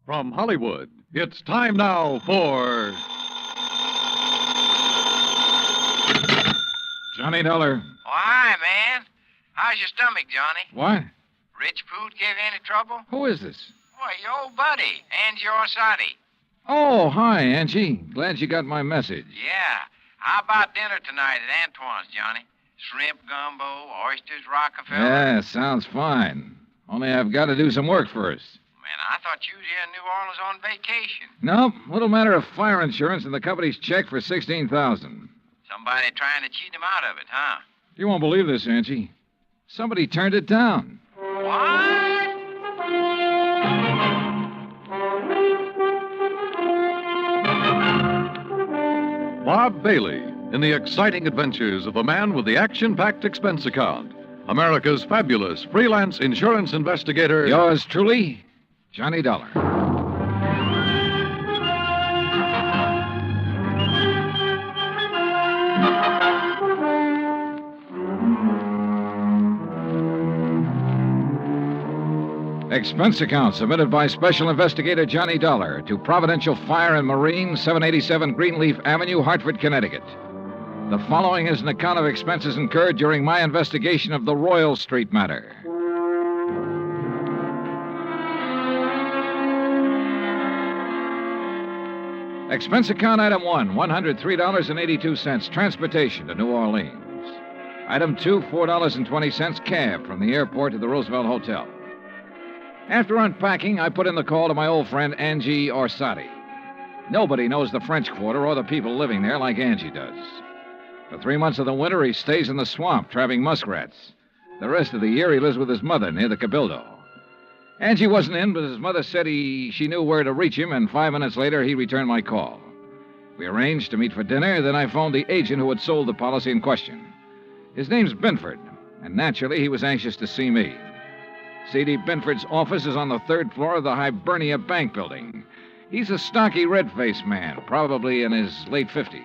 From Hollywood, it's time now for Johnny Dollar. Oh, hi, man. How's your stomach, Johnny? What? Rich food give you any trouble? Who is this? Why, your old buddy, Angie Orsatti. Oh, hi, Angie. Glad you got my message. Yeah. How about dinner tonight at Antoine's, Johnny? Shrimp gumbo, oysters, Rockefeller. Yeah, sounds fine. Only I've got to do some work first. Man, I thought you was here in New Orleans on vacation. Nope. Little matter of fire insurance and the company's check for $16,000. Somebody trying to cheat him out of it, huh? You won't believe this, Angie. Somebody turned it down. What? Bob Bailey in the exciting adventures of the man with the action-packed expense account. America's fabulous freelance insurance investigator. Yours truly, Johnny Dollar. Expense account submitted by Special Investigator Johnny Dollar to Providential Fire and Marine, 787 Greenleaf Avenue, Hartford, Connecticut. The following is an account of expenses incurred during my investigation of the Royal Street matter. Expense account item 1, $103.82, transportation to New Orleans. Item 2, $4.20, cab from the airport to the Roosevelt Hotel. After unpacking, I put in the call to my old friend Angie Orsatti. Nobody knows the French Quarter or the people living there like Angie does. For 3 months of the winter, he stays in the swamp trapping muskrats. The rest of the year, he lives with his mother near the Cabildo. Angie wasn't in, but his mother said she knew where to reach him, and 5 minutes later, he returned my call. We arranged to meet for dinner, then I phoned the agent who had sold the policy in question. His name's Binford, and naturally, he was anxious to see me. C.D. Binford's office is on the 3rd floor of the Hibernia Bank building. He's a stocky, red-faced man, probably in his late 50s.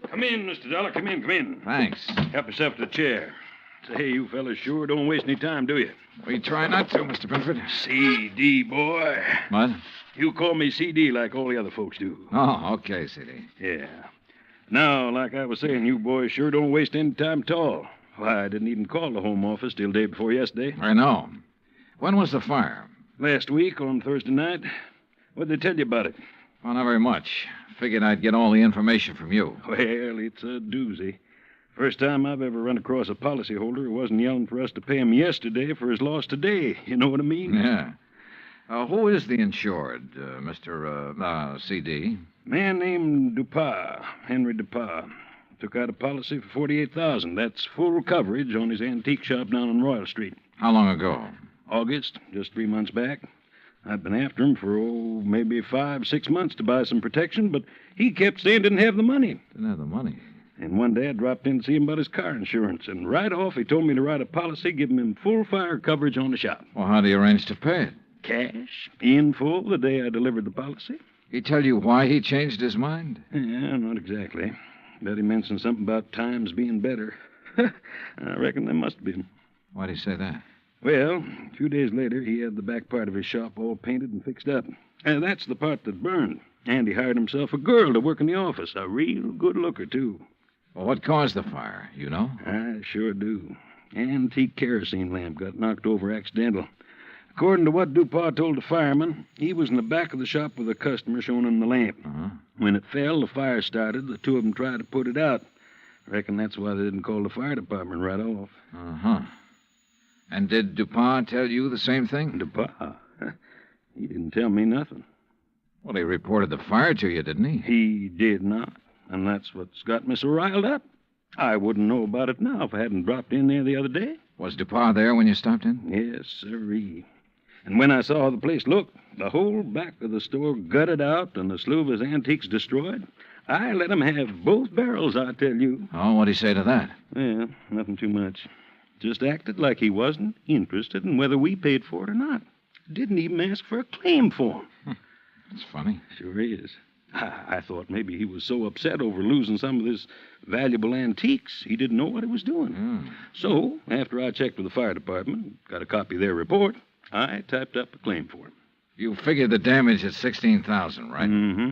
Come in, Mr. Dollar. Come in. Thanks. Help yourself to the chair. Say, you fellas sure don't waste any time, do you? We try not to, Mr. Binford. C.D., boy. What? You call me C.D. like all the other folks do. Oh, okay, C.D. Yeah. Now, like I was saying, you boys sure don't waste any time at all. Why, I didn't even call the home office till day before yesterday. I know. When was the fire? Last week on Thursday night. What'd they tell you about it? Well, not very much. Figured I'd get all the information from you. Well, it's a doozy. First time I've ever run across a policyholder who wasn't yelling for us to pay him yesterday for his loss today. You know what I mean? Yeah. Who is the insured, Mr. C.D.? Man named Dupas, Henry Dupas. Took out a policy for $48,000. That's full coverage on his antique shop down on Royal Street. How long ago? August, just 3 months back. I've been after him for, maybe 5-6 months to buy some protection, but he kept saying didn't have the money. Didn't have the money? And one day I dropped in to see him about his car insurance, and right off he told me to write a policy giving him full fire coverage on the shop. Well, how do you arrange to pay it? Cash, in full, the day I delivered the policy. He tell you why he changed his mind? Yeah, not exactly. Bet he mentioned something about times being better. I reckon there must be. Why'd he say that? Well, a few days later, he had the back part of his shop all painted and fixed up. And that's the part that burned. And he hired himself a girl to work in the office. A real good looker, too. Well, what caused the fire? You know? I sure do. Antique kerosene lamp got knocked over accidental. According to what Dupas told the fireman, he was in the back of the shop with a customer showing him the lamp. Uh-huh. When it fell, the fire started. The two of them tried to put it out. I reckon that's why they didn't call the fire department right off. Uh-huh. And did Dupas tell you the same thing? Dupas? He didn't tell me nothing. Well, he reported the fire to you, didn't he? He did not. And that's what's got me so riled up. I wouldn't know about it now if I hadn't dropped in there the other day. Was Dupas there when you stopped in? Yes, sirree. And when I saw how the place looked, the whole back of the store gutted out and a slew of his antiques destroyed, I let him have both barrels, I tell you. Oh, what'd he say to that? Yeah, nothing too much. Just acted like he wasn't interested in whether we paid for it or not. Didn't even ask for a claim for him. That's funny. Sure is. I thought maybe he was so upset over losing some of his valuable antiques, he didn't know what he was doing. So, after I checked with the fire department, got a copy of their report, I typed up a claim for him. You figured the damage at $16,000, right? Mm-hmm.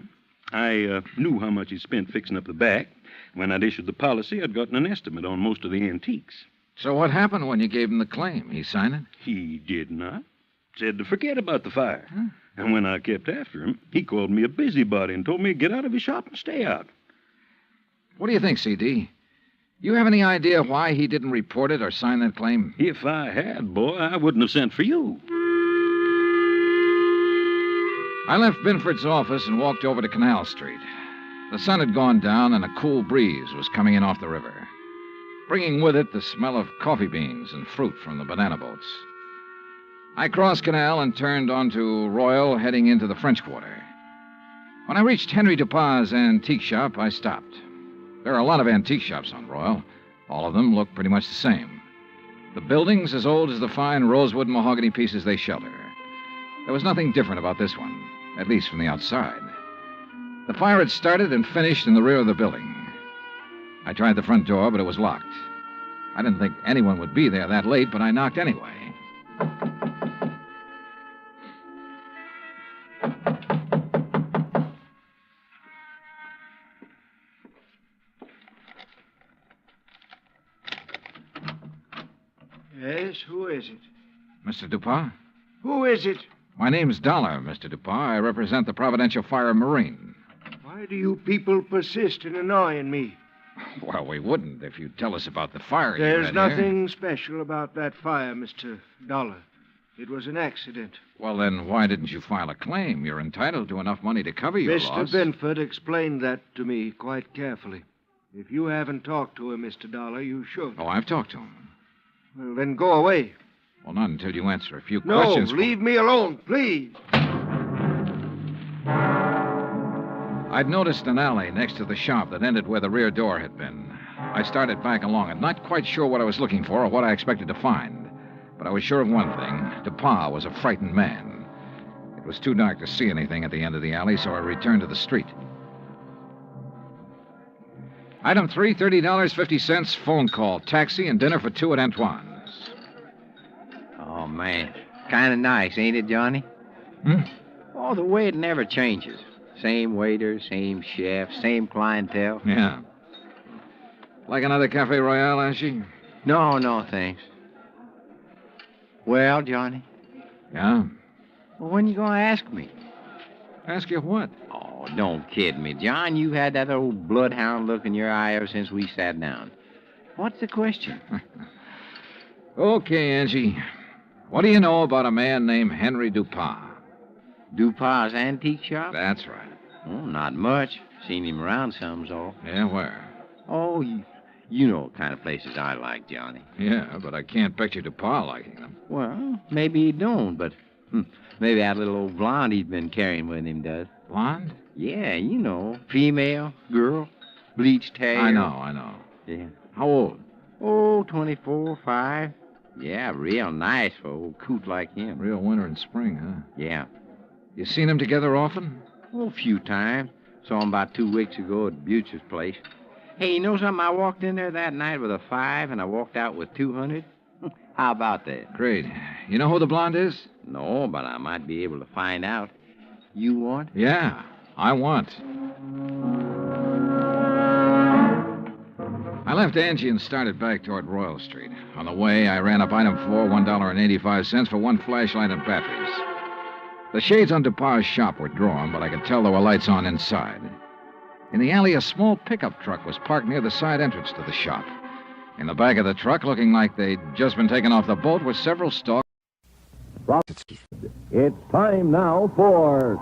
I knew how much he spent fixing up the back. When I'd issued the policy, I'd gotten an estimate on most of the antiques. So what happened when you gave him the claim? He signed it? He did not. Said to forget about the fire. Huh? And when I kept after him, he called me a busybody and told me to get out of his shop and stay out. What do you think, C.D.? You have any idea why he didn't report it or sign that claim? If I had, boy, I wouldn't have sent for you. I left Binford's office and walked over to Canal Street. The sun had gone down and a cool breeze was coming in off the river, bringing with it the smell of coffee beans and fruit from the banana boats. I crossed Canal and turned onto Royal, heading into the French Quarter. When I reached Henry Dupin's antique shop, I stopped. There are a lot of antique shops on Royal. All of them look pretty much the same. The buildings as old as the fine rosewood and mahogany pieces they shelter. There was nothing different about this one, at least from the outside. The fire had started and finished in the rear of the building. I tried the front door, but it was locked. I didn't think anyone would be there that late, but I knocked anyway. Yes, who is it? Mr. Dupin? Who is it? My name's Dollar, Mr. Dupin. I represent the Providential Fire and Marine. Why do you people persist in annoying me? Well, we wouldn't if you'd tell us about the fire. There's nothing special about that fire, Mr. Dollar. It was an accident. Well, then why didn't you file a claim? You're entitled to enough money to cover your loss. Mr. Binford explained that to me quite carefully. If you haven't talked to him, Mr. Dollar, you should. Oh, I've talked to him. Well, then go away. Well, not until you answer a few questions. No, leave me alone, please. I'd noticed an alley next to the shop that ended where the rear door had been. I started back along it, not quite sure what I was looking for or what I expected to find. But I was sure of one thing. Dupin was a frightened man. It was too dark to see anything at the end of the alley, so I returned to the street. Item 3, $30.50, phone call, taxi, and dinner for two at Antoine's. Oh, man. Kind of nice, ain't it, Johnny? Oh, the way it never changes. Same waiter, same chef, same clientele. Yeah. Like another Cafe Royale, Ashy? No, thanks. Well, Johnny? Yeah? Well, when you going to ask me? Ask you what? Oh, don't kid me, John. You've had that old bloodhound look in your eye ever since we sat down. What's the question? Okay, Angie. What do you know about a man named Henry Dupin? Dupin's antique shop? That's right. Oh, not much. Seen him around some's all. Yeah, where? Oh, you know what kind of places I like, Johnny. Yeah, but I can't picture Dupin liking them. Well, maybe he don't, but maybe that little old blonde he's been carrying with him does. Blonde? Yeah, you know. Female, girl, bleached hair. I know. Yeah. How old? Oh, 24, 5. Yeah, real nice for an old coot like him. Real winter and spring, huh? Yeah. You seen them together often? Oh, a few times. Saw him about 2 weeks ago at Butcher's place. Hey, you know something? I walked in there that night with a 5, and I walked out with 200. How about that? Great. You know who the blonde is? No, but I might be able to find out. You want? Yeah, I want. I left Angie and started back toward Royal Street. On the way, I ran up item 4, $1.85 for one flashlight and batteries. The shades on Dupin's shop were drawn, but I could tell there were lights on inside. In the alley, a small pickup truck was parked near the side entrance to the shop. In the back of the truck, looking like they'd just been taken off the boat, were several stalks. It's time now for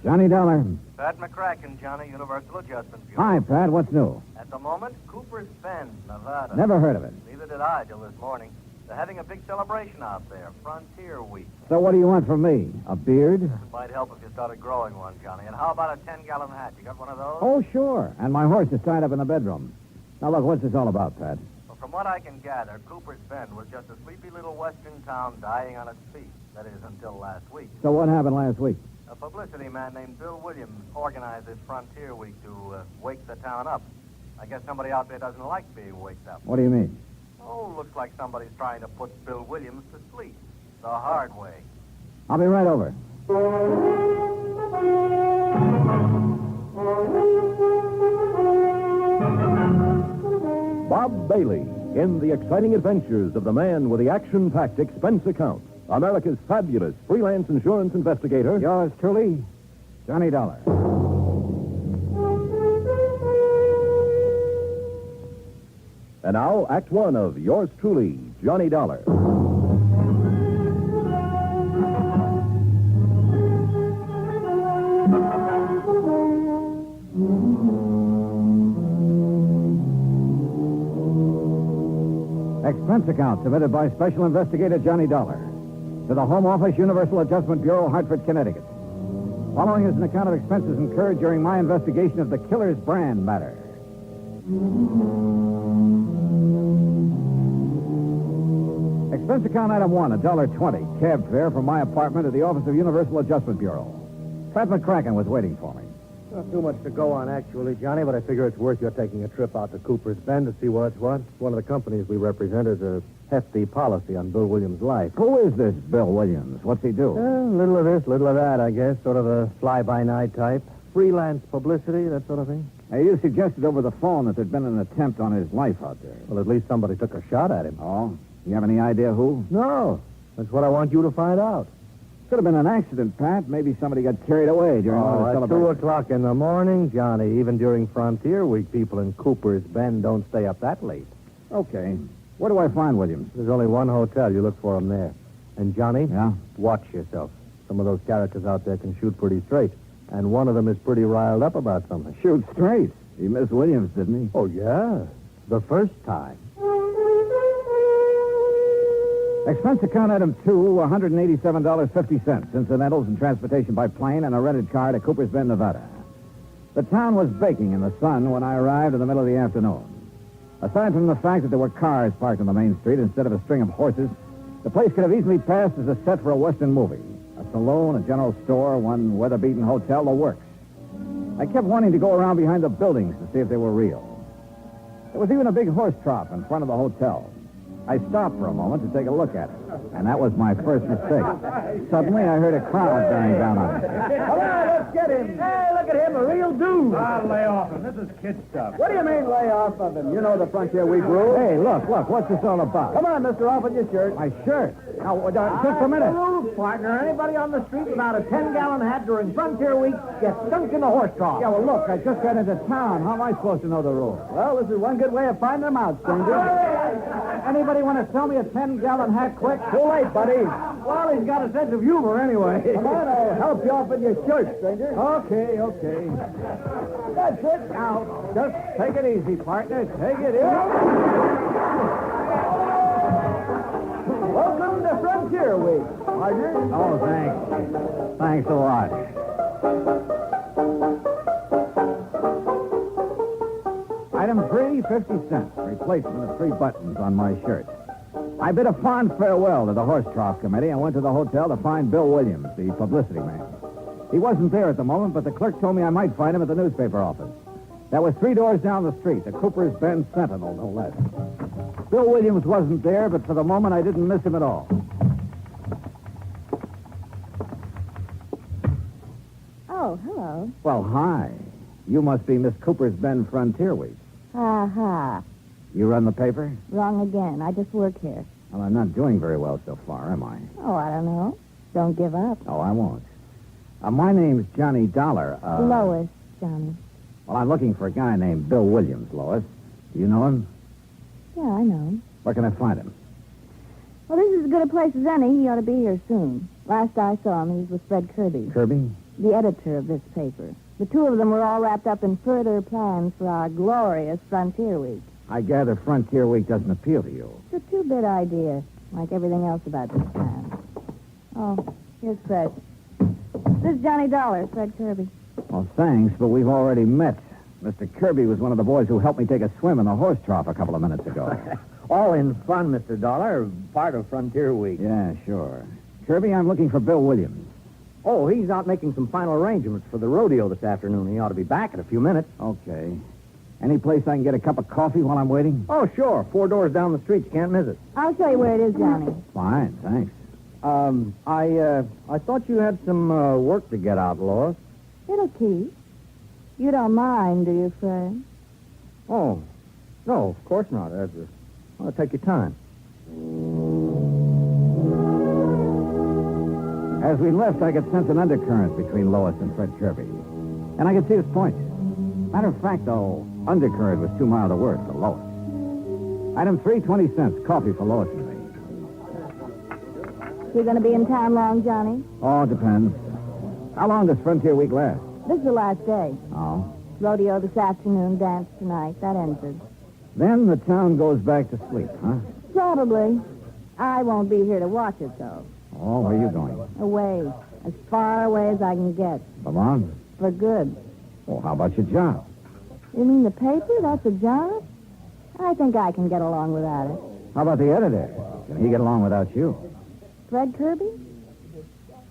Johnny Dollar. Pat McCracken, Johnny, Universal Adjustment Bureau. Hi, Pat. What's new? At the moment, Cooper's Bend, Nevada. Never heard of it. Neither did I till this morning. They're having a big celebration out there, Frontier Week. So what do you want from me? A beard? It might help if you started growing one, Johnny. And how about a 10-gallon hat? You got one of those? Oh, sure. And my horse is tied up in the bedroom. Now, look, what's this all about, Pat? Well, from what I can gather, Cooper's Bend was just a sleepy little western town dying on its feet. That is, until last week. So what happened last week? A publicity man named Bill Williams organized this Frontier Week to wake the town up. I guess somebody out there doesn't like being waked up. What do you mean? Oh, looks like somebody's trying to put Bill Williams to sleep. the hard way. I'll be right over. Bob Bailey in the exciting adventures of the man with the action-packed expense account. America's fabulous freelance insurance investigator. Yours truly, Johnny Dollar. And now, Act One of yours truly, Johnny Dollar. Expense account submitted by Special Investigator Johnny Dollar to the Home Office, Universal Adjustment Bureau, Hartford, Connecticut. Following is an account of expenses incurred during my investigation of the killer's brand matter. Expense account item 1, $1.20, cab fare from my apartment to the office of Universal Adjustment Bureau. Pat McCracken was waiting for me. Not too much to go on, actually, Johnny, but I figure it's worth your taking a trip out to Cooper's Bend to see what's what. One of the companies we represent has a hefty policy on Bill Williams' life. Who is this Bill Williams? What's he do? Little of this, little of that, I guess. Sort of a fly-by-night type. Freelance publicity, that sort of thing. Now, you suggested over the phone that there'd been an attempt on his life out there. Well, at least somebody took a shot at him. Oh? You have any idea who? No. That's what I want you to find out. Could have been an accident, Pat. Maybe somebody got carried away during one of the at celebrations. 2 o'clock in the morning, Johnny. Even during Frontier Week, people in Cooper's Bend don't stay up that late. Okay. Where do I find Williams? There's only one hotel. You look for him there. And, Johnny? Yeah? Watch yourself. Some of those characters out there can shoot pretty straight. And one of them is pretty riled up about something. Shoot straight. He missed Williams, didn't he? Oh, yeah. The first time. Expense account item 2, $187.50. Incidentals and transportation by plane and a rented car to Cooper's Bend, Nevada. The town was baking in the sun when I arrived in the middle of the afternoon. Aside from the fact that there were cars parked on the main street instead of a string of horses, the place could have easily passed as a set for a Western movie. A saloon, a general store, one weather-beaten hotel, the works. I kept wanting to go around behind the buildings to see if they were real. There was even a big horse trough in front of the hotel. I stopped for a moment to take a look at it, and that was my first mistake. Suddenly, I heard a crowd bearing down on me. Come on, let's get him. Hey, look at him, a real dude. I'll lay off him. This is kid stuff. What do you mean, lay off of him? You know the Frontier Week rule. Hey, look, what's this all about? Come on, mister, off with your shirt. My shirt. Now, just a minute. The rules, partner. Anybody on the street without a 10-gallon hat during Frontier Week gets sunk in the horse trough. Yeah, well, look, I just got into town. How am I supposed to know the rules? Well, this is one good way of finding them out, stranger. Anybody want to sell me a 10-gallon hat quick? Too late, buddy. Well, he's got a sense of humor anyway. Come on, I'll help you off with your shirt, stranger. Okay. That's it. Now, just take it easy, partner. Take it easy. Welcome to Frontier Week, partner. Oh, thanks. Thanks a lot. Item 3, 50 cents. Replacement of 3 buttons on my shirt. I bid a fond farewell to the horse trough committee and went to the hotel to find Bill Williams, the publicity man. He wasn't there at the moment, but the clerk told me I might find him at the newspaper office. That was 3 doors down the street, the Cooper's Bend Sentinel, no less. Bill Williams wasn't there, but for the moment I didn't miss him at all. Oh, hello. Well, hi. You must be Miss Cooper's Bend Frontier Week. Ha. You run the paper? Wrong again. I just work here. Well, I'm not doing very well so far, am I? Oh, I don't know. Don't give up. Oh, I won't. My name's Johnny Dollar. Lois, Johnny. Well, I'm looking for a guy named Bill Williams, Lois. You know him? Yeah, I know him. Where can I find him? Well, this is as good a place as any. He ought to be here soon. Last I saw him, he was with Fred Kirby, Kirby? the editor of this paper. The two of them were all wrapped up in further plans for our glorious Frontier Week. I gather Frontier Week doesn't appeal to you. It's a two-bit idea, like everything else about this town. Oh, here's Fred. This is Johnny Dollar, Fred Kirby. Well, thanks, but we've already met. Mr. Kirby was one of the boys who helped me take a swim in the horse trough a couple of minutes ago. All in fun, Mr. Dollar. Part of Frontier Week. Yeah, sure. Kirby, I'm looking for Bill Williams. Oh, he's out making some final arrangements for the rodeo this afternoon. He ought to be back in a few minutes. Okay. Any place I can get a cup of coffee while I'm waiting? Oh, sure. 4 doors down the street. You can't miss it. I'll show you where it is, Johnny. Fine, thanks. I thought you had some work to get out, Lois. It'll keep. You don't mind, do you, Fred? Oh, no, of course not. I'll take your time. As we left, I could sense an undercurrent between Lois and Fred Kirby. And I could see his point. Matter of fact, though, undercurrent was too mild a word for Lois. Item 3, 20 cents. Coffee for Lois and me. You going to be in town long, Johnny? Oh, it depends. How long does Frontier Week last? This is the last day. Oh. Rodeo this afternoon, dance tonight. That ends it. Then the town goes back to sleep, huh? Probably. I won't be here to watch it, though. Oh, where are you going? Away. As far away as I can get. For long? For good. Well, how about your job? You mean the paper? That's a job? I think I can get along without it. How about the editor? Can he get along without you? Fred Kirby?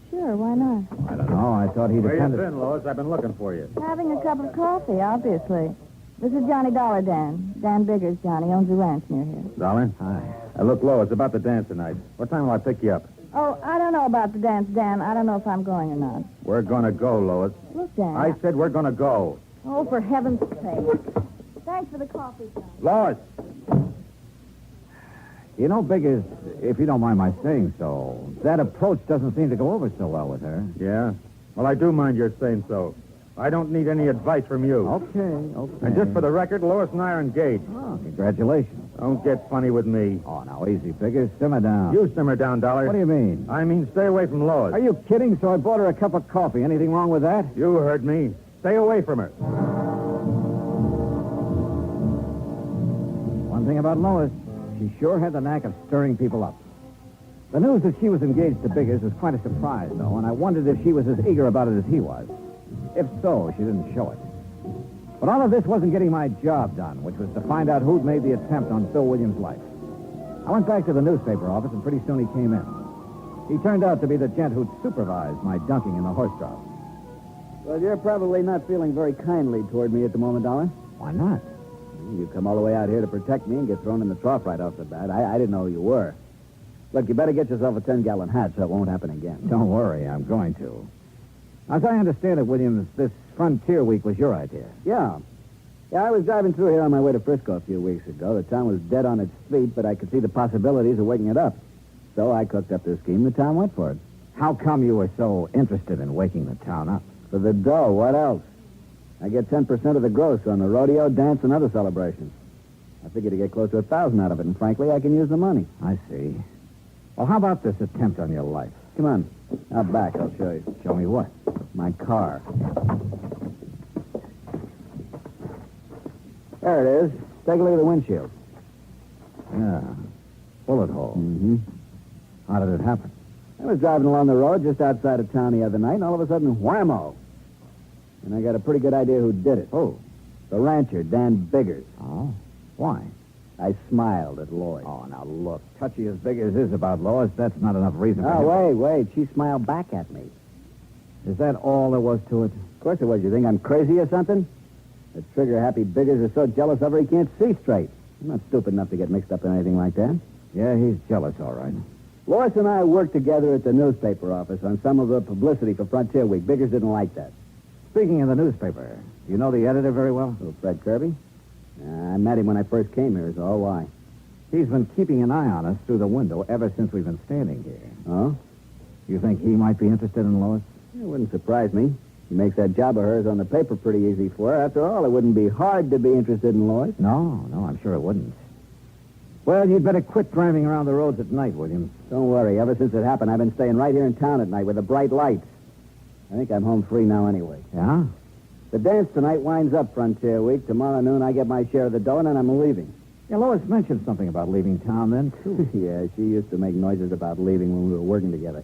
Sure, why not? I don't know. I thought he Where depended... you been, Lois? I've been looking for you. Having a cup of coffee, obviously. This is Johnny Dollar, Dan. Dan Biggers, Johnny. Owns a ranch near here. Dollar? Hi. Look, Lois, about the dance tonight. What time will I pick you up? Oh, I don't know about the dance, Dan. I don't know if I'm going or not. We're going to go, Lois. Look, Dan. I said we're going to go. Oh, for heaven's sake. Thanks for the coffee, Johnny. Lois! You know, Biggers, if you don't mind my saying so, that approach doesn't seem to go over so well with her. Yeah? Well, I do mind your saying so. I don't need any advice from you. Okay. And just for the record, Lois and I are engaged. Oh, congratulations. Don't get funny with me. Oh, now, easy, Biggers. Simmer down. You simmer down, Dollar. What do you mean? I mean, stay away from Lois. Are you kidding? So I bought her a cup of coffee. Anything wrong with that? You heard me. Stay away from her. One thing about Lois, she sure had the knack of stirring people up. The news that she was engaged to Biggers was quite a surprise, though, and I wondered if she was as eager about it as he was. If so, she didn't show it. But all of this wasn't getting my job done, which was to find out who'd made the attempt on Bill Williams' life. I went back to the newspaper office, and pretty soon he came in. He turned out to be the gent who'd supervised my dunking in the horse trough. Well, you're probably not feeling very kindly toward me at the moment, Dollar. Why not? You come all the way out here to protect me and get thrown in the trough right off the bat. I didn't know who you were. Look, you better get yourself a 10-gallon hat so it won't happen again. Don't worry, I'm going to. As I understand it, Williams, this Frontier Week was your idea. Yeah, I was driving through here on my way to Frisco a few weeks ago. The town was dead on its feet, but I could see the possibilities of waking it up. So I cooked up this scheme. The town went for it. How come you were so interested in waking the town up? For the dough, what else? I get 10% of the gross on the rodeo, dance, and other celebrations. I figured to get close to 1,000 out of it, and frankly, I can use the money. I see. Well, how about this attempt on your life? Come on. Out back, I'll show you. Show me what? My car. There it is. Take a look at the windshield. Yeah. Bullet hole. Mm-hmm. How did it happen? I was driving along the road just outside of town the other night, and all of a sudden, whammo. And I got a pretty good idea who did it. Oh. The rancher, Dan Biggers. Oh? Why? I smiled at Lloyd. Oh, now look. Touchy as big as is about Lois, that's not enough reason for Oh, him. wait. She smiled back at me. Is that all there was to it? Of course it was. You think I'm crazy or something? The trigger-happy Biggers is so jealous of her he can't see straight. I'm not stupid enough to get mixed up in anything like that. Yeah, he's jealous, all right. Lois and I worked together at the newspaper office on some of the publicity for Frontier Week. Biggers didn't like that. Speaking of the newspaper, you know the editor very well? Oh, Fred Kirby? I met him when I first came here, is all. Why? He's been keeping an eye on us through the window ever since we've been standing here. Oh? You think he might be interested in Lois? It wouldn't surprise me. He makes that job of hers on the paper pretty easy for her. After all, it wouldn't be hard to be interested in Lois. No, I'm sure it wouldn't. Well, you'd better quit driving around the roads at night, Williams. Don't worry. Ever since it happened, I've been staying right here in town at night with the bright lights. I think I'm home free now anyway. Yeah? The dance tonight winds up Frontier Week. Tomorrow noon, I get my share of the dough, and then I'm leaving. Yeah, Lois mentioned something about leaving town then, too. Yeah, she used to make noises about leaving when we were working together.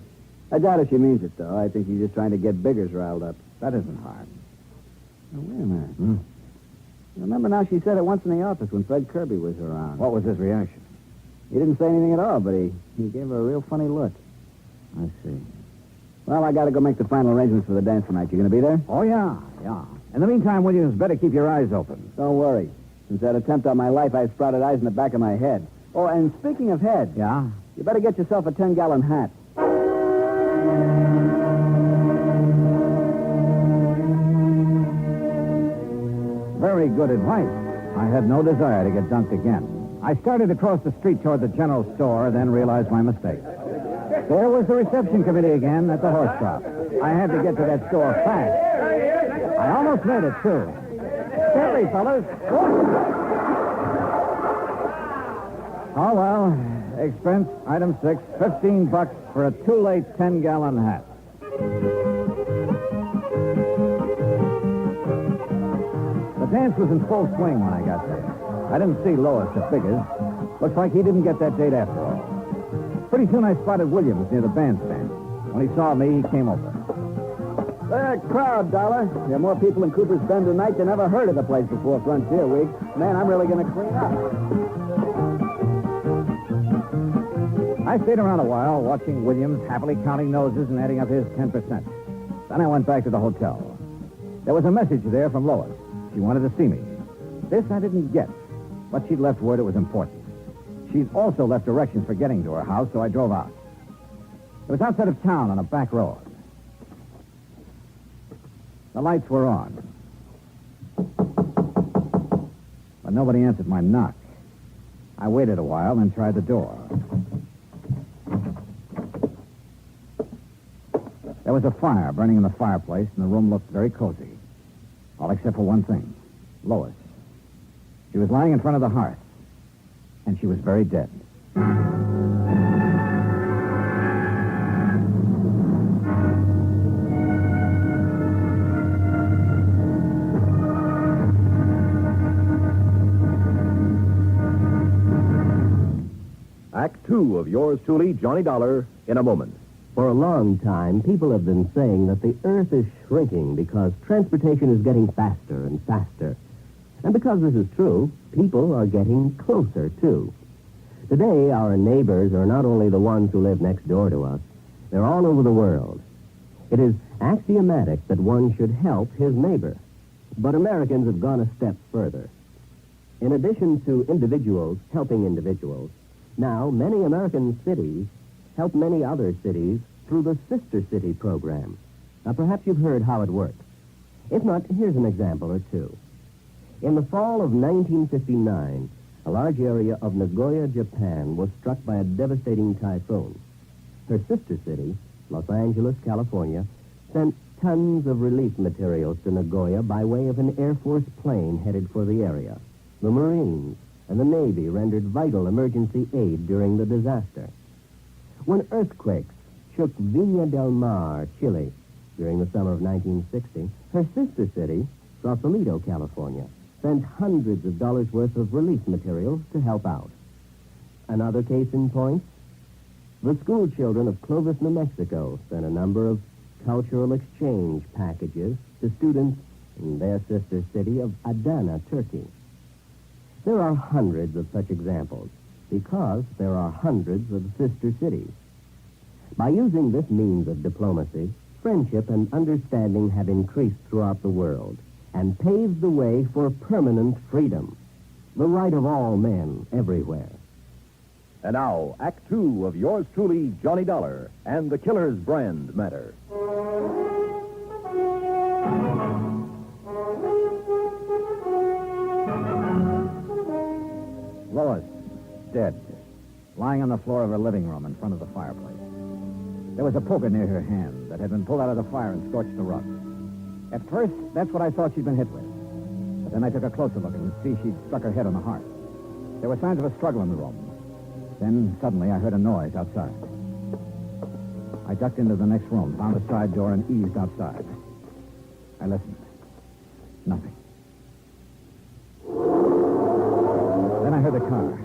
I doubt if she means it, though. I think she's just trying to get Biggers riled up. That isn't hard. Now, wait a minute. Remember now, she said it once in the office when Fred Kirby was around. What was his reaction? He didn't say anything at all, but he gave her a real funny look. I see. Well, I got to go make the final arrangements for the dance tonight. You going to be there? Oh, yeah. In the meantime, Williams, better keep your eyes open. Don't worry. Since that attempt on my life, I've sprouted eyes in the back of my head. Oh, and speaking of head... Yeah? You better get yourself a 10-gallon hat. Very good advice. I had no desire to get dunked again. I started across the street toward the general store, then realized my mistake. There was the reception committee again at the horse shop. I had to get to that store fast. I almost made it, too. Steady, fellas. Oh, well. Expense, item 6, $15 for a too-late 10-gallon hat. The dance was in full swing when I got there. I didn't see Lois at Biggers. Looks like he didn't get that date after all. Pretty soon I spotted Williams near the bandstand. When he saw me, he came over. They're a crowd, Dollar. There are more people in Cooper's Bend tonight than ever heard of the place before Frontier Week. Man, I'm really going to clean up. I stayed around a while, watching Williams happily counting noses and adding up his 10%. Then I went back to the hotel. There was a message there from Lois. She wanted to see me. This I didn't get, but she'd left word it was important. She'd also left directions for getting to her house, so I drove out. It was outside of town on a back road. The lights were on. But nobody answered my knock. I waited a while, then tried the door. There was a fire burning in the fireplace, and the room looked very cozy. All except for one thing. Lois. She was lying in front of the hearth, and she was very dead. Act 2 of yours truly, Johnny Dollar, in a moment. For a long time, people have been saying that the Earth is shrinking because transportation is getting faster and faster. And because this is true, people are getting closer, too. Today, our neighbors are not only the ones who live next door to us, they're all over the world. It is axiomatic that one should help his neighbor. But Americans have gone a step further. In addition to individuals helping individuals, now many American cities help many other cities through the Sister City program. Now, perhaps you've heard how it works. If not, here's an example or two. In the fall of 1959, a large area of Nagoya, Japan, was struck by a devastating typhoon. Her sister city, Los Angeles, California, sent tons of relief materials to Nagoya by way of an Air Force plane headed for the area. The Marines and the Navy rendered vital emergency aid during the disaster. When earthquakes shook Villa del Mar, Chile, during the summer of 1960, her sister city, Sausalito, California, sent hundreds of dollars worth of relief materials to help out. Another case in point, the school children of Clovis, New Mexico, sent a number of cultural exchange packages to students in their sister city of Adana, Turkey. There are hundreds of such examples because there are hundreds of sister cities. By using this means of diplomacy, friendship and understanding have increased throughout the world and paved the way for permanent freedom, the right of all men everywhere. And now, Act 2 of yours truly, Johnny Dollar, and the Killer's Brand matter. Lois, dead, lying on the floor of her living room in front of the fireplace. There was a poker near her hand that had been pulled out of the fire and scorched the rug. At first, that's what I thought she'd been hit with. But then I took a closer look and could see she'd struck her head on the hearth. There were signs of a struggle in the room. Then, suddenly, I heard a noise outside. I ducked into the next room, found a side door, and eased outside. I listened. Nothing. Then I heard the car.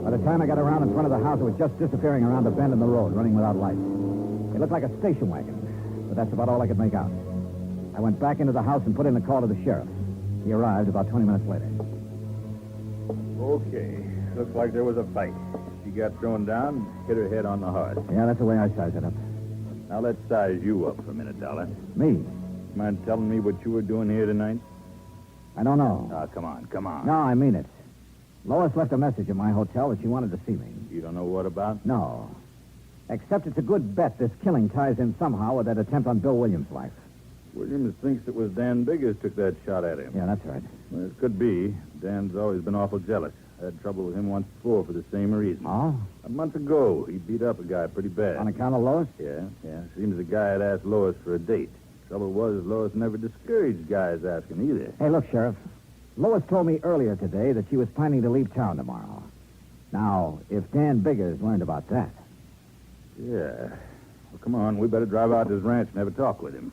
By the time I got around in front of the house, it was just disappearing around a bend in the road, running without lights. It looked like a station wagon, but that's about all I could make out. I went back into the house and put in a call to the sheriff. He arrived about 20 minutes later. Okay. Looks like there was a fight. She got thrown down, hit her head on the hearth. Yeah, that's the way I sized it up. Now let's size you up for a minute, Dollar. Me? Mind telling me what you were doing here tonight? I don't know. Oh, come on. No, I mean it. Lois left a message at my hotel that she wanted to see me. You don't know what about? No. Except it's a good bet this killing ties in somehow with that attempt on Bill Williams' life. Williams thinks it was Dan Biggers took that shot at him. Yeah, that's right. Well, it could be. Dan's always been awful jealous. I had trouble with him once before for the same reason. Oh? A month ago, he beat up a guy pretty bad. On account of Lois? Yeah. Seems the guy had asked Lois for a date. Trouble was, Lois never discouraged guys asking either. Hey, look, Sheriff. Lois told me earlier today that she was planning to leave town tomorrow. Now, if Dan Biggers learned about that... Yeah. Well, come on. We better drive out to his ranch and have a talk with him.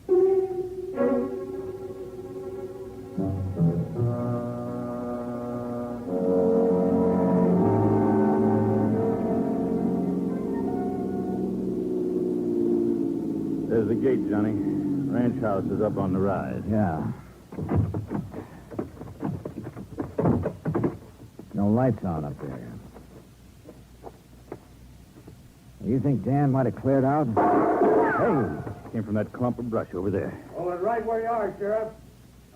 There's the gate, Johnny. Ranch house is up on the rise. Yeah. No lights on up there. You think Dan might have cleared out? Hey, came from that clump of brush over there. Hold it right where you are, Sheriff.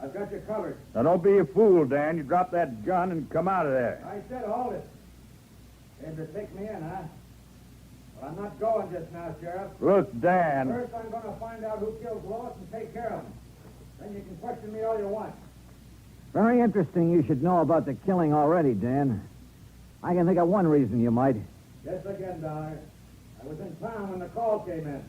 I've got you covered. Now, don't be a fool, Dan. You drop that gun and come out of there. I said hold it. Came to take me in, huh? Well, I'm not going just now, Sheriff. Look, Dan. First, I'm going to find out who killed Lois and take care of him. Then you can question me all you want. Very interesting you should know about the killing already, Dan. I can think of one reason you might. Guess again, Dollar. I was in town when the call came in.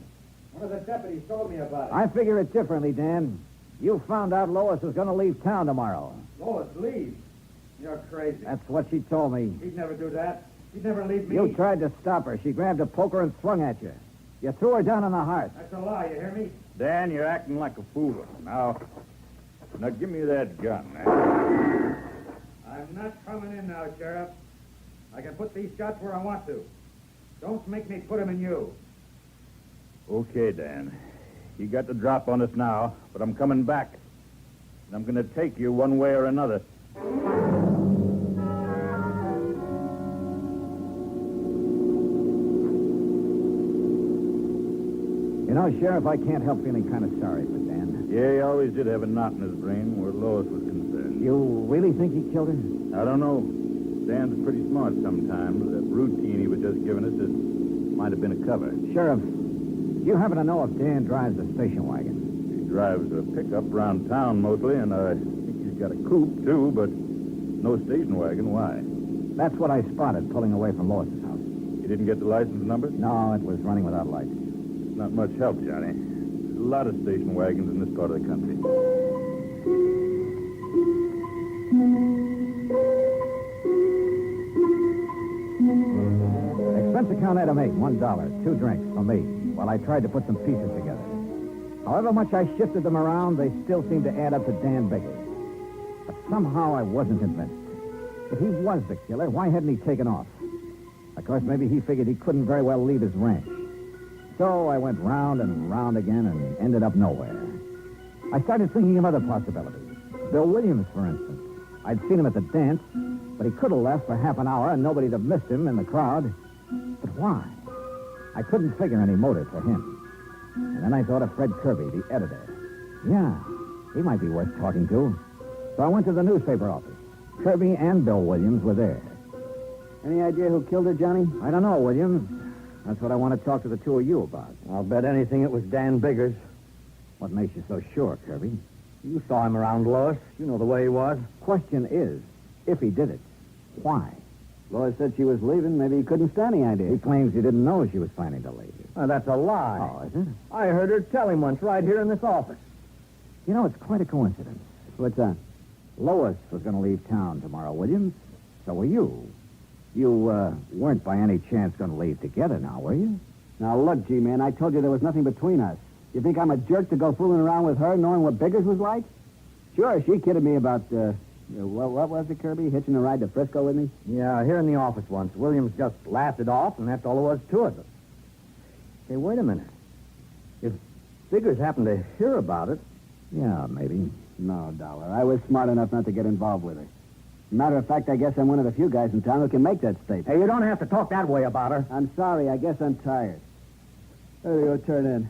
One of the deputies told me about it. I figure it differently, Dan. You found out Lois was going to leave town tomorrow. Lois, leave. You're crazy. That's what she told me. He'd never do that. He'd never leave me. You tried to stop her. She grabbed a poker and swung at you. You threw her down on the heart. That's a lie, you hear me? Dan, you're acting like a fool. Now give me that gun, man. I'm not coming in now, Sheriff. I can put these shots where I want to. Don't make me put them in you. Okay, Dan. You got the drop on us now, but I'm coming back. And I'm going to take you one way or another. You know, Sheriff, I can't help feeling kind of sorry for Dan. Yeah, he always did have a knot in his brain where Lois was concerned. You really think he killed her? I don't know. Dan's pretty smart sometimes. That routine he was just giving us, it might have been a cover. Sheriff, do you happen to know if Dan drives a station wagon? He drives a pickup around town mostly, and I think he's got a coupe, too, but no station wagon. Why? That's what I spotted pulling away from Lois's house. You didn't get the license number? No, it was running without lights. Not much help, Johnny. There's a lot of station wagons in this part of the country. Expense account item 8, $1, 2 drinks for me, while I tried to put some pieces together. However much I shifted them around, they still seemed to add up to Dan Biggers. But somehow I wasn't convinced. If he was the killer, why hadn't he taken off? Of course, maybe he figured he couldn't very well leave his ranch. So I went round and round again and ended up nowhere. I started thinking of other possibilities. Bill Williams, for instance. I'd seen him at the dance, but he could have left for half an hour and nobody'd have missed him in the crowd. But why? I couldn't figure any motive for him. And then I thought of Fred Kirby, the editor. Yeah, he might be worth talking to. So I went to the newspaper office. Kirby and Bill Williams were there. Any idea who killed her, Johnny? I don't know, Williams. That's what I want to talk to the two of you about. I'll bet anything it was Dan Biggers. What makes you so sure, Kirby? You saw him around Lois. You know the way he was. Question is, if he did it, why? Lois said she was leaving. Maybe he couldn't stand the idea. He claims he didn't know she was planning to leave. That's a lie. Oh, is it? I heard her tell him once right here in this office. You know, it's quite a coincidence. What's that? Lois was going to leave town tomorrow, Williams. So were you. You weren't by any chance going to leave together now, were you? Now, look, G-Man, I told you there was nothing between us. You think I'm a jerk to go fooling around with her knowing what Biggers was like? Sure, she kidded me about, what was it, Kirby? Hitching a ride to Frisco with me? Yeah, here in the office once. Williams just laughed it off, and that's all there was to it. Hey, wait a minute. If Biggers happened to hear about it... Yeah, maybe. No, Dollar. I was smart enough not to get involved with her. Matter of fact, I guess I'm one of the few guys in town who can make that statement. Hey, you don't have to talk that way about her. I'm sorry. I guess I'm tired. There you go, turn in.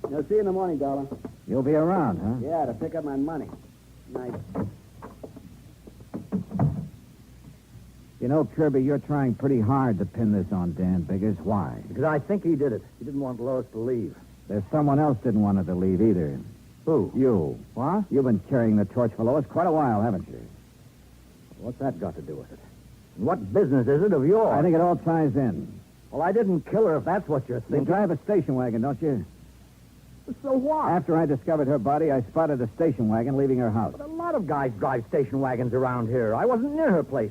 I'll see you in the morning, Dollar. You'll be around, huh? Yeah, to pick up my money. Night. You know, Kirby, you're trying pretty hard to pin this on Dan Biggers. Why? Because I think he did it. He didn't want Lois to leave. There's someone else didn't want her to leave either. Who? You. What? You've been carrying the torch for Lois quite a while, haven't you? What's that got to do with it? And what business is it of yours? I think it all ties in. Well, I didn't kill her if that's what you're You thinking. drive a station wagon, don't you? So what? After I discovered her body, I spotted a station wagon leaving her house. But a lot of guys drive station wagons around here. I wasn't near her place.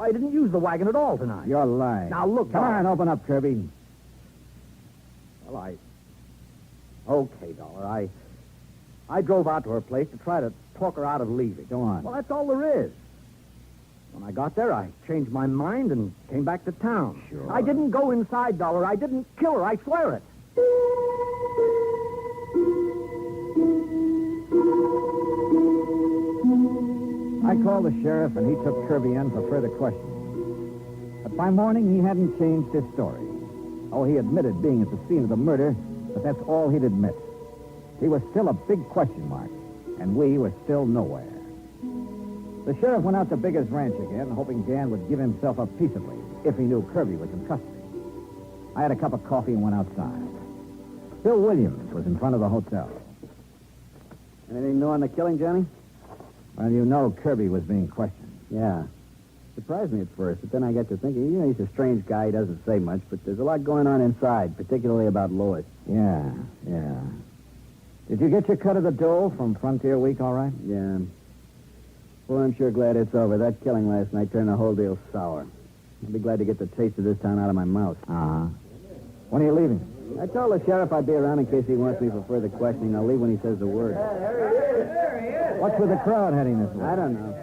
I didn't use the wagon at all tonight. You're lying. Now, look, Come Dollar. on, open up, Kirby. Well, Okay, Dollar. I drove out to her place to try to talk her out of leaving. Go on. Well, that's all there is. When I got there, I changed my mind and came back to town. Sure. I didn't go inside, Dollar. I didn't kill her. I swear it. I called the sheriff, and he took Kirby in for further questioning. But by morning, he hadn't changed his story. Oh, he admitted being at the scene of the murder, but that's all he'd admit. He was still a big question mark, and we were still nowhere. The sheriff went out to Biggers Ranch again, hoping Dan would give himself up peaceably if he knew Kirby was in custody. I had a cup of coffee and went outside. Bill Williams was in front of the hotel. Anything new on the killing, Johnny? Well, you know Kirby was being questioned. Yeah. Surprised me at first, but then I got to thinking, he's a strange guy. He doesn't say much, but there's a lot going on inside, particularly about Lois. Yeah. Did you get your cut of the dough from Frontier Week all right? Yeah. Well, I'm sure glad it's over. That killing last night turned the whole deal sour. I'll be glad to get the taste of this town out of my mouth. Uh-huh. When are you leaving? I told the sheriff I'd be around in case he wants me for further questioning. I'll leave when he says the word. What's with the crowd heading this way? I don't know.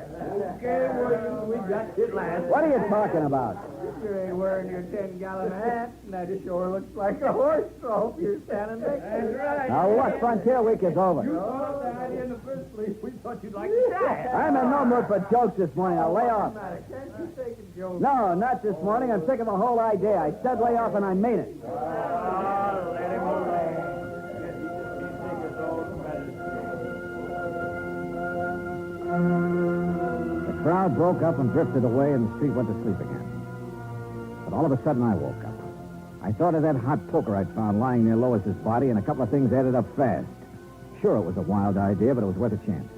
Okay, Williams, we got you at last. What are you talking about? You sure ain't wearing your 10-gallon hat, and that sure looks like a horse trough you're standing next to. That's right. Now, look, Frontier Week is over. You thought the idea in the first place. We thought you'd like to try it. I'm in no mood for jokes this morning. I'll lay off. Can't you take a joke? No, not this morning. I'm sick of the whole idea. I said lay off, and I mean it. Let him away. Guess he just can't take us all to The crowd broke up and drifted away, and the street went to sleep again. But all of a sudden, I woke up. I thought of that hot poker I'd found lying near Lois's body, and a couple of things added up fast. Sure, it was a wild idea, but it was worth a chance.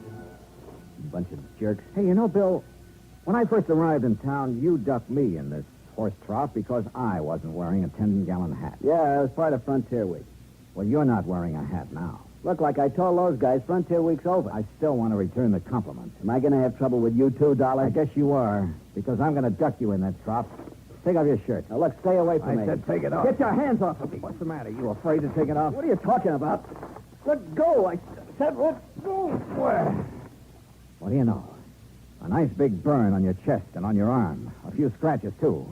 Bunch of jerks. Hey, you know, Bill, when I first arrived in town, you ducked me in this horse trough because I wasn't wearing a 10-gallon hat. Yeah, it was part of Frontier Week. Well, you're not wearing a hat now. Look, like I told those guys, Frontier Week's over. I still want to return the compliment. Am I going to have trouble with you too, Dollar? I guess you are, because I'm going to duck you in that trough. Take off your shirt. Now, look, stay away from me. I said take it off. Get your hands off of me. What's the matter? You afraid to take it off? What are you talking about? Let go. I said let go. Where? What do you know? A nice big burn on your chest and on your arm. A few scratches, too.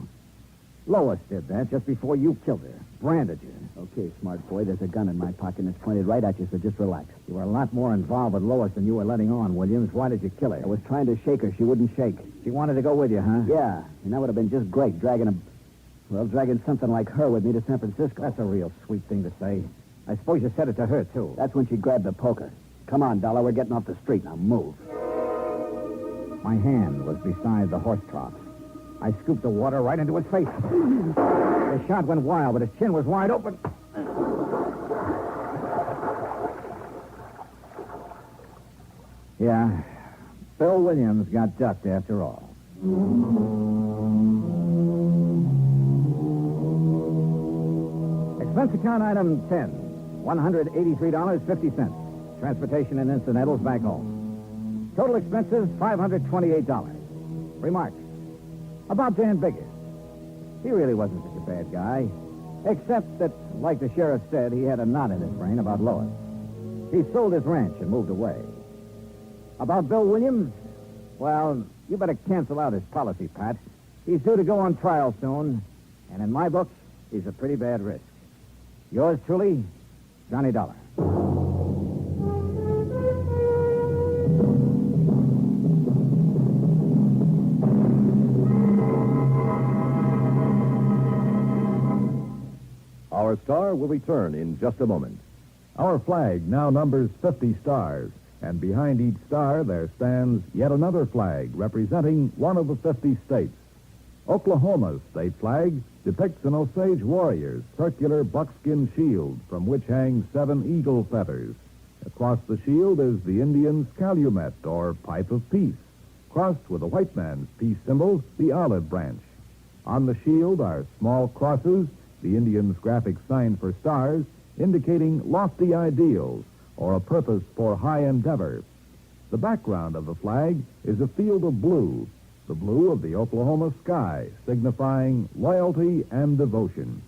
Lois did that just before you killed her. Branded you. Okay, smart boy, there's a gun in my pocket and it's pointed right at you, so just relax. You were a lot more involved with Lois than you were letting on, Williams. Why did you kill her? I was trying to shake her. She wouldn't shake. She wanted to go with you, huh? Yeah, and that would have been just great, dragging something like her with me to San Francisco. That's a real sweet thing to say. I suppose you said it to her, too. That's when she grabbed the poker. Come on, Dollar, we're getting off the street. Now move. My hand was beside the horse trough. I scooped the water right into his face. The shot went wild, but his chin was wide open. Yeah, Bill Williams got ducked after all. Expense account item 10, $183.50. Transportation and incidentals back home. Total expenses, $528. Remarks. About Dan Biggers. He really wasn't such a bad guy, except that, like the sheriff said, he had a knot in his brain about Lois. He sold his ranch and moved away. About Bill Williams, well, you better cancel out his policy, Pat. He's due to go on trial soon, and in my book, he's a pretty bad risk. Yours truly, Johnny Dollar. Our star will return in just a moment. Our flag now numbers 50 stars, and behind each star there stands yet another flag representing one of the 50 states. Oklahoma's state flag depicts an Osage warrior's circular buckskin shield from which hang 7 eagle feathers. Across the shield is the Indian's calumet, or pipe of peace, crossed with the white man's peace symbol, the olive branch. On the shield are small crosses, the Indian's graphic sign for stars, indicating lofty ideals or a purpose for high endeavor. The background of the flag is a field of blue, the blue of the Oklahoma sky, signifying loyalty and devotion.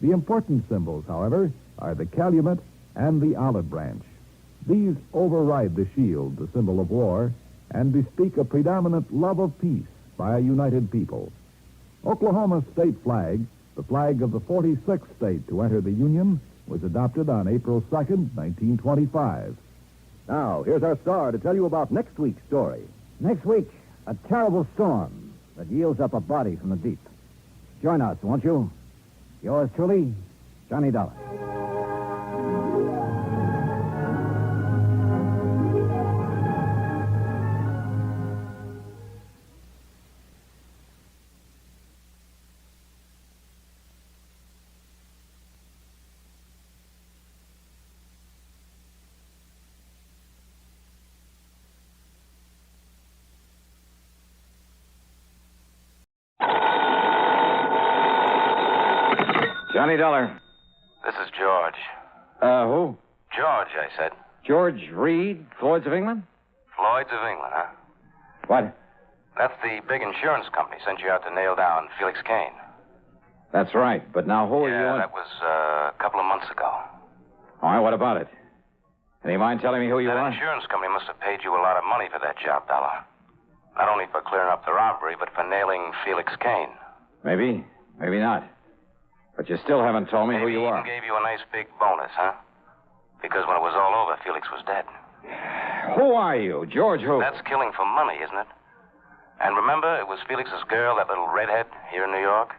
The important symbols, however, are the calumet and the olive branch. These override the shield, the symbol of war, and bespeak a predominant love of peace by a united people. Oklahoma's state flag, the flag of the 46th state to enter the Union, was adopted on April 2nd, 1925. Now, here's our star to tell you about next week's story. Next week, a terrible storm that yields up a body from the deep. Join us, won't you? Yours truly, Johnny Dollar. Johnny Dollar. This is George. Who? George, I said. George Reed, Floyd's of England? Floyd's of England, huh? What? That's the big insurance company sent you out to nail down Felix Kane. That's right, but now who are you Yeah, on? that was a couple of months ago. All right, what about it? Any mind telling me who you That are? insurance company must have paid you a lot of money for that job, Dollar. Not only for clearing up the robbery, but for nailing Felix Kane. Maybe, maybe not. But you still haven't told me who you are. Maybe even gave you a nice big bonus, huh? Because when it was all over, Felix was dead. Who are you? George who? That's killing for money, isn't it? And remember, it was Felix's girl, that little redhead, here in New York?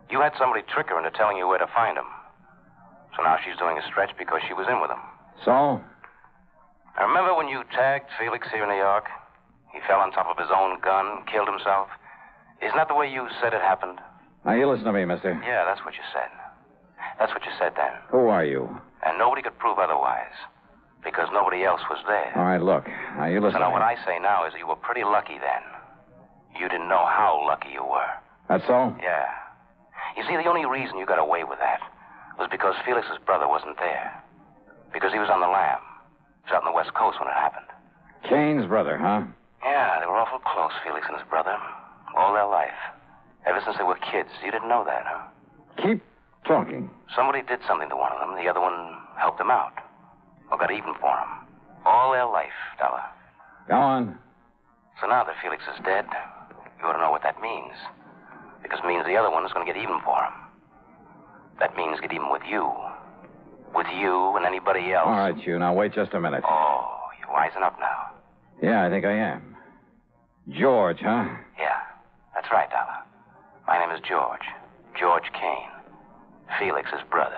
You had somebody trick her into telling you where to find him. So now she's doing a stretch because she was in with him. So? I remember when you tagged Felix here in New York? He fell on top of his own gun, killed himself. Isn't that the way you said it happened? Now, you listen to me, mister. Yeah, that's what you said. That's what you said then. Who are you? And nobody could prove otherwise. Because nobody else was there. All right, look. Now, you listen So now to me. what I say now is that you were pretty lucky then. You didn't know how lucky you were. That's all? Yeah. You see, the only reason you got away with that was because Felix's brother wasn't there. Because he was on the lam. He was out on the West Coast when it happened. Kane's brother, huh? Yeah, they were awful close, Felix and his brother. All their life. Ever since they were kids. You didn't know that, huh? Keep talking. Somebody did something to one of them. The other one helped him out. Or got even for him. All their life, Dollar. Go on. So now that Felix is dead, you ought to know what that means. Because it means the other one is going to get even for him. That means get even with you. With you and anybody else. All right, you. Now, wait just a minute. Oh, you're wising up now. Yeah, I think I am. George, huh? Yeah, that's right, Dollar. My name is George. George Kane. Felix's brother.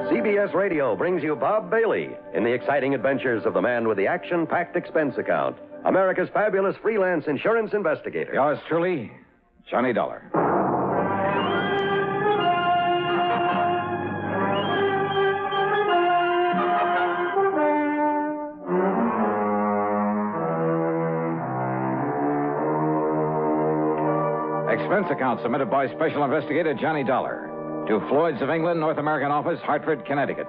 CBS Radio brings you Bob Bailey in the exciting adventures of the man with the action-packed expense account, America's fabulous freelance insurance investigator. Yours truly, Johnny Dollar. Expense account submitted by Special Investigator Johnny Dollar to Floyd's of England, North American office, Hartford, Connecticut.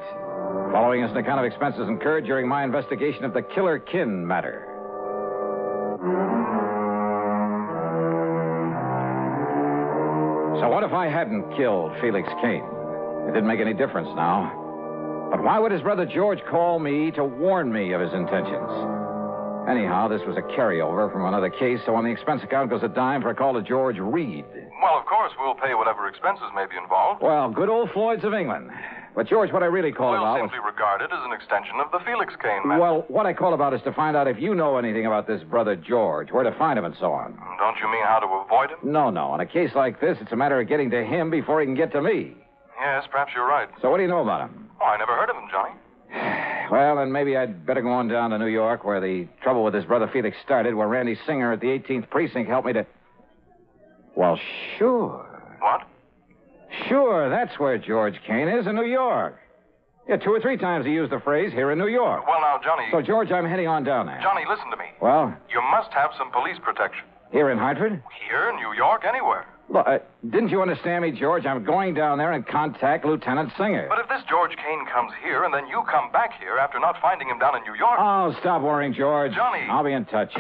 Following is an account of expenses incurred during my investigation of the Killer Kin matter. So what if I hadn't killed Felix Kane? It didn't make any difference now. But why would his brother George call me to warn me of his intentions? Anyhow, this was a carryover from another case, so on the expense account goes a dime for a call to George Reed. Well, of course, we'll pay whatever expenses may be involved. Well, good old Floyd's of England. But, George, what I really called about We'll simply regard it as an extension of the Felix Kane matter. Well, what I called about is to find out if you know anything about this brother George, where to find him and so on. Don't you mean how to avoid him? No. In a case like this, it's a matter of getting to him before he can get to me. Yes, perhaps you're right. So what do you know about him? Oh, I never heard of him, Johnny. Well, then maybe I'd better go on down to New York, where the trouble with his brother Felix started, where Randy Singer at the 18th Precinct helped me to... Well, sure. What? Sure, that's where George Kane is, in New York. Yeah, 2 or 3 times he used the phrase, here in New York. Well, now, Johnny... So, George, I'm heading on down there. Johnny, listen to me. Well? You must have some police protection. Here in Hartford? Here, New York, anywhere. Look, didn't you understand me, George? I'm going down there and contact Lieutenant Singer. But if this George Kane comes here and then you come back here after not finding him down in New York... Oh, stop worrying, George. Johnny. I'll be in touch.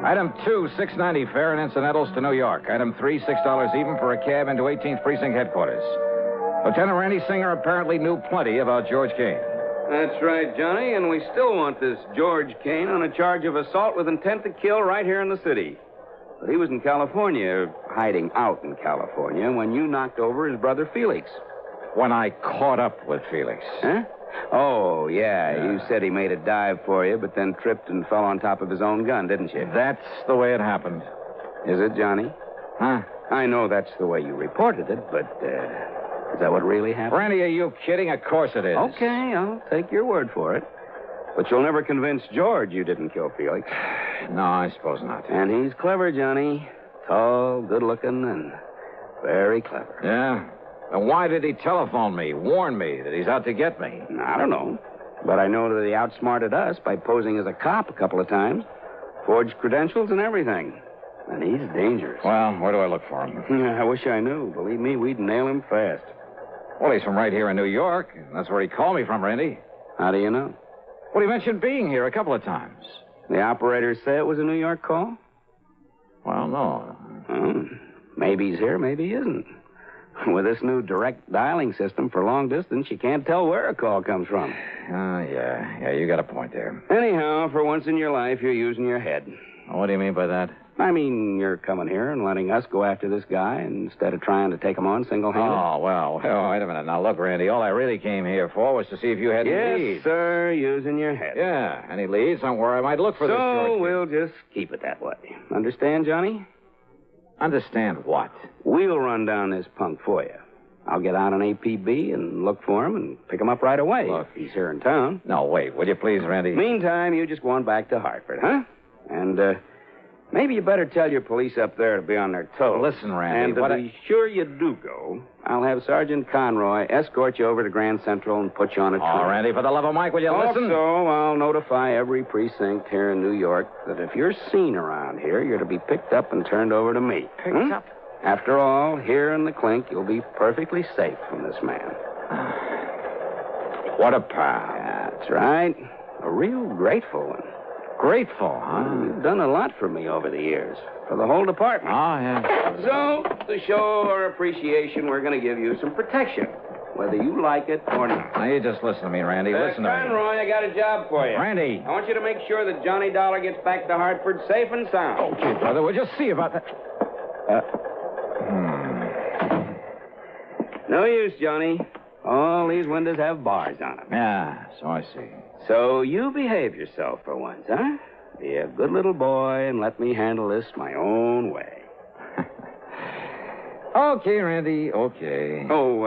Item 2, $6.90 fare and incidentals to New York. Item 3, $6 even for a cab into 18th Precinct headquarters. Lieutenant Randy Singer apparently knew plenty about George Kane. That's right, Johnny, and we still want this George Kane on a charge of assault with intent to kill right here in the city. But he was in California, hiding out in California, when you knocked over his brother Felix. When I caught up with Felix. Huh? Oh, yeah. You said he made a dive for you, but then tripped and fell on top of his own gun, didn't you? That's the way it happened. Is it, Johnny? Huh? I know that's the way you reported it, but is that what really happened? Randy, are you kidding? Of course it is. Okay, I'll take your word for it. But you'll never convince George you didn't kill Felix. No, I suppose not. And he's clever, Johnny. Tall, good-looking, and very clever. Yeah? And why did he telephone me, warn me that he's out to get me? I don't know. But I know that he outsmarted us by posing as a cop a couple of times. Forged credentials and everything. And he's dangerous. Well, where do I look for him? I wish I knew. Believe me, we'd nail him fast. Well, he's from right here in New York. That's where he called me from, Randy. How do you know? Well, he mentioned being here a couple of times. The operators say it was a New York call? Well, no. Maybe he's here, maybe he isn't. With this new direct dialing system for long distance, you can't tell where a call comes from. Yeah, you got a point there. Anyhow, for once in your life, you're using your head. What do you mean by that? I mean, you're coming here and letting us go after this guy instead of trying to take him on single-handed. Oh, well, wait a minute. Now, look, Randy, all I really came here for was to see if you had any leads. Yes, sir, using your head. Yeah, any leads on where I might look for this George. So we'll just keep it that way. Understand, Johnny? Understand what? We'll run down this punk for you. I'll get out on APB and look for him and pick him up right away. Look. If he's here in town. No, wait, will you please, Randy? Meantime, you just go on back to Hartford, huh? And, maybe you better tell your police up there to be on their toes. Listen, Randy, and to be sure you do go, I'll have Sergeant Conroy escort you over to Grand Central and put you on a train. Oh, Randy, for the love of Mike, will you listen? Also, I'll notify every precinct here in New York that if you're seen around here, you're to be picked up and turned over to me. Picked up? After all, here in the clink, you'll be perfectly safe from this man. What a pal. Yeah, that's right. A real grateful one. Grateful, huh? You've done a lot for me over the years. For the whole department. Oh, yeah. So, to show our appreciation, we're going to give you some protection, whether you like it or not. Now, you just listen to me, Randy. Listen to me. Conroy, I got a job for you. Randy. I want you to make sure that Johnny Dollar gets back to Hartford safe and sound. Okay, brother, we'll just see about that. No use, Johnny. All these windows have bars on them. Yeah, so I see. So you behave yourself for once, huh? Be a good little boy and let me handle this my own way. Okay, Randy, okay. Oh,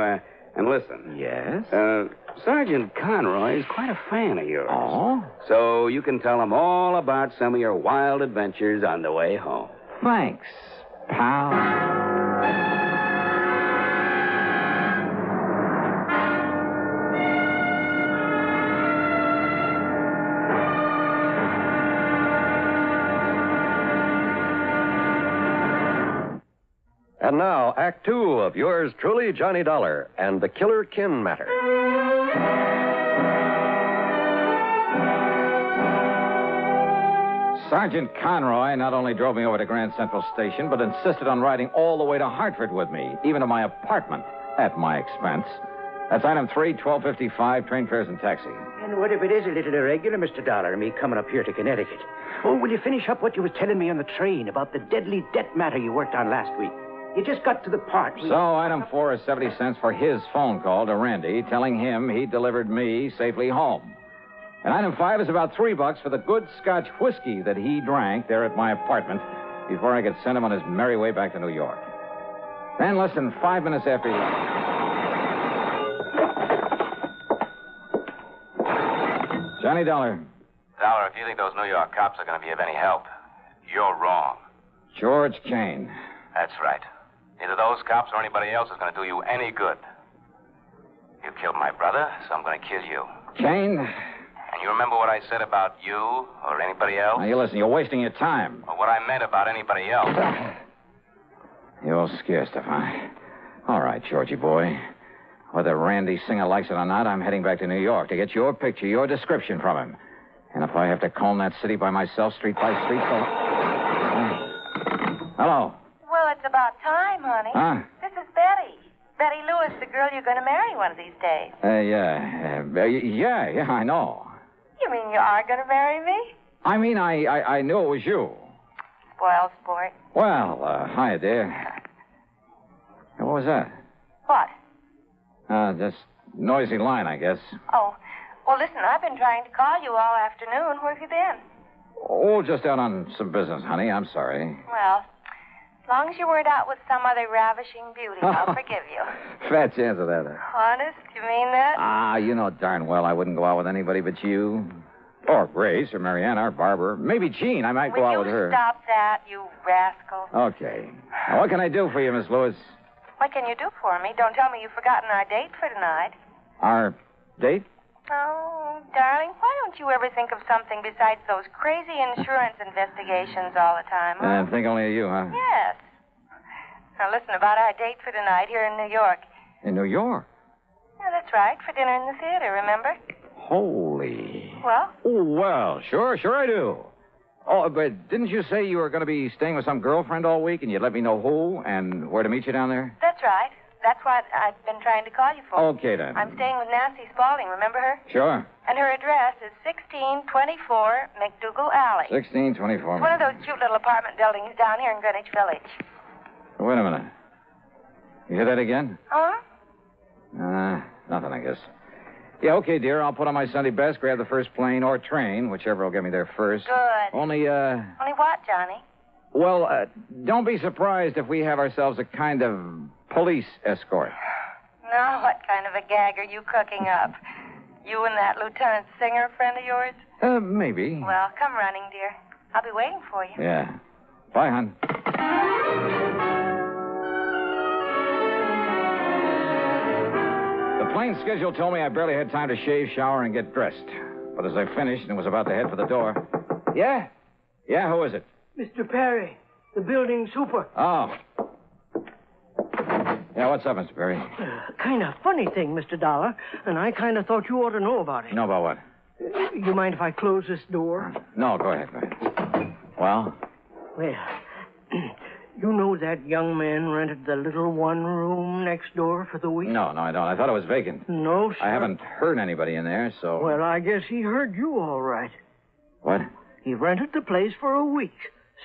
and listen. Yes? Sergeant Conroy is quite a fan of yours. Oh? So you can tell him all about some of your wild adventures on the way home. Thanks, pal. And now, Act Two of yours truly, Johnny Dollar, and the Killer Kin Matter. Sergeant Conroy not only drove me over to Grand Central Station, but insisted on riding all the way to Hartford with me, even to my apartment, at my expense. That's item 3, 1255, train fares and taxi. And what if it is a little irregular, Mr. Dollar, me coming up here to Connecticut? Oh, will you finish up what you was telling me on the train about the deadly debt matter you worked on last week? You just got to the part. So, item 4 is 70 cents for his phone call to Randy, telling him he delivered me safely home. And item 5 is about $3 for the good Scotch whiskey that he drank there at my apartment before I could send him on his merry way back to New York. Then less than 5 minutes after you... Johnny Dollar. Dollar, if you think those New York cops are going to be of any help, you're wrong. George Kane. That's right. Neither those cops or anybody else is going to do you any good. You killed my brother, so I'm going to kill you. Kane? And you remember what I said about you or anybody else? Now, you listen, you're wasting your time. Or what I meant about anybody else? You're scared stuff, huh? All right, Georgie boy. Whether Randy Singer likes it or not, I'm heading back to New York to get your picture, your description from him. And if I have to comb that city by myself, street by street, so... Hello. Well, it's about time, honey. Huh? This is Betty. Betty Lewis, the girl you're going to marry one of these days. Yeah, I know. You mean you are going to marry me? I mean, I knew it was you. Spoiled sport. Well, hiya, dear. What was that? What? Just noisy line, I guess. Oh, well, listen, I've been trying to call you all afternoon. Where have you been? Oh, just out on some business, honey. I'm sorry. Well, as long as you weren't out with some other ravishing beauty, I'll forgive you. Fat chance of that. Honest? You mean that? You know darn well I wouldn't go out with anybody but you. Or Grace, or Mariana, or Barbara. Maybe Jean. I might go out with her. Will you stop that, you rascal? Okay. Now, what can I do for you, Miss Lewis? What can you do for me? Don't tell me you've forgotten our date for tonight. Our date? Oh, darling, why don't you ever think of something besides those crazy insurance investigations all the time, huh? Think only of you, huh? Yes. Now, listen, about our date for tonight here in New York. In New York? Yeah, that's right, for dinner in the theater, remember? Holy. Well? Oh, well, sure I do. Oh, but didn't you say you were going to be staying with some girlfriend all week and you'd let me know who and where to meet you down there? That's right. That's what I've been trying to call you for. Okay, then. I'm staying with Nancy Spaulding, remember her? Sure. And her address is 1624 McDougal Alley. 1624. It's one of those cute little apartment buildings down here in Greenwich Village. Wait a minute. You hear that again? Huh? Nothing, I guess. Yeah, okay, dear. I'll put on my Sunday best, grab the first plane or train, whichever will get me there first. Good. Only what, Johnny? Well, don't be surprised if we have ourselves a kind of police escort. Now, what kind of a gag are you cooking up? You and that Lieutenant Singer friend of yours? Maybe. Well, come running, dear. I'll be waiting for you. Yeah. Bye, hon. The plane schedule told me I barely had time to shave, shower, and get dressed. But as I finished and was about to head for the door... Yeah? Yeah, who is it? Mr. Perry, the building super. Oh. Yeah, what's up, Mr. Perry? Kind of funny thing, Mr. Dollar, and I kind of thought you ought to know about it. Know about what? You mind if I close this door? No, go ahead. Well? Well, you know that young man rented the little one-room next door for the week? No, I don't. I thought it was vacant. No, sir. I haven't heard anybody in there, so... Well, I guess he heard you all right. What? He rented the place for a week,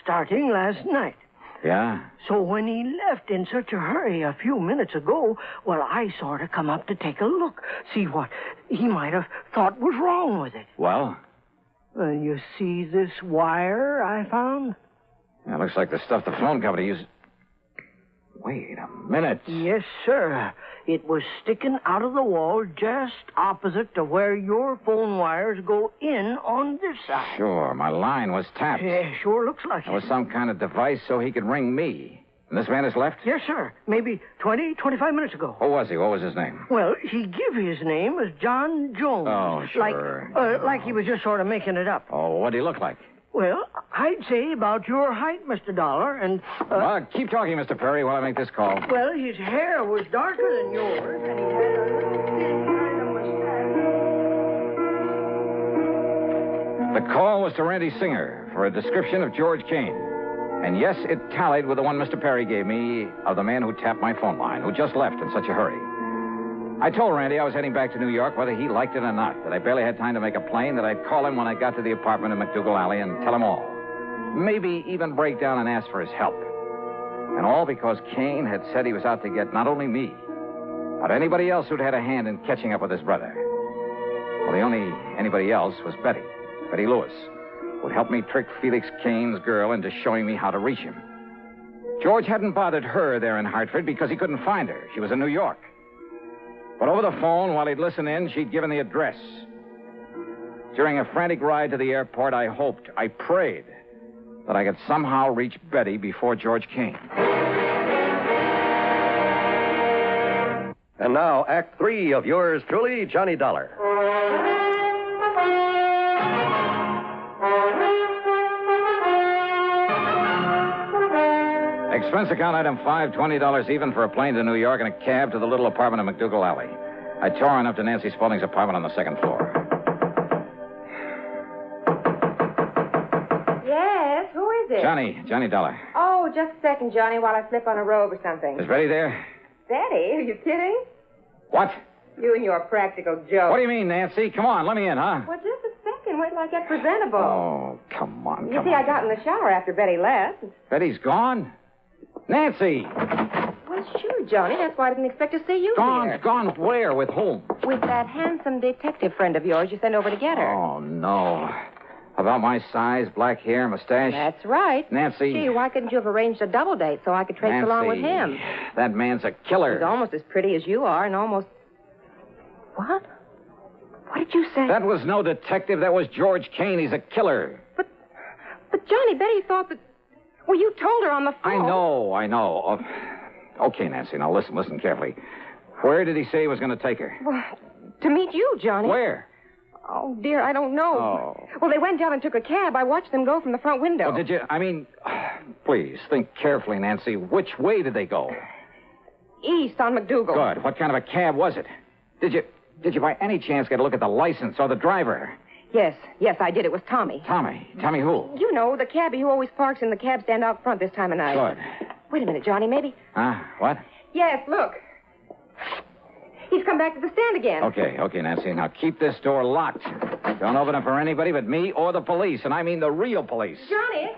starting last night. Yeah? So when he left in such a hurry a few minutes ago, well, I sort of come up to take a look, see what he might have thought was wrong with it. Well? You see this wire I found? Yeah, looks like the stuff the phone company used... Wait a minute. Yes, sir. It was sticking out of the wall just opposite to where your phone wires go in on this side. Sure, my line was tapped. Yeah, sure looks like It was some kind of device so he could ring me. And this man has left? Yes, sir. Maybe 25 minutes ago. Who was he? What was his name? Well, he give his name as John Jones. Oh, sure. Like he was just sort of making it up. Oh, what did he look like? Well, I'd say about your height, Mr. Dollar, and... keep talking, Mr. Perry, while I make this call. Well, his hair was darker than yours, and he had a little thin kind of mustache. The call was to Randy Singer for a description of George Kane. And yes, it tallied with the one Mr. Perry gave me of the man who tapped my phone line, who just left in such a hurry. I told Randy I was heading back to New York, whether he liked it or not, that I barely had time to make a plane, that I'd call him when I got to the apartment in McDougal Alley and tell him all. Maybe even break down and ask for his help. And all because Kane had said he was out to get not only me, but anybody else who'd had a hand in catching up with his brother. Well, the only anybody else was Betty Lewis, who'd help me trick Felix Kane's girl into showing me how to reach him. George hadn't bothered her there in Hartford because he couldn't find her. She was in New York. But over the phone, while he'd listen in, she'd given the address. During a frantic ride to the airport, I hoped, I prayed, that I could somehow reach Betty before George came. And now, Act 3 of yours truly, Johnny Dollar. Expense account item 5, $20 even for a plane to New York and a cab to the little apartment in McDougal Alley. I tore on up to Nancy Spaulding's apartment on the second floor. Yes, who is it? Johnny Dollar. Oh, just a second, Johnny, while I slip on a robe or something. Is Betty there? Betty, are you kidding? What? You and your practical joke. What do you mean, Nancy? Come on, let me in, huh? Well, just a second. Wait till I get presentable. Oh, come on. You see, I got in the shower after Betty left. Betty's gone? Nancy! Well, sure, Johnny. That's why I didn't expect to see you here. Gone where? With whom? With that handsome detective friend of yours you sent over to get her. Oh, no. About my size, black hair, mustache? That's right. Nancy. Gee, why couldn't you have arranged a double date so I could trace along with him? That man's a killer. He's almost as pretty as you are and almost... What? What did you say? That was no detective. That was George Kane. He's a killer. But Johnny, Betty thought that... Well, you told her on the phone. I know. Okay, Nancy, now listen carefully. Where did he say he was going to take her? Well, to meet you, Johnny. Where? Oh, dear, I don't know. Oh. Well, they went down and took a cab. I watched them go from the front window. Well, did you... please, think carefully, Nancy. Which way did they go? East on McDougal. Good. What kind of a cab was it? Did you by any chance get a look at the license or the driver? Yes, I did. It was Tommy. Tommy who? You know, the cabbie who always parks in the cab stand out front this time of night. Good. Wait a minute, Johnny, maybe. What? Yes, look. He's come back to the stand again. Okay, Nancy. Now keep this door locked. Don't open it for anybody but me or the police, and I mean the real police. Johnny!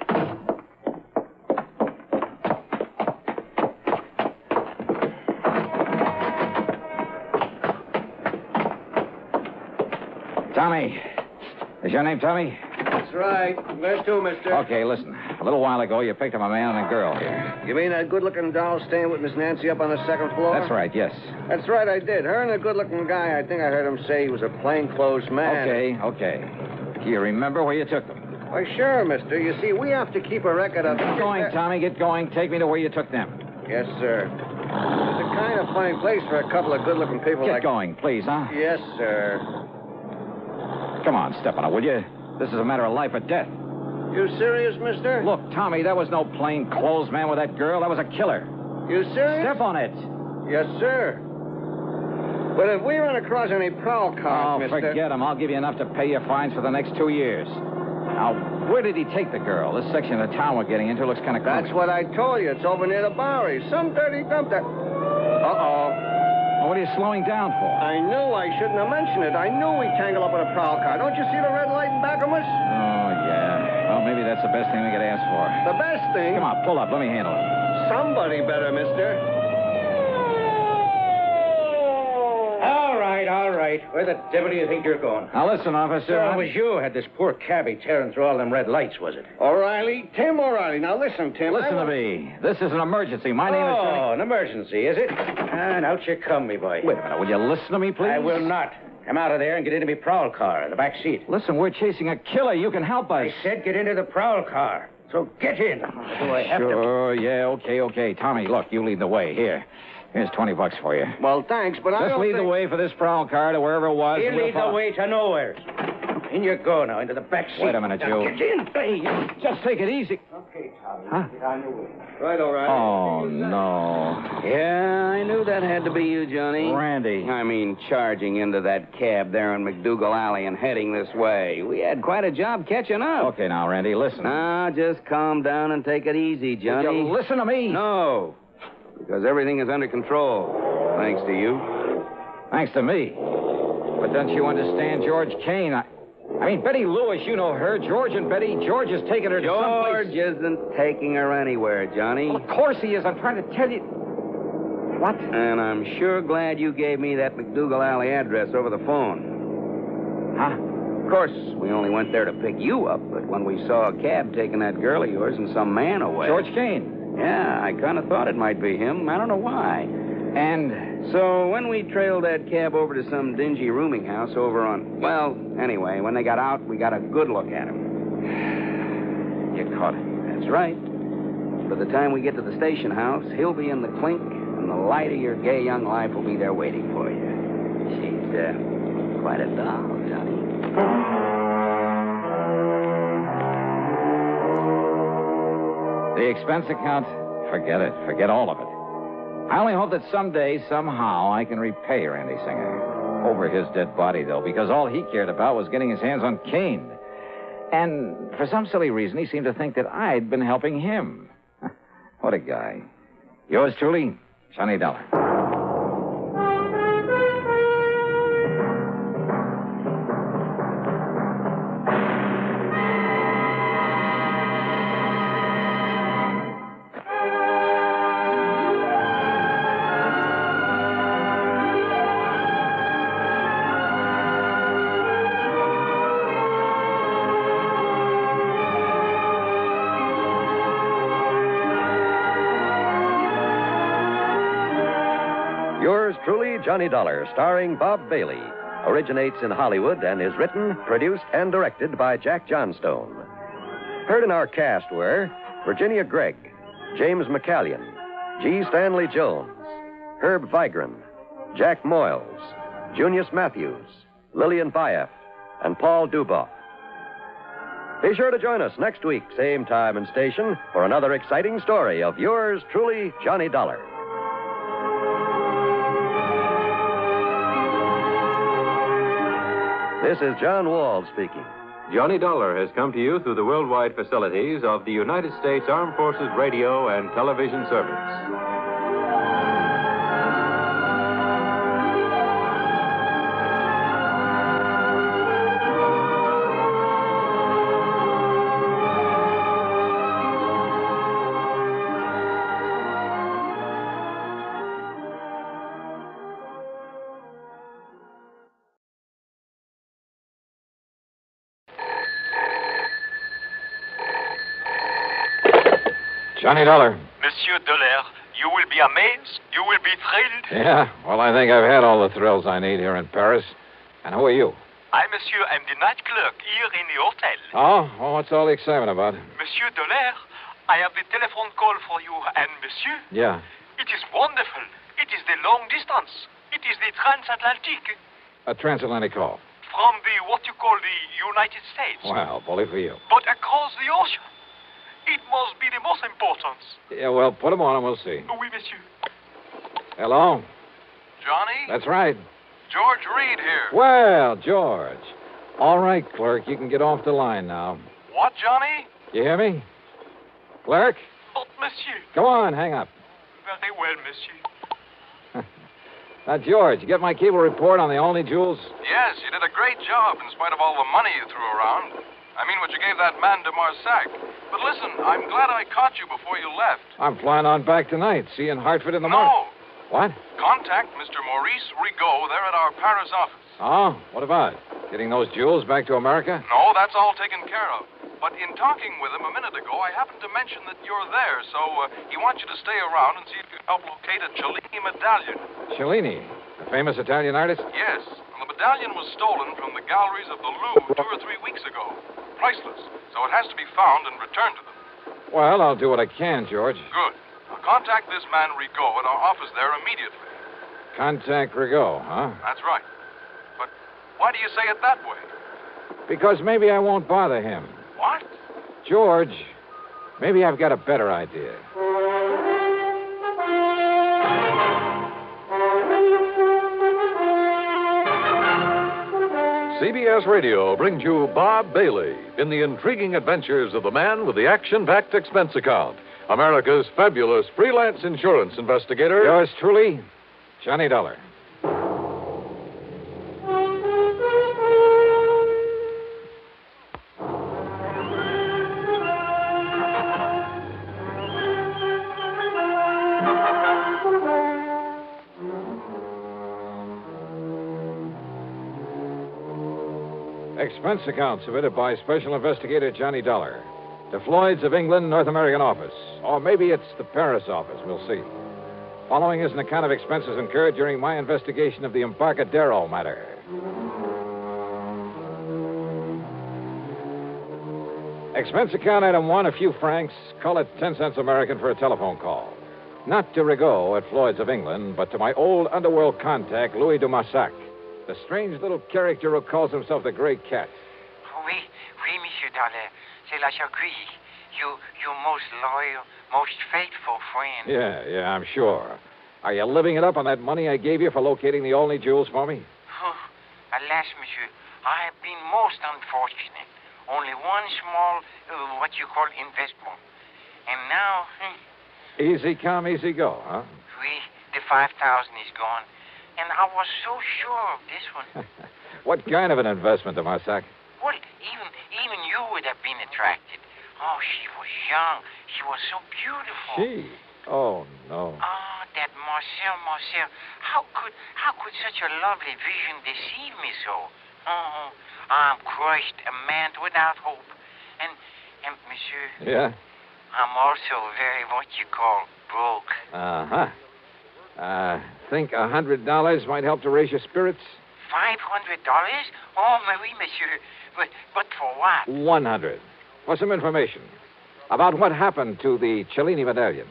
Tommy. Is your name Tommy? That's right. Where to, mister? Okay, listen. A little while ago, you picked up a man and a girl here. You mean that good-looking doll staying with Miss Nancy up on the second floor? That's right, yes. That's right, I did. Her and the good-looking guy, I think I heard him say he was a plainclothes man. Okay. Do you remember where you took them? Why, sure, mister. You see, we have to keep a record of... Get going, Tommy. Get going. Take me to where you took them. Yes, sir. It's a kind of funny place for a couple of good-looking people Get going, please, huh? Yes, sir. Come on, step on it, will you? This is a matter of life or death. You serious, mister? Look, Tommy, that was no plain clothes man with that girl. That was a killer. You serious? Step on it. Yes, sir. But if we run across any prowl cars, mister... forget him. I'll give you enough to pay your fines for the next 2 years. Now, where did he take the girl? This section of the town we're getting into looks kind of That's what I told you. It's over near the Bowery. Some dirty dump that... Uh-oh. What are you slowing down for? I knew I shouldn't have mentioned it. I knew we'd tangle up with a prowl car. Don't you see the red light in back of us? Oh, yeah. Well, maybe that's the best thing we could ask for. The best thing? Come on, pull up. Let me handle it. Somebody better, mister. All right. Where the devil do you think you're going? Now, listen, officer. So it was you who had this poor cabbie tearing through all them red lights, was it? O'Reilly? Tim O'Reilly. Now, listen, Tim. Listen to me. This is an emergency. My name is... Oh, an emergency, is it? And out you come, me boy. Wait a minute. Will you listen to me, please? I will not. Come out of there and get into me prowl car in the back seat. Listen, we're chasing a killer. You can help us. I said get into the prowl car. So get in. Do I have Sure, yeah, okay. Tommy, look, you lead the way. Here's $20 for you. Well, thanks, but I Just lead the way for this prowl car to wherever it was. You lead the way to nowhere. In you go now, into the back seat. Wait a minute, now, you. Get in. Hey, just take it easy. Okay, Tommy. Huh? Get on your way. Right, O'Reilly. Oh, no. Yeah, I knew that had to be you, Johnny. Randy. I mean, charging into that cab there in McDougal Alley and heading this way. We had quite a job catching up. Okay, now, Randy, listen. Now, just calm down and take it easy, Johnny. Would you listen to me? No, because everything is under control, thanks to you. Thanks to me. But don't you understand George Kane? I mean, Betty Lewis, you know her. George and Betty. George is taking her to someplace. George isn't taking her anywhere, Johnny. Well, of course he is. I'm trying to tell you. What? And I'm sure glad you gave me that McDougal Alley address over the phone. Huh? Of course, we only went there to pick you up, but when we saw a cab taking that girl of yours and some man away... George Kane. Yeah, I kind of thought it might be him. I don't know why. And so when we trailed that cab over to some dingy rooming house over on... Well, anyway, when they got out, we got a good look at him. You caught it. That's right. By the time we get to the station house, he'll be in the clink, and the light of your gay young life will be there waiting for you. She's quite a doll, Johnny. The expense account, forget it. Forget all of it. I only hope that someday, somehow, I can repay Randy Singer. Over his dead body, though, because all he cared about was getting his hands on Kane. And for some silly reason, he seemed to think that I'd been helping him. What a guy. Yours truly, Johnny Dollar. Yours truly, Johnny Dollar, starring Bob Bailey, originates in Hollywood and is written, produced, and directed by Jack Johnstone. Heard in our cast were Virginia Gregg, James McCallion, G. Stanley Jones, Herb Vigran, Jack Moyles, Junius Matthews, Lillian Bayef, and Paul Duboff. Be sure to join us next week, same time and station, for another exciting story of yours truly, Johnny Dollar. This is John Wall speaking. Johnny Dollar has come to you through the worldwide facilities of the United States Armed Forces Radio and Television Service. Johnny Dollar. Monsieur Dollar, you will be amazed. You will be thrilled. Yeah, well, I think I've had all the thrills I need here in Paris. And who are you? I, monsieur, am the night clerk here in the hotel. Oh, well, what's all the excitement about? Monsieur Dollar, I have the telephone call for you. And, monsieur, Yeah. it is wonderful. It is the long distance. It is the transatlantic. A transatlantic call. From the, what you call the United States. Well, bully for you. But across the ocean. It must be the most important. Yeah, well, put them on and we'll see. Oui, monsieur. Hello? Johnny? That's right. George Reed here. Well, George. All right, clerk, you can get off the line now. What, Johnny? You hear me? Clerk? But, monsieur. Come on, hang up. Very well, monsieur. Now, George, you get my cable report on the only jewels? Yes, you did a great job in spite of all the money you threw around. I mean what you gave that man de Marsac. But listen, I'm glad I caught you before you left. I'm flying on back tonight. See you in Hartford in the morning. No. What? Contact Mr. Maurice Rigaud there at our Paris office. Oh, what about? Getting those jewels back to America? No, that's all taken care of. But in talking with him a minute ago, I happened to mention that you're there, so he wants you to stay around and see if you can help locate a Cellini medallion. Cellini, the famous Italian artist? Yes, and the medallion was stolen from the galleries of the Louvre 2 or 3 weeks ago. Priceless, so it has to be found and returned to them. Well, I'll do what I can, George. Good. Now contact this man Rigaud at our office there immediately. Contact Rigaud, huh? That's right. But why do you say it that way? Because maybe I won't bother him. What? George, maybe I've got a better idea. CBS Radio brings you Bob Bailey in the intriguing adventures of the man with the action-packed expense account, America's fabulous freelance insurance investigator. Yours truly, Johnny Dollar. Expense account submitted by Special Investigator Johnny Dollar. To Floyd's of England, North American office. Or maybe it's the Paris office. We'll see. Following is an account of expenses incurred during my investigation of the Embarcadero matter. Expense account item 1, a few francs. Call it 10 cents American for a telephone call. Not to Rigaud at Floyd's of England, but to my old underworld contact, Louis de Marsac, the strange little character who calls himself the Gray Cat. Oui, Monsieur Dollar. C'est la Chagrie. You most loyal, most faithful friend. Yeah, I'm sure. Are you living it up on that money I gave you for locating the Olney jewels for me? Alas, monsieur, I have been most unfortunate. Only one small, what you call investment. And now... Easy come, easy go, huh? Oui, the 5,000 is gone. And I was so sure of this one. What kind of an investment, de Marsac? Well, even you would have been attracted. Oh, she was young. She was so beautiful. She? Oh, no. Ah, that Marcel. How could such a lovely vision deceive me so? Oh, I'm crushed, a man without hope. And monsieur... Yeah? I'm also very, what you call, broke. Uh-huh. Think $100 might help to raise your spirits? $500? Oh, oui, monsieur. But for what? 100. For some information. About what happened to the Cellini medallion.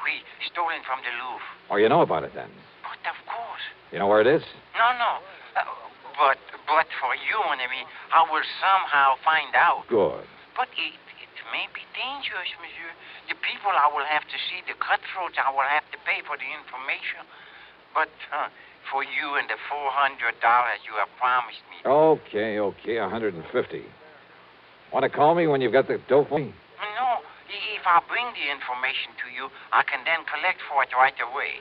Oui, stolen from the Louvre. Oh, you know about it, then? But of course. You know where it is? No. But for you, mon ami, I will somehow find out. Good. But it may be dangerous, monsieur. The people I will have to see, the cutthroats, I will have to pay for the information. But for you and the $400 you have promised me. Okay, $150. Want to call me when you've got the dough for me? No, if I bring the information to you, I can then collect for it right away.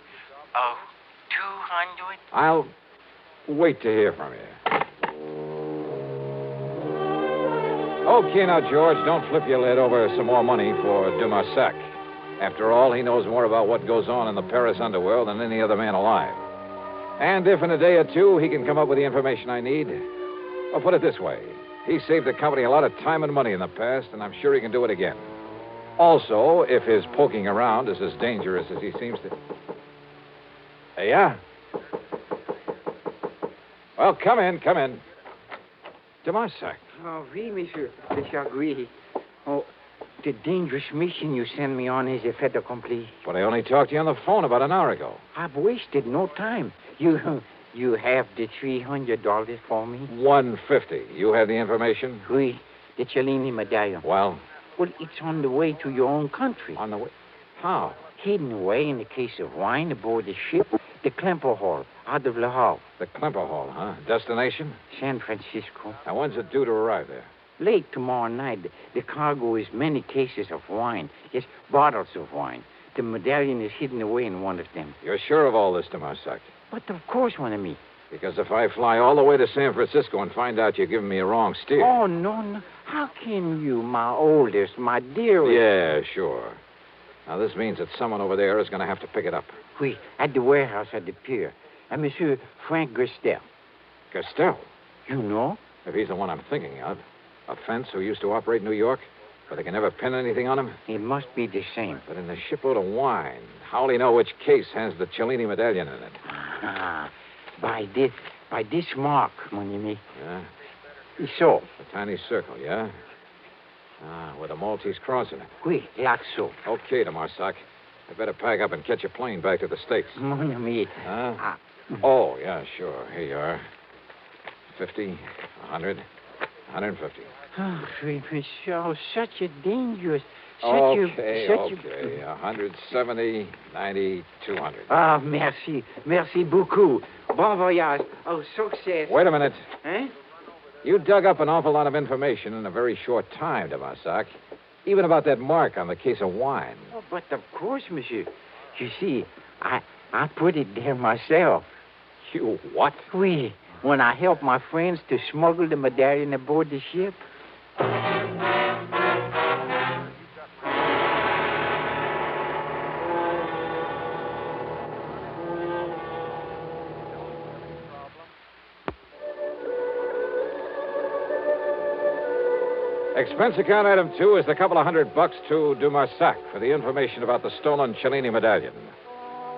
200? I'll wait to hear from you. Okay, now, George, don't flip your lid over some more money for de Marsac. After all, he knows more about what goes on in the Paris underworld than any other man alive. And if in a day or two he can come up with the information I need, I'll put it this way. He saved the company a lot of time and money in the past, and I'm sure he can do it again. Also, if his poking around is as dangerous as he seems to... Yeah? Well, come in. De Marsac. Oh, oui, monsieur. De Chagrie. Oh, the dangerous mission you sent me on is a fait accompli. But I only talked to you on the phone about an hour ago. I've wasted no time. You have the $300 for me? $150. You have the information? Oui, the Cellini medallion. Well, it's on the way to your own country. On the way? How? Hidden away in a case of wine aboard the ship, the Klemper Hall, out of Le Havre. The Klemper Hall, huh? Destination? San Francisco. Now, when's it due to arrive there? Late tomorrow night. The cargo is many cases of wine. Yes, bottles of wine. The medallion is hidden away in one of them. You're sure of all this, de Marsac? But of course, mon ami. Because if I fly all the way to San Francisco and find out you're giving me a wrong steer... Oh, no. How can you, my oldest, my dearest... Yeah, sure. Now, this means that someone over there is going to have to pick it up. Oui, at the warehouse at the pier. And Monsieur Frank Gestel. Gestel? You know? If he's the one I'm thinking of. A fence who used to operate in New York, but they can never pin anything on him? It must be the same. But in the shipload of wine, how'll he know which case has the Cellini medallion in it? By this mark, mon ami. Yeah? So. A tiny circle, yeah? With a Maltese cross in it. Oui, like so. Okay, de Marsac. I better pack up and catch a plane back to the States. Mon ami. Huh? Oh, yeah, sure. Here you are. 50, 100, 150. Oh, monsieur, such a dangerous... Okay. 170, 90, 200. Ah, merci. Merci beaucoup. Bon voyage. Oh, success. Wait a minute. Huh? You dug up an awful lot of information in a very short time, de Marsac. Even about that mark on the case of wine. Oh, but of course, monsieur. You see, I put it there myself. You what? Oui, when I helped my friends to smuggle the medallion aboard the ship. Expense account item 2 is the couple of $100 to Dumarsac for the information about the stolen Cellini medallion.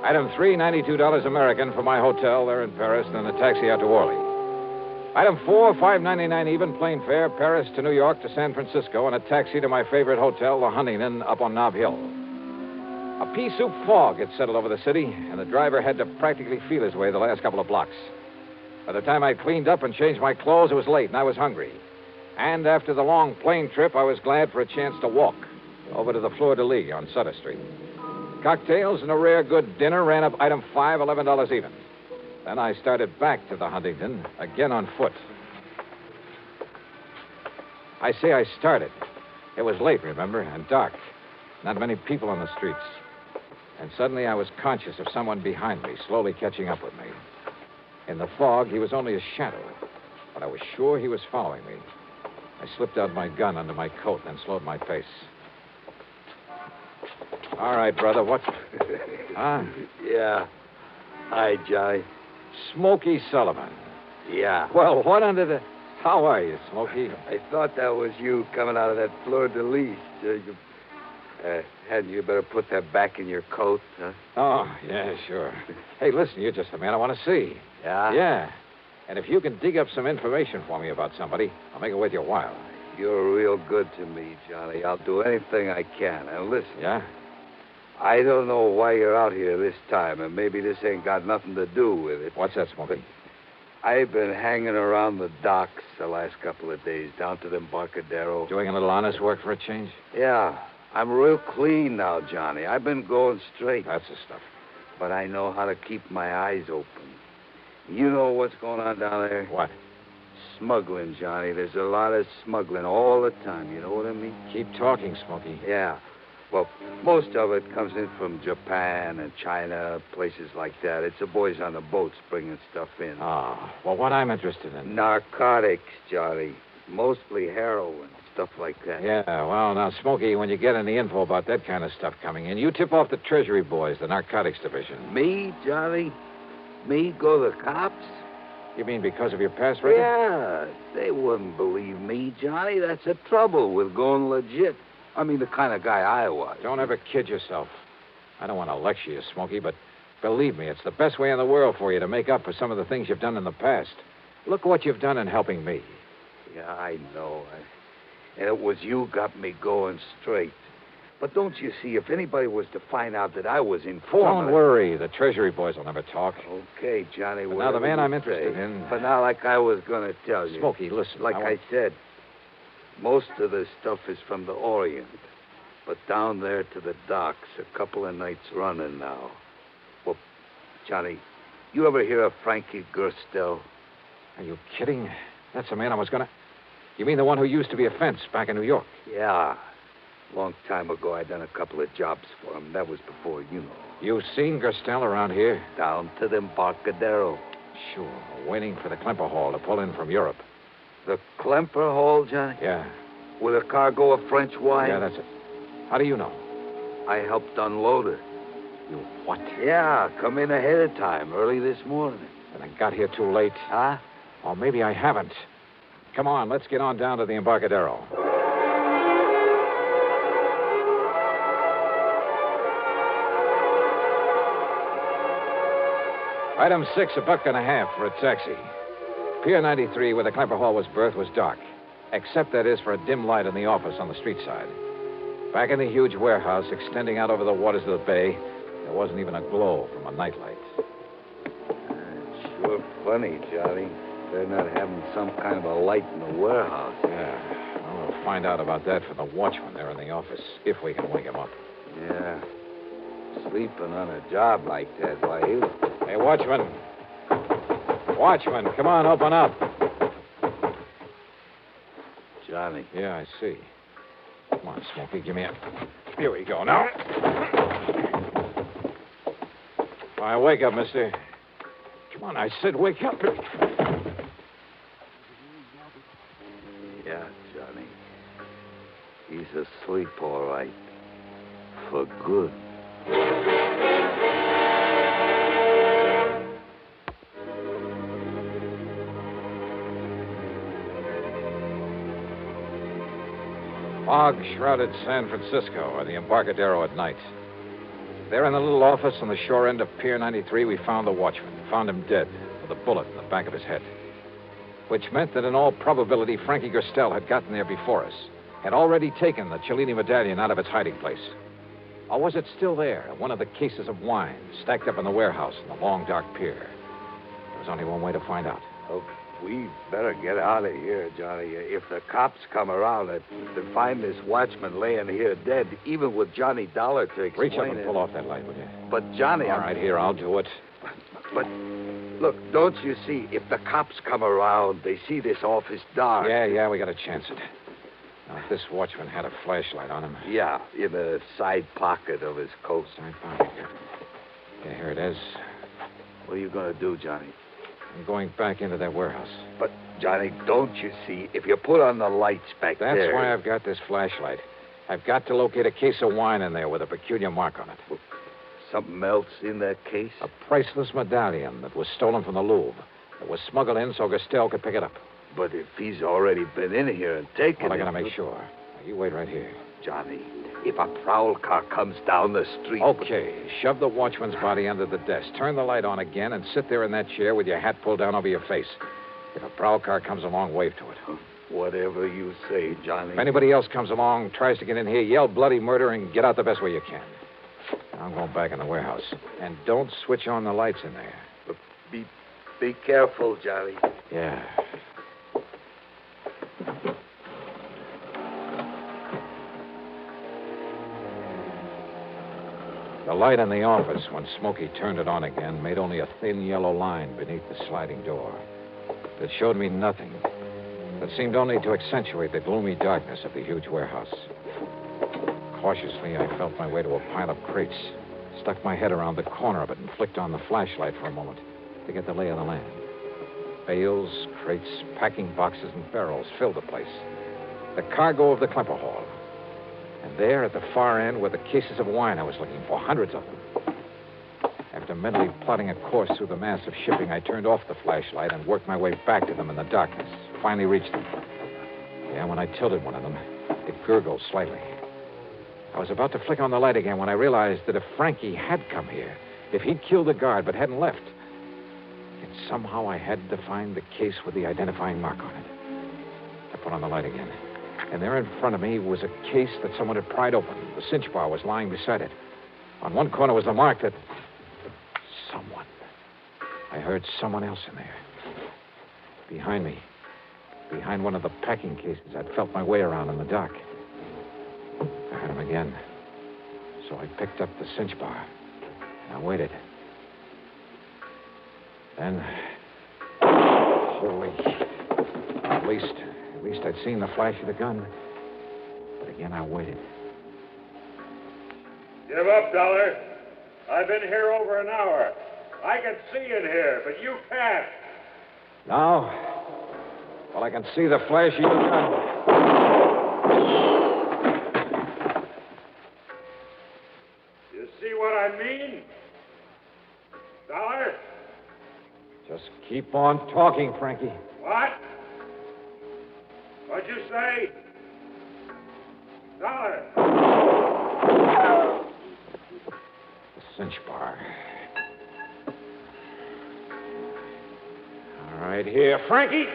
Item 3, $92 American for my hotel there in Paris, then a taxi out to Orly. Item 4, $5.99 even, plane fare, Paris to New York to San Francisco, and a taxi to my favorite hotel, the Huntington, up on Nob Hill. A pea soup fog had settled over the city, and the driver had to practically feel his way the last couple of blocks. By the time I'd cleaned up and changed my clothes, it was late, and I was hungry. And after the long plane trip, I was glad for a chance to walk over to the Fleur de Lis on Sutter Street. Cocktails and a rare good dinner ran up item 5, $11 even. Then I started back to the Huntington, again on foot. I say I started. It was late, remember, and dark. Not many people on the streets. And suddenly I was conscious of someone behind me, slowly catching up with me. In the fog, he was only a shadow, but I was sure he was following me. I slipped out my gun under my coat and then slowed my pace. All right, brother, what? Huh? Yeah. Hi, Johnny. Smokey Sullivan. Yeah. Well, what under the... How are you, Smokey? I thought that was you coming out of that Fleur de Lis. Hadn't you better put that back in your coat, huh? Oh, yeah, sure. Hey, listen, you're just the man I want to see. Yeah? Yeah. And if you can dig up some information for me about somebody, I'll make it worth your while. You're real good to me, Johnny. I'll do anything I can. And listen. Yeah? I don't know why you're out here this time, and maybe this ain't got nothing to do with it. What's that, Smokey? I've been hanging around the docks the last couple of days, down to the Embarcadero. Doing a little honest work for a change? Yeah. I'm real clean now, Johnny. I've been going straight. That's the stuff. But I know how to keep my eyes open. You know what's going on down there? What? Smuggling, Johnny. There's a lot of smuggling all the time. You know what I mean? Keep talking, Smokey. Yeah. Well, most of it comes in from Japan and China, places like that. It's the boys on the boats bringing stuff in. Ah, well, what I'm interested in... Narcotics, Johnny. Mostly heroin, stuff like that. Yeah, well, now, Smokey, when you get any info about that kind of stuff coming in, you tip off the Treasury boys, the narcotics division. Me, Johnny? Me go to the cops? You mean because of your past record? Yeah, they wouldn't believe me, Johnny. That's the trouble with going legit. I mean, the kind of guy I was. Don't ever kid yourself. I don't want to lecture you, Smokey, but believe me, it's the best way in the world for you to make up for some of the things you've done in the past. Look what you've done in helping me. Yeah, I know. And it was you got me going straight. But don't you see, if anybody was to find out that I was informed... Don't worry. The Treasury boys will never talk. Okay, Johnny. But now the man I'm interested say. in... But now, like I was going to tell you... Smokey, listen. Like I said, most of the stuff is from the Orient. But down there to the docks, a couple of nights running now. Well, Johnny, you ever hear of Frankie Gerstel? Are you kidding? That's the man I was going to... You mean the one who used to be a fence back in New York? Yeah. Long time ago, I done a couple of jobs for him. That was before, you know. You've seen Gerstel around here? Down to the Embarcadero. Sure. Waiting for the Klemper Hall to pull in from Europe. The Klemper Hall, Johnny? Yeah. With a cargo of French wine? Yeah, that's it. How do you know? I helped unload it. You what? Yeah, come in ahead of time, early this morning. And I got here too late. Huh? Or maybe I haven't. Come on, let's get on down to the Embarcadero. Item 6, $1.50 for a taxi. Pier 93, where the Klemper Hall was berthed, was dark. Except, that is, for a dim light in the office on the street side. Back in the huge warehouse extending out over the waters of the bay, there wasn't even a glow from a nightlight. Sure funny, Johnny. They're not having some kind of a light in the warehouse. Yeah. Well, we'll find out about that from the watchman there in the office, if we can wake him up. Yeah. Sleeping on a job like that, why, he... Hey, watchman. Watchman, come on, open up. Johnny. Yeah, I see. Come on, Smokey, give me a... Here we go now. All right, wake up, mister. Come on, I said wake up. Yeah, Johnny. He's asleep, all right. For good. Fog-shrouded San Francisco, or the Embarcadero at night. There in the little office on the shore end of Pier 93, we found the watchman. Found him dead, with a bullet in the back of his head. Which meant that in all probability, Frankie Gerstel had gotten there before us, had already taken the Cellini medallion out of its hiding place. Or was it still there, one of the cases of wine, stacked up in the warehouse in the long, dark pier? There was only one way to find out. Oh, we better get out of here, Johnny. If the cops come around and find this watchman laying here dead, even with Johnny Dollar to explain Reach up and pull off that light, will you? But, Johnny... All right, here, I'll do it. But, look, don't you see, if the cops come around, they see this office dark. Yeah, we got to chance it. Now, if this watchman had a flashlight on him... Yeah, in the side pocket of his coat. Side pocket. Yeah, here it is. What are you going to do, Johnny? I'm going back into that warehouse. But, Johnny, don't you see, if you put on the lights back there... That's why I've got this flashlight. I've got to locate a case of wine in there with a peculiar mark on it. Something else in that case? A priceless medallion that was stolen from the Louvre. It was smuggled in so Gerstel could pick it up. But if he's already been in here and taken I gotta make sure. Now, you wait right here. Johnny, if a prowl car comes down the street... Okay, shove the watchman's body under the desk. Turn the light on again and sit there in that chair with your hat pulled down over your face. If a prowl car comes along, wave to it. Whatever you say, Johnny. If anybody else comes along, tries to get in here, yell bloody murder and get out the best way you can. I'm going back in the warehouse. And don't switch on the lights in there. But be careful, Johnny. Yeah. The light in the office, when Smokey turned it on again, made only a thin yellow line beneath the sliding door. That showed me nothing. That seemed only to accentuate the gloomy darkness of the huge warehouse. Cautiously, I felt my way to a pile of crates, stuck my head around the corner of it, and flicked on the flashlight for a moment to get the lay of the land. Bales, crates, packing boxes, and barrels filled the place. The cargo of the Klemper Hall. And there, at the far end, were the cases of wine I was looking for, hundreds of them. After mentally plotting a course through the mass of shipping, I turned off the flashlight and worked my way back to them in the darkness. Finally reached them. Yeah, when I tilted one of them, it gurgled slightly. I was about to flick on the light again when I realized that if Frankie had come here, if he'd killed the guard but hadn't left, yet somehow I had to find the case with the identifying mark on it. I put on the light again, and there in front of me was a case that someone had pried open. The cinch bar was lying beside it. On one corner was the mark that... Someone. I heard someone else in there. Behind me. Behind one of the packing cases, I'd felt my way around in the dark. I heard him again. So I picked up the cinch bar. And I waited. Then... Holy... At least I'd seen the flash of the gun. But again, I waited. Give up, Dollar. I've been here over an hour. I can see in here, but you can't. Now? Well, I can see the flash of your gun. You see what I mean? Dollar? Just keep on talking, Frankie. What? What'd you say? Dollar! The cinch bar. All right, here, Frankie.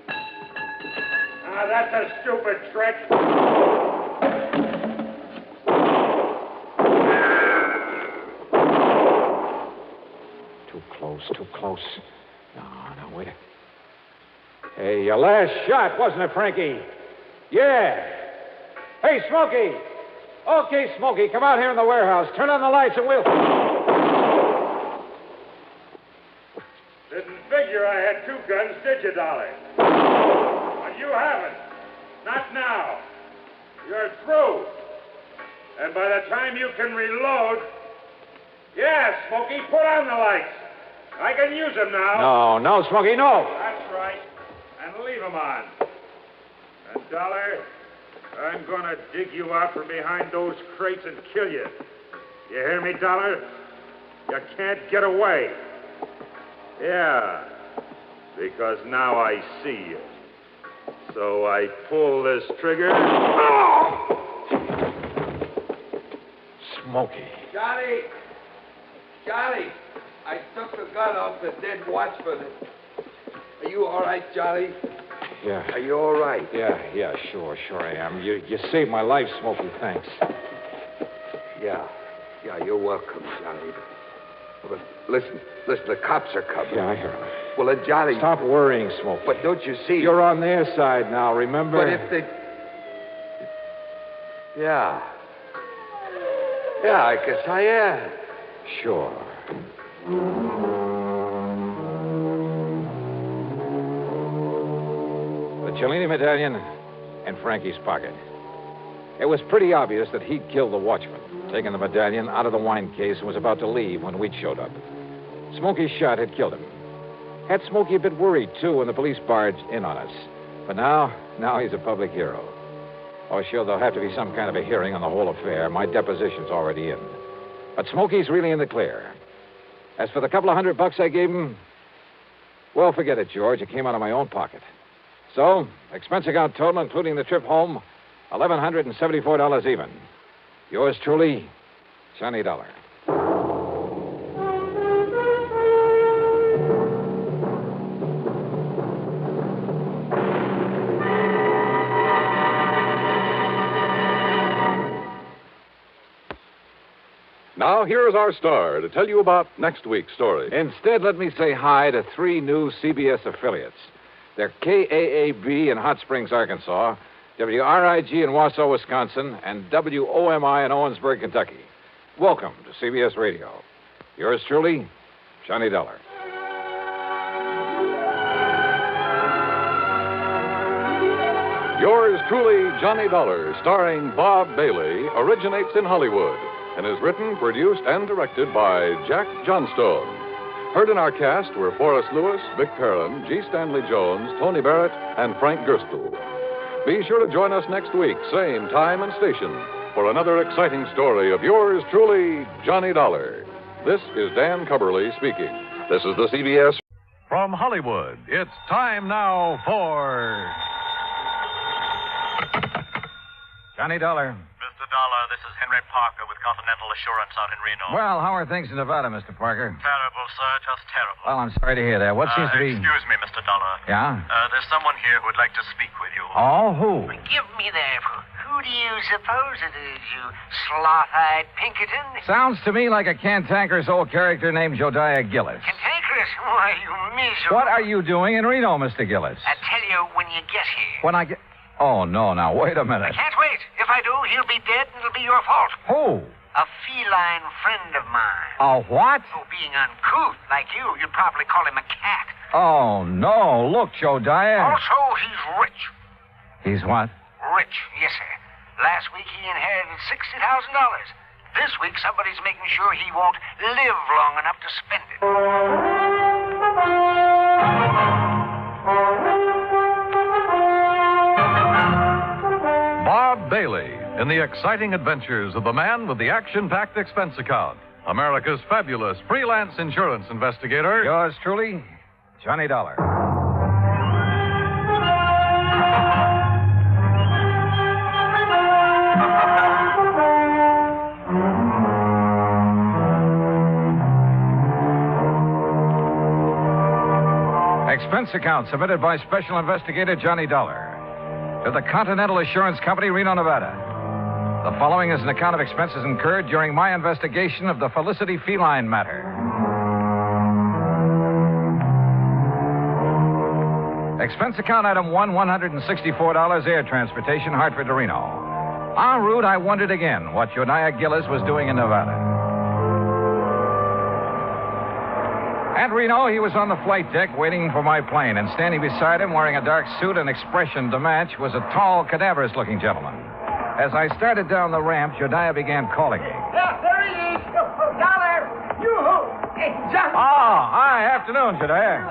Ah, that's a stupid trick. Too close. No, wait. Hey, your last shot, wasn't it, Frankie? Yeah. Hey, Smokey. Okay, Smokey, come out here in the warehouse. Turn on the lights and we'll... Didn't figure I had two guns, did you, Dolly? But you haven't. Not now. You're through. And by the time you can reload... Yeah, Smokey, put on the lights. I can use them now. No, Smokey, no. That's right. And leave them on. And, Dollar, I'm going to dig you out from behind those crates and kill you. You hear me, Dollar? You can't get away. Yeah, because now I see you. So I pull this trigger. Smokey. Johnny! Johnny! I took the gun off the dead watchman. Are you all right, Johnny? Yeah. Are you all right? Yeah, sure I am. You saved my life, Smokey. Thanks. Yeah, you're welcome, Johnny. But listen, the cops are coming. Yeah, I heard him. Well, then, Johnny... Stop worrying, Smokey. But don't you see... You're on their side now, remember? But if they... Yeah, I guess I am. Sure. The Cellini medallion in Frankie's pocket. It was pretty obvious that he'd killed the watchman, taken the medallion out of the wine case and was about to leave when Wheat showed up. Smokey's shot had killed him. Had Smokey a bit worried, too, when the police barged in on us. But now he's a public hero. Oh, sure, there'll have to be some kind of a hearing on the whole affair. My deposition's already in. But Smokey's really in the clear. As for the couple of $100 I gave him, well, forget it, George. It came out of my own pocket. So, expense account total, including the trip home, $1,174 even. Yours truly, Johnny Dollar. Now, here is our star to tell you about next week's story. Instead, let me say hi to 3 new CBS affiliates. They're KAAB in Hot Springs, Arkansas, WRIG in Wausau, Wisconsin, and WOMI in Owensburg, Kentucky. Welcome to CBS Radio. Yours truly, Johnny Dollar. Yours truly, Johnny Dollar, starring Bob Bailey, originates in Hollywood and is written, produced, and directed by Jack Johnstone. Heard in our cast were Forrest Lewis, Vic Perrin, G. Stanley Jones, Tony Barrett, and Frank Gerstle. Be sure to join us next week, same time and station, for another exciting story of yours truly, Johnny Dollar. This is Dan Cubberly speaking. This is the CBS. From Hollywood, it's time now for... Johnny Dollar. Mr. Dollar, this is Henry Parker with Continental Assurance out in Reno. Well, how are things in Nevada, Mr. Parker? Terrible, sir, just terrible. Well, I'm sorry to hear that. What seems to be... Excuse me, Mr. Dollar. Yeah? There's someone here who would like to speak with you. Oh, who? Give me there. Who do you suppose it is, you sloth-eyed Pinkerton? Sounds to me like a cantankerous old character named Jodiah Gillis. Cantankerous? Why, you miserable... What are you doing in Reno, Mr. Gillis? I tell you when you get here. When I get... Oh, no, now, wait a minute. I can't wait. If I do, he'll be dead and it'll be your fault. Who? A feline friend of mine. A what? Oh, being uncouth like you'd probably call him a cat. Oh, no. Look, Jodiah. Also, he's rich. He's what? Rich, yes, sir. Last week he inherited $60,000. This week somebody's making sure he won't live long enough to spend it. Bob Bailey in the exciting adventures of the man with the action-packed expense account, America's fabulous freelance insurance investigator. Yours truly, Johnny Dollar. Expense account submitted by Special Investigator Johnny Dollar to the Continental Assurance Company, Reno, Nevada. The following is an account of expenses incurred during my investigation of the Felicity feline matter. Expense account item 1, $164 air transportation, Hartford to Reno. En route, I wondered again what Jodiah Gillis was doing in Nevada. At Reno, he was on the flight deck waiting for my plane, and standing beside him, wearing a dark suit and expression to match, was a tall, cadaverous-looking gentleman. As I started down the ramp, Jodiah began calling me. Yeah, there he is. Dollar, yoo-hoo. Hey, Johnny. Oh, hi. Afternoon, Jodiah.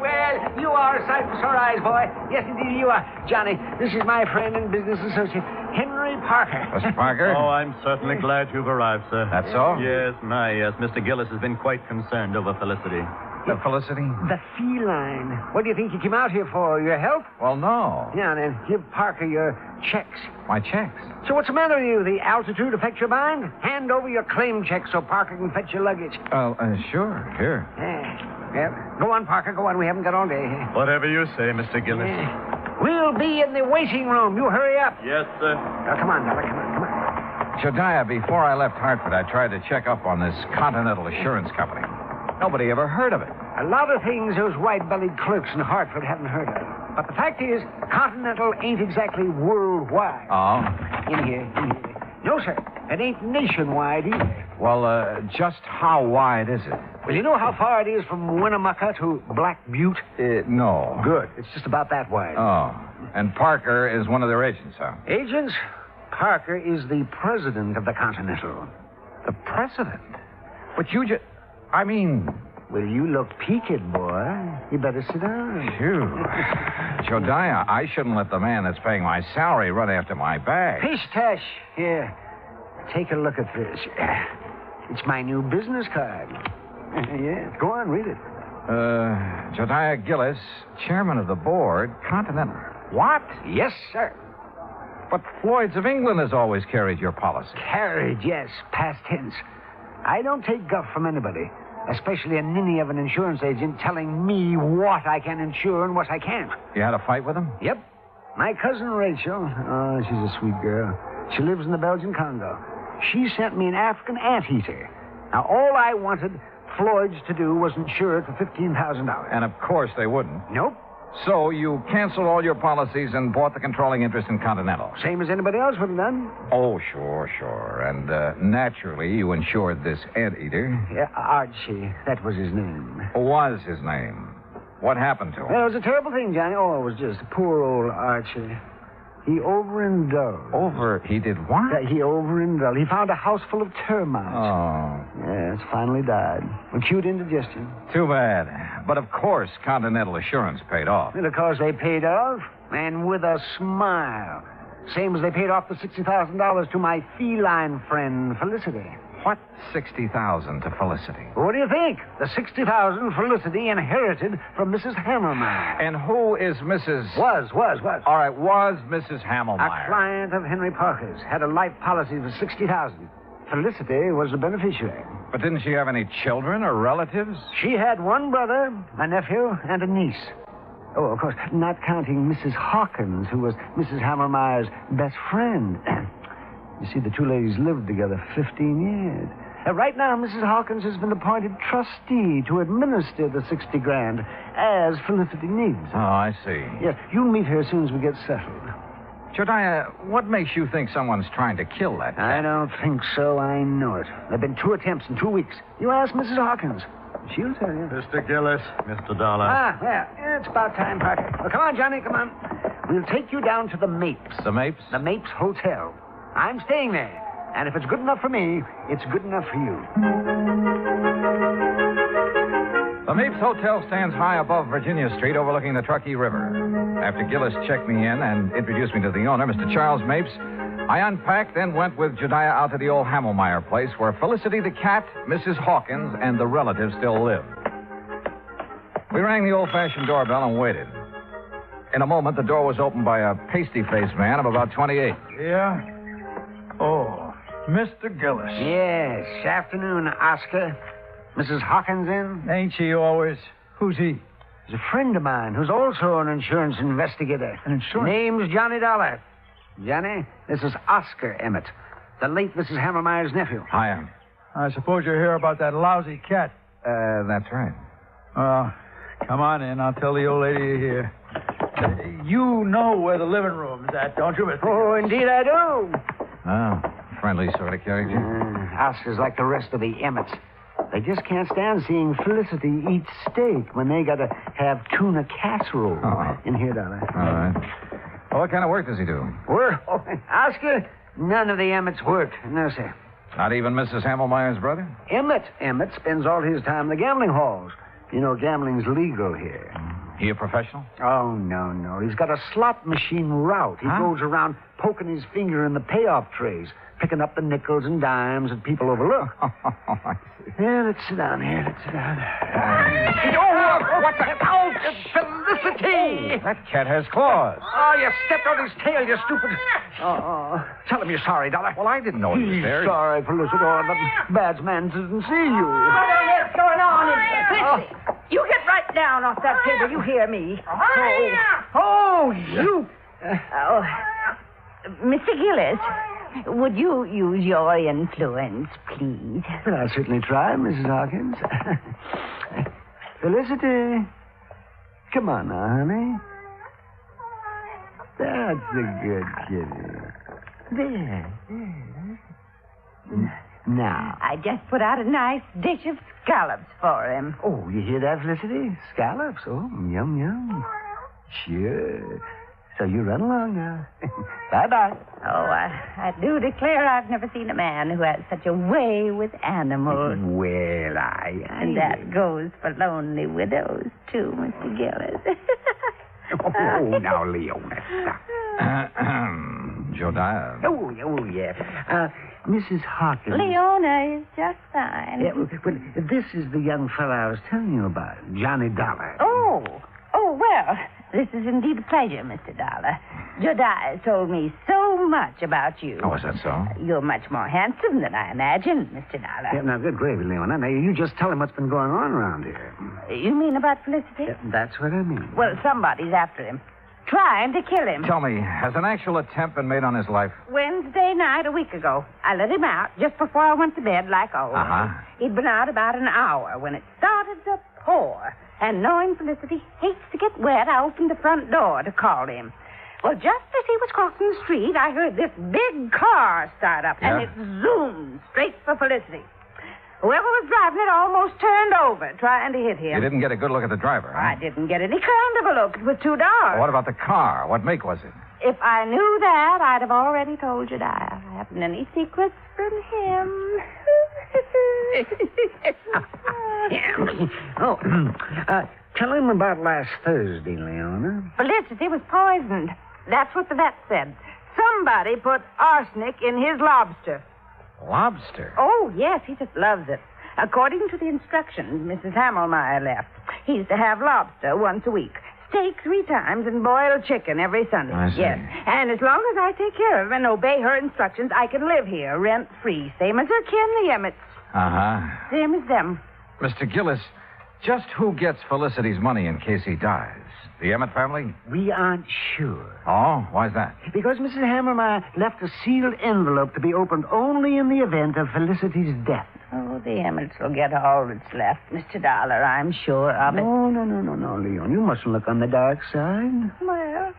Well, you are a sight for sore eyes, boy. Yes, indeed, you are. Johnny, this is my friend and business associate, Henry Parker. Mr. Parker? Oh, I'm certainly glad you've arrived, sir. That's so? Yes, Mr. Gillis has been quite concerned over Felicity. Felicity? The feline. What do you think you came out here for? Your health? Well, no. Yeah, then give Parker your checks. My checks? So what's the matter with you? The altitude affect your mind? Hand over your claim check so Parker can fetch your luggage. Sure. Here. Yeah. Go on, Parker. Go on. We haven't got all day. Whatever you say, Mr. Gillis. We'll be in the waiting room. You hurry up. Yes, sir. Now, come on, Dollar. Come on. Jediah, before I left Hartford, I tried to check up on this Continental Assurance Company. Nobody ever heard of it. A lot of things those white-bellied clerks in Hartford haven't heard of. But the fact is, Continental ain't exactly worldwide. Oh? In here. No, sir. It ain't nationwide either. Well, just how wide is it? Well, you know how far it is from Winnemucca to Black Butte? No. Good. It's just about that wide. Oh. And Parker is one of their agents, huh? Agents? Parker is the president of the Continental. The president? But you just... I mean... Well, you look peaked, boy. You better sit down. Phew. Jediah, I shouldn't let the man that's paying my salary run after my bag. Pish-tash. Here. Take a look at this. It's my new business card. Yeah, go on, read it. Jediah Gillis, chairman of the board, Continental. What? Yes, sir. But Floyd's of England has always carried your policy. Carried, yes, past tense. I don't take guff from anybody, especially a ninny of an insurance agent telling me what I can insure and what I can't. You had a fight with him? Yep. My cousin Rachel, she's a sweet girl. She lives in the Belgian Congo. She sent me an African anteater. Now, all I wanted Floyd's to do was insure it for $15,000. And of course they wouldn't. Nope. So you canceled all your policies and bought the controlling interest in Continental. Same as anybody else would have done. Oh, sure. And naturally, you insured this anteater. Yeah, Archie. That was his name. Was his name. What happened to him? Well, it was a terrible thing, Johnny. Oh, it was just poor old Archie. He overindulged. He did what? Yeah, he overindulged. He found a house full of termites. Oh. Yes, finally died. Acute indigestion. Too bad. But of course, Continental Assurance paid off. And of course they paid off, and with a smile. Same as they paid off the $60,000 to my feline friend, Felicity. What $60,000 to Felicity? What do you think? The $60,000 Felicity inherited from Mrs. Hammermeyer. And who is Mrs... Was. All right, was Mrs. Hammermeyer. A client of Henry Parker's. Had a life policy for $60,000. Felicity was the beneficiary. But didn't she have any children or relatives? She had one brother, a nephew, and a niece. Oh, of course, not counting Mrs. Hawkins, who was Mrs. Hammermeyer's best friend. You see, the two ladies lived together 15 years. Right now, Mrs. Hawkins has been appointed trustee to administer the $60,000 as Felicity needs. Oh, I see. Yes, you'll meet her as soon as we get settled. Jediah, what makes you think someone's trying to kill that cat? I don't think so. I know it. There have been 2 attempts in 2 weeks. You ask Mrs. Hawkins. She'll tell you. Mr. Gillis, Mr. Dollar. Yeah, it's about time, Parker. Well, come on, Johnny, come on. We'll take you down to the Mapes. The Mapes? The Mapes Hotel. I'm staying there. And if it's good enough for me, it's good enough for you. The Mapes Hotel stands high above Virginia Street overlooking the Truckee River. After Gillis checked me in and introduced me to the owner, Mr. Charles Mapes, I unpacked, then went with Jediah out to the old Hammelmeyer place where Felicity the cat, Mrs. Hawkins, and the relatives still lived. We rang the old-fashioned doorbell and waited. In a moment, the door was opened by a pasty-faced man of about 28. Yeah? Oh, Mr. Gillis. Yes. Afternoon, Oscar. Mrs. Hawkins in? Ain't she always? Who's he? He's a friend of mine who's also an insurance investigator. An insurance? Name's Johnny Dollar. Johnny, this is Oscar Emmett, the late Mrs. Hammermeyer's nephew. Hi. I suppose you're here about that lousy cat. That's right. Come on in. I'll tell the old lady you're here. You know where the living room is at, don't you, Mr. Oh, indeed I do. Oh, friendly sort of character. Oscar's like the rest of the Emmets. They just can't stand seeing Felicity eat steak when they got to have tuna casserole. In here, Dollar. All right. Well, what kind of work does he do? Work? Oh, Oscar, none of the Emmets work. No, sir. Not even Mrs. Hammelmeyer's brother? Emmett spends all his time in the gambling halls. You know, gambling's legal here. He a professional? Oh, no. He's got a slot machine route. He goes around poking his finger in the payoff trays, picking up the nickels and dimes that people overlook. I see. Yeah, let's sit down here. Oh, what the... Oh, Felicity! That cat has claws. Oh, you stepped on his tail, you stupid... Oh, tell him you're sorry, Dollar. Well, I didn't know he was there. Sorry, Felicity. Oh, the bad man didn't see you. What's going on in here? Felicity, you get right down off that table. You hear me. Oh, you... Oh, Mr. Gillis, would you use your influence, please? Well, I'll certainly try, Mrs. Hawkins. Felicity, come on now, honey. That's a good kitty. There. Now. I just put out a nice dish of scallops for him. Oh, you hear that, Felicity? Scallops. Oh, yum. Sure. So you run along now. Bye-bye. Oh, I do declare I've never seen a man who has such a way with animals. Well, And that goes for lonely widows, too, Mr. Gillis. Oh, now, Leona, stop. Jodiah. Oh, yeah. Mrs. Hawkins. Leona is just fine. Yeah, well, this is the young fellow I was telling you about, Johnny Dollar. Oh, well, this is indeed a pleasure, Mr. Dollar. Jodiah told me so much about you. Oh, is that so? You're much more handsome than I imagined, Mr. Dollar. Yeah, now, good gravy, Leona. Now, you just tell him what's been going on around here. You mean about Felicity? Yeah, that's what I mean. Well, somebody's after him. Trying to kill him. Tell me, has an actual attempt been made on his life? Wednesday night, a week ago. I let him out just before I went to bed, like always. He'd been out about an hour when it started to pour. And knowing Felicity hates to get wet, I opened the front door to call him. Well, just as he was crossing the street, I heard this big car start up, and it zoomed straight for Felicity. Whoever was driving it almost turned over, trying to hit him. You didn't get a good look at the driver, huh? I didn't get any kind of a look. It was too dark. What about the car? What make was it? If I knew that, I'd have already told you that. I haven't any secrets from him. Tell him about last Thursday, Leona. Felicity was poisoned. That's what the vet said. Somebody put arsenic in his lobster. Lobster? Oh, yes, he just loves it. According to the instructions Mrs. Hammelmeyer left, he's to have lobster once a week, steak 3 times, and boiled chicken every Sunday. I see. Yes, and as long as I take care of him and obey her instructions, I can live here rent-free, same as her kin, the Emmets. Same as them. Mr. Gillis, just who gets Felicity's money in case he dies? The Emmett family? We aren't sure. Oh, why's that? Because Mrs. Hammermeyer left a sealed envelope to be opened only in the event of Felicity's death. Oh, the Emmets will get all that's left, Mr. Dollar, I'm sure of it. No, Leon. You mustn't look on the dark side. Well,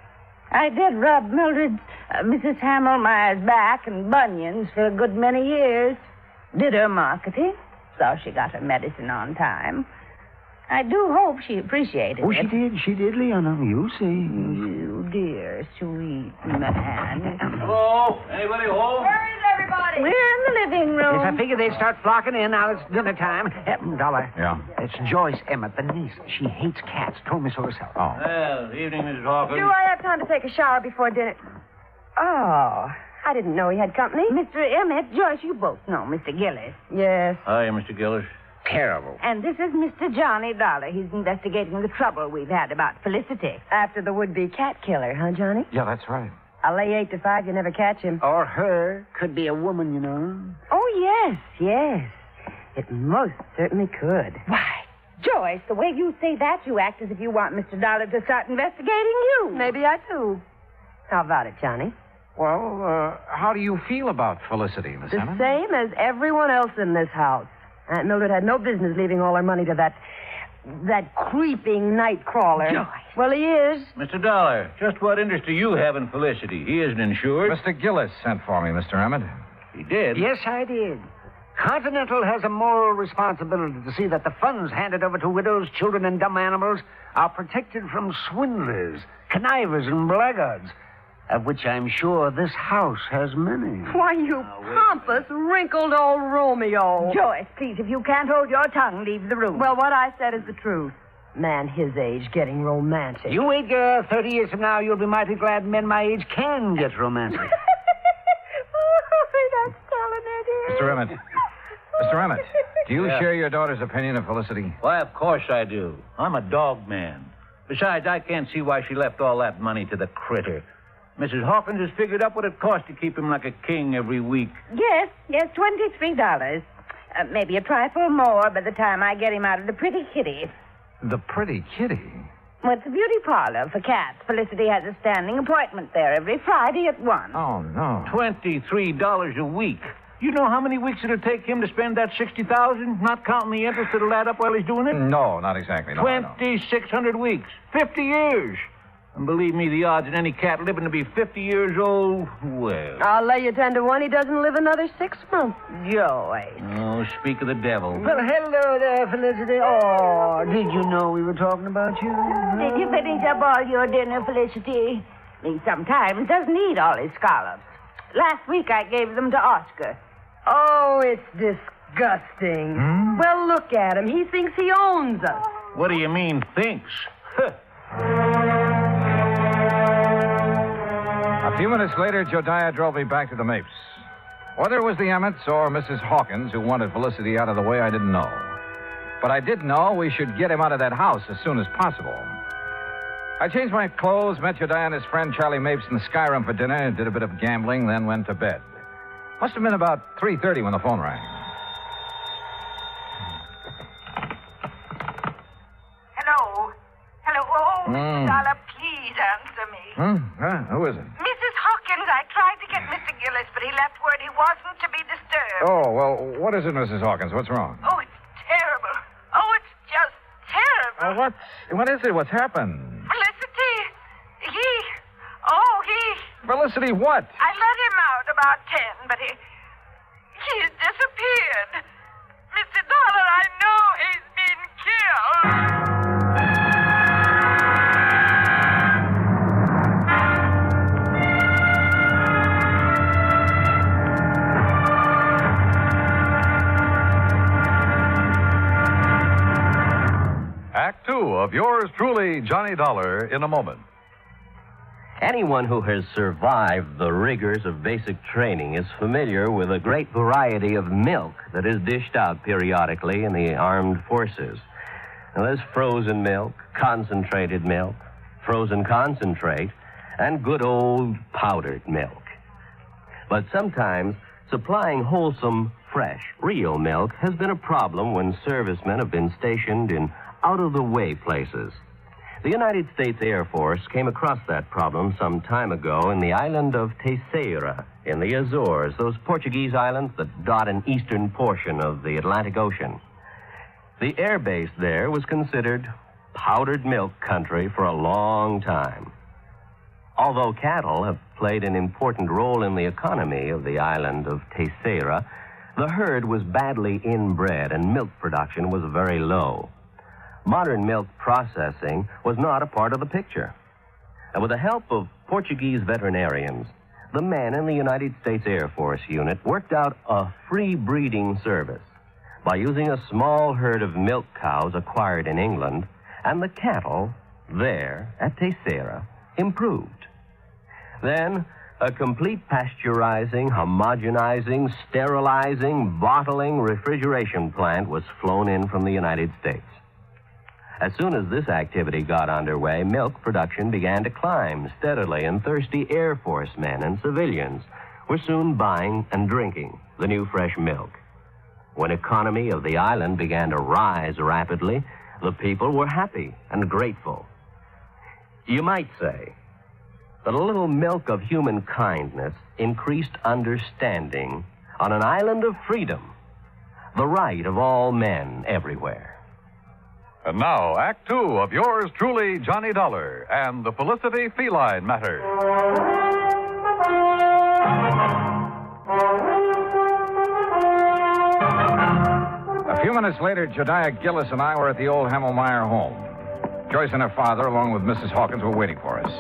I did rub Mildred's, Mrs. Hammelmeyer's back and bunions for a good many years. Did her marketing, so she got her medicine on time. I do hope she appreciated it. She did, Leona. You see. You dear, sweet man. Hello? Anybody home? Where is everybody? We're in the living room. Yes, I figured they'd start flocking in. Now it's dinner time. Dollar. Yeah? It's Joyce Emmett, the niece. She hates cats. Told me so herself. Oh. Well, evening, Mrs. Hawkins. Do I have time to take a shower before dinner? Oh, I didn't know he had company. Mr. Emmett, Joyce, you both know Mr. Gillis. Yes. Hi, Mr. Gillis. Terrible. And this is Mr. Johnny Dollar. He's investigating the trouble we've had about Felicity. After the would-be cat killer, huh, Johnny? Yeah, that's right. I'll lay 8 to 5 you never catch him. Or her. Could be a woman, you know. Oh, yes. It most certainly could. Why, Joyce, the way you say that, you act as if you want Mr. Dollar to start investigating you. Maybe I do. How about it, Johnny? Well, how do you feel about Felicity, Miss The Emmett? same as everyone else in this house. Aunt Mildred had no business leaving all her money to that creeping night crawler. Joyce. Well, he is. Mr. Dollar, just what interest do you have in Felicity? He isn't insured. Mr. Gillis sent for me, Mr. Emmett. He did? Yes, I did. Continental has a moral responsibility to see that the funds handed over to widows, children, and dumb animals are protected from swindlers, connivers, and blackguards, of which I'm sure this house has many. Why, you pompous, wrinkled old Romeo. Joyce, please, if you can't hold your tongue, leave the room. Well, what I said is the truth. Man his age getting romantic. You wait, girl. 30 years from now, you'll be mighty glad men my age can get romantic. That's telling it. Mr. Emmett. Mr. Emmett, do you share your daughter's opinion of Felicity? Why, of course I do. I'm a dog man. Besides, I can't see why she left all that money to the critter. Mrs. Hawkins has figured up what it costs to keep him like a king every week. Yes, $23. Maybe a trifle more by the time I get him out of the pretty kitty. The pretty kitty? Well, it's a beauty parlor for cats. Felicity has a standing appointment there every Friday at 1. Oh, no. $23 a week. You know how many weeks it'll take him to spend that $60,000, not counting the interest that'll add up while he's doing it? No, not exactly. No, 2,600 weeks. 50 years. And believe me, the odds in any cat living to be 50 years old, well... I'll lay you 10 to 1 he doesn't live another 6 months. Joy. Oh, speak of the devil. Well, hello there, Felicity. Oh, did you know we were talking about you? Did you finish up all your dinner, Felicity? He sometimes doesn't eat all his scallops. Last week I gave them to Oscar. Oh, it's disgusting. Well, look at him. He thinks he owns us. What do you mean, thinks? A few minutes later, Jodiah drove me back to the Mapes. Whether it was the Emmets or Mrs. Hawkins who wanted Felicity out of the way, I didn't know. But I did know we should get him out of that house as soon as possible. I changed my clothes, met Jodiah and his friend Charlie Mapes in the Sky Room for dinner, did a bit of gambling, then went to bed. Must have been about 3:30 when the phone rang. Hello? Oh, Mr. Dollar, please answer me. Who is it? Mrs. Hawkins, I tried to get Mr. Gillis, but he left word he wasn't to be disturbed. Oh, well, what is it, Mrs. Hawkins? What's wrong? Oh, it's terrible. Oh, it's just terrible. What is it? What's happened? Felicity, Felicity, what? I let him out about 10, but he's disappeared. Mr. Dollar, I know he's been killed. Act Two of yours truly, Johnny Dollar, in a moment. Anyone who has survived the rigors of basic training is familiar with a great variety of milk that is dished out periodically in the armed forces. Now, there's frozen milk, concentrated milk, frozen concentrate, and good old powdered milk. But sometimes supplying wholesome, fresh, real milk has been a problem when servicemen have been stationed in out-of-the-way places. The United States Air Force came across that problem some time ago in the island of Terceira in the Azores, those Portuguese islands that dot an eastern portion of the Atlantic Ocean. The air base there was considered powdered milk country for a long time. Although cattle have played an important role in the economy of the island of Terceira, the herd was badly inbred and milk production was very low. Modern milk processing was not a part of the picture. And with the help of Portuguese veterinarians, the men in the United States Air Force unit worked out a free breeding service by using a small herd of milk cows acquired in England, and the cattle there at Terceira improved. Then a complete pasteurizing, homogenizing, sterilizing, bottling, refrigeration plant was flown in from the United States. As soon as this activity got underway, milk production began to climb steadily, and thirsty Air Force men and civilians were soon buying and drinking the new fresh milk. When economy of the island began to rise rapidly, the people were happy and grateful. You might say that a little milk of human kindness increased understanding on an island of freedom, the right of all men everywhere. And now, Act Two of yours truly, Johnny Dollar, and the Felicity Feline Matter. A few minutes later, Jodiah Gillis and I were at the old Hammelmeyer home. Joyce and her father, along with Mrs. Hawkins, were waiting for us.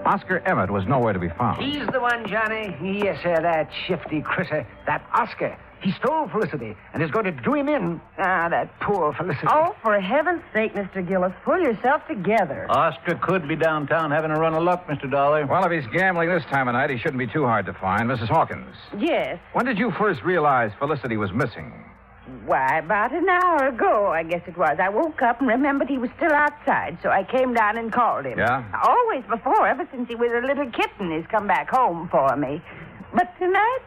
Oscar Emmett was nowhere to be found. He's the one, Johnny. Yes, sir, that shifty critter, that Oscar. He stole Felicity and is going to do him in. Ah, that poor Felicity. Oh, for heaven's sake, Mr. Gillis, pull yourself together. Oscar could be downtown having a run of luck, Mr. Dollar. Well, if he's gambling this time of night, he shouldn't be too hard to find. Mrs. Hawkins. Yes. When did you first realize Felicity was missing? Why, about an hour ago, I guess it was. I woke up and remembered he was still outside, so I came down and called him. Yeah? Always before, ever since he was a little kitten, he's come back home for me. But tonight,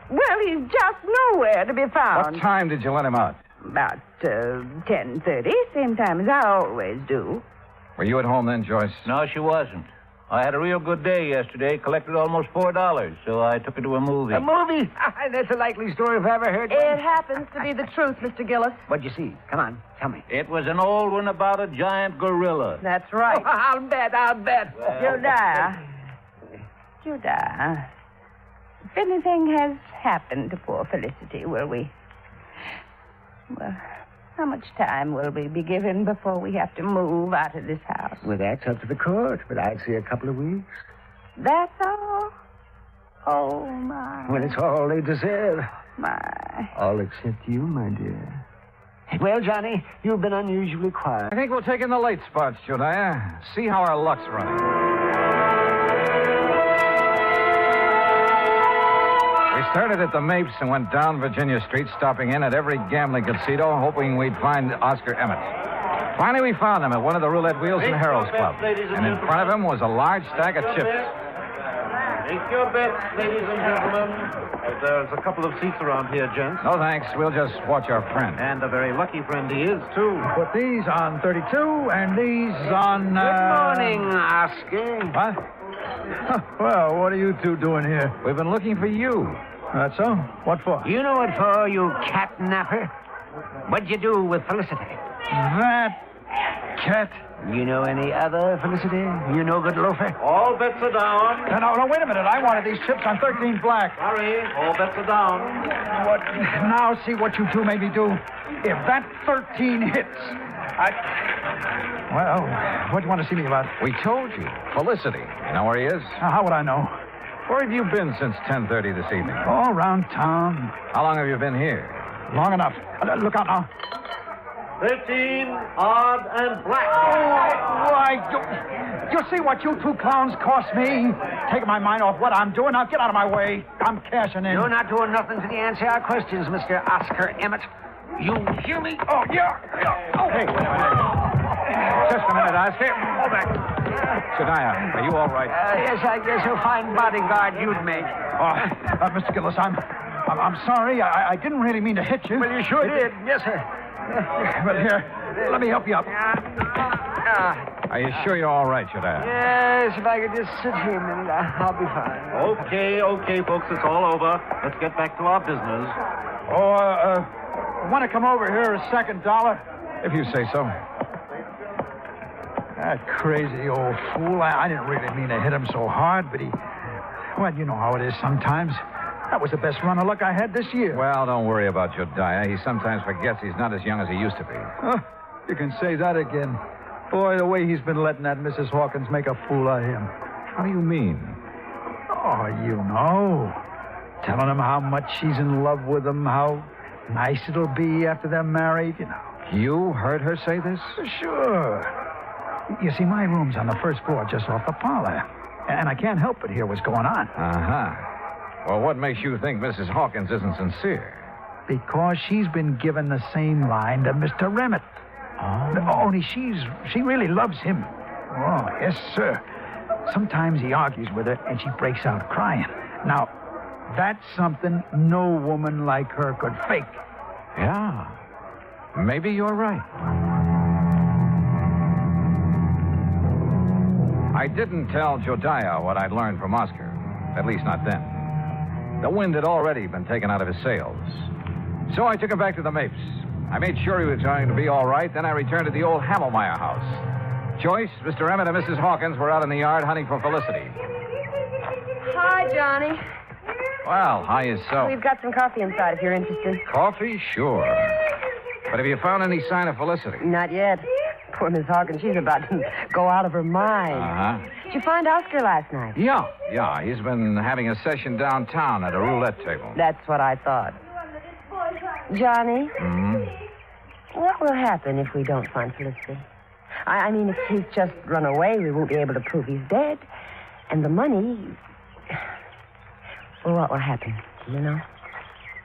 well, he's just nowhere to be found. What time did you let him out? About 10:30, same time as I always do. Were you at home then, Joyce? No, she wasn't. I had a real good day yesterday, collected almost $4, so I took her to a movie. A movie? That's a likely story if I ever heard one. It happens to be the truth, Mr. Gillis. What'd you see? Come on, tell me. It was an old one about a giant gorilla. That's right. Oh, I'll bet. Judah, if anything has happened to poor Felicity, will we... Well, how much time will we be given before we have to move out of this house? Well, that's up to the court, but I'd say a couple of weeks. That's all? Oh, my. Well, it's all they deserve. My. All except you, my dear. Well, Johnny, you've been unusually quiet. I think we'll take in the late spots, Jodiah. See how our luck's running. We started at the Mapes and went down Virginia Street, stopping in at every gambling casino, hoping we'd find Oscar Emmett. Finally, we found him at one of the roulette wheels in the Harold's Club. And in front of him was a large stack of chips. Take your bets, ladies and gentlemen. There's a couple of seats around here, gents. No, thanks. We'll just watch our friend. And a very lucky friend he is, too. Put these on 32 and these on... Good morning, Oscar. What? Well, what are you two doing here? We've been looking for you. That's so? What for? You know what for, you catnapper? What'd you do with Felicity? That cat. You know any other Felicity? You no good loafer? All bets are down. No, wait a minute. I wanted these chips on 13 black. Hurry, all bets are down. What? Now see what you two made me do. If that 13 hits, Well, what do you want to see me about? We told you. Felicity. You know where he is? How would I know? Where have you been since 10:30 this evening? All around town. How long have you been here? Long enough. Look out now. 13, odd, and black. Oh, why, you see what you two clowns cost me? Taking my mind off what I'm doing. Now get out of my way. I'm cashing in. You're not doing nothing to answer our questions, Mr. Oscar Emmett. You hear me? Oh, yeah. Oh. Hey, wait a minute. Just a minute, Oscar. Hold back. Shania, are you all right? Yes, I guess a fine bodyguard you'd make. Oh, Mr. Gillis, I'm sorry. I didn't really mean to hit you. Well, you sure did. Yes, sir. Well, here, let me help you up. Are you sure you're all right, Shania? Yes, if I could just sit here a minute, I'll be fine. Okay, folks, it's all over. Let's get back to our business. Want to come over here a second, Dollar? If you say so. That crazy old fool. I didn't really mean to hit him so hard, but he... Well, you know how it is sometimes. That was the best run of luck I had this year. Well, don't worry about Jodiah. He sometimes forgets he's not as young as he used to be. You can say that again. Boy, the way he's been letting that Mrs. Hawkins make a fool of him. How do you mean? Oh, you know. Telling him how much she's in love with him, how nice it'll be after they're married, you know. You heard her say this? Sure. You see, my room's on the first floor just off the parlor. And I can't help but hear what's going on. Uh-huh. Well, what makes you think Mrs. Hawkins isn't sincere? Because she's been given the same line to Mr. Emmett. Oh. Only she really loves him. Oh, yes, sir. Sometimes he argues with her, and she breaks out crying. Now, that's something no woman like her could fake. Yeah. Maybe you're right. I didn't tell Jodiah what I'd learned from Oscar. At least not then. The wind had already been taken out of his sails. So I took him back to the Mapes. I made sure he was going to be all right. Then I returned to the old Hamelmeyer house. Joyce, Mr. Emmett, and Mrs. Hawkins were out in the yard hunting for Felicity. Hi, Johnny. Well, how is so? We've got some coffee inside if you're interested. Coffee? Sure. But have you found any sign of Felicity? Not yet. Poor Miss Hawkins, she's about to go out of her mind. Uh-huh. Did you find Oscar last night? Yeah. He's been having a session downtown at a roulette table. That's what I thought. Johnny, Hmm? what will happen if we don't find Felicity? I mean, if he's just run away, we won't be able to prove he's dead. And the money... Well, what will happen? Do you know?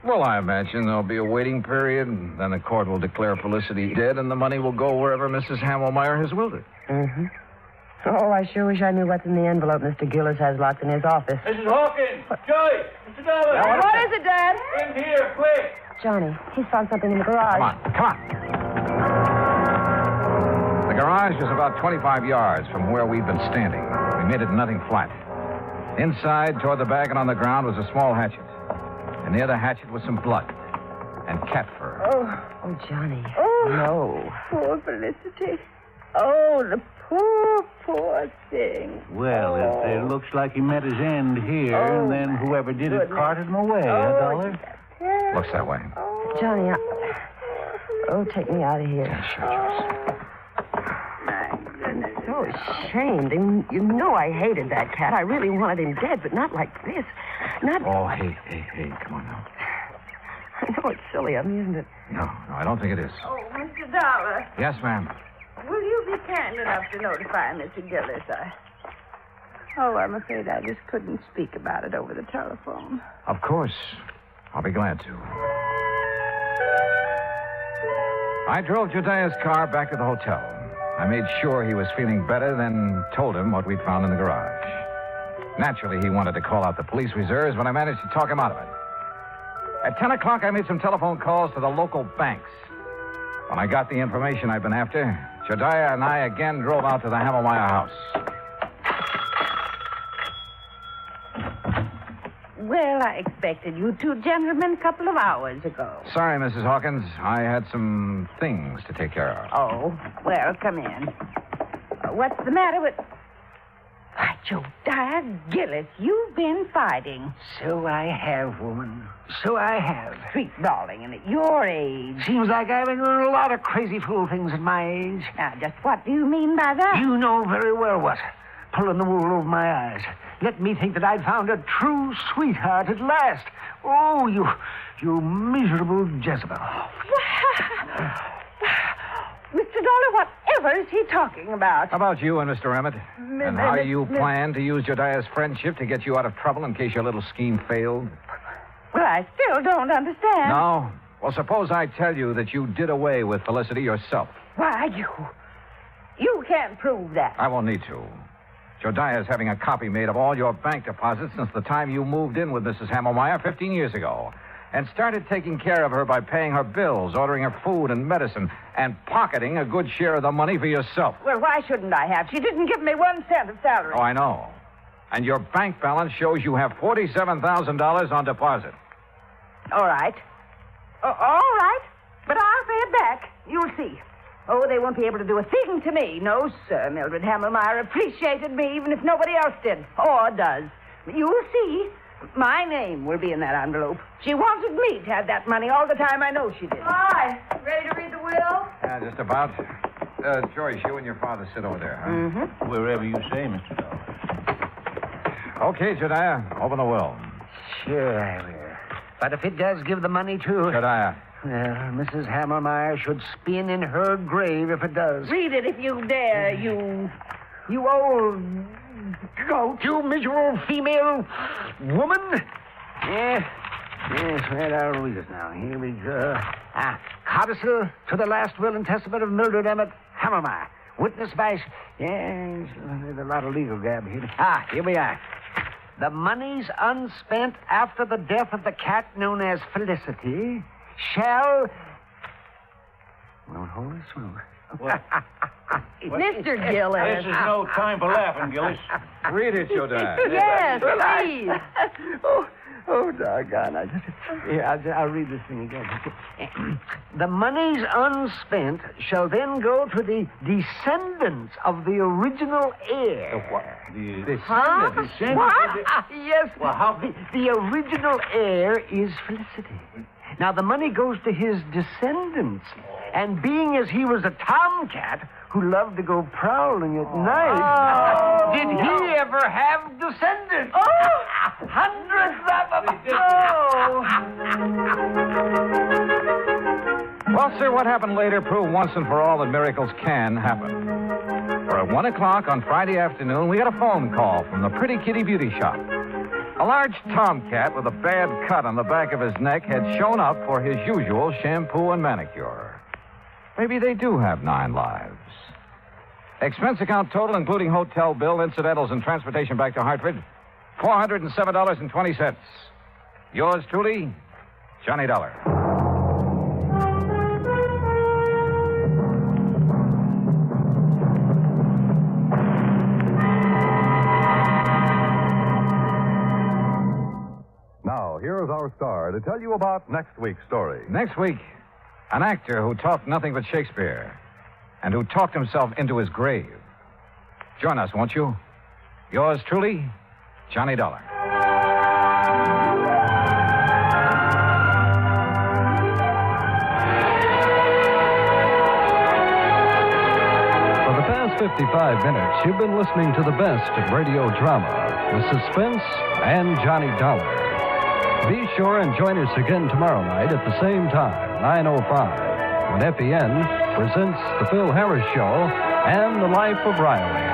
Well, I imagine there'll be a waiting period, and then the court will declare Felicity dead, and the money will go wherever Mrs. Hamelmeyer has willed it. Mm-hmm. Oh, I sure wish I knew what's in the envelope Mr. Gillis has locked in his office. Mrs. Hawkins! Joyce! Mr. Dollar! What is it, Dad? In here, quick! Johnny, he's found something in the garage. Come on. The garage was about 25 yards from where we'd been standing. We made it nothing flat. Inside, toward the back and on the ground, was a small hatchet. And near the hatchet was some blood and cat fur. Oh, Johnny. Oh. No. Poor Felicity. Oh, the poor thing. Well, it looks like he met his end here, and then whoever did it carted him away, Dollar? Looks that way. Johnny, take me out of here. Yeah, sure, Joyce. I'm so ashamed. And you know I hated that cat. I really wanted him dead, but not like this. Not... Oh, hey, come on now. I know it's silly of me, isn't it? No, I don't think it is. Oh, Mr. Dollar, Yes, ma'am. will you be kind enough to notify Mr. Gillis? Oh, I'm afraid I just couldn't speak about it over the telephone. Of course. I'll be glad to. I drove Jediah's car back to the hotel. I made sure he was feeling better, then told him what we'd found in the garage. Naturally, he wanted to call out the police reserves, but I managed to talk him out of it. At 10 o'clock, I made some telephone calls to the local banks. When I got the information I'd been after, Jediah and I again drove out to the Hamelmeyer house. Well, I expected you two gentlemen a couple of hours ago. Sorry, Mrs. Hawkins. I had some things to take care of. Oh, well, come in. What's the matter with... Why, Jediah Gillis, you've been fighting. So I have, woman. So I have. Street brawling, and at your age. Seems like I've been doing a lot of crazy fool things at my age. Now, just what do you mean by that? You know very well what. Pulling the wool over my eyes. Let me think that I'd found a true sweetheart at last. Oh, you miserable Jezebel. Mr. Dollar, whatever is he talking about? How about you and Mr. Emmett? And how you plan to use Jediah's friendship to get you out of trouble in case your little scheme failed? Well, I still don't understand. No? Well, suppose I tell you that you did away with Felicity yourself. Why, you can't prove that. I won't need to. Jediah's having a copy made of all your bank deposits since the time you moved in with Mrs. Hamelmeyer 15 years ago. And started taking care of her by paying her bills, ordering her food and medicine, and pocketing a good share of the money for yourself. Well, why shouldn't I have? She didn't give me 1 cent of salary. Oh, I know. And your bank balance shows you have $47,000 on deposit. All right. All right. But I'll pay it back. You'll see. Oh, they won't be able to do a thing to me. No, sir. Mildred Hamelmeyer appreciated me even if nobody else did. Or does. You'll see. My name will be in that envelope. She wanted me to have that money all the time. I know she did. Hi. Ready to read the will? Yeah, just about. Joyce, you and your father sit over there, huh? Mm-hmm. Wherever you say, Mr. Dollar. Okay, Jediah, open the will. Sure I will. But if it does give the money to... Jediah. Well, Mrs. Hamelmeyer should spin in her grave if it does. Read it if you dare, you old goat. You miserable female woman. Yes, right, I'll read it now. Here we go. Codicil to the last will and testament of Mildred Emmett Hamelmeyer. Witnessed by... Yes, there's a lot of legal gab here. Here we are. The monies unspent after the death of the cat known as Felicity shall... Well, holy smoke. Mr. Gillis. This is no time for laughing, Gillis. Read it, Jediah. Yes, please. Oh, doggone. I'll read this thing again. The monies unspent shall then go to the descendants of the original heir. The what? The descendants? What? Yes. Well, how... The original heir is Felicity. Now, the money goes to his descendants. And being as he was a tomcat who loved to go prowling at night, did he ever have descendants? Hundreds of them. sir, what happened later proved once and for all that miracles can happen. For at 1 o'clock on Friday afternoon, we got a phone call from the Pretty Kitty Beauty Shop. A large tomcat with a bad cut on the back of his neck had shown up for his usual shampoo and manicure. Maybe they do have 9 lives. Expense account total, including hotel bill, incidentals, and transportation back to Hartford, $407.20. Yours truly, Johnny Dollar. Now, here's our star to tell you about next week's story. Next week, an actor who talked nothing but Shakespeare and who talked himself into his grave. Join us, won't you? Yours truly, Johnny Dollar. For the past 55 minutes, you've been listening to the best of radio drama with Suspense and Johnny Dollar. Be sure and join us again tomorrow night at the same time, 9:05, when FEN presents The Phil Harris Show and The Life of Riley.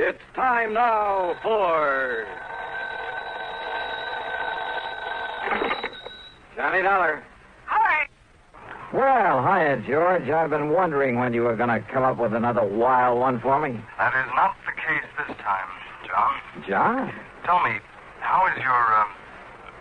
It's time now for Johnny Dollar. Hi. Well, hiya, George. I've been wondering when you were going to come up with another wild one for me. That is not the case this time, John. John? Tell me, how is your,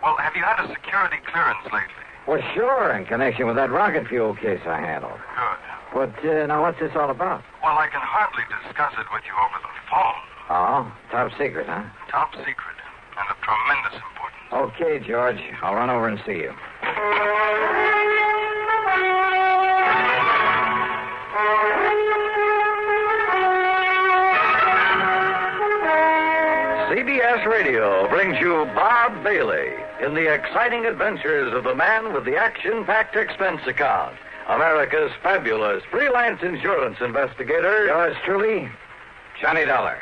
well, have you had a security clearance lately? Well, sure, in connection with that rocket fuel case I handled. Good. But, now, what's this all about? Well, I can hardly discuss it with you over the phone. Oh, top secret, huh? Top secret, and of tremendous importance. Okay, George. I'll run over and see you. CBS Radio brings you Bob Bailey in the exciting adventures of the man with the action-packed expense account, America's fabulous freelance insurance investigator. Yours truly, Johnny Dollar.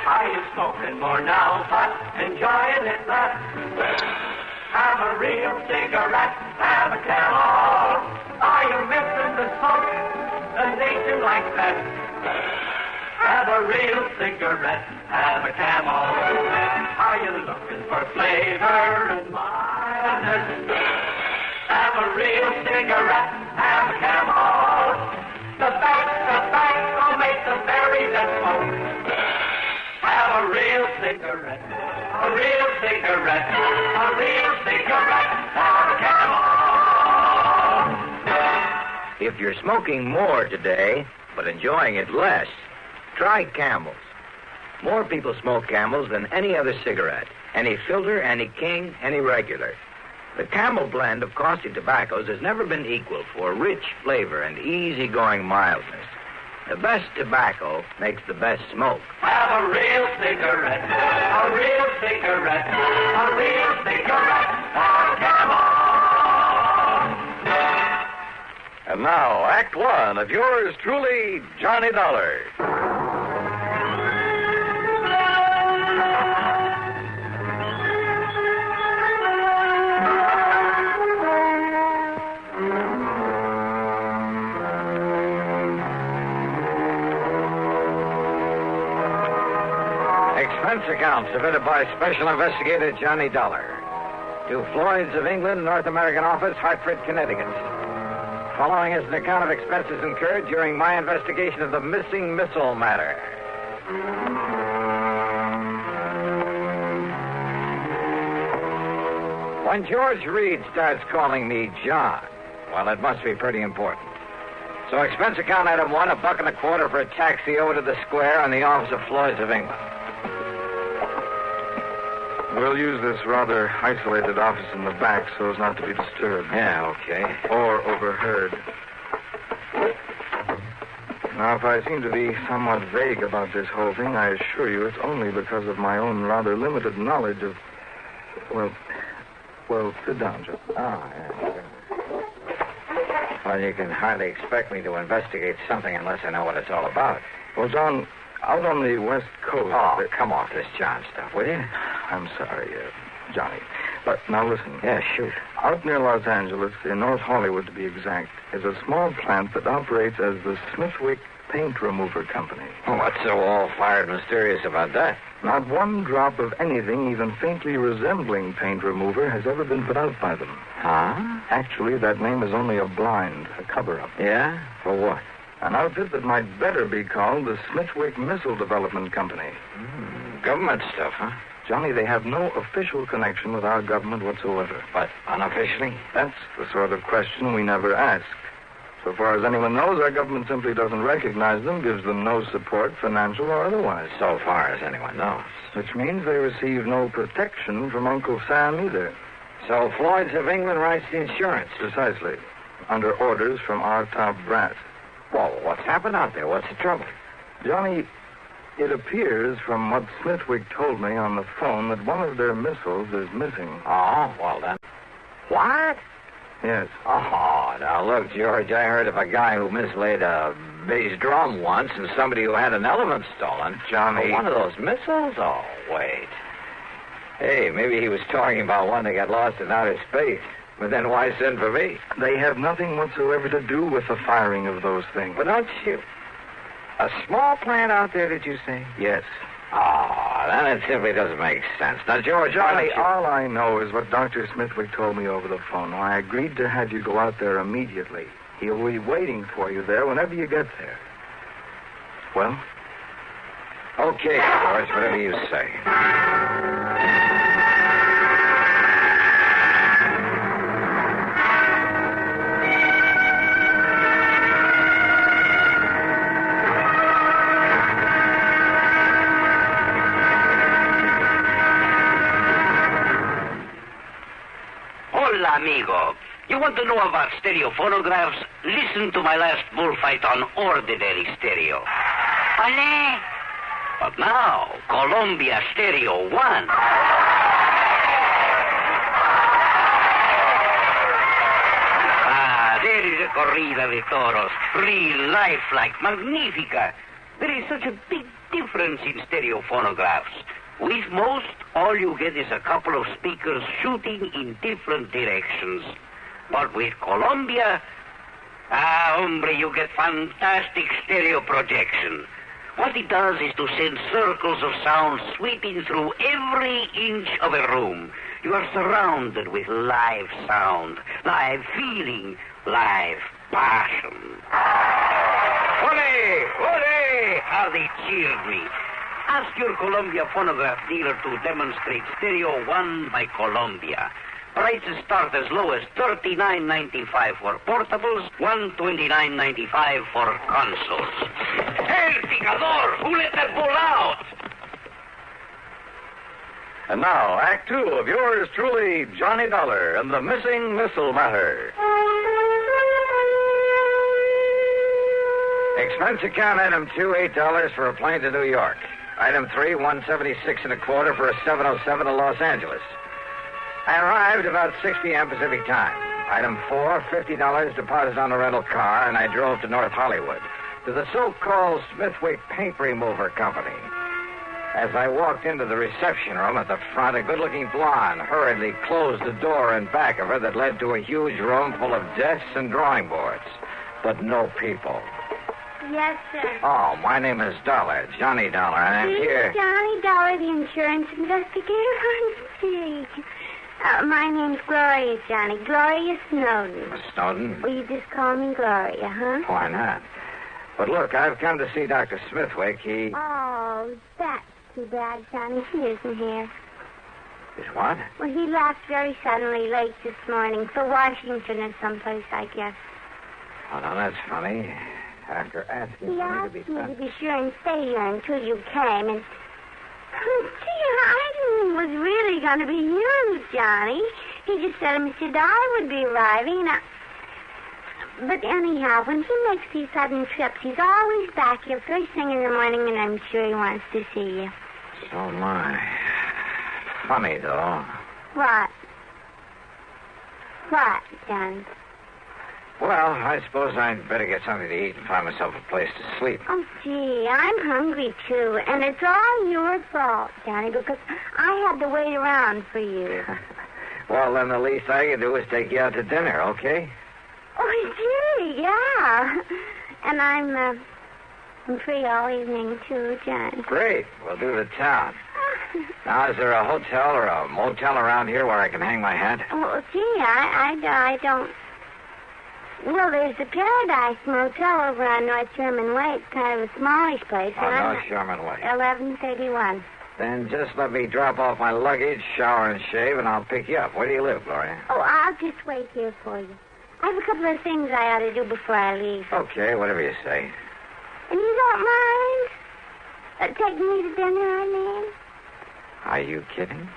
Are you smoking more now, but enjoying it less? Have a real cigarette, have a Camel. Are you missing the smoke? A nation like that. Have a real cigarette, have a Camel. Are you looking for flavor and mildness? Have a real cigarette, have a Camel. The best tobacco makes the berry that smoke. Have a real cigarette, a real cigarette, a real cigarette, have a Camel. If you're smoking more today, but enjoying it less, try Camels. More people smoke Camels than any other cigarette. Any filter, any king, any regular. The Camel blend of costly tobaccos has never been equal for rich flavor and easygoing mildness. The best tobacco makes the best smoke. Have a real cigarette, a real cigarette, a real cigarette, have a Camel. And now, Act One of yours truly, Johnny Dollar. Expense account submitted by Special Investigator Johnny Dollar to Floyd's of England, North American Office, Hartford, Connecticut. Following is an account of expenses incurred during my investigation of the missing missile matter. When George Reed starts calling me John, well, it must be pretty important. So expense account item 1, $1.25 for a taxi over to the square on the office of Floyd's of England. We'll use this rather isolated office in the back so as not to be disturbed. Yeah, okay. Or overheard. Now, if I seem to be somewhat vague about this whole thing, I assure you it's only because of my own rather limited knowledge of... Well, sit down, Joe. Oh, yeah, sure. Well, you can hardly expect me to investigate something unless I know what it's all about. Well, John, out on the West Coast... Oh, come off this John stuff, will you? I'm sorry, Johnny. But now listen. Yeah, shoot. Out near Los Angeles, in North Hollywood to be exact, is a small plant that operates as the Smithwick Paint Remover Company. Oh, what's so all-fired mysterious about that? Not one drop of anything even faintly resembling paint remover has ever been put out by them. Huh? Actually, that name is only a blind, a cover-up. Yeah? For what? An outfit that might better be called the Smithwick Missile Development Company. Government stuff, huh? Johnny, they have no official connection with our government whatsoever. But unofficially? That's the sort of question we never ask. So far as anyone knows, our government simply doesn't recognize them, gives them no support, financial or otherwise. So far as anyone knows. Which means they receive no protection from Uncle Sam either. So Floyd's of England writes the insurance? Precisely. Under orders from our top brass. Well, what's happened out there? What's the trouble? Johnny, it appears from what Smithwick told me on the phone that one of their missiles is missing. Oh, well then. What? Yes. Oh, now look, George, I heard of a guy who mislaid a bass drum once and somebody who had an elephant stolen. Johnny. Oh, one of those missiles? Oh, wait. Hey, maybe he was talking about one that got lost in outer space. But then why send for me? They have nothing whatsoever to do with the firing of those things. But don't you... A small plant out there, did you say? Yes. Oh, then it simply doesn't make sense. Now, George, Johnny, all I know is what Dr. Smithwick told me over the phone. I agreed to have you go out there immediately. He'll be waiting for you there whenever you get there. Well? Okay, George, whatever you say. Amigo, you want to know about stereo phonographs? Listen to my last bullfight on ordinary stereo. Olé! But now, Columbia Stereo 1. Ah, there is a corrida de toros. Real lifelike, magnifica. There is such a big difference in stereo phonographs. With most, all you get is a couple of speakers shooting in different directions. But with Columbia, hombre, you get fantastic stereo projection. What it does is to send circles of sound sweeping through every inch of a room. You are surrounded with live sound, live feeling, live passion. Ole! Ole! How they cheered me. Ask your Columbia phonograph dealer to demonstrate Stereo 1 by Columbia. Prices start as low as $39.95 for portables, $129.95 for consoles. El picador! Who let that bull out? And now, Act 2 of yours truly, Johnny Dollar and the Missing Missile Matter. Expense account item 2, $8 for a plane to New York. Item 3, $176.25 for a 707 to Los Angeles. I arrived about 6 p.m. Pacific time. Item 4, $50 deposit on a rental car, and I drove to North Hollywood, to the so-called Smithwick Paint Remover Company. As I walked into the reception room at the front, a good-looking blonde hurriedly closed the door in back of her that led to a huge room full of desks and drawing boards, but no people. Yes, sir. Oh, my name is Dollar, Johnny Dollar, and I'm here. Johnny Dollar, the insurance investigator. My name's Gloria, Johnny. Gloria Snowden. Snowden? Will you just call me Gloria, huh? Why not? But look, I've come to see Dr. Smithwick. He... Oh, that's too bad, Johnny. He isn't here. Is what? Well, he left very suddenly late this morning for Washington or someplace, I guess. Oh, no, that's funny. After asking He for asked me me to be to be sure and stay here until you came, and... Gee, I didn't think it was really going to be you, Johnny. He just said Mr. Dollar would be arriving, and But anyhow, when he makes these sudden trips, he's always back here first thing in the morning, and I'm sure he wants to see you. Oh, my. Funny, though. What? What, Johnny? Well, I suppose I'd better get something to eat and find myself a place to sleep. Oh, gee, I'm hungry, too. And it's all your fault, Johnny, because I had to wait around for you. Well, then the least I can do is take you out to dinner, okay? Oh, gee, yeah. And I'm free all evening, too, Johnny. Great. We'll do the town. Now, is there a hotel or a motel around here where I can hang my hat? Oh, gee, I don't... Well, there's the Paradise Motel over on North Sherman Way. It's kind of a smallish place. On North Sherman Way. 1131. Then just let me drop off my luggage, shower and shave, and I'll pick you up. Where do you live, Gloria? Oh, I'll just wait here for you. I have a couple of things I ought to do before I leave. Okay, whatever you say. And you don't mind taking me to dinner, I mean? Are you kidding?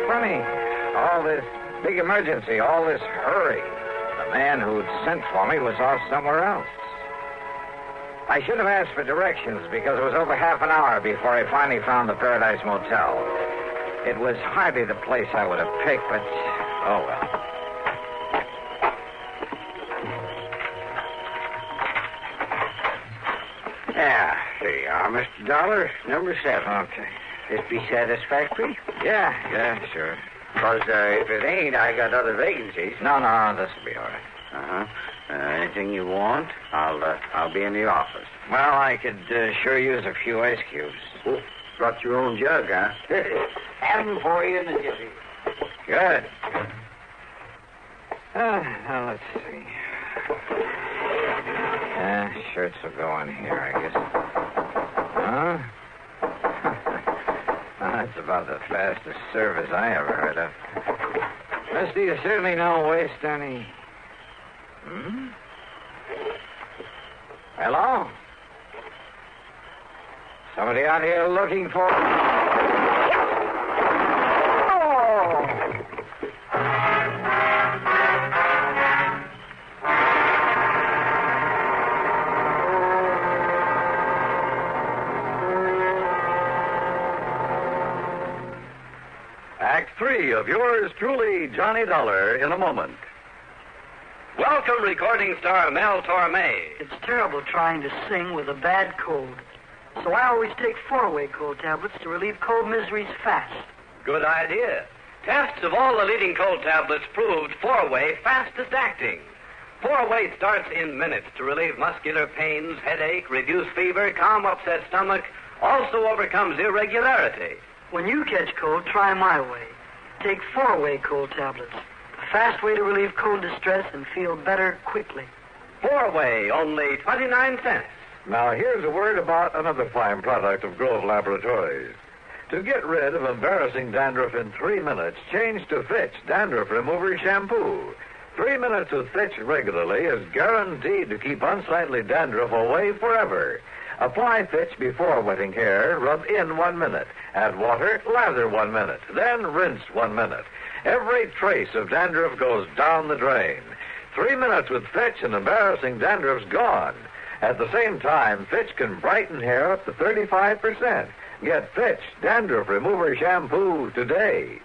Funny. All this big emergency, all this hurry. The man who'd sent for me was off somewhere else. I should have asked for directions because it was over half an hour before I finally found the Paradise Motel. It was hardly the place I would have picked, but oh well. Yeah, here you are, Mr. Dollar, number 7. Okay. This be satisfactory? Yeah, sure. Because if it ain't, I got other vacancies. No, this'll be all right. Uh-huh. Anything you want, I'll be in the office. Well, I could sure use a few ice cubes. Oh, brought your own jug, huh? Have them for you in the jiffy. Good. Now, let's see. Shirts will go in here, I guess. Huh? That's about the fastest service I ever heard of. Mister, you certainly don't waste any... Hmm? Hello? Somebody out here looking for... Act 3 of yours truly, Johnny Dollar, in a moment. Welcome, recording star Mel Torme. It's terrible trying to sing with a bad cold. So I always take 4-way cold tablets to relieve cold miseries fast. Good idea. Tests of all the leading cold tablets proved 4-way fastest acting. 4-way starts in minutes to relieve muscular pains, headache, reduce fever, calm upset stomach, also overcomes irregularity. When you catch cold, try my way. Take 4-way cold tablets. A fast way to relieve cold distress and feel better quickly. 4-way, only 29 cents. Now, here's a word about another fine product of Grove Laboratories. To get rid of embarrassing dandruff in 3 minutes, change to Fitch Dandruff Remover Shampoo. 3 minutes with Fitch regularly is guaranteed to keep unsightly dandruff away forever. Apply Fitch before wetting hair, rub in 1 minute. Add water, lather 1 minute. Then rinse 1 minute. Every trace of dandruff goes down the drain. 3 minutes with Fitch and embarrassing dandruff's gone. At the same time, Fitch can brighten hair up to 35%. Get Fitch Dandruff Remover Shampoo today.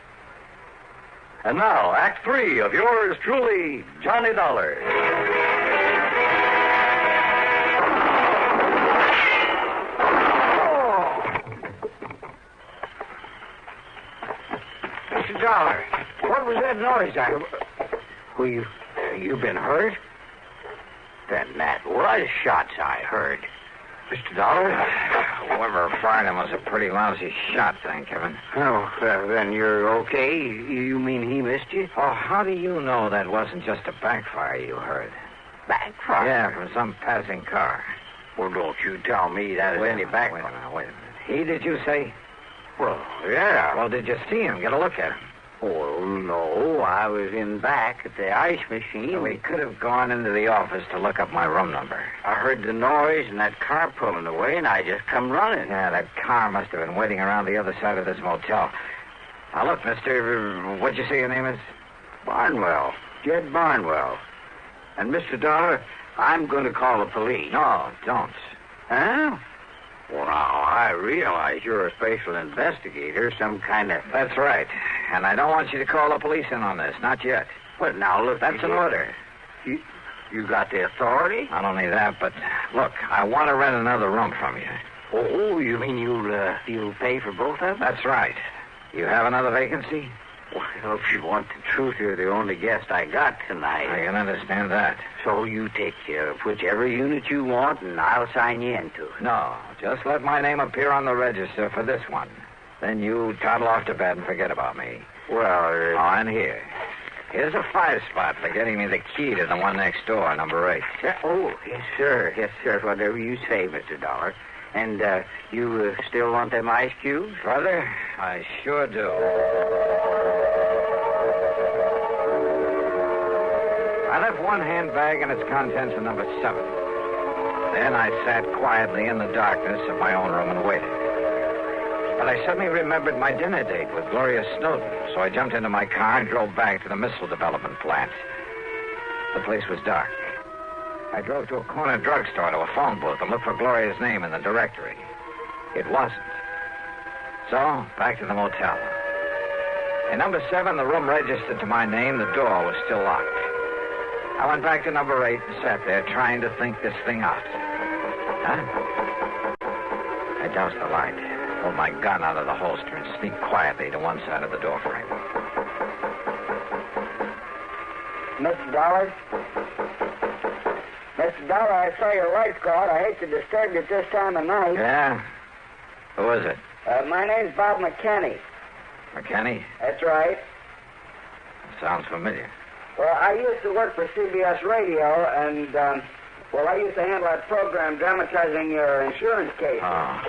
And now, Act 3 of yours truly, Johnny Dollar. Mr. Dollar, what was that noise I... Well, you've been hurt? Then that was shots I heard. Mr. Dollar? Whoever fired him was a pretty lousy shot, thank heaven. Oh, then you're okay? You mean he missed you? Oh, how do you know that wasn't just a backfire you heard? Backfire? Yeah, from some passing car. Well, don't you tell me that is any backfire. Wait a minute. He, did you say? Well, yeah. Well, did you see him? Get a look at him. Oh, no. I was in back at the ice machine. So he could have gone into the office to look up my room number. I heard the noise and that car pulling away, and I just come running. Yeah, that car must have been waiting around the other side of this motel. Now, look, mister, what'd you say your name is? Barnwell. Jed Barnwell. And, Mr. Dollar, I'm going to call the police. No, don't. Huh? Well, now, I realize you're a special investigator, some kind of... That's right. And I don't want you to call the police in on this, not yet. But now, look... That's an order. You got the authority? Not only that, but, look, I want to rent another room from you. Oh, you mean you'll pay for both of them? That's right. You have another vacancy? Well, if you want the truth, you're the only guest I got tonight. I can understand that. So you take whichever unit you want, and I'll sign you into it. No, just let my name appear on the register for this one. Then you toddle off to bed and forget about me. Well, and here. Here's a 5-spot for getting me the key to the one next door, number 8. Oh, yes, sir. Yes, sir. Whatever you say, Mr. Dollar. And you still want them ice cubes? Brother, I sure do. I left one handbag and its contents in number 7. Then I sat quietly in the darkness of my own room and waited. But I suddenly remembered my dinner date with Gloria Snowden, so I jumped into my car and drove back to the missile development plant. The place was dark. I drove to a corner drugstore to a phone booth and looked for Gloria's name in the directory. It wasn't. So, back to the motel. In number 7, the room registered to my name. The door was still locked. I went back to number 8 and sat there trying to think this thing out. I doused the light, pulled my gun out of the holster, and sneaked quietly to one side of the door frame. Mr. Dollar? Mr. Dollar, I saw your lights go out. I hate to disturb you at this time of night. Yeah? Who is it? My name's Bob McKinney. McKinney? That's right. Sounds familiar. Well, I used to work for CBS Radio, and, I used to handle that program dramatizing your insurance case. Oh.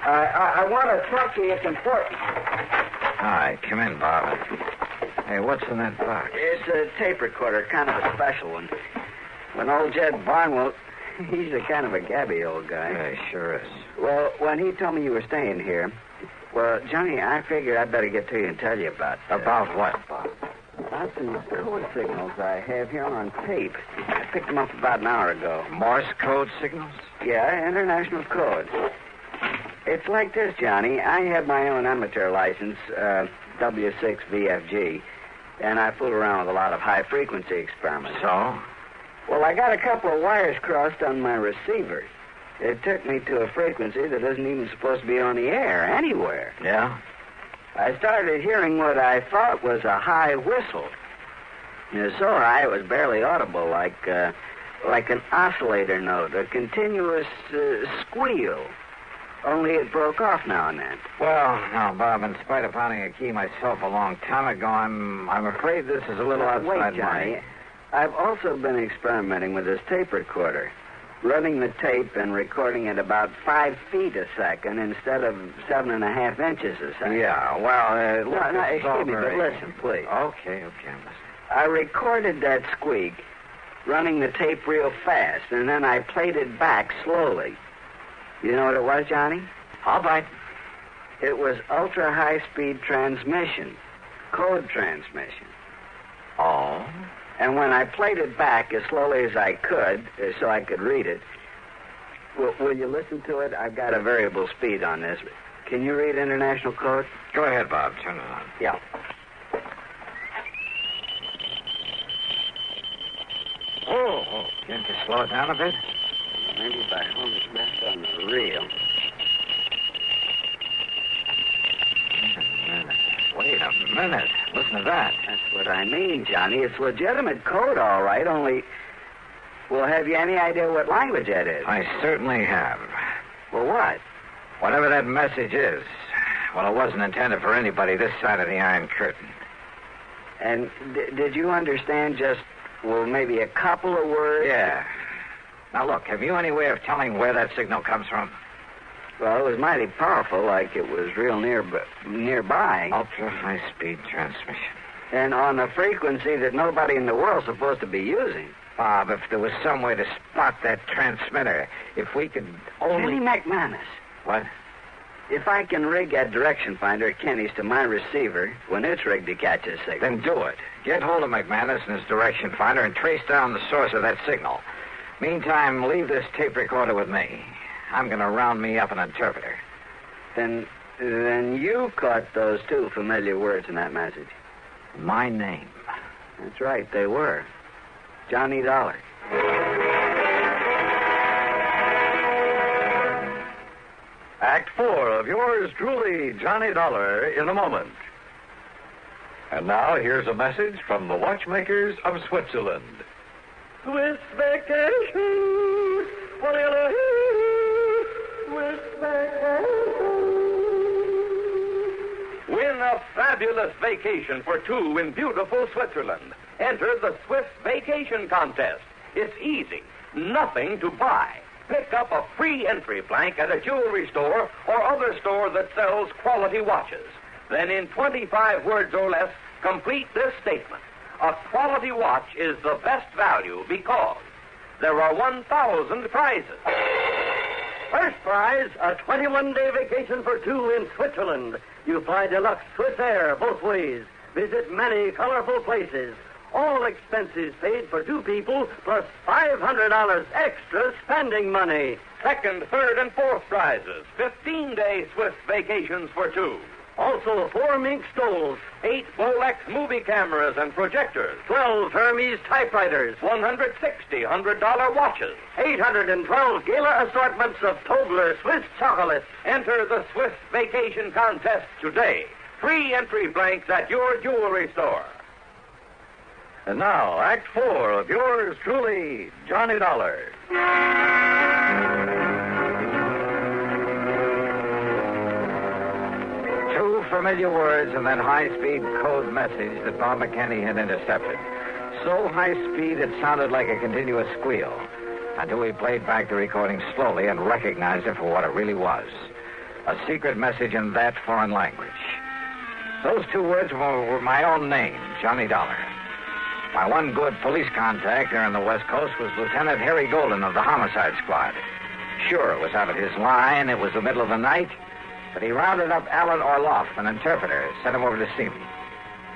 I want to talk to you. It's important. All right, come in, Bob. Hey, what's in that box? It's a tape recorder, kind of a special one. When old Jed Barnwell, he's a kind of a gabby old guy. Yeah, he sure is. Well, when he told me you were staying here, well, Johnny, I figured I'd better get to you and tell you about... About what, Bob? About some code signals I have here on tape. I picked them up about an hour ago. Morse code signals? Yeah, international codes. It's like this, Johnny. I have my own amateur license, W6VFG, and I fool around with a lot of high-frequency experiments. So? Well, I got a couple of wires crossed on my receiver. It took me to a frequency that isn't even supposed to be on the air anywhere. Yeah? I started hearing what I thought was a high whistle. It was so high it was barely audible, like an oscillator note, a continuous squeal. Only it broke off now and then. Well, now, Bob, in spite of pounding a key myself a long time ago, I'm afraid this is a little outside Wait, Johnny. I've also been experimenting with this tape recorder, running the tape and recording at about 5 feet a second instead of 7.5 inches a second. Yeah, well, excuse me, but listen, please. Okay, I'm listening. I recorded that squeak, running the tape real fast, and then I played it back slowly. You know what it was, Johnny? All right. It was ultra-high-speed transmission, code transmission. Oh? And when I played it back as slowly as I could, so I could read it, will you listen to it? I've got a variable speed on this. Can you read international code? Go ahead, Bob. Turn it on. Yeah. Oh, can't you slow it down a bit? Maybe if I hold it best on the reel. Wait Wait a minute. Listen to that. That's what I mean, Johnny. It's legitimate code, all right, only... Well, have you any idea what language that is? I certainly have. Well, what? Whatever that message is, well, it wasn't intended for anybody this side of the Iron Curtain. And did you understand just, well, maybe a couple of words? Yeah. Now, look, have you any way of telling where that signal comes from? Well, it was mighty powerful, like it was real nearby. Ultra-high-speed transmission. And on a frequency that nobody in the world's supposed to be using. Bob, if there was some way to spot that transmitter, if we could only... Kenny McManus. What? If I can rig that direction finder at Kenny's to my receiver when it's rigged to catch a signal... Then do it. Get hold of McManus and his direction finder and trace down the source of that signal. Meantime, leave this tape recorder with me. I'm going to round me up an interpreter. Then you caught those two familiar words in that message. My name. That's right, they were. Johnny Dollar. Act 4 of yours truly, Johnny Dollar, in a moment. And now here's a message from the watchmakers of Switzerland. Swiss vacation. Swiss vacation. Win a fabulous vacation for two in beautiful Switzerland. Enter the Swiss Vacation Contest. It's easy. Nothing to buy. Pick up a free entry blank at a jewelry store or other store that sells quality watches. Then in 25 words or less, complete this statement. A quality watch is the best value because there are 1,000 prizes. First prize, a 21-day vacation for two in Switzerland. You fly deluxe Swiss Air both ways. Visit many colorful places. All expenses paid for two people, plus $500 extra spending money. Second, third, and fourth prizes. 15-day Swiss vacations for two. Also, 4 mink stoles, 8 Bolex movie cameras and projectors. 12 Hermes typewriters, 160 $100 watches. 812 gala assortments of Tobler Swiss chocolates. Enter the Swiss Vacation Contest today. Free entry blanks at your jewelry store. And now, Act 4 of yours truly, Johnny Dollar. Two familiar words and that high-speed code message that Bob McKinney had intercepted. So high-speed it sounded like a continuous squeal until we played back the recording slowly and recognized it for what it really was. A secret message in that foreign language. Those two words were my own name, Johnny Dollar. My one good police contact there on the West Coast was Lieutenant Harry Golden of the Homicide Squad. Sure, it was out of his line. It was the middle of the night. But he rounded up Alan Orloff, an interpreter, sent him over to see me.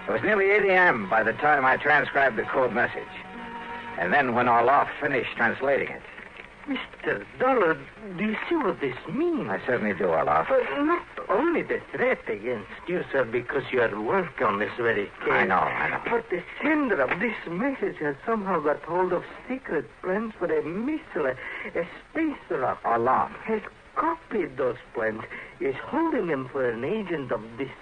It was nearly 8 a.m. by the time I transcribed the code message. And then when Orloff finished translating it... Mr. Dollar, do you see what this means? I certainly do, Orloff. But not only the threat against you, sir, because you are working on this very case. I know. But the sender of this message has somehow got hold of secret plans for a missile, a space rocket. Orloff. Has copied those plans, is holding them for an agent of this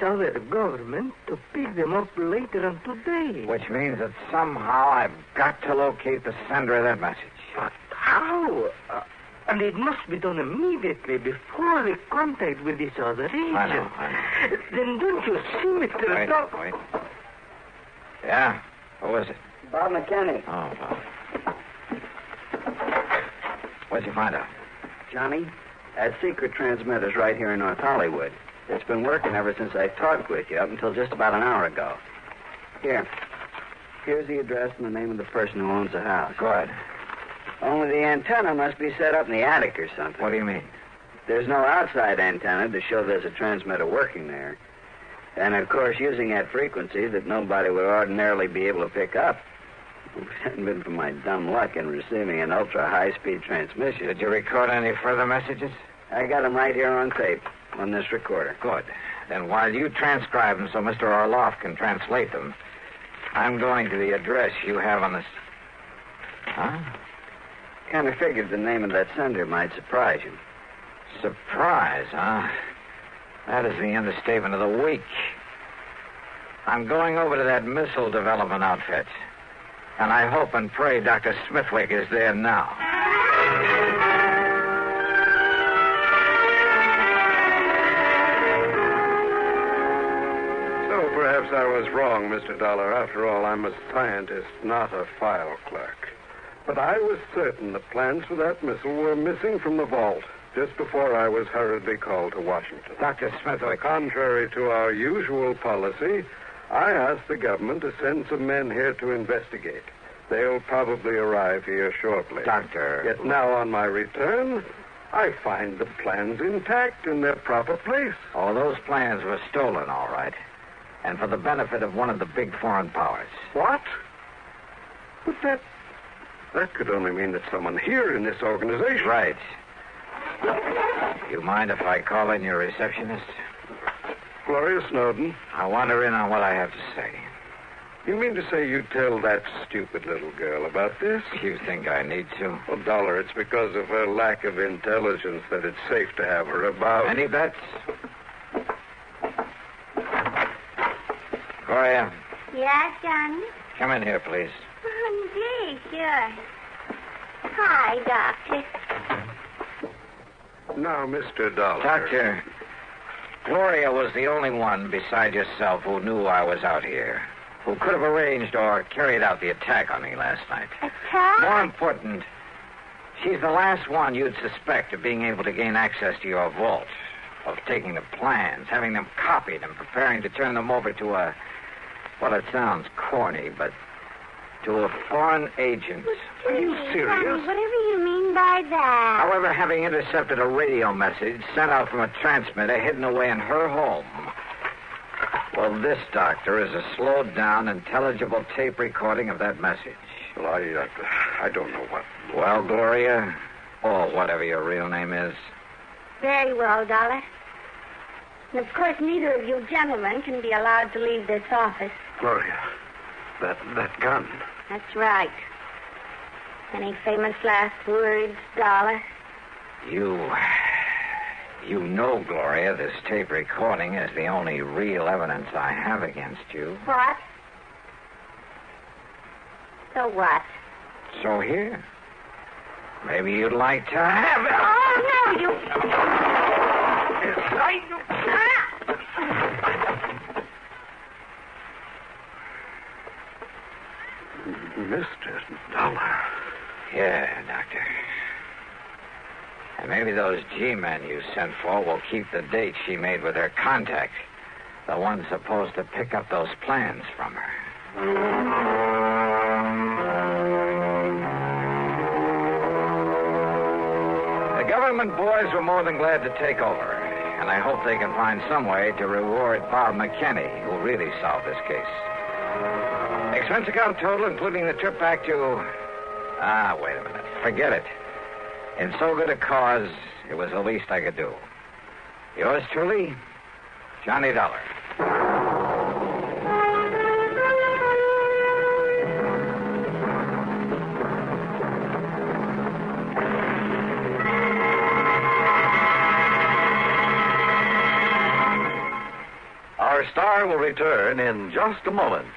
other government to pick them up later on today. Which means that somehow I've got to locate the sender of that message. But how? And it must be done immediately before we contact with this other agent. I know. Then don't you see, Mr. Dollar? Wait. Yeah? Who is it? Bob McKinney. Oh, Bob. What'd you find out? Johnny, that secret transmitter's right here in North Hollywood. It's been working ever since I talked with you, up until just about an hour ago. Here's the address and the name of the person who owns the house. Good. Only the antenna must be set up in the attic or something. What do you mean? There's no outside antenna to show there's a transmitter working there. And, of course, using that frequency that nobody would ordinarily be able to pick up. If it hadn't been for my dumb luck in receiving an ultra-high-speed transmission. Did you record any further messages? I got them right here on tape, on this recorder. Good. Then while you transcribe them so Mr. Orloff can translate them, I'm going to the address you have on this... Huh? Kind of figured the name of that sender might surprise you. Surprise, huh? That is the understatement of the week. I'm going over to that missile development outfit. And I hope and pray Dr. Smithwick is there now. So perhaps I was wrong, Mr. Dollar. After all, I'm a scientist, not a file clerk. But I was certain the plans for that missile were missing from the vault just before I was hurriedly called to Washington. Dr. Smithwick. Contrary to our usual policy, I asked the government to send some men here to investigate. They'll probably arrive here shortly. Doctor. Yet now on my return, I find the plans intact in their proper place. Oh, those plans were stolen, all right. And for the benefit of one of the big foreign powers. What? But that could only mean that someone here in this organization... Right. You mind if I call in your receptionist? Gloria Snowden. I want her in on what I have to say. You mean to say you tell that stupid little girl about this? You think I need to? Well, Dollar, it's because of her lack of intelligence that it's safe to have her about. Any bets? Gloria. Yes, Johnny? Come in here, please. Oh, gee, sure. Hi, Doctor. Now, Mr. Dollar. Doctor, Gloria was the only one beside yourself who knew I was out here, who could have arranged or carried out the attack on me last night. Attack? More important, she's the last one you'd suspect of being able to gain access to your vault, of taking the plans, having them copied, and preparing to turn them over to a... Well, it sounds corny, but to a foreign agent. Are you serious? Whatever you mean by that. However, having intercepted a radio message sent out from a transmitter hidden away in her home. Well, this, Doctor, is a slowed-down, intelligible tape recording of that message. Well, I don't know what... Well, Gloria, or whatever your real name is. Very well, Dollar. And, of course, neither of you gentlemen can be allowed to leave this office. Gloria, that gun. That's right. Any famous last words, Dollar? You know, Gloria, this tape recording is the only real evidence I have against you. What? So what? So here. Maybe you'd like to have it. Oh, no, you... Mr. Dollar. Yeah, Doctor. And maybe those G-men you sent for will keep the date she made with her contact. The one supposed to pick up those plans from her. The government boys were more than glad to take over. And I hope they can find some way to reward Bob McKinney, who really solved this case. Expense account total, including the trip back to... wait a minute. Forget it. In so good a cause, it was the least I could do. Yours truly, Johnny Dollar. Our star will return in just a moment.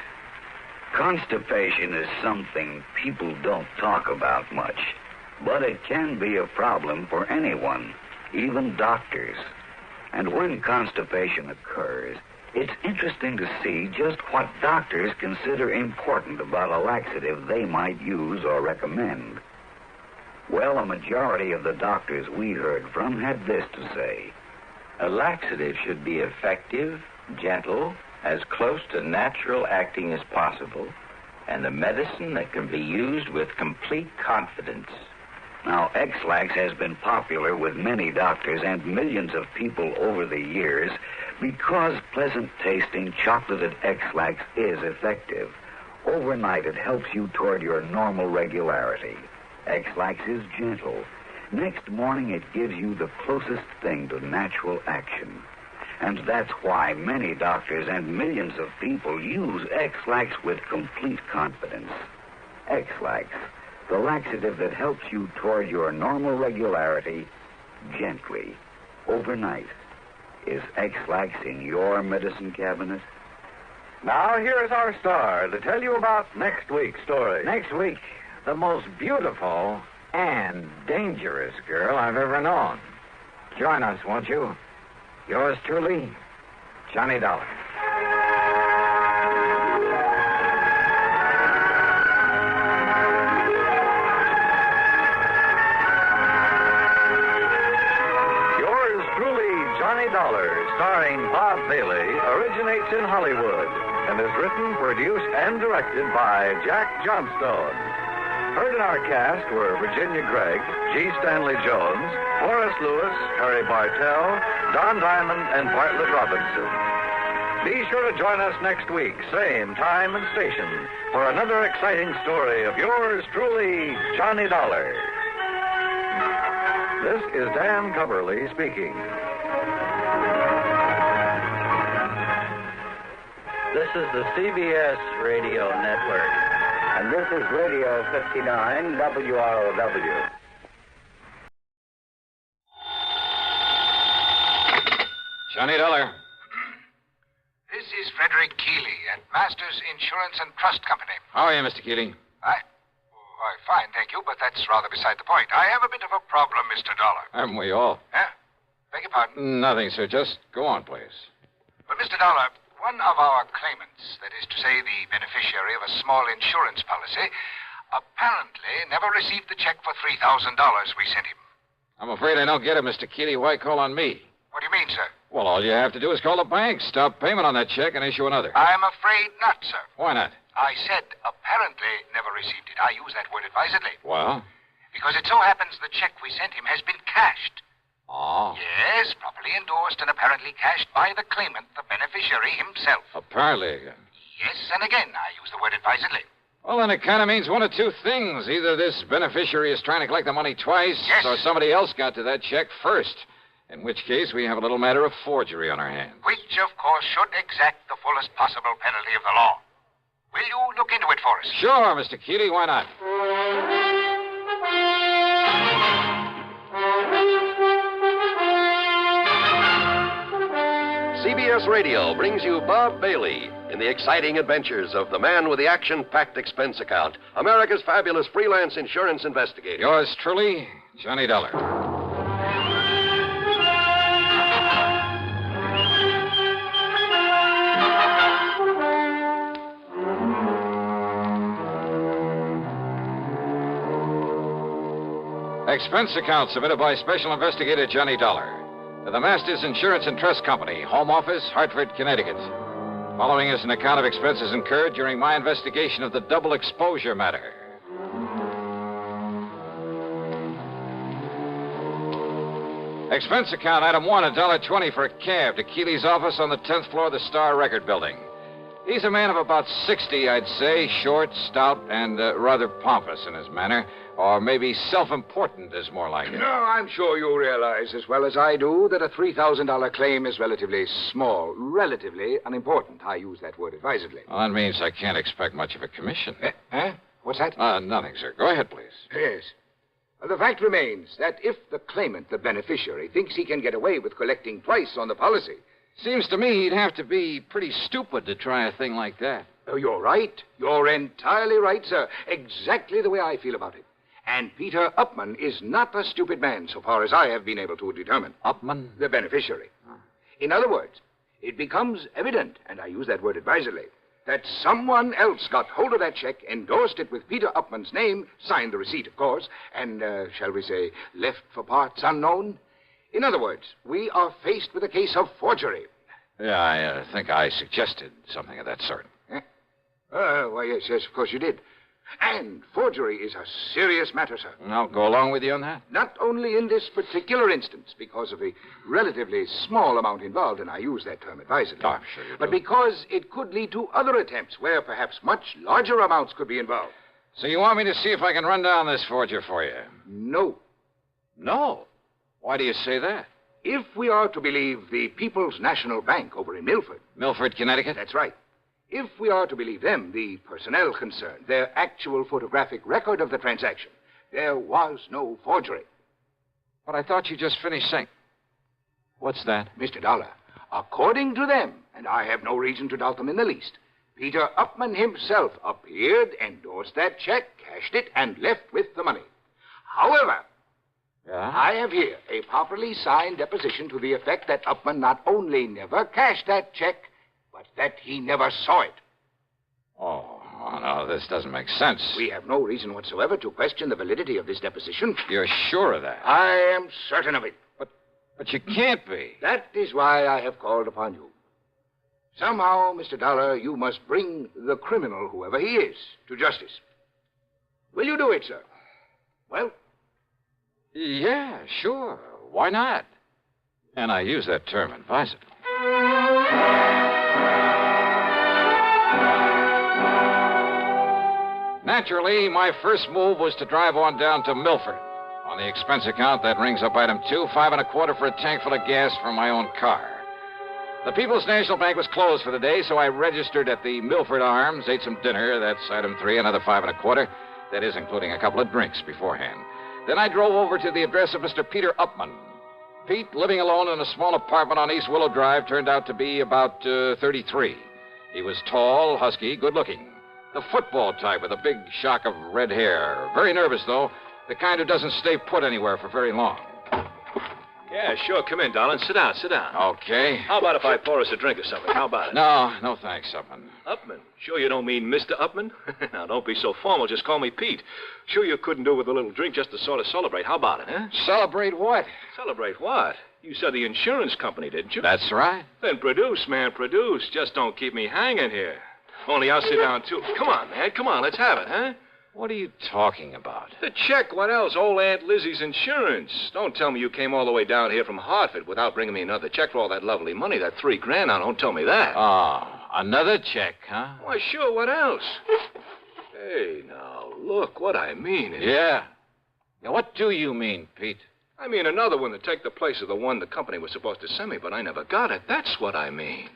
Constipation is something people don't talk about much, but it can be a problem for anyone, even doctors. And when constipation occurs, it's interesting to see just what doctors consider important about a laxative they might use or recommend. Well, a majority of the doctors we heard from had this to say. A laxative should be effective, gentle, as close to natural acting as possible, and a medicine that can be used with complete confidence. Now, X-Lax has been popular with many doctors and millions of people over the years because pleasant-tasting chocolated X-Lax is effective. Overnight, it helps you toward your normal regularity. X-Lax is gentle. Next morning, it gives you the closest thing to natural action. And that's why many doctors and millions of people use X-Lax with complete confidence. X-Lax, the laxative that helps you toward your normal regularity gently, overnight. Is X-Lax in your medicine cabinet? Now, here's our star to tell you about next week's story. Next week, the most beautiful and dangerous girl I've ever known. Join us, won't you? Yours truly, Johnny Dollar. Yours truly, Johnny Dollar, starring Bob Bailey, originates in Hollywood and is written, produced, and directed by Jack Johnstone. Heard in our cast were Virginia Gregg, G. Stanley Jones, Horace Lewis, Harry Bartell, Don Diamond, and Bartlett Robinson. Be sure to join us next week, same time and station, for another exciting story of yours truly, Johnny Dollar. This is Dan Coverly speaking. This is the CBS Radio Network. And this is Radio 59 WROW. Johnny Dollar. This is Frederick Keeley at Masters Insurance and Trust Company. How are you, Mr. Keeley? Why, fine, thank you, but that's rather beside the point. I have a bit of a problem, Mr. Dollar. Haven't we all? Huh? Beg your pardon? Nothing, sir. Just go on, please. Well, Mr. Dollar, one of our claimants, that is to say the beneficiary of a small insurance policy, apparently never received the check for $3,000 we sent him. I'm afraid I don't get it, Mr. Keeley. Why call on me? What do you mean, sir? Well, all you have to do is call the bank, stop payment on that check, and issue another. I'm afraid not, sir. Why not? I said apparently never received it. I use that word advisedly. Well? Because it so happens the check we sent him has been cashed. Oh. Yes, properly endorsed and apparently cashed by the claimant, the beneficiary himself. Apparently again. Yes, and again, I use the word advisedly. Well, then it kind of means one of two things. Either this beneficiary is trying to collect the money twice, yes, or somebody else got to that check first. In which case, we have a little matter of forgery on our hands. Which, of course, should exact the fullest possible penalty of the law. Will you look into it for us? Sure, Mr. Keeley. Why not? CBS Radio brings you Bob Bailey in the exciting adventures of the man with the action-packed expense account, America's fabulous freelance insurance investigator. Yours truly, Johnny Dollar. Expense account submitted by Special Investigator Johnny Dollar to the Masters Insurance and Trust Company, Home Office, Hartford, Connecticut. Following is an account of expenses incurred during my investigation of the double exposure matter. Expense account item 1, $1.20 for a cab to Keeley's office on the 10th floor of the Star Record Building. He's a man of about 60, I'd say, short, stout, and rather pompous in his manner. Or maybe self-important is more like it. No, I'm sure you realize as well as I do that a $3,000 claim is relatively small, relatively unimportant. I use that word advisedly. Well, that means I can't expect much of a commission. Huh? What's that? Nothing, sir. Go ahead, please. Yes. The fact remains that if the claimant, the beneficiary, thinks he can get away with collecting twice on the policy... Seems to me he'd have to be pretty stupid to try a thing like that. Oh, you're right. You're entirely right, sir. Exactly the way I feel about it. And Peter Upman is not a stupid man, so far as I have been able to determine. Upman? The beneficiary. In other words, it becomes evident, and I use that word advisedly, that someone else got hold of that check, endorsed it with Peter Upman's name, signed the receipt, of course, and, shall we say, left for parts unknown. In other words, we are faced with a case of forgery. Yeah, I think I suggested something of that sort. Why, yes, of course you did. And forgery is a serious matter, sir. I'll go along with you on that. Not only in this particular instance, because of the relatively small amount involved, and I use that term advisedly. Oh, I'm sure you do. But because it could lead to other attempts where perhaps much larger amounts could be involved. So you want me to see if I can run down this forger for you? No. No? Why do you say that? If we are to believe the People's National Bank over in Milford. Milford, Connecticut? That's right. If we are to believe them, the personnel concerned, their actual photographic record of the transaction, there was no forgery. But I thought you just finished saying... What's that? Mr. Dollar, according to them, and I have no reason to doubt them in the least, Peter Upman himself appeared, endorsed that check, cashed it, and left with the money. However, I have here a properly signed deposition to the effect that Upman not only never cashed that check, but that he never saw it. Oh, no, this doesn't make sense. We have no reason whatsoever to question the validity of this deposition. You're sure of that? I am certain of it. But you can't be. That is why I have called upon you. Somehow, Mr. Dollar, you must bring the criminal, whoever he is, to justice. Will you do it, sir? Well? Yeah, sure. Why not? And I use that term advisedly. Naturally, my first move was to drive on down to Milford. On the expense account, that rings up item 2, $5.25 for a tank full of gas for my own car. The People's National Bank was closed for the day, so I registered at the Milford Arms, ate some dinner. That's item 3, another $5.25. That is, including a couple of drinks beforehand. Then I drove over to the address of Mr. Peter Upman. Pete, living alone in a small apartment on East Willow Drive, turned out to be about 33. He was tall, husky, good-looking. The football type with a big shock of red hair. Very nervous, though. The kind who doesn't stay put anywhere for very long. Yeah, sure. Come in, darling. Sit down, sit down. Okay. How about if I pour us a drink or something? How about it? No thanks, Upman. Upman? Sure you don't mean Mr. Upman? Now, don't be so formal. Just call me Pete. Sure you couldn't do with a little drink just to sort of celebrate. How about it, huh? Celebrate what? Celebrate what? You said the insurance company, didn't you? That's right. Then produce, man, produce. Just don't keep me hanging here. Only I'll sit down, too. Come on, man. Come on. Let's have it, huh? What are you talking about? The check. What else? Old Aunt Lizzie's insurance. Don't tell me you came all the way down here from Hartford without bringing me another check for all that lovely money, that $3,000. Now, don't tell me that. Oh, another check, huh? Why, sure. What else? Hey, now, look. What I mean is... Yeah. What do you mean, Pete? I mean another one to take the place of the one the company was supposed to send me, but I never got it. That's what I mean.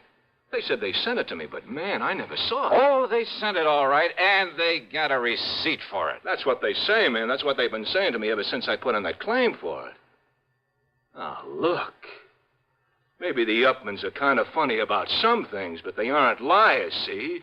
They said they sent it to me, but, man, I never saw it. Oh, they sent it all right, and they got a receipt for it. That's what they say, man. That's what they've been saying to me ever since I put in that claim for it. Now, look. Maybe the Upmans are kind of funny about some things, but they aren't liars, see?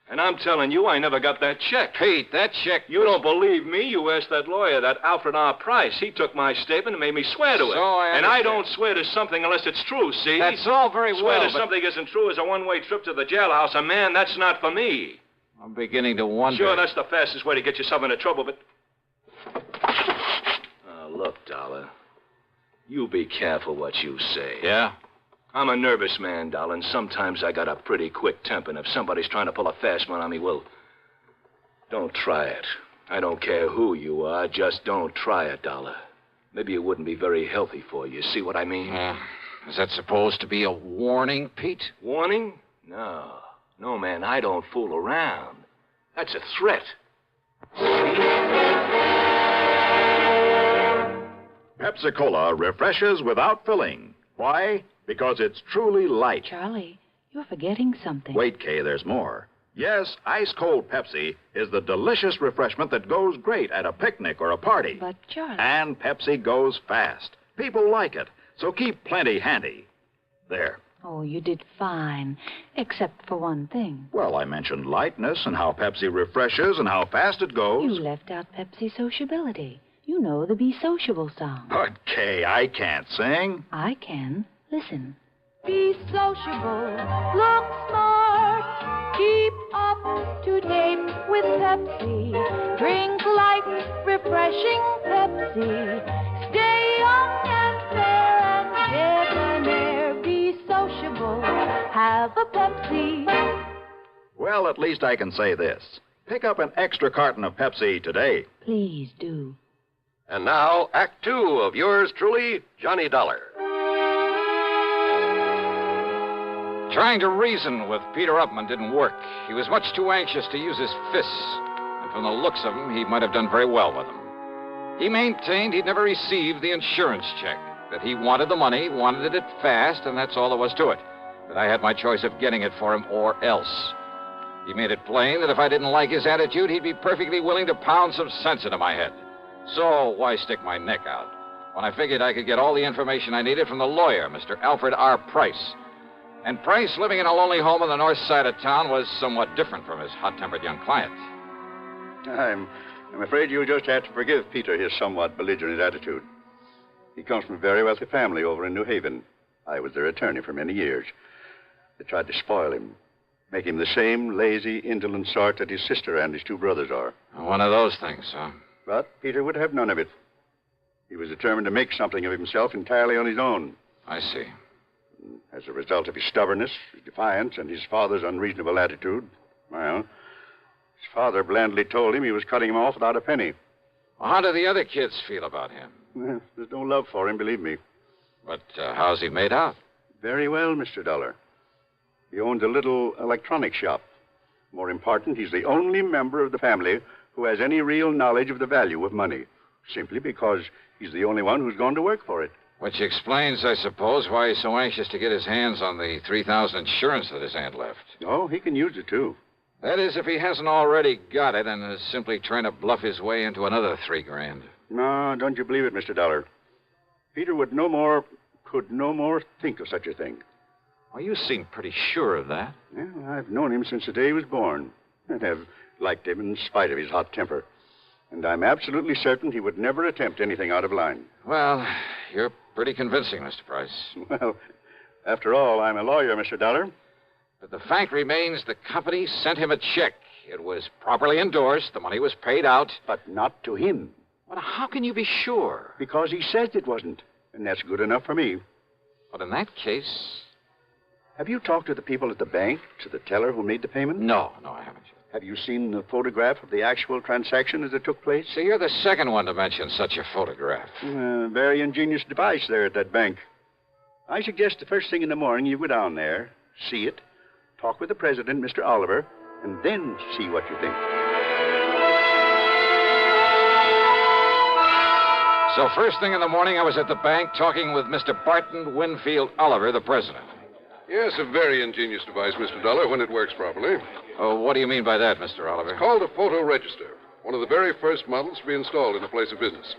And I'm telling you, I never got that check. Pete, that check... You don't believe me? You asked that lawyer, that Alfred R. Price. He took my statement and made me swear to it. And I don't swear to something unless it's true, see? That's all very well, Swear to something isn't true is a one-way trip to the jailhouse. And, man, that's not for me. I'm beginning to wonder... Sure, that's the fastest way to get yourself into trouble, but... Look, Dollar. You be careful what you say. Yeah? I'm a nervous man, darling. Sometimes I got a pretty quick temper, and if somebody's trying to pull a fast one on me, well, don't try it. I don't care who you are. Just don't try it, Dollar. Maybe it wouldn't be very healthy for you. See what I mean? Is that supposed to be a warning, Pete? Warning? No, man, I don't fool around. That's a threat. Pepsi-Cola refreshes without filling. Why? Because it's truly light. Charlie, you're forgetting something. Wait, Kay, there's more. Yes, ice-cold Pepsi is the delicious refreshment that goes great at a picnic or a party. But, Charlie... And Pepsi goes fast. People like it, so keep plenty handy. There. Oh, you did fine, except for one thing. Well, I mentioned lightness and how Pepsi refreshes and how fast it goes. You left out Pepsi sociability. You know the Be Sociable song. But, Kay, I can't sing. I can. Listen. Be sociable, look smart, keep up to date with Pepsi. Drink light, refreshing Pepsi. Stay young and fair and debonair. Be sociable, have a Pepsi. Well, at least I can say this. Pick up an extra carton of Pepsi today. Please do. And now, Act Two of yours truly, Johnny Dollar. Trying to reason with Peter Upman didn't work. He was much too anxious to use his fists. And from the looks of him, he might have done very well with them. He maintained he'd never received the insurance check, that he wanted the money, wanted it fast, and that's all there was to it. That I had my choice of getting it for him or else. He made it plain that if I didn't like his attitude, he'd be perfectly willing to pound some sense into my head. So why stick my neck out? when I figured I could get all the information I needed from the lawyer, Mr. Alfred R. Price. And Price, living in a lonely home on the north side of town, was somewhat different from his hot-tempered young client. I'm afraid you'll just have to forgive Peter his somewhat belligerent attitude. He comes from a very wealthy family over in New Haven. I was their attorney for many years. They tried to spoil him, make him the same lazy, indolent sort that his sister and his two brothers are. One of those things, huh? But Peter would have none of it. He was determined to make something of himself entirely on his own. I see. As a result of his stubbornness, his defiance, and his father's unreasonable attitude, well, his father blandly told him he was cutting him off without a penny. Well, how do the other kids feel about him? Well, there's no love for him, believe me. But how's he made out? Very well, Mr. Dollar. He owns a little electronics shop. More important, he's the only member of the family who has any real knowledge of the value of money, simply because he's the only one who's gone to work for it. Which explains, I suppose, why he's so anxious to get his hands on the $3,000 insurance that his aunt left. Oh, he can use it, too. That is, if he hasn't already got it and is simply trying to bluff his way into another $3,000. No, don't you believe it, Mr. Dollar. Peter could no more think of such a thing. Well, you seem pretty sure of that. Well, I've known him since the day he was born, and have liked him in spite of his hot temper. And I'm absolutely certain he would never attempt anything out of line. Well, you're pretty convincing, Mr. Price. Well, after all, I'm a lawyer, Mr. Dollar. But the fact remains the company sent him a check. It was properly endorsed. The money was paid out. But not to him. Well, how can you be sure? Because he says it wasn't. And that's good enough for me. But in that case... Have you talked to the people at the bank, to the teller who made the payment? No, I haven't. Have you seen the photograph of the actual transaction as it took place? See, you're the second one to mention such a photograph. Very ingenious device there at that bank. I suggest the first thing in the morning you go down there, see it, talk with the president, Mr. Oliver, and then see what you think. So first thing in the morning, I was at the bank talking with Mr. Barton Winfield Oliver, the president. Yes, a very ingenious device, Mr. Dollar, when it works properly. Oh, what do you mean by that, Mr. Oliver? It's called a photo register. One of the very first models to be installed in a place of business.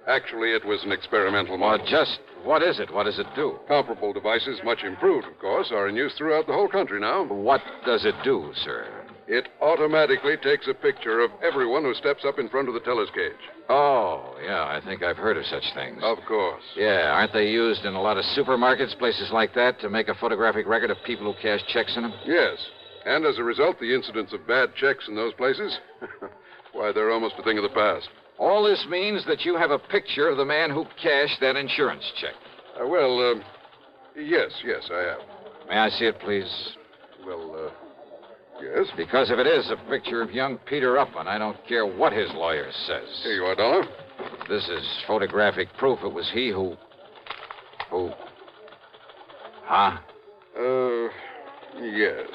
Actually, it was an experimental model. Well, just what is it? What does it do? Comparable devices, much improved, of course, are in use throughout the whole country now. What does it do, sir? It automatically takes a picture of everyone who steps up in front of the teller's cage. Oh, yeah, I think I've heard of such things. Of course. Yeah, aren't they used in a lot of supermarkets, places like that, to make a photographic record of people who cash checks in them? Yes. And as a result, the incidence of bad checks in those places, why, they're almost a thing of the past. All this means that you have a picture of the man who cashed that insurance check. Yes, I have. May I see it, please? Well, yes. Because if it is a picture of young Peter Upman, I don't care what his lawyer says. Here you are, Dollar. This is photographic proof it was he who... Huh? Yes.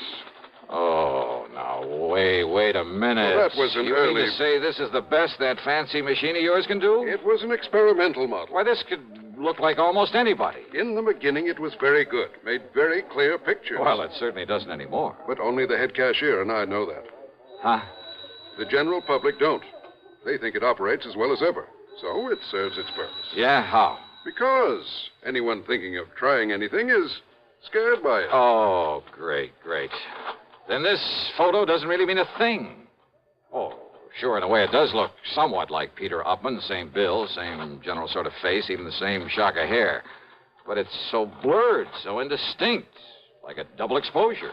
Oh, now, wait a minute. Well, that was an you early... mean to say this is the best that fancy machine of yours can do? It was an experimental model. Why, this could look like almost anybody. In the beginning, it was very good. Made very clear pictures. Well, it certainly doesn't anymore. But only the head cashier and I know that. Huh? The general public don't. They think it operates as well as ever. So it serves its purpose. Yeah, how? Because anyone thinking of trying anything is scared by it. Oh, great. Then this photo doesn't really mean a thing. Oh, sure, in a way it does look somewhat like Peter Upman. Same build, same general sort of face, even the same shock of hair. But it's so blurred, so indistinct, like a double exposure.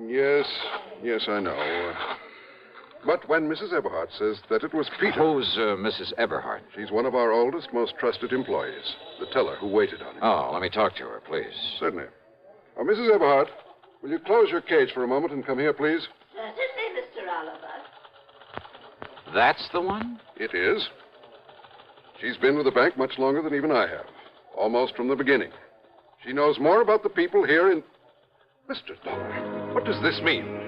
Yes, I know. But when Mrs. Eberhardt says that it was Peter... Who's Mrs. Eberhardt? She's one of our oldest, most trusted employees. The teller who waited on him. Oh, let me talk to her, please. Certainly. Mrs. Eberhardt, will you close your cage for a moment and come here, please? Certainly, Mr. Oliver. That's the one? It is. She's been with the bank much longer than even I have. Almost from the beginning. She knows more about the people here in... Mr. Dollar, what does this mean?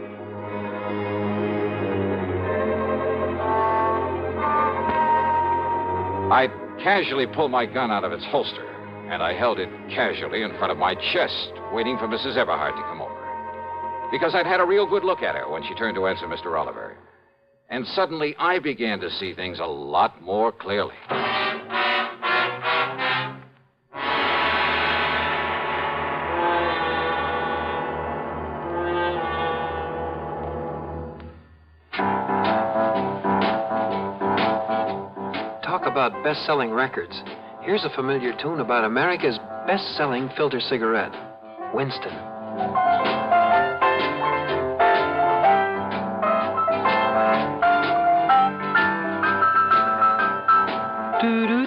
I casually pulled my gun out of its holster, and I held it casually in front of my chest, waiting for Mrs. Eberhardt to come over. Because I'd had a real good look at her when she turned to answer Mr. Oliver. And suddenly I began to see things a lot more clearly. about best-selling records. Here's a familiar tune about America's best-selling filter cigarette, Winston. Doo-doo,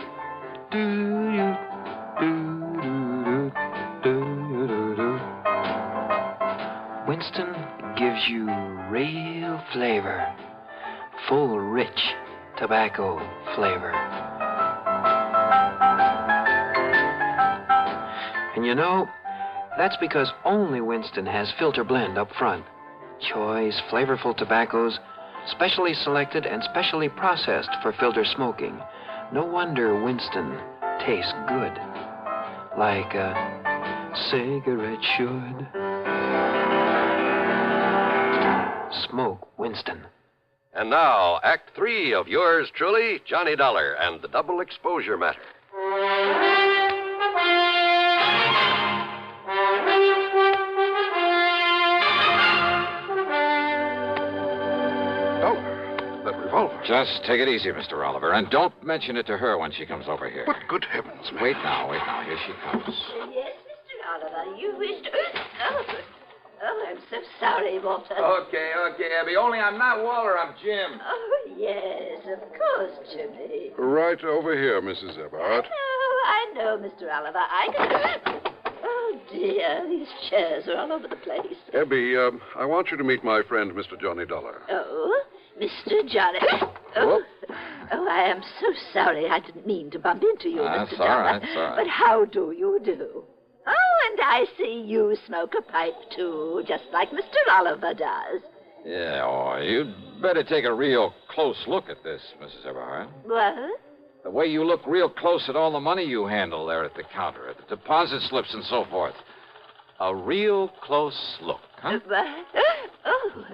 doo-doo, doo-doo, doo-doo-doo. Winston gives you real flavor, full, rich tobacco flavor. And you know, that's because only Winston has filter blend up front. Choice, flavorful tobaccos, specially selected and specially processed for filter smoking. No wonder Winston tastes good, like a cigarette should. Smoke Winston. And now, Act 3 of yours truly, Johnny Dollar, and the double exposure matter. That revolver. Just take it easy, Mr. Oliver, and don't mention it to her when she comes over here. What good heavens, man. Wait now. Here she comes. Yes, Mr. Oliver, you wished... Oh, I'm so sorry, Walter. Okay, Abby. Only I'm not Walter, I'm Jim. Oh, yes, of course, Jimmy. Right over here, Mrs. Everhart. Oh, I know, Mr. Oliver. I can... Oh, dear, these chairs are all over the place. Abby, I want you to meet my friend, Mr. Johnny Dollar. Oh, Mr. Johnny... Oh, I am so sorry. I didn't mean to bump into you, Mr. Dollar. That's all right. But how do you do? Oh, and I see you smoke a pipe, too, just like Mr. Oliver does. Yeah, you'd better take a real close look at this, Mrs. Everhart. What? The way you look real close at all the money you handle there at the counter, at the deposit slips and so forth. A real close look, huh? Oh,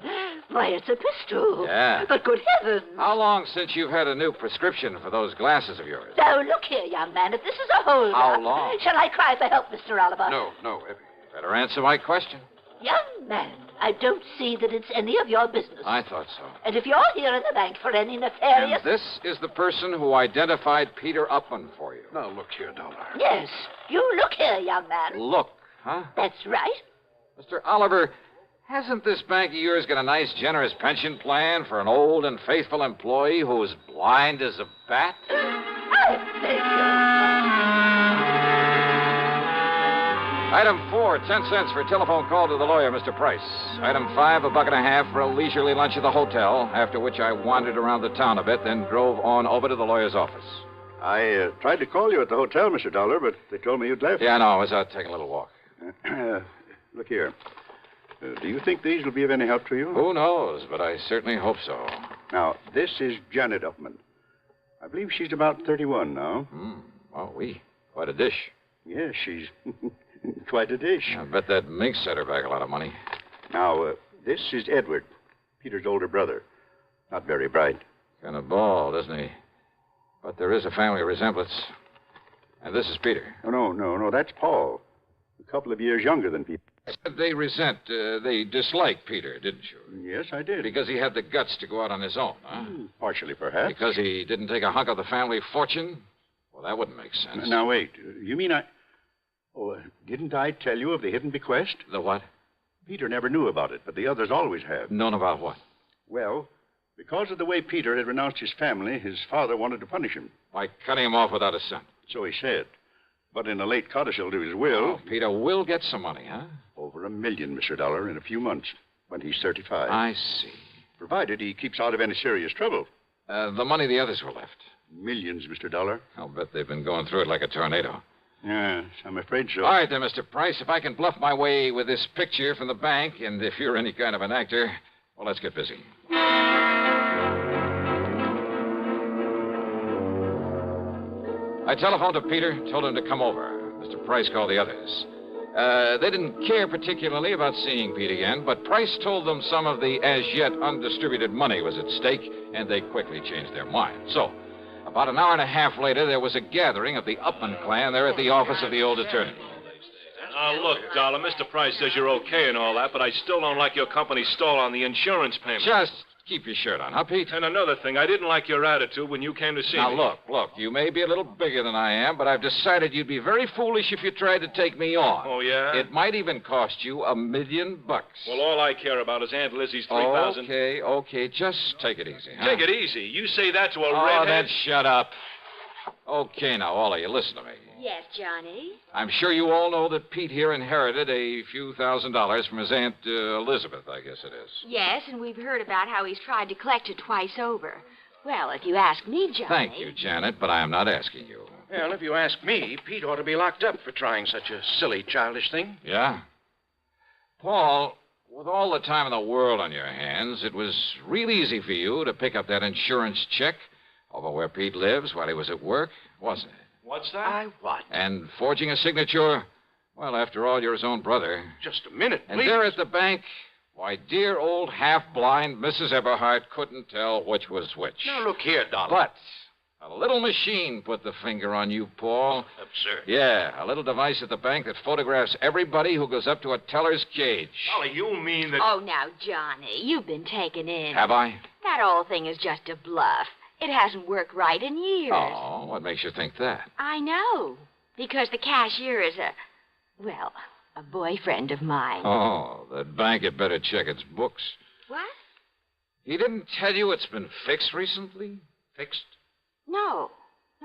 why, it's a pistol. Yeah. But good heavens. How long since you've had a new prescription for those glasses of yours? Oh, look here, young man, if this is a hold-up... How long? Shall I cry for help, Mr. Oliver? No, Effie. Better answer my question. Young man, I don't see that it's any of your business. I thought so. And if you're here in the bank for any nefarious... And this is the person who identified Peter Upman for you. Now, look here, Dollar. Yes, you look here, young man. Look, huh? That's right. Mr. Oliver, hasn't this bank of yours got a nice, generous pension plan for an old and faithful employee who's blind as a bat? I beg Item 4, 10 cents for a telephone call to the lawyer, Mr. Price. Item 5, $1.50 for a leisurely lunch at the hotel, after which I wandered around the town a bit, then drove on over to the lawyer's office. I tried to call you at the hotel, Mr. Dollar, but they told me you'd left. Yeah, no, I was out taking a little walk. Look here. Do you think these will be of any help to you? Who knows, but I certainly hope so. Now, this is Janet Upman. I believe she's about 31 now. Well, quite a dish. Yes, she's quite a dish. I bet that mink set her back a lot of money. Now, this is Edward, Peter's older brother. Not very bright. Kind of bald, isn't he? But there is a family resemblance. And this is Peter. Oh, no, that's Paul. A couple of years younger than Peter. They dislike Peter, didn't you? Yes, I did. Because he had the guts to go out on his own, huh? Partially, perhaps. Because he didn't take a hunk of the family fortune? Well, that wouldn't make sense. Now, wait. You mean didn't I tell you of the hidden bequest? The what? Peter never knew about it, but the others always have. Known about what? Well, because of the way Peter had renounced his family, his father wanted to punish him. By cutting him off without a cent. So he said. But in a late codicil to his will... Oh, Peter will get some money, huh? Over $1 million, Mr. Dollar, in a few months, when he's 35. I see. Provided he keeps out of any serious trouble. The money the others were left. Millions, Mr. Dollar. I'll bet they've been going through it like a tornado. Yes, I'm afraid so. All right, then, Mr. Price, if I can bluff my way with this picture from the bank, and if you're any kind of an actor, well, let's get busy. I telephoned to Peter, told him to come over. Mr. Price called the others. They didn't care particularly about seeing Pete again, but Price told them some of the as-yet undistributed money was at stake, and they quickly changed their mind. So, about an hour and a half later, there was a gathering of the Upman clan there at the office of the old attorney. Look, Dollar, Mr. Price says you're okay and all that, but I still don't like your company's stall on the insurance payment. Just Keep your shirt on, huh, Pete? And another thing, I didn't like your attitude when you came to see Now, me. look, you may be a little bigger than I am, but I've decided you'd be very foolish if you tried to take me on. Oh, yeah? It might even cost you $1 million. Well, all I care about is Aunt Lizzie's $3,000. Okay, just take it easy, huh? Take it easy. You say that to a Oh, redhead? then shut up. Okay, now, all of you, listen to me. Yes, Johnny? I'm sure you all know that Pete here inherited a few $1,000s from his Aunt Elizabeth, I guess it is. Yes, and we've heard about how he's tried to collect it twice over. Well, if you ask me, Johnny... Thank you, Janet, but I am not asking you. Well, if you ask me, Pete ought to be locked up for trying such a silly, childish thing. Yeah? Paul, with all the time in the world on your hands, it was real easy for you to pick up that insurance check over where Pete lives while he was at work, wasn't it? What's that? What? And forging a signature, well, after all, you're his own brother. Just a minute, please. And there at the bank, why, dear old half-blind Mrs. Eberhardt couldn't tell which was which. Now, look here, Dollar. But a little machine put the finger on you, Paul. Absurd. Yeah, a little device at the bank that photographs everybody who goes up to a teller's cage. Dollar, you mean that... Oh, now, Johnny, you've been taken in. Have I? That whole thing is just a bluff. It hasn't worked right in years. Oh, what makes you think that? I know. Because the cashier is a boyfriend of mine. Oh, that bank had better check its books. What? He didn't tell you it's been fixed recently? Fixed? No,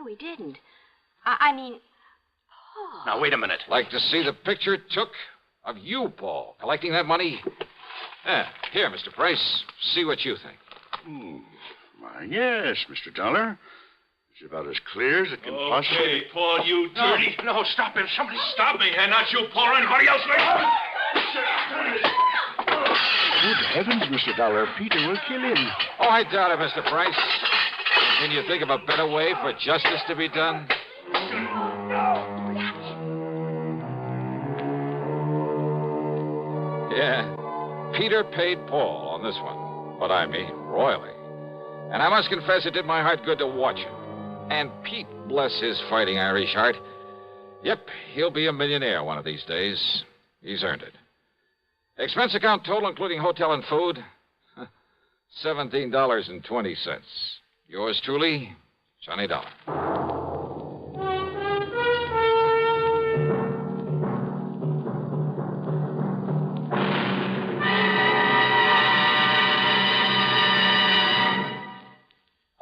he didn't. I mean, Paul. Now, wait a minute. Like to see the picture it took of you, Paul, collecting that money? Here, Mr. Price. See what you think. Why, yes, Mr. Dollar. It's about as clear as it can possibly... Okay, Paul, you dirty... No, stop him. Somebody stop me. And not you, Paul, or anybody else. Good heavens, Mr. Dollar. Peter will kill him. Oh, I doubt it, Mr. Price. Can you think of a better way for justice to be done? Yeah, Peter paid Paul on this one. But I mean, royally. And I must confess it did my heart good to watch him. And Pete, bless his fighting Irish heart. Yep, he'll be a millionaire one of these days. He's earned it. Expense account total, including hotel and food, $17.20. Yours truly, Johnny Dollar.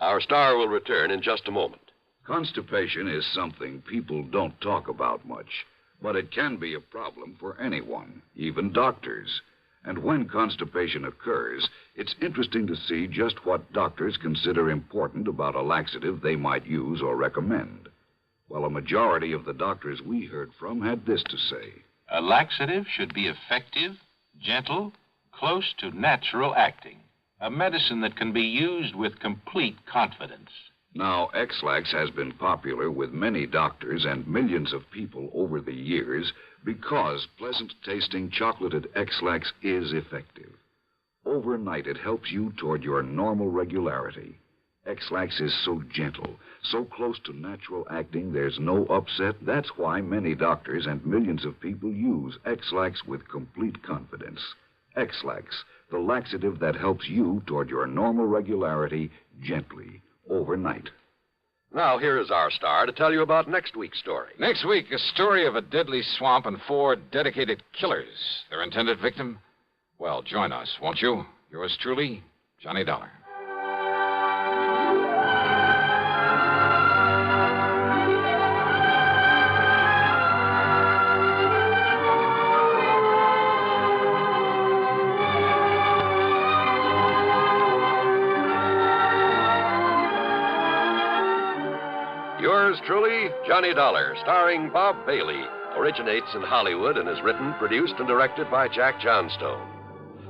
Our star will return in just a moment. Constipation is something people don't talk about much, but it can be a problem for anyone, even doctors. And when constipation occurs, it's interesting to see just what doctors consider important about a laxative they might use or recommend. Well, a majority of the doctors we heard from had this to say. A laxative should be effective, gentle, close to natural acting. A medicine that can be used with complete confidence. Now, X-Lax has been popular with many doctors and millions of people over the years because pleasant-tasting chocolated X-Lax is effective. Overnight, it helps you toward your normal regularity. X-Lax is so gentle, so close to natural acting, there's no upset. That's why many doctors and millions of people use X-Lax with complete confidence. X-Lax, the laxative that helps you toward your normal regularity gently, overnight. Now, here is our star to tell you about next week's story. Next week, a story of a deadly swamp and 4 dedicated killers. Their intended victim? Well, join us, won't you? Yours truly, Johnny Dollar. Yours truly, Johnny Dollar, starring Bob Bailey, originates in Hollywood and is written, produced, and directed by Jack Johnstone.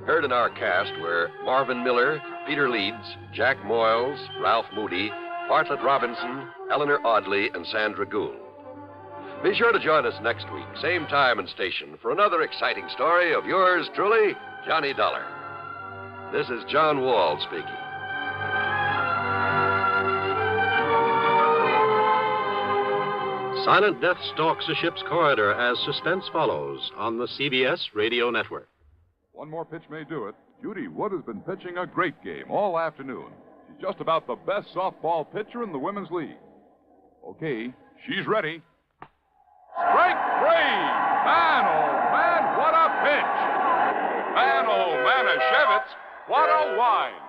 Heard in our cast were Marvin Miller, Peter Leeds, Jack Moyles, Ralph Moody, Bartlett Robinson, Eleanor Audley, and Sandra Gould. Be sure to join us next week, same time and station, for another exciting story of yours truly, Johnny Dollar. This is John Wall speaking. Silent death stalks a ship's corridor as suspense follows on the CBS Radio Network. One more pitch may do it. Judy Wood has been pitching a great game all afternoon. She's just about the best softball pitcher in the Women's League. Okay, she's ready. Strike three! Man, oh man, what a pitch! Man, oh Manischewitz, what a wine!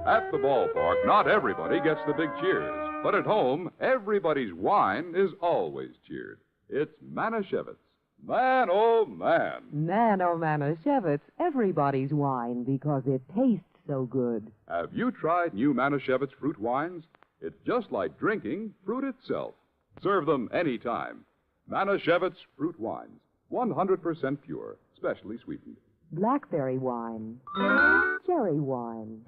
At the ballpark, not everybody gets the big cheers. But at home, everybody's wine is always cheered. It's Manischewitz. Man, oh man. Man, oh Manischewitz, everybody's wine because it tastes so good. Have you tried new Manischewitz fruit wines? It's just like drinking fruit itself. Serve them anytime. Manischewitz fruit wines, 100% pure, specially sweetened. Blackberry wine, cherry wine,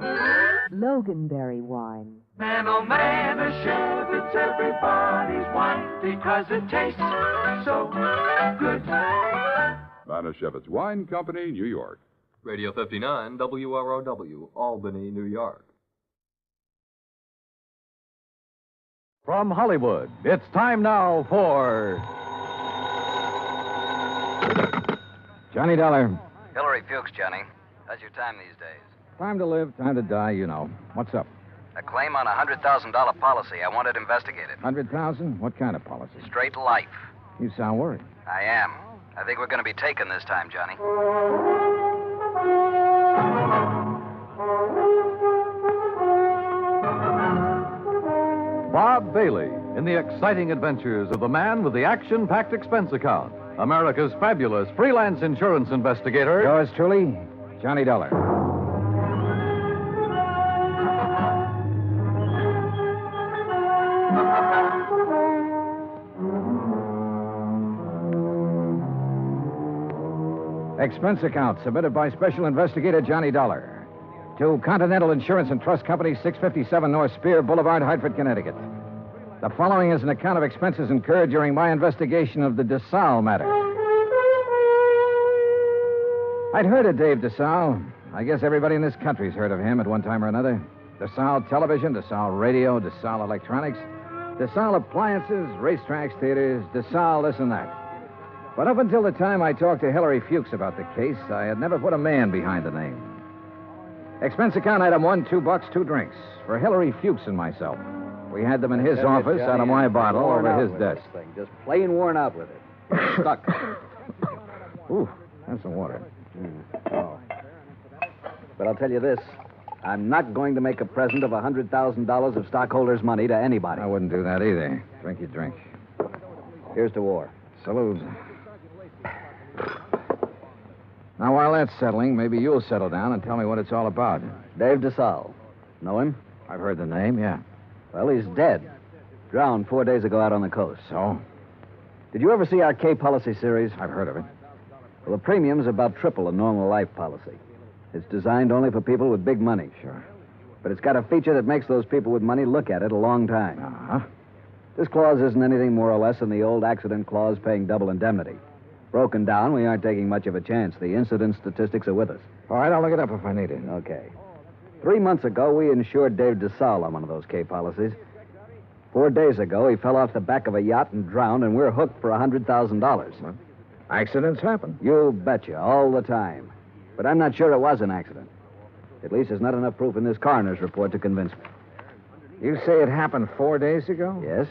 loganberry wine. Man, oh Manischewitz, everybody's wine because it tastes so good. Manischewitz Wine Company, New York. Radio 59, WROW, Albany, New York. From Hollywood, it's time now for Johnny Dollar. Hillary Fuchs, Johnny. How's your time these days? Time to live, time to die, you know. What's up? A claim on a $100,000 policy. I want it investigated. 100,000? What kind of policy? Straight life. You sound worried. I am. I think we're going to be taken this time, Johnny. Bob Bailey in the exciting adventures of the man with the action-packed expense account. America's fabulous freelance insurance investigator. Yours truly, Johnny Dollar. Expense account submitted by Special Investigator Johnny Dollar to Continental Insurance and Trust Company, 657 North Spear Boulevard, Hartford, Connecticut. The following is an account of expenses incurred during my investigation of the DeSalle matter. I'd heard of Dave DeSalle. I guess everybody in this country's heard of him at one time or another. DeSalle Television, DeSalle Radio, DeSalle Electronics, DeSalle Appliances, racetracks, theaters, DeSalle this and that. But up until the time I talked to Hillary Fuchs about the case, I had never put a man behind the name. Expense account item 1, $2, 2 drinks for Hillary Fuchs and myself. We had them in his office out of my bottle over his desk. Just plain worn out with it. Stuck. Ooh, that's some water. Oh. But I'll tell you this. I'm not going to make a present of $100,000 of stockholders' money to anybody. I wouldn't do that either. Drink your drink. Here's to war. Salute. Now, while that's settling, maybe you'll settle down and tell me what it's all about. Dave DeSalle. Know him? I've heard the name, yeah. Well, he's dead. Drowned 4 days ago out on the coast. So? Did you ever see our K policy series? I've heard of it. Well, the premium's about triple a normal life policy. It's designed only for people with big money. Sure. But it's got a feature that makes those people with money look at it a long time. Uh-huh. This clause isn't anything more or less than the old accident clause paying double indemnity. Broken down, we aren't taking much of a chance. The incident statistics are with us. All right, I'll look it up if I need it. Okay. 3 months ago, we insured Dave DeSalle on one of those K policies. 4 days ago, he fell off the back of a yacht and drowned, and we're hooked for $100,000. What? Accidents happen. You betcha, all the time. But I'm not sure it was an accident. At least there's not enough proof in this coroner's report to convince me. You say it happened 4 days ago? Yes.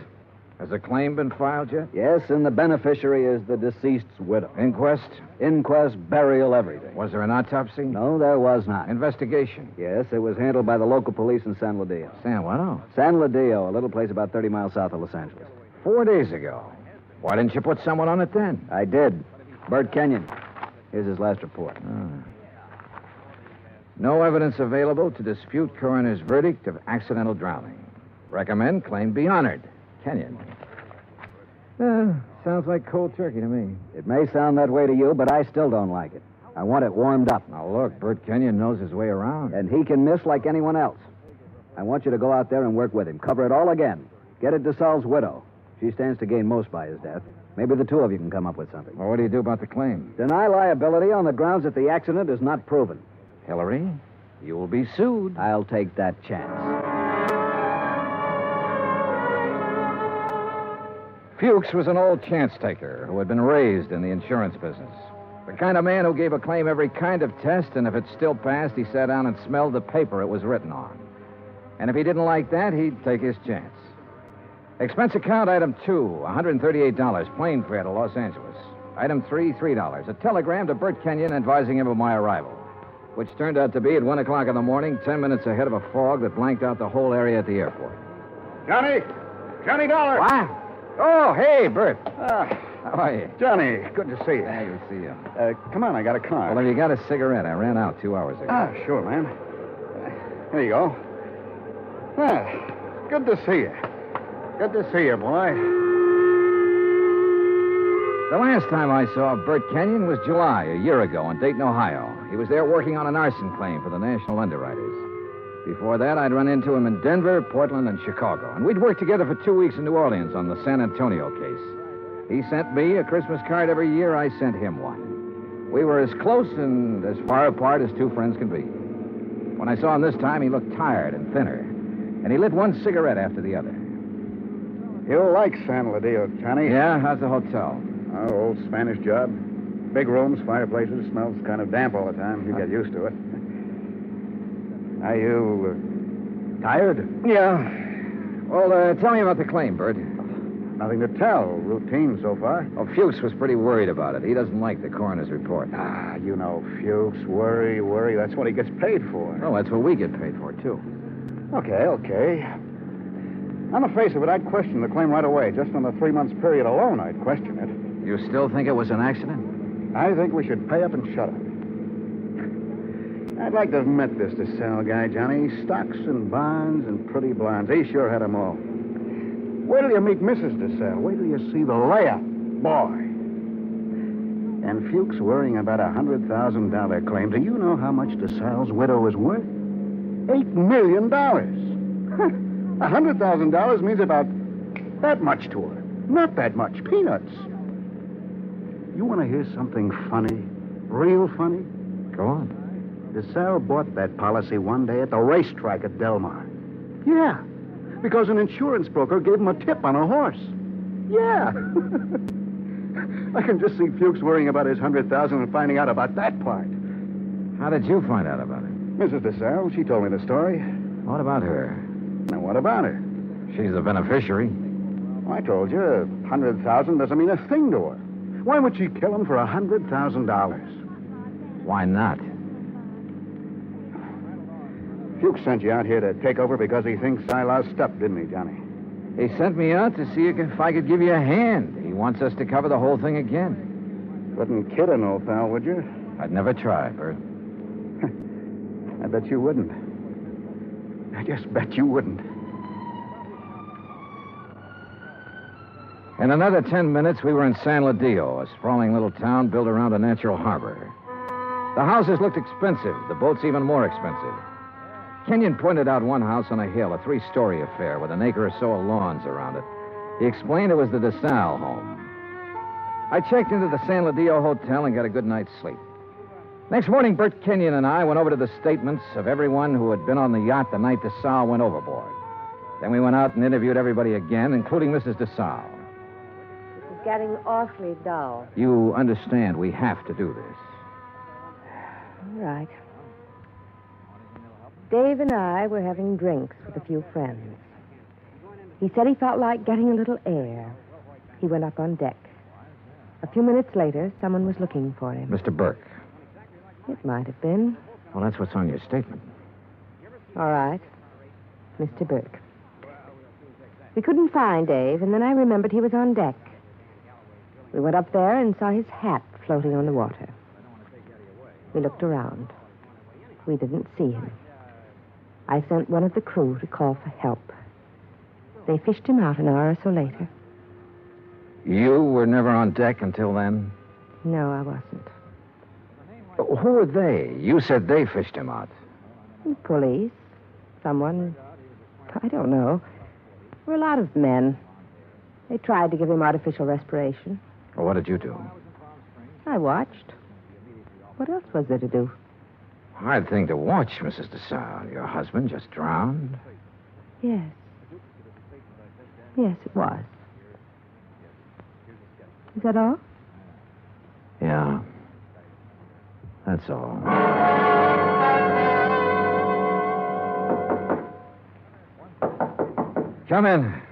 Has a claim been filed yet? Yes, and the beneficiary is the deceased's widow. Inquest? Inquest, burial, everything. Was there an autopsy? No, there was not. Investigation? Yes, it was handled by the local police in San Ladillo. San what? San Ladillo, a little place about 30 miles south of Los Angeles. 4 days ago. Why didn't you put someone on it then? I did. Bert Kenyon. Here's his last report. No evidence available to dispute coroner's verdict of accidental drowning. Recommend claim be honored. Kenyon. Sounds like cold turkey to me. It may sound that way to you, but I still don't like it. I want it warmed up. Now, look, Bert Kenyon knows his way around. And he can miss like anyone else. I want you to go out there and work with him. Cover it all again. Get at DeSalle's widow. She stands to gain most by his death. Maybe the two of you can come up with something. Well, what do you do about the claim? Deny liability on the grounds that the accident is not proven. Hillary, you will be sued. I'll take that chance. Fuchs was an old chance taker who had been raised in the insurance business. The kind of man who gave a claim every kind of test, and if it still passed, he sat down and smelled the paper it was written on. And if he didn't like that, he'd take his chance. Expense account item 2, $138, plane fare to Los Angeles. Item 3, $3. A telegram to Bert Kenyon advising him of my arrival, which turned out to be at 1 o'clock in the morning, 10 minutes ahead of a fog that blanked out the whole area at the airport. Johnny! Johnny Dollar! What? Oh, hey, Bert. How are you? Johnny, good to see you. Good to see you. Come on, I got a car. Well, have you got a cigarette? I ran out 2 hours ago. Sure, man. Here you go. Good to see you. Good to see you, boy. The last time I saw Bert Kenyon was July, a year ago, in Dayton, Ohio. He was there working on an arson claim for the National Underwriters. Before that, I'd run into him in Denver, Portland, and Chicago. And we'd worked together for 2 weeks in New Orleans on the San Antonio case. He sent me a Christmas card every year. I sent him one. We were as close and as far apart as two friends can be. When I saw him this time, he looked tired and thinner. And he lit one cigarette after the other. You'll like San Ladillo, Johnny. Yeah? How's the hotel? Oh, old Spanish job. Big rooms, fireplaces, smells kind of damp all the time. You get used to it. Are you tired? Yeah. Well, tell me about the claim, Bert. Nothing to tell. Routine so far. Oh, Fuchs was pretty worried about it. He doesn't like the coroner's report. You know, Fuchs, worry. That's what he gets paid for. Oh, that's what we get paid for, too. Okay. On the face of it, I'd question the claim right away. Just on the 3 months period alone, I'd question it. You still think it was an accident? I think we should pay up and shut up. I'd like to have met this DeSalle guy, Johnny. Stocks and bonds and pretty blondes. He sure had them all. Wait till you meet Mrs. DeSalle. Wait till you see the layup. Boy. And Fuchs worrying about a $100,000 claim. Do you know how much DeSalle's widow is worth? $8 million. $100,000 means about that much to her. Not that much. Peanuts. You want to hear something funny? Real funny? Go on. DeSalle bought that policy one day at the racetrack at Del Mar. Yeah, because an insurance broker gave him a tip on a horse. Yeah. I can just see Fuchs worrying about his $100,000 and finding out about that part. How did you find out about it? Mrs. DeSalle, she told me the story. What about her? Now, what about her? She's the beneficiary. I told you, $100,000 doesn't mean a thing to her. Why would she kill him for $100,000? Why not? Fuchs sent you out here to take over because he thinks I lost up, didn't he, Johnny? He sent me out to see if I could give you a hand. He wants us to cover the whole thing again. Couldn't kid an old pal, would you? I'd never try, Bert. I bet you wouldn't. I just bet you wouldn't. In another 10 minutes, we were in San Ladillo, a sprawling little town built around a natural harbor. The houses looked expensive, the boats even more expensive. Kenyon pointed out one house on a hill, a 3-story affair with an acre or so of lawns around it. He explained it was the DeSalle home. I checked into the San Ladillo Hotel and got a good night's sleep. Next morning, Bert Kenyon and I went over to the statements of everyone who had been on the yacht the night DeSalle went overboard. Then we went out and interviewed everybody again, including Mrs. DeSalle. This is getting awfully dull. You understand we have to do this. All right. Dave and I were having drinks with a few friends. He said he felt like getting a little air. He went up on deck. A few minutes later, someone was looking for him. Mr. Burke. It might have been. Well, that's what's on your statement. All right. Mr. Burke. We couldn't find Dave, and then I remembered he was on deck. We went up there and saw his hat floating on the water. We looked around. We didn't see him. I sent one of the crew to call for help. They fished him out an hour or so later. You were never on deck until then? No, I wasn't. Who are they? You said they fished him out. Police. Someone. I don't know. There were a lot of men. They tried to give him artificial respiration. Well, what did you do? I watched. What else was there to do? Hard thing to watch, Mrs. DeSalle. Your husband just drowned? Yes. Yes, it was. Is that all? Yeah. That's all. Come in.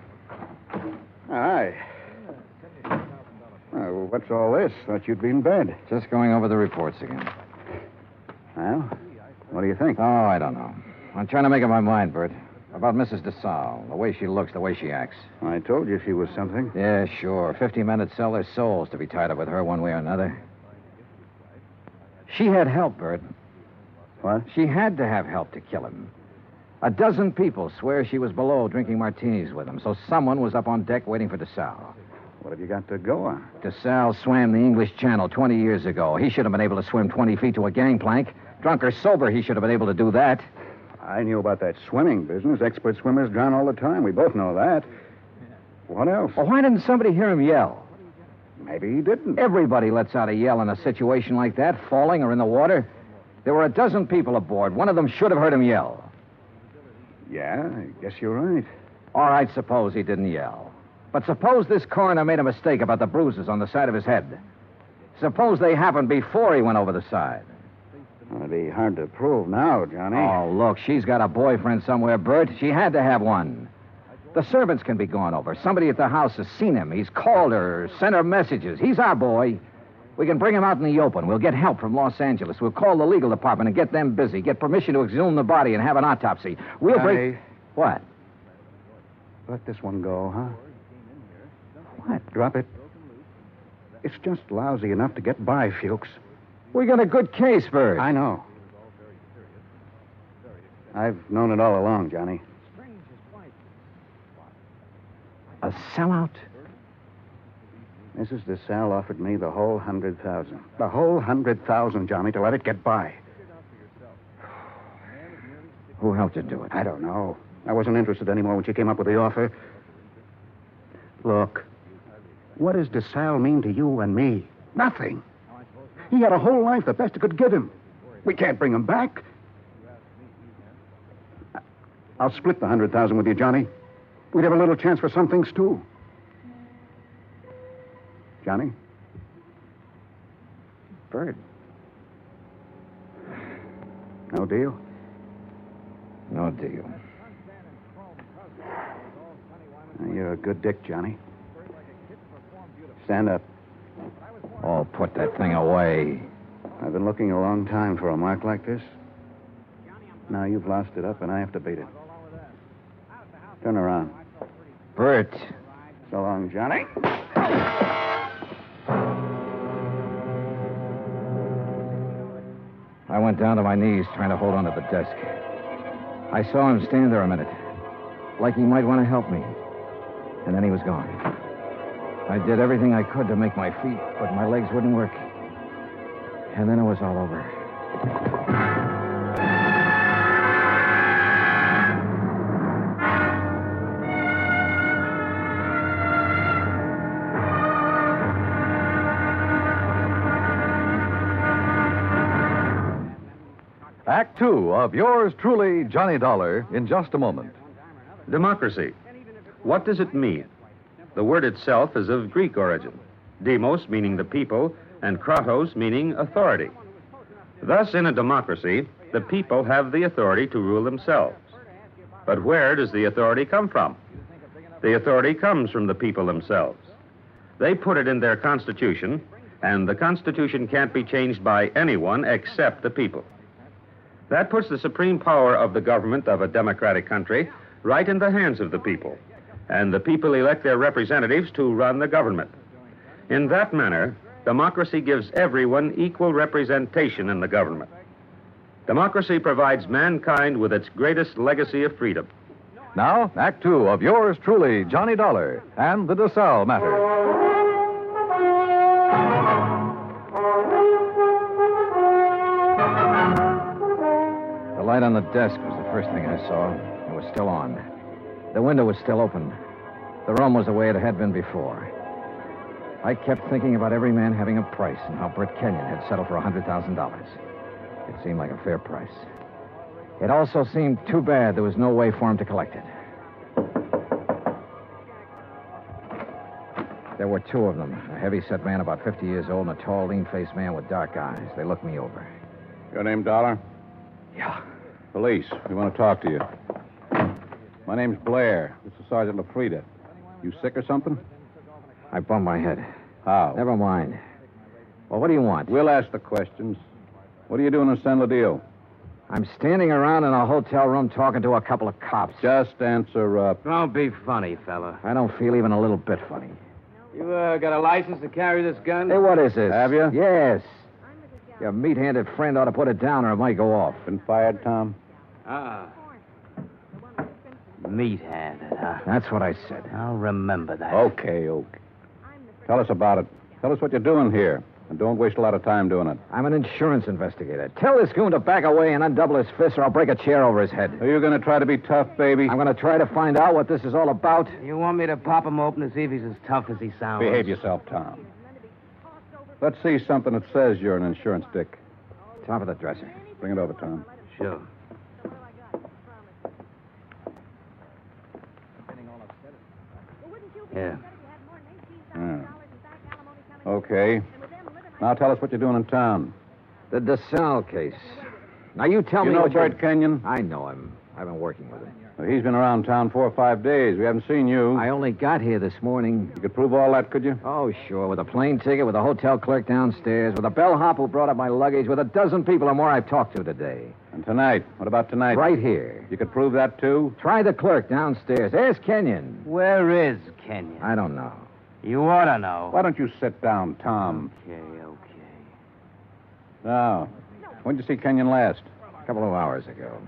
Hi. Oh, what's all this? Thought you'd be in bed. Just going over the reports again. Well, what do you think? Oh, I don't know. I'm trying to make up my mind, Bert. About Mrs. DeSalle, the way she looks, the way she acts. I told you she was something. Yeah, sure. 50 men would sell their souls to be tied up with her one way or another. She had help, Bert. What? She had to have help to kill him. A dozen people swear she was below drinking martinis with him, so someone was up on deck waiting for DeSalle. What have you got to go on? DeSalle swam the English Channel 20 years ago. He should have been able to swim 20 feet to a gangplank. Drunk or sober, he should have been able to do that. I knew about that swimming business. Expert swimmers drown all the time. We both know that. What else? Well, why didn't somebody hear him yell? Maybe he didn't. Everybody lets out a yell in a situation like that, falling or in the water. There were a dozen people aboard. One of them should have heard him yell. Yeah, I guess you're right. All right, suppose he didn't yell. But suppose this coroner made a mistake about the bruises on the side of his head. Suppose they happened before he went over the side. Well, it'd be hard to prove now, Johnny. Oh, look, she's got a boyfriend somewhere, Bert. She had to have one. The servants can be gone over. Somebody at the house has seen him. He's called her, sent her messages. He's our boy. We can bring him out in the open. We'll get help from Los Angeles. We'll call the legal department and get them busy. Get permission to exhume the body and have an autopsy. We'll bring... What? Let this one go, huh? What? Drop it. It's just lousy enough to get by, Fuchs. We got a good case, Bert. I know. I've known it all along, Johnny. A sellout? Mrs. DeSalle offered me the whole 100,000. The whole 100,000, Johnny, to let it get by. Who helped you do it? I don't know. I wasn't interested anymore when she came up with the offer. Look, what does DeSalle mean to you and me? Nothing. He had a whole life, the best it could give him. We can't bring him back. I'll split the 100,000 with you, Johnny. We'd have a little chance for some things, too. Johnny? Bert. No deal? No deal. You're a good dick, Johnny. Stand up. Oh, put that thing away. I've been looking a long time for a mark like this. Now you've lost it up, and I have to beat it. Turn around. Bert. So long, Johnny. I went down to my knees trying to hold onto the desk. I saw him stand there a minute, like he might want to help me. And then he was gone. I did everything I could to make my feet, but my legs wouldn't work. And then it was all over. Act two of yours truly, Johnny Dollar, in just a moment. Democracy. What does it mean? The word itself is of Greek origin. Demos meaning the people, and kratos meaning authority. Thus, in a democracy, the people have the authority to rule themselves. But where does the authority come from? The authority comes from the people themselves. They put it in their Constitution, and the Constitution can't be changed by anyone except the people. That puts the supreme power of the government of a democratic country right in the hands of the people, and the people elect their representatives to run the government. In that manner, democracy gives everyone equal representation in the government. Democracy provides mankind with its greatest legacy of freedom. Now, Act two of yours truly, Johnny Dollar, and the DeSalle matter. The light on the desk was the first thing I saw. It was still on. The window was still open. The room was the way it had been before. I kept thinking about every man having a price and how Bert Kenyon had settled for $100,000. It seemed like a fair price. It also seemed too bad there was no way for him to collect it. There were two of them, a heavy-set man about 50 years old and a tall, lean-faced man with dark eyes. They looked me over. Your name, Dollar? Yeah. Police. We want to talk to you. My name's Blair. This is Sergeant LaFrida. You sick or something? I bumped my head. How? Never mind. Well, what do you want? We'll ask the questions. What are you doing in San Ladillo? I'm standing around in a hotel room talking to a couple of cops. Just answer up. Don't be funny, fella. I don't feel even a little bit funny. You got a license to carry this gun? Hey, what is this? Have you? Yes. Your meat-handed friend ought to put it down or it might go off. Been fired, Tom? Meat-handed, huh? That's what I said. I'll remember that. Okay. Tell us about it. Tell us what you're doing here. And don't waste a lot of time doing it. I'm an insurance investigator. Tell this goon to back away and undouble his fist or I'll break a chair over his head. Are you going to try to be tough, baby? I'm going to try to find out what this is all about. You want me to pop him open to see if he's as tough as he sounds? Behave yourself, Tom. Let's see something that says you're an insurance dick. Top of the dresser. Bring it over, Tom. Sure. Yeah. Okay. Now tell us what you're doing in town. The DeSalle case. Now you tell me You know what Bert Kenyon? I know him. I've been working with him. Well, he's been around town 4 or 5 days. We haven't seen you. I only got here this morning. You could prove all that, could you? Oh, sure. With a plane ticket, with a hotel clerk downstairs, with a bellhop who brought up my luggage, with a dozen people or more I've talked to today. And tonight? What about tonight? Right here. You could prove that, too? Try the clerk downstairs. Ask Kenyon. Where is Kenyon? I don't know. You ought to know. Why don't you sit down, Tom? Okay. Now, when did you see Kenyon last? A couple of hours ago.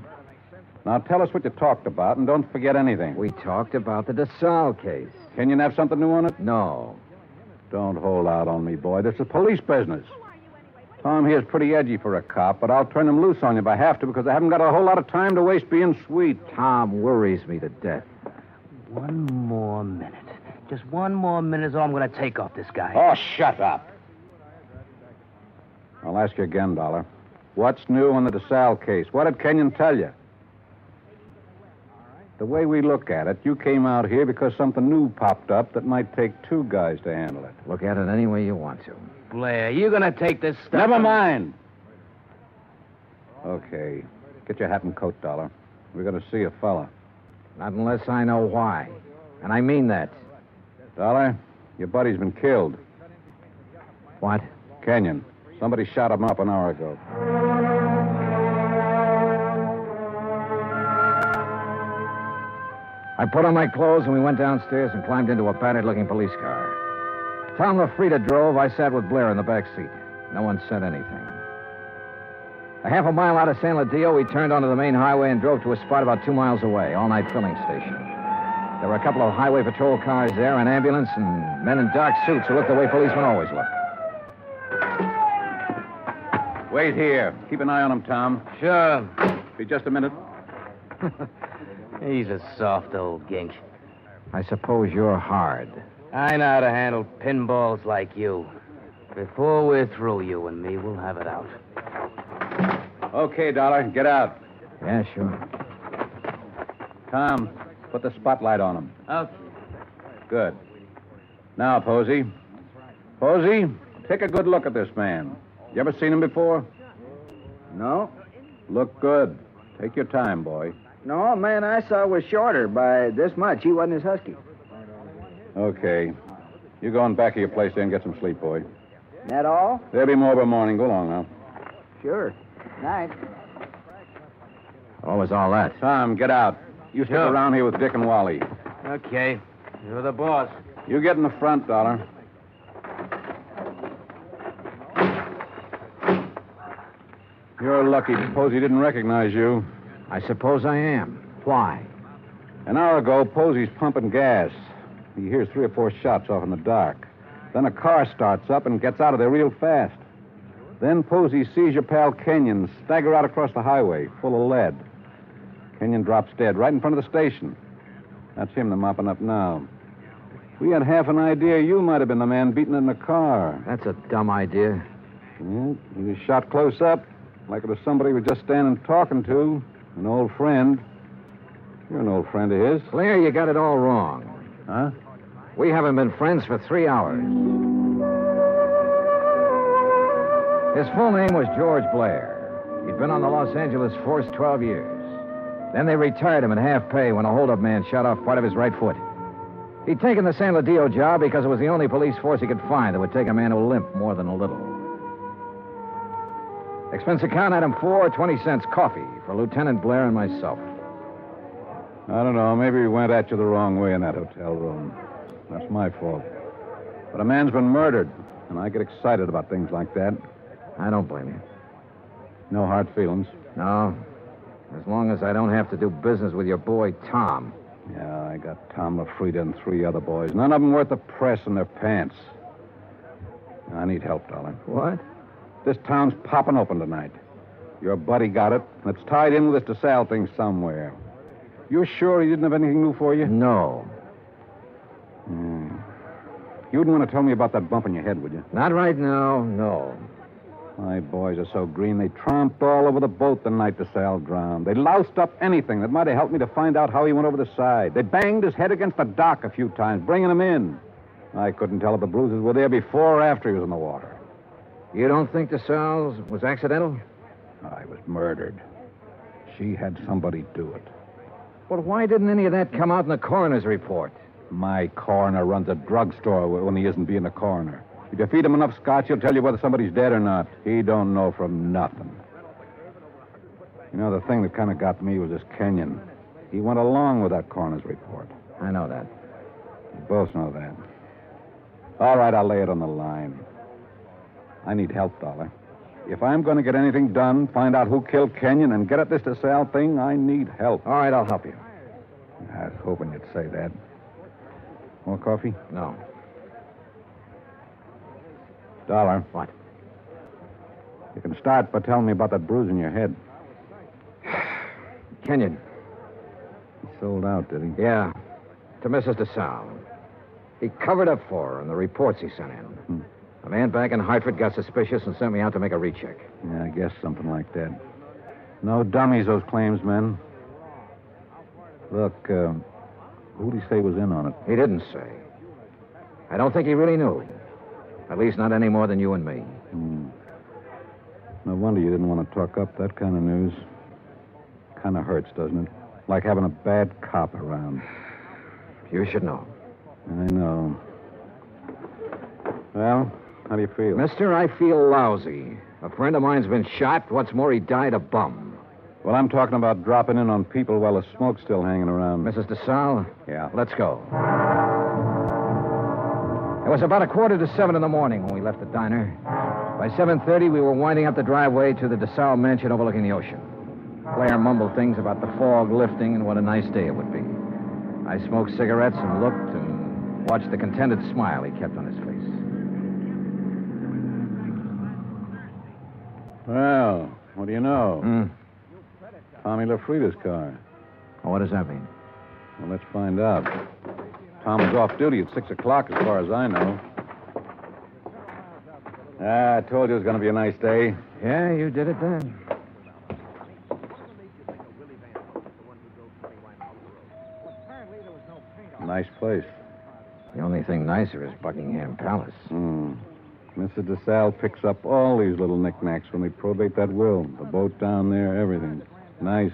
Now, tell us what you talked about, and don't forget anything. We talked about the DeSalle case. Kenyon have something new on it? No. Don't hold out on me, boy. This is police business. Tom here's pretty edgy for a cop, but I'll turn him loose on you if I have to, because I haven't got a whole lot of time to waste being sweet. Tom worries me to death. One more minute. Just one more minute is all I'm going to take off this guy. Oh, shut up. I'll ask you again, Dollar. What's new on the DeSalle case? What did Kenyon tell you? The way we look at it, you came out here because something new popped up that might take 2 guys to handle it. Look at it any way you want to. Blair, you going to take this stuff? Never mind. Okay. Get your hat and coat, Dollar. We're going to see a fella. Not unless I know why. And I mean that. Dollar, your buddy's been killed. What? Kenyon. Somebody shot him up an hour ago. I put on my clothes and we went downstairs and climbed into a battered-looking police car. Tom LaFrida drove. I sat with Blair in the back seat. No one said anything. A half a mile out of San Ladillo, we turned onto the main highway and drove to a spot about 2 miles away, all-night filling station. There were a couple of highway patrol cars there, an ambulance, and men in dark suits who looked the way policemen always look. Wait here. Keep an eye on him, Tom. Sure. Be just a minute. He's a soft old gink. I suppose you're hard. I know how to handle pinballs like you. Before we're through, you and me, we'll have it out. Okay, Dollar. Get out. Yeah, sure. Tom, put the spotlight on him. Okay. Good. Now, Posey. Posey, take a good look at this man. You ever seen him before? No. Look good. Take your time, boy. No, man I saw was shorter by this much. He wasn't as husky. Okay. You go in back of your place there and get some sleep, boy. That all? There'll be more by morning. Go along now. Sure. Night. What was all that? Tom, get out. You stick around here with Dick and Wally. Okay. You're the boss. You get in the front, Dollar. You're lucky Posey didn't recognize you. I suppose I am. Why? An hour ago, Posey's pumping gas. He hears 3 or 4 shots off in the dark. Then a car starts up and gets out of there real fast. Then Posey sees your pal Kenyon stagger out across the highway, full of lead. Kenyon drops dead right in front of the station. That's him they're mopping up now. We had half an idea you might have been the man beaten in the car. That's a dumb idea. Yeah, he was shot close up, like it was somebody he was just standing talking to. An old friend. You're an old friend of his. Blair, you got it all wrong. Huh? We haven't been friends for 3 hours. His full name was George Blair. He'd been on the Los Angeles force 12 years. Then they retired him at half pay when a holdup man shot off part of his right foot. He'd taken the San Ladillo job because it was the only police force he could find that would take a man who limped more than a little. Expense account item 4, 20 cents coffee for Lieutenant Blair and myself. I don't know. Maybe we went at you the wrong way in that hotel room. That's my fault. But a man's been murdered, and I get excited about things like that. I don't blame you. No hard feelings. No. As long as I don't have to do business with your boy, Tom. Yeah, I got Tom LaFrida and 3 other boys. None of them worth the press in their pants. I need help, darling. What? This town's popping open tonight. Your buddy got it, and it's tied in with this DeSalle thing somewhere. You're sure he didn't have anything new for you? No. You wouldn't want to tell me about that bump in your head, would you? Not right now, no. My boys are so green, they tromped all over the boat the night DeSalle drowned. They loused up anything that might have helped me to find out how he went over the side. They banged his head against the dock a few times, bringing him in. I couldn't tell if the bruises were there before or after he was in the water. You don't think DeSalle's was accidental? I was murdered. She had somebody do it. Well, why didn't any of that come out in the coroner's report? My coroner runs a drugstore when he isn't being a coroner. If you feed him enough scotch, he'll tell you whether somebody's dead or not. He don't know from nothing. You know, the thing that kind of got me was this Kenyon. He went along with that coroner's report. I know that. We both know that. All right, I'll lay it on the line. I need help, Dollar. If I'm going to get anything done, find out who killed Kenyon, and get at this DeSalle thing, I need help. All right, I'll help you. I was hoping you'd say that. More coffee? No. Dollar. What? You can start by telling me about that bruise in your head. Kenyon. He sold out, did he? Yeah. To Mrs. DeSalle. He covered up for her in the reports he sent in. A man back in Hartford got suspicious and sent me out to make a recheck. Yeah, I guess something like that. No dummies, those claims men. Look, who'd he say was in on it? He didn't say. I don't think he really knew. At least not any more than you and me. No wonder you didn't want to talk up that kind of news. Kind of hurts, doesn't it? Like having a bad cop around. You should know. I know. Well, how do you feel? Mister, I feel lousy. A friend of mine's been shot. What's more, he died a bum. Well, I'm talking about dropping in on people while the smoke's still hanging around. Mrs. DeSalle? Yeah. Let's go. It was about 6:45 in the morning when we left the diner. By 7:30, we were winding up the driveway to the DeSalle mansion overlooking the ocean. Blair mumbled things about the fog lifting and what a nice day it would be. I smoked cigarettes and looked and watched the contented smile he kept on his face. Well, what do you know? Tommy LaFrida's car. Well, what does that mean? Well, let's find out. Tom was off duty at 6 o'clock, as far as I know. I told you it was going to be a nice day. Yeah, you did it then. Nice place. The only thing nicer is Buckingham Palace. Mr. DeSalle picks up all these little knickknacks when they probate that will. The boat down there, everything. Nice.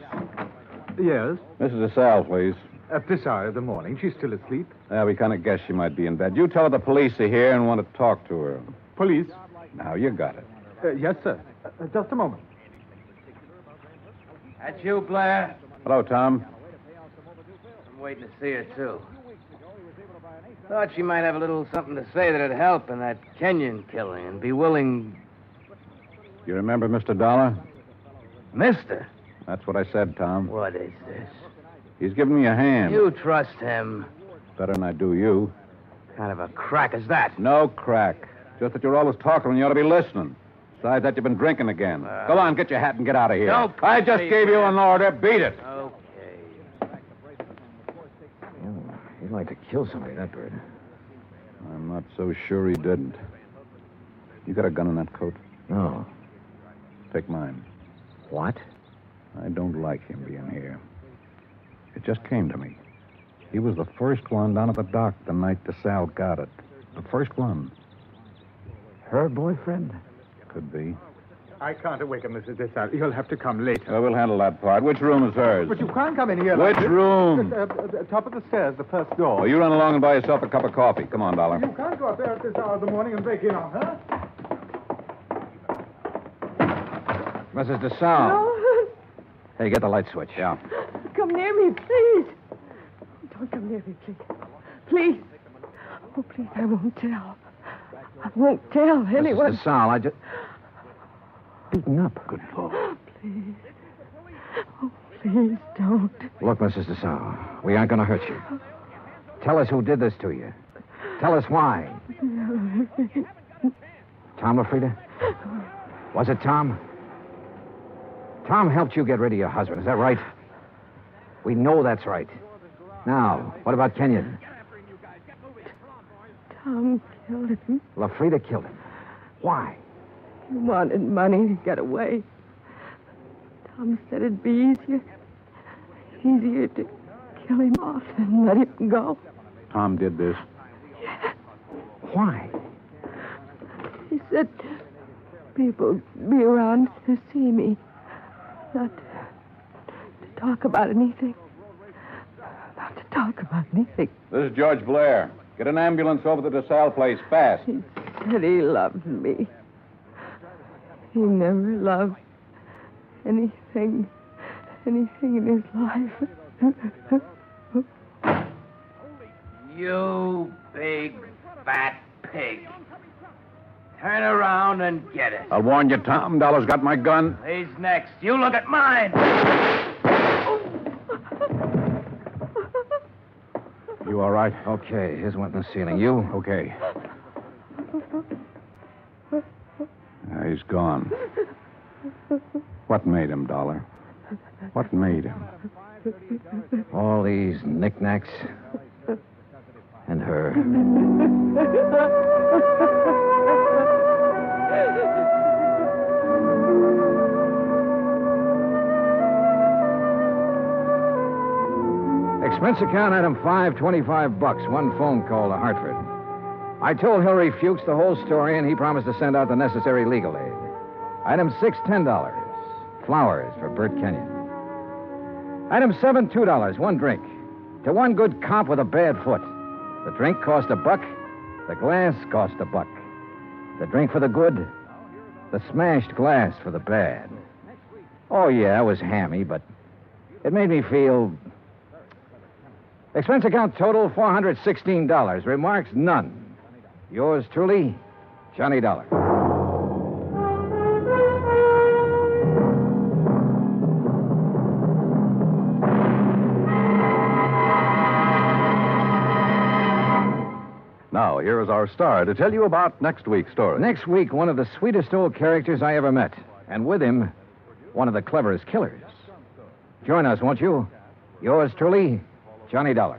Yes? Mrs. DeSalle, please. At this hour of the morning. She's still asleep. We kind of guessed she might be in bed. You tell her the police are here and want to talk to her. Police? Now, you got it. Yes, sir. Just a moment. That's you, Blair? Hello, Tom. I'm waiting to see her, too. Thought she might have a little something to say that'd help in that Kenyon killing and be willing... You remember Mr. Dollar? Mister? That's what I said, Tom. What is this? He's giving me a hand. You trust him. Better than I do you. Kind of a crack is that? No crack. Just that you're always talking when you ought to be listening. Besides that, you've been drinking again. Go on, get your hat and get out of here. No, I just gave you an order. Beat it. Okay. He'd like to kill somebody, that bird. I'm not so sure he didn't. You got a gun in that coat? No. Take mine. What? I don't like him being here. It just came to me. He was the first one down at the dock the night DeSalle got it. The first one. Her boyfriend? Could be. I can't awaken Mrs. Desire. You'll have to come later. Well, we'll handle that part. Which room is hers? But you can't come in here. Which like this. room? Top of the stairs, the first door. Oh, you run along and buy yourself a cup of coffee. Come on, Dollar. You can't go up there at this hour of the morning and break in on her. Mrs. DeSalle. No. Hey, get the light switch. Yeah. Come near me, please. Don't come near me, please. Please. Oh, please, I won't tell. I won't tell anyone. Mrs. DeSalle, I just... Beaten up. Good Lord. Please. Oh, please don't. Look, Mrs. DeSalle, we aren't going to hurt you. Tell us who did this to you. Tell us why. Tom LaFrida? Was it Tom? Tom helped you get rid of your husband, is that right? We know that's right. Now, what about Kenyon? Tom killed him. LaFrida killed him. Why? He wanted money to get away. Tom said it'd be easier to kill him off than let him go. Tom did this. Why? He said people would be around to see me. Not to talk about anything. Not to talk about anything. This is George Blair. Get an ambulance over to the DeSalle place, fast. He said he loved me. He never loved anything in his life. You big, fat pig. Turn around and get it. I'll warn you, Tom. Dollar's got my gun. He's next. You look at mine. You all right? Okay, here's one in the ceiling. You? Okay. He's gone. What made him, Dollar? What made him? All these knickknacks. And her. Expense account item 5, $25. One phone call to Hartford. I told Hilary Fuchs the whole story, and he promised to send out the necessary legal aid. Item 6, $10. Flowers for Bert Kenyon. Item 7, $2. One drink. To one good cop with a bad foot. The drink cost $1. The glass cost $1. The drink for the good. The smashed glass for the bad. Oh, yeah, it was hammy, but it made me feel... Expense account total, $416. Remarks, none. Yours truly, Johnny Dollar. Now, here is our star to tell you about next week's story. Next week, one of the sweetest old characters I ever met. And with him, one of the cleverest killers. Join us, won't you? Yours truly, Johnny Dollar.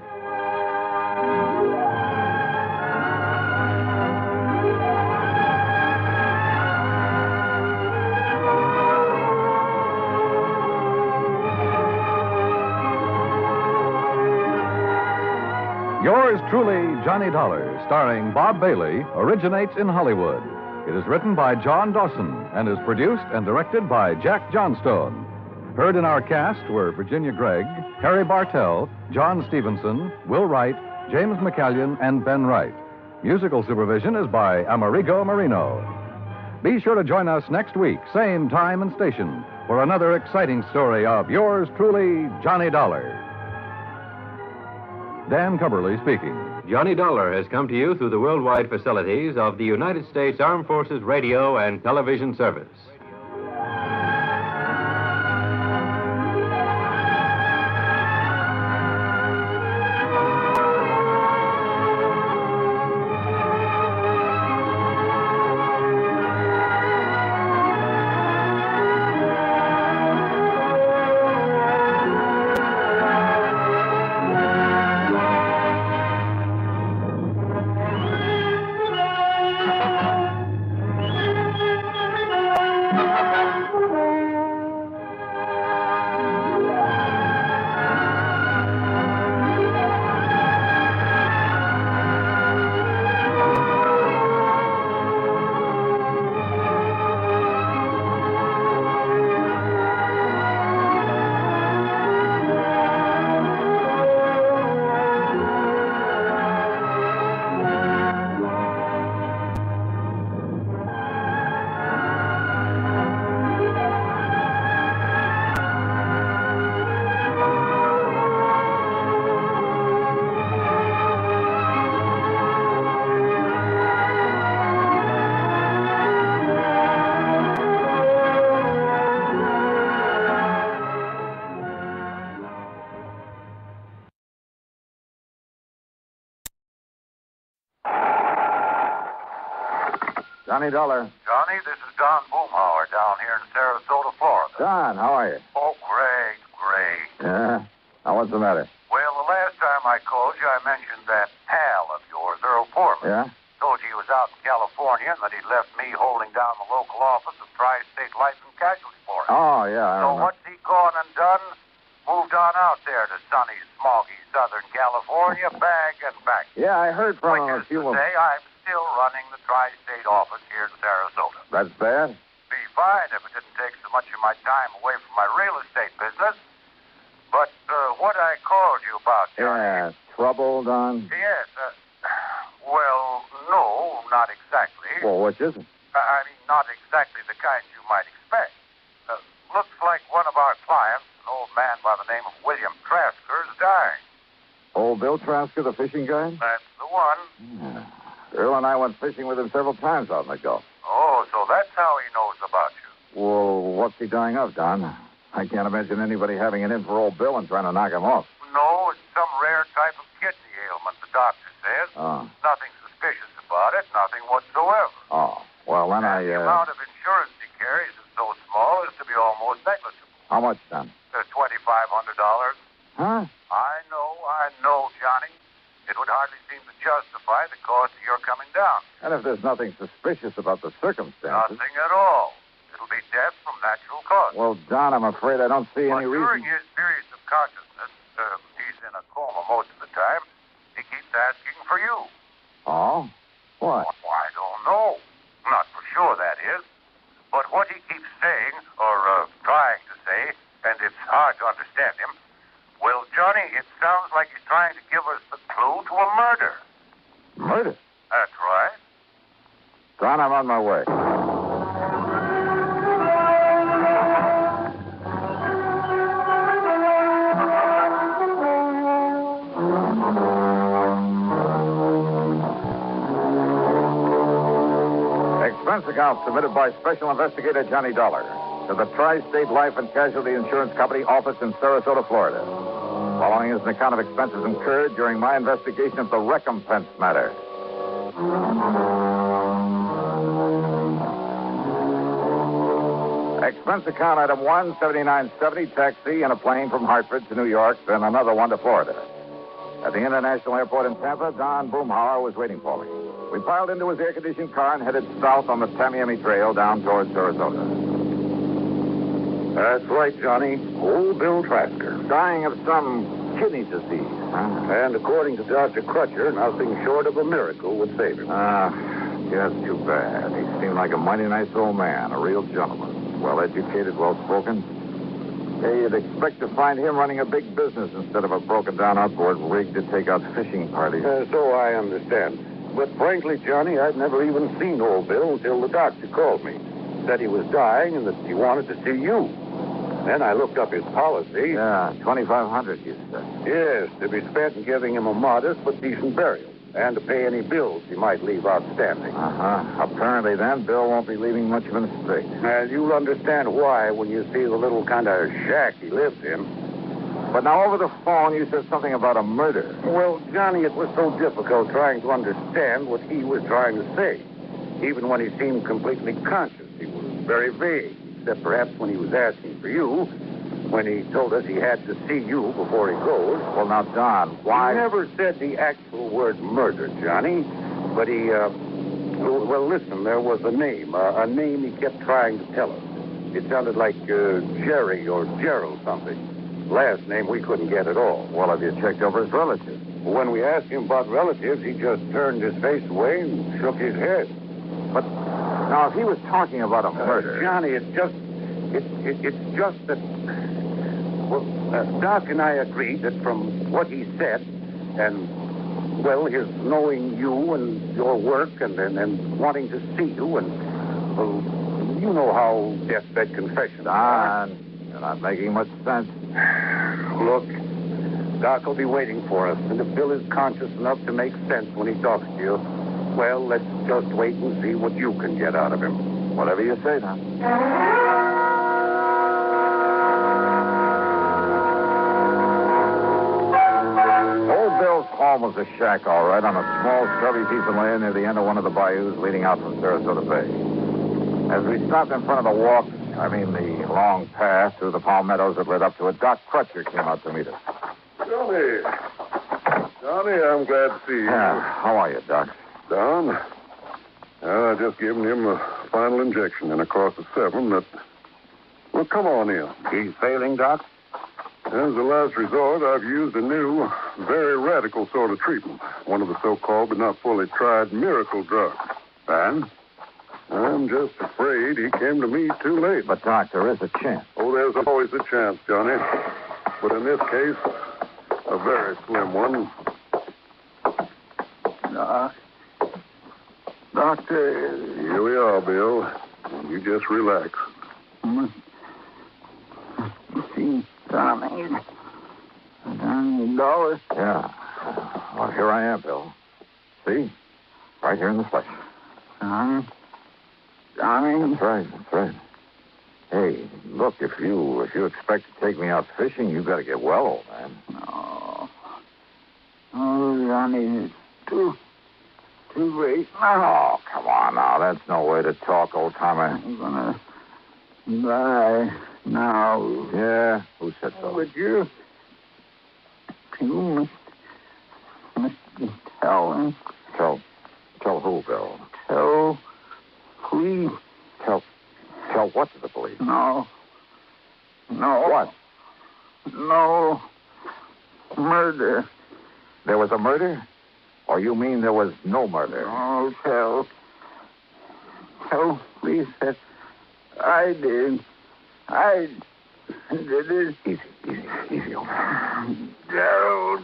Yours truly, Johnny Dollar, starring Bob Bailey, originates in Hollywood. It is written by John Dawson and is produced and directed by Jack Johnstone. Heard in our cast were Virginia Gregg, Harry Bartell, John Stevenson, Will Wright, James McCallion, and Ben Wright. Musical supervision is by Amerigo Marino. Be sure to join us next week, same time and station, for another exciting story of yours truly, Johnny Dollar. Dan Cumberly speaking. Johnny Dollar has come to you through the worldwide facilities of the United States Armed Forces Radio and Television Service. Johnny Dollar. Johnny, this is Don Boomhauer down here in Sarasota, Florida. Don, how are you? Oh, great, great. Yeah? Now, what's the matter? Well, the last time I called you, I mentioned that pal of yours, Earl Foreman. Yeah? Told you he was out in California and that he'd left me holding down the local office of Tri-State Life and Casualty for him. Oh, yeah. I So remember. what's he gone and done? Moved on out there to sunny, smoggy Southern California, bag and back. Yeah, I heard from him a few Which is to say, I'm still running the Tri-State office here in Sarasota. That's bad? Be fine if it didn't take so much of my time away from my real estate business. But what I called you about, Johnny... Yeah, trouble, Don? Yes, well, no, not exactly. Well, which is it? I mean, not exactly the kind you might expect. Looks like one of our clients, an old man by the name of William Trasker, is dying. Old Bill Trasker, the fishing guy? That's the one. Yeah. Earl and I went fishing with him several times out in the Gulf. Oh, so that's how he knows about you. Well, what's he dying of, Don? I can't imagine anybody having it in for old Bill and trying to knock him off. No, it's some rare type of kidney ailment, the doctor says. Oh. Nothing suspicious about it, nothing whatsoever. Oh. Well, then The amount of insurance he carries is so small as to be almost negligible. How much, Don? $2,500. Huh? I know, Johnny. It would hardly seem to justify the cost of your coming down. And if there's nothing suspicious about the circumstances... Nothing at all. It'll be death from natural causes. Well, Don, I'm afraid I don't see any During reason... his periods of consciousness, he's in a coma most of the time, he keeps asking for you. Oh? What? Well, I don't know. Not for sure, that is. But what he keeps saying, or trying to say, and it's hard to understand him, well, Johnny, it sounds like he's trying to give us the clue to a murder. Murder? That's right. Don, I'm on my way. Expense account submitted by Special Investigator Johnny Dollar to the Tri-State Life and Casualty Insurance Company office in Sarasota, Florida. Following is an account of expenses incurred during my investigation of the recompense matter. Expense account item 1, 7970, taxi and a plane from Hartford to New York, then another one to Florida. At the International Airport in Tampa, Don Boomhauer was waiting for me. We piled into his air-conditioned car and headed south on the Tamiami Trail down towards Sarasota. That's right, Johnny. Old Bill Trasker. Dying of some kidney disease, huh? And according to Dr. Crutcher, nothing short of a miracle would save him. Yes, too bad. He seemed like a mighty nice old man, a real gentleman. Well-educated, well-spoken. Yeah, you'd expect to find him running a big business instead of a broken-down outboard rig to take out fishing parties. So I understand. But frankly, Johnny, I'd never even seen old Bill until the doctor called me. Said he was dying and that he wanted to see you. Then I looked up his policy. Yeah, $2,500, you said. Yes, to be spent in giving him a modest but decent burial. And to pay any bills he might leave outstanding. Apparently, then, Bill won't be leaving much of an estate. And you'll understand why when you see the little kind of shack he lives in. But now, over the phone, you said something about a murder. Well, Johnny, it was so difficult trying to understand what he was trying to say. Even when he seemed completely conscious, he was very vague, except perhaps when he was asking for you. When he told us he had to see you before he goes. Well, now, Don, why... He never said the actual word murder, Johnny. But he, well, listen, there was a name he kept trying to tell us. It sounded like Jerry or Gerald something. Last name we couldn't get at all. Well, have you checked over his relatives? When we asked him about relatives, he just turned his face away and shook his head. But now, if he was talking about a murder... Johnny, it's just that... Well, Doc and I agreed that from what he said, and, well, his knowing you and your work and wanting to see you, and, well, you know how deathbed confessions are. Don, you're not making much sense. Look, Doc will be waiting for us, and if Bill is conscious enough to make sense when he talks to you, well, let's just wait and see what you can get out of him. Whatever you say, Don. home was a shack, all right, on a small, scrubby piece of land near the end of one of the bayous leading out from Sarasota Bay. As we stopped in front of the the long path through the palmettos that led up to it, Doc Crutcher came out to meet us. Johnny, I'm glad to see you. Yeah, how are you, Doc? Don? I just given him a final injection in a course of 7 that... Well, come on in. He's failing, Doc? As a last resort, I've used a new, very radical sort of treatment. One of the so-called but not fully tried miracle drugs. And? I'm just afraid he came to me too late. But, Doc, there is a chance. Oh, there's always a chance, Johnny. But in this case, a very slim one. Doctor. Here we are, Bill. You just relax. See, Johnny. $1,000. Yeah. Well, here I am, Bill. See? Right here in the flesh. Johnny. That's right. Hey, look, if you expect to take me out fishing, you've got to get well, old man. No. Oh, Johnny, it's too late. Oh, come on now. That's no way to talk, old timer. I'm gonna die now. Yeah? Who said so? But you must tell him. Tell who, Bill? Tell police. Tell what to the police? No. What? No. Murder. There was a murder? Or you mean there was no murder? Oh, tell police that I did. I did it. Easy, old man. Gerald.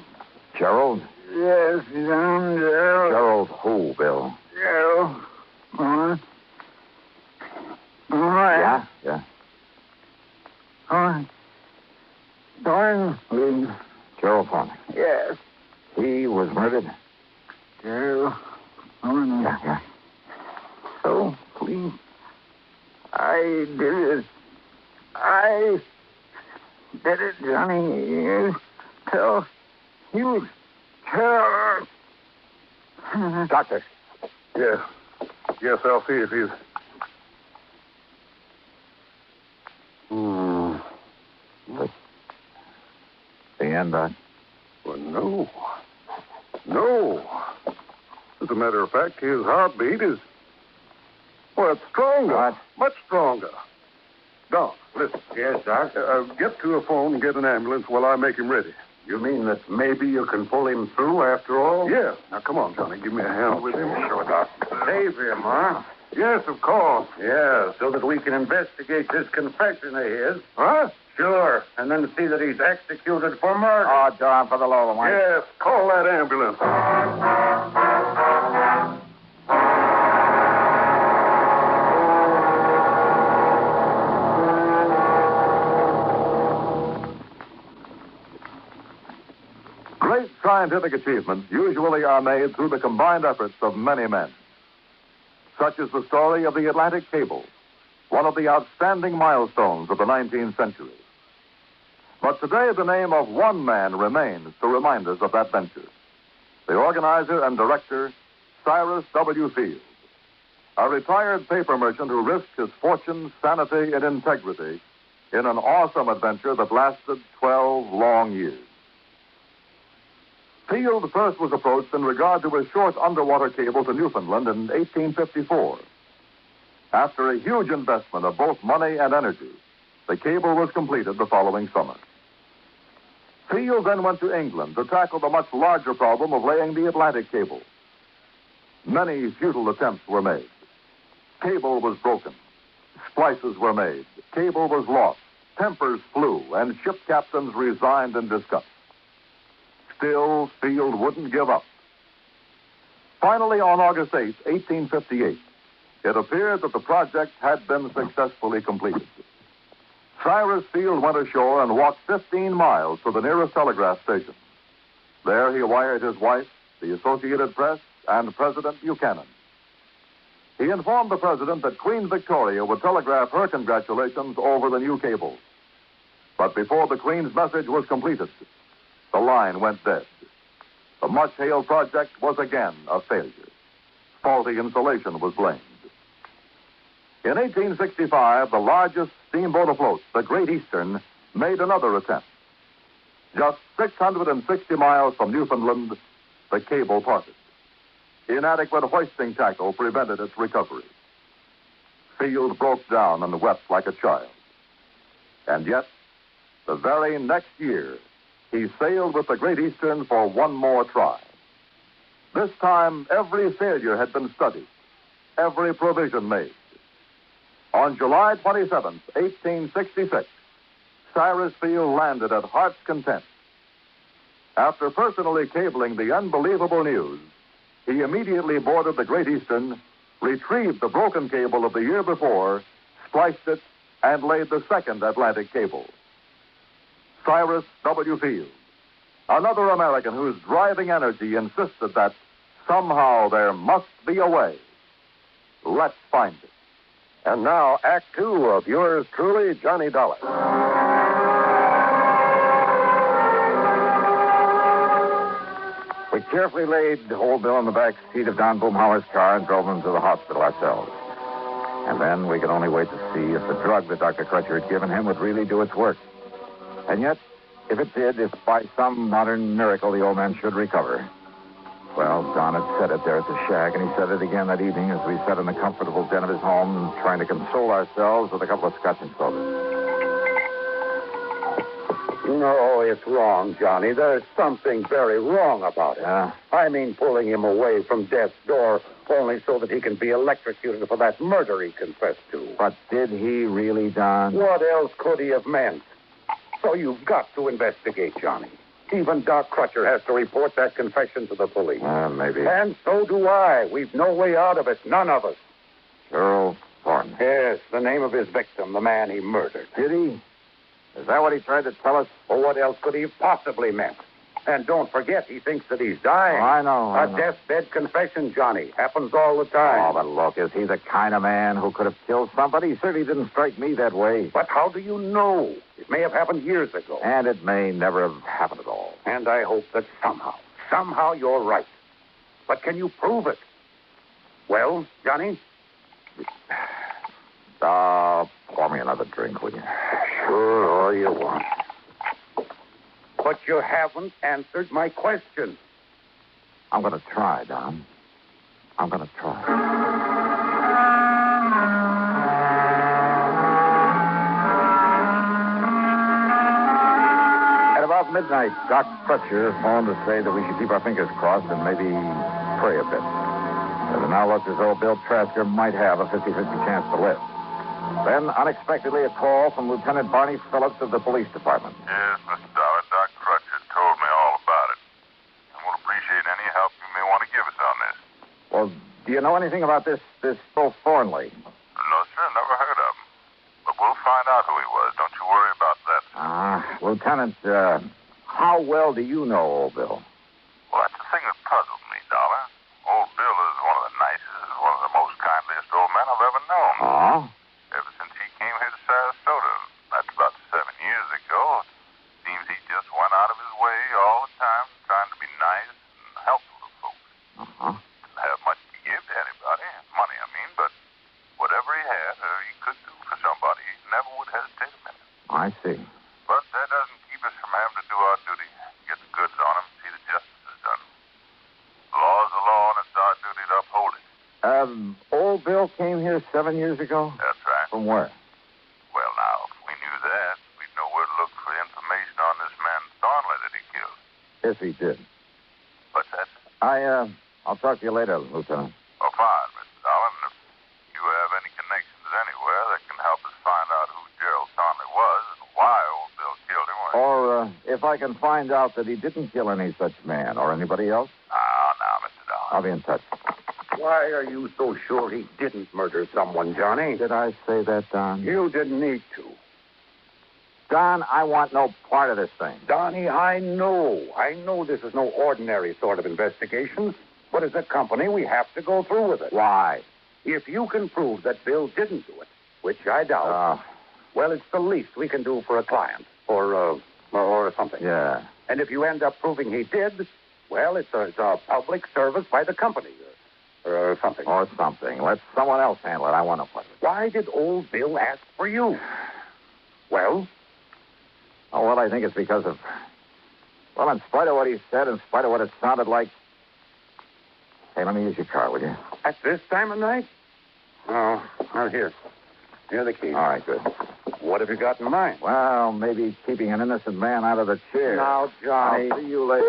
Gerald? Yes, John Gerald. Gerald who, Bill? Gerald. Yeah. Thornley. Gerald Thornley. Yes. He was murdered? Gerald Thornley. Yeah. So, please, I did it. I did it, Johnny. You tell. Doctor. Yeah. Yes, I'll see if he's... The end, Doc? Well, no. As a matter of fact, his heartbeat is... Well, it's stronger. What? Much stronger. Doc, listen. Yes, Doc? Get to a phone and get an ambulance while I make him ready. You mean that maybe you can pull him through after all? Yeah. Now, come on, Johnny. Give me a hand with him. Sure, Doc. Save him, huh? Yes, of course. Yeah, so that we can investigate this confession of his. Huh? Sure, and then see that he's executed for murder. Oh, John, for the love of Mike. Yes, call that ambulance. Great scientific achievements usually are made through the combined efforts of many men. Such is the story of the Atlantic Cable, one of the outstanding milestones of the 19th century. But today, the name of one man remains to remind us of that venture. The organizer and director, Cyrus W. Field, a retired paper merchant who risked his fortune, sanity, and integrity in an awesome adventure that lasted 12 long years. Field first was approached in regard to a short underwater cable to Newfoundland in 1854. After a huge investment of both money and energy, the cable was completed the following summer. Field then went to England to tackle the much larger problem of laying the Atlantic cable. Many futile attempts were made. Cable was broken. Splices were made. Cable was lost. Tempers flew, and ship captains resigned in disgust. Still, Field wouldn't give up. Finally, on August 8, 1858, it appeared that the project had been successfully completed. Cyrus Field went ashore and walked 15 miles to the nearest telegraph station. There he wired his wife, the Associated Press, and President Buchanan. He informed the president that Queen Victoria would telegraph her congratulations over the new cable. But before the Queen's message was completed, the line went dead. The much-hailed project was again a failure. Faulty insulation was blamed. In 1865, the largest steamboat afloat, the Great Eastern, made another attempt. Just 660 miles from Newfoundland, the cable parted. Inadequate hoisting tackle prevented its recovery. Field broke down and wept like a child. And yet, the very next year, he sailed with the Great Eastern for one more try. This time, every failure had been studied, every provision made. On July 27, 1866, Cyrus Field landed at Heart's Content. After personally cabling the unbelievable news, he immediately boarded the Great Eastern, retrieved the broken cable of the year before, spliced it, and laid the second Atlantic cable. Cyrus W. Field, another American whose driving energy insisted that somehow there must be a way. Let's find it. And now, Act Two of yours truly, Johnny Dollar. We carefully laid Old Bill in the back seat of Don Boomhauer's car and drove him to the hospital ourselves. And then we could only wait to see if the drug that Dr. Crutcher had given him would really do its work. And yet, if it did, if by some modern miracle the old man should recover. Well, Don had said it there at the shack, and he said it again that evening as we sat in the comfortable den of his home, trying to console ourselves with a couple of scotch and sodas. No, it's wrong, Johnny. There's something very wrong about it. I mean, pulling him away from death's door only so that he can be electrocuted for that murder he confessed to. But did he really, Don? What else could he have meant? So you've got to investigate, Johnny. Even Doc Crutcher has to report that confession to the police. Maybe. And so do I. We've no way out of it. None of us. Earl Thornton. Yes, the name of his victim, the man he murdered. Did he? Is that what he tried to tell us? Well, what else could he have possibly meant? And don't forget, he thinks that he's dying. I know. A deathbed confession, Johnny. Happens all the time. Oh, but look, is he the kind of man who could have killed somebody? He certainly didn't strike me that way. But how do you know? It may have happened years ago. And it may never have happened at all. And I hope that somehow you're right. But can you prove it? Well, Johnny? Pour me another drink, will you? Sure, all you want. But you haven't answered my question. I'm going to try, Don. I'm going to try. At about midnight, Doc Crutcher phoned to say that we should keep our fingers crossed and maybe pray a bit. As it now looked as though Bill Trasker might have a 50-50 chance to live. Then, unexpectedly, a call from Lieutenant Barney Phillips of the police department. Yes, Mr. Dollar. Doc Crutcher told me all about it. And will appreciate any help you may want to give us on this. Well, do you know anything about this Bill Thornley? No, sir. Never heard of him. But we'll find out who he was. Don't you worry about that, sir. Lieutenant, how well do you know old Bill? Well, that's the thing that puzzles me, Dollar. Old Bill is one of the nicest, one of the most kindliest old men I've ever known. Oh? Ever since he came here to Sarasota, that's about 7 years ago, it seems he just went out of his way all the time, trying to be nice and helpful to folks. Didn't have much to give to anybody, money, I mean, but whatever he had or he could do for somebody, he never would hesitate a minute. I see. But that doesn't keep us from having to do our duty, get the goods on him, see that justice is done. The law is the law, and it's our duty to uphold it. Old Bill came here 7 years ago? That's right. From where? Well, now, if we knew that, we'd know where to look for information on this man Thornley that he killed. Yes, he did. What's that? I'll talk to you later, Lieutenant. Oh, fine, Mr. Dollar. And if you have any connections anywhere that can help us find out who Gerald Thornley was and why old Bill killed him, Or if I can find out that he didn't kill any such man or anybody else. Now, Mr. Dollar. I'll be in touch. Why are you so sure he didn't murder someone, Johnny? Did I say that, Don? You didn't need to. Don, I want no part of this thing. Donnie, I know this is no ordinary sort of investigation, but as a company, we have to go through with it. Why? If you can prove that Bill didn't do it, which I doubt, well, it's the least we can do for a client, or something. Yeah. And if you end up proving he did, Well, it's a public service by the company or something. Or something. Let someone else handle it. I want to put it. Why did old Bill ask for you? Well? Oh, well, I think it's because of... Well, in spite of what he said, in spite of what it sounded like... Hey, let me use your car, will you? At this time of night? Oh, not here. Here are the keys. All right, good. What have you got in mind? Well, maybe keeping an innocent man out of the chair. Now, Johnny. I'll see you later.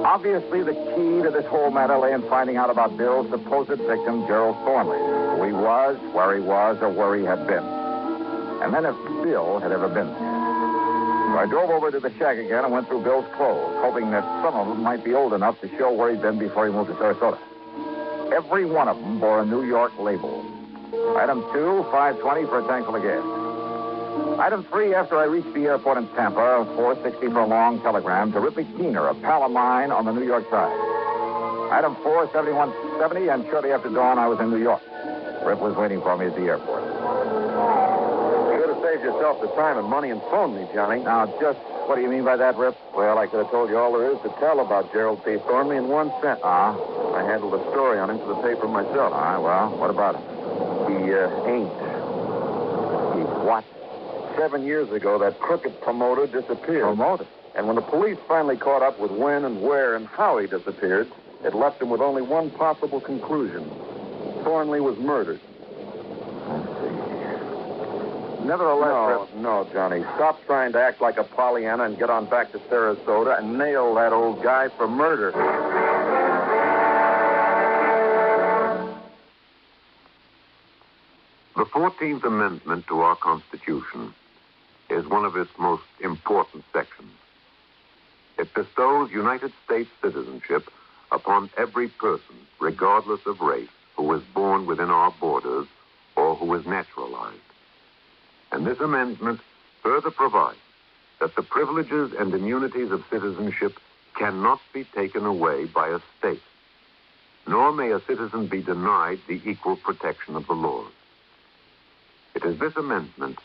Obviously, the key to this whole matter lay in finding out about Bill's supposed victim, Gerald Thornley. Who he was, where he was, or where he had been. And then if Bill had ever been there. So I drove over to the shack again and went through Bill's clothes, hoping that some of them might be old enough to show where he'd been before he moved to Sarasota. Every one of them bore a New York label. Item 2, $5.20 for a tank full of gas. Item 3, after I reached the airport in Tampa, $4.60 for a long telegram to Ripley Keener, a pal of mine on the New York side. Item 4, $71.70, and shortly after dawn, I was in New York. Rip was waiting for me at the airport. You could have saved yourself the time and money and phoned me, Johnny. Now, just what do you mean by that, Rip? Well, I could have told you all there is to tell about Gerald P. Thornley in one sentence. I handled a story on him for the paper myself. All right, well, what about him? He ain't. He what? 7 years ago, that crooked promoter disappeared. Promoter? And when the police finally caught up with when and where and how he disappeared, it left them with only one possible conclusion. Thornley was murdered. Nevertheless, No, Johnny. Stop trying to act like a Pollyanna and get on back to Sarasota and nail that old guy for murder. The 14th Amendment to our Constitution is one of its most important sections. It bestows United States citizenship upon every person, regardless of race, who is born within our borders or who is naturalized. And this amendment further provides that the privileges and immunities of citizenship cannot be taken away by a state, nor may a citizen be denied the equal protection of the laws. It is this amendment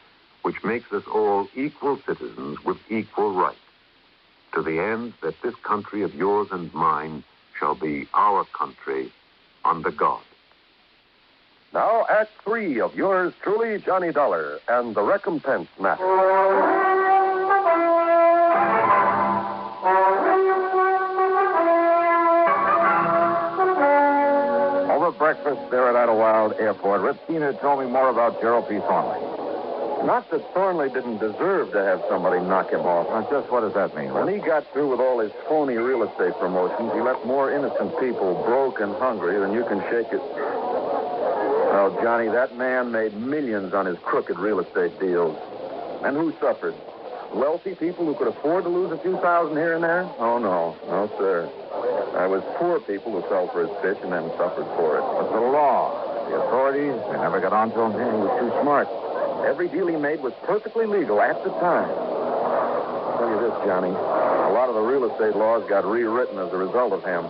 which makes us all equal citizens with equal rights, to the end that this country of yours and mine shall be our country under God. Now, Act 3 of yours truly, Johnny Dollar, and the recompense matter. over breakfast there at Idlewild Airport, Rip Keener told me more about Gerald P. Thornley. Not that Thornley didn't deserve to have somebody knock him off. Now, just what does that mean? When he got through with all his phony real estate promotions, he left more innocent people broke and hungry than you can shake it. Well, Johnny, that man made millions on his crooked real estate deals. And who suffered? Wealthy people who could afford to lose a few thousand here and there? Oh, no. No, sir. I was poor people who fell for his pitch and then suffered for it. But the law, the authorities, they never got on to him. He was too smart. Every deal he made was perfectly legal at the time. I'll tell you this, Johnny. A lot of the real estate laws got rewritten as a result of him.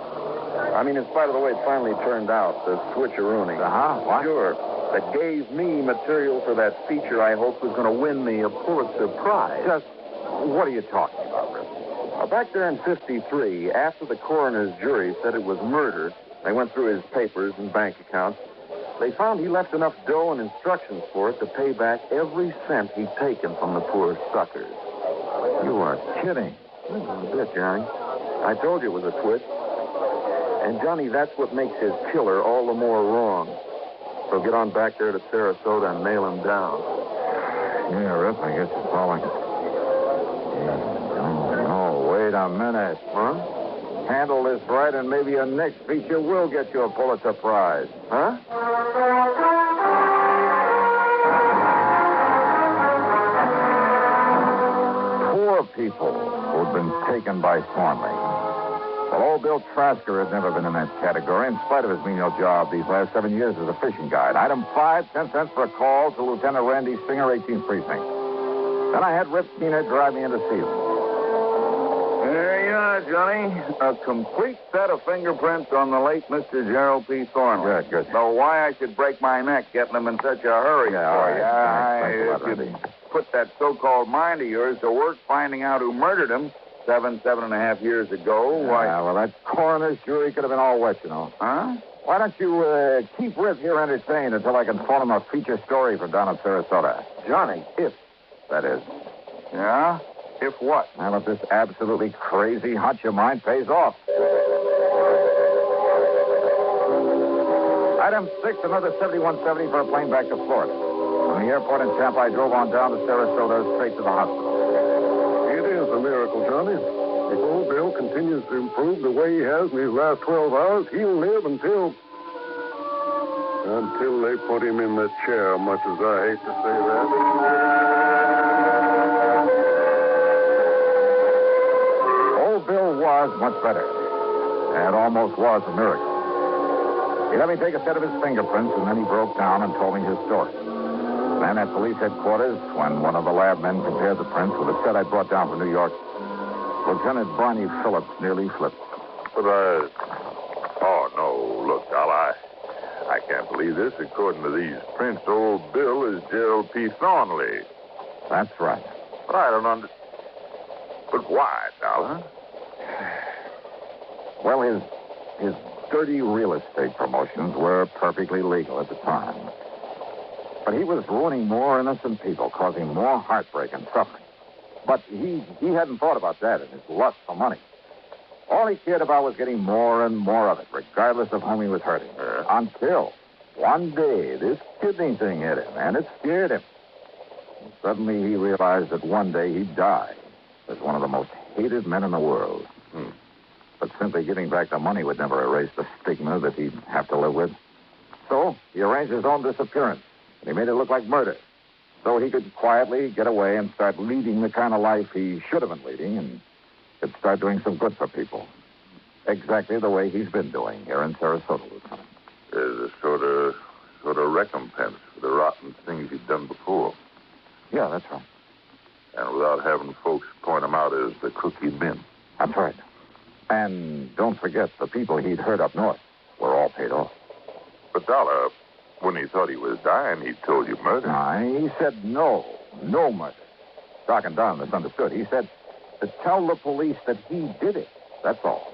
I mean, in spite of the way it finally turned out, the switcherooning. What? Sure. That gave me material for that feature I hoped was going to win me a Pulitzer Prize. Just what are you talking about, Rip? Back there in 53, after the coroner's jury said it was murder, they went through his papers and bank accounts. They found he left enough dough and instructions for it to pay back every cent he'd taken from the poor suckers. You are kidding. A bit, Johnny. I told you it was a twist. And, Johnny, that's what makes his killer all the more wrong. So get on back there to Sarasota and nail him down. Yeah, Rip, I guess it's all I can... No, wait a minute. Huh? Handle this right, and maybe your next feature will get you a Pulitzer Prize. Huh? Poor people who'd been taken by Thornley. Well, old Bill Trasker had never been in that category, in spite of his menial job these last 7 years as a fishing guide. Item 5, 10 cents for a call to Lieutenant Randy Singer, 18th Precinct. Then I had Rip Keener drive me into Sealand. There you are, Johnny. A complete set of fingerprints on the late Mr. Gerald P. Thornley. Good. So why I should break my neck getting them in such a hurry Yeah, for all you. right. Thanks a lot, Randy. put that so-called mind of yours to work finding out who murdered him 7.5 years ago, why... Yeah, well, that coroner's jury could have been all wet, you know. Huh? Why don't you keep Rip here entertained until I can phone him a feature story from down in Sarasota? Johnny, If, that is. Yeah? If what? Well, if this absolutely crazy hunch of mine pays off. Item 6, another 7170 for a plane back to Florida. From the airport in Tampa, I drove on down to Sarasota, straight to the hospital. It is a miracle, Johnny. If old Bill continues to improve the way he has in these last 12 hours, he'll live until they put him in the chair, much as I hate to say that. Old Bill was much better. That almost was a miracle. He let me take a set of his fingerprints, and then he broke down and told me his story. Then at police headquarters, when one of the lab men compared the prints with a set I brought down from New York, Lieutenant Barney Phillips nearly flipped. But, oh, no, look, Al, I can't believe this. According to these prints, old Bill is Gerald P. Thornley. That's right. But I don't understand. But why, Dollar? Well, his dirty real estate promotions were perfectly legal at the time. But he was ruining more innocent people, causing more heartbreak and suffering. But he hadn't thought about that in his lust for money. All he cared about was getting more and more of it, regardless of whom he was hurting. Until one day this kidney thing hit him, and it scared him. And suddenly he realized that one day he'd die as one of the most hated men in the world. But simply giving back the money would never erase the stigma that he'd have to live with. So he arranged his own disappearance, and he made it look like murder. So he could quietly get away and start leading the kind of life he should have been leading and could start doing some good for people. Exactly the way he's been doing here in Sarasota, Lieutenant. There's a sort of recompense for the rotten things he'd done before. Yeah, that's right. And without having folks point him out as the crook he'd been. That's right. And don't forget, the people he'd hurt up north were all paid off. But, Dollar, when he thought he was dying, he told you murder. He said no murder. Doc and Don misunderstood. He said to tell the police that he did it. That's all.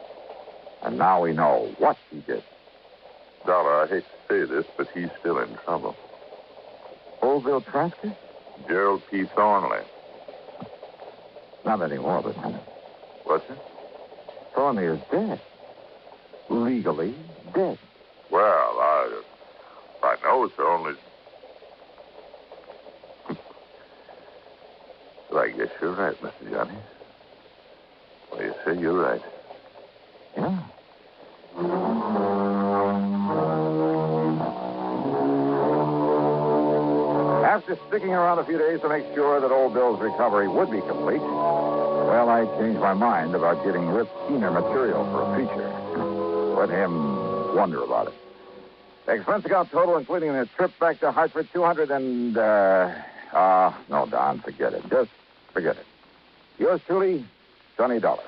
And now we know what he did. Dollar, I hate to say this, but he's still in trouble. Old Bill Trasker? Gerald P. Thornley. Not anymore, Lieutenant. What's it? Thornley is dead. Legally dead. Well, I know it's only... Well, I guess you're right, Mr. Johnny. Well, you say you're right. Yeah. After sticking around a few days to make sure that old Bill's recovery would be complete, well, I changed my mind about getting Rip keener material for a feature. Let him wonder about it. Expense account total, including a trip back to Hartford, 200 and, no, Don, forget it. Just forget it. Yours truly, Johnny Dollar.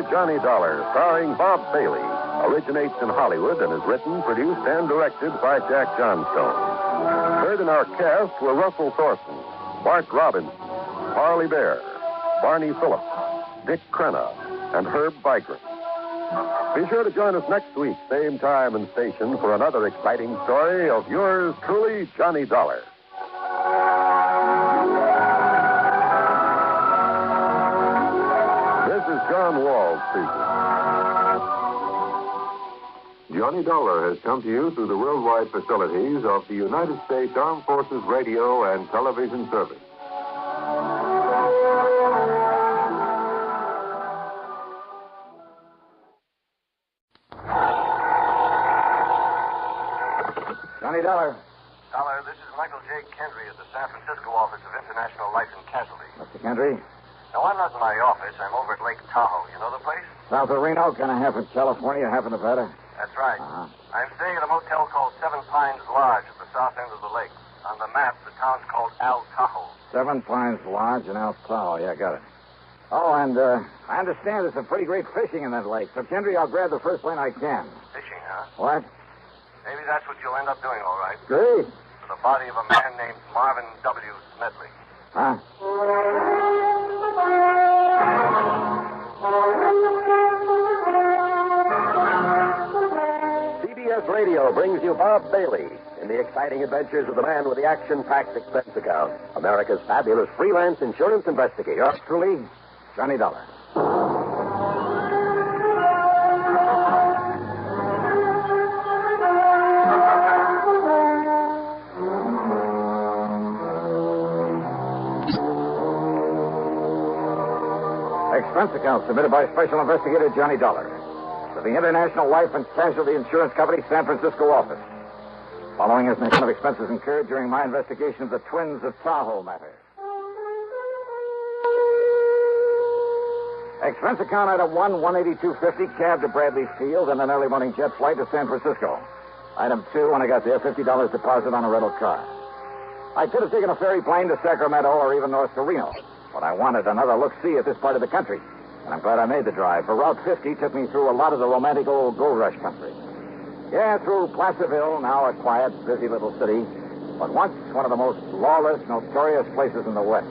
Johnny Dollar, starring Bob Bailey, originates in Hollywood and is written, produced, and directed by Jack Johnstone. Heard in our cast were Russell Thorson, Bart Robbins, Harley Bear, Barney Phillips, Dick Crenna, and Herb Vigran. Be sure to join us next week, same time and station, for another exciting story of yours truly, Johnny Dollar. This is John Wall speaking. Johnny Dollar has come to you through the worldwide facilities of the United States Armed Forces Radio and Television Service. Johnny Dollar. Dollar, this is Michael J. Kendry at the San Francisco office of International Life and Casualty. Mr. Kendry? No, I'm not in my office. I'm over at Lake Tahoe. You know the place? South of Reno, kind of half in California, half in Nevada. That's right. Uh-huh. I'm staying at a motel called Seven Pines Lodge at the south end of the lake. On the map, the town's called Al Tahoe. Seven Pines Lodge in El Tahoe. Yeah, got it. Oh, and I understand there's some pretty great fishing in that lake. So, Kendry, I'll grab the first plane I can. Fishing, huh? What? Maybe that's what you'll end up doing, all right. Great. For the body of a man named Marvin W. Smedley. Huh? CBS Radio brings you Bob Bailey in the exciting adventures of the man with the action-packed expense account, America's fabulous freelance insurance investigator. Yours truly, Johnny Dollar. Expense account submitted by Special Investigator Johnny Dollar to the International Life and Casualty Insurance Company, San Francisco office. Following is an account of expenses incurred during my investigation of the Twins of Tahoe matter. Expense account item 1, $182.50, cab to Bradley Field, and an early morning jet flight to San Francisco. Item 2, when I got there, $50 deposit on a rental car. I could have taken a ferry plane to Sacramento or even north to Reno, but I wanted another look-see at this part of the country. And I'm glad I made the drive, for Route 50 took me through a lot of the romantic old gold rush country. Yeah, through Placerville, now a quiet, busy little city, but once one of the most lawless, notorious places in the West,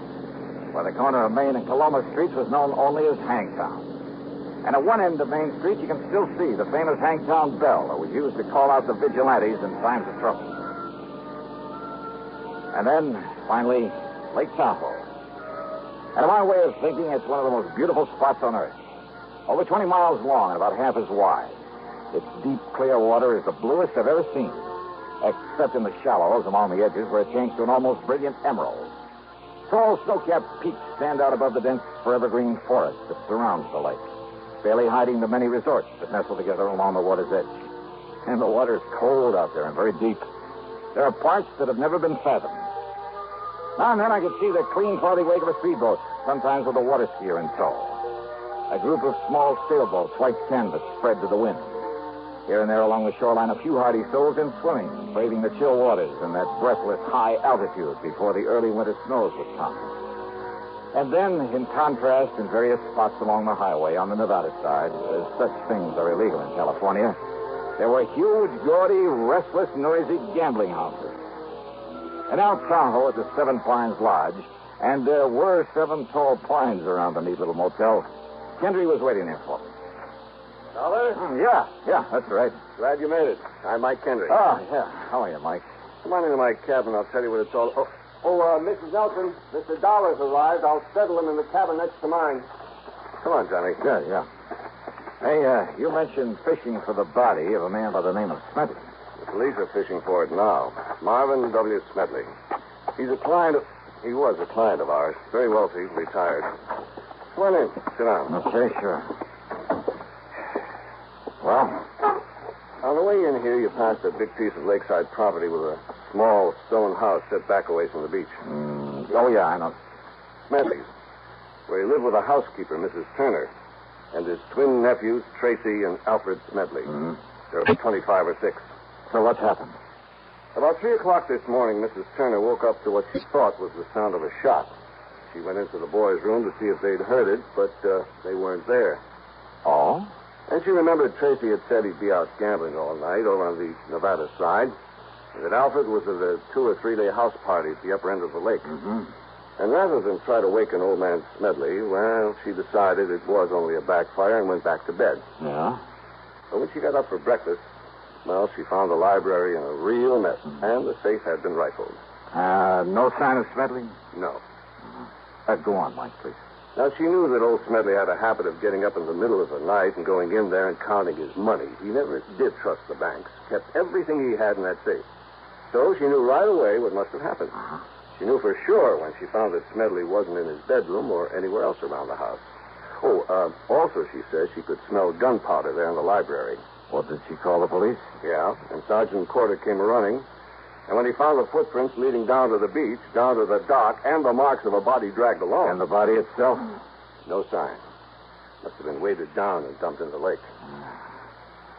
where the corner of Main and Coloma Streets was known only as Hangtown. And at one end of Main Street, you can still see the famous Hangtown bell that was used to call out the vigilantes in times of trouble. And then, finally, Lake Tahoe. And in my way of thinking, it's one of the most beautiful spots on Earth. Over 20 miles long and about half as wide. Its deep, clear water is the bluest I've ever seen, except in the shallows along the edges where it changes to an almost brilliant emerald. Tall, snow-capped peaks stand out above the dense, forever-green forest that surrounds the lake, barely hiding the many resorts that nestle together along the water's edge. And the water's cold out there and very deep. There are parts that have never been fathomed. Now and then I could see the clean, cloudy wake of a speedboat, sometimes with a water skier in tow. A group of small sailboats, white canvas, spread to the wind. Here and there along the shoreline, a few hardy souls in swimming, braving the chill waters in that breathless high altitude before the early winter snows would come. And then, in contrast, in various spots along the highway on the Nevada side, as such things are illegal in California, there were huge, gaudy, restless, noisy gambling houses. And out Tahoe at the Seven Pines Lodge, and there were 7 tall pines around the neat little motel, Kendry was waiting there for me. Dollar? Yeah, that's right. Glad you made it. I'm Mike Kendry. Oh, yeah. How are you, Mike? Come on into my cabin. I'll tell you what it's all... Mrs. Nelson, Mr. Dollar's arrived. I'll settle him in the cabin next to mine. Come on, Johnny. Yeah. Hey, you mentioned fishing for the body of a man by the name of Smedley. The police are fishing for it now. Marvin W. Smedley. He was a client of ours. Very wealthy, retired. Come on in. Sit down. Okay, sure. Well? On the way in here, you passed a big piece of lakeside property with a small stone house set back away from the beach. Oh, yeah, I know. Smedley's, where he lived with a housekeeper, Mrs. Turner, and his twin nephews, Tracy and Alfred Smedley. There were 25 or 6. So what happened? About 3 o'clock this morning, Mrs. Turner woke up to what she thought was the sound of a shot. She went into the boys' room to see if they'd heard it, but they weren't there. Oh? And she remembered Tracy had said he'd be out gambling all night over on the Nevada side, and that Alfred was at a 2 or 3 day house party at the upper end of the lake. And rather than try to waken old man Smedley, well, she decided it was only a backfire and went back to bed. Yeah? But when she got up for breakfast, well, she found the library in a real mess, and the safe had been rifled. No sign of Smedley? No. Go on, Mike, please. Now, she knew that old Smedley had a habit of getting up in the middle of the night and going in there and counting his money. He never did trust the banks, kept everything he had in that safe. So she knew right away what must have happened. She knew for sure when she found that Smedley wasn't in his bedroom or anywhere else around the house. Also, she says she could smell gunpowder there in the library. What, did she call the police? Yeah, and Sergeant Porter came running. And when he found the footprints leading down to the beach, down to the dock, and the marks of a body dragged along. And the body itself? No sign. Must have been weighted down and dumped in the lake.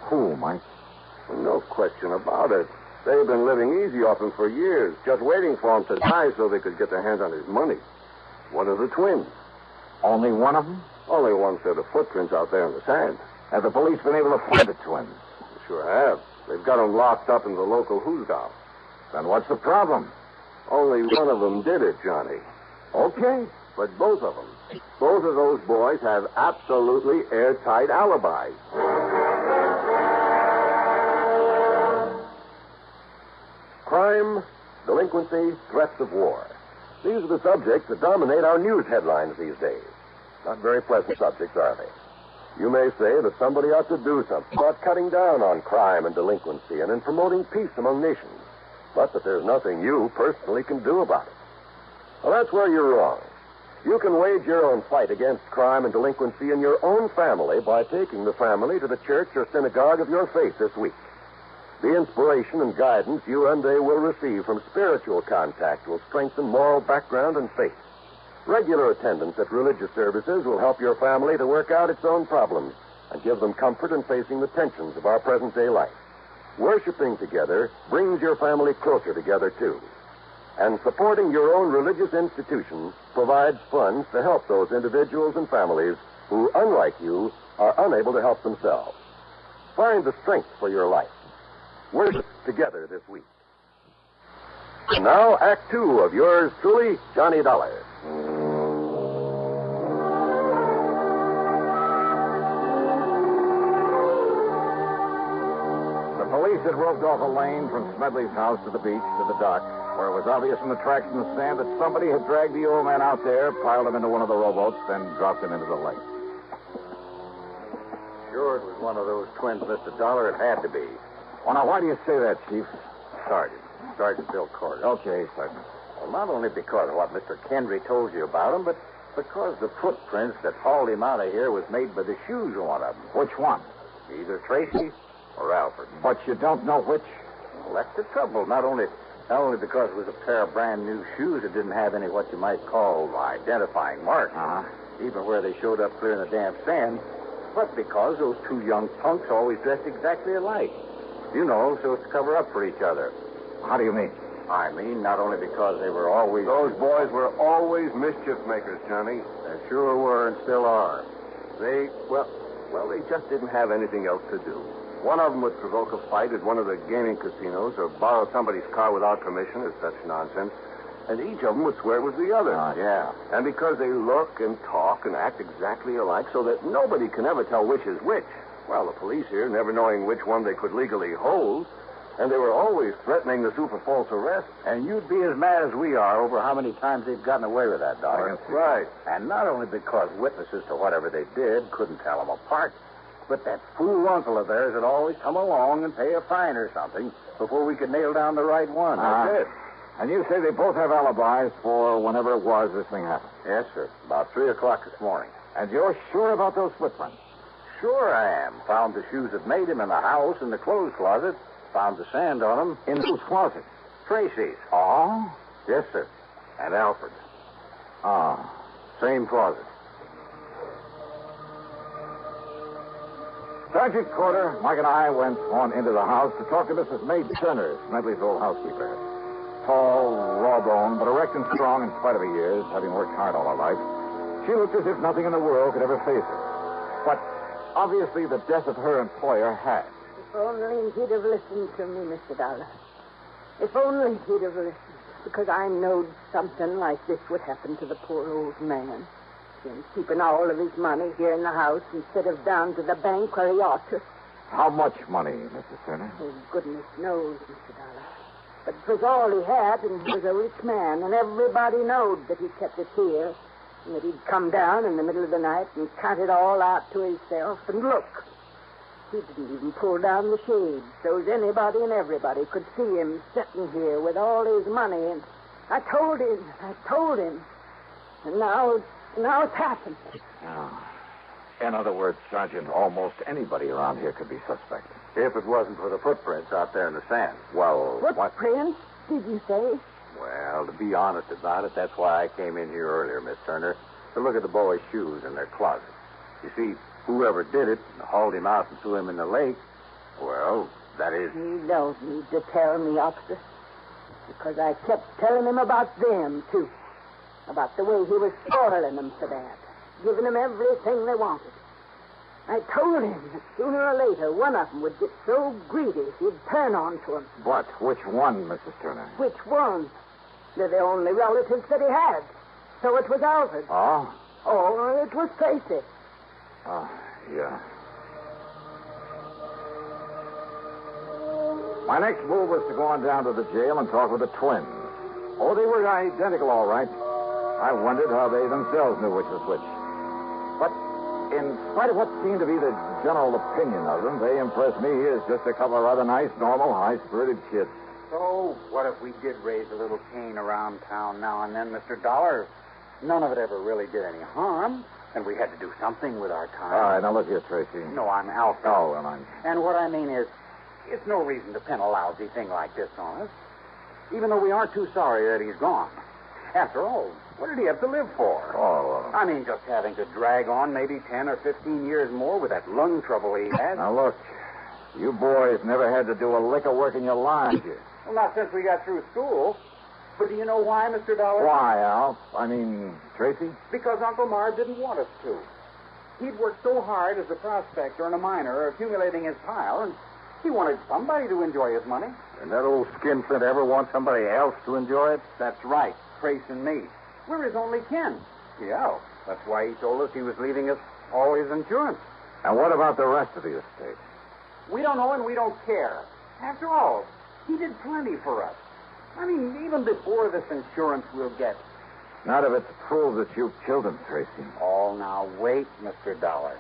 Who, Mike? No question about it. They've been living easy off him for years, just waiting for him to die so they could get their hands on his money. One of the twins. Only one of them? Only one set of footprints out there in the sand. Have the police been able to find the twins? Sure have. They've got them locked up in the local hoosgow. Then what's the problem? Only one of them did it, Johnny. Okay. But both of them, both of those boys have absolutely airtight alibis. Crime, delinquency, threats of war. These are the subjects that dominate our news headlines these days. Not very pleasant subjects, are they? You may say that somebody ought to do something about cutting down on crime and delinquency and in promoting peace among nations. But that there's nothing you personally can do about it. Well, that's where you're wrong. You can wage your own fight against crime and delinquency in your own family by taking the family to the church or synagogue of your faith this week. The inspiration and guidance you and they will receive from spiritual contact will strengthen moral background and faith. Regular attendance at religious services will help your family to work out its own problems and give them comfort in facing the tensions of our present-day life. Worshipping together brings your family closer together, too. And supporting your own religious institution provides funds to help those individuals and families who, unlike you, are unable to help themselves. Find the strength for your life. Worship together this week. And now, Act 2 of yours truly, Johnny Dollar. The police had roped off a lane from Smedley's house to the beach to the dock, where it was obvious from the tracks in the sand that somebody had dragged the old man out there, piled him into one of the rowboats, then dropped him into the lake. Sure, it was one of those twins, Mr. Dollar. It had to be. Well, now, why do you say that, Chief? Sergeant Bill Corder. Okay, Sergeant. Well, not only because of what Mr. Kendry told you about him, but because the footprints that hauled him out of here was made by the shoes of one of them. Which one? Either Tracy or Alfred. But you don't know which? Well, that's the trouble. Not only because it was a pair of brand new shoes that didn't have any what you might call identifying marks, even where they showed up clear in the damp sand, but because those two young punks always dressed exactly alike. You know, so as to cover up for each other. How do you mean? I mean, not only because they were always... Those boys were always mischief makers, Johnny. They sure were and still are. They just didn't have anything else to do. One of them would provoke a fight at one of the gaming casinos or borrow somebody's car without permission or such nonsense. And each of them would swear it was the other. Yeah. And because they look and talk and act exactly alike so that nobody can ever tell which is which, well, the police here, never knowing which one they could legally hold, and they were always threatening the super false arrest. And you'd be as mad as we are over how many times they've gotten away with that, Doc. Right. And not only because witnesses to whatever they did couldn't tell them apart, but that fool uncle of theirs would always come along and pay a fine or something before we could nail down the right one. That's it. And you say they both have alibis for whenever it was this thing happened? Yes, sir. About 3 o'clock this morning. And you're sure about those footprints? Sure I am. Found the shoes that made him in the house, in the clothes closet. Found the sand on them. In whose closet? Tracy's. Oh? Yes, sir. And Alfred's. Same closet. Sergeant Corder, Mike and I went on into the house to talk to Mrs. May Turner, Smedley's old housekeeper. Tall, raw-boned, but erect and strong in spite of her years, having worked hard all her life. She looked as if nothing in the world could ever face her. But obviously the death of her employer had. If only he'd have listened to me, Mr. Dollar. If only he'd have listened. Because I knowed something like this would happen to the poor old man. Him keeping all of his money here in the house instead of down to the bank where he ought to. How much money, Mrs. Turner? Oh, goodness knows, Mr. Dollar. But it was all he had, and he was a rich man, and everybody knowed that he kept it here, and that he'd come down in the middle of the night and count it all out to himself, and look. He didn't even pull down the shades, so as anybody and everybody could see him sitting here with all his money, and I told him, and now it's happened. Oh. In other words, Sergeant, almost anybody around here could be suspect. If it wasn't for the footprints out there in the sand. Well, Footprints? did you say? Well, to be honest about it, that's why I came in here earlier, Miss Turner, to look at the boy's shoes in their closet. You see, whoever did it and hauled him out and threw him in the lake, well, that is... He don't need to tell me, officer. Because I kept telling him about them, too. About the way he was spoiling them so bad. Giving them everything they wanted. I told him that sooner or later one of them would get so greedy he'd turn on to him. But which one, Mrs. Turner? Which one? They're the only relatives that he had. So it was Alfred. Oh? Oh, it was Tracy. Oh, yeah. My next move was to go on down to the jail and talk with the twins. Oh, they were identical, all right. I wondered how they themselves knew which was which. But in spite of what seemed to be the general opinion of them, they impressed me as just a couple of rather nice, normal, high-spirited kids. So, what if we did raise a little cane around town now and then, Mr. Dollar? None of it ever really did any harm, and we had to do something with our time. All right, now look here, Tracy. No, I'm Alfred. Oh, well, I'm... And what I mean is, it's no reason to pin a lousy thing like this on us, even though we aren't too sorry that he's gone. After all, what did he have to live for? Oh, I mean, just having to drag on maybe 10 or 15 years more with that lung trouble he had. Now, look, you boys never had to do a lick of work in your lives. Well, not since we got through school. But do you know why, Mr. Dollar? Why, Al? I mean, Tracy? Because Uncle Marv didn't want us to. He'd worked so hard as a prospector and a miner, accumulating his pile, and he wanted somebody to enjoy his money. And that old skinflint ever want somebody else to enjoy it? That's right, Trace and me. We're his only kin. Yeah, that's why he told us he was leaving us all his insurance. And what about the rest of the estate? We don't know and we don't care. After all, he did plenty for us. I mean, even before this insurance we'll get. Not if it's proved that you killed him, Tracy. Oh, now, wait, Mr. Dollar.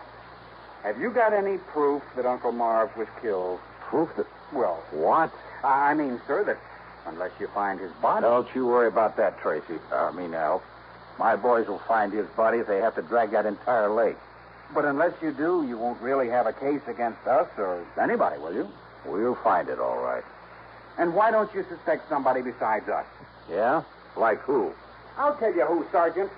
Have you got any proof that Uncle Marv was killed? Proof that... Well... What? I mean, sir, that unless you find his body... Don't you worry about that, Tracy. Al. My boys will find his body if they have to drag that entire lake. But unless you do, you won't really have a case against us or anybody, will you? We'll find it, all right. And why don't you suspect somebody besides us? Yeah? Like who? I'll tell you who, Sergeant.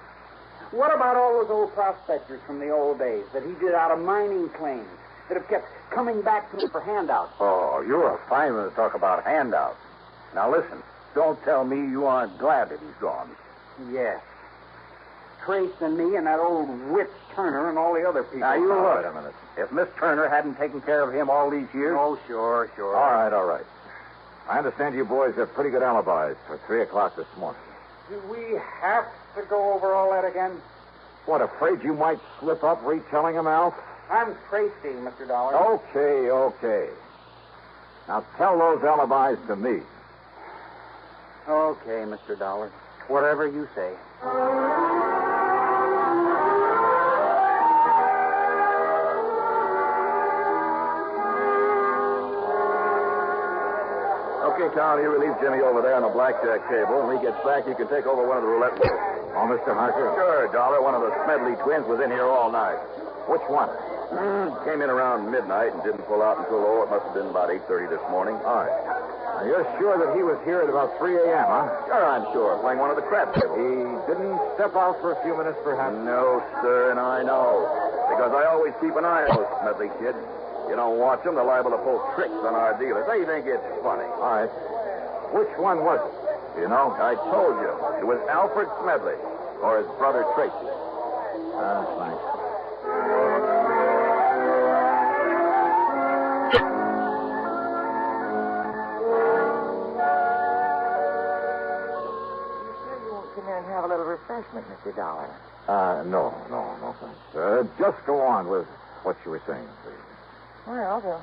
What about all those old prospectors from the old days that he did out of mining claims that have kept coming back to him for handouts? Oh, you're a fine one to talk about handouts. Now, listen. Don't tell me you aren't glad that he's gone. Yes. Trace and me and that old witch Turner and all the other people. Now, you look. Wait a minute. If Miss Turner hadn't taken care of him all these years... Oh, sure. All right. I understand you boys have pretty good alibis for 3 o'clock this morning. Do we have to go over all that again? What, afraid you might slip up retelling them, Alf? I'm Tracy, Mr. Dollar. Okay. Now tell those alibis to me. Okay, Mr. Dollar. Whatever you say. Okay, Carl, you relieve Jimmy over there on the blackjack table. When he gets back, you can take over one of the roulette wheels. Oh, Mr. Harker? Sure, Dollar. One of the Smedley twins was in here all night. Which one? Came in around midnight and didn't pull out until, it must have been about 8:30 this morning. All right. Now, you're sure that he was here at about 3 a.m., huh? Sure, I'm sure. Playing one of the crap tables. He didn't step out for a few minutes, perhaps? No, sir, and I know. Because I always keep an eye on those Smedley kids. You don't watch them, they're liable to pull tricks on our dealers. They think it's funny. All right. Which one was it? Do you know? I told you. It was Alfred Smedley, or his brother Tracy. Thanks. Have a little refreshment, Mr. Dollar. No, thanks. Just go on with what you were saying, please. Well, the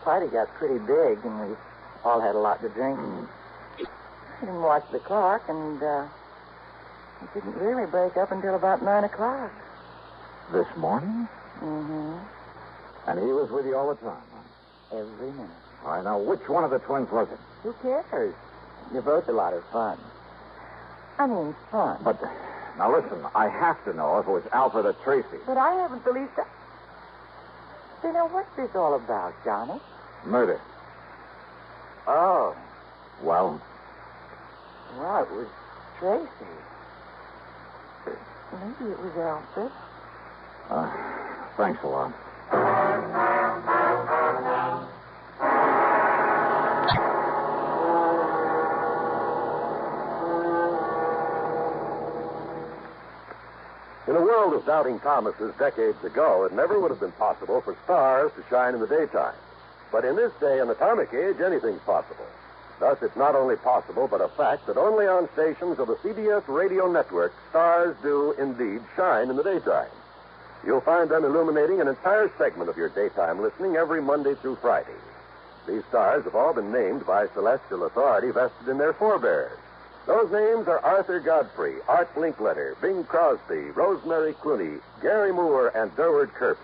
party got pretty big, and we all had a lot to drink. I didn't watch the clock, and it didn't really break up until about 9 o'clock. This morning? Mm-hmm. And he was with you all the time, huh? Every minute. All right, now, which one of the twins was it? Who cares? You're both a lot of fun. I mean, fun. But, now listen, I have to know if it was Alfred or Tracy. But I haven't the least... You know, what's this all about, Johnny? Murder. Oh. Well? Well, it was Tracy. Maybe it was Alfred. Thanks a lot. In a world of doubting Thomases decades ago, it never would have been possible for stars to shine in the daytime. But in this day and atomic age, anything's possible. Thus, it's not only possible, but a fact that only on stations of the CBS radio network, stars do indeed shine in the daytime. You'll find them illuminating an entire segment of your daytime listening every Monday through Friday. These stars have all been named by celestial authority vested in their forebears. Those names are Arthur Godfrey, Art Linkletter, Bing Crosby, Rosemary Clooney, Gary Moore, and Durward Kirby.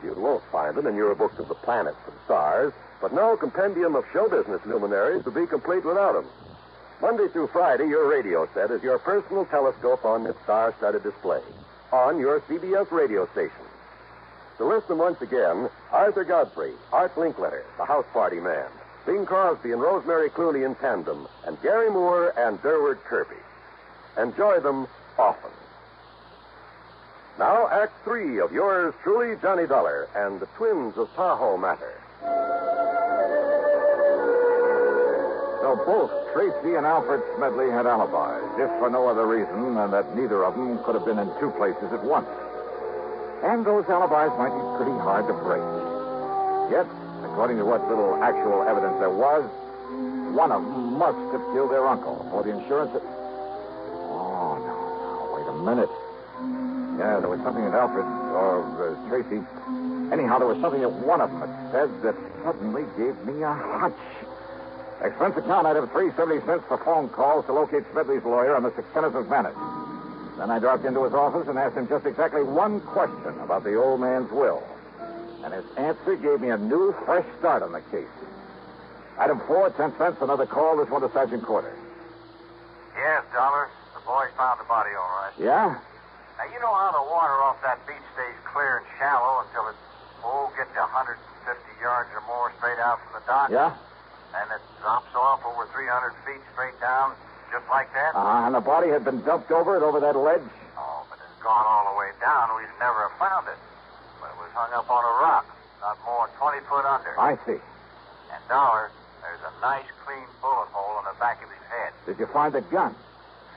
You won't find them in your books of the planets and stars, but no compendium of show business luminaries would be complete without them. Monday through Friday, your radio set is your personal telescope on its star-studded display, on your CBS radio station. To list them once again, Arthur Godfrey, Art Linkletter, the House Party Man, Bing Crosby and Rosemary Clooney in tandem, and Gary Moore and Durward Kirby. Enjoy them often. Now, Act 3 of yours truly, Johnny Dollar, and the Twins of Tahoe Matter. So both Tracy and Alfred Smedley had alibis, if for no other reason than that neither of them could have been in two places at once. And those alibis might be pretty hard to break. Yet, according to what little actual evidence there was, one of them must have killed their uncle, or the insurance... Oh, no, wait a minute. Yeah, there was something that Alfred, or Tracy... Anyhow, there was something that one of them had said that suddenly gave me a hunch. Expense account item 370 cents for phone calls to locate Smedley's lawyer on Mr. Kenneth McManus. Then I dropped into his office and asked him just exactly one question about the old man's will. And his answer gave me a new, fresh start on the case. Item 4, 10 cents, another call. This one to Sergeant Corder. Yes, Dollar. The boys found the body all right. Yeah? Now, you know how the water off that beach stays clear and shallow until it, gets to 150 yards or more straight out from the dock? Yeah? And it drops off over 300 feet straight down, just like that? And the body had been dumped over that ledge? Oh, but it's gone all the way down. We'd never have found it. But it was hung up on a rock, not more than 20 foot under. I see. And, Dollar, there's a nice, clean bullet hole in the back of his head. Did you find the gun?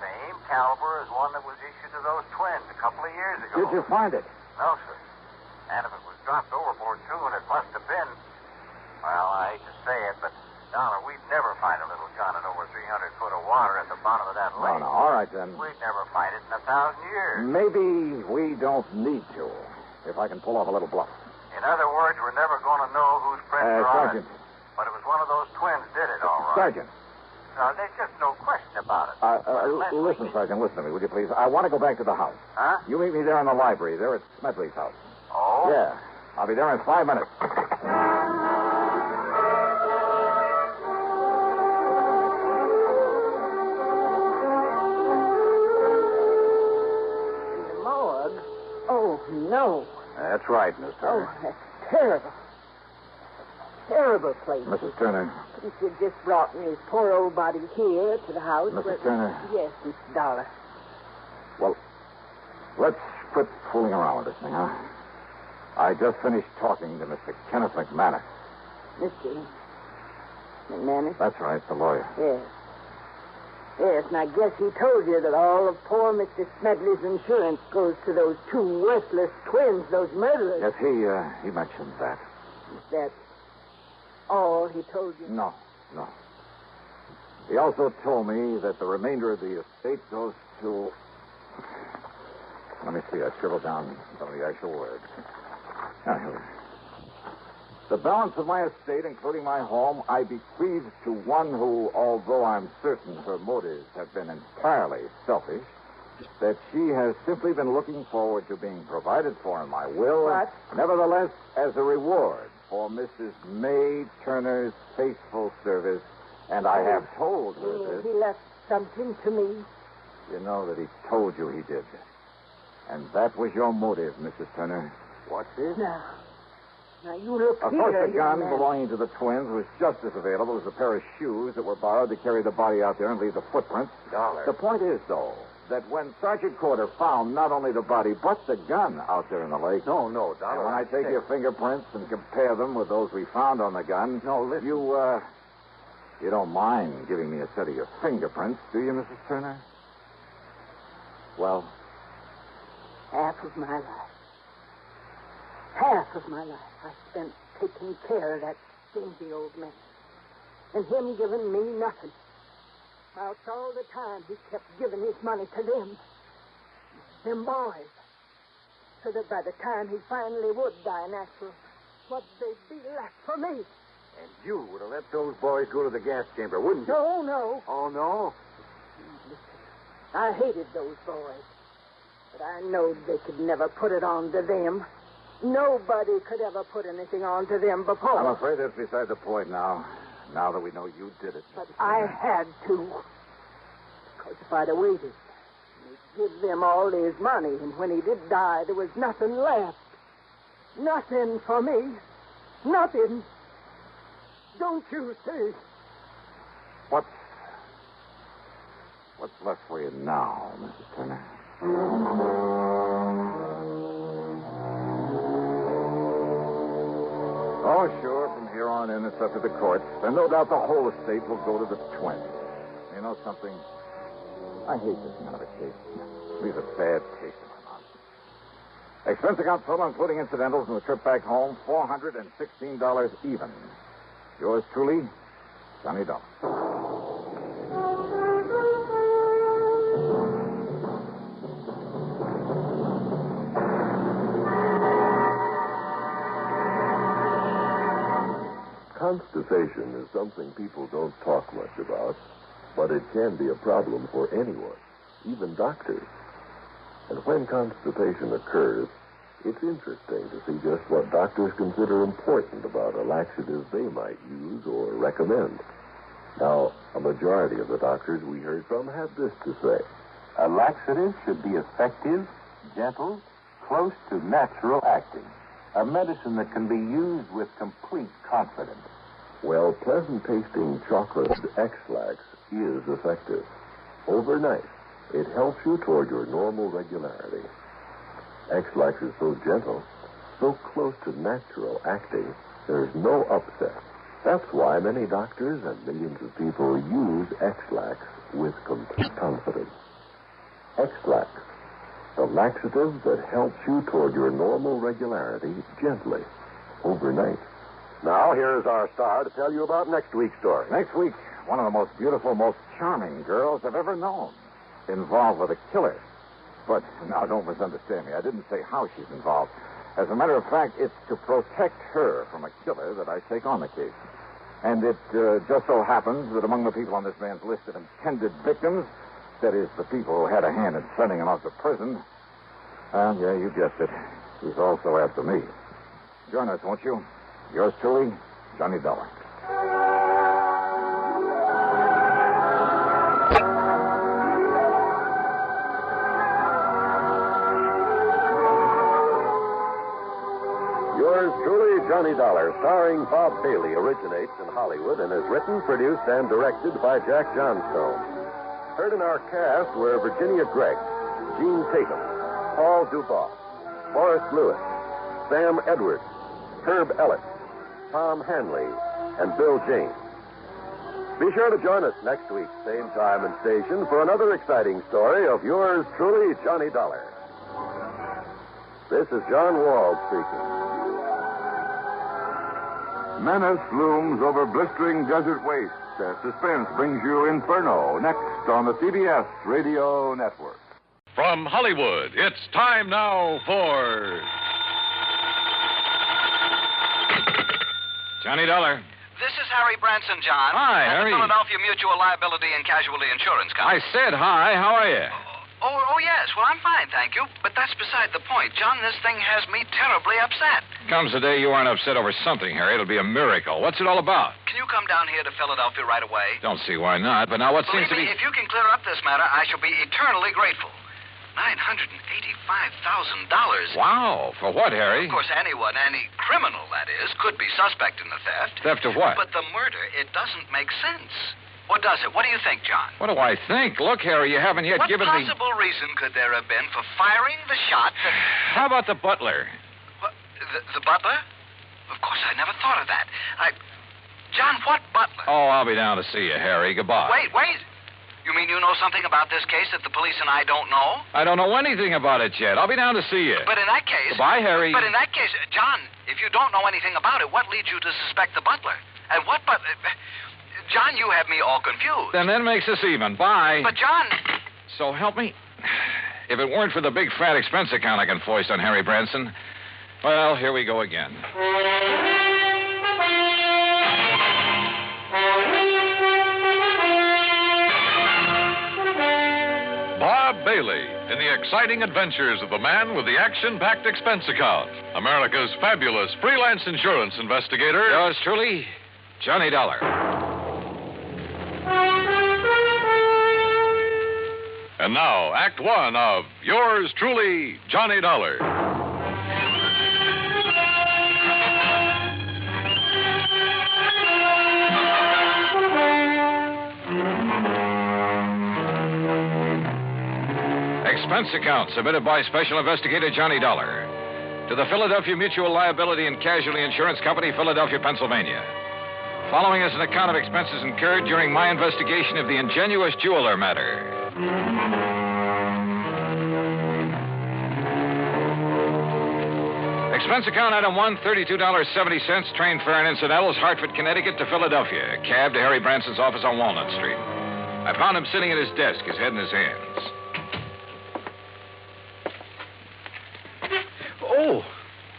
Same caliber as one that was issued to those twins a couple of years ago. Did you find it? No, sir. And if it was dropped overboard, too, and it must have been... Well, I hate to say it, but, Dollar, we'd never find a little gun in over 300 foot of water at the bottom of that lake. No, all right, then. We'd never find it in 1,000 years. Maybe we don't need to, if I can pull off a little bluff. In other words, we're never going to know whose prints are on it. Sergeant. But it was one of those twins did it, all right. Sergeant. No, there's just no question about it. Listen, Sergeant, listen to me, would you please? I want to go back to the house. Huh? You meet me there in the library, there at Smedley's house. Oh? Yeah. I'll be there in 5 minutes. In the morgue? Oh, no. That's right, Miss Turner. Oh, that's terrible. Terrible place. Mrs. Turner. If you just brought me his poor old body here to the house. Mrs. Turner. Yes, Mr. Dollar. Well, let's quit fooling around with this thing, huh? I just finished talking to Mr. Kenneth McManus. Mr. McManus? That's right, the lawyer. Yes. Yes, and I guess he told you that all of poor Mr. Smedley's insurance goes to those two worthless twins, those murderers. Yes, he mentioned that. Is that all he told you? No. He also told me that the remainder of the estate goes to... Let me see, I scribbled down some of the actual words. Here we are. The balance of my estate, including my home, I bequeath to one who, although I'm certain her motives have been entirely selfish, that she has simply been looking forward to being provided for in my will. What? Nevertheless, as a reward for Mrs. May Turner's faithful service, and I have told her this. He left something to me. You know that he told you he did. And that was your motive, Mrs. Turner. What's this? Now, Now, you look Of here, course, the gun young man. belonging to the twins was just as available as a pair of shoes that were borrowed to carry the body out there and leave the footprints. Dollar. The point is, though, that when Sergeant Corder found not only the body, but the gun out there in the lake. No, Dollar. And when I take your fingerprints and compare them with those we found on the gun. No, listen. You don't mind giving me a set of your fingerprints, do you, Mrs. Turner? Well, Half of my life. Half of my life I spent taking care of that stingy old man. And him giving me nothing. Whilst all the time he kept giving his money to them boys. So that by the time he finally would die natural, what they'd be left for me. And you would have let those boys go to the gas chamber, wouldn't you? No. Oh, no? I hated those boys. But I knowed they could never put it on to them. Nobody could ever put anything on to them before. I'm afraid that's beside the point now. Now that we know you did it. But I had to. Because if I'd have waited, he'd give them all his money, and when he did die, there was nothing left. Nothing for me. Nothing. Don't you see? What's left for you now, Mrs. Turner? Oh, sure. From here on in, it's up to the courts. And no doubt the whole estate will go to the twins. You know something? I hate this kind of a case. It leaves a bad taste in my mouth. Expense account total, including incidentals and the trip back home, $416 even. Yours truly, Johnny Dollar. Constipation is something people don't talk much about, but it can be a problem for anyone, even doctors. And when constipation occurs, it's interesting to see just what doctors consider important about a laxative they might use or recommend. Now, a majority of the doctors we heard from had this to say. A laxative should be effective, gentle, close to natural acting. A medicine that can be used with complete confidence. Well, pleasant-tasting chocolate X-Lax is effective. Overnight, it helps you toward your normal regularity. X-Lax is so gentle, so close to natural acting, there's no upset. That's why many doctors and millions of people use X-Lax with complete confidence. X-Lax, the laxative that helps you toward your normal regularity gently, overnight. Now, here is our star to tell you about next week's story. Next week, one of the most beautiful, most charming girls I've ever known. Involved with a killer. But now, don't misunderstand me. I didn't say how she's involved. As a matter of fact, it's to protect her from a killer that I take on the case. And it just so happens that among the people on this man's list of intended victims, that is, the people who had a hand in sending him off to prison, yeah, you guessed it. He's also after me. Join us, won't you? Yours truly, Johnny Dollar. Yours truly, Johnny Dollar, starring Bob Bailey, originates in Hollywood and is written, produced, and directed by Jack Johnstone. Heard in our cast were Virginia Gregg, Gene Tatum, Paul Dubois, Forrest Lewis, Sam Edwards, Herb Ellis, Tom Hanley, and Bill James. Be sure to join us next week, same time and station, for another exciting story of yours truly, Johnny Dollar. This is John Wald speaking. Menace looms over blistering desert wastes as suspense brings you Inferno next on the CBS Radio Network. From Hollywood, it's time now for Johnny Dollar. This is Harry Branson, John. Hi, at Harry. the Philadelphia Mutual Liability and Casualty Insurance Company. I said hi. How are you? Oh, yes. Well, I'm fine, thank you. But that's beside the point. John, this thing has me terribly upset. Comes the day you aren't upset over something, Harry. It'll be a miracle. What's it all about? Can you come down here to Philadelphia right away? Don't see why not. But now what seems Believe to be... me, if you can clear up this matter, I shall be eternally grateful. $985,000. Wow. For what, Harry? Of course, anyone, any criminal, that is, could be suspect in the theft. Theft of what? But the murder, it doesn't make sense. What does it? What do you think, John? What do I think? Look, Harry, you haven't yet given me... What possible reason could there have been for firing the shot that... How about the butler? What, the butler? Of course, I never thought of that. John, what butler? Oh, I'll be down to see you, Harry. Goodbye. Wait. You mean you know something about this case that the police and I don't know? I don't know anything about it yet. I'll be down to see you. But in that case... Goodbye, Harry. But in that case, John, if you don't know anything about it, what leads you to suspect the butler? And what butler... John, you have me all confused. Then that makes us even. Bye. But, John... So help me. If it weren't for the big fat expense account I can foist on Harry Branson, well, here we go again. Bob Bailey in the exciting adventures of the man with the action-packed expense account, America's fabulous freelance insurance investigator. Yours truly, Johnny Dollar. And now, Act One of Yours Truly, Johnny Dollar. Expense account submitted by Special Investigator Johnny Dollar to the Philadelphia Mutual Liability and Casualty Insurance Company, Philadelphia, Pennsylvania. Following is an account of expenses incurred during my investigation of the ingenious jeweler matter. Expense account item 1, $32.70, train fare and incidentals, Hartford, Connecticut to Philadelphia. Cab to Harry Branson's office on Walnut Street. I found him sitting at his desk, his head in his hands.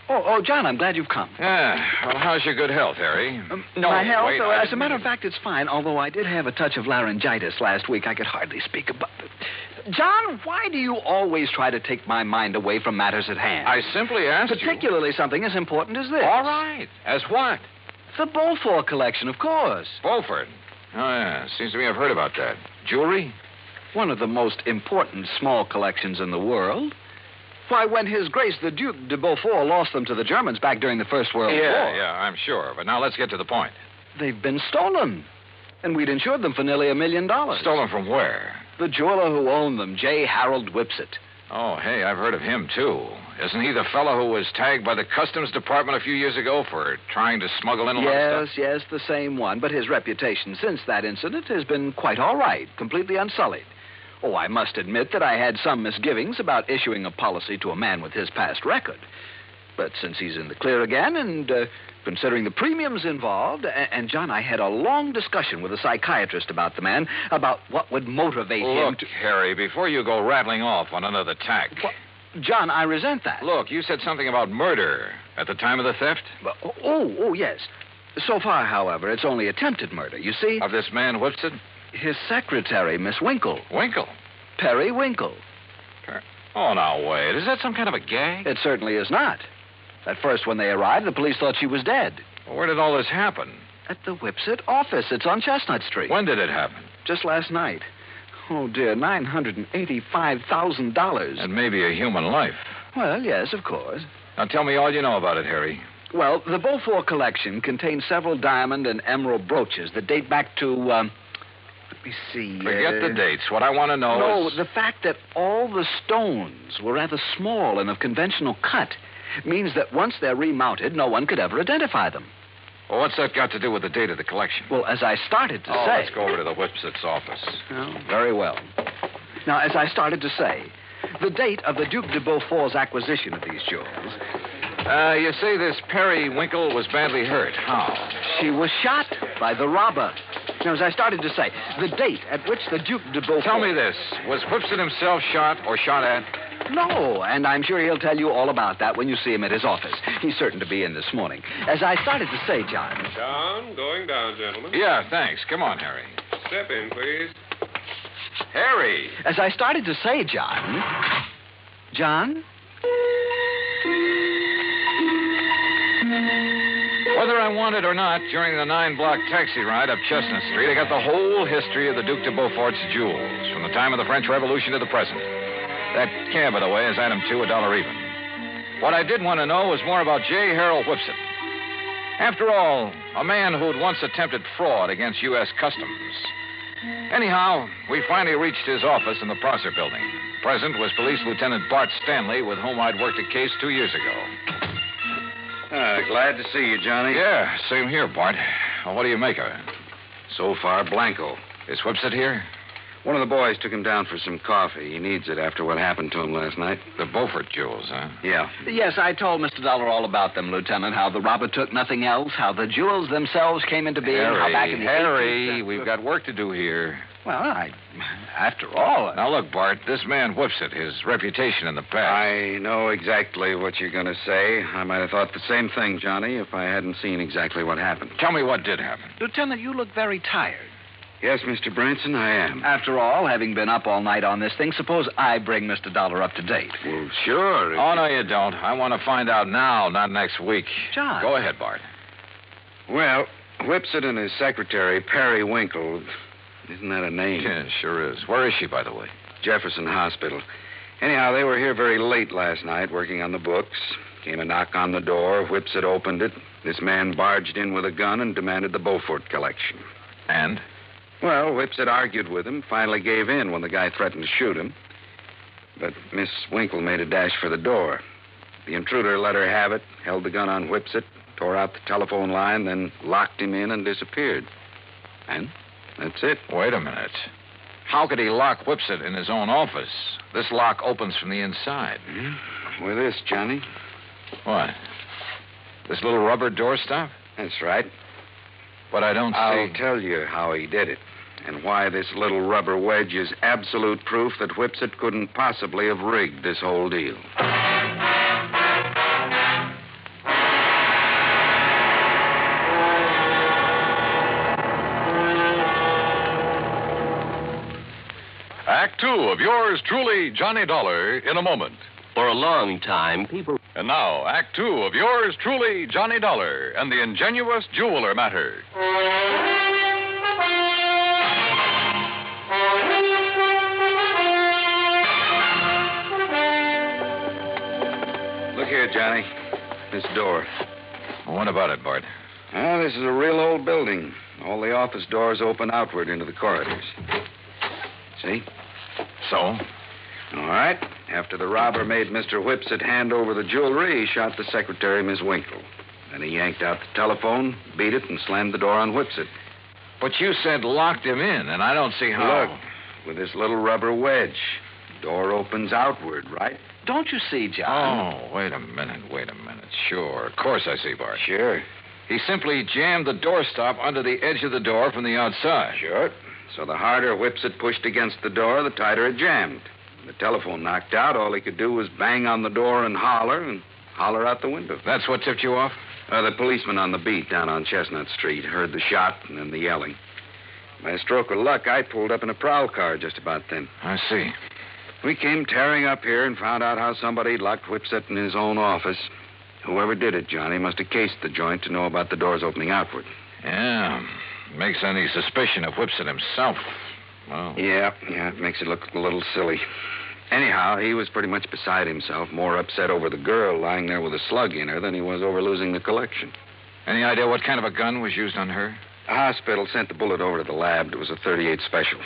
Oh, John, I'm glad you've come. Yeah. Well, how's your good health, Harry? My health? Wait, as a matter of fact, it's fine, although I did have a touch of laryngitis last week. I could hardly speak about it. John, why do you always try to take my mind away from matters at hand? I simply asked Particularly something as important as this. All right. As what? The Beaufort collection, of course. Beaufort? Oh, yeah. Seems to me I've heard about that. Jewelry? One of the most important small collections in the world. Why, when His Grace the Duke de Beaufort lost them to the Germans back during the First World War. Yeah, I'm sure. But now let's get to the point. They've been stolen. And we'd insured them for nearly $1 million. Stolen from where? The jeweler who owned them, J. Harold Whipsit. Oh, hey, I've heard of him, too. Isn't he the fellow who was tagged by the Customs Department a few years ago for trying to smuggle in a lot of stuff? Yes, the same one. But his reputation since that incident has been quite all right, completely unsullied. Oh, I must admit that I had some misgivings about issuing a policy to a man with his past record. But since he's in the clear again, and considering the premiums involved, and John, I had a long discussion with a psychiatrist about the man, about what would motivate him to... Look, Harry, before you go rattling off on another tack... What? John, I resent that. Look, you said something about murder at the time of the theft? Oh, yes. So far, however, it's only attempted murder, you see? Of this man, Whipsit? His secretary, Miss Winkle. Winkle? Perry Winkle. Oh, now, wait. Is that some kind of a gag? It certainly is not. At first, when they arrived, the police thought she was dead. Well, where did all this happen? At the Whipsit office. It's on Chestnut Street. When did it happen? Just last night. Oh, dear, $985,000. And maybe a human life. Well, yes, of course. Now, tell me all you know about it, Harry. Well, the Beaufort collection contains several diamond and emerald brooches that date back to, let me see. Forget the dates. What I want to know is... No, the fact that all the stones were rather small and of conventional cut means that once they're remounted, no one could ever identify them. Well, what's that got to do with the date of the collection? Well, as I started to say... let's go over to the Whipsit's office. Oh, very well. Now, as I started to say, the date of the Duke de Beaufort's acquisition of these jewels... you say this Perry Winkle was badly hurt. How? She was shot by the robber. Now, as I started to say, the date at which the Duke de Beaufort... Tell me this. Was Whipsit himself shot or shot at? No, and I'm sure he'll tell you all about that when you see him at his office. He's certain to be in this morning. As I started to say, John... John, going down, gentlemen. Yeah, thanks. Come on, Harry. Step in, please. Harry! As I started to say, John... John? Whether I want it or not, during the 9-block taxi ride up Chestnut Street, I got the whole history of the Duke de Beaufort's jewels, from the time of the French Revolution to the present. That cab, by the way, is item 2, $1 even. What I did want to know was more about J. Harold Whipsit. After all, a man who'd once attempted fraud against U.S. Customs. Anyhow, we finally reached his office in the Prosser building. Present was Police Lieutenant Bart Stanley, with whom I'd worked a case 2 years ago. Glad to see you, Johnny. Yeah, same here, Bart. Well, what do you make of it? So far, blanco. Is Whipsit here? One of the boys took him down for some coffee. He needs it after what happened to him last night. The Beaufort jewels, huh? Yeah. Yes, I told Mr. Dollar all about them, Lieutenant. How the robber took nothing else, how the jewels themselves came into being, how back in the Harry, 18th... we've got work to do here. Well, after all... Now, look, Bart, this man Whipsit, his reputation in the past... I know exactly what you're going to say. I might have thought the same thing, Johnny, if I hadn't seen exactly what happened. Tell me what did happen. Lieutenant, you look very tired. Yes, Mr. Branson, I am. After all, having been up all night on this thing, suppose I bring Mr. Dollar up to date. Well, sure. Oh, no, you don't. I want to find out now, not next week. John. Go ahead, Bart. Well, Whipsit and his secretary, Perry Winkle... Isn't that a name? Yeah, sure is. Where is she, by the way? Jefferson Hospital. Anyhow, they were here very late last night working on the books. Came a knock on the door. Whipsit opened it. This man barged in with a gun and demanded the Beaufort collection. And? Well, Whipsit argued with him, finally gave in when the guy threatened to shoot him. But Miss Winkle made a dash for the door. The intruder let her have it, held the gun on Whipsit, tore out the telephone line, then locked him in and disappeared. And that's it. Wait a minute. How could he lock Whipsit in his own office? This lock opens from the inside. With this, Johnny. What? This little rubber doorstop? That's right. But I don't see... I'll tell you how he did it, and why this little rubber wedge is absolute proof that Whipsit couldn't possibly have rigged this whole deal. Act 2 of yours truly, Johnny Dollar, in a moment. For a long time, people... And now, Act 2 of yours truly, Johnny Dollar, and the ingenious jeweler matter. Look here, Johnny. This door. What about it, Bart? This is a real old building. All the office doors open outward into the corridors. See? So? All right. After the robber made Mr. Whipsit hand over the jewelry, he shot the secretary, Miss Winkle. Then he yanked out the telephone, beat it, and slammed the door on Whipsit. But you said locked him in, and I don't see how... Look, with this little rubber wedge. Door opens outward, right? Don't you see, John? Oh, wait a minute. Sure. Of course I see, Bart. Sure. He simply jammed the doorstop under the edge of the door from the outside. Sure. So the harder Whipsit pushed against the door, the tighter it jammed. The telephone knocked out. All he could do was bang on the door and holler out the window. That's what tipped you off? The policeman on the beat down on Chestnut Street heard the shot and then the yelling. By a stroke of luck, I pulled up in a prowl car just about then. I see. We came tearing up here and found out how somebody locked Whipsit in his own office. Whoever did it, Johnny, must have cased the joint to know about the doors opening outward. Yeah. Makes any suspicion of Whipsit himself. Well... Yeah, it makes it look a little silly. Anyhow, he was pretty much beside himself, more upset over the girl lying there with a slug in her than he was over losing the collection. Any idea what kind of a gun was used on her? The hospital sent the bullet over to the lab. It was a .38 special.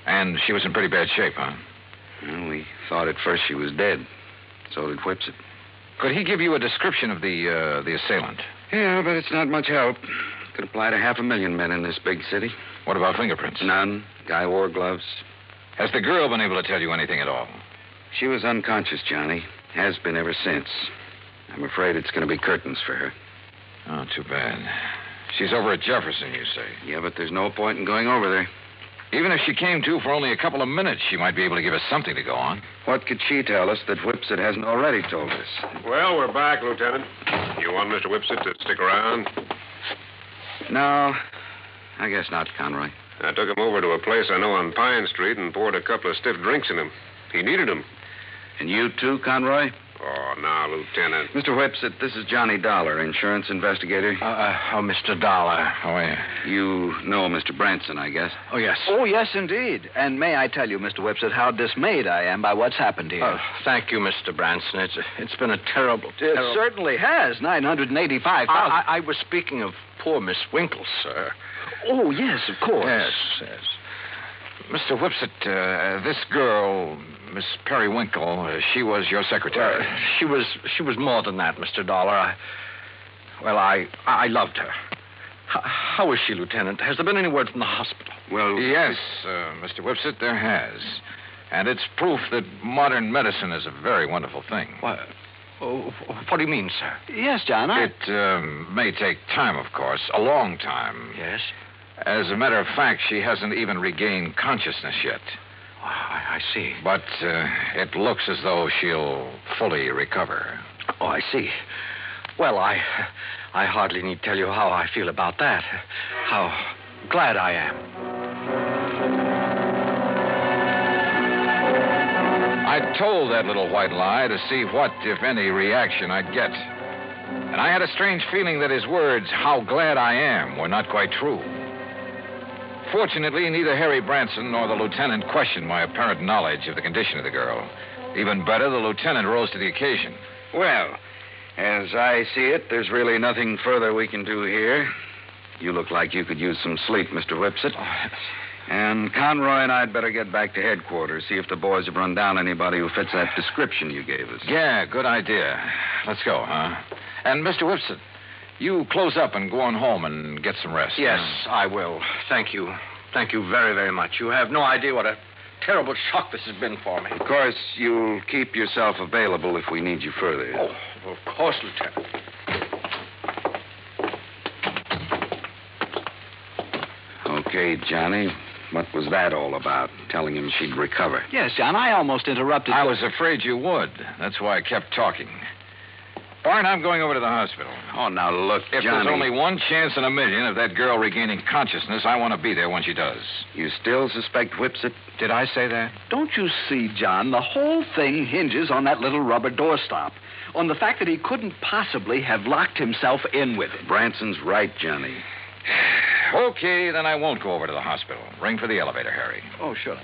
And she was in pretty bad shape, huh? Well, we thought at first she was dead. So did Whipsit. Could he give you a description of the assailant? Yeah, but it's not much help. Could apply to 500,000 men in this big city. What about fingerprints? None. Guy wore gloves. Has the girl been able to tell you anything at all? She was unconscious, Johnny. Has been ever since. I'm afraid it's going to be curtains for her. Oh, too bad. She's over at Jefferson, you say? Yeah, but there's no point in going over there. Even if she came to for only a couple of minutes, she might be able to give us something to go on. What could she tell us that Whipsit hasn't already told us? Well, we're back, Lieutenant. You want Mr. Whipsit to stick around? No, I guess not, Conroy. I took him over to a place I know on Pine Street and poured a couple of stiff drinks in him. He needed them. And you too, Conroy? Oh, now, Lieutenant. Mr. Whipsit, this is Johnny Dollar, insurance investigator. Mr. Dollar. How are you? You know Mr. Branson, I guess. Oh, yes. Oh, yes, indeed. And may I tell you, Mr. Whipsit, how dismayed I am by what's happened here. Thank you, Mr. Branson. It's been a terrible. It certainly has. $985,000. I was speaking of poor Miss Winkle, sir. Oh, yes, of course. Yes. Mr. Whipsit, this girl, Miss Periwinkle, she was your secretary. She was more than that, Mr. Dollar. I loved her. How is she, Lieutenant? Has there been any word from the hospital? Well, yes, Mr. Whipsit, there has. And it's proof that modern medicine is a very wonderful thing. What do you mean, sir? Yes, John. It may take time, of course, a long time. Yes? As a matter of fact, she hasn't even regained consciousness yet. I see. But it looks as though she'll fully recover. Oh, I see. Well, I hardly need tell you how I feel about that. How glad I am. I told that little white lie to see what, if any, reaction I'd get. And I had a strange feeling that his words, how glad I am, were not quite true. Fortunately, neither Harry Branson nor the lieutenant questioned my apparent knowledge of the condition of the girl. Even better, the lieutenant rose to the occasion. Well, as I see it, there's really nothing further we can do here. You look like you could use some sleep, Mr. Whipsit. And Conroy and I'd better get back to headquarters, see if the boys have run down anybody who fits that description you gave us. Yeah, good idea. Let's go, huh? And, Mr. Whipsit, you close up and go on home and get some rest. Yes, I will. Thank you. Thank you very, very much. You have no idea what a terrible shock this has been for me. Of course, you'll keep yourself available if we need you further. Oh, of course, Lieutenant. Okay, Johnny. What was that all about? Telling him she'd recover. Yes, John, I almost interrupted. I was afraid you would. That's why I kept talking. Bart, I'm going over to the hospital. Oh, now look, If Johnny. there's only one chance in a million of that girl regaining consciousness, I want to be there when she does. You still suspect Whipsit? Did I say that? Don't you see, John, the whole thing hinges on that little rubber doorstop. On the fact that he couldn't possibly have locked himself in with it. Branson's right, Johnny. Okay, then I won't go over to the hospital. Ring for the elevator, Harry. Oh, sure.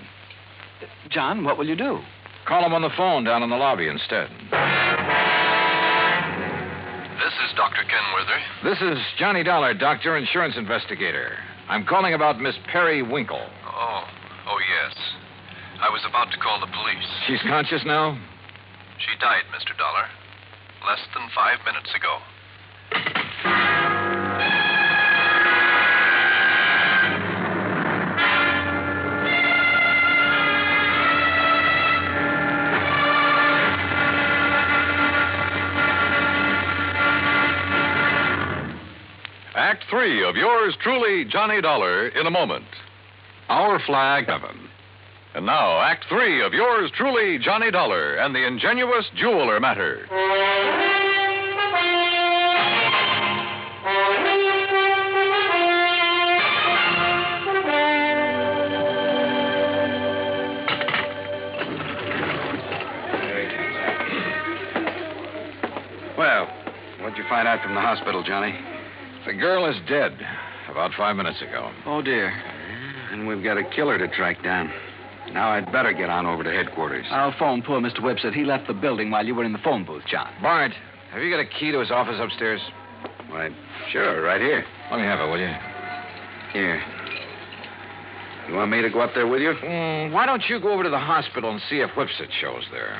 John, what will you do? Call him on the phone down in the lobby instead. This is Dr. Kenworthy. This is Johnny Dollar, doctor, insurance investigator. I'm calling about Miss Periwinkle. Oh, yes. I was about to call the police. She's conscious now? She died, Mr. Dollar, less than 5 minutes ago. Act 3 of yours truly, Johnny Dollar, in a moment. Our flag, heaven. And now, Act 3 of yours truly, Johnny Dollar, and the ingenious jeweler matter. Well, what'd you find out from the hospital, Johnny? The girl is dead about 5 minutes ago. Oh, dear. And we've got a killer to track down. Now I'd better get on over to headquarters. I'll phone poor Mr. Whipsit. He left the building while you were in the phone booth, John. Bart, have you got a key to his office upstairs? Why, sure, right here. Let me have it, will you? Here. You want me to go up there with you? Why don't you go over to the hospital and see if Whipsit shows there?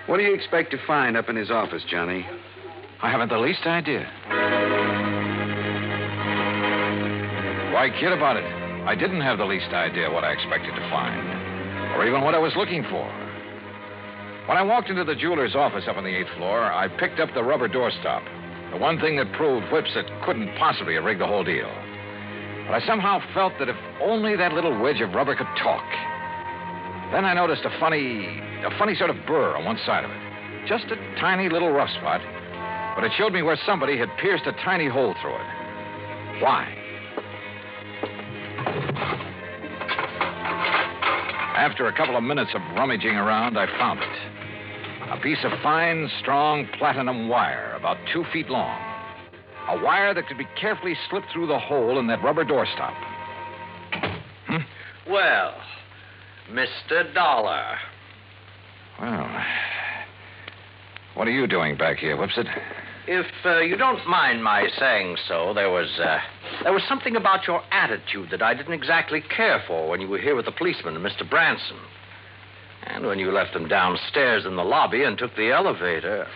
What do you expect to find up in his office, Johnny? I haven't the least idea. Why kid about it? I didn't have the least idea what I expected to find, or even what I was looking for. When I walked into the jeweler's office up on the 8th floor, I picked up the rubber doorstop, the one thing that proved Whipsit couldn't possibly have rigged the whole deal. But I somehow felt that if only that little wedge of rubber could talk. Then I noticed a funny sort of burr on one side of it. Just a tiny little rough spot, but it showed me where somebody had pierced a tiny hole through it. Why? After a couple of minutes of rummaging around, I found it. A piece of fine, strong platinum wire, about 2 feet long. A wire that could be carefully slipped through the hole in that rubber doorstop. Well, Mr. Dollar. Well, what are you doing back here, Whipsit? If you don't mind my saying so, there was something about your attitude that I didn't exactly care for when you were here with the policeman and Mr. Branson. And when you left them downstairs in the lobby and took the elevator.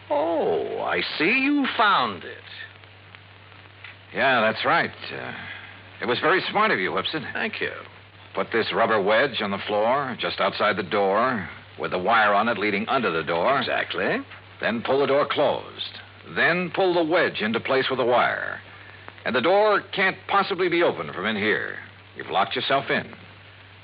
Oh, I see you found it. Yeah, that's right. It was very smart of you, Whipsit. Thank you. Put this rubber wedge on the floor, just outside the door, with the wire on it leading under the door. Exactly. Then pull the door closed. Then pull the wedge into place with the wire. And the door can't possibly be opened from in here. You've locked yourself in.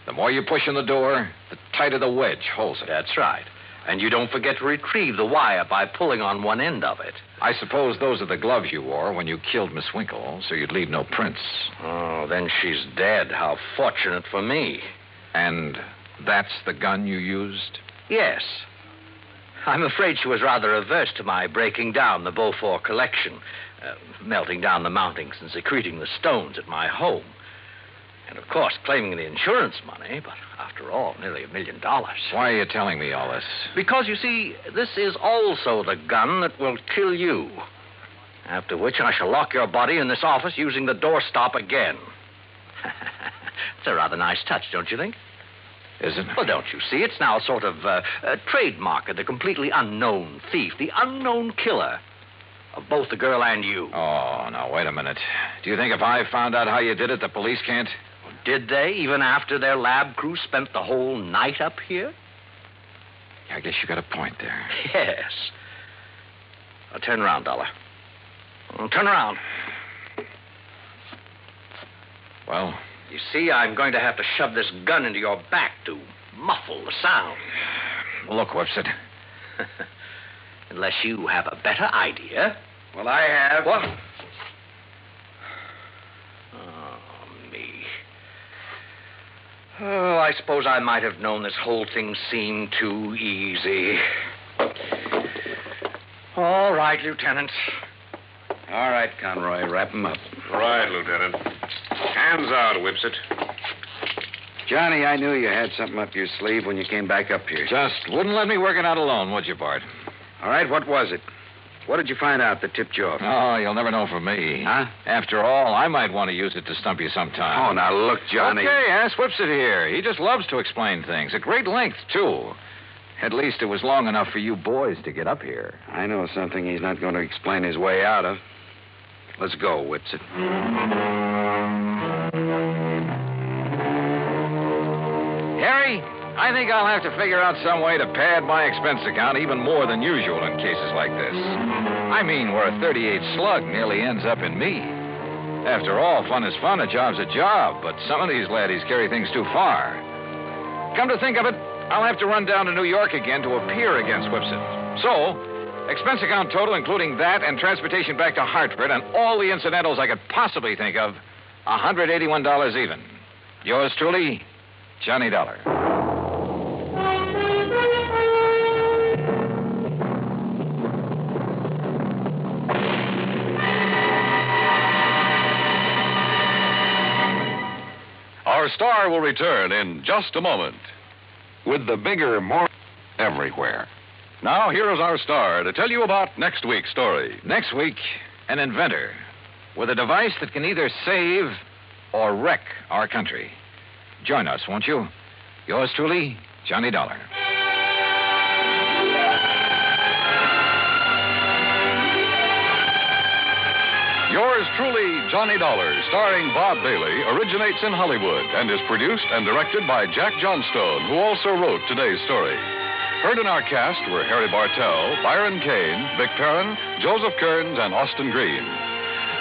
The more you push on the door, the tighter the wedge holds it. That's right. And you don't forget to retrieve the wire by pulling on one end of it. I suppose those are the gloves you wore when you killed Miss Winkle, so you'd leave no prints. Oh, then she's dead. How fortunate for me. And that's the gun you used? Yes. I'm afraid she was rather averse to my breaking down the Beaufort collection, melting down the mountings and secreting the stones at my home. And, of course, claiming the insurance money, but after all, nearly $1 million. Why are you telling me all this? Because, you see, this is also the gun that will kill you. After which I shall lock your body in this office using the doorstop again. It's a rather nice touch, don't you think? Is it? Well, don't you see? It's now a sort of a trademark of the completely unknown thief, the unknown killer of both the girl and you. Oh, now, wait a minute. Do you think if I found out how you did it, the police can't? Did they, even after their lab crew spent the whole night up here? I guess you got a point there. Yes. Now, turn around, Dollar. Turn around. Well? You see, I'm going to have to shove this gun into your back to muffle the sound. Look, Whipsit. Unless you have a better idea. Well, I have. What? Oh, me. Oh, I suppose I might have known this whole thing seemed too easy. All right, Lieutenant. All right, Conroy, wrap him up. Right, Lieutenant. Hands out, Whipsit. Johnny, I knew you had something up your sleeve when you came back up here. Just wouldn't let me work it out alone, would you, Bart? All right, what was it? What did you find out that tipped you off? Oh, you'll never know from me. Huh? After all, I might want to use it to stump you sometime. Oh, now look, Johnny. Okay, ask Whipsit here. He just loves to explain things. At great length, too. At least it was long enough for you boys to get up here. I know something he's not going to explain his way out of. Let's go, Whipsit. Harry, I think I'll have to figure out some way to pad my expense account even more than usual in cases like this. I mean, where a 38 slug nearly ends up in me. After all, fun is fun, a job's a job, but some of these laddies carry things too far. Come to think of it, I'll have to run down to New York again to appear against Whipsit. So, expense account total, including that and transportation back to Hartford and all the incidentals I could possibly think of, $181 even. Yours truly, Johnny Dollar. Our star will return in just a moment. With the bigger, more everywhere. Now, here is our star to tell you about next week's story. Next week, an inventor with a device that can either save or wreck our country. Join us, won't you? Yours truly, Johnny Dollar. Yours truly, Johnny Dollar, starring Bob Bailey, originates in Hollywood and is produced and directed by Jack Johnstone, who also wrote today's story. Heard in our cast were Harry Bartell, Byron Kane, Vic Perrin, Joseph Kearns, and Austin Green.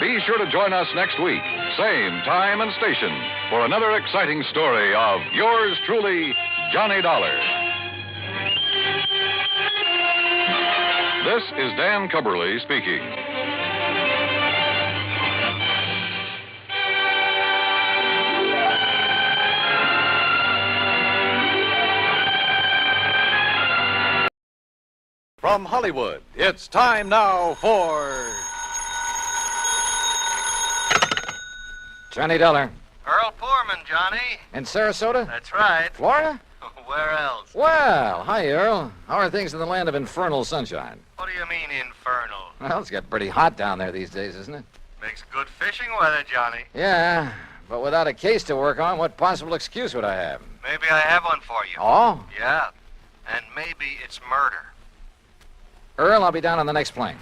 Be sure to join us next week, same time and station, for another exciting story of yours truly, Johnny Dollar. This is Dan Cubberly speaking. From Hollywood, it's time now for Johnny Dollar. Earl Poorman, Johnny. In Sarasota? That's right. Florida? Where else? Well, hi, Earl. How are things in the land of infernal sunshine? What do you mean, infernal? Well, it's got pretty hot down there these days, isn't it? Makes good fishing weather, Johnny. Yeah, but without a case to work on, what possible excuse would I have? Maybe I have one for you. Oh? Yeah. And maybe it's murder. Earl, I'll be down on the next plane.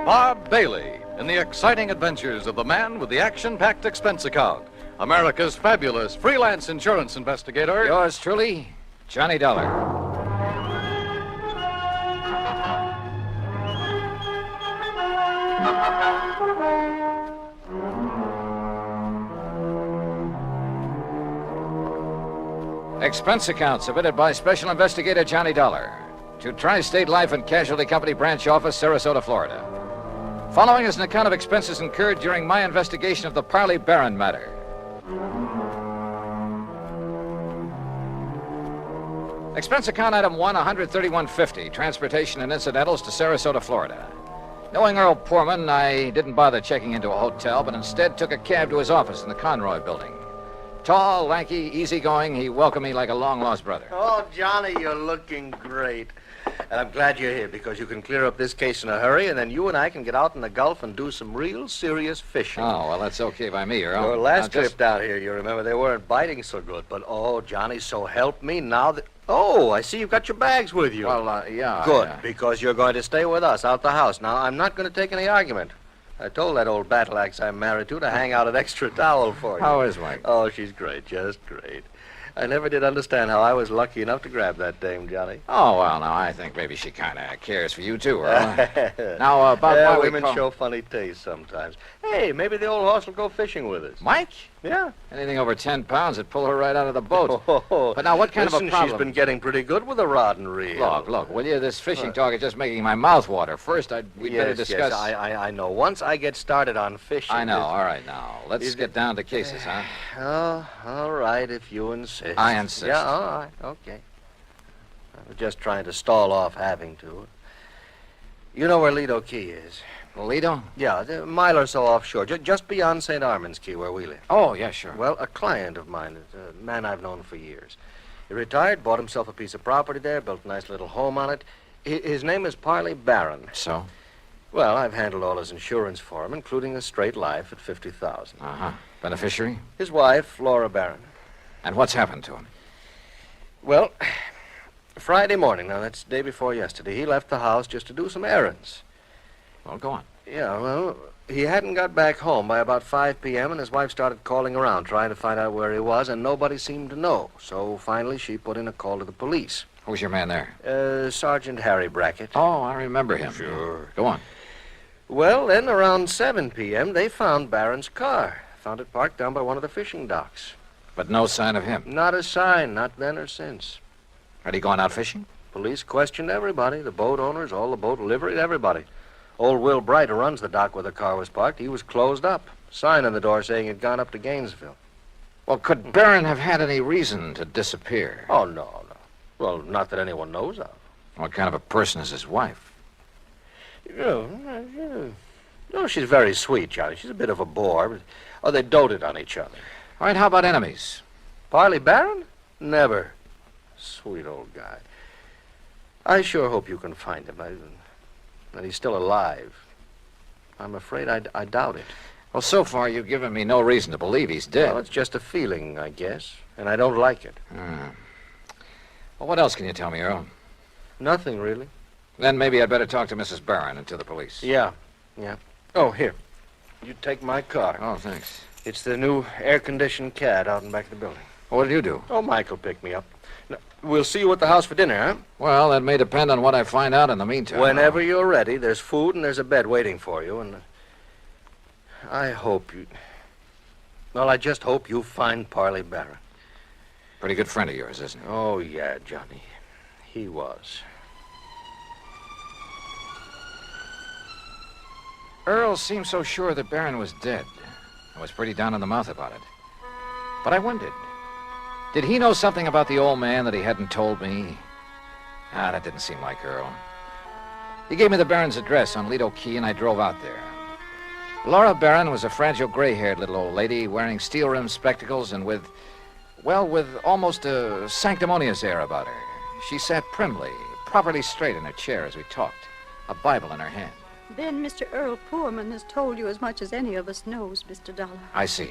Bob Bailey in the exciting adventures of the man with the action-packed expense account, America's fabulous freelance insurance investigator. Yours truly, Johnny Dollar. Expense account submitted by Special Investigator Johnny Dollar to Tri-State Life and Casualty Company Branch Office, Sarasota, Florida. Following is an account of expenses incurred during my investigation of the Parley Barron matter. Expense account item 1, $131.50, transportation and incidentals to Sarasota, Florida. Knowing Earl Poorman, I didn't bother checking into a hotel, but instead took a cab to his office in the Conroy building. Tall, lanky, easygoing, he welcomed me like a long-lost brother. Oh, Johnny, you're looking great. And I'm glad you're here because you can clear up this case in a hurry, and then you and I can get out in the Gulf and do some real serious fishing. Oh, well, that's okay by me, Earl. Your last trip down here, you remember, they weren't biting so good. But, oh, Johnny, so help me now that... Oh, I see you've got your bags with you. Well, yeah. Good, because you're going to stay with us out the house. Now, I'm not going to take any argument. I told that old battle axe I'm married to hang out an extra towel for you. How is Mike? Oh, she's great, just great. I never did understand how I was lucky enough to grab that dame, Johnny. Oh, well, now, I think maybe she kind of cares for you, too, Earl. Now, about why we women show funny taste sometimes. Hey, maybe the old horse will go fishing with us. Mike? Yeah. Anything over 10 pounds would pull her right out of the boat. But now, what kind of a problem? She's been getting pretty good with a rod and reel. Look, will you? This fishing talk is just making my mouth water. First, we'd better discuss... Yes, I know. Once I get started on fishing... I know. All right, now. Let's get down to cases, huh? Oh, all right, if you insist. I insist. Yeah, all right, okay. I was just trying to stall off having to. You know where Lido Key is? Lido? Yeah, a mile or so offshore, just beyond St. Armand's Key, where we live. Oh, yeah, sure. Well, a client of mine, a man I've known for years. He retired, bought himself a piece of property there, built a nice little home on it. His name is Parley Barron. So? Well, I've handled all his insurance for him, including a straight life at $50,000. Uh-huh. Beneficiary? His wife, Laura Barron. And what's happened to him? Well, Friday morning, now that's the day before yesterday, he left the house just to do some errands. Well, go on. Yeah, well, he hadn't got back home by about 5 p.m., and his wife started calling around, trying to find out where he was, and nobody seemed to know. So finally, she put in a call to the police. Who's your man there? Sergeant Harry Brackett. Oh, I remember him. Sure. Go on. Well, then around 7 p.m., they found Barron's car. Found it parked down by one of the fishing docks. But no sign of him? Not a sign, not then or since. Had he gone out fishing? Police questioned everybody, the boat owners, all the boat livery, everybody. Old Will Bright, who runs the dock where the car was parked, he was closed up. Sign on the door saying he'd gone up to Gainesville. Well, could Barron have had any reason to disappear? Oh, no. Well, not that anyone knows of. What kind of a person is his wife? No, she's very sweet, Johnny. She's a bit of a bore. But, they doted on each other. All right, how about enemies? Parley Barron? Never. Sweet old guy. I sure hope you can find him. That he's still alive. I'm afraid I doubt it. Well, so far you've given me no reason to believe he's dead. Well, it's just a feeling, I guess. And I don't like it. Well, what else can you tell me, Earl? Nothing, really. Then maybe I'd better talk to Mrs. Barron and to the police. Yeah. Oh, here. You take my car. Oh, thanks. It's the new air-conditioned cad out in back of the building. Well, what did you do? Oh, Michael picked me up. Now, we'll see you at the house for dinner, huh? Well, that may depend on what I find out in the meantime. Whenever you're ready, there's food and there's a bed waiting for you, and I hope you... Well, I just hope you find Parley Barron. Pretty good friend of yours, isn't he? Oh, yeah, Johnny. He was. Earl seemed so sure that Barron was dead. I was pretty down in the mouth about it. But I wondered, did he know something about the old man that he hadn't told me? That didn't seem like Earl. He gave me the Baron's address on Lido Key, and I drove out there. Laura Barron was a fragile, gray-haired little old lady wearing steel-rimmed spectacles and with almost a sanctimonious air about her. She sat primly, properly straight in her chair as we talked, a Bible in her hand. Then Mr. Earl Poorman has told you as much as any of us knows, Mr. Dollar. I see.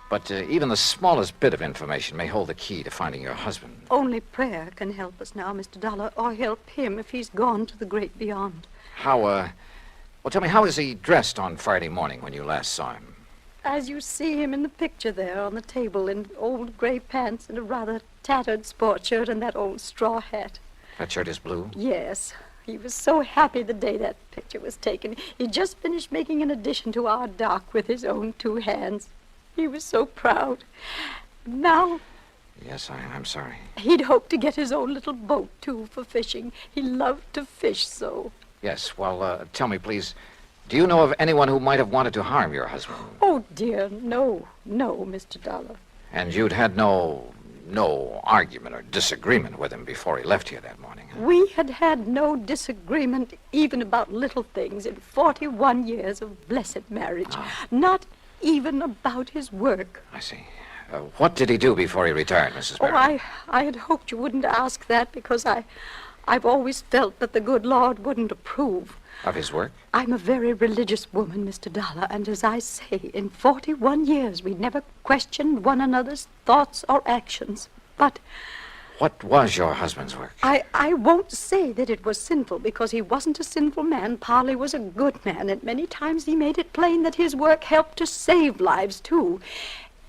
But even the smallest bit of information may hold the key to finding your husband. Only prayer can help us now, Mr. Dollar, or help him if he's gone to the great beyond. Well, tell me, how was he dressed on Friday morning when you last saw him? As you see him in the picture there on the table in old gray pants and a rather tattered sport shirt and that old straw hat. That shirt is blue? Yes. He was so happy the day that picture was taken. He just finished making an addition to our dock with his own 2 hands. He was so proud. Now... Yes, I'm sorry. He'd hoped to get his own little boat, too, for fishing. He loved to fish so. Yes, well, tell me, please, do you know of anyone who might have wanted to harm your husband? Oh, dear, no, Mr. Dollar. And you'd had no argument or disagreement with him before he left here that morning? Huh? We had no disagreement even about little things in 41 years of blessed marriage. Not even about his work. I see. What did he do before he retired, Mrs. Barron? I had hoped you wouldn't ask that because I've always felt that the good Lord wouldn't approve. Of his work? I'm a very religious woman, Mr. Dollar, and as I say, in 41 years we never questioned one another's thoughts or actions. But... What was your husband's work? I won't say that it was sinful, because he wasn't a sinful man. Parley was a good man, and many times he made it plain that his work helped to save lives, too.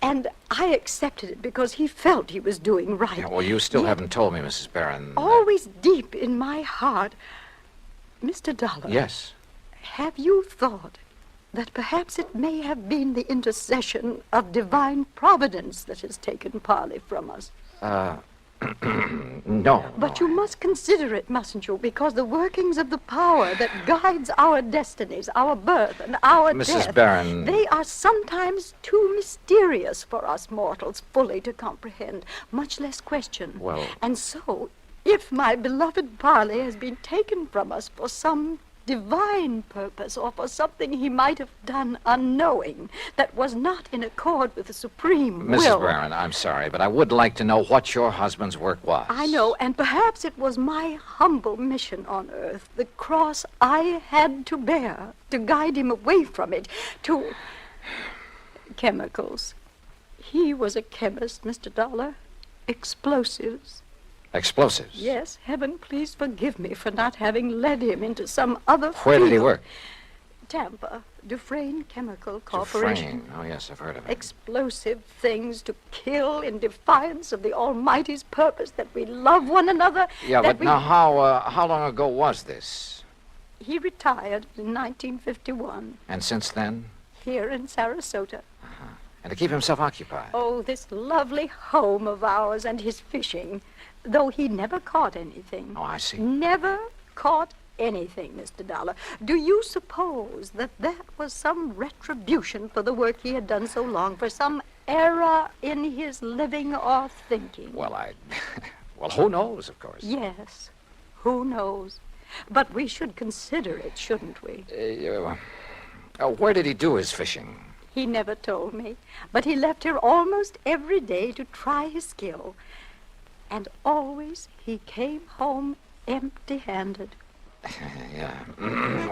And I accepted it because he felt he was doing right. Yeah, well, you still haven't told me, Mrs. Barron. Always deep in my heart. Mr. Dollar. Yes? Have you thought that perhaps it may have been the intercession of divine providence that has taken Parley from us? No. But you must consider it, mustn't you? Because the workings of the power that guides our destinies, our birth, and our death... Mrs. Barron... They are sometimes too mysterious for us mortals fully to comprehend, much less question. Well... And so, if my beloved Parley has been taken from us for some divine purpose or for something he might have done unknowing that was not in accord with the supreme will... Mrs. Barron, I'm sorry, but I would like to know what your husband's work was. I know, and perhaps it was my humble mission on earth, the cross I had to bear to guide him away from it, to... chemicals. He was a chemist, Mr. Dollar. Explosives. Explosives? Yes, heaven please forgive me for not having led him into some other field. Where did he work? Tampa, Dufresne Chemical Corporation. Dufresne. Oh, yes, I've heard of it. Explosive things to kill in defiance of the Almighty's purpose that we love one another. Yeah, but now how long ago was this? He retired in 1951. And since then? Here in Sarasota. Uh-huh. And to keep himself occupied? Oh, this lovely home of ours and his fishing. Though he never caught anything. Oh, I see. Never caught anything, Mr. Dollar. Do you suppose that was some retribution for the work he had done so long, for some error in his living or thinking? Well, well, who knows, of course. Yes, who knows? But we should consider it, shouldn't we? Where did he do his fishing? He never told me, but he left here almost every day to try his skill. And always he came home empty-handed. Yeah.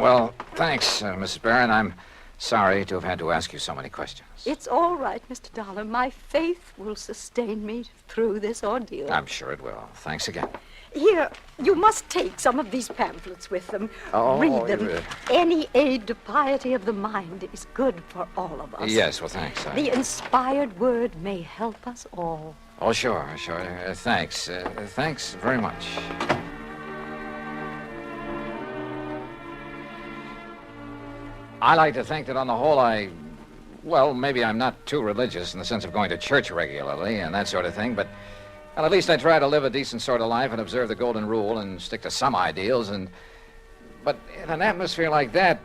Well, thanks, Mrs. Barron. I'm sorry to have had to ask you so many questions. It's all right, Mr. Dollar. My faith will sustain me through this ordeal. I'm sure it will. Thanks again. Here, you must take some of these pamphlets with them. Oh, read them. Any aid to piety of the mind is good for all of us. Yes, well, thanks. The inspired word may help us all. Oh, sure. Thanks. Thanks very much. I like to think that on the whole maybe I'm not too religious in the sense of going to church regularly and that sort of thing, but at least I try to live a decent sort of life and observe the golden rule and stick to some ideals. But in an atmosphere like that,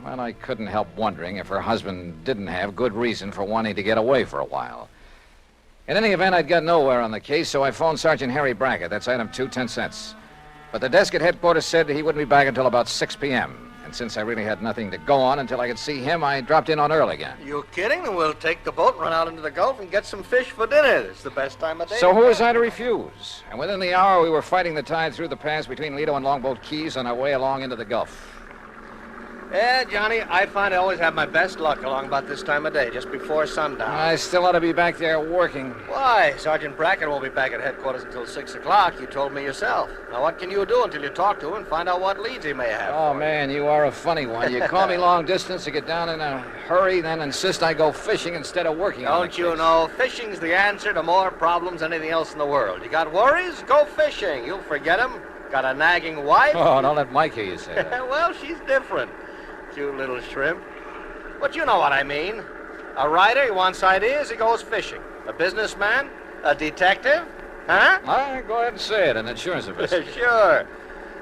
well, I couldn't help wondering if her husband didn't have good reason for wanting to get away for a while. In any event, I'd got nowhere on the case, so I phoned Sergeant Harry Brackett. That's item 2, 10 cents. But the desk at headquarters said he wouldn't be back until about 6 p.m. And since I really had nothing to go on until I could see him, I dropped in on Earl again. You kidding? Then we'll take the boat, run out into the Gulf, and get some fish for dinner. It's the best time of day. So who was I to refuse? And within the hour, we were fighting the tide through the pass between Lido and Longboat Keys on our way along into the Gulf. Yeah, Johnny, I find I always have my best luck along about this time of day, just before sundown. I still ought to be back there working. Why? Sergeant Brackett won't be back at headquarters until 6 o'clock. You told me yourself. Now, what can you do until you talk to him and find out what leads he may have? Oh, man, you are a funny one. You call me long distance to get down in a hurry, then insist I go fishing instead of working on the Don't you know, fishing's the answer to more problems than anything else in the world. You got worries? Go fishing. You'll forget them. Got a nagging wife? Oh, don't let Mike hear you say that. Well, she's different. Cute little shrimp. But you know what I mean. A writer, he wants ideas, he goes fishing. A businessman? A detective? Huh? All right, go ahead and say it, an insurance investigator. Sure.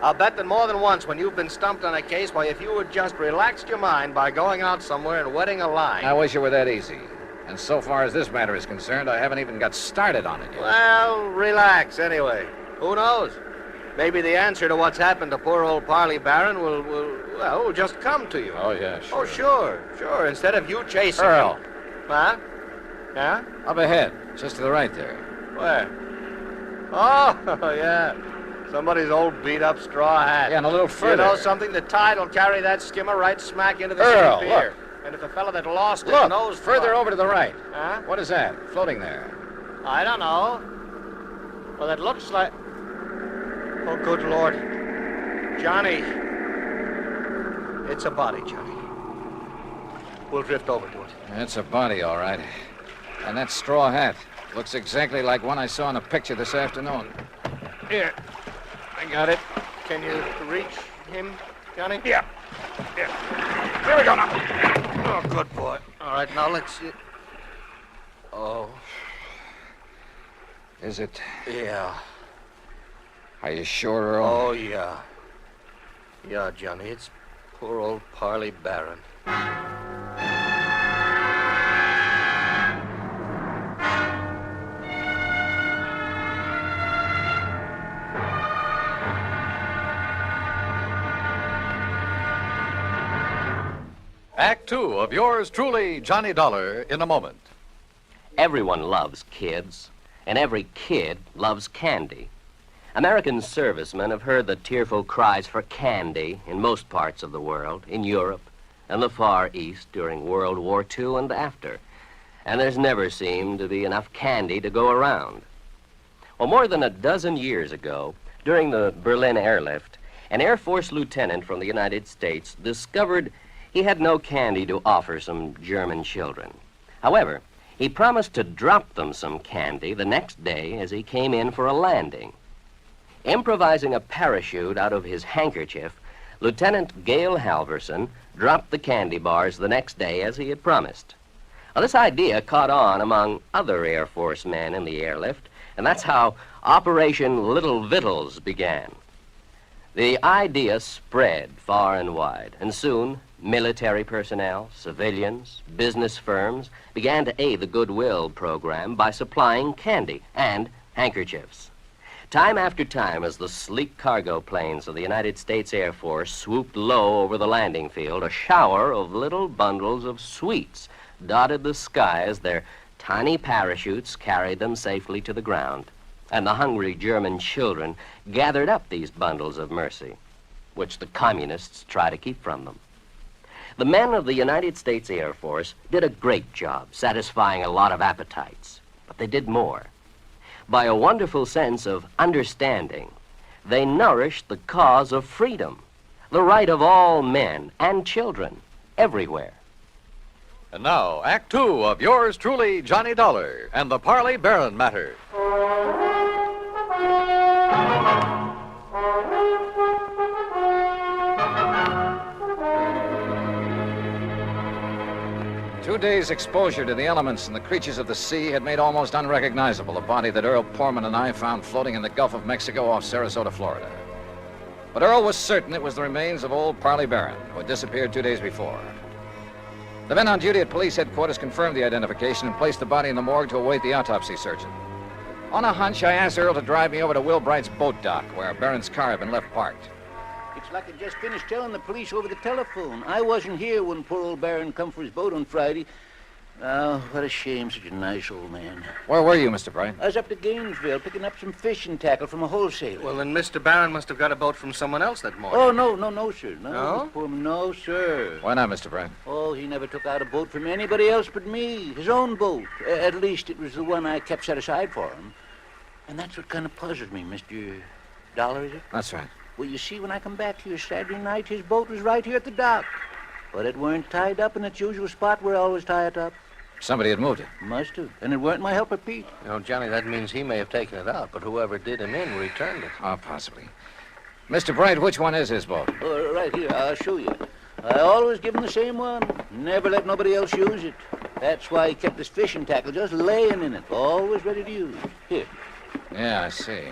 I'll bet that more than once when you've been stumped on a case, why, if you had just relaxed your mind by going out somewhere and wetting a line. I wish it were that easy. And so far as this matter is concerned, I haven't even got started on it yet. Well, relax anyway. Who knows? Maybe the answer to what's happened to poor old Parley Barron will just come to you. Oh, yeah, sure. Oh, sure. Instead of you chasing Earl. him. Huh? Yeah? Up ahead, just to the right there. Where? Oh, yeah. Somebody's old beat-up straw hat. Yeah, and a little further. You know something? The tide will carry that skimmer right smack into the Earl, sea pier. look. And if the fella that lost his Look, nose... further over to the right. Huh? What is that, floating there? I don't know. Well, it looks like... Oh, good Lord. Johnny. It's a body, Johnny. We'll drift over to it. It's a body, all right. And that straw hat looks exactly like one I saw in a picture this afternoon. Here. I got it. Can you reach him, Johnny? Yeah. Here we go now. Oh, good boy. All right, now let's see. Oh. Is it? Yeah. Are you sure, Earl? Oh, yeah. Yeah, Johnny, it's poor old Parley Barron. Act 2 of yours truly, Johnny Dollar, in a moment. Everyone loves kids, and every kid loves candy. American servicemen have heard the tearful cries for candy in most parts of the world, in Europe and the Far East during World War II and after. And there's never seemed to be enough candy to go around. Well, more than a dozen years ago, during the Berlin airlift, an Air Force lieutenant from the United States discovered he had no candy to offer some German children. However, he promised to drop them some candy the next day as he came in for a landing. Improvising a parachute out of his handkerchief, Lieutenant Gale Halverson dropped the candy bars the next day as he had promised. Now, this idea caught on among other Air Force men in the airlift, and that's how Operation Little Victuals began. The idea spread far and wide, and soon military personnel, civilians, business firms began to aid the Goodwill program by supplying candy and handkerchiefs. Time after time, as the sleek cargo planes of the United States Air Force swooped low over the landing field, a shower of little bundles of sweets dotted the sky as their tiny parachutes carried them safely to the ground. And the hungry German children gathered up these bundles of mercy, which the communists try to keep from them. The men of the United States Air Force did a great job satisfying a lot of appetites, but they did more. By a wonderful sense of understanding, they nourished the cause of freedom, the right of all men and children everywhere. And now, Act 2 of yours truly, Johnny Dollar, and the Parley Barron matter. Two days' exposure to the elements and the creatures of the sea had made almost unrecognizable a body that Earl Portman and I found floating in the Gulf of Mexico off Sarasota, Florida. But Earl was certain it was the remains of old Parley Barron, who had disappeared 2 days before. The men on duty at police headquarters confirmed the identification and placed the body in the morgue to await the autopsy surgeon. On a hunch, I asked Earl to drive me over to Will Bright's boat dock, where Barron's car had been left parked. It's like I just finished telling the police over the telephone. I wasn't here when poor old Barron come for his boat on Friday. Oh, what a shame, such a nice old man. Where were you, Mr. Bright? I was up to Gainesville picking up some fishing tackle from a wholesaler. Well, then Mr. Barron must have got a boat from someone else that morning. Oh, no, sir. No? Poor man, no, sir. Why not, Mr. Bright? Oh, he never took out a boat from anybody else but me. His own boat. At least it was the one I kept set aside for him. And that's what kind of puzzled me, Mr. Dollar, is it? That's right. Well, you see, when I come back here Saturday night, his boat was right here at the dock. But it weren't tied up in its usual spot where I always tie it up. Somebody had moved it. Must have. And it weren't my helper, Pete. You know, Johnny, that means he may have taken it out, but whoever did him in returned it. Oh, possibly. Mr. Bright, which one is his boat? Oh, right here. I'll show you. I always give him the same one. Never let nobody else use it. That's why he kept his fishing tackle just laying in it, always ready to use. Here. Yeah, I see.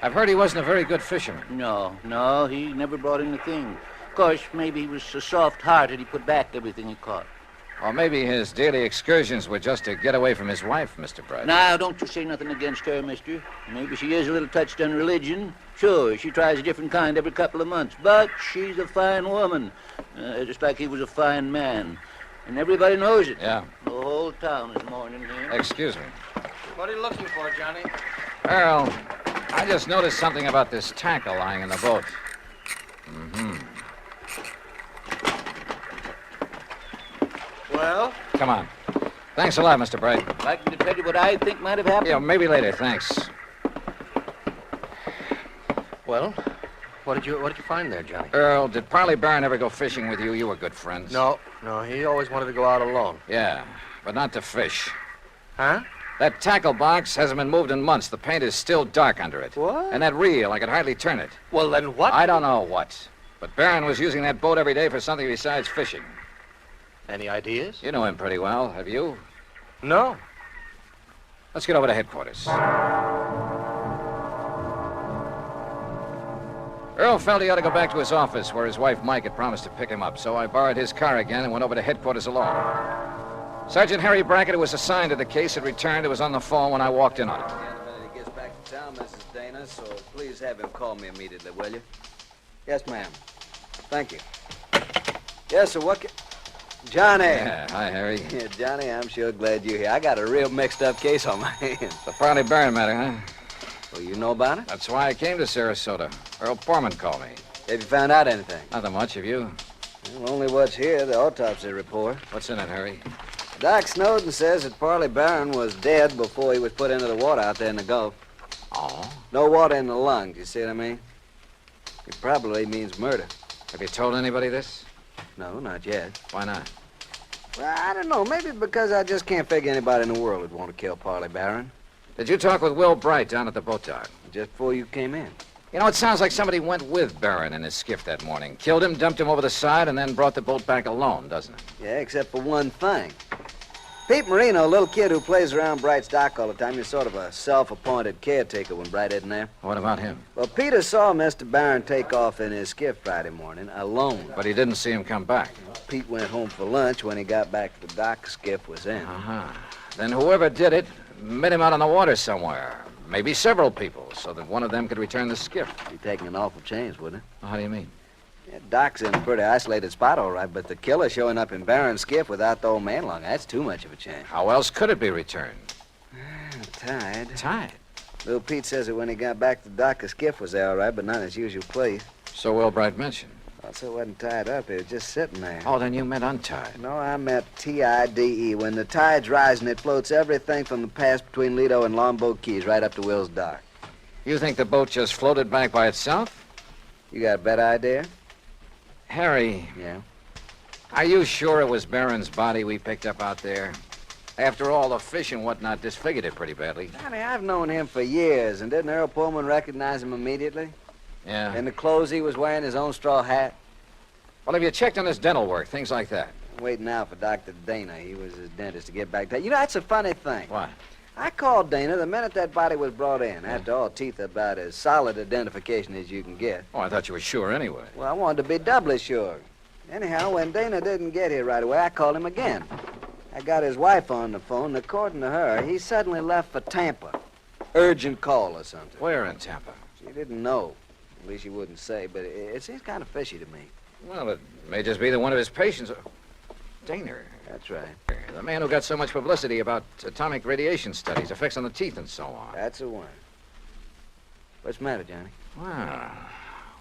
I've heard he wasn't a very good fisherman. No, he never brought in a thing. Of course, maybe he was so soft-hearted he put back everything he caught. Or maybe his daily excursions were just to get away from his wife, Mr. Bright. Now, don't you say nothing against her, mister. Maybe she is a little touched on religion. Sure, she tries a different kind every couple of months. But she's a fine woman, just like he was a fine man. And everybody knows it. Yeah. The whole town is mourning him. Excuse me. What are you looking for, Johnny? Earl, I just noticed something about this tackle lying in the boat. Mm-hmm. Well? Come on. Thanks a lot, Mr. Bright. I'd like to tell you what I think might have happened. Yeah, maybe later. Thanks. Well, what did you find there, Johnny? Earl, did Parley Barron ever go fishing with you? You were good friends. No, he always wanted to go out alone. Yeah, but not to fish. Huh? That tackle box hasn't been moved in months. The paint is still dark under it. What? And that reel, I could hardly turn it. Well, then what? I don't know what. But Barron was using that boat every day for something besides fishing. Any ideas? You know him pretty well, have you? No. Let's get over to headquarters. Earl felt he ought to go back to his office where his wife Mike had promised to pick him up, so I borrowed his car again and went over to headquarters alone. Sergeant Harry Brackett, who was assigned to the case, had returned and was on the phone when I walked in on him. He gets back to town, Mrs. Dana, so please have him call me immediately, will you? Yes, ma'am. Thank you. Yes, sir, what Johnny. Yeah, hi, Harry. Yeah, Johnny, I'm sure glad you're here. I got a real mixed-up case on my hands. The Parley Barron matter, huh? Well, you know about it? That's why I came to Sarasota. Earl Portman called me. Have you found out anything? Nothing much, have you? Well, only what's here, the autopsy report. What's in it, Harry? Doc Snowden says that Parley Barron was dead before he was put into the water out there in the Gulf. Oh? No water in the lungs, you see what I mean? It probably means murder. Have you told anybody this? No, not yet. Why not? Well, I don't know. Maybe because I just can't figure anybody in the world would want to kill Parley Barron. Did you talk with Will Bright down at the boat dock? Just before you came in. You know, it sounds like somebody went with Barron in his skiff that morning. Killed him, dumped him over the side, and then brought the boat back alone, doesn't it? Yeah, except for one thing. Pete Marino, a little kid who plays around Bright's dock all the time, he's sort of a self-appointed caretaker when Bright isn't there. What about him? Well, Peter saw Mr. Barron take off in his skiff Friday morning, alone. But he didn't see him come back. Pete went home for lunch. When he got back to the dock, the skiff was in. Uh-huh. Then whoever did it met him out on the water somewhere. Maybe several people, so that one of them could return the skiff. Be taking an awful chance, wouldn't it? How do you mean? Yeah, Doc's in a pretty isolated spot, all right, but the killer showing up in Barron's skiff without the old man along, that's too much of a chance. How else could it be returned? Tied. Tied? Little Pete says that when he got back to the dock, the skiff was there, all right, but not in its usual place. So Will Bright mentioned. Also, it wasn't tied up. It was just sitting there. Oh, then you meant untied. No, I meant T-I-D-E. When the tide's rising, it floats everything from the pass between Lido and Longboat Keys right up to Will's dock. You think the boat just floated back by itself? You got a better idea? Harry. Yeah? Are you sure it was Barron's body we picked up out there? After all, the fish and whatnot disfigured it pretty badly. Honey, I've known him for years, and didn't Earl Pullman recognize him immediately? Yeah. In the clothes he was wearing, his own straw hat? Well, have you checked on his dental work, things like that? I'm waiting now for Dr. Dana. He was his dentist to get back to. You know, that's a funny thing. What? I called Dana the minute that body was brought in. After all, teeth are about as solid identification as you can get. Oh, I thought you were sure anyway. Well, I wanted to be doubly sure. Anyhow, when Dana didn't get here right away, I called him again. I got his wife on the phone, and according to her, he suddenly left for Tampa. Urgent call or something. Where in Tampa? She didn't know. At least she wouldn't say, but it seems kind of fishy to me. Well, it may just be that one of his patients... Daner. That's right. The man who got so much publicity about atomic radiation studies, effects on the teeth, and so on. That's the one. What's the matter, Johnny? Well,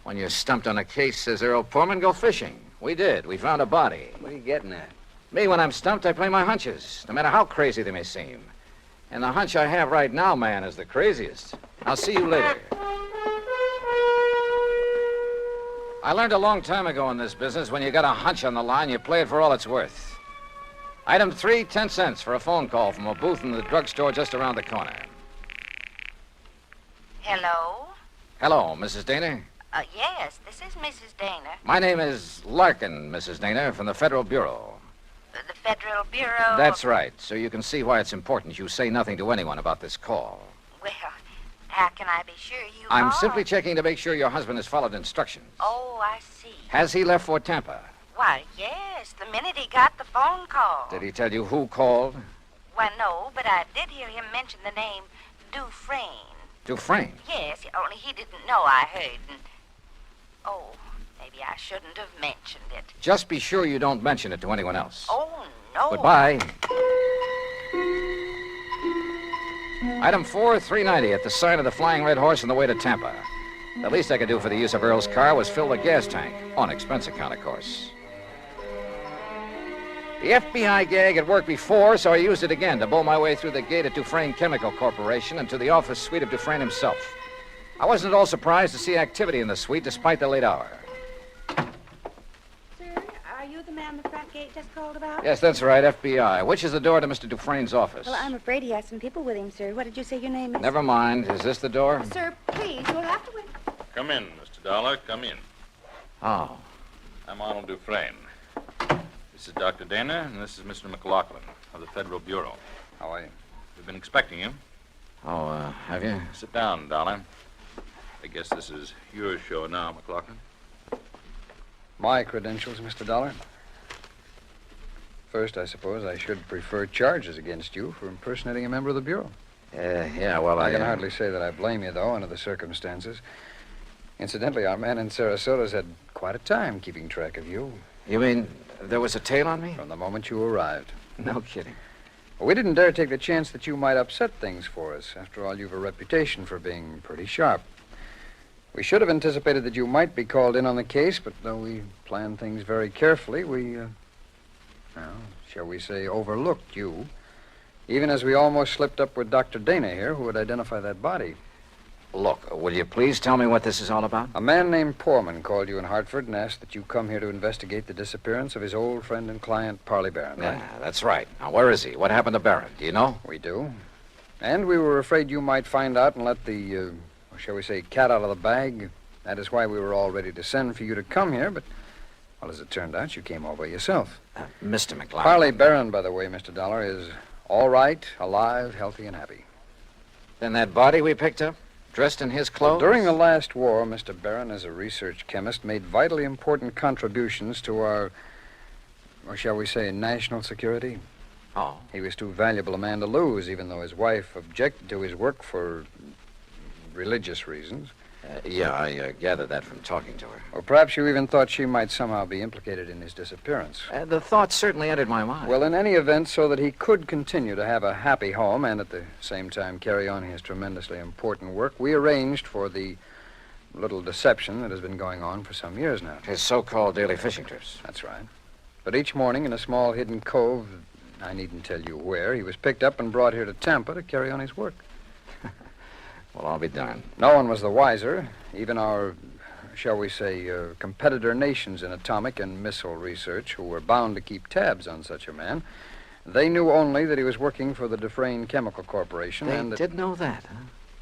when you're stumped on a case, says Earl Pullman, go fishing. We did. We found a body. What are you getting at? Me, when I'm stumped, I play my hunches, no matter how crazy they may seem. And the hunch I have right now, man, is the craziest. I'll see you later. I learned a long time ago in this business, when you got a hunch on the line, you play it for all it's worth. Item 3, 10 cents for a phone call from a booth in the drugstore just around the corner. Hello? Hello, Mrs. Dana. Yes, this is Mrs. Dana. My name is Larkin, Mrs. Dana, from the Federal Bureau. The Federal Bureau? That's right, so you can see why it's important you say nothing to anyone about this call. Well, how can I be sure you I'm are? simply checking to make sure your husband has followed instructions. Oh, I see. Has he left for Tampa? Why, yes, the minute he got the phone call. Did he tell you who called? Why, no, but I did hear him mention the name Dufresne. Dufresne? Yes, only he didn't know I heard. And... Oh, maybe I shouldn't have mentioned it. Just be sure you don't mention it to anyone else. Oh, no. Goodbye. Item 4, $3.90 at the sign of the Flying Red Horse on the way to Tampa. The least I could do for the use of Earl's car was fill the gas tank. On expense account, of course. The FBI gag had worked before, so I used it again to bowl my way through the gate at Dufresne Chemical Corporation and to the office suite of Dufresne himself. I wasn't at all surprised to see activity in the suite despite the late hour. Sir, are you the man the front gate just called about? Yes, that's right, FBI. Which is the door to Mr. Dufresne's office? Well, I'm afraid he has some people with him, sir. What did you say your name is? Never mind. Is this the door? Sir, please, you'll have to wait. Come in, Mr. Dollar. Come in. Oh. I'm Arnold Dufresne. This is Dr. Dana, and this is Mr. McLaughlin of the Federal Bureau. How are you? We've been expecting you. Oh, have you? Sit down, Dollar. I guess this is your show now, McLaughlin. My credentials, Mr. Dollar. First, I suppose I should prefer charges against you for impersonating a member of the Bureau. Yeah, well, I can hardly say that I blame you, though, under the circumstances. Incidentally, our man in Sarasota's had quite a time keeping track of you. You mean there was a tail on me? From the moment you arrived. No kidding. Well, we didn't dare take the chance that you might upset things for us. After all, you've a reputation for being pretty sharp. We should have anticipated that you might be called in on the case, but though we planned things very carefully, we, shall we say, overlooked you. Even as we almost slipped up with Dr. Dana here, who would identify that body. Look, will you please tell me what this is all about? A man named Poorman called you in Hartford and asked that you come here to investigate the disappearance of his old friend and client, Parley Barron, right? Yeah, that's right. Now, where is he? What happened to Barron? Do you know? We do. And we were afraid you might find out and let the, shall we say, cat out of the bag. That is why we were all ready to send for you to come here, but, well, as it turned out, you came all by yourself. Mr. McLeod. Parley Barron, by the way, Mr. Dollar, is all right, alive, healthy, and happy. Then that body we picked up? Dressed in his clothes? During the last war, Mr. Barron, as a research chemist, made vitally important contributions to our, or shall we say, national security. Oh. He was too valuable a man to lose, even though his wife objected to his work for religious reasons. Yeah, I gathered that from talking to her. Or perhaps you even thought she might somehow be implicated in his disappearance. The thought certainly entered my mind. Well, in any event, so that he could continue to have a happy home and at the same time carry on his tremendously important work, we arranged for the little deception that has been going on for some years now. His so-called daily fishing trips. That's right. But each morning in a small hidden cove, I needn't tell you where, he was picked up and brought here to Tampa to carry on his work. Well, I'll be darned. No one was the wiser. Even our, shall we say, competitor nations in atomic and missile research, who were bound to keep tabs on such a man, they knew only that he was working for the Dufresne Chemical Corporation. They did know that, huh?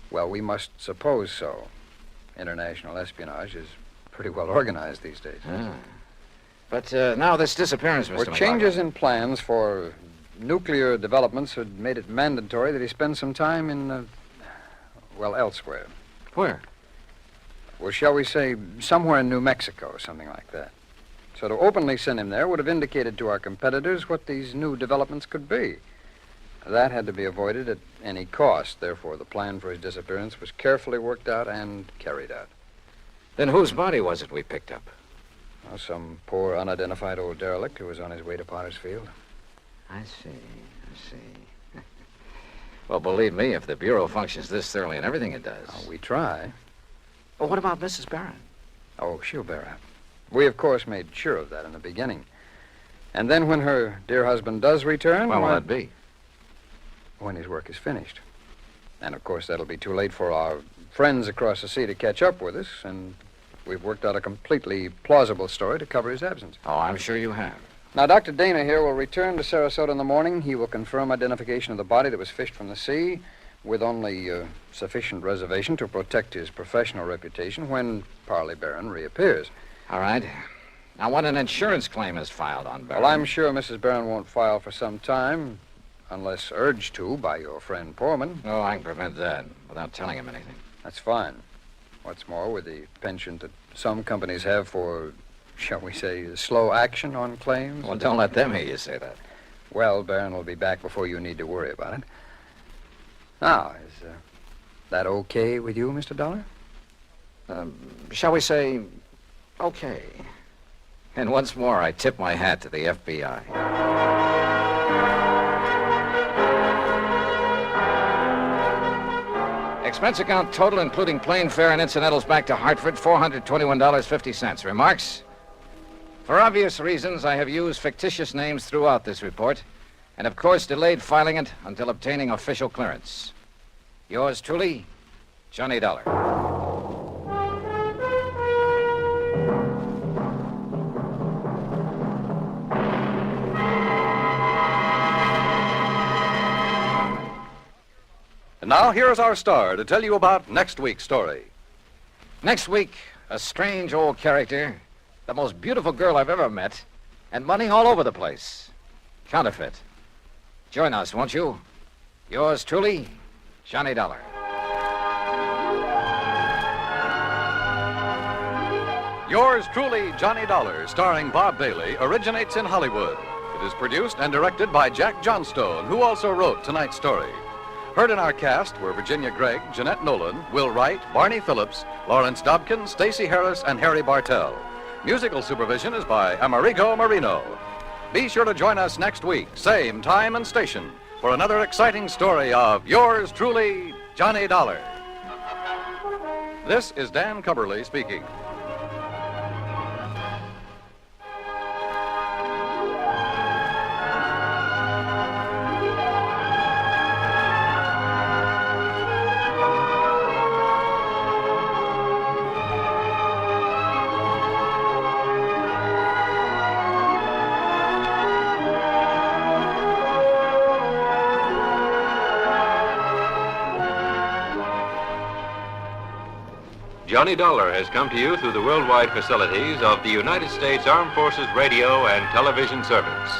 Well, we must suppose so. International espionage is pretty well organized these days. Ah. But now this disappearance, Mr. McLaughlin. Changes in plans for nuclear developments had made it mandatory that he spend some time in, elsewhere. Where? Well, shall we say somewhere in New Mexico, something like that. So to openly send him there would have indicated to our competitors what these new developments could be. That had to be avoided at any cost. Therefore, the plan for his disappearance was carefully worked out and carried out. Then whose body was it we picked up? Well, some poor, unidentified old derelict who was on his way to Potter's Field. I see. Well, believe me, if the Bureau functions this thoroughly in everything it does. We try. Well, what about Mrs. Barron? Oh, she'll bear up. We, of course, made sure of that in the beginning. And then when her dear husband does return... When will that be? When his work is finished. And, of course, that'll be too late for our friends across the sea to catch up with us, and we've worked out a completely plausible story to cover his absence. Oh, I'm sure you have. Now, Dr. Dana here will return to Sarasota in the morning. He will confirm identification of the body that was fished from the sea with only sufficient reservation to protect his professional reputation when Parley Barron reappears. All right. Now, when an insurance claim is filed on Barron... Well, I'm sure Mrs. Barron won't file for some time, unless urged to by your friend Poorman. Oh, I can prevent that without telling him anything. That's fine. What's more, with the penchant that some companies have for, shall we say, slow action on claims... Well, don't let them hear you say that. Well, Barron will be back before you need to worry about it. Now, is that okay with you, Mr. Dollar? Shall we say, okay. And once more, I tip my hat to the FBI. Expense account total, including plane fare and incidentals back to Hartford, $421.50. Remarks? For obvious reasons, I have used fictitious names throughout this report, and of course delayed filing it until obtaining official clearance. Yours truly, Johnny Dollar. And now, here's our star to tell you about next week's story. Next week, a strange old character, the most beautiful girl I've ever met, and money all over the place. Counterfeit. Join us, won't you? Yours truly, Johnny Dollar. Yours truly, Johnny Dollar, starring Bob Bailey, originates in Hollywood. It is produced and directed by Jack Johnstone, who also wrote tonight's story. Heard in our cast were Virginia Gregg, Jeanette Nolan, Will Wright, Barney Phillips, Lawrence Dobkin, Stacey Harris, and Harry Bartell. Musical supervision is by Amerigo Marino. Be sure to join us next week, same time and station, for another exciting story of yours truly, Johnny Dollar. This is Dan Cubberly speaking. Johnny Dollar has come to you through the worldwide facilities of the United States Armed Forces Radio and Television Service.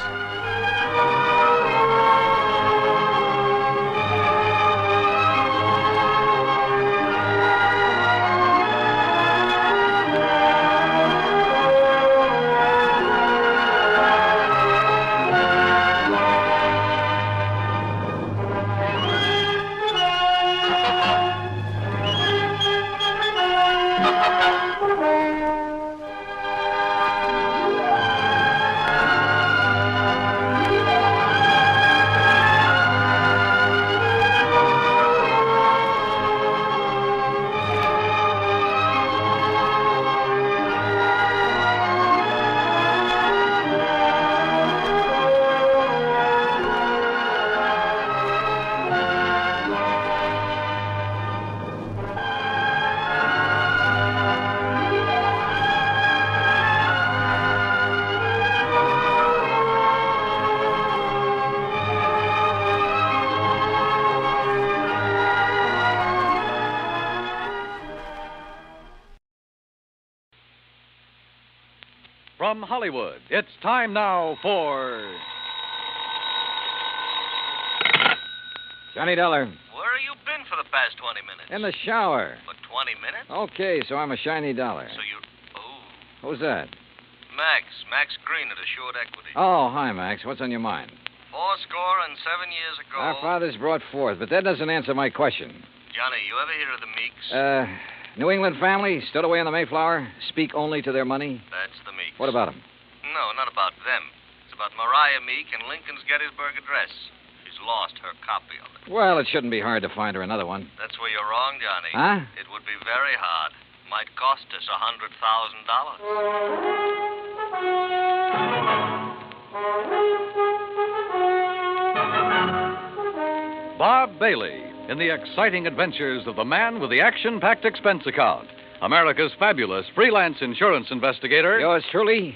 From Hollywood, it's time now for... Johnny Dollar. Where have you been for the past 20 minutes? In the shower. For 20 minutes? Okay, so I'm a shiny dollar. So you're... Oh. Who's that? Max. Max Green at Assured Equity. Oh, hi, Max. What's on your mind? 70 years ago. Our fathers brought forth, but that doesn't answer my question. Johnny, you ever hear of the Meeks? New England family, stood away on the Mayflower, speak only to their money. That's the Meeks. What about them? No, not about them. It's about Mariah Meek and Lincoln's Gettysburg Address. She's lost her copy of it. Well, it shouldn't be hard to find her another one. That's where you're wrong, Johnny. Huh? It would be very hard. Might cost us $100,000. Bob Bailey in the exciting adventures of the man with the action-packed expense account. America's fabulous freelance insurance investigator. Yours truly,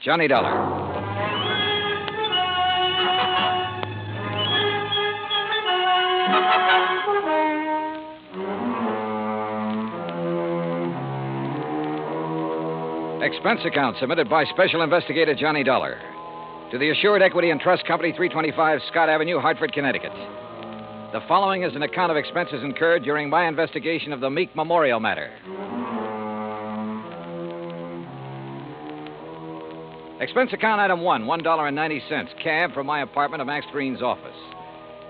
Johnny Dollar. Expense account submitted by Special Investigator Johnny Dollar to the Assured Equity and Trust Company, 325 Scott Avenue, Hartford, Connecticut. The following is an account of expenses incurred during my investigation of the Meek Memorial matter. Expense account item 1, $1.90, cab from my apartment to Max Green's office.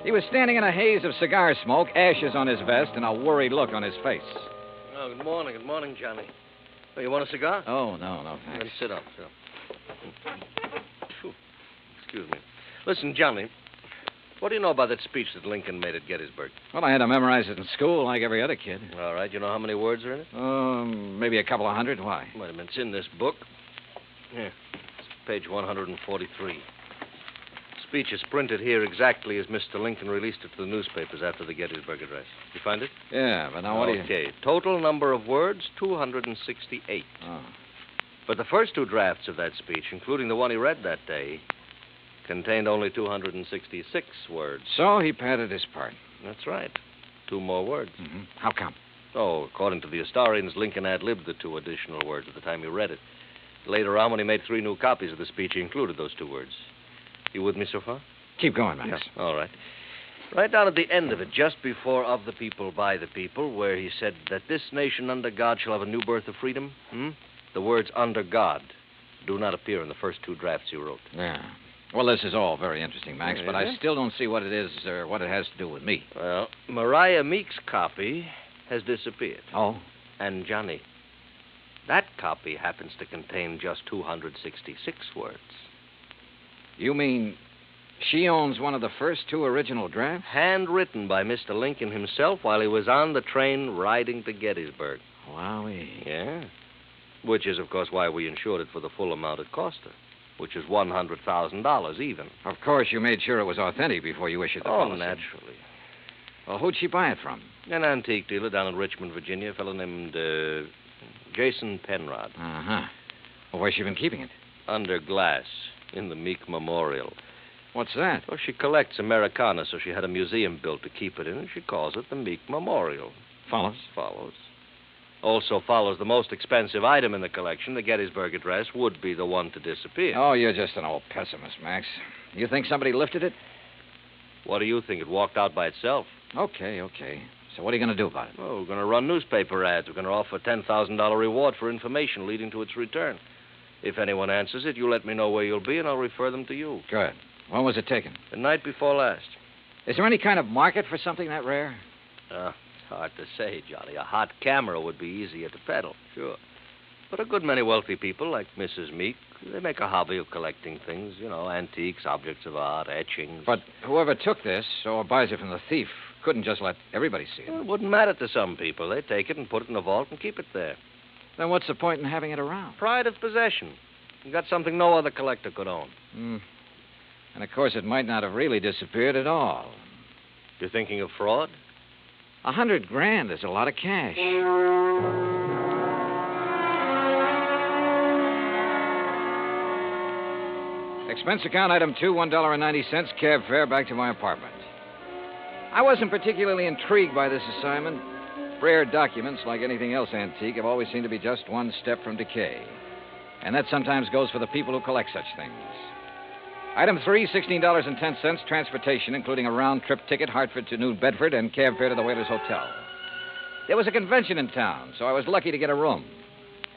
He was standing in a haze of cigar smoke, ashes on his vest, and a worried look on his face. Oh, good morning, Johnny. Oh, you want a cigar? Oh, no, thanks. Then sit up. Excuse me. Listen, Johnny, what do you know about that speech that Lincoln made at Gettysburg? Well, I had to memorize it in school like every other kid. All right. You know how many words are in it? Maybe a couple of hundred. Why? Wait a minute. It's in this book. Here. It's page 143. Speech is printed here exactly as Mr. Lincoln released it to the newspapers after the Gettysburg Address. You find it? Yeah, but now what do you... Okay. Total number of words, 268. Oh. But the first two drafts of that speech, including the one he read that day, contained only 266 words. So he padded his part. That's right. 2 more words. Mm-hmm. How come? Oh, according to the historians, Lincoln ad-libbed the 2 additional words at the time he read it. Later on, when he made 3 new copies of the speech, he included those 2 words. You with me so far? Keep going, Max. Yeah. All right. Right down at the end of it, just before of the people, by the people, where he said that this nation under God shall have a new birth of freedom, the words under God do not appear in the first 2 drafts you wrote. Yeah. Well, this is all very interesting, Max, but I still don't see what it is or what it has to do with me. Well, Mariah Meek's copy has disappeared. Oh? And, Johnny, that copy happens to contain just 266 words. You mean she owns one of the first 2 original drafts? Handwritten by Mr. Lincoln himself while he was on the train riding to Gettysburg. Wowee. Yeah. Which is, of course, why we insured it for the full amount it cost her, which is $100,000 even. Of course, you made sure it was authentic before you issued the policy. Oh, naturally. Well, who'd she buy it from? An antique dealer down in Richmond, Virginia, a fellow named Jason Penrod. Uh-huh. Well, where's she been keeping it? Under glass. In the Meek Memorial. What's that? Well, she collects Americana, so she had a museum built to keep it in, and she calls it the Meek Memorial. Follows? Follows. Also follows the most expensive item in the collection, the Gettysburg Address, would be the one to disappear. Oh, you're just an old pessimist, Max. You think somebody lifted it? What do you think? It walked out by itself. Okay. So what are you going to do about it? Oh, we're going to run newspaper ads. We're going to offer a $10,000 reward for information leading to its return. If anyone answers it, you let me know where you'll be, and I'll refer them to you. Good. When was it taken? The night before last. Is there any kind of market for something that rare? It's hard to say, Johnny. A hot camera would be easier to peddle, sure. But a good many wealthy people, like Mrs. Meek, they make a hobby of collecting things, antiques, objects of art, etchings. But whoever took this, or buys it from the thief, couldn't just let everybody see it. Well, it wouldn't matter to some people. They take it and put it in a vault and keep it there. Then what's the point in having it around? Pride of possession. You got something no other collector could own. And, of course, it might not have really disappeared at all. You're thinking of fraud? $100,000 is a lot of cash. Expense account item 2, $1.90, cab fare back to my apartment. I wasn't particularly intrigued by this assignment. Rare documents, like anything else antique, have always seemed to be just one step from decay. And that sometimes goes for the people who collect such things. Item 3, $16.10, transportation, including a round-trip ticket, Hartford to New Bedford, and cab fare to the Whalers Hotel. There was a convention in town, so I was lucky to get a room.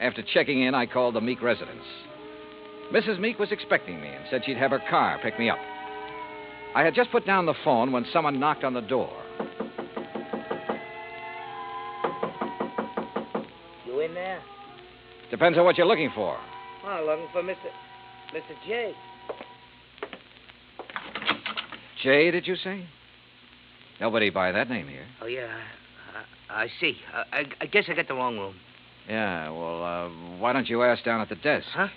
After checking in, I called the Meek residence. Mrs. Meek was expecting me and said she'd have her car pick me up. I had just put down the phone when someone knocked on the door. You in there? Depends on what you're looking for. Oh, looking for Mr. J. Jay, did you say? Nobody by that name here. Oh, yeah. I see. I guess I got the wrong room. Yeah, well, why don't you ask down at the desk? Huh?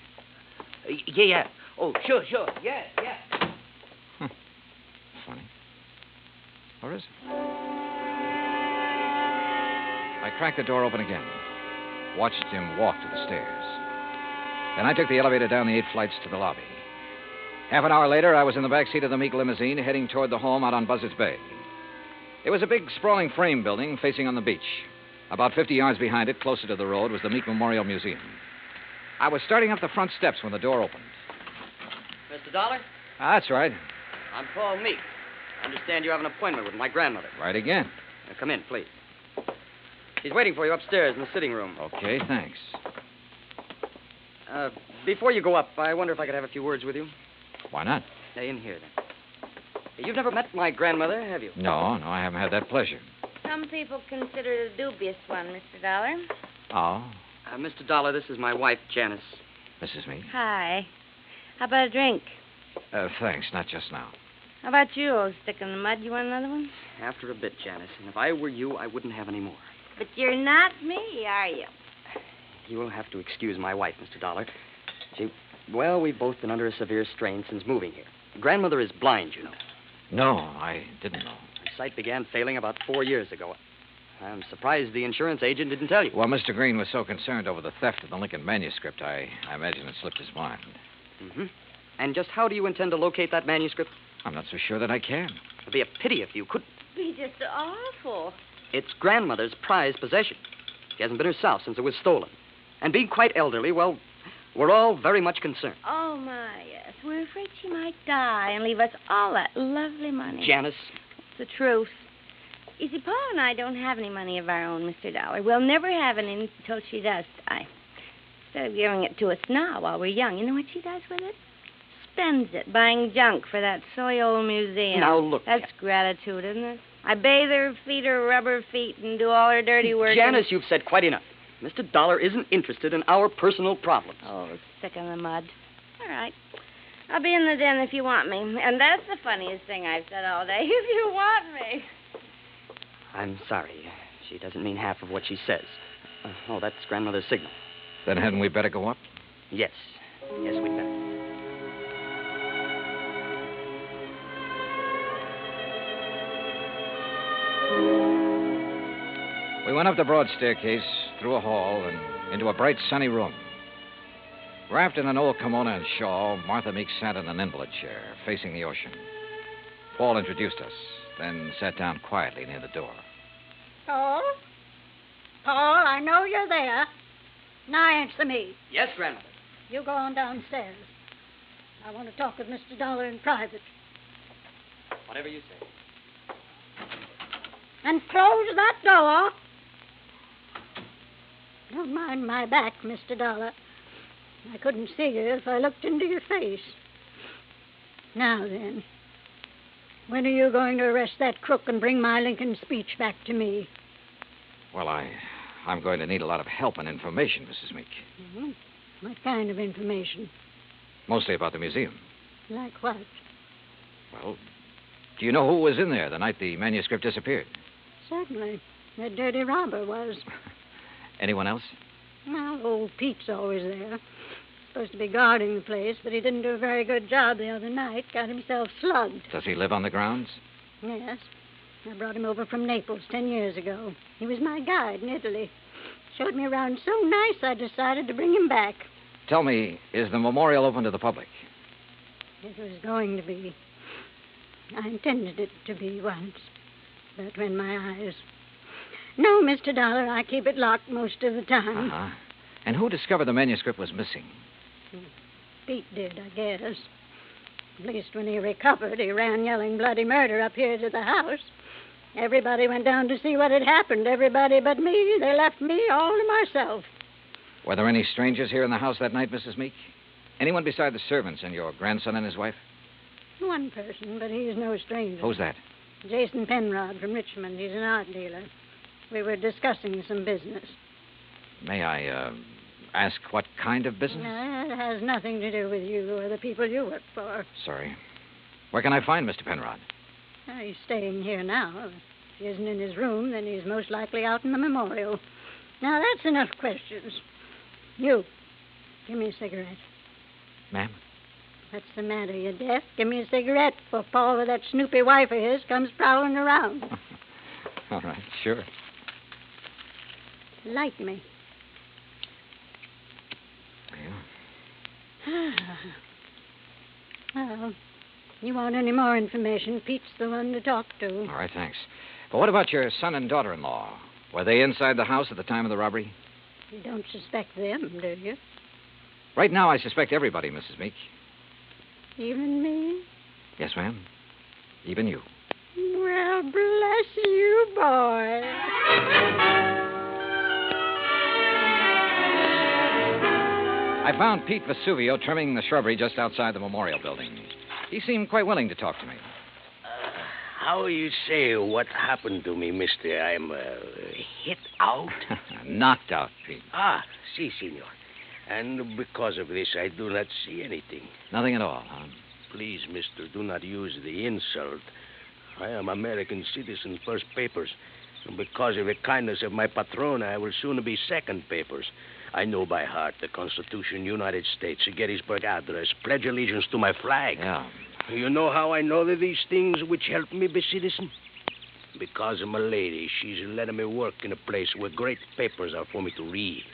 Yeah. Oh, sure. Yeah. Funny. Or is it? I cracked the door open again. Watched him walk to the stairs. Then I took the elevator down the 8 flights to the lobby. Half an hour later, I was in the back seat of the Meek limousine heading toward the home out on Buzzards Bay. It was a big, sprawling frame building facing on the beach. About 50 yards behind it, closer to the road, was the Meek Memorial Museum. I was starting up the front steps when the door opened. Mr. Dollar? That's right. I'm Paul Meek. I understand you have an appointment with my grandmother. Right again. Now, come in, please. She's waiting for you upstairs in the sitting room. Okay, thanks. Before you go up, I wonder if I could have a few words with you. Why not? In here, then. You've never met my grandmother, have you? No, I haven't had that pleasure. Some people consider it a dubious one, Mr. Dollar. Oh? Mr. Dollar, this is my wife, Janice. Mrs. Meek? Hi. How about a drink? Thanks, not just now. How about you, old stick in the mud? You want another one? After a bit, Janice. And if I were you, I wouldn't have any more. But you're not me, are you? You will have to excuse my wife, Mr. Dollar. We've both been under a severe strain since moving here. Grandmother is blind, you know. No, I didn't know. Her sight began failing about 4 years ago. I'm surprised the insurance agent didn't tell you. Well, Mr. Green was so concerned over the theft of the Lincoln manuscript, I imagine it slipped his mind. Mm-hmm. And just how do you intend to locate that manuscript? I'm not so sure that I can. It'd be a pity if you couldn't. Be just awful. It's grandmother's prized possession. She hasn't been herself since it was stolen. And being quite elderly, well, we're all very much concerned. Oh, my, yes. We're afraid she might die and leave us all that lovely money. Janice. It's the truth. You see, Paul and I don't have any money of our own, Mr. Dollar. We'll never have any until she does die. Instead of giving it to us now while we're young, you know what she does with it? Spends it buying junk for that silly old museum. Now, look. That's gratitude, isn't it? I bathe her, feed her rubber feet, and do all her dirty work. Janice, you've said quite enough. Mr. Dollar isn't interested in our personal problems. Oh, stick in the mud. All right. I'll be in the den if you want me. And that's the funniest thing I've said all day. If you want me. I'm sorry. She doesn't mean half of what she says. That's grandmother's signal. Then hadn't we better go up? Yes. Yes, we'd better. We went up the broad staircase, through a hall, and into a bright, sunny room. Wrapped in an old kimono and shawl, Martha Meek sat in an invalid chair, facing the ocean. Paul introduced us, then sat down quietly near the door. Paul? Paul, I know you're there. Now answer me. Yes, grandmother. You go on downstairs. I want to talk with Mr. Dollar in private. Whatever you say. And close that door. Don't mind my back, Mr. Dollar. I couldn't see you if I looked into your face. Now then, when are you going to arrest that crook and bring my Lincoln speech back to me? Well, I'm going to need a lot of help and information, Mrs. Meek. Mm-hmm. What kind of information? Mostly about the museum. Like what? Well, do you know who was in there the night the manuscript disappeared? Certainly. That dirty robber was. Anyone else? Well, old Pete's always there. Supposed to be guarding the place, but he didn't do a very good job the other night. Got himself slugged. Does he live on the grounds? Yes. I brought him over from Naples 10 years ago. He was my guide in Italy. Showed me around so nice I decided to bring him back. Tell me, is the memorial open to the public? It was going to be. I intended it to be once. But when my eyes... No, Mr. Dollar, I keep it locked most of the time. Uh-huh. And who discovered the manuscript was missing? Pete did, I guess. At least when he recovered, he ran yelling bloody murder up here to the house. Everybody went down to see what had happened. Everybody but me. They left me all to myself. Were there any strangers here in the house that night, Mrs. Meek? Anyone beside the servants and your grandson and his wife? One person, but he's no stranger. Who's that? Jason Penrod from Richmond. He's an art dealer. We were discussing some business. May I, ask what kind of business? It has nothing to do with you or the people you work for. Sorry. Where can I find Mr. Penrod? He's staying here now. If he isn't in his room, then he's most likely out in the memorial. Now, that's enough questions. You, give me a cigarette. Ma'am? What's the matter? You deaf? Give me a cigarette before Paul with that snoopy wife of his comes prowling around. All right, sure. Light me. Well, you want any more information, Pete's the one to talk to. All right, thanks. But what about your son and daughter-in-law? Were they inside the house at the time of the robbery? You don't suspect them, do you? Right now, I suspect everybody, Mrs. Meek. Even me? Yes, ma'am. Even you. Well, bless you, boy. I found Pete Vesuvio trimming the shrubbery just outside the memorial building. He seemed quite willing to talk to me. How you say what happened to me, mister? I'm hit out? Knocked out, Pete. Ah, si, senor. And because of this, I do not see anything. Nothing at all, huh? Please, mister, do not use the insult. I am American citizen, first papers. And because of the kindness of my patron, I will soon be second papers. I know by heart the Constitution, United States, Gettysburg Address, pledge allegiance to my flag. Yeah. You know how I know that these things which help me be citizen? Because of my lady. She's letting me work in a place where great papers are for me to read.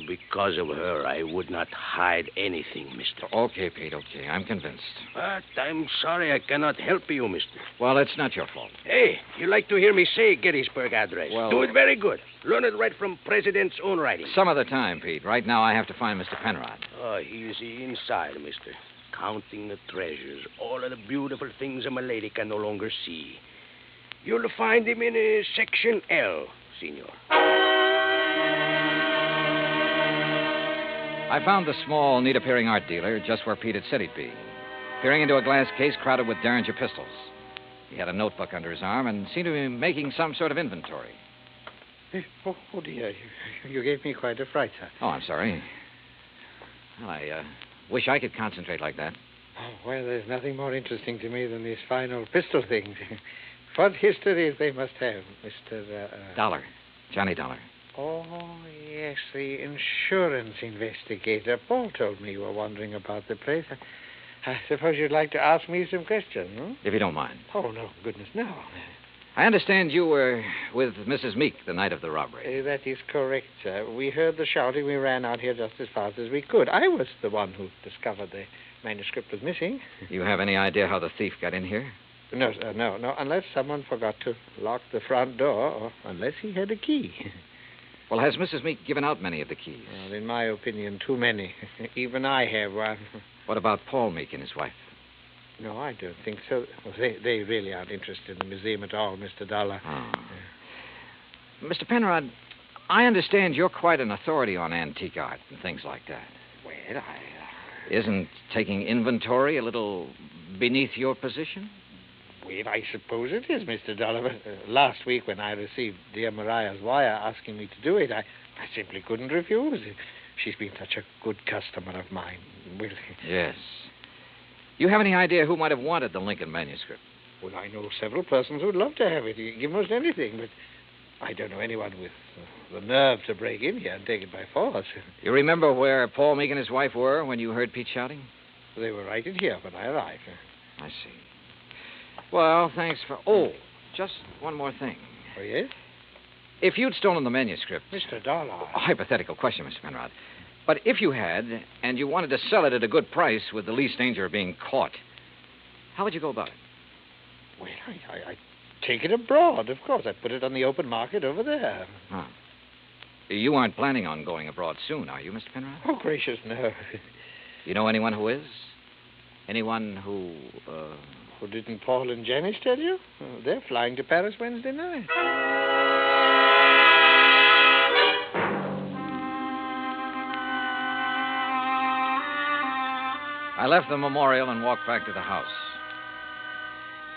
Because of her, I would not hide anything, mister. Okay, Pete, okay. I'm convinced. But I'm sorry I cannot help you, mister. Well, it's not your fault. Hey, you like to hear me say Gettysburg Address? Well... Do it very good. Learn it right from President's own writing. Some other time, Pete. Right now, I have to find Mr. Penrod. Oh, he's inside, mister. Counting the treasures. All of the beautiful things a lady can no longer see. You'll find him in Section L, senor. I found the small, neat-appearing art dealer just where Pete had said he'd be, peering into a glass case crowded with Derringer pistols. He had a notebook under his arm and seemed to be making some sort of inventory. Oh, dear. You gave me quite a fright, sir. Oh, I'm sorry. Well, I wish I could concentrate like that. Oh, well, there's nothing more interesting to me than these fine old pistol things. What histories they must have, Mr. Dollar. Johnny Dollar. Oh, yes, the insurance investigator. Paul told me you were wandering about the place. I suppose you'd like to ask me some questions, hmm? If you don't mind. Oh, no, goodness, no. I understand you were with Mrs. Meek the night of the robbery. That is correct, sir. We heard the shouting. We ran out here just as fast as we could. I was the one who discovered the manuscript was missing. You have any idea how the thief got in here? No, sir, no. Unless someone forgot to lock the front door, or unless he had a key. Well, has Mrs. Meek given out many of the keys? Well, in my opinion, too many. Even I have one. What about Paul Meek and his wife? No, I don't think so. Well, they really aren't interested in the museum at all, Mr. Dollar. Oh. Mr. Penrod, I understand you're quite an authority on antique art and things like that. Well, Isn't taking inventory a little beneath your position? Well, I suppose it is, Mr. Dollar. Last week when I received dear Mariah's wire asking me to do it, I simply couldn't refuse. She's been such a good customer of mine. Well, yes. You have any idea who might have wanted the Lincoln manuscript? Well, I know several persons who'd love to have it. Give most anything, but I don't know anyone with the nerve to break in here and take it by force. You remember where Paul Meek and his wife were when you heard Pete shouting? They were right in here when I arrived. I see. Well, thanks for... Oh, just one more thing. Oh, yes? If you'd stolen the manuscript... Mr. Dollar. A hypothetical question, Mr. Penrod. But if you had, and you wanted to sell it at a good price with the least danger of being caught, how would you go about it? Well, I'd take it abroad, of course. I'd put it on the open market over there. Huh. You aren't planning on going abroad soon, are you, Mr. Penrod? Oh, gracious, no. You know anyone who is? Anyone who, Well, didn't Paul and Janice tell you? Oh, they're flying to Paris Wednesday night. I left the memorial and walked back to the house.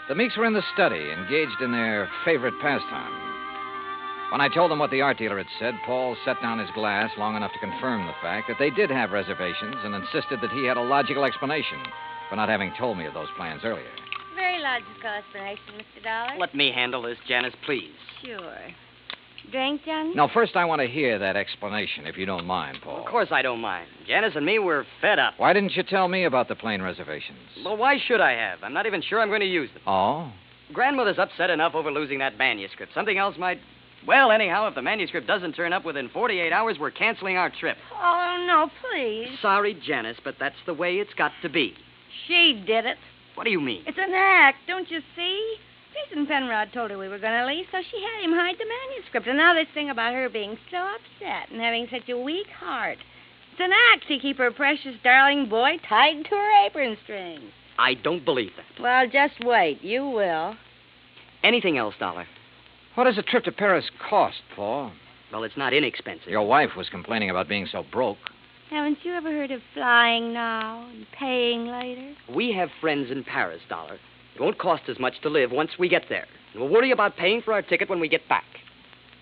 The Meeks were in the study, engaged in their favorite pastime. When I told them what the art dealer had said, Paul set down his glass long enough to confirm the fact that they did have reservations and insisted that he had a logical explanation for not having told me of those plans earlier. Very logical explanation, Mr. Dollar. Let me handle this, Janice, please. Sure. Drink, Johnny? Now, first I want to hear that explanation, if you don't mind, Paul. Of course I don't mind. Janice and me were fed up. Why didn't you tell me about the plane reservations? Well, why should I have? I'm not even sure I'm going to use them. Oh? Grandmother's upset enough over losing that manuscript. Something else might... Well, anyhow, if the manuscript doesn't turn up within 48 hours, we're canceling our trip. Oh, no, please. Sorry, Janice, but that's the way it's got to be. She did it. What do you mean? It's an act, don't you see? Jason Penrod told her we were going to leave, so she had him hide the manuscript. And now this thing about her being so upset and having such a weak heart. It's an act to keep her precious darling boy tied to her apron strings. I don't believe that. Well, just wait. You will. Anything else, Dollar? What does a trip to Paris cost, Paul? Well, it's not inexpensive. Your wife was complaining about being so broke. Haven't you ever heard of flying now and paying later? We have friends in Paris, Dollar. It won't cost as much to live once we get there. And we'll worry about paying for our ticket when we get back.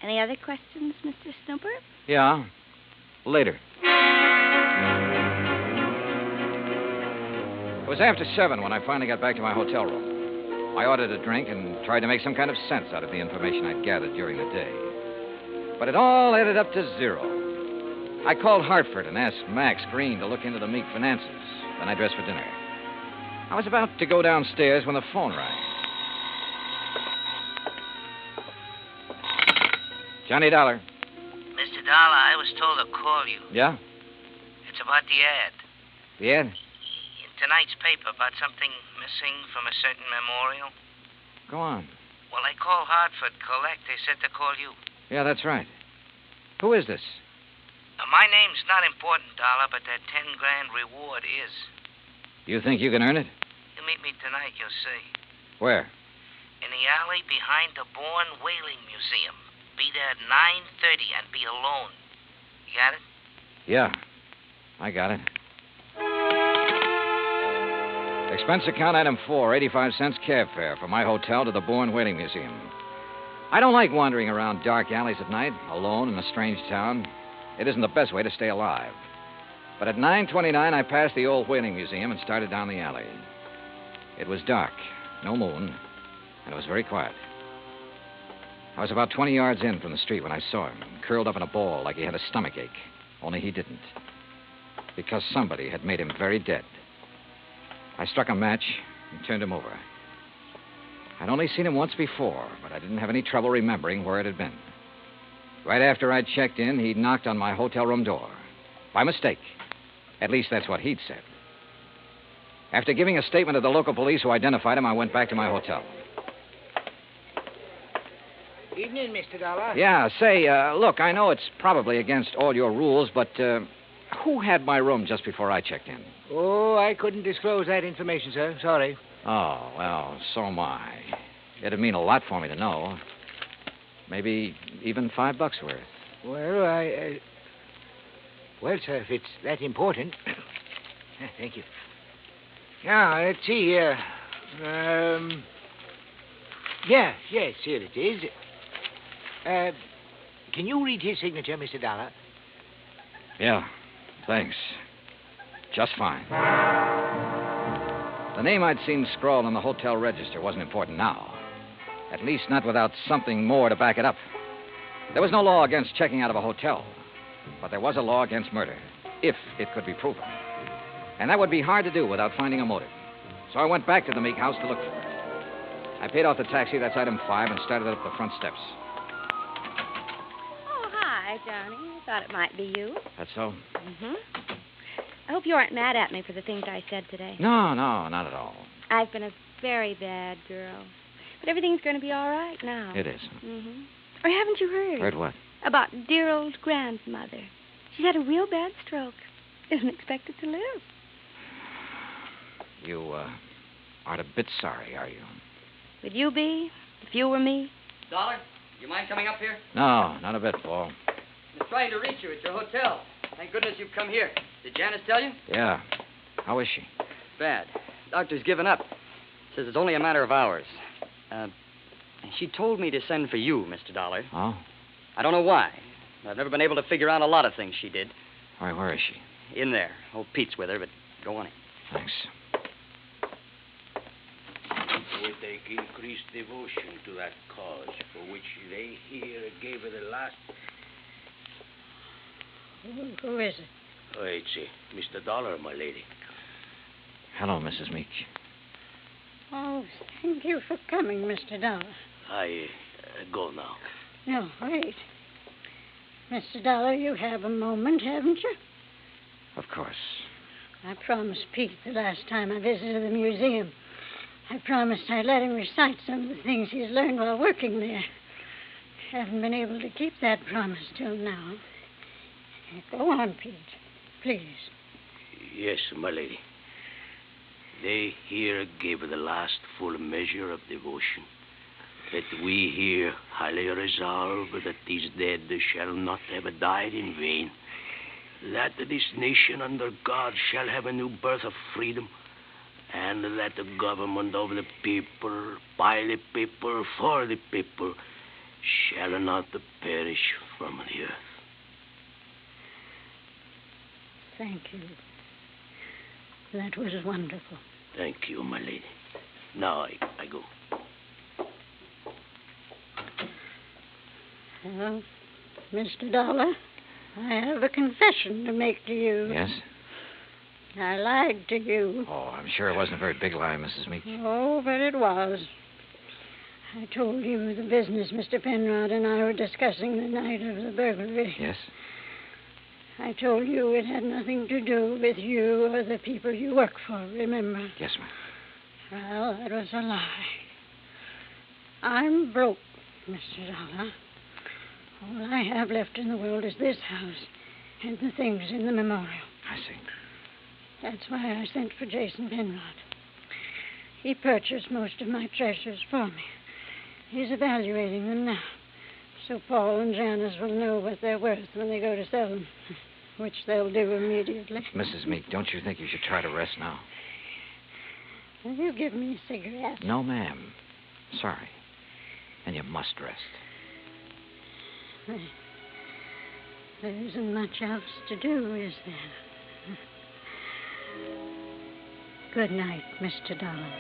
Any other questions, Mr. Snooper? Yeah. Later. It was after 7 when I finally got back to my hotel room. I ordered a drink and tried to make some kind of sense out of the information I'd gathered during the day. But it all added up to 0. I called Hartford and asked Max Green to look into the Meek finances. Then I dressed for dinner. I was about to go downstairs when the phone rang. Johnny Dollar. Mr. Dollar, I was told to call you. Yeah? It's about the ad. The ad? In tonight's paper about something missing from a certain memorial. Go on. Well, I called Hartford Collect. They said to call you. Yeah, that's right. Who is this? My name's not important, Dollar, but that 10 grand reward is. You think you can earn it? You meet me tonight, you'll see. Where? In the alley behind the Bourne Whaling Museum. Be there at 9:30 and be alone. You got it? Yeah, I got it. Expense account item 4, 85 cents cab fare from my hotel to the Bourne Whaling Museum. I don't like wandering around dark alleys at night, alone in a strange town. It isn't the best way to stay alive. But at 9:29, I passed the old whaling museum and started down the alley. It was dark, no moon, and it was very quiet. I was about 20 yards in from the street when I saw him, curled up in a ball like he had a stomachache. Only he didn't. Because somebody had made him very dead. I struck a match and turned him over. I'd only seen him once before, but I didn't have any trouble remembering where it had been. Right after I'd checked in, he'd knocked on my hotel room door. By mistake. At least that's what he'd said. After giving a statement to the local police who identified him, I went back to my hotel. Evening, Mr. Dollar. Yeah, say, look, I know it's probably against all your rules, but who had my room just before I checked in? Oh, I couldn't disclose that information, sir. Sorry. Oh, well, so am I. It'd mean a lot for me to know. Maybe even $5 worth. Well, Well, sir, if it's that important. Thank you. Now, let's see here. Yes, here it is. Can you read his signature, Mr. Dollar? Yeah, thanks. Just fine. The name I'd seen scrawled on the hotel register wasn't important now. At least not without something more to back it up. There was no law against checking out of a hotel, but there was a law against murder, if it could be proven. And that would be hard to do without finding a motive. So I went back to the Meek house to look for it. I paid off the taxi, that's item 5, and started up the front steps. Oh, hi, Johnny. I thought it might be you. That's so? Mm-hmm. I hope you aren't mad at me for the things I said today. No, not at all. I've been a very bad girl. But everything's going to be all right now. It is. Mm-hmm. Or haven't you heard? Heard what? About dear old grandmother. She's had a real bad stroke. Isn't expected to live. You, aren't a bit sorry, are you? Would you be, if you were me? Dollar, you mind coming up here? No, not a bit, Paul. I'm trying to reach you at your hotel. Thank goodness you've come here. Did Janice tell you? Yeah. How is she? Bad. Doctor's given up. Says it's only a matter of hours. She told me to send for you, Mr. Dollar. Oh? I don't know why. I've never been able to figure out a lot of things she did. All right, where is she? In there. Old Pete's with her, but go on in. Thanks. With they increased devotion to that cause for which they here gave her the last... Who is it? Oh, it's Mr. Dollar, my lady. Hello, Mrs. Meek. Oh, thank you for coming, Mr. Dollar. I go now. No, wait. Mr. Dollar, you have a moment, haven't you? Of course. I promised Pete the last time I visited the museum. I promised I'd let him recite some of the things he's learned while working there. Haven't been able to keep that promise till now. Go on, Pete. Please. Yes, my lady. They here gave her the last full measure of devotion. That we here highly resolve that these dead shall not have died in vain. That this nation under God shall have a new birth of freedom. And that the government of the people, by the people, for the people, shall not perish from the earth. Thank you. That was wonderful. Thank you, my lady. Now I go. Well, Mr. Dollar, I have a confession to make to you. Yes? I lied to you. Oh, I'm sure it wasn't a very big lie, Mrs. Meek. Oh, but it was. I told you the business Mr. Penrod and I were discussing the night of the burglary. Yes? I told you it had nothing to do with you or the people you work for, remember? Yes, ma'am. Well, that was a lie. I'm broke, Mr. Dollar. All I have left in the world is this house and the things in the memorial. I see. That's why I sent for Jason Penrod. He purchased most of my treasures for me. He's evaluating them now, so Paul and Janice will know what they're worth when they go to sell them, which they'll do immediately. Mrs. Meek, don't you think you should try to rest now? Will you give me a cigarette? No, ma'am. Sorry. And you must rest. There isn't much else to do, is there? Good night, Mr. Dollar.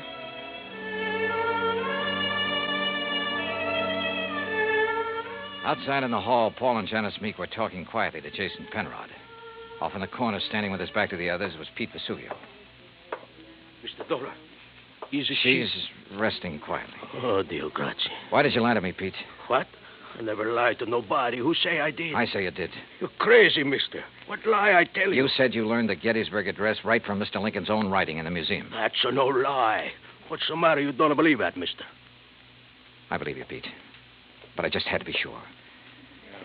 Outside in the hall, Paul and Janice Meek were talking quietly to Jason Penrod. Off in the corner, standing with his back to the others, was Pete Vesuvio. Mr. Dollar, is She's resting quietly. Oh, Dio grazie. Why did you lie to me, Pete? What? I never lied to nobody. Who say I did? I say you did. You're crazy, mister. What lie I tell you? You said you learned the Gettysburg Address right from Mr. Lincoln's own writing in the museum. That's no lie. What's the matter? You don't believe that, mister? I believe you, Pete. But I just had to be sure.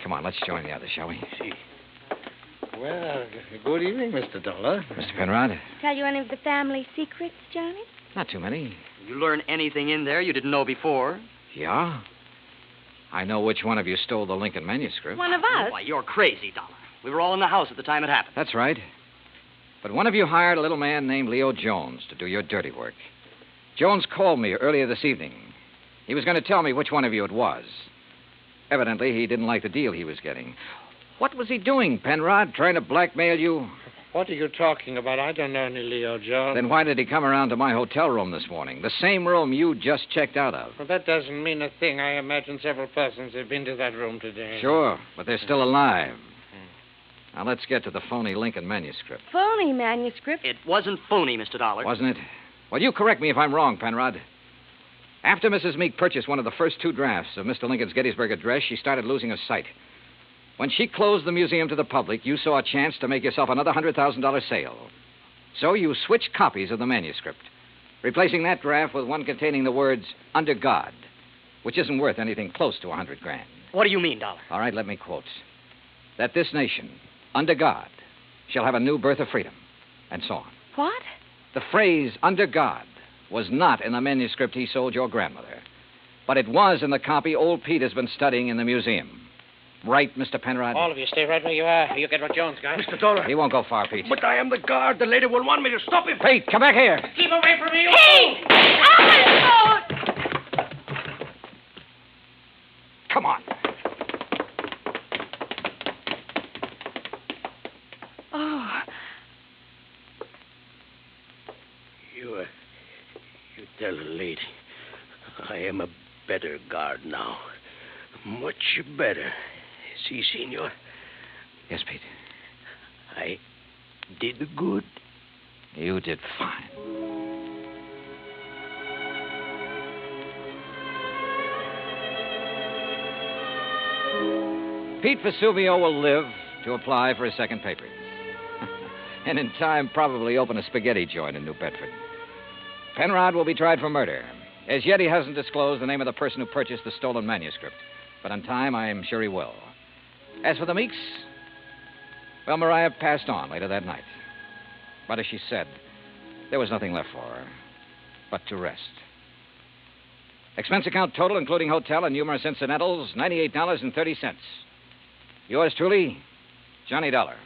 Come on, let's join the others, shall we? See. Well, good evening, Mr. Dollar. Mr. Penrod? Tell you any of the family secrets, Johnny? Not too many. You learn anything in there you didn't know before? Yeah? I know which one of you stole the Lincoln manuscript. One of us? Why, you're crazy, Dollar. We were all in the house at the time it happened. That's right. But one of you hired a little man named Leo Jones to do your dirty work. Jones called me earlier this evening. He was going to tell me which one of you it was. Evidently, he didn't like the deal he was getting. What was he doing, Penrod? Trying to blackmail you? What are you talking about? I don't know any Leo Jones. Then why did he come around to my hotel room this morning? The same room you just checked out of. Well, that doesn't mean a thing. I imagine several persons have been to that room today. Sure, but they're still alive. Now, let's get to the phony Lincoln manuscript. Phony manuscript? It wasn't phony, Mr. Dollar. Wasn't it? Well, you correct me if I'm wrong, Penrod. After Mrs. Meek purchased one of the first two drafts of Mr. Lincoln's Gettysburg Address, she started losing her sight. When she closed the museum to the public, you saw a chance to make yourself another $100,000 sale. So you switched copies of the manuscript, replacing that draft with one containing the words, under God, which isn't worth anything close to $100,000. What do you mean, Dollar? All right, let me quote. That this nation, under God, shall have a new birth of freedom, and so on. What? The phrase, under God, was not in the manuscript he sold your grandmother, but it was in the copy old Pete has been studying in the museum. right, Mr. Penrod? All of you stay right where you are. You get what Jones got. Mr. Dollar. He won't go far, Pete. But I am the guard. The lady will want me to stop him. Pete, come back here. Keep away from me, you Hey! Oh! Come on. Oh. You tell the lady I am a better guard now. Much better. See, senor? Yes, Pete. I did good. You did fine. Pete Vesuvio will live to apply for his second papers. And in time, probably open a spaghetti joint in New Bedford. Penrod will be tried for murder. As yet, he hasn't disclosed the name of the person who purchased the stolen manuscript. But in time, I'm sure he will. As for the Meeks, well, Mariah passed on later that night. But as she said, there was nothing left for her but to rest. Expense account total, including hotel and numerous incidentals, $98.30. Yours truly, Johnny Dollar.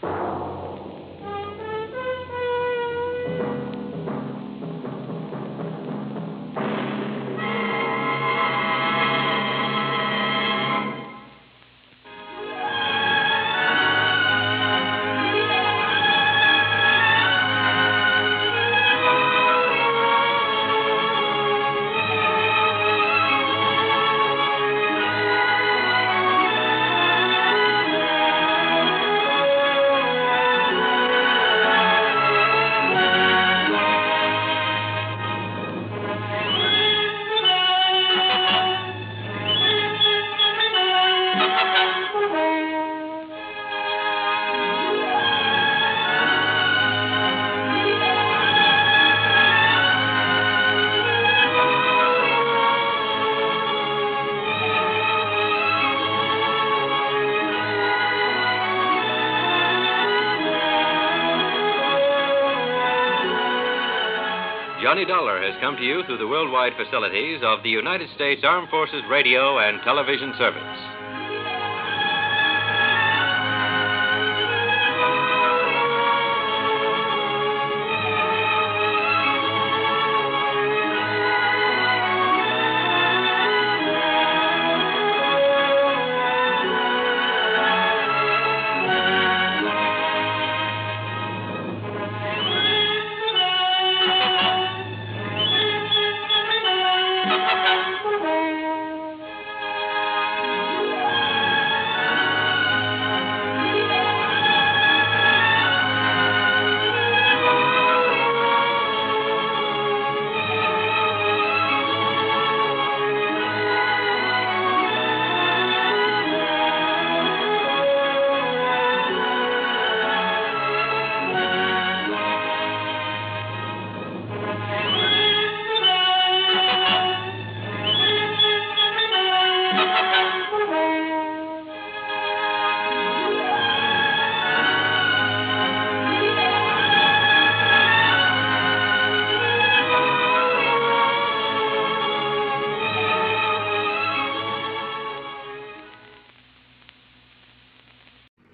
Johnny Dollar has come to you through the worldwide facilities of the United States Armed Forces Radio and Television Service.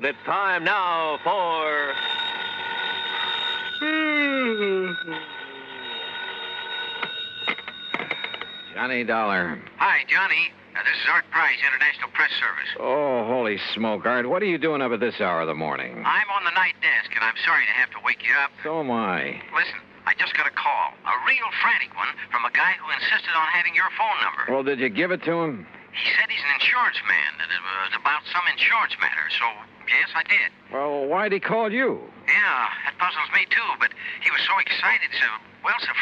It's time now for... Johnny Dollar. Hi, Johnny. This is Art Price, International Press Service. Oh, holy smoke, Art. What are you doing up at this hour of the morning? I'm on the night desk, and I'm sorry to have to wake you up. So am I. Listen, I just got a call. A real frantic one from a guy who insisted on having your phone number. Well, did you give it to him? He said he's an insurance man, that it was about some insurance matter, so yes, I did. Well, why'd he call you? Yeah, that puzzles me, too, but he was so excited, so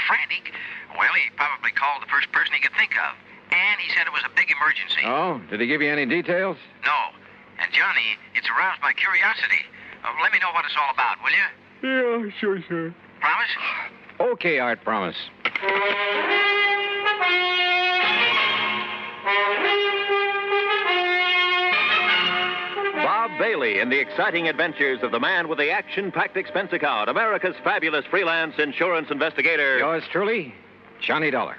frantic. Well, he probably called the first person he could think of. And he said it was a big emergency. Oh, did he give you any details? No. And, Johnny, it's aroused my curiosity. Let me know what it's all about, will you? Yeah, sure, sir. Promise? Okay, Art, promise. Bob Bailey in the exciting adventures of the man with the action-packed expense account, America's fabulous freelance insurance investigator. Yours truly, Johnny Dollar.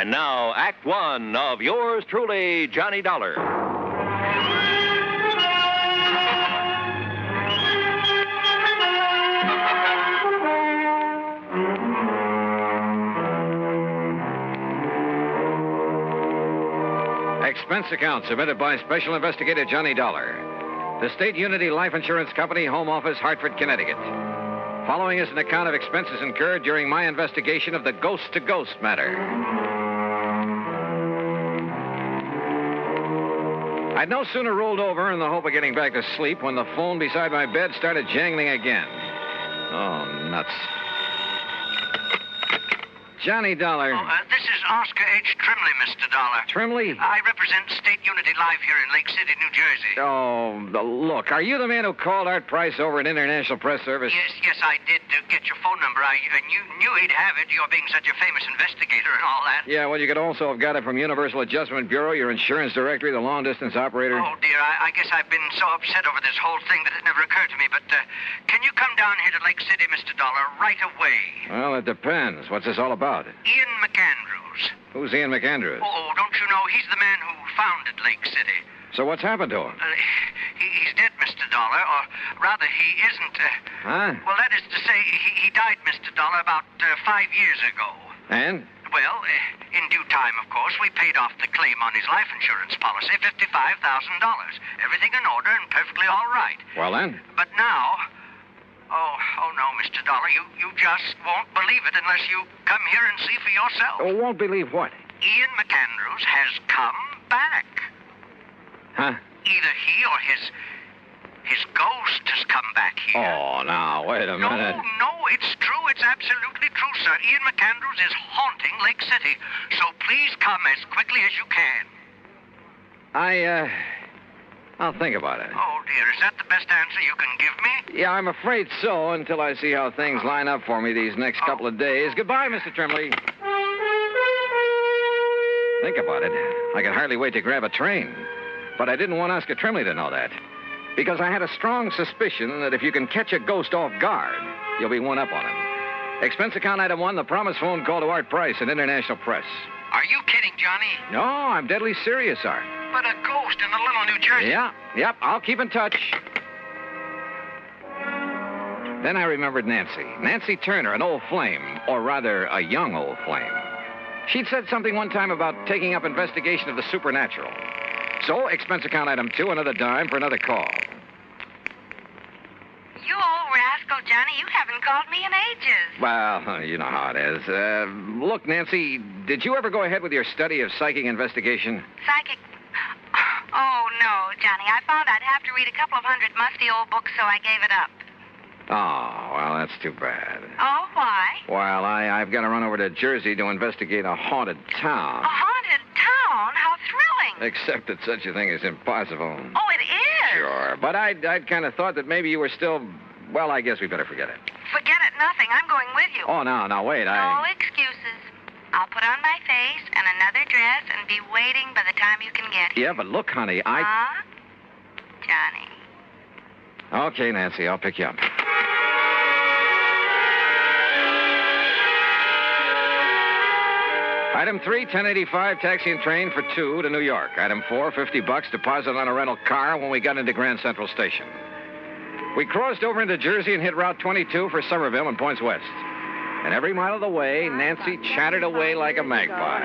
And now, Act One of yours truly, Johnny Dollar. Expense account submitted by Special Investigator Johnny Dollar. The State Unity Life Insurance Company, Home Office, Hartford, Connecticut. Following is an account of expenses incurred during my investigation of the ghost-to-ghost matter. I'd no sooner rolled over in the hope of getting back to sleep when the phone beside my bed started jangling again. Oh, nuts. Johnny Dollar. This is Oscar H. Trimley, Mr. Dollar. Trimley? I represent State Unity Life here in Lake City, New Jersey. Oh, look, are you the man who called Art Price over at International Press Service? Yes, I did get your phone number. I knew he'd have it, you're being such a famous investigator and all that. Yeah, well, you could also have got it from Universal Adjustment Bureau, your insurance directory, the long-distance operator. Oh, dear, I guess I've been so upset over this whole thing that it never occurred to me, but can you come down here to Lake City, Mr. Dollar, right away? Well, it depends. What's this all about? Ian McAndrews. Who's Ian McAndrews? Oh, don't you know? He's the man who founded Lake City. So what's happened to him? He's dead, Mr. Dollar, or rather, he isn't. Huh? Well, that is to say, he died, Mr. Dollar, about 5 years ago. And? Well, in due time, of course, we paid off the claim on his life insurance policy, $55,000. Everything in order and perfectly all right. Well, then? But now... Oh, no, Mr. Dollar, you just won't believe it unless you come here and see for yourself. Oh, won't believe what? Ian McAndrews has come back. Huh? Either he or his ghost has come back here. Oh, now, wait a minute. No, it's true. It's absolutely true, sir. Ian McAndrews is haunting Lake City. So please come as quickly as you can. I'll think about it. Oh, dear, is that the best answer you can give me? Yeah, I'm afraid so, until I see how things line up for me these next couple of days. Goodbye, Mr. Trimley. Think about it. I could hardly wait to grab a train. But I didn't want Oscar Trimley to know that. Because I had a strong suspicion that if you can catch a ghost off guard, you'll be one up on him. Expense account item 1, the promised phone call to Art Price at International Press. Are you kidding, Johnny? No, I'm deadly serious, Art. But a ghost in a little New Jersey. Yep, I'll keep in touch. Then I remembered Nancy. Nancy Turner, an old flame, or rather, a young old flame. She'd said something one time about taking up investigation of the supernatural. So, expense account item 2, another dime for another call. You old rascal, Johnny, you haven't called me in ages. Well, you know how it is. Look, Nancy, did you ever go ahead with your study of psychic investigation? Psychic... Oh, no, Johnny. I found I'd have to read a couple of hundred musty old books, so I gave it up. Oh, well, that's too bad. Oh, why? Well, I've got to run over to Jersey to investigate a haunted town. A haunted town? How thrilling. Except that such a thing is impossible. Oh, it is? Sure, but I'd kind of thought that maybe you were still... Well, I guess we better forget it. Forget it, nothing. I'm going with you. Oh, no, wait, No excuses. I'll put on my face and another dress and be waiting by the time you can get here. Yeah, but look, honey, Huh? Johnny. Okay, Nancy, I'll pick you up. Item 3, 1085, taxi and train for 2 to New York. Item 4, $50, deposit on a rental car when we got into Grand Central Station. We crossed over into Jersey and hit Route 22 for Somerville and points west. And every mile of the way, Nancy chattered away like a magpie.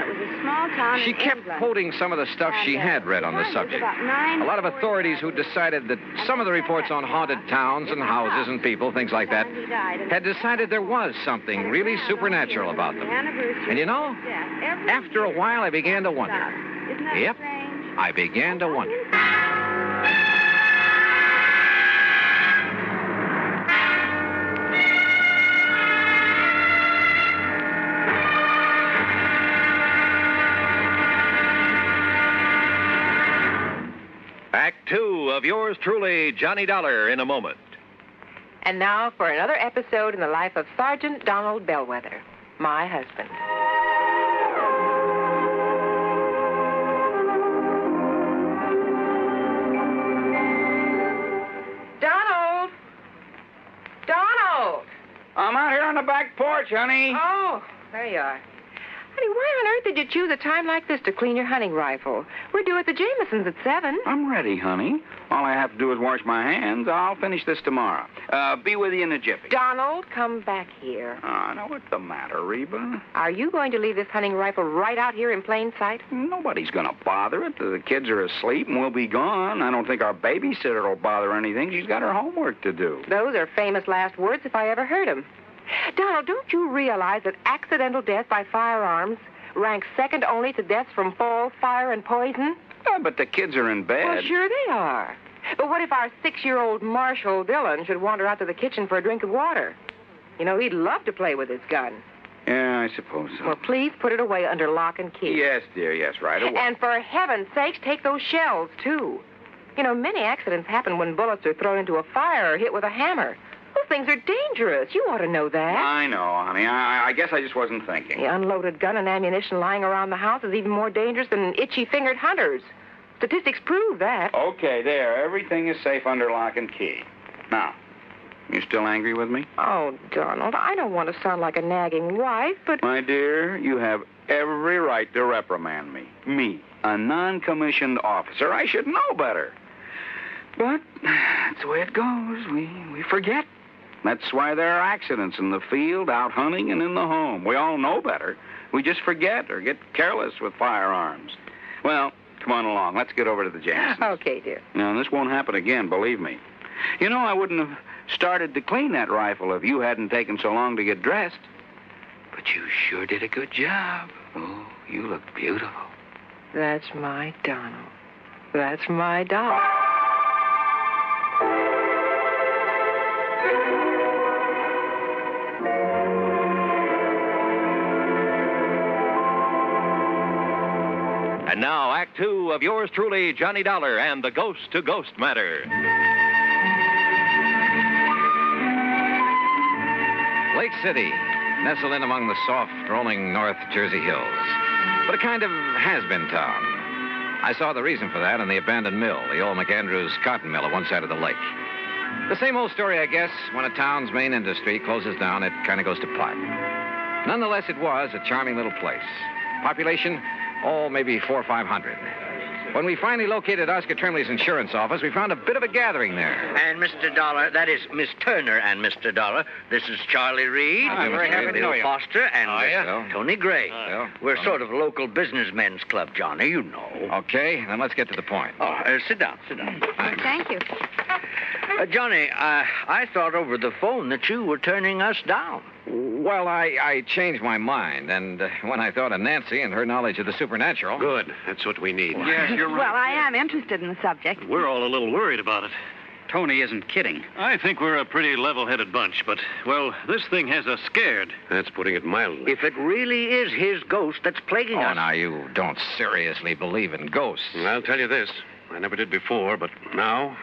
She kept quoting some of the stuff she had read on the subject. A lot of authorities who decided that some of the reports on haunted towns and houses and people, things like that, had decided there was something really supernatural about them. And you know, after a while, I began to wonder. Yep, I began to wonder. Act 2 of yours truly, Johnny Dollar, in a moment. And now for another episode in the life of Sergeant Donald Bellwether, my husband. Donald! Donald! I'm out here on the back porch, honey. Oh, there you are. Honey, why on earth did you choose a time like this to clean your hunting rifle? We're due at the Jamesons at 7. I'm ready, honey. All I have to do is wash my hands. I'll finish this tomorrow. Be with you in a jiffy. Donald, come back here. Now, what's the matter, Reba? Are you going to leave this hunting rifle right out here in plain sight? Nobody's going to bother it. The kids are asleep and we'll be gone. I don't think our babysitter will bother anything. She's got her homework to do. Those are famous last words if I ever heard them. Donald, don't you realize that accidental death by firearms ranks second only to deaths from fall, fire, and poison? But the kids are in bed. Well, sure they are. But what if our 6-year-old Marshall Dillon should wander out to the kitchen for a drink of water? You know, he'd love to play with his gun. Yeah, I suppose so. Well, please put it away under lock and key. Yes, dear, yes, right away. And for heaven's sakes, take those shells, too. You know, many accidents happen when bullets are thrown into a fire or hit with a hammer. Those things are dangerous. You ought to know that. I know, honey. I guess I just wasn't thinking. The unloaded gun and ammunition lying around the house is even more dangerous than itchy-fingered hunters. Statistics prove that. Okay, there. Everything is safe under lock and key. Now, you still angry with me? Oh, Donald, I don't want to sound like a nagging wife, but... My dear, you have every right to reprimand me. Me, a non-commissioned officer. I should know better. But that's the way it goes. We forget. That's why there are accidents in the field, out hunting, and in the home. We all know better. We just forget or get careless with firearms. Well, come on along. Let's get over to the Jamesons. Okay, dear. Now, this won't happen again, believe me. You know, I wouldn't have started to clean that rifle if you hadn't taken so long to get dressed. But you sure did a good job. Oh, you look beautiful. That's my Donald. That's my doll. And now, Act Two of yours truly, Johnny Dollar and the Ghost to Ghost Matter. Lake City, nestled in among the soft, rolling North Jersey hills. But a kind of has-been town. I saw the reason for that in the abandoned mill, the old McAndrews cotton mill at one side of the lake. The same old story, I guess. When a town's main industry closes down, it kind of goes to pot. Nonetheless, it was a charming little place. Population, maybe 400 or 500. When we finally located Oscar Trembley's insurance office, we found a bit of a gathering there. And Mr. Dollar, that is Miss Turner and Mr. Dollar. This is Charlie Reed. I'm very happy to know you. Foster and Bill. Tony Gray. Bill. We're sort of local businessmen's club, Johnny, you know. Okay, then let's get to the point. Sit down. Thank you. Johnny, I thought over the phone that you were turning us down. Well, I changed my mind, and when I thought of Nancy and her knowledge of the supernatural... Good. That's what we need. Yes, you're right. Well, I am interested in the subject. We're all a little worried about it. Tony isn't kidding. I think we're a pretty level-headed bunch, but, well, this thing has us scared. That's putting it mildly. If it really is his ghost that's plaguing us... Oh, now, you don't seriously believe in ghosts. I'll tell you this. I never did before, but now,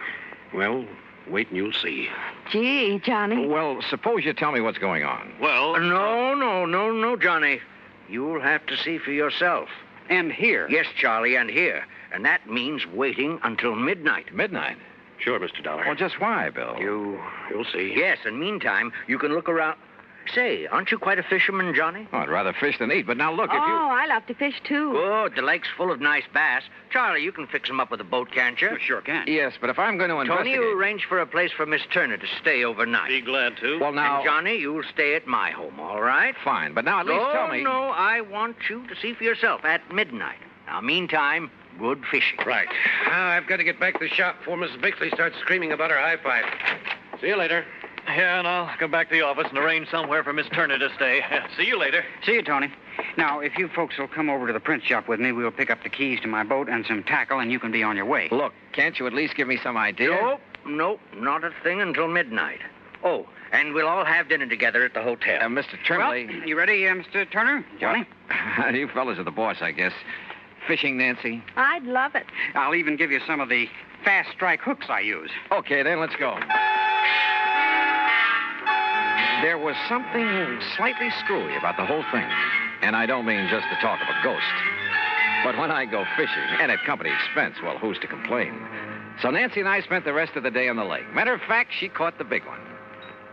well, wait and you'll see. Gee, Johnny. Well, suppose you tell me what's going on. Well... No, Johnny. You'll have to see for yourself. And here. Yes, Charlie, and here. And that means waiting until midnight. Midnight? Sure, Mr. Dollar. Well, just why, Bill? You'll see. Yes, and meantime, you can look around. Say, aren't you quite a fisherman, Johnny? Oh, I'd rather fish than eat, but now look, if you... Oh, I love to fish, too. Good. The lake's full of nice bass. Charlie, you can fix them up with a boat, can't you? Sure can. Yes, but if I'm going to investigate... Tony, you arrange for a place for Miss Turner to stay overnight. Be glad to. Well, now... And Johnny, you'll stay at my home, all right? Fine, but now at least tell me... No, I want you to see for yourself at midnight. Now, meantime, good fishing. Right. Now, I've got to get back to the shop before Mrs. Bixley starts screaming about her high pipe. See you later. Yeah, and I'll come back to the office and arrange somewhere for Miss Turner to stay. See you later. See you, Tony. Now, if you folks will come over to the print shop with me, we'll pick up the keys to my boat and some tackle, and you can be on your way. Look, can't you at least give me some idea? Nope, not a thing until midnight. Oh, and we'll all have dinner together at the hotel. Mr. Tremblay... Well, you ready, Mr. Turner? Johnny? You fellas are the boss, I guess. Fishing, Nancy? I'd love it. I'll even give you some of the fast strike hooks I use. Okay, then, let's go. There was something slightly screwy about the whole thing. And I don't mean just the talk of a ghost. But when I go fishing, and at company expense, well, who's to complain? So Nancy and I spent the rest of the day on the lake. Matter of fact, she caught the big one.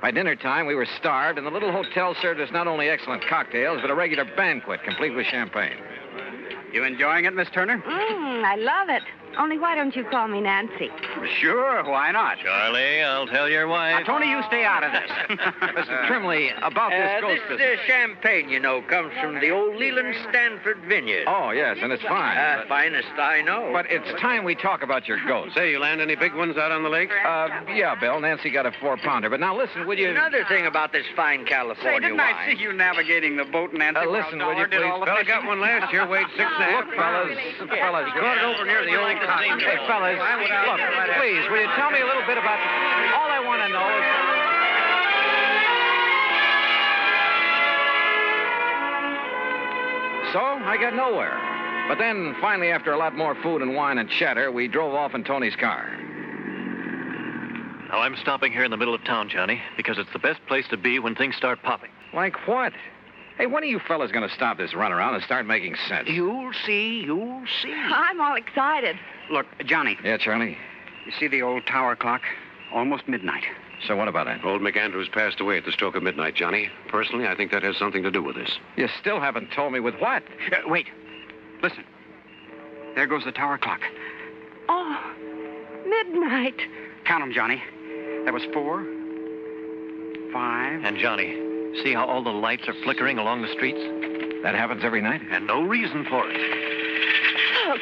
By dinner time, we were starved, and the little hotel served us not only excellent cocktails, but a regular banquet, complete with champagne. You enjoying it, Miss Turner? I love it. Only why don't you call me Nancy? Sure, why not? Charlie, I'll tell your wife. Now, Tony, you stay out of this. Listen, Trimley, about this ghost This business. champagne, you know, comes from the old Leland Stanford vineyard. Oh, yes, and it's fine. Finest I know. But it's time we talk about your ghost. Say, you land any big ones out on the lake? Yeah, Bill. Nancy got a 4-pounder. But now listen, will you... Another thing about this fine California Say, didn't wine. I see you navigating the boat, Nancy? Listen, will you Dollar did please? all the Fella fishing? got one last year, weighed 6.5 Look, fellas, He caught it over near the old cotton. Hey, fellas, look, please, will you tell me a little bit about... All I want to know is... So, I got nowhere. But then, finally, after a lot more food and wine and chatter, we drove off in Tony's car. Now, I'm stopping here in the middle of town, Johnny, because it's the best place to be when things start popping. Like what? Hey, when are you fellas going to stop this runaround and start making sense? You'll see, you'll see. I'm all excited. Look, Johnny. Yeah, Charlie? You see the old tower clock? Almost midnight. So what about that? Old McAndrews passed away at the stroke of midnight, Johnny. Personally, I think that has something to do with this. You still haven't told me with what? Wait. Listen. There goes the tower clock. Oh, midnight. Count 'em, Johnny. That was 4, 5. And, Johnny, see how all the lights are flickering along the streets? That happens every night? And no reason for it. Look,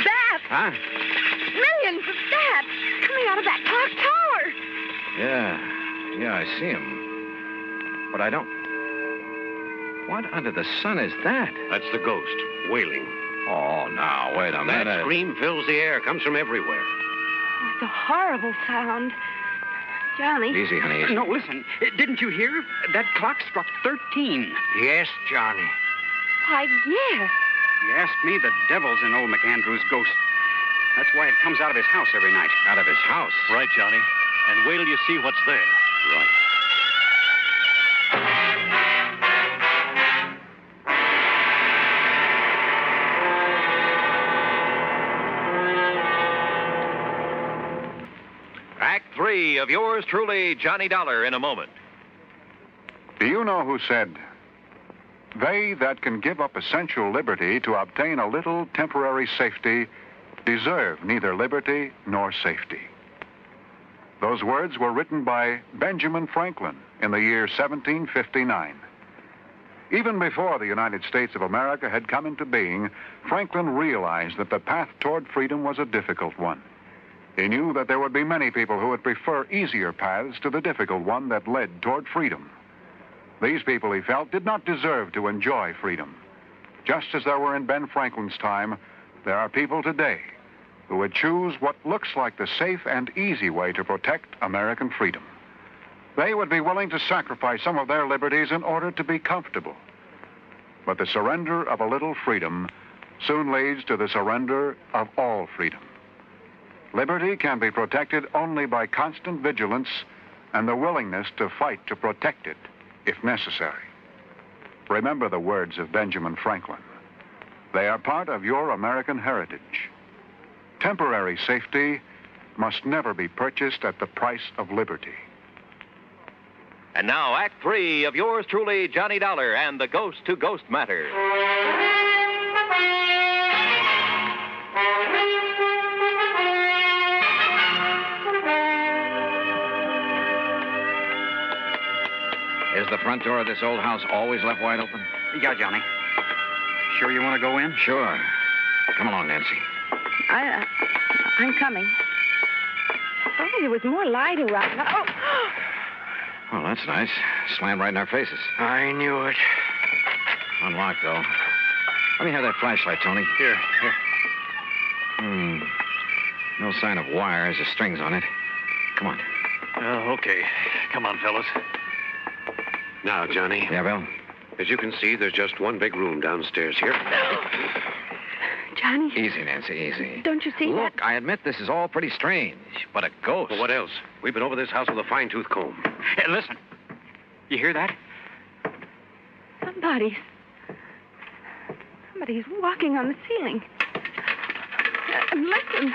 bats. Huh? Millions of bats coming out of that clock tower. Yeah, I see him. But I don't... What under the sun is that? That's the ghost, wailing. Oh, now, wait a minute. That scream fills the air, comes from everywhere. Oh, it's a horrible sound. Johnny. Easy, honey. Easy. No, listen. Didn't you hear? That clock struck 13. Yes, Johnny. Why, yes. You asked me, the devil's in old McAndrew's ghost. That's why it comes out of his house every night. Out of his house? Right, Johnny. And wait till you see what's there. Right. Act 3 of yours truly, Johnny Dollar, in a moment. Do you know who said, "They that can give up essential liberty to obtain a little temporary safety deserve neither liberty nor safety"? Those words were written by Benjamin Franklin in the year 1759. Even before the United States of America had come into being, Franklin realized that the path toward freedom was a difficult one. He knew that there would be many people who would prefer easier paths to the difficult one that led toward freedom. These people, he felt, did not deserve to enjoy freedom. Just as there were in Ben Franklin's time, there are people today who would choose what looks like the safe and easy way to protect American freedom. They would be willing to sacrifice some of their liberties in order to be comfortable. But the surrender of a little freedom soon leads to the surrender of all freedom. Liberty can be protected only by constant vigilance and the willingness to fight to protect it, if necessary. Remember the words of Benjamin Franklin. They are part of your American heritage. Temporary safety must never be purchased at the price of liberty. And now, Act 3 of yours truly, Johnny Dollar, and the Ghost to Ghost Matter. Is the front door of this old house always left wide open? Yeah, Johnny. Sure you want to go in? Sure. Come along, Nancy. I'm coming. If only there was more light around. Oh! Well, that's nice. Slammed right in our faces. I knew it. Unlocked, though. Let me have that flashlight, Tony. Here. No sign of wires or strings on it. Come on. Okay. Come on, fellas. Now, Johnny. Yeah, Bill? As you can see, there's just one big room downstairs here. Johnny. Easy, Nancy, easy. Don't you see that? Look, I admit this is all pretty strange, but a ghost. Well, what else? We've been over this house with a fine-tooth comb. Hey, listen. You hear that? Somebody's walking on the ceiling. Listen.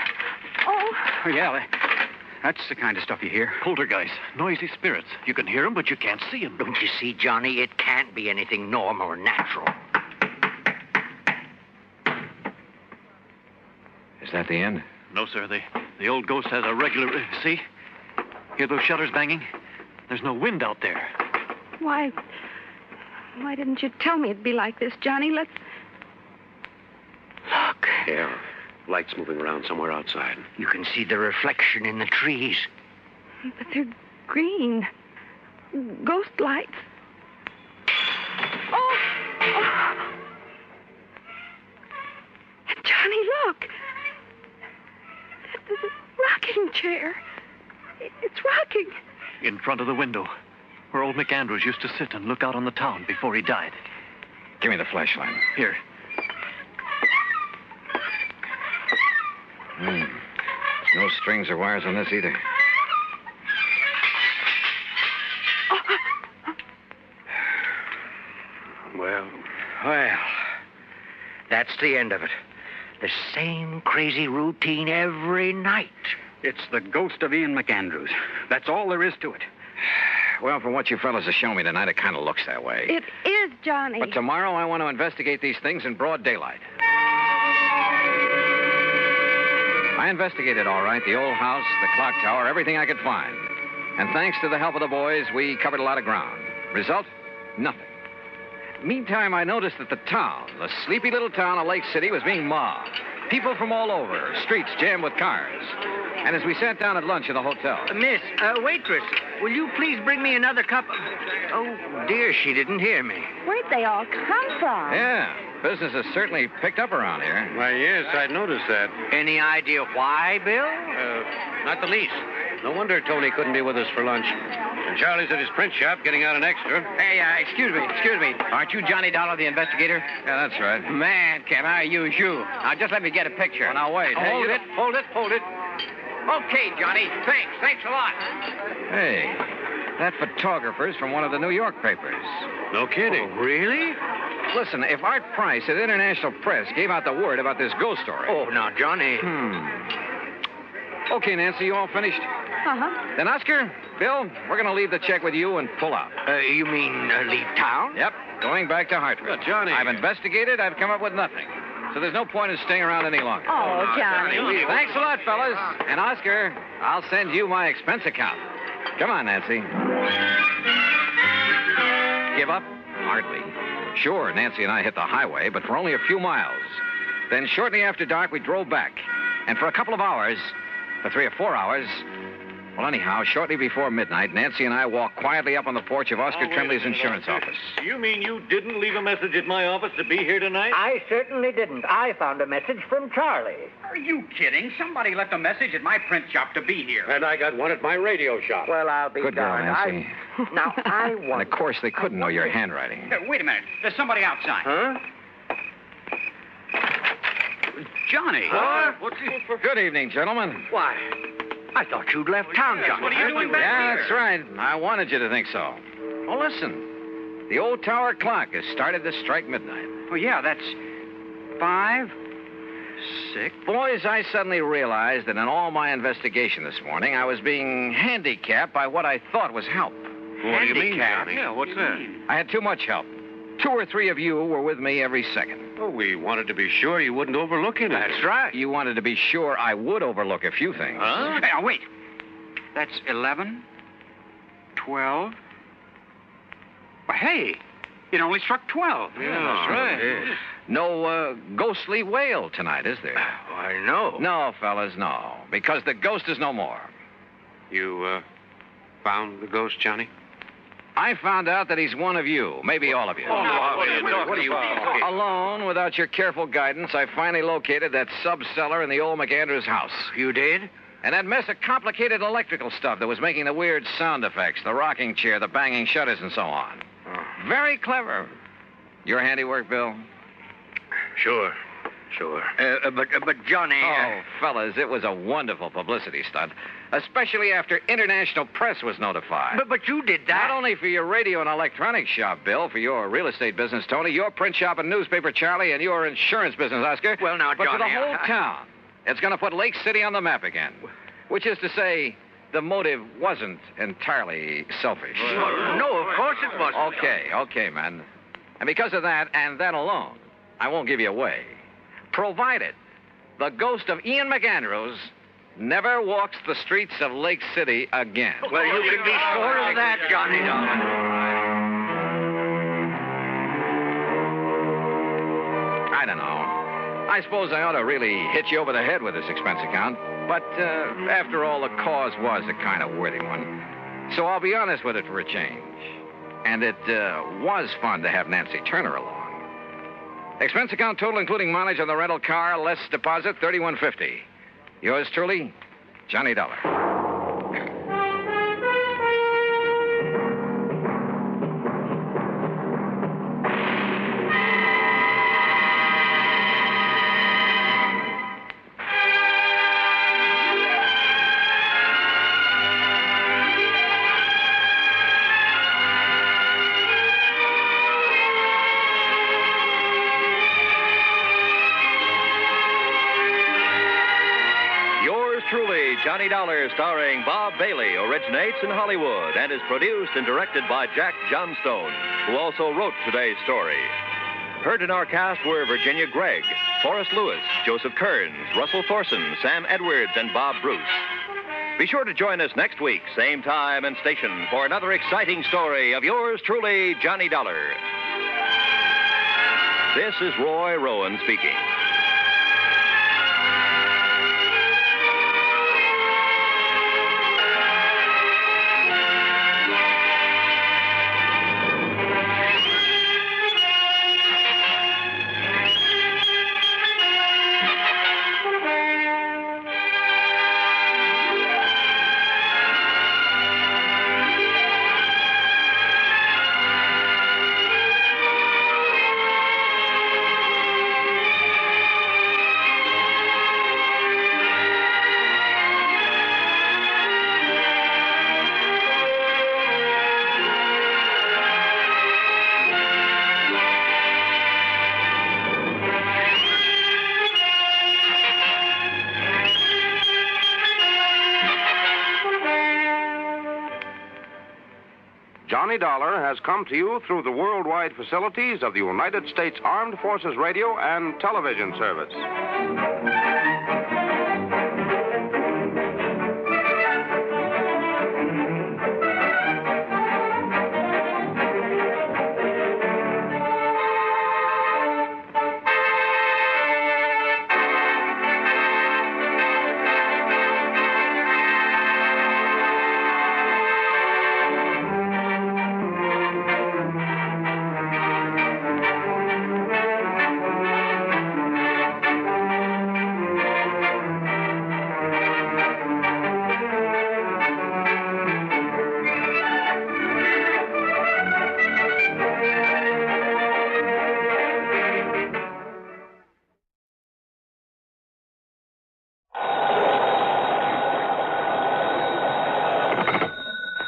Oh. Yeah, That's the kind of stuff you hear. Poltergeist, noisy spirits. You can hear them, but you can't see them. Don't you see, Johnny? It can't be anything normal or natural. Is that the end? No, sir. The old ghost has a regular... see? Hear those shutters banging? There's no wind out there. Why didn't you tell me it'd be like this, Johnny? Let's... Look. Yeah, lights moving around somewhere outside. You can see the reflection in the trees. But they're green. Ghost lights. Oh! Johnny, look. There's a rocking chair. It's rocking. In front of the window, where old McAndrews used to sit and look out on the town before he died. Give me the flashlight. Here. There's no strings or wires on this either. Well, that's the end of it. The same crazy routine every night. It's the ghost of Ian McAndrews. That's all there is to it. Well, from what you fellas have shown me tonight, it kind of looks that way. It is, Johnny. But tomorrow I want to investigate these things in broad daylight. I investigated all right, the old house, the clock tower, everything I could find. And thanks to the help of the boys, we covered a lot of ground. Result? Nothing. Meantime, I noticed that the town, the sleepy little town of Lake City, was being mobbed. People from all over, streets jammed with cars. And as we sat down at lunch in the hotel... Miss, waitress, will you please bring me another cup? Oh, dear, she didn't hear me. Where'd they all come from? Yeah, business has certainly picked up around here. Why, yes, I noticed that. Any idea why, Bill? Not the least. No wonder Tony couldn't be with us for lunch. And Charlie's at his print shop getting out an extra. Hey, excuse me. Aren't you Johnny Dollar, the investigator? Yeah, that's right. Man, can I use you? Now, just let me get a picture. Oh, now, wait. Hold it. Okay, Johnny. Thanks a lot. Hey, that photographer's from one of the New York papers. No kidding. Oh, really? Listen, if Art Price at International Press gave out the word about this ghost story... Oh, now, Johnny. Okay, Nancy, you all finished? Uh-huh. Then, Oscar, Bill, we're going to leave the check with you and pull out. You mean leave town? Yep, going back to Hartford. Johnny. I've investigated. I've come up with nothing. So there's no point in staying around any longer. Oh, Johnny. Thanks a lot, fellas. And, Oscar, I'll send you my expense account. Come on, Nancy. Give up? Hardly. Sure, Nancy and I hit the highway, but for only a few miles. Then shortly after dark, we drove back. And for a couple of hours, for 3 or 4 hours... Well, anyhow, shortly before midnight, Nancy and I walked quietly up on the porch of Oscar Trembley's insurance office. You mean you didn't leave a message at my office to be here tonight? I certainly didn't. I found a message from Charlie. Are you kidding? Somebody left a message at my print shop to be here. And I got one at my radio shop. Well, I'll be Good girl, darned. Nancy. Now, I want... And, of course, they couldn't know your handwriting. Wait a minute. There's somebody outside. Huh? Johnny. What's he... Good evening, gentlemen. Why, I thought you'd left town, Johnny. What are you doing back here? Yeah, that's right. I wanted you to think so. Well, listen. The old tower clock has started to strike midnight. Oh, yeah, that's 5, 6. Boys, I suddenly realized that in all my investigation this morning, I was being handicapped by what I thought was help. What do you mean, Johnny? Yeah, what's that? I had too much help. 2 or 3 of you were with me every second. Oh, we wanted to be sure you wouldn't overlook anything. That's right. You wanted to be sure I would overlook a few things. Huh? Now, wait. That's 11, 12. Well, hey, it only struck 12. Yeah, that's right. Yeah. No ghostly wail tonight, is there? Why, no. No, fellas, no. Because the ghost is no more. You, found the ghost, Johnny? I found out that he's one of you, maybe all of you. What are you Alone, without your careful guidance, I finally located that sub-cellar in the old McAndrews house. You did? And that mess of complicated electrical stuff that was making the weird sound effects, the rocking chair, the banging shutters, and so on. Very clever. Your handiwork, Bill? Sure. But Johnny... Oh, fellas, it was a wonderful publicity stunt, especially after international press was notified. But you did that. Not only for your radio and electronics shop, Bill, for your real estate business, Tony, your print shop and newspaper, Charlie, and your insurance business, Oscar. Well, now, but Johnny... for the whole town. It's going to put Lake City on the map again. Which is to say, the motive wasn't entirely selfish. No, of course it wasn't. Okay, man. And because of that, and that alone, I won't give you away. Provided the ghost of Ian McAndrews never walks the streets of Lake City again. Well, you can be sure of that, Johnny Dollar. I don't know. I suppose I ought to really hit you over the head with this expense account. But after all, the cause was a kind of worthy one. So I'll be honest with it for a change. And it was fun to have Nancy Turner along. Expense account total, including mileage on the rental car, less deposit, $31.50. Yours truly, Johnny Dollar. Johnny Dollar, starring Bob Bailey, originates in Hollywood and is produced and directed by Jack Johnstone, who also wrote today's story. Heard in our cast were Virginia Gregg, Forrest Lewis, Joseph Kearns, Russell Thorson, Sam Edwards, and Bob Bruce. Be sure to join us next week, same time and station, for another exciting story of yours truly, Johnny Dollar. This is Roy Rowan speaking. Johnny Dollar has come to you through the worldwide facilities of the United States Armed Forces Radio and Television Service.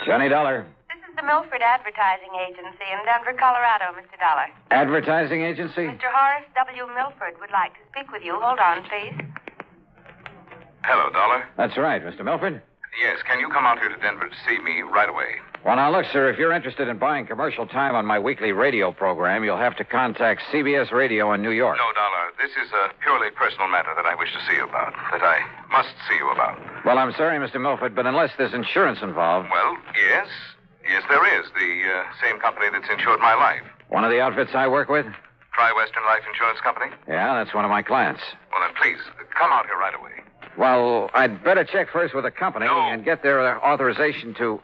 Johnny Dollar. This is the Milford Advertising Agency in Denver, Colorado, Mr. Dollar. Advertising agency? Mr. Horace W. Milford would like to speak with you. Hold on, please. Hello, Dollar. That's right, Mr. Milford. Yes, can you come out here to Denver to see me right away? Well, now, look, sir, if you're interested in buying commercial time on my weekly radio program, you'll have to contact CBS Radio in New York. No, Dollar. This is a purely personal matter that I wish to see you about, that I must see you about. Well, I'm sorry, Mr. Milford, but unless there's insurance involved... Well, yes. Yes, there is. The same company that's insured my life. One of the outfits I work with? Tri-Western Life Insurance Company? Yeah, that's one of my clients. Well, then, please, come out here right away. Well, I'd better check first with the company and get their authorization to...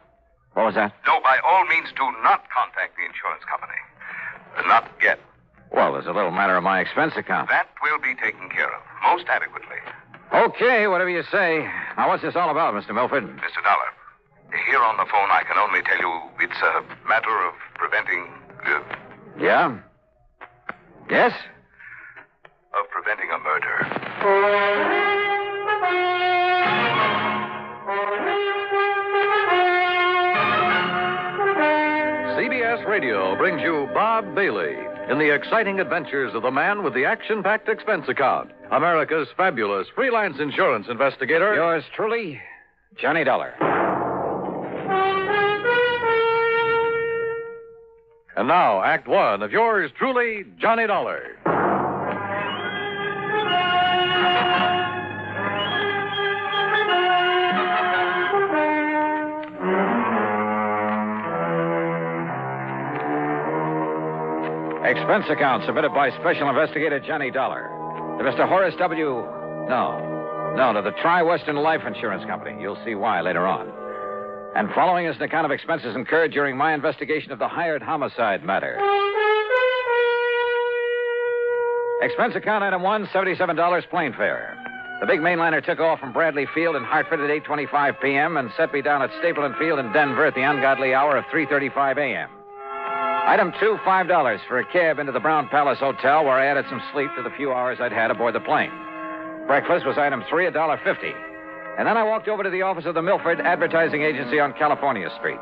What was that? No, by all means, do not contact the insurance company. Not yet. Well, there's a little matter of my expense account. That will be taken care of, most adequately. Okay, whatever you say. Now, what's this all about, Mr. Milford? Mr. Dollar, here on the phone, I can only tell you it's a matter of preventing... Yeah? Yes? Of preventing a murder. CBS Radio brings you Bob Bailey in the exciting adventures of the man with the action-packed expense account, America's fabulous freelance insurance investigator. Yours truly, Johnny Dollar. And now, Act One of yours truly, Johnny Dollar. Expense account submitted by Special Investigator Johnny Dollar to Mr. Horace W. No, to the Tri-Western Life Insurance Company. You'll see why later on. And following is an account of expenses incurred during my investigation of the hired homicide matter. Expense account item 1, $77 plane fare. The big mainliner took off from Bradley Field in Hartford at 8:25 p.m. and set me down at Stapleton Field in Denver at the ungodly hour of 3:35 a.m. Item 2, $5 for a cab into the Brown Palace Hotel, where I added some sleep to the few hours I'd had aboard the plane. Breakfast was item 3, $1.50. And then I walked over to the office of the Milford Advertising Agency on California Street.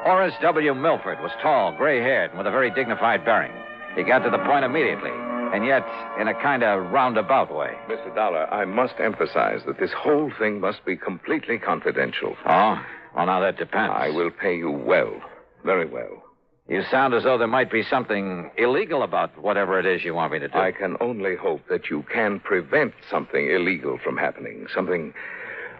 Horace W. Milford was tall, gray-haired, and with a very dignified bearing. He got to the point immediately, and yet in a kind of roundabout way. Mr. Dollar, I must emphasize that this whole thing must be completely confidential. Oh? Well, now that depends. I will pay you well, very well. You sound as though there might be something illegal about whatever it is you want me to do. I can only hope that you can prevent something illegal from happening, something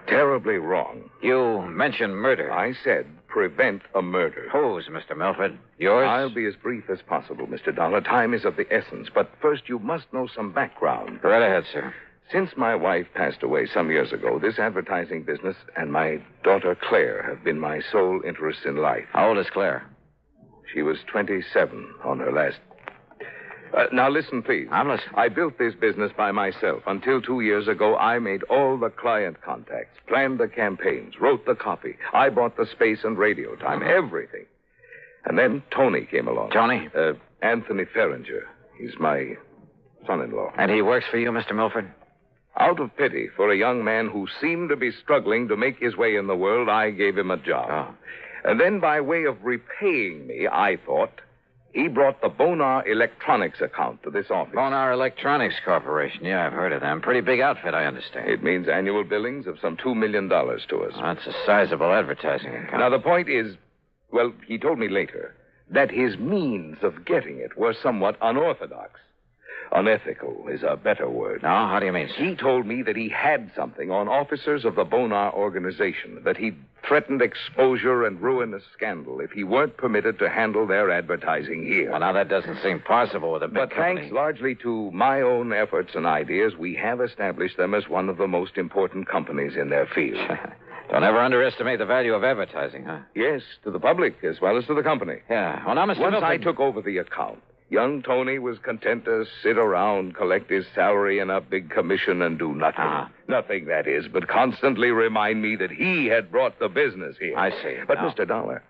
terribly wrong. You mentioned murder. I said prevent a murder. Whose, Mr. Milford? Yours? I'll be as brief as possible, Mr. Dollar. Time is of the essence. But first, you must know some background. Right ahead, sir. Since my wife passed away some years ago, this advertising business and my daughter Claire have been my sole interests in life. How old is Claire? She was 27 on her last... now, listen, please. I'm listening. I built this business by myself. Until 2 years ago, I made all the client contacts, planned the campaigns, wrote the copy. I bought the space and radio time, everything. And then Tony came along. Tony? Anthony Ferringer. He's my son-in-law. And he works for you, Mr. Milford? Out of pity for a young man who seemed to be struggling to make his way in the world, I gave him a job. Oh. And then by way of repaying me, I thought, he brought the Bonar Electronics account to this office. Bonar Electronics Corporation. Yeah, I've heard of them. Pretty big outfit, I understand. It means annual billings of some $2 million to us. Well, that's a sizable advertising account. Now, the point is, well, he told me later, that his means of getting it were somewhat unorthodox. Unethical is a better word. No, how do you mean, sir? He told me that he had something on officers of the Bonar organization, that he'd threatened exposure and ruinous scandal if he weren't permitted to handle their advertising here. Well, now that doesn't seem possible with a big company. But thanks largely to my own efforts and ideas, we have established them as one of the most important companies in their field. Don't ever underestimate the value of advertising, huh? Yes, to the public as well as to the company. Yeah. Well, now, Mr. Once Milford... I took over the account, young Tony was content to sit around, collect his salary and a big commission and do nothing. Nothing, that is, but constantly remind me that he had brought the business here. I see. But, Mr. Dollar,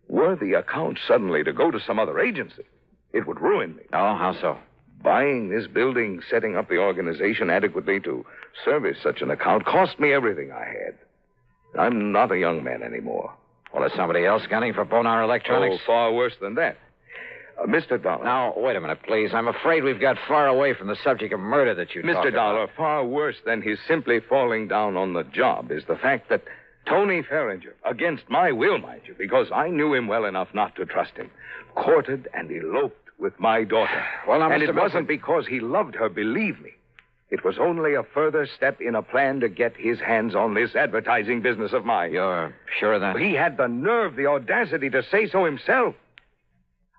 were the account suddenly to go to some other agency, it would ruin me. Oh, how so? Buying this building, setting up the organization adequately to service such an account cost me everything I had. I'm not a young man anymore. Well, is somebody else gunning for Bonar Electronics? Oh, far worse than that. Mr. Dollar. Now, wait a minute, please. I'm afraid we've got far away from the subject of murder that you talked about. Mr. Dollar, far worse than his simply falling down on the job is the fact that Tony Ferringer, against my will, mind you, because I knew him well enough not to trust him, courted and eloped with my daughter. Well, now, and Mr. it wasn't because he loved her, believe me. It was only a further step in a plan to get his hands on this advertising business of mine. You're sure of that? He had the nerve, the audacity to say so himself.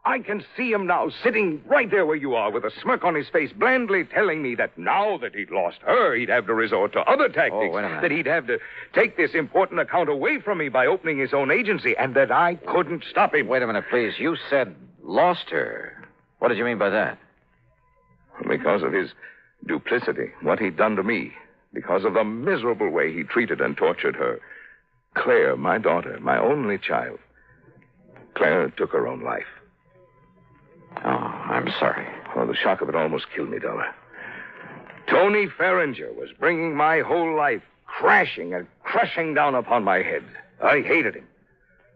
I can see him now, sitting right there where you are, with a smirk on his face, blandly telling me that now that he'd lost her, he'd have to resort to other tactics. Oh, wait a minute. That he'd have to take this important account away from me by opening his own agency, and that I couldn't stop him. Wait a minute, please. You said lost her. What did you mean by that? Because of his duplicity, what he'd done to me. Because of the miserable way he treated and tortured her. Claire, my daughter, my only child. Claire took her own life. Oh, I'm sorry. Oh, the shock of it almost killed me, Dollar. Tony Ferringer was bringing my whole life crashing and crushing down upon my head. I hated him.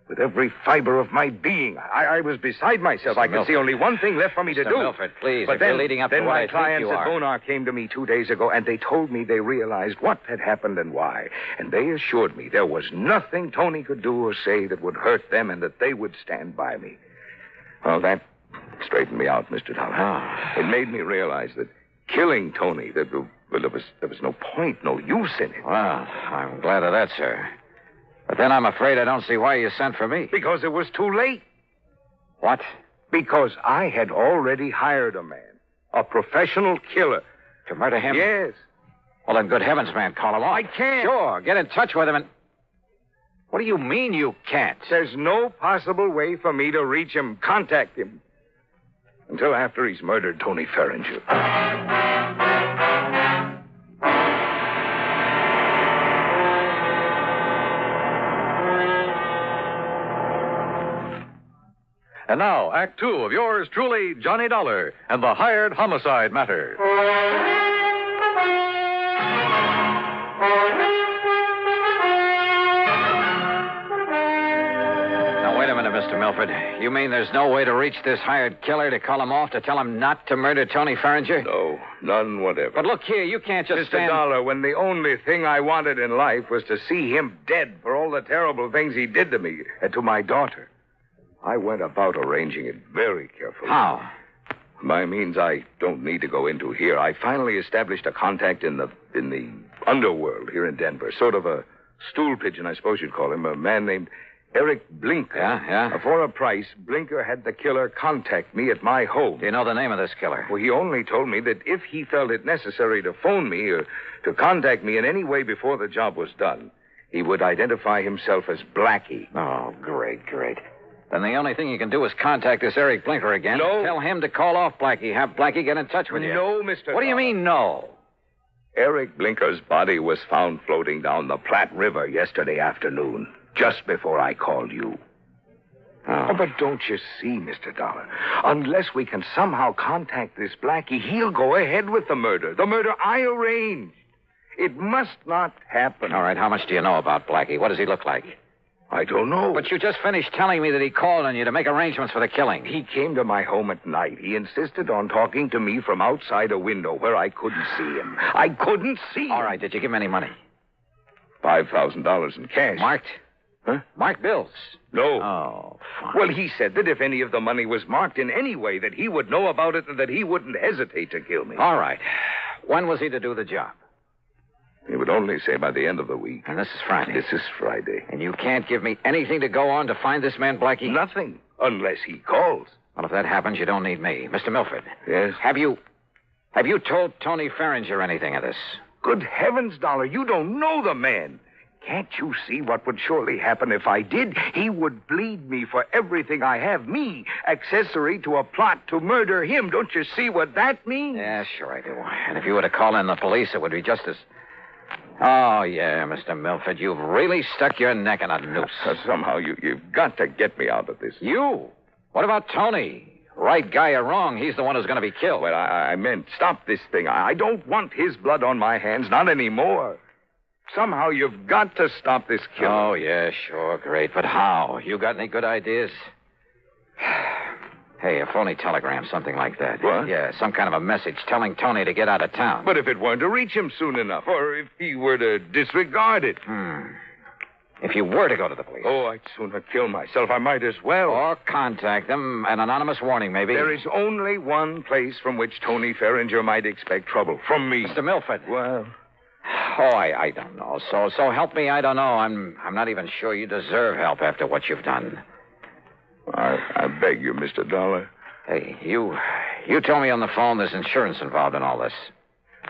With every fiber of my being, I was beside myself. I could see only one thing left for me to do. Milford, please, but if then, you're leading up to what I think you are. Then my clients at Bonar came to me 2 days ago, and they told me they realized what had happened and why. And they assured me there was nothing Tony could do or say that would hurt them and that they would stand by me. Well, that straightened me out, Mr. Dollar. Oh. It made me realize that killing Tony, there was no point, no use in it. Well, I'm glad of that, sir. But then I'm afraid I don't see why you sent for me. Because it was too late. What? Because I had already hired a man, a professional killer. To murder him? Yes. Well, then, good heavens, man, call him off. I can't. Sure, get in touch with him and... What do you mean you can't? There's no possible way for me to reach him, contact him, until after he's murdered Tony Ferringer. And now, Act Two of yours truly, Johnny Dollar, and the hired homicide matter. Now, wait a minute, Mr. Milford. You mean there's no way to reach this hired killer to call him off, to tell him not to murder Tony Ferringer? No, none whatever. But look here, you can't just Mr. stand... Dollar, when the only thing I wanted in life was to see him dead for all the terrible things he did to me and to my daughter, I went about arranging it very carefully. How? By means I don't need to go into here, I finally established a contact in the underworld here in Denver. Sort of a stool pigeon, I suppose you'd call him. A man named Eric Blinker. Yeah. For a price, Blinker had the killer contact me at my home. Do you know the name of this killer? Well, he only told me that if he felt it necessary to phone me or to contact me in any way before the job was done, he would identify himself as Blackie. Oh, great. Then the only thing you can do is contact this Eric Blinker again. No. Tell him to call off Blackie. Have Blackie get in touch with you. No, Mr. What do you mean, no? Eric Blinker's body was found floating down the Platte River yesterday afternoon, just before I called you. Oh, but don't you see, Mr. Dollar? Unless we can somehow contact this Blackie, he'll go ahead with the murder. The murder I arranged. It must not happen. All right, how much do you know about Blackie? What does he look like? I don't know. But you just finished telling me that he called on you to make arrangements for the killing. He came to my home at night. He insisted on talking to me from outside a window where I couldn't see him. I couldn't see him. All right, did you give him any money? $5,000 in cash. Marked? Huh? Marked bills? No. Oh, fine. Well, he said that if any of the money was marked in any way, that he would know about it and that he wouldn't hesitate to kill me. All right. When was he to do the job? He would only say by the end of the week. And this is Friday. This is Friday. And you can't give me anything to go on to find this man, Blackie? Nothing, unless he calls. Well, if that happens, you don't need me. Mr. Milford. Yes? Have you told Tony Ferringer anything of this? Good heavens, Dollar, you don't know the man. Can't you see what would surely happen if I did? He would bleed me for everything I have. Me, accessory to a plot to murder him. Don't you see what that means? Yeah, sure I do. And if you were to call in the police, it would be just as... Oh, yeah, Mr. Milford, you've really stuck your neck in a noose. Somehow you've got to get me out of this. You? What about Tony? Right guy or wrong, he's the one who's going to be killed. Well, I meant stop this thing. I don't want his blood on my hands, not anymore. Somehow you've got to stop this killing. Oh, yeah, sure, great. But how? You got any good ideas? Hey, a phony telegram, something like that. What? Yeah, some kind of a message telling Tony to get out of town. But if it weren't to reach him soon enough, or if he were to disregard it. If you were to go to the police. Oh, I'd sooner kill myself. I might as well. Or contact them. An anonymous warning, maybe. There is only one place from which Tony Ferringer might expect trouble. From me. Mr. Milford. Well... Oh, I don't know. So help me, I don't know. I'm not even sure you deserve help after what you've done. I beg you, Mr. Dollar. Hey, you told me on the phone there's insurance involved in all this.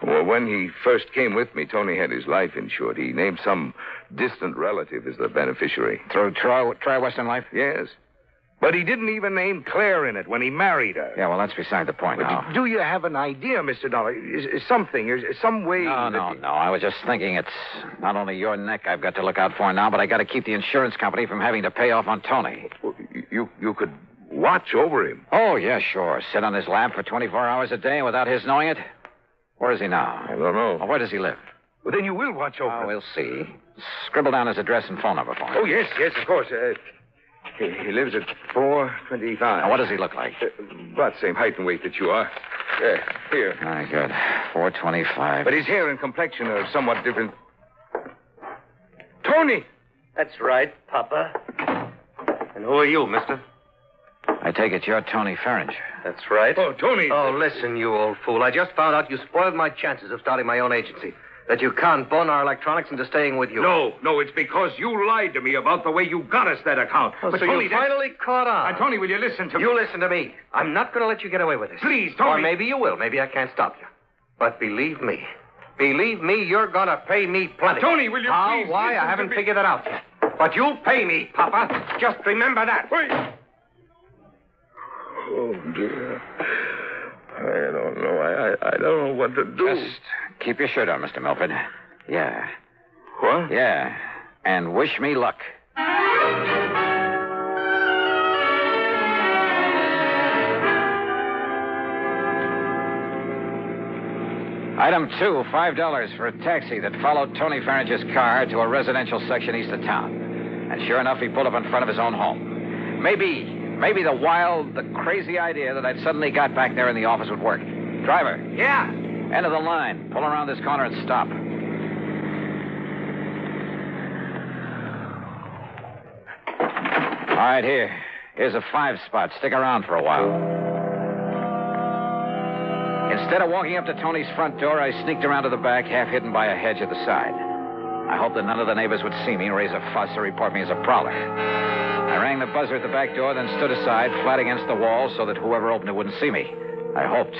Well, when he first came with me, Tony had his life insured. He named some distant relative as the beneficiary. Through Tri-Western Life? Yes. But he didn't even name Claire in it when he married her. Yeah, well, that's beside the point now. Do you have an idea, Mr. Dollar? Is some way... No. I was just thinking it's not only your neck I've got to look out for now, but I got to keep the insurance company from having to pay off on Tony. Well, you could watch over him. Oh, yeah, sure. Sit on his lap for 24 hours a day without his knowing it? Where is he now? I don't know. Well, where does he live? Well, then you will watch over him. We'll see. Scribble down his address and phone number for him. Oh, yes, of course. He lives at 425. Now, what does he look like? About the same height and weight that you are. Here. Very good. 425. But his hair and complexion are somewhat different. Tony! That's right, Papa. And who are you, mister? I take it you're Tony Ferringer. That's right. Oh, Tony. Oh, listen, you old fool. I just found out you spoiled my chances of starting my own agency. That you conned our electronics into staying with you. No, it's because you lied to me about the way you got us that account. Oh, but so Tony, you finally caught on. Tony, will you listen to me? You listen to me. I'm not going to let you get away with this. Please, Tony. Or maybe you will. Maybe I can't stop you. But believe me, you're going to pay me plenty. Tony, will you How? please Why? I haven't figured that out yet. But you'll pay me, Papa. Just remember that. Wait. Oh, dear. I don't know. I don't know what to do. Just keep your shirt on, Mr. Milford. Yeah. What? Yeah. And wish me luck. Item 2, $5 for a taxi that followed Tony Ferringer's car to a residential section east of town. And sure enough, he pulled up in front of his own home. Maybe the wild, the crazy idea that I'd suddenly got back there in the office would work. Driver. Yeah? End of the line. Pull around this corner and stop. All right, here's a 5 spot. Stick around for a while. Instead of walking up to Tony's front door, I sneaked around to the back, half hidden by a hedge at the side. I hoped that none of the neighbors would see me, raise a fuss, or report me as a prowler. I rang the buzzer at the back door, then stood aside, flat against the wall, so that whoever opened it wouldn't see me. I hoped.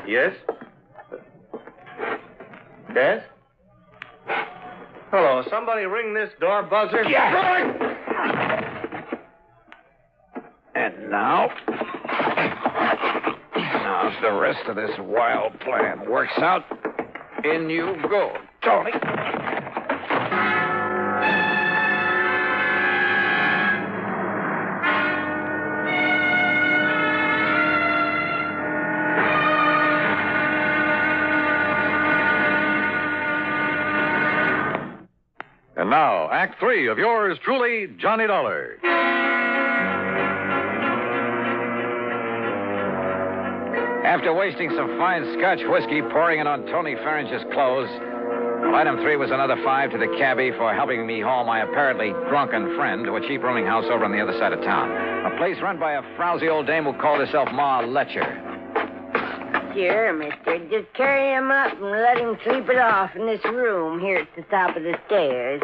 Yes? Yes? Hello, somebody ring this door buzzer? Yeah. And now if the rest of this wild plan works out, in you go, Tony. And now, Act 3 of yours truly, Johnny Dollar. After wasting some fine Scotch whiskey, pouring it on Tony Ferringer's clothes, item 3 was another 5 to the cabbie for helping me haul my apparently drunken friend to a cheap rooming house over on the other side of town. A place run by a frowsy old dame who called herself Ma Letcher. Sure, mister. Just carry him up and let him sleep it off in this room here at the top of the stairs.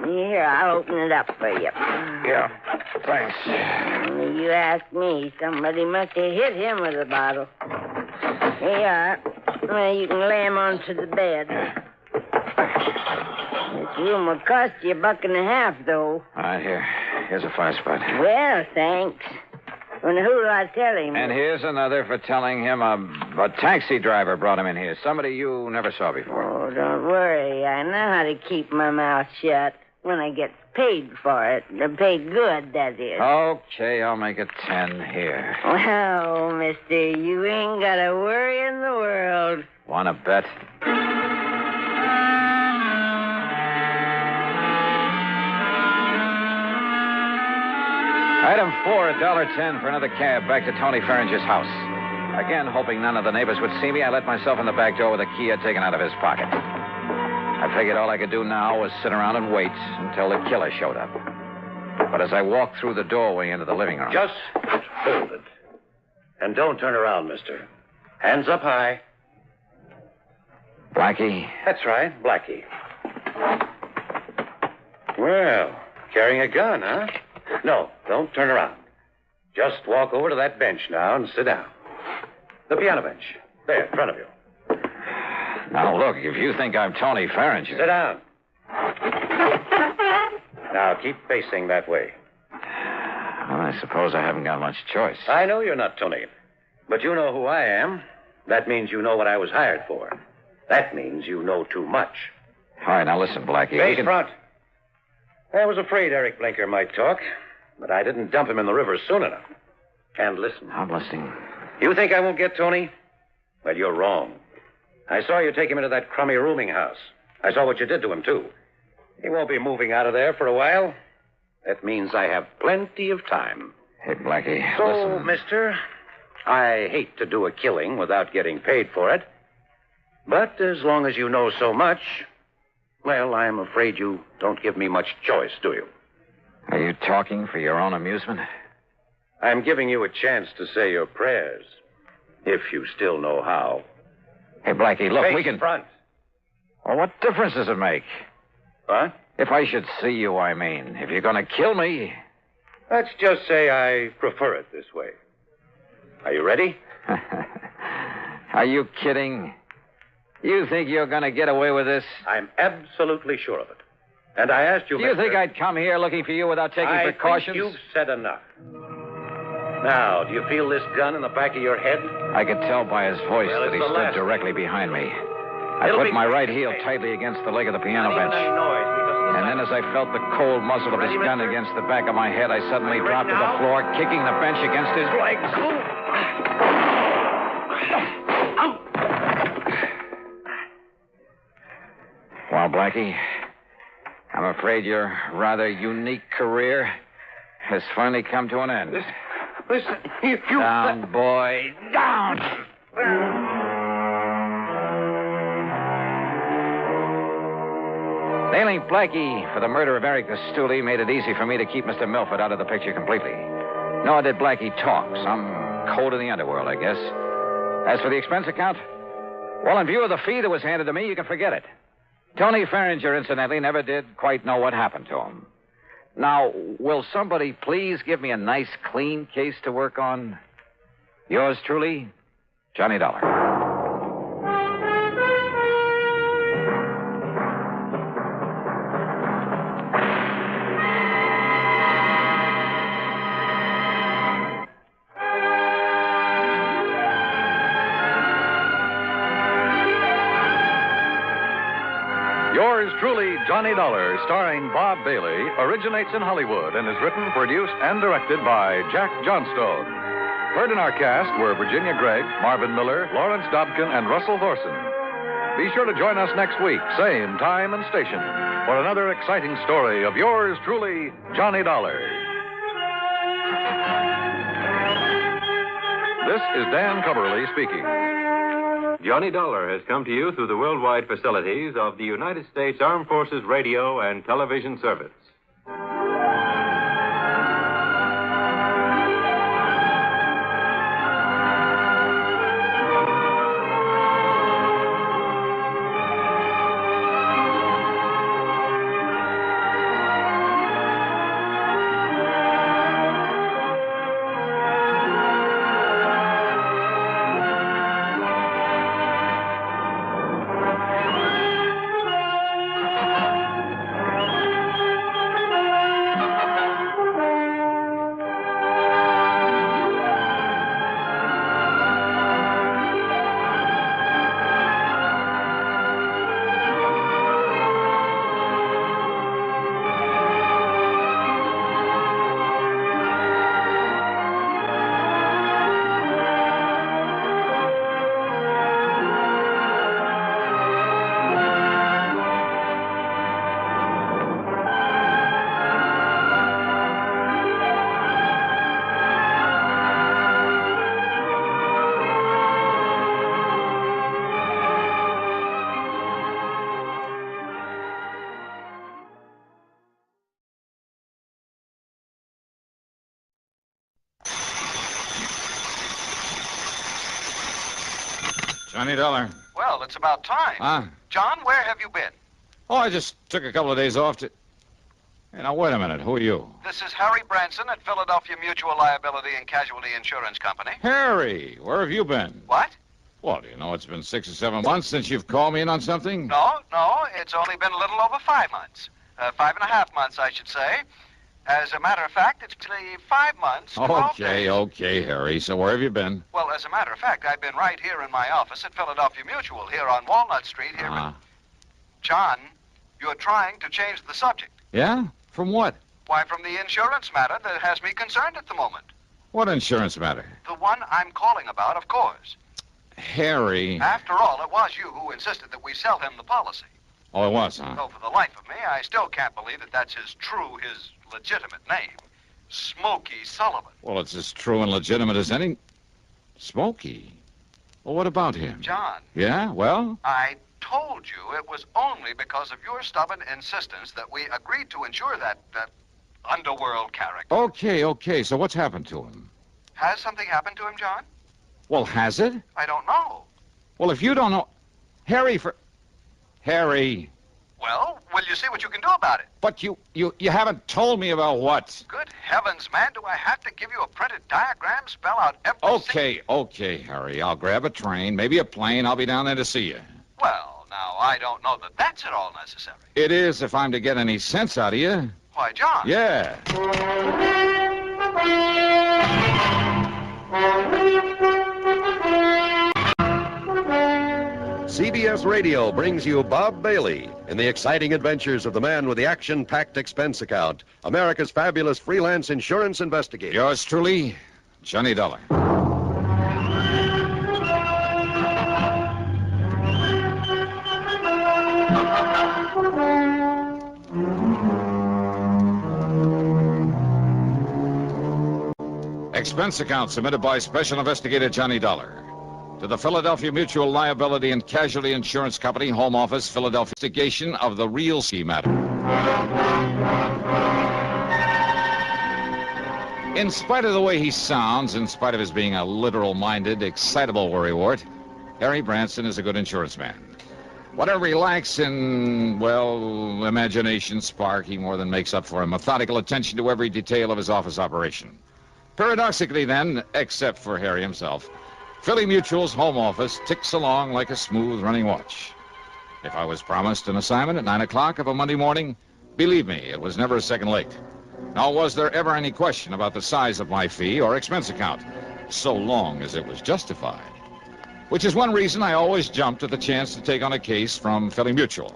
Here, I'll open it up for you. Yeah, thanks. You ask me. Somebody must have hit him with a bottle. Here you are. Well, you can lay him onto the bed. This room will cost you $1.50, though. All right, here's a 5 spot. Well, thanks. And who'll I tell him? And here's another for telling him a taxi driver brought him in here. Somebody you never saw before. Oh, don't worry. I know how to keep my mouth shut when I get paid for it. Paid good, that is. Okay, I'll make it 10 here. Well, mister, you ain't got a worry in the world. Want to bet? Item 4, $1.10 for another cab back to Tony Ferringer's house. Again, hoping none of the neighbors would see me, I let myself in the back door with a key I'd taken out of his pocket. I figured all I could do now was sit around and wait until the killer showed up. But as I walked through the doorway into the living room... Just hold it. And don't turn around, mister. Hands up high. Blackie? That's right, Blackie. Well, carrying a gun, huh? No, don't turn around. Just walk over to that bench now and sit down. The piano bench. There, in front of you. Now, look, if you think I'm Tony Ferringer... Sit down. Now, keep facing that way. Well, I suppose I haven't got much choice. I know you're not Tony, but you know who I am. That means you know what I was hired for. That means you know too much. All right, now listen, Blackie. Face front. I was afraid Eric Blinker might talk, but I didn't dump him in the river soon enough. And listen. I'm listening. You think I won't get Tony? Well, you're wrong. I saw you take him into that crummy rooming house. I saw what you did to him, too. He won't be moving out of there for a while. That means I have plenty of time. Hey, Blackie, so, listen. mister, I hate to do a killing without getting paid for it. But as long as you know so much, well, I'm afraid you don't give me much choice, do you? Are you talking for your own amusement? I'm giving you a chance to say your prayers, if you still know how. Hey, Blackie, look, Face we can... front. Well, what difference does it make? What? If I should see you, I mean. If you're going to kill me... Let's just say I prefer it this way. Are you ready? Are you kidding? You think you're going to get away with this? I'm absolutely sure of it. And I asked you, Do you think I'd come here looking for you without taking precautions? I think you've said enough. Now, do you feel this gun in the back of your head? I could tell by his voice Well, that he it's the stood last directly behind me. I It'll put be my right heel tightly against the leg of the piano Not even bench. any noise, because And then as I felt the cold muzzle of his Ready, gun mister? against the back of my head, I suddenly Are you dropped to ready the now? floor, kicking the bench against his legs. Well, Blackie, I'm afraid your rather unique career has finally come to an end. Listen, if you... Down, boy, down! Nailing Blackie for the murder of Eric Stuley made it easy for me to keep Mr. Milford out of the picture completely. Nor did Blackie talk. Some code in the underworld, I guess. As for the expense account, well, in view of the fee that was handed to me, you can forget it. Tony Farringer, incidentally, never did quite know what happened to him. Now, will somebody please give me a nice, clean case to work on? Yours truly, Johnny Dollar. Yours truly, Johnny Dollar, starring Bob Bailey, originates in Hollywood and is written, produced, and directed by Jack Johnstone. Heard in our cast were Virginia Gregg, Marvin Miller, Lawrence Dobkin, and Russell Thorson. Be sure to join us next week, same time and station, for another exciting story of yours truly, Johnny Dollar. This is Dan Cubberly speaking. Johnny Dollar has come to you through the worldwide facilities of the United States Armed Forces Radio and Television Service. Johnny Dollar. Well, it's about time. Huh? John, where have you been? Oh, I just took a couple of days off to... Hey, now, wait a minute. Who are you? This is Harry Branson at Philadelphia Mutual Liability and Casualty Insurance Company. Harry, where have you been? What? Well, do you know it's been 6 or 7 months since you've called me in on something? No, it's only been a little over 5 months. 5.5 months, I should say. As a matter of fact, it's actually 5 months. 12 days. Okay, Harry. So where have you been? Well, as a matter of fact, I've been right here in my office at Philadelphia Mutual, here on Walnut Street. Here. John, you're trying to change the subject. Yeah? From what? Why, from the insurance matter that has me concerned at the moment. What insurance matter? The one I'm calling about, of course. Harry. After all, it was you who insisted that we sell him the policy. Oh, it was, huh? Though for the life of me, I still can't believe that that's his legitimate name. Smokey Sullivan. Well, it's as true and legitimate as any... Smokey? Well, what about him? John. Yeah? Well? I told you it was only because of your stubborn insistence that we agreed to insure that underworld character. Okay. So what's happened to him? Has something happened to him, John? Well, has it? I don't know. Well, if you don't know... Harry. Well, will you see what you can do about it? But you haven't told me about what. Good heavens, man, do I have to give you a printed diagram, spell out every... Okay, Harry. I'll grab a train, maybe a plane. I'll be down there to see you. Well, now, I don't know that that's at all necessary. It is if I'm to get any sense out of you. Why, John? Yeah. CBS Radio brings you Bob Bailey in the exciting adventures of the man with the action-packed expense account, America's fabulous freelance insurance investigator. Yours truly, Johnny Dollar. Expense account submitted by Special Investigator Johnny Dollar to the Philadelphia Mutual Liability and Casualty Insurance Company, Home Office, Philadelphia. Investigation of the real ski matter. In spite of the way he sounds, in spite of his being a literal-minded, excitable worrywart, Harry Branson is a good insurance man. Whatever he lacks in, well, imagination, spark, he more than makes up for in methodical attention to every detail of his office operation. Paradoxically, then, except for Harry himself, Philly Mutual's home office ticks along like a smooth-running watch. If I was promised an assignment at 9 o'clock of a Monday morning, believe me, it was never a second late. Nor was there ever any question about the size of my fee or expense account, so long as it was justified. Which is one reason I always jumped at the chance to take on a case from Philly Mutual.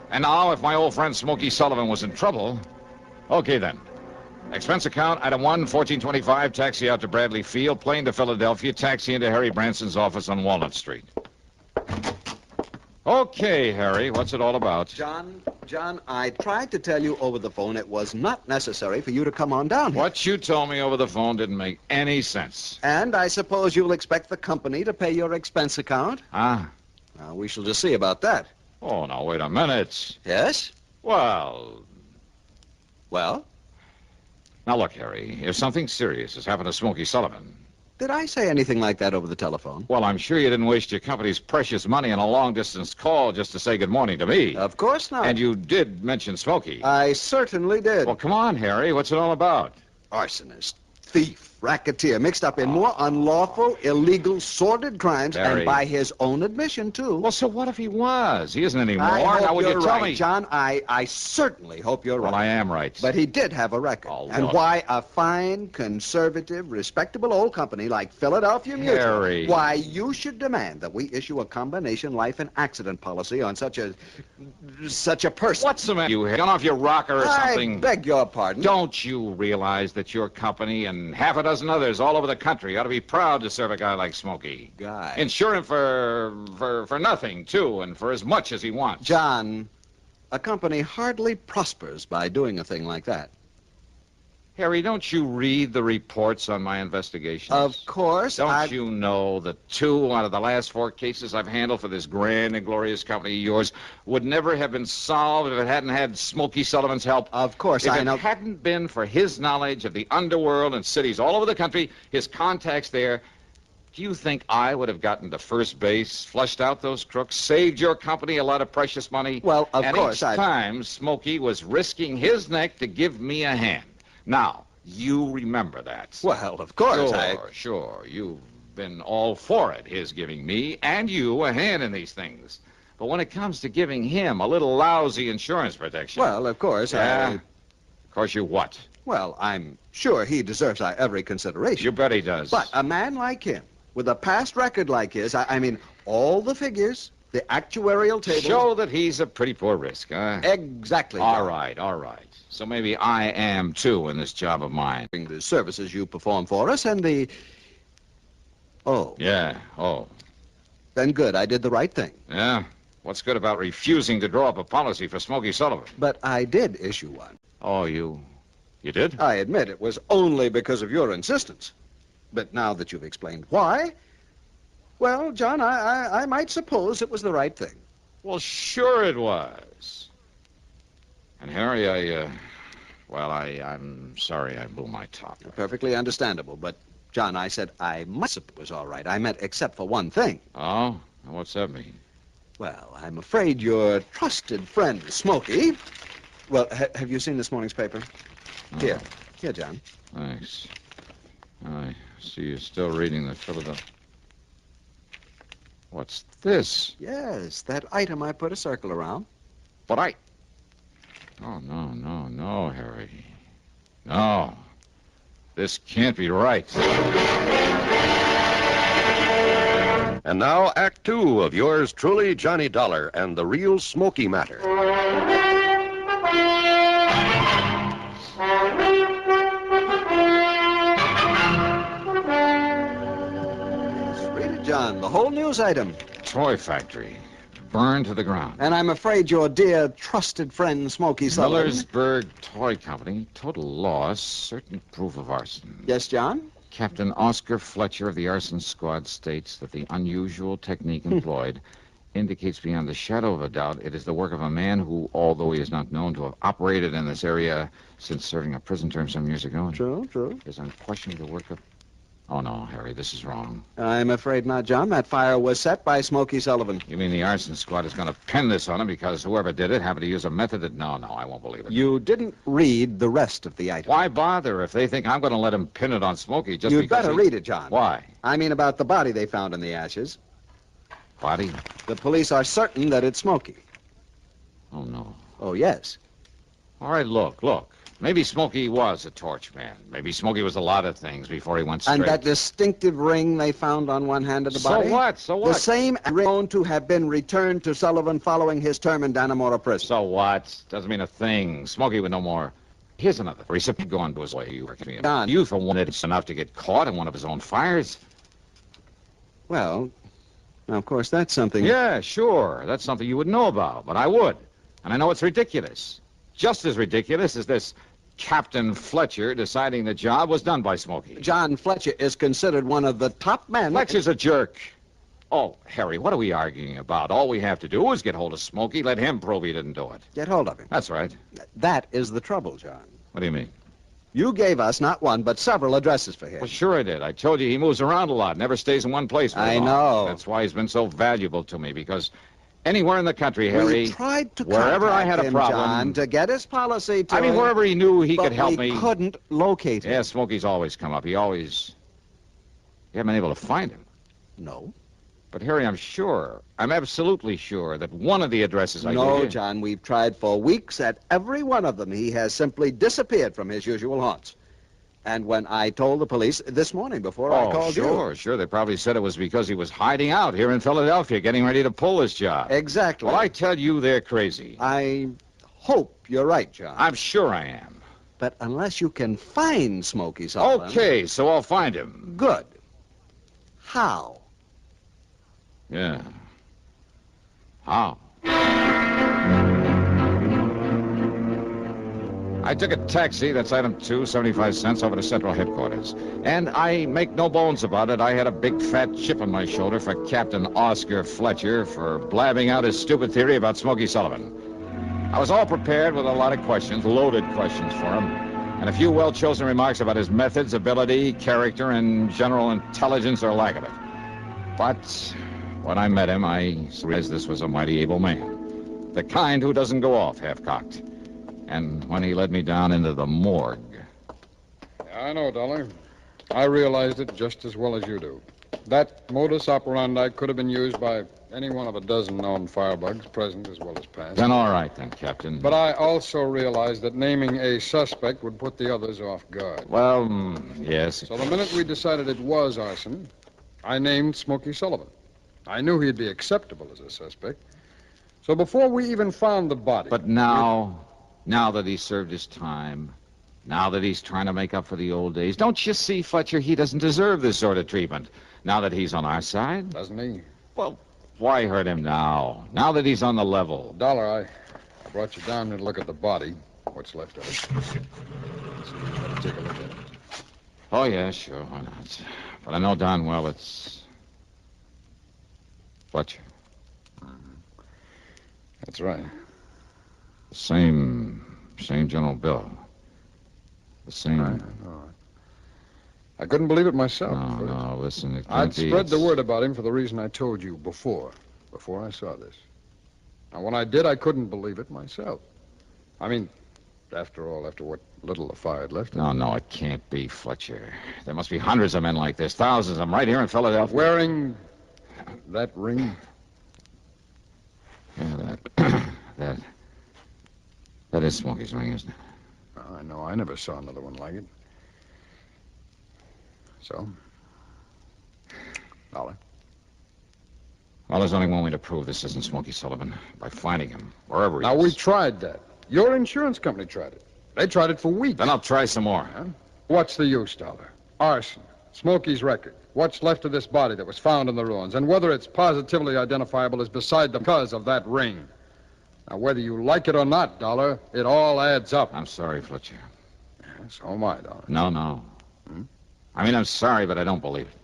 And now, if my old friend Smokey Sullivan was in trouble, okay then. Expense account, item 1, 1425, taxi out to Bradley Field, plane to Philadelphia, taxi into Harry Branson's office on Walnut Street. Okay, Harry, what's it all about? John, I tried to tell you over the phone it was not necessary for you to come on down here. What you told me over the phone didn't make any sense. And I suppose you'll expect the company to pay your expense account? Ah. Now, we shall just see about that. Oh, now, wait a minute. Yes? Well? Now, look, Harry, if something serious has happened to Smokey Sullivan... Did I say anything like that over the telephone? Well, I'm sure you didn't waste your company's precious money on a long-distance call just to say good morning to me. Of course not. And you did mention Smokey. I certainly did. Well, come on, Harry. What's it all about? Arsonist, thief, racketeer, mixed up in more unlawful, illegal, sordid crimes, Harry. and by his own admission, too. Well, so what if he was? He isn't anymore. I hope Now, would you're you tell right, me? John. I certainly hope you're right. Well, I am right. But he did have a record. Oh, and look. why a fine, conservative, respectable old company like Philadelphia Mutual, Harry. why you should demand that we issue a combination life and accident policy on such a person. What's the matter? You gone off your rocker or something? I beg your pardon. Don't you realize that your company and half a dozen others all over the country ought to be proud to serve a guy like Smokey? Guy. Insure him for nothing, too, and for as much as he wants. John, a company hardly prospers by doing a thing like that. Harry, don't you read the reports on my investigations? Of course. Don't you know that 2 out of the last 4 cases I've handled for this grand and glorious company of yours would never have been solved if it hadn't had Smokey Sullivan's help? Of course, I know. If it hadn't been for his knowledge of the underworld and cities all over the country, his contacts there, do you think I would have gotten to first base, flushed out those crooks, saved your company a lot of precious money? Well, of and course, each time, Smokey was risking his neck to give me a hand. Now, you remember that. Well, of course. Sure. You've been all for it, his giving me and you a hand in these things. But when it comes to giving him a little lousy insurance protection... Well, of course, Of course you what? Well, I'm sure he deserves our every consideration. You bet he does. But a man like him, with a past record like his, I mean, all the figures, the actuarial tables... Show that he's a pretty poor risk, huh? Exactly. All right. So maybe I am, too, in this job of mine. The services you perform for us and the... Oh. Yeah, Then good, I did the right thing. Yeah? What's good about refusing to draw up a policy for Smokey Sullivan? But I did issue one. Oh, you did? I admit it was only because of your insistence. But now that you've explained why, well, John, I might suppose it was the right thing. Well, sure it was. And Harry, Well, I'm sorry I blew my top. Perfectly understandable, but, John, I said I must have it was all right. I meant except for one thing. Oh? What's that mean? Well, I'm afraid your trusted friend, Smokey... Well, have you seen this morning's paper? Here. Here, John. Thanks. I see you're still reading the Philadelphia. What's this? Yes, that item I put a circle around. But I... Oh, no, Harry. No. This can't be right. And now, Act Two of yours truly, Johnny Dollar, and the real Smoky matter. Read it, John. The whole news item. Toy factory. Burned to the ground. And I'm afraid your dear trusted friend, Smokey Sullivan... Millersburg Toy Company. Total loss. Certain proof of arson. Yes, John? Captain Oscar Fletcher of the arson squad states that the unusual technique employed indicates beyond the shadow of a doubt it is the work of a man who, although he is not known to have operated in this area since serving a prison term some years ago... True. ...is unquestionably the work of... Oh, no, Harry, this is wrong. I'm afraid not, John. That fire was set by Smokey Sullivan. You mean the arson squad is going to pin this on him because whoever did it happened to use a method that... No, I won't believe it. You didn't read the rest of the item. Why bother if they think I'm going to let him pin it on Smokey just You'd because better read it, John. Why? I mean about the body they found in the ashes. Body? The police are certain that it's Smokey. Oh, no. Oh, yes. All right, look. Maybe Smokey was a torch man. Maybe Smokey was a lot of things before he went straight. And that distinctive ring they found on one hand of the body? So what? The same ring known to have been returned to Sullivan following his term in Dannemora prison. So what? Doesn't mean a thing. Smokey would know more. Here's another. He's going to his way. You working Don. You for one, it's enough to get caught in one of his own fires. Well, now, of course, that's something... Yeah, sure. That's something you would know about, but I would. And I know it's ridiculous. Just as ridiculous as this Captain Fletcher deciding the job was done by Smokey. John Fletcher is considered one of the top men... Fletcher's a jerk. Oh, Harry, what are we arguing about? All we have to do is get hold of Smokey, let him prove he didn't do it. Get hold of him. That's right. That is the trouble, John. What do you mean? You gave us not one, but several addresses for him. Well, sure I did. I told you he moves around a lot, never stays in one place very long. I know. That's why he's been so valuable to me, because anywhere in the country, Harry, we tried to wherever I had a him, problem... John, to get his policy to... I mean, wherever he knew he could help me... we couldn't locate him. Yeah, Smokey's always come up. You haven't been able to find him. No. But, Harry, I'm absolutely sure that one of the addresses I gave No, you... John, we've tried for weeks at every one of them. He has simply disappeared from his usual haunts. And when I told the police this morning before I called you... Sure. They probably said it was because he was hiding out here in Philadelphia, getting ready to pull this job. Exactly. Well, I tell you, they're crazy. I hope you're right, John. I'm sure I am. But unless you can find Smokey Sullivan... Okay, so I'll find him. Good. How? Yeah. How? I took a taxi, that's item 2, 75 cents, over to Central Headquarters. And I make no bones about it, I had a big fat chip on my shoulder for Captain Oscar Fletcher for blabbing out his stupid theory about Smokey Sullivan. I was all prepared with a lot of questions, loaded questions for him, and a few well-chosen remarks about his methods, ability, character, and general intelligence or lack of it. But when I met him, I realized this was a mighty able man. The kind who doesn't go off half-cocked. And when he led me down into the morgue... I know, Dollar. I realized it just as well as you do. That modus operandi could have been used by any one of a dozen known firebugs, present as well as past. Then all right, then, Captain. But I also realized that naming a suspect would put the others off guard. Well, yes. So the minute we decided it was arson, I named Smokey Sullivan. I knew he'd be acceptable as a suspect. So before we even found the body... But now that he's served his time, now that he's trying to make up for the old days, don't you see, Fletcher, he doesn't deserve this sort of treatment. Now that he's on our side? Doesn't he? Well, why hurt him now? Now that he's on the level. Dollar, I brought you down here to look at the body. What's left of it. So you better take a look at it. Oh, yeah, sure, why not? But I know darn well it's... Fletcher. That's right. Same general bill. The same. I know. I couldn't believe it myself. No, listen, it can't I'd be. spread the word about him for the reason I told you before I saw this. Now, when I did, I couldn't believe it myself. I mean, after what little the fire had left. No, it can't be, Fletcher. There must be hundreds of men like this, thousands of them right here in Philadelphia. Wearing that ring? Yeah, that is Smokey's ring, isn't it? I know. I never saw another one like it. So? Dollar? Well, there's only one way to prove this isn't Smokey Sullivan. By finding him, wherever he is. Now, we tried that. Your insurance company tried it. They tried it for weeks. Then I'll try some more. Huh? What's the use, Dollar? Arson. Smokey's record. What's left of this body that was found in the ruins. And whether it's positively identifiable is beside the cause of that ring. Now, whether you like it or not, Dollar, it all adds up. I'm sorry, Fletcher. Yeah, so am I, Dollar. No. I mean, I'm sorry, but I don't believe it.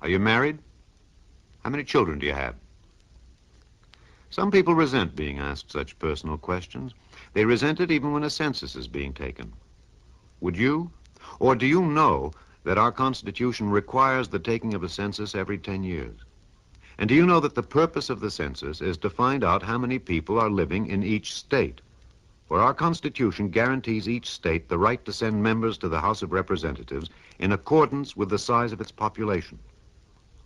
Are you married? How many children do you have? Some people resent being asked such personal questions. They resent it even when a census is being taken. Would you? Or do you know that our Constitution requires the taking of a census every 10 years? And do you know that the purpose of the census is to find out how many people are living in each state? For our Constitution guarantees each state the right to send members to the House of Representatives in accordance with the size of its population.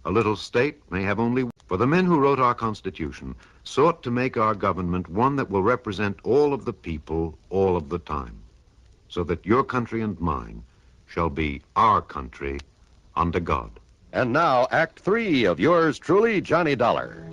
A little state may have only... For the men who wrote our Constitution sought to make our government one that will represent all of the people all of the time, so that your country and mine shall be our country under God. And now, Act 3 of yours truly, Johnny Dollar.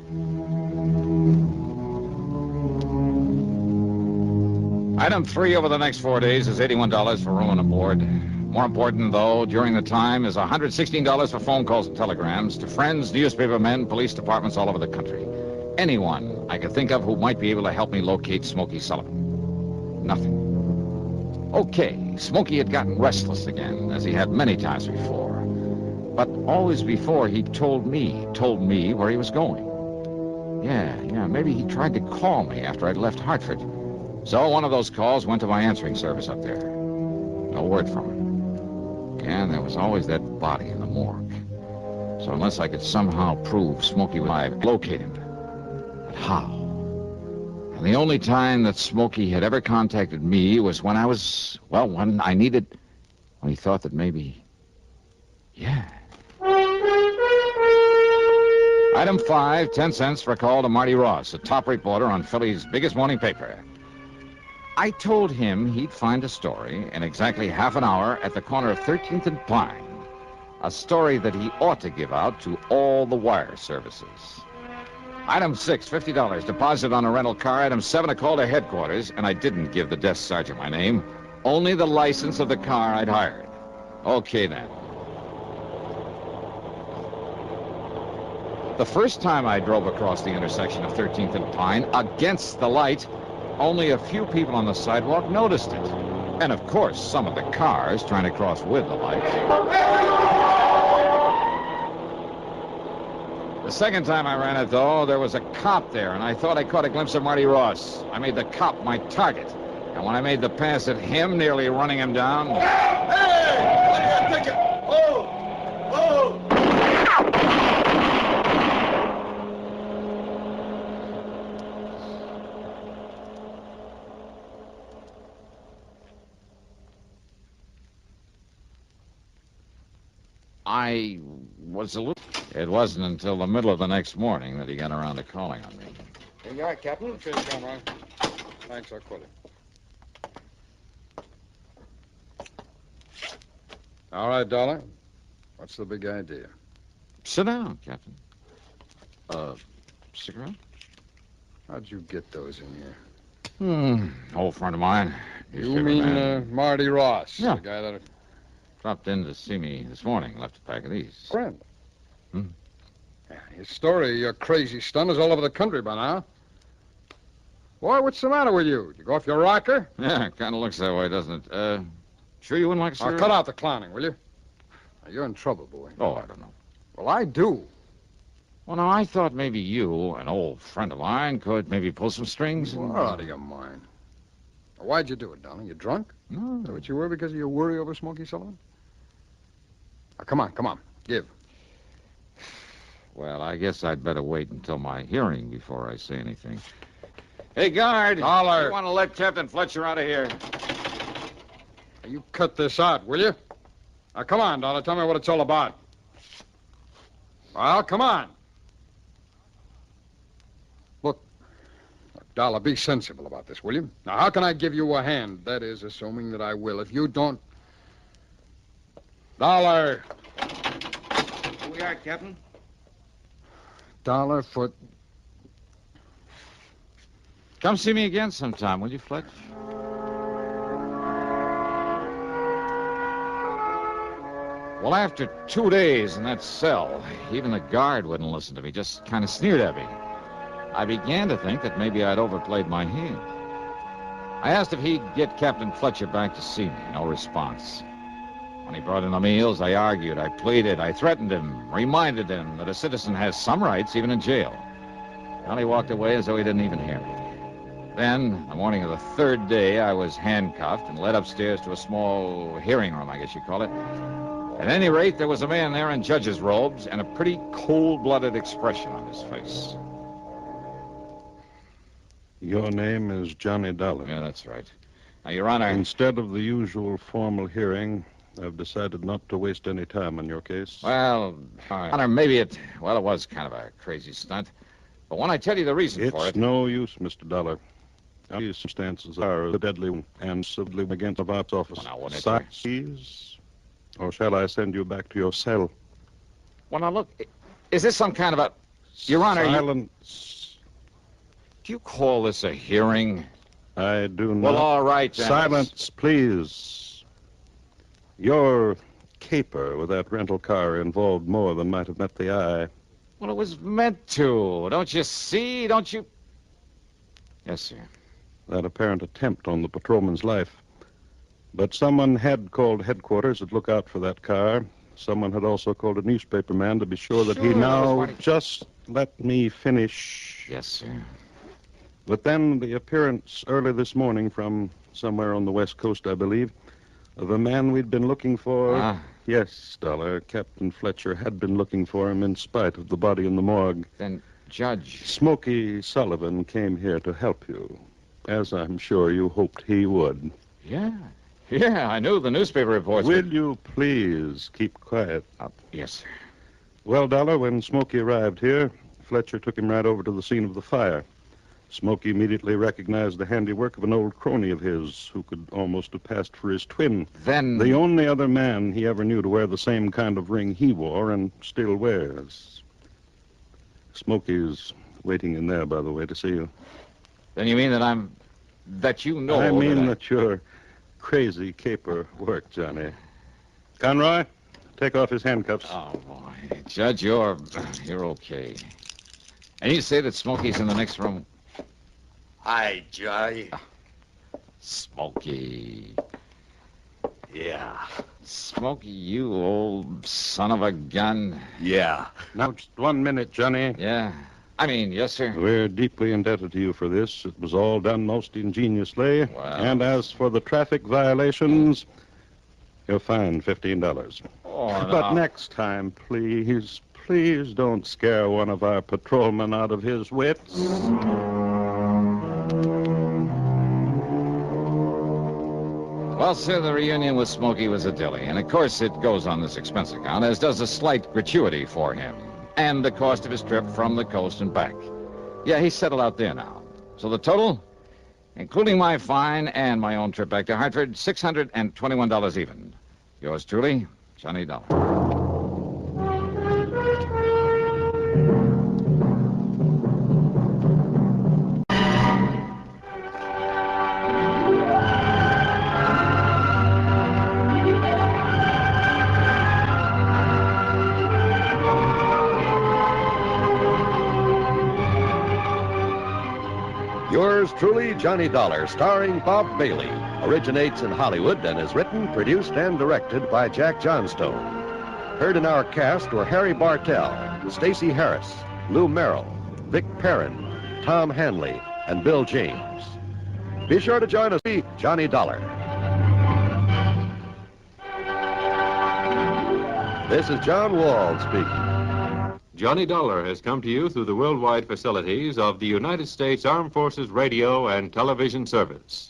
Item 3 over the next 4 days is $81 for room and board. More important, though, during the time is $116 for phone calls and telegrams to friends, newspaper men, police departments all over the country. Anyone I could think of who might be able to help me locate Smokey Sullivan. Nothing. Okay, Smokey had gotten restless again, as he had many times before. But always before, he told me where he was going. Yeah, maybe he tried to call me after I'd left Hartford. So one of those calls went to my answering service up there. No word from him. And there was always that body in the morgue. So unless I could somehow prove Smokey was alive, locate him. But how? And the only time that Smokey had ever contacted me was when when he thought that maybe... Yeah. Item 5, 10 cents for a call to Marty Ross, a top reporter on Philly's biggest morning paper. I told him he'd find a story in exactly half an hour at the corner of 13th and Pine. A story that he ought to give out to all the wire services. Item 6, $50, deposit on a rental car. Item 7, a call to headquarters, and I didn't give the desk sergeant my name, only the license of the car I'd hired. Okay, then. The first time I drove across the intersection of 13th and Pine against the light, only a few people on the sidewalk noticed it. And, of course, some of the cars trying to cross with the lights. The second time I ran it, though, there was a cop there, and I thought I caught a glimpse of Marty Ross. I made the cop my target. And when I made the pass at him, nearly running him down... Hey! What do you think? Oh! I was a little... It wasn't until the middle of the next morning that he got around to calling on me. Here you are, Captain. Cheers, Conroy. Thanks, I'll quit it. All right, Dollar. What's the big idea? Sit down, Captain. Cigarette? How'd you get those in here? Old friend of mine. You mean Marty Ross? Yeah. The guy that... Dropped in to see me this morning. Left a pack of these. Friend? Yeah, his story, your crazy stunt, is all over the country by now. Boy, what's the matter with you? Did you go off your rocker? Yeah, kind of looks that way, doesn't it? Sure you wouldn't like a cigarette? Cut out the clowning, will you? Now, you're in trouble, boy. Oh, I don't know. Well, I do. Well, now, I thought maybe you, an old friend of mine, could maybe pull some strings. You are out of your mind. Why'd you do it, darling? You drunk? No. Is that what you were because of your worry over Smokey Sullivan? Now, come on. Give. Well, I guess I'd better wait until my hearing before I say anything. Hey, guard. Dollar. You want to let Captain Fletcher out of here? You cut this out, will you? Now, come on, Dollar. Tell me what it's all about. Well, come on. Look, Dollar, be sensible about this, will you? Now, how can I give you a hand? That is, assuming that I will. If you don't... Dollar. Here we are, Captain. Dollar foot. Come see me again sometime, will you, Fletch? Well, after 2 days in that cell, even the guard wouldn't listen to me, just kind of sneered at me. I began to think that maybe I'd overplayed my hand. I asked if he'd get Captain Fletcher back to see me. No response. When he brought in the meals, I argued, I pleaded, I threatened him, reminded him that a citizen has some rights, even in jail. Well, he walked away as though he didn't even hear me. Then, the morning of the third day, I was handcuffed and led upstairs to a small hearing room, I guess you'd call it. At any rate, there was a man there in judge's robes and a pretty cold-blooded expression on his face. Your name is Johnny Dollar. Yeah, that's right. Now, Your Honor... Instead of the usual formal hearing, I've decided not to waste any time on your case. Well, Your Honor, maybe it was kind of a crazy stunt. But when I tell you the reason for it... It's no use, Mr. Dollar. These circumstances are the deadly and civilly against the Ops office. Well, now, wouldn't it, Socks, or shall I send you back to your cell? Well, now, look, is this some kind of a... Your Honor... Silence. Do you call this a hearing? I do not. Well, all right, then. Silence, please. Your caper with that rental car involved more than might have met the eye. Well, it was meant to. Don't you see? Don't you... Yes, sir. That apparent attempt on the patrolman's life. But someone had called headquarters to look out for that car. Someone had also called a newspaper man to be sure that he now... Just let me finish. Yes, sir. But then the appearance early this morning from somewhere on the West Coast, I believe, of a man we'd been looking for. Ah. Yes, Dollar. Captain Fletcher had been looking for him in spite of the body in the morgue. Then, Judge... Smokey Sullivan came here to help you, as I'm sure you hoped he would. Yeah, I knew the newspaper reports... Will you please keep quiet? Yes, sir. Well, Dollar, when Smokey arrived here, Fletcher took him right over to the scene of the fire. Smokey immediately recognized the handiwork of an old crony of his who could almost have passed for his twin. Then... The only other man he ever knew to wear the same kind of ring he wore and still wears. Smokey's waiting in there, by the way, to see you. Then you mean that you know... I mean that your crazy caper worked, Johnny. Conroy, take off his handcuffs. Oh, boy. Judge, you're okay. And you say that Smokey's in the next room? Hi, Johnny. Smokey. Yeah. Smokey, you old son of a gun. Yeah. Now, just 1 minute, Johnny. Yeah. I mean, yes, sir. We're deeply indebted to you for this. It was all done most ingeniously. Well... And as for the traffic violations, you're fined $15. Oh, But next time, please don't scare one of our patrolmen out of his wits. Well, sir, the reunion with Smokey was a dilly. And, of course, it goes on this expense account, as does a slight gratuity for him. And the cost of his trip from the coast and back. Yeah, he's settled out there now. So the total, including my fine and my own trip back to Hartford, $621 even. Yours truly, Johnny Dollar. Yours truly, Johnny Dollar, starring Bob Bailey, originates in Hollywood and is written, produced, and directed by Jack Johnstone. Heard in our cast were Harry Bartell, Stacey Harris, Lou Merrill, Vic Perrin, Tom Hanley, and Bill James. Be sure to join us, Johnny Dollar. This is John Wall speaking. Johnny Dollar has come to you through the worldwide facilities of the United States Armed Forces Radio and Television Service.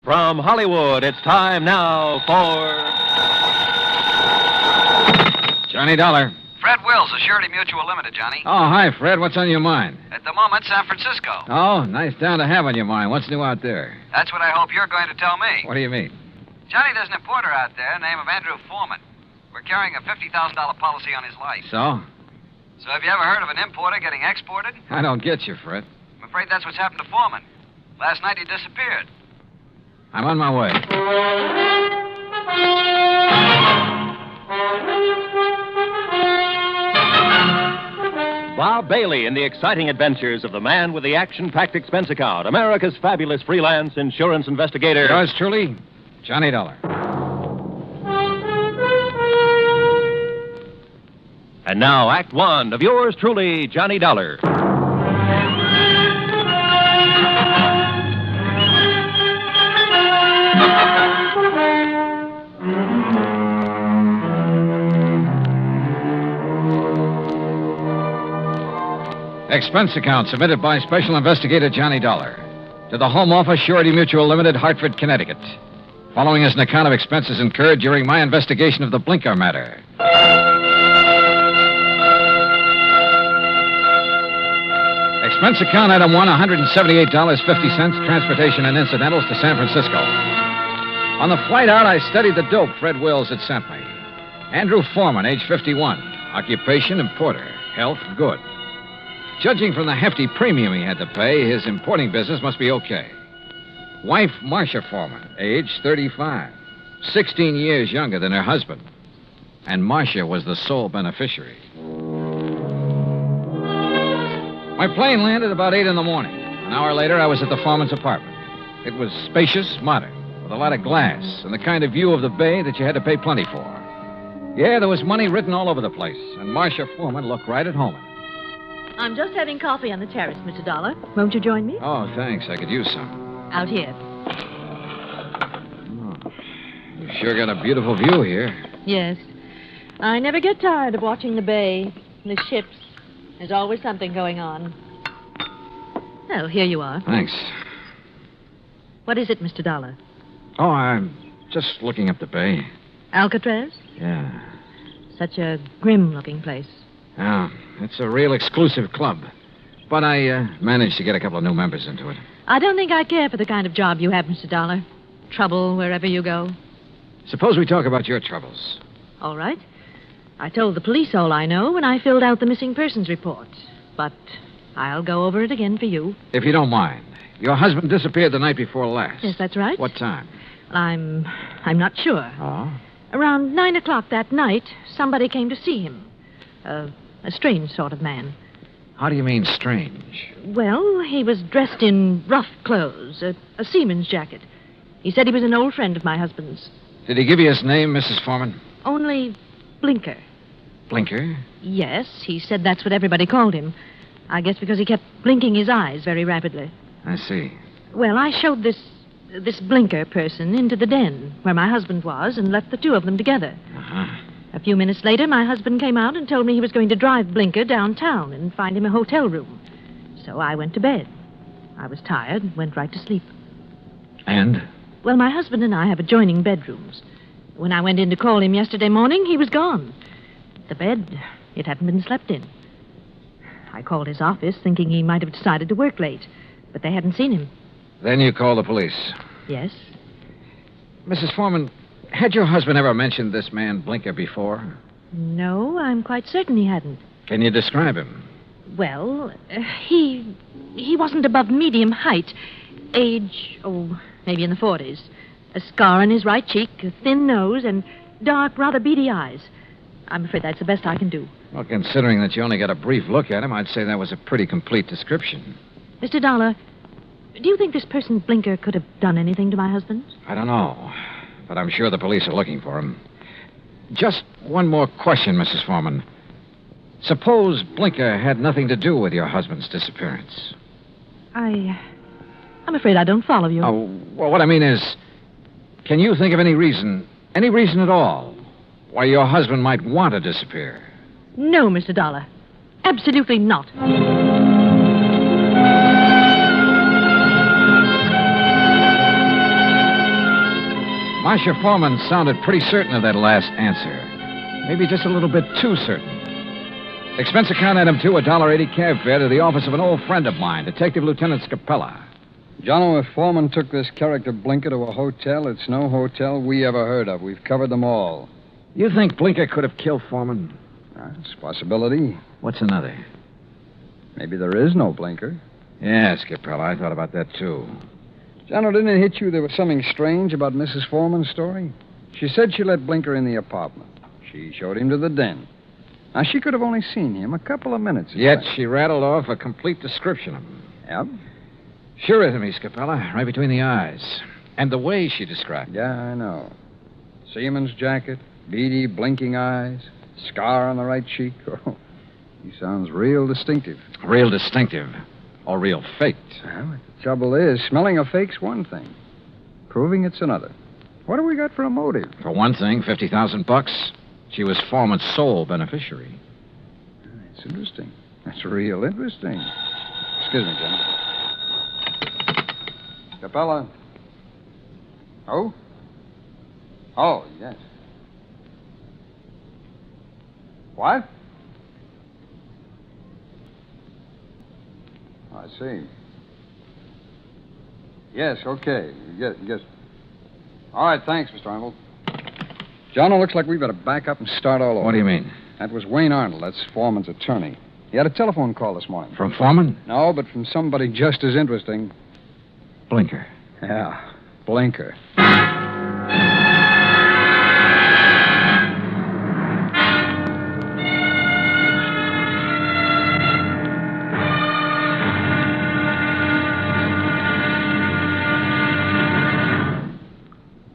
From Hollywood, it's time now for... Johnny Dollar. Fred Wills of Surety Mutual Limited, Johnny. Oh, hi, Fred. What's on your mind? At the moment, San Francisco. Oh, nice town to have on your mind. What's new out there? That's what I hope you're going to tell me. What do you mean? Johnny, there's an importer out there named of Andrew Foreman. We're carrying a $50,000 policy on his life. So? So have you ever heard of an importer getting exported? I don't get you, Fred. I'm afraid that's what's happened to Foreman. Last night he disappeared. I'm on my way. Bob Bailey in the exciting adventures of the man with the action-packed expense account, America's fabulous freelance insurance investigator. Yours truly, Johnny Dollar. And now, Act One of yours truly, Johnny Dollar. Expense account submitted by Special Investigator Johnny Dollar to the Home Office, Surety Mutual Limited, Hartford, Connecticut. Following is an account of expenses incurred during my investigation of the Blinker matter. Expense account item 1, $178.50, transportation and incidentals to San Francisco. On the flight out, I studied the dope Fred Wills had sent me. Andrew Foreman, age 51. Occupation, importer. Health, good. Judging from the hefty premium he had to pay, his importing business must be okay. Wife, Marcia Foreman, age 35. 16 years younger than her husband. And Marcia was the sole beneficiary. My plane landed about 8 in the morning. An hour later, I was at the Foreman's apartment. It was spacious, modern, with a lot of glass and the kind of view of the bay that you had to pay plenty for. Yeah, there was money written all over the place, and Marcia Foreman looked right at home. I'm just having coffee on the terrace, Mr. Dollar. Won't you join me? Oh, thanks. I could use some. Out here. Oh, you sure got a beautiful view here. Yes. I never get tired of watching the bay, the ships. There's always something going on. Oh, here you are. Thanks. What is it, Mr. Dollar? Oh, I'm just looking up the bay. Alcatraz? Yeah. Such a grim-looking place. Yeah, it's a real exclusive club. But I managed to get a couple of new members into it. I don't think I care for the kind of job you have, Mr. Dollar. Trouble wherever you go. Suppose we talk about your troubles. All right. I told the police all I know when I filled out the missing persons report. But I'll go over it again for you. If you don't mind. Your husband disappeared the night before last. Yes, that's right. What time? I'm not sure. Oh? Around 9 o'clock that night, somebody came to see him. A strange sort of man. How do you mean strange? Well, he was dressed in rough clothes, a seaman's jacket. He said he was an old friend of my husband's. Did he give you his name, Mrs. Foreman? Only Blinker. Blinker? Yes, he said that's what everybody called him. I guess because he kept blinking his eyes very rapidly. I see. Well, I showed this Blinker person into the den where my husband was and left the two of them together. Uh-huh. A few minutes later, my husband came out and told me he was going to drive Blinker downtown and find him a hotel room. So I went to bed. I was tired and went right to sleep. And? Well, my husband and I have adjoining bedrooms. When I went in to call him yesterday morning, he was gone. The bed, it hadn't been slept in. I called his office thinking he might have decided to work late, but they hadn't seen him. Then you called the police. Yes? Mrs. Foreman, had your husband ever mentioned this man Blinker before? No, I'm quite certain he hadn't. Can you describe him? Well, he wasn't above medium height. Age, maybe in the 40s. A scar on his right cheek, a thin nose, and dark, rather beady eyes. I'm afraid that's the best I can do. Well, considering that you only got a brief look at him, I'd say that was a pretty complete description. Mr. Dollar, do you think this person Blinker could have done anything to my husband? I don't know, but I'm sure the police are looking for him. Just one more question, Mrs. Foreman. Suppose Blinker had nothing to do with your husband's disappearance. I'm afraid I don't follow you. Oh, well, what I mean is, can you think of any reason at all, why your husband might want to disappear? No, Mr. Dollar. Absolutely not. Marcia Foreman sounded pretty certain of that last answer. Maybe just a little bit too certain. Expense account item 2, $1.80 cab fare to the office of an old friend of mine, Detective Lieutenant Scapella. Jono, if Foreman took this character Blinker to a hotel, it's no hotel we ever heard of. We've covered them all. You think Blinker could have killed Foreman? It's a possibility. What's another? Maybe there is no Blinker. Yeah, Scapella, I thought about that, too. Jono, didn't it hit you there was something strange about Mrs. Foreman's story? She said she let Blinker in the apartment. She showed him to the den. Now, she could have only seen him a couple of minutes. Yet she rattled off a complete description of him. Yep. Sure is me, Scapella, right between the eyes. And the way she described it. Yeah, I know. Seaman's jacket, beady, blinking eyes, scar on the right cheek. Oh, he sounds real distinctive. Real distinctive. Or real faked. Well, the trouble is, smelling a fake's one thing. Proving it's another. What have we got for a motive? For one thing, $50,000. She was Foreman's sole beneficiary. That's interesting. That's real interesting. Excuse me, Jimmy. Capella. Oh? Oh, yes. What? I see. Yes, okay. Yes. All right, thanks, Mr. Arnold. Jono, looks like we better back up and start all over. What do you mean? That was Wayne Arnold. That's Foreman's attorney. He had a telephone call this morning. From Foreman? No, but from somebody just as interesting. Blinker. Yeah, Blinker.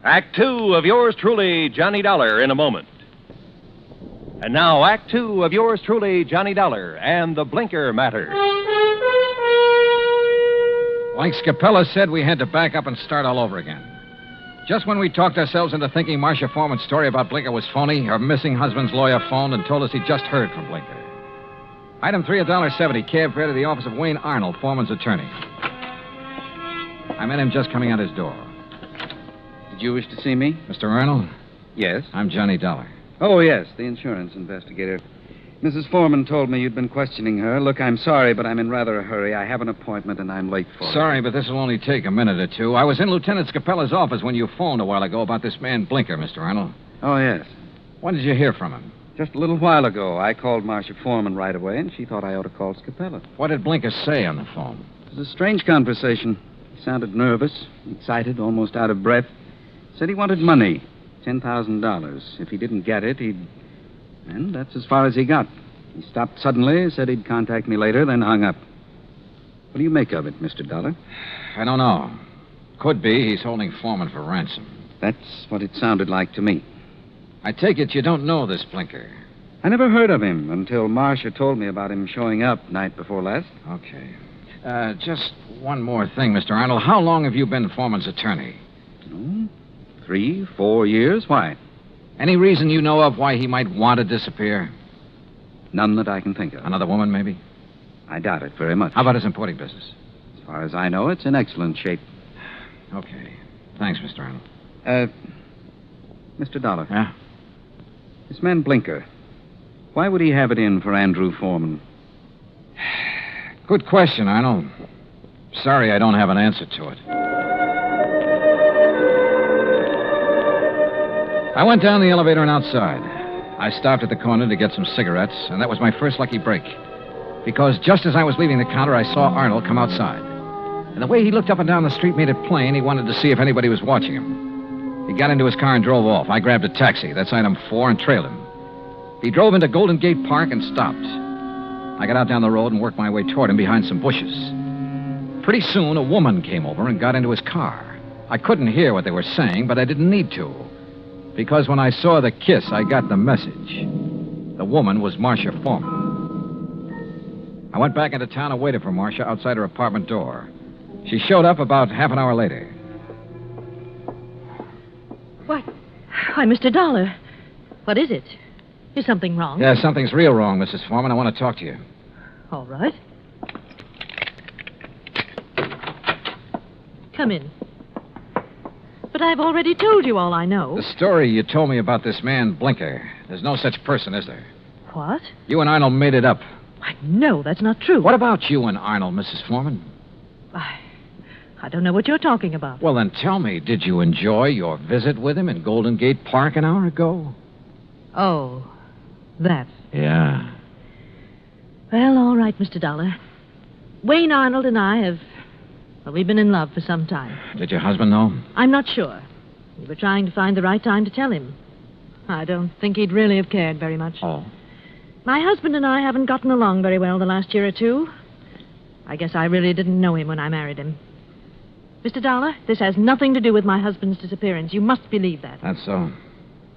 Act 2 of yours truly, Johnny Dollar, in a moment. And now, Act 2 of yours truly, Johnny Dollar, and the Blinker matter. Like Scapella said, we had to back up and start all over again. Just when we talked ourselves into thinking Marcia Foreman's story about Blinker was phony, her missing husband's lawyer phoned and told us he'd just heard from Blinker. Item 3, $1.70, cab fare to the office of Wayne Arnold, Foreman's attorney. I met him just coming out his door. Did you wish to see me? Mr. Arnold? Yes. I'm Johnny Dollar. Oh, yes, the insurance investigator. Mrs. Foreman told me you'd been questioning her. Look, I'm sorry, but I'm in rather a hurry. I have an appointment, and I'm late for it. Sorry, but this will only take a minute or two. I was in Lieutenant Scapella's office when you phoned a while ago about this man Blinker, Mr. Arnold. Oh, yes. When did you hear from him? Just a little while ago. I called Marcia Foreman right away, and she thought I ought to call Scapella. What did Blinker say on the phone? It was a strange conversation. He sounded nervous, excited, almost out of breath. Said he wanted money, $10,000. If he didn't get it, he'd... And that's as far as he got. He stopped suddenly, said he'd contact me later, then hung up. What do you make of it, Mr. Dollar? I don't know. Could be he's holding Foreman for ransom. That's what it sounded like to me. I take it you don't know this Blinker. I never heard of him until Marcia told me about him showing up night before last. Okay. Just one more thing, Mr. Arnold. How long have you been Foreman's attorney? 3, 4 years. Why? Any reason you know of why he might want to disappear? None that I can think of. Another woman, maybe? I doubt it very much. How about his importing business? As far as I know, it's in excellent shape. Okay. Thanks, Mr. Arnold. Mr. Dollar. Yeah? This man Blinker, why would he have it in for Andrew Foreman? Good question, Arnold. Sorry I don't have an answer to it. I went down the elevator and outside. I stopped at the corner to get some cigarettes, and that was my first lucky break. Because just as I was leaving the counter, I saw Arnold come outside. And the way he looked up and down the street made it plain he wanted to see if anybody was watching him. He got into his car and drove off. I grabbed a taxi, that's item 4, and trailed him. He drove into Golden Gate Park and stopped. I got out down the road and worked my way toward him behind some bushes. Pretty soon, a woman came over and got into his car. I couldn't hear what they were saying, but I didn't need to. Because when I saw the kiss, I got the message. The woman was Marcia Foreman. I went back into town and waited for Marcia outside her apartment door. She showed up about half an hour later. What? Why, Mr. Dollar. What is it? Is something wrong? Yeah, something's real wrong, Mrs. Foreman. I want to talk to you. All right. Come in. But I've already told you all I know. The story you told me about this man, Blinker, there's no such person, is there? What? You and Arnold made it up. No, that's not true. What about you and Arnold, Mrs. Foreman? I don't know what you're talking about. Well, then tell me, did you enjoy your visit with him in Golden Gate Park an hour ago? Oh, that. Yeah. Well, all right, Mr. Dollar. Wayne Arnold and I have... Well, we've been in love for some time. Did your husband know? I'm not sure. We were trying to find the right time to tell him. I don't think he'd really have cared very much. Oh. My husband and I haven't gotten along very well the last year or two. I guess I really didn't know him when I married him. Mr. Dollar, this has nothing to do with my husband's disappearance. You must believe that. That's so.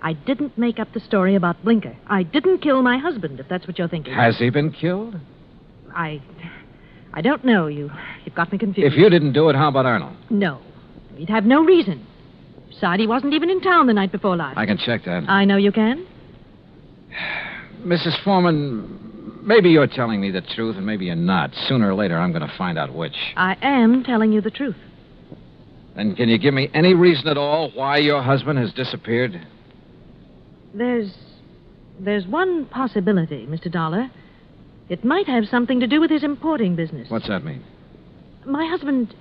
I didn't make up the story about Blinker. I didn't kill my husband, if that's what you're thinking. Has he been killed? I don't know. You've got me confused. If you didn't do it, how about Arnold? No. He'd have no reason. Besides, he wasn't even in town the night before last. I can check that. I know you can. Mrs. Foreman, maybe you're telling me the truth and maybe you're not. Sooner or later, I'm going to find out which. I am telling you the truth. Then can you give me any reason at all why your husband has disappeared? There's one possibility, Mr. Dollar. It might have something to do with his importing business. What's that mean? My husband,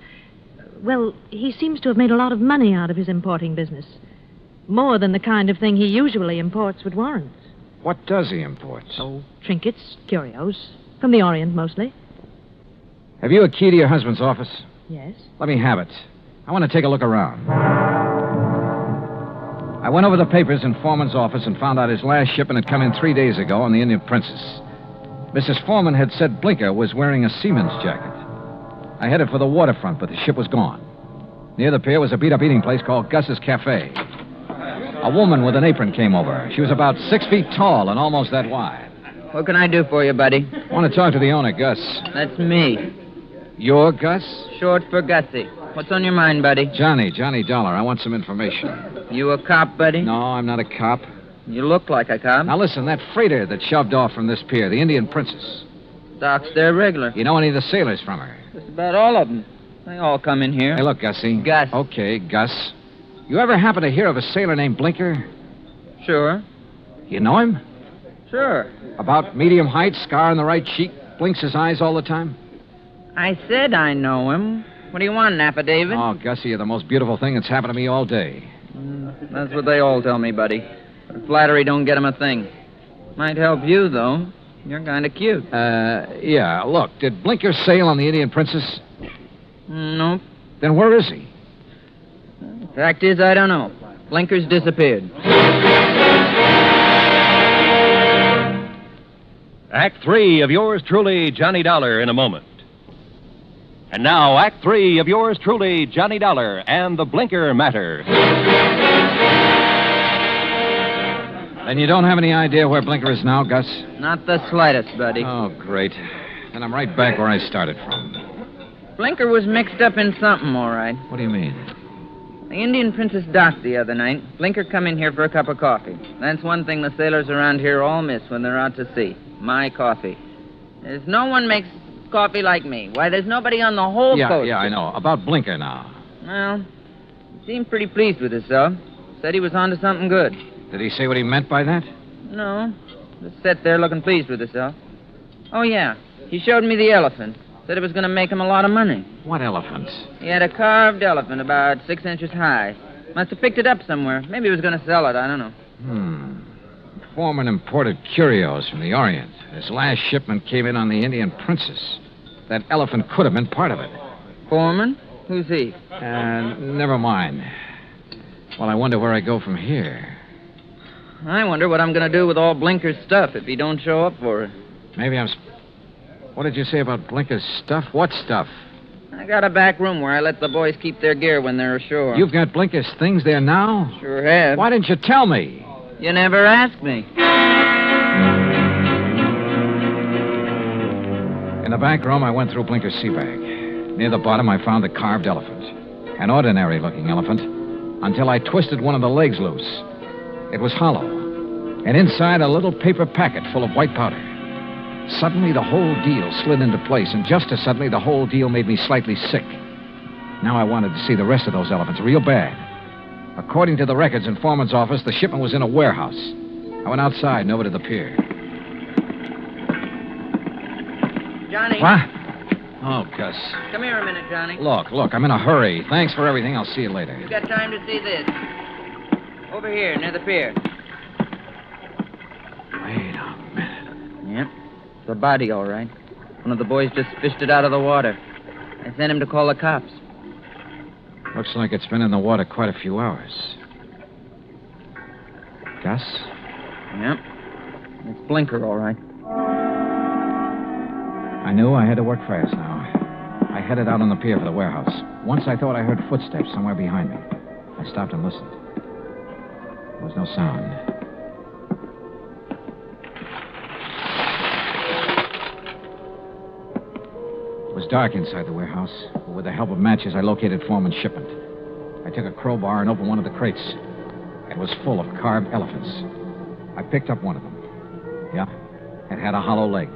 well, he seems to have made a lot of money out of his importing business. More than the kind of thing he usually imports would warrant. What does he import? Oh, trinkets, curios. From the Orient, mostly. Have you a key to your husband's office? Yes. Let me have it. I want to take a look around. I went over the papers in Foreman's office and found out his last shipment had come in 3 days ago on the Indian Princess. Mrs. Foreman had said Blinker was wearing a seaman's jacket. I headed for the waterfront, but the ship was gone. Near the pier was a beat-up eating place called Gus's Cafe. A woman with an apron came over. She was about 6 feet tall and almost that wide. What can I do for you, buddy? I want to talk to the owner, Gus. That's me. You're Gus? Short for Gussie. What's on your mind, buddy? Johnny Dollar. I want some information. You a cop, buddy? No, I'm not a cop. You look like a cop. Now listen, that freighter that shoved off from this pier, the Indian Princess. Docks there regular. You know any of the sailors from her? Just about all of them. They all come in here. Hey, look, Gussie. Gus. Okay, Gus. You ever happen to hear of a sailor named Blinker? Sure. You know him? Sure. About medium height, scar on the right cheek, blinks his eyes all the time? I said I know him. What do you want, an affidavit? Oh, Gussie, you're the most beautiful thing that's happened to me all day. That's what they all tell me, buddy. But flattery don't get 'em a thing. Might help you, though. You're kind of cute. Yeah. Look, did Blinker sail on the Indian Princess? Nope. Then where is he? Fact is, I don't know. Blinker's disappeared. Act 3 of yours truly, Johnny Dollar, in a moment. And now, Act 3 of yours truly, Johnny Dollar, and the Blinker Matter. Then you don't have any idea where Blinker is now, Gus? Not the slightest, buddy. Oh, great. Then I'm right back where I started from. Blinker was mixed up in something, all right. What do you mean? The Indian Princess docked the other night. Blinker come in here for a cup of coffee. That's one thing the sailors around here all miss when they're out to sea. My coffee. There's no one makes coffee like me. Why, there's nobody on the whole coast. Yeah, I know. About Blinker now. Well, he seemed pretty pleased with himself. Said he was onto something good. Did he say what he meant by that? No. Just sat there looking pleased with himself. Oh, yeah. He showed me the elephant. Said it was going to make him a lot of money. What elephant? He had a carved elephant about 6 inches high. Must have picked it up somewhere. Maybe he was going to sell it. I don't know. Foreman imported curios from the Orient. His last shipment came in on the Indian Princess. That elephant could have been part of it. Foreman? Who's he? Never mind. Well, I wonder where I go from here. I wonder what I'm going to do with all Blinker's stuff if he don't show up for it. Maybe I'm... What did you say about Blinker's stuff? What stuff? I got a back room where I let the boys keep their gear when they're ashore. You've got Blinker's things there now? Sure have. Why didn't you tell me? You never asked me. In the back room, I went through Blinker's sea bag. Near the bottom, I found a carved elephant. An ordinary-looking elephant, until I twisted one of the legs loose. It was hollow, and inside a little paper packet full of white powder. Suddenly, the whole deal slid into place, and just as suddenly, the whole deal made me slightly sick. Now I wanted to see the rest of those elephants real bad. According to the records in Foreman's office, the shipment was in a warehouse. I went outside and over to the pier. Johnny. What? Oh, Gus. Come here a minute, Johnny. Look, I'm in a hurry. Thanks for everything. I'll see you later. You got time to see this? Over here, near the pier. Wait a minute. Yep. It's a body, all right. One of the boys just fished it out of the water. I sent him to call the cops. Looks like it's been in the water quite a few hours. Gus? Yep. It's Blinker, all right. I knew I had to work fast now. I headed out on the pier for the warehouse. Once I thought I heard footsteps somewhere behind me. I stopped and listened. There was no sound. It was dark inside the warehouse, but with the help of matches, I located Foreman's shipment. I took a crowbar and opened one of the crates. It was full of carved elephants. I picked up one of them. Yeah, it had a hollow leg.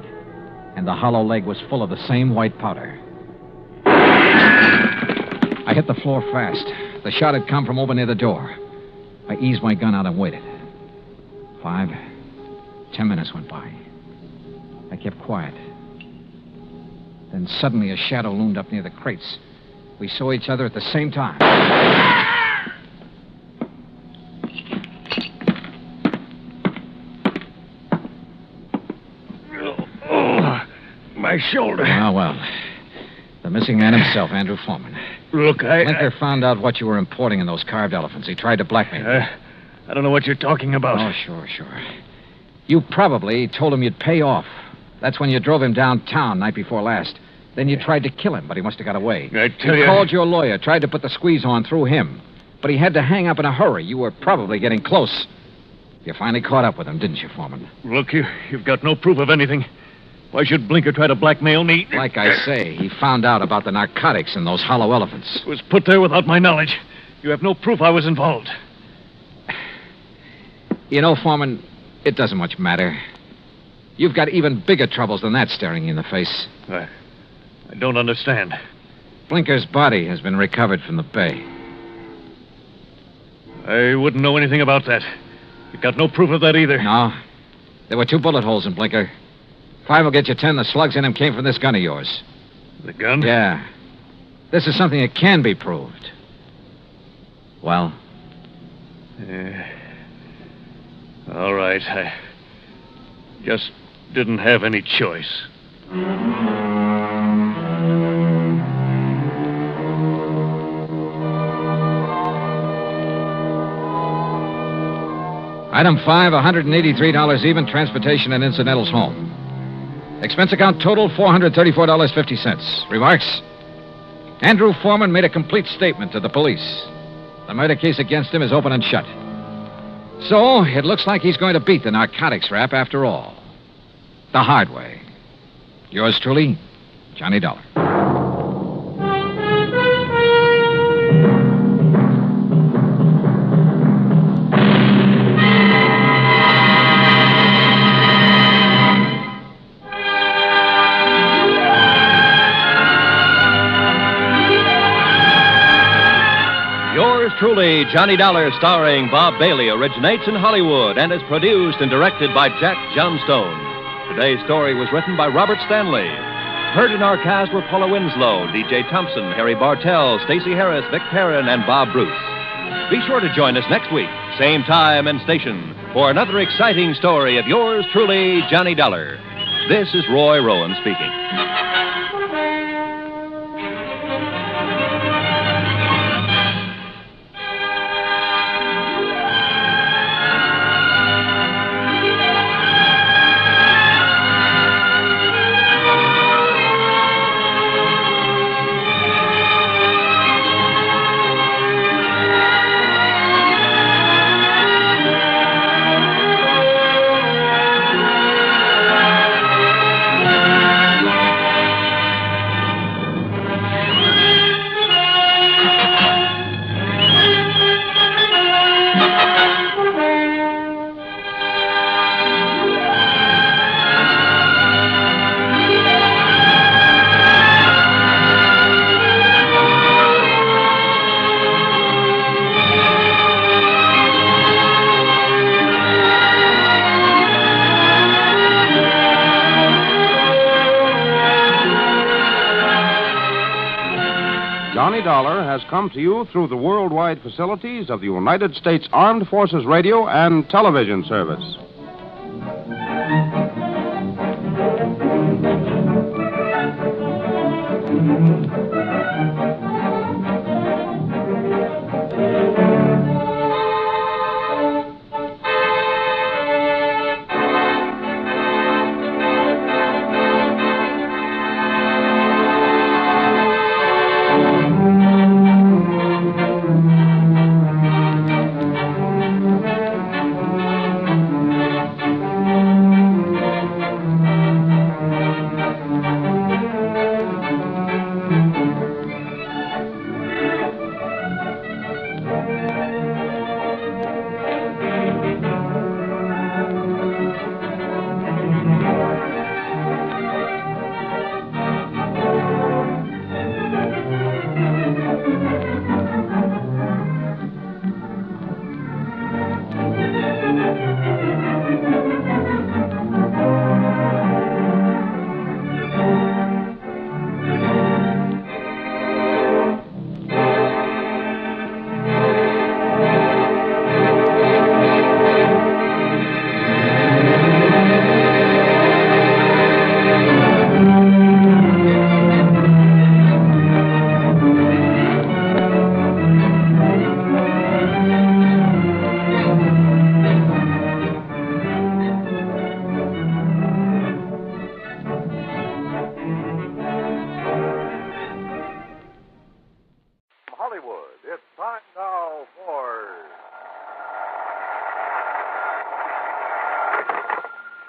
And the hollow leg was full of the same white powder. I hit the floor fast. The shot had come from over near the door. I eased my gun out and waited. 5, 10 minutes went by. I kept quiet. Then suddenly a shadow loomed up near the crates. We saw each other at the same time. My shoulder. Well. The missing man himself, Andrew Foreman. Look, Blinker found out what you were importing in those carved elephants. He tried to blackmail you. I don't know what you're talking about. Oh, sure. You probably told him you'd pay off. That's when you drove him downtown night before last. Then you tried to kill him, but he must have got away. I tell you... You called your lawyer, tried to put the squeeze on through him. But he had to hang up in a hurry. You were probably getting close. You finally caught up with him, didn't you, Foreman? Look, you've got no proof of anything. Why should Blinker try to blackmail me? Like I say, he found out about the narcotics in those hollow elephants. It was put there without my knowledge. You have no proof I was involved. You know, Foreman, it doesn't much matter. You've got even bigger troubles than that staring you in the face. I don't understand. Blinker's body has been recovered from the bay. I wouldn't know anything about that. You've got no proof of that either. No. There were 2 bullet holes in Blinker. 5 will get you 10. The slugs in him came from this gun of yours. The gun? Yeah. This is something that can be proved. Well? All right. I just didn't have any choice. Item 5, $183 even, transportation and incidentals home. Expense account total, $434.50. Remarks? Andrew Foreman made a complete statement to the police. The murder case against him is open and shut. So, it looks like he's going to beat the narcotics rap after all. The hard way. Yours truly, Johnny Dollar. Yours truly, Johnny Dollar, starring Bob Bailey, originates in Hollywood and is produced and directed by Jack Johnstone. Today's story was written by Robert Stanley. Heard in our cast were Paula Winslow, D.J. Thompson, Harry Bartell, Stacey Harris, Vic Perrin, and Bob Bruce. Be sure to join us next week, same time and station, for another exciting story of yours truly, Johnny Dollar. This is Roy Rowan speaking. Johnny Dollar has come to you through the worldwide facilities of the United States Armed Forces Radio and Television Service.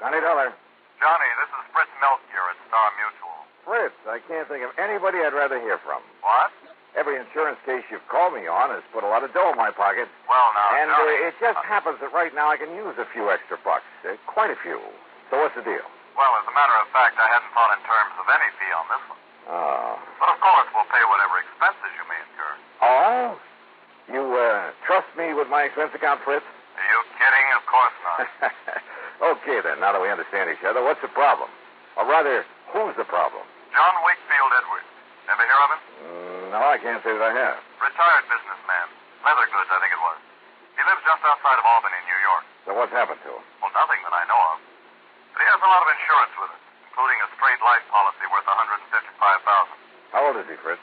Johnny Dollar. Johnny, this is Fritz Melchior at Star Mutual. Fritz, I can't think of anybody I'd rather hear from. What? Every insurance case you've called me on has put a lot of dough in my pocket. Well, now, And Johnny... it just happens that right now I can use a few extra bucks. Quite a few. So what's the deal? Well, as a matter of fact, I hadn't thought in terms of any fee on this one. Oh. But of course, we'll pay whatever expenses you may incur. Oh? You, trust me with my expense account, Fritz? Are you kidding? Of course not. Okay, then, now that we understand each other, what's the problem? Or rather, who's the problem? John Wakefield Edwards. Ever hear of him? No, I can't say that I have. Retired businessman. Leather goods, I think it was. He lives just outside of Albany, New York. So what's happened to him? Well, nothing that I know of. But he has a lot of insurance with it, including a straight life policy worth $155,000. How old is he, Fritz?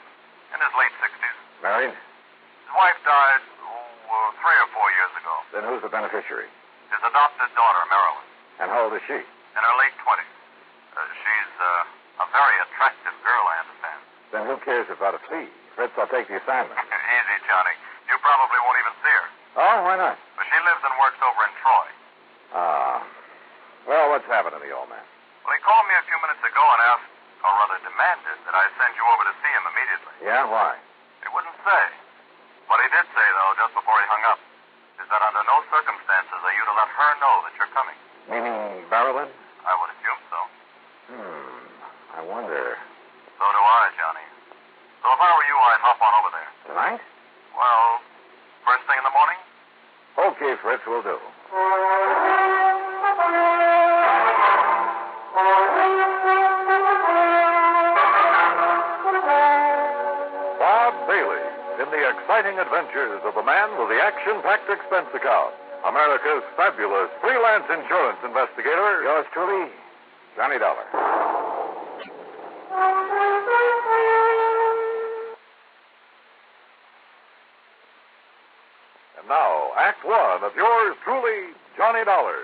In his late 60s. Married? His wife died, 3 or 4 years ago. Then who's the beneficiary? His adopted daughter, Marilyn. And how old is she? In her late 20s. She's a very attractive girl, I understand. Then who cares about a fee? Fritz, I'll take the assignment. Easy, Johnny. You probably won't even see her. Oh, why not? But she lives and works over in they're coming. Meaning Barrowland? I would assume so. I wonder. So do I, Johnny. So if I were you, I'd hop on over there. Tonight? Well, first thing in the morning? Okay, Fritz, we'll do. Bob Bailey in the exciting adventures of the man with the action-packed expense account. America's fabulous freelance insurance investigator. Yours truly, Johnny Dollar. And now, Act One of yours truly, Johnny Dollar.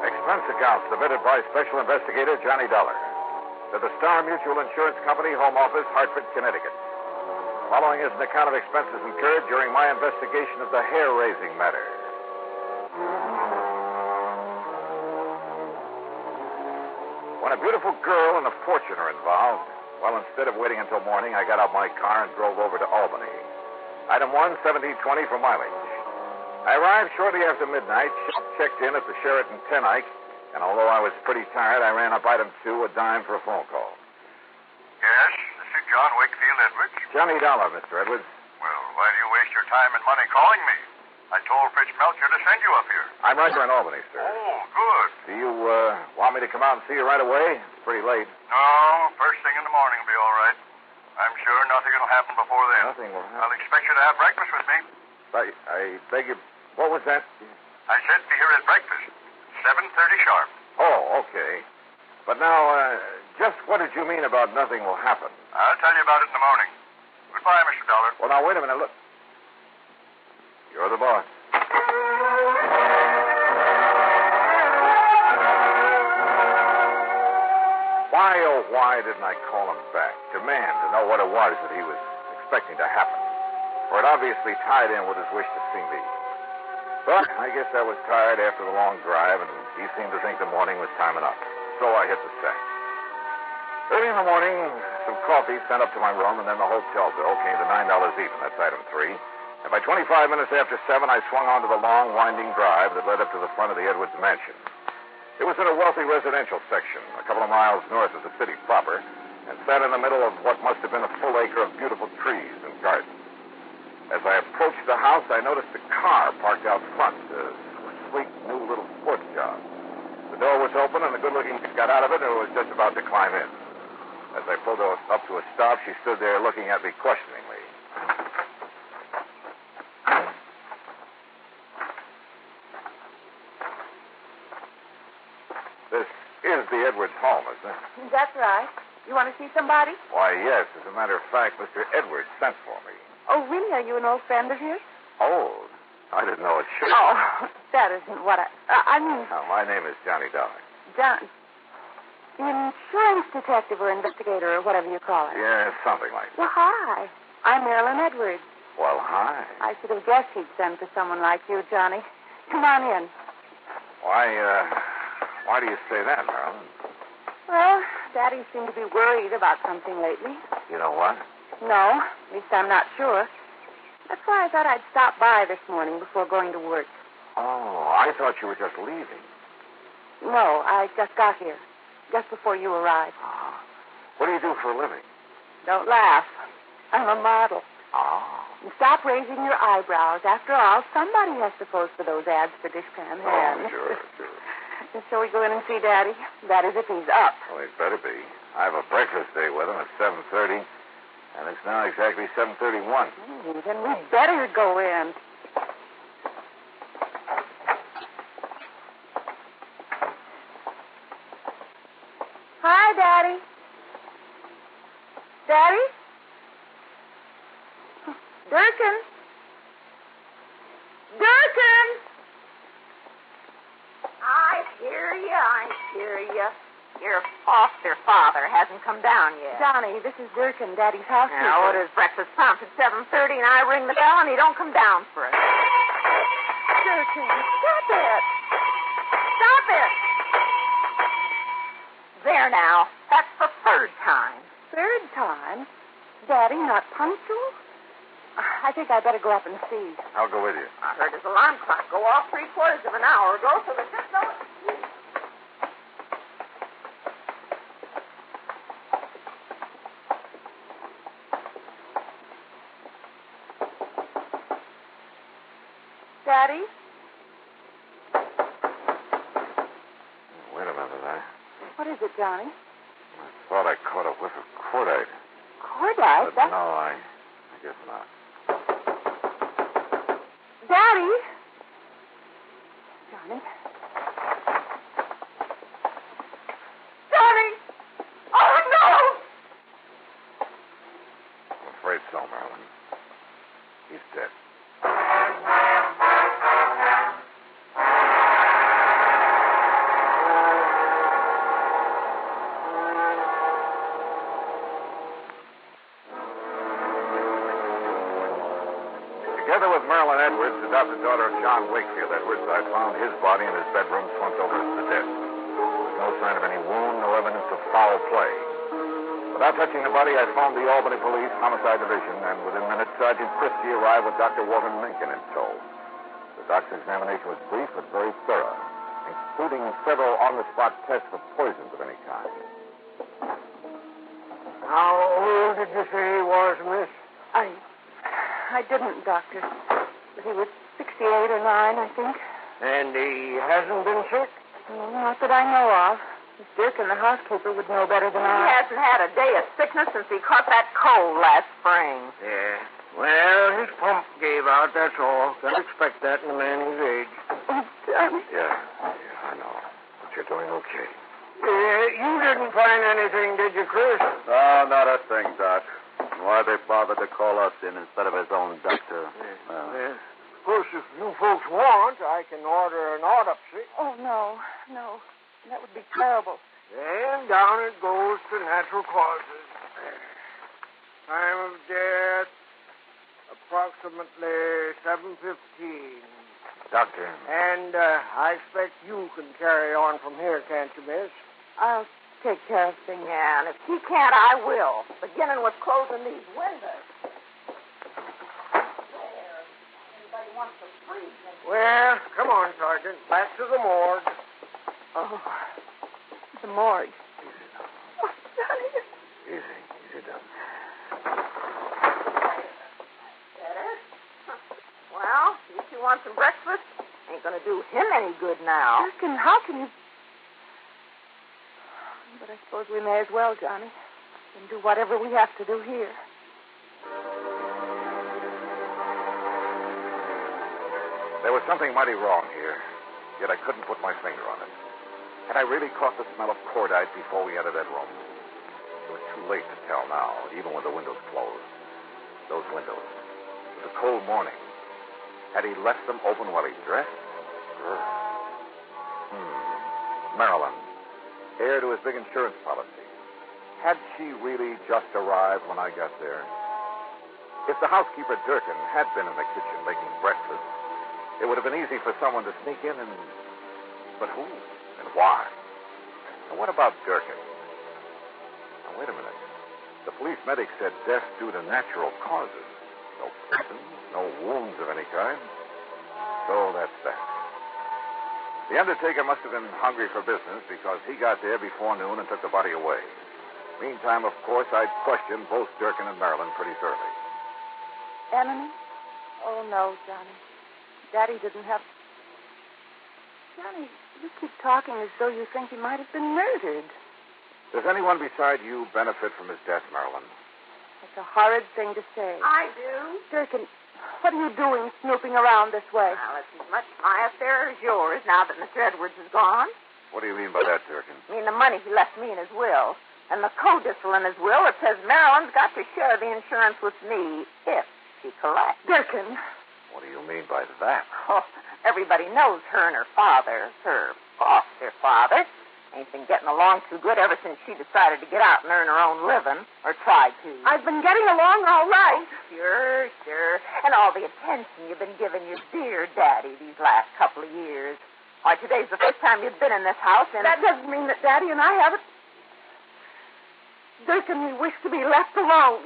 Expense account submitted by Special Investigator Johnny Dollar to the Star Mutual Insurance Company, Home Office, Hartford, Connecticut. Following is an account of expenses incurred during my investigation of the hair-raising matter. When a beautiful girl and a fortune are involved, well, instead of waiting until morning, I got out my car and drove over to Albany. Item 1, 1720 for mileage. I arrived shortly after midnight, checked in at the Sheraton Tenike, and although I was pretty tired, I ran up item 2, a dime for a phone call. Yes, this is John Wakefield Edwards. Johnny Dollar, Mr. Edwards. Well, why do you waste your time and money calling me? I told Fritz Melcher to send you up here. I'm right here in Albany, sir. Oh, good. Do you want me to come out and see you right away? It's pretty late. No, first thing in the morning will be all right. I'm sure nothing will happen before then. Nothing will happen. I'll expect you to have breakfast with me. I beg you. What was that? I said be here at breakfast. 7:30 sharp. Oh, okay. But now, just what did you mean about nothing will happen? I'll tell you about it in the morning. Goodbye, Mr. Dollar. Well, now, wait a minute. Look. You're the boss. Why, oh, why didn't I call him back? Demand to know what it was that he was expecting to happen. For it obviously tied in with his wish to see me. But I guess I was tired after the long drive, and he seemed to think the morning was time enough. So I hit the sack. Early in the morning, some coffee sent up to my room, and then the hotel bill came to $9 even. That's item 3. And by 25 minutes after 7, I swung onto the long, winding drive that led up to the front of the Edwards mansion. It was in a wealthy residential section, a couple of miles north of the city proper, and sat in the middle of what must have been a full acre of beautiful trees and gardens. As I approached the house, I noticed a car parked out front, a sleek new little sports job. The door was open, and the good-looking chick got out of it and was just about to climb in. As I pulled her up to a stop, she stood there looking at me questioningly. This is the Edwards home, isn't it? That's right. You want to see somebody? Why, yes. As a matter of fact, Mr. Edwards sent for me. Oh, really? Are you an old friend of his? Old? I didn't know it should. Oh, that isn't what I mean... No, my name is Johnny Dollar. John. The insurance detective or investigator or whatever you call it. Yeah, something like that. Well, hi. I'm Marilyn Edwards. Well, hi. I should have guessed he'd send for someone like you, Johnny. Come on in. Why do you say that, Marilyn? Well, Daddy seemed to be worried about something lately. You know what? No, at least I'm not sure. That's why I thought I'd stop by this morning before going to work. Oh, I thought you were just leaving. No, I just got here, just before you arrived. What do you do for a living? Don't laugh. I'm a model. Oh. And stop raising your eyebrows. After all, somebody has to post for those ads for dishpan hands. Oh, sure. And shall we go in and see Daddy? That is, if he's up. Well, he'd better be. I have a breakfast date with him at 7:30, and it's now exactly 7:31. Then we better go in. Hi, Daddy. Daddy? Durkin? Durkin! I hear you. Your foster father hasn't come down yet. Johnny, this is Durkin, Daddy's housekeeper. Now, what is breakfast pumped at 7:30, and I ring the bell, and he don't come down for it. Durkin, stop it. Stop it. there now. That's the third time. Third time? Daddy, not punctual? I think I'd better go up and see. I'll go with you. I heard his alarm clock go off 3/4 of an hour ago, so there's just no... Daddy? Wait a minute. What is it, Johnny? I thought I caught a whiff of cordite. Cordite? But no, I guess not. Daddy? Johnny? Johnny! Oh, no! I'm afraid so, Marilyn. He's dead. Together with Marilyn Edwards, adopted daughter of John Wakefield Edwards, I found his body in his bedroom slumped over the desk. There was no sign of any wound, no evidence of foul play. Without touching the body, I phoned the Albany Police Homicide Division, and within minutes, Sergeant Christie arrived with Dr. Walter Mencken in tow. The doctor's examination was brief but very thorough, including several on-the-spot tests for poisons of any kind. How old did you say he was, miss? I didn't, Doctor. But he was 68 or 9, I think. And he hasn't been sick? Not that I know of. Miss Durkin, the housekeeper, would know better than He I. hasn't had a day of sickness since he caught that cold last spring. Yeah. Well, his pump gave out, that's all. Can't expect that in a man his age. Oh, Johnny. Yeah, I know. But you're doing okay. You didn't find anything, did you, Chris? No, not a thing, Doc. Why they bothered to call us in instead of his own doctor? Yeah. Of course, if you folks want, I can order an autopsy. Oh, no. That would be terrible. And down it goes to natural causes. Time of death, approximately 7:15. Doctor. And I expect you can carry on from here, can't you, miss? I'll take care of things. Yeah, and if he can't, I will. Beginning with closing these windows. There. Anybody wants to freeze me? Well, come on, Sergeant. Back to the morgue. Oh, the morgue. Oh, Easy, Doc. Better? Well, if you want some breakfast, ain't gonna do him any good now. Durkin, how can you... But I suppose we may as well, Johnny, and do whatever we have to do here. There was something mighty wrong here, yet I couldn't put my finger on it. Had I really caught the smell of cordite before we entered that room? It was too late to tell now, even with the windows closed. Those windows. It was a cold morning. Had he left them open while he dressed? Marilyn, heir to his big insurance policy. Had she really just arrived when I got there? If the housekeeper, Durkin, had been in the kitchen making breakfast, it would have been easy for someone to sneak in and... But who? And why? And what about Durkin? Now, wait a minute. The police medic said death due to natural causes. No poison, no wounds of any kind. So that's that. The undertaker must have been hungry for business because he got there before noon and took the body away. Meantime, of course, I'd questioned both Durkin and Marilyn pretty thoroughly. Enemy? Oh, no, Johnny. Daddy didn't have... Johnny, you keep talking as though you think he might have been murdered. Does anyone beside you benefit from his death, Marilyn? That's a horrid thing to say. I do. Durkin, what are you doing snooping around this way? Well, it's as much my affair as yours now that Mr. Edwards is gone. What do you mean by that, Durkin? I mean the money he left me in his will. And the codicil in his will, it says Marilyn's got to share the insurance with me if she collects. Durkin. What do you mean by that? Oh, everybody knows her and her father, her foster father, ain't been getting along too good ever since she decided to get out and earn her own living, or tried to. I've been getting along all right. Oh, sure. And all the attention you've been giving your dear daddy these last couple of years. Why, today's the first time you've been in this house, and... That doesn't mean that Daddy and I haven't... Dirk and me wish to be left alone.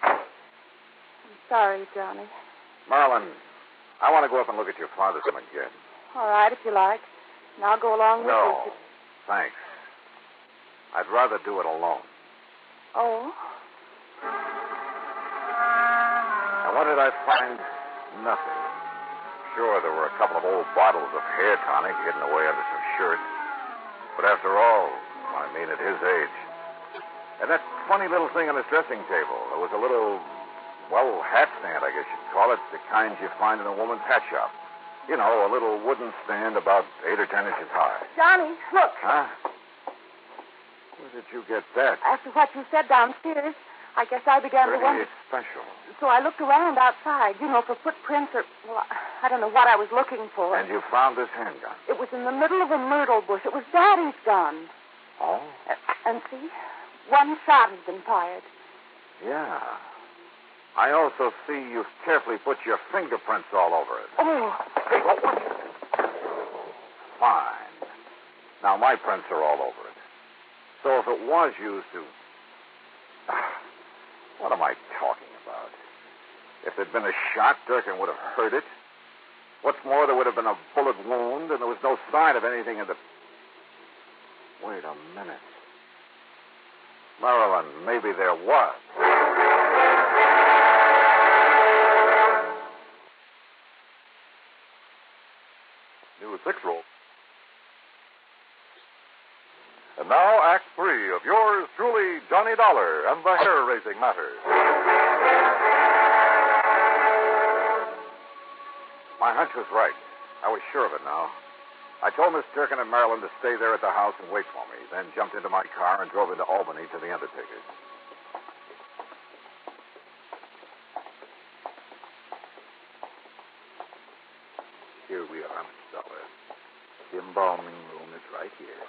I'm sorry, Johnny. Marilyn, I want to go up and look at your father's room again. All right, if you like. And I'll go along with No, you. thanks. I'd rather do it alone. Oh? And what did I find? Nothing. Sure, there were a couple of old bottles of hair tonic hidden away under some shirts. But after all, I mean, at his age. And that funny little thing on his dressing table. There was a little, well, hat stand, I guess you'd call it. The kind you find in a woman's hat shop. You know, a little wooden stand about 8 or 10 inches high. Johnny, look. Huh? Where did you get that? After what you said downstairs, I guess I began to wonder. 38 special. So I looked around outside, for footprints or, well, I don't know what I was looking for. And you found this handgun? It was in the middle of a myrtle bush. It was Daddy's gun. Oh? And see, one shot has been fired. Yeah. I also see you've carefully put your fingerprints all over it. Oh. Hey, what? Fine. Now, my prints are all over it. So if it was used to... What am I talking about? If there'd been a shot, Durkin would have heard it. What's more, there would have been a bullet wound, and there was no sign of anything in the... Wait a minute. Marilyn, maybe there was. New 6 roll. And now, Act 3 of yours truly, Johnny Dollar and the hair-raising matter. My hunch was right. I was sure of it now. I told Miss Durkin and Marilyn to stay there at the house and wait for me, then jumped into my car and drove into Albany to the undertaker's. Here we are, Mr. Dollar. The embalming room is right here.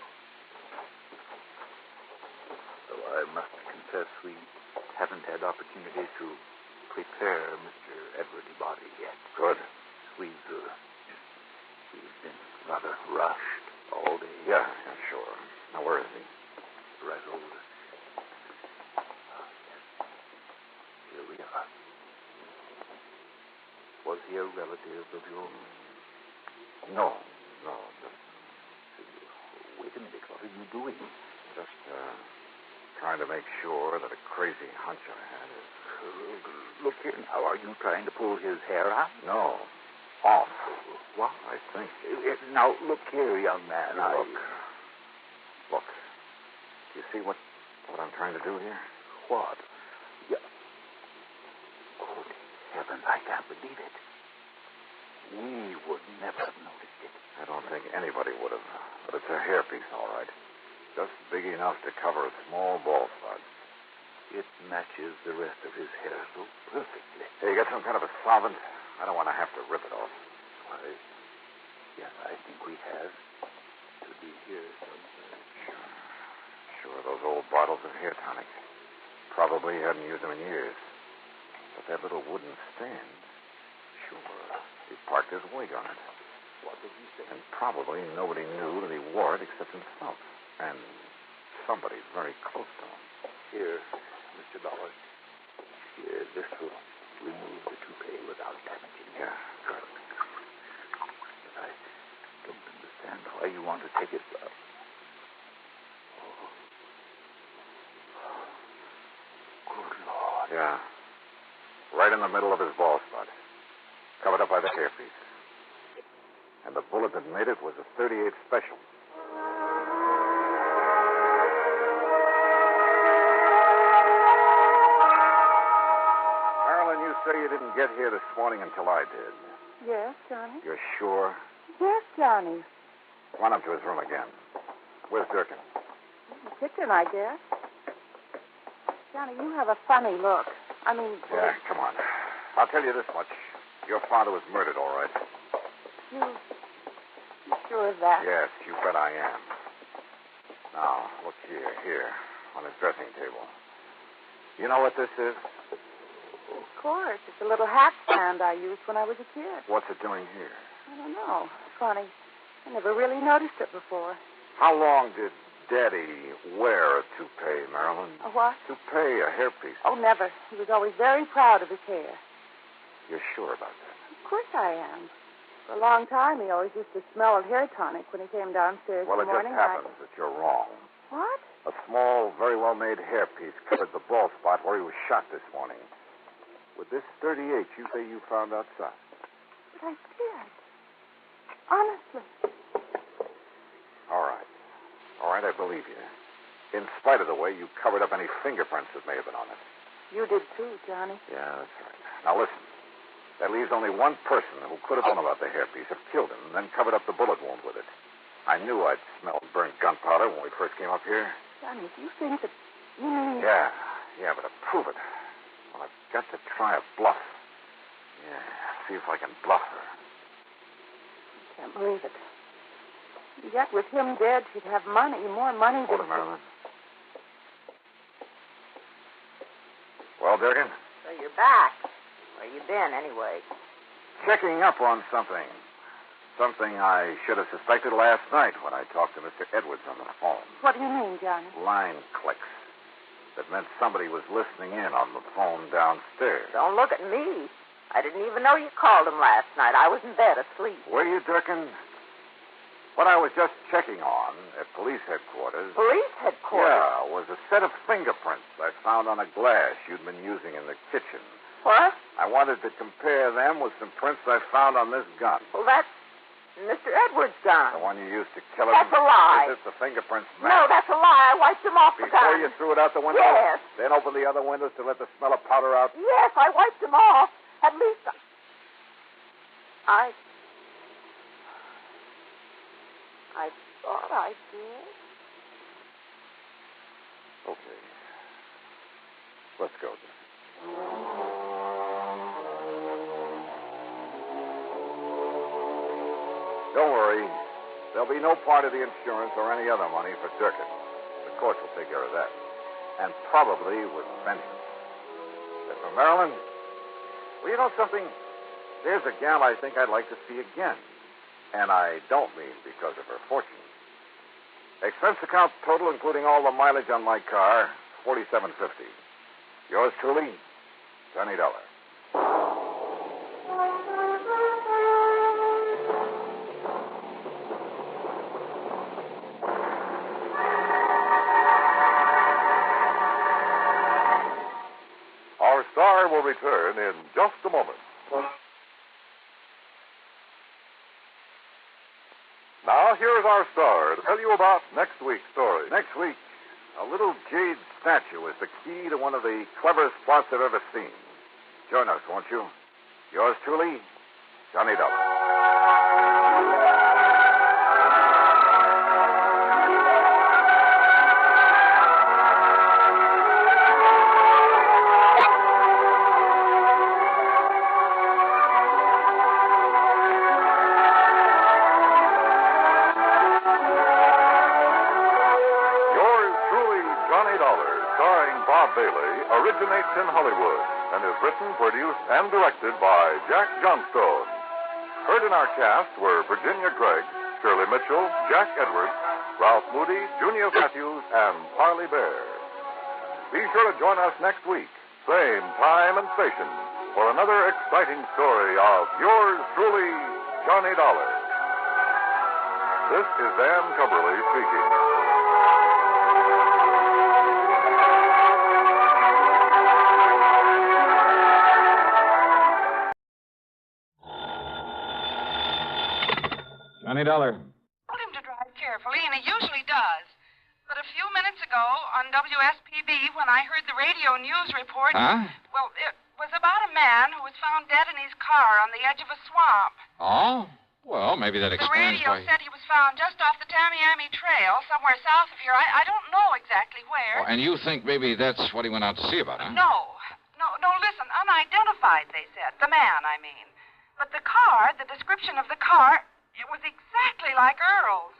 Though I must confess we haven't had opportunity to prepare Mr. Edward's body yet. Good. We've been rather rushed all day. Yeah, sure. Now, where is he? Right over. Here we are. Was he a relative of yours? No. Just... Wait a minute. What are you doing? Just, trying to make sure that a crazy hunch I had is... Look here now. Are you trying to pull his hair out? No. Off. What? I think. Now, look here, young man. Look. Do you see what I'm trying to do here? What? Yeah. Good heavens, I can't believe it. We would never have noticed it. I don't think anybody would have. But it's a hairpiece, all right. Just big enough to cover a small bald spot. It matches the rest of his hair so perfectly. Hey, you got some kind of a solvent? I don't want to have to rip it off. Why, yes, I think we have. To be here somewhere. Sure, those old bottles of hair tonic. Probably hadn't used them in years. But that little wooden stand, sure, he parked his wig on it. What did he say? And probably nobody knew that he wore it except himself. And somebody very close to him. Here, Mr. Dollar. Here, this will remove the toupee without damaging it. Yeah, good. But I don't understand why you want to take it. Good Lord. Yeah. Right in the middle of his bald spot. Covered up by the hairpiece. And the bullet that made it was a .38 special. Marilyn, you say you didn't get here this morning until I did. Yes, Johnny? You're sure? Yes, Johnny. Run up to his room again. Where's Durkin? The kitchen, I guess. Johnny, you have a funny look. I mean... Yeah, come on. I'll tell you this much. Your father was murdered, all right. You sure of that? Yes, you bet I am. Now, look here, on his dressing table. You know what this is? Of course. It's a little hat stand I used when I was a kid. What's it doing here? I don't know. Funny. I never really noticed it before. How long did Daddy wear a toupee, Marilyn? A what? Toupee, a hairpiece. Oh, never. He was always very proud of his hair. You're sure about that? Of course I am. For a long time, he always used to smell of hair tonic when he came downstairs Well, in the it just morning. happens that you're wrong. What? A small, very well-made hairpiece covered the bald spot where he was shot this morning. With this .38 you say you found outside? But I did. Honestly. All right. All right, I believe you. In spite of the way you covered up any fingerprints that may have been on it. You did too, Johnny. Yeah, that's right. Now listen. That leaves only one person who could have known about the hairpiece, have killed him, and then covered up the bullet wound with it. I knew I'd smelled burnt gunpowder when we first came up here. Johnny, do you think that you mean... Yeah, but to prove it, well, I've got to try a bluff. Yeah, see if I can bluff her. I can't believe it. Yet with him dead, she'd have money, more money Hold than... it, Marilyn. Well, Durkin? So you're back. Where you been, anyway? Checking up on something. Something I should have suspected last night when I talked to Mr. Edwards on the phone. What do you mean, Johnny? Line clicks. That meant somebody was listening in on the phone downstairs. Don't look at me. I didn't even know you called him last night. I was in bed asleep. Were you, Durkin? What I was just checking on at police headquarters... Police headquarters? Yeah, was a set of fingerprints I found on a glass you'd been using in the kitchen. What? I wanted to compare them with some prints I found on this gun. Well, that's Mr. Edwards' gun. The one you used to kill him? That's a lie. Is it the fingerprints match? No, that's a lie. I wiped them off the gun. Before you threw it out the window? Yes. Then opened the other windows to let the smell of powder out? Yes, I wiped them off. At least I thought I did. Okay. Let's go, then. Don't worry. There'll be no part of the insurance or any other money for Durkin. The courts will take care of that. And probably with vengeance. As for Marilyn, well, you know something? There's a gal I think I'd like to see again. And I don't mean because of her fortune. Expense account total, including all the mileage on my car, $47.50. Yours truly, Johnny Dollar. Our star will return in just a moment. Now, here is our star to tell you about next week's story. Next week, a little jade statue is the key to one of the cleverest plots I've ever seen. Join us, won't you? Yours truly, Johnny Dollar. Originates in Hollywood and is written, produced, and directed by Jack Johnstone. Heard in our cast were Virginia Gregg, Shirley Mitchell, Jack Edwards, Ralph Moody, Junior Matthews, and Parley Bear. Be sure to join us next week, same time and station, for another exciting story of yours truly, Johnny Dollar. This is Dan Cumberly speaking. Johnny Dollar. Told him to drive carefully, and he usually does. But a few minutes ago on WSPB, when I heard the radio news report... Huh? Well, it was about a man who was found dead in his car on the edge of a swamp. Oh? Well, maybe that The explains radio why... said he was found just off the Tamiami Trail, somewhere south of here. I don't know exactly where. Oh, and you think maybe that's what he went out to see about, huh? No, listen. Unidentified, they said. The man, I mean. But the car, the description of the car... It was exactly like Earl's.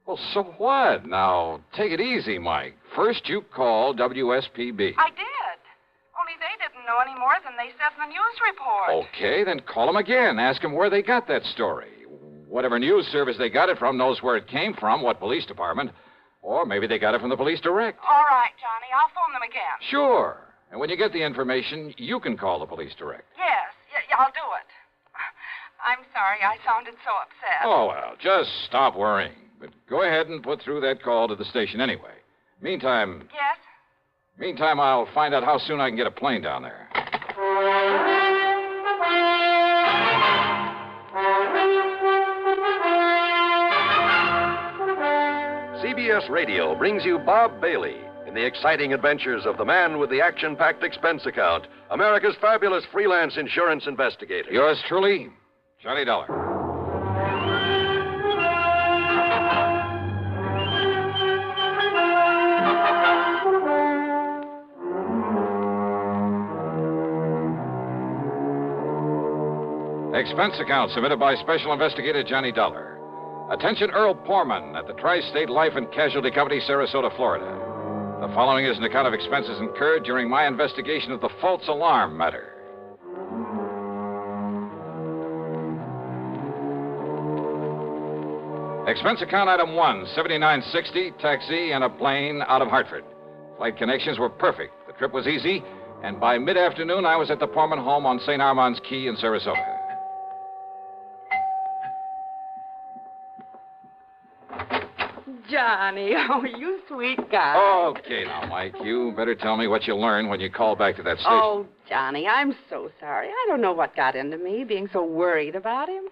Well, so what? Now, take it easy, Mike. First, you call WSPB. I did. Only they didn't know any more than they said in the news report. Okay, then call them again. Ask them where they got that story. whatever news service they got it from knows where it came from, what police department. Or maybe they got it from the police direct. All right, Johnny. I'll phone them again. Sure. And when you get the information, you can call the police direct. Yes. Yeah, I'll do it. I'm sorry I sounded so upset. Oh, well, just stop worrying. But go ahead and put through that call to the station anyway. Meantime, I'll find out how soon I can get a plane down there. CBS Radio brings you Bob Bailey in the exciting adventures of the man with the action-packed expense account, America's fabulous freelance insurance investigator. Yours truly, Johnny Dollar. Expense account submitted by Special Investigator Johnny Dollar. Attention Earl Poorman at the Tri-State Life and Casualty Company, Sarasota, Florida. The following is an account of expenses incurred during my investigation of the false alarm matter. Expense account item 1, 7960, taxi and a plane out of Hartford. Flight connections were perfect. The trip was easy, and by mid-afternoon I was at the Poorman home on St. Armand's Key in Sarasota. Johnny, oh, you sweet guy. Okay, now, Mike, you better tell me what you learned when you called back to that station. Oh, Johnny, I'm so sorry. I don't know what got into me, being so worried about him.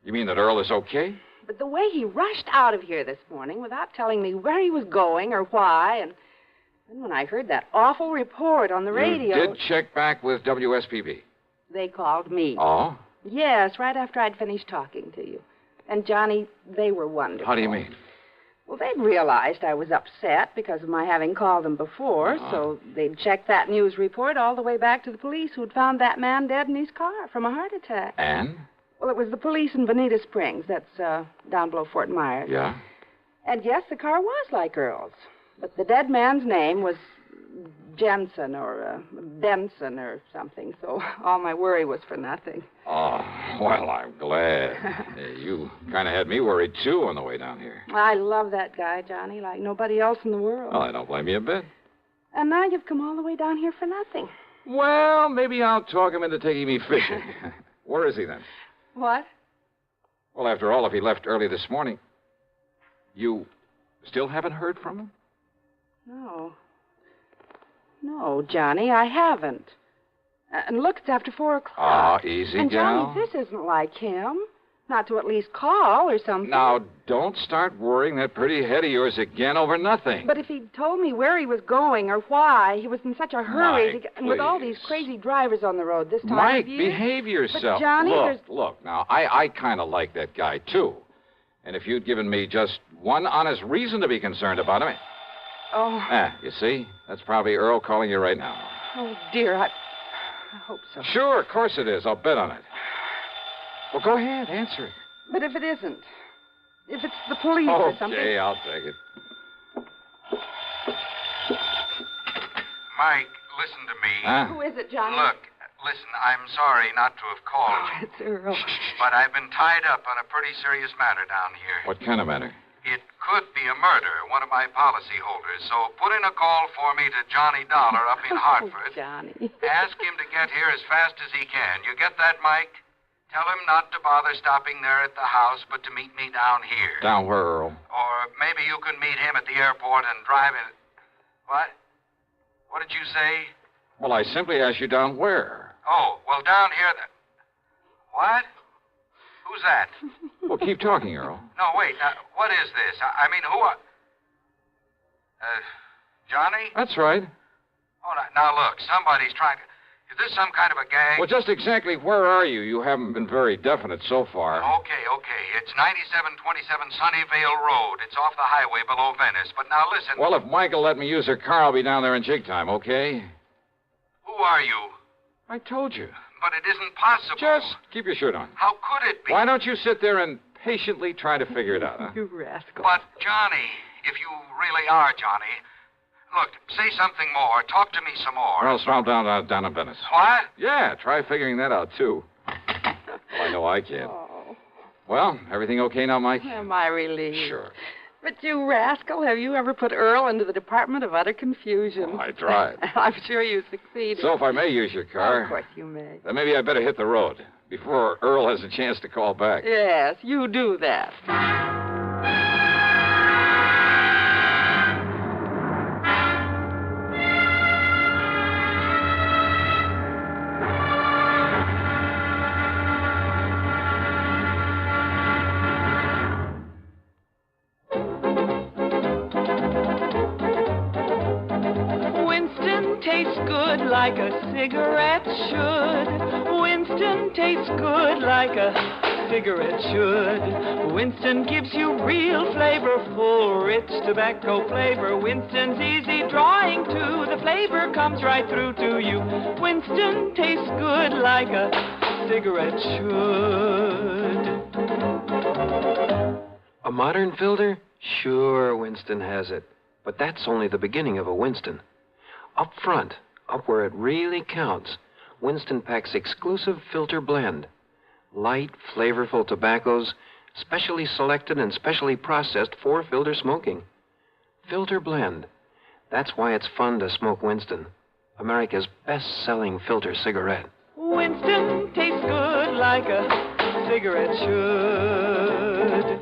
You mean that Earl is okay? But the way he rushed out of here this morning without telling me where he was going or why, and then when I heard that awful report on the radio... You did check back with WSPB? They called me. Oh? Yes, right after I'd finished talking to you. And, Johnny, they were wonderful. How do you mean? Well, they'd realized I was upset because of my having called them before, so they'd checked that news report all the way back to the police who'd found that man dead in his car from a heart attack. And? Well, it was the police in Bonita Springs. That's down below Fort Myers. Yeah? And yes, the car was like Earl's. But the dead man's name was Jensen or Benson or something, so all my worry was for nothing. Oh, well, I'm glad. You kind of had me worried, too, on the way down here. I love that guy, Johnny, like nobody else in the world. Well, I don't blame you a bit. And now you've come all the way down here for nothing. Well, maybe I'll talk him into taking me fishing. Where is he, then? What? Well, after all, if he left early this morning, you still haven't heard from him? No. No, Johnny, I haven't. And look, it's after 4 o'clock. Oh, easy, and gal. Johnny, this isn't like him. Not to at least call or something. Now, don't start worrying that pretty head of yours again over nothing. But if he'd told me where he was going or why, he was in such a hurry Mike, to get... And with all these crazy drivers on the road this time Mike, of year... behave yourself. But, Johnny, Look, now, I kind of like that guy, too. And if you'd given me just one honest reason to be concerned about him... Oh. You see? That's probably Earl calling you right now. Oh, dear, I hope so. Sure, of course it is. I'll bet on it. Well, go ahead, answer it. But if it isn't, if it's the police or something... Okay, I'll take it. Mike, listen to me. Huh? Who is it, Johnny? Look, listen, I'm sorry not to have called you. It's Earl. But I've been tied up on a pretty serious matter down here. What kind of matter? It could be a murder, one of my policy holders. So put in a call for me to Johnny Dollar up in Hartford. Johnny. Ask him to get here as fast as he can. You get that, Mike? Tell him not to bother stopping there at the house, but to meet me down here. Down where, Earl? Or maybe you can meet him at the airport and drive in. What? What did you say? Well, I simply asked you down where. Oh, well, down here. What? Who's that? Well, keep talking, Earl. No, wait. What is this? I mean, who are... Johnny? That's right. Oh, now, look. Somebody's trying to... Is this some kind of a gang? Well, just exactly where are you? You haven't been very definite so far. Okay. It's 9727 Sunnyvale Road. It's off the highway below Venice. But now, listen... Well, if Michael let me use her car, I'll be down there in jig time, okay? Who are you? I told you. But it isn't possible. Just keep your shirt on. How could it be? Why don't you sit there and patiently try to figure it out, huh? You rascal. But, Johnny, if you really are Johnny, look, say something more. Talk to me some more. Or else I'll down in Venice. What? Yeah, try figuring that out, too. Well, I know I can't. Oh. Well, everything okay now, Mike? Am I relieved? Sure. But you rascal, have you ever put Earl into the Department of Utter Confusion? Oh, I tried. I'm sure you succeeded. So if I may use your car... Of course you may. Then maybe I better hit the road before Earl has a chance to call back. Yes, you do that. Tastes good like a cigarette should. Winston tastes good like a cigarette should. Winston gives you real flavorful, rich tobacco flavor. Winston's easy drawing too. The flavor comes right through to you. Winston tastes good like a cigarette should. A modern filter? Sure, Winston has it. But that's only the beginning of a Winston. Up front, up where it really counts, Winston packs exclusive filter blend. Light, flavorful tobaccos, specially selected and specially processed for filter smoking. Filter blend. That's why it's fun to smoke Winston, America's best-selling filter cigarette. Winston tastes good like a cigarette should.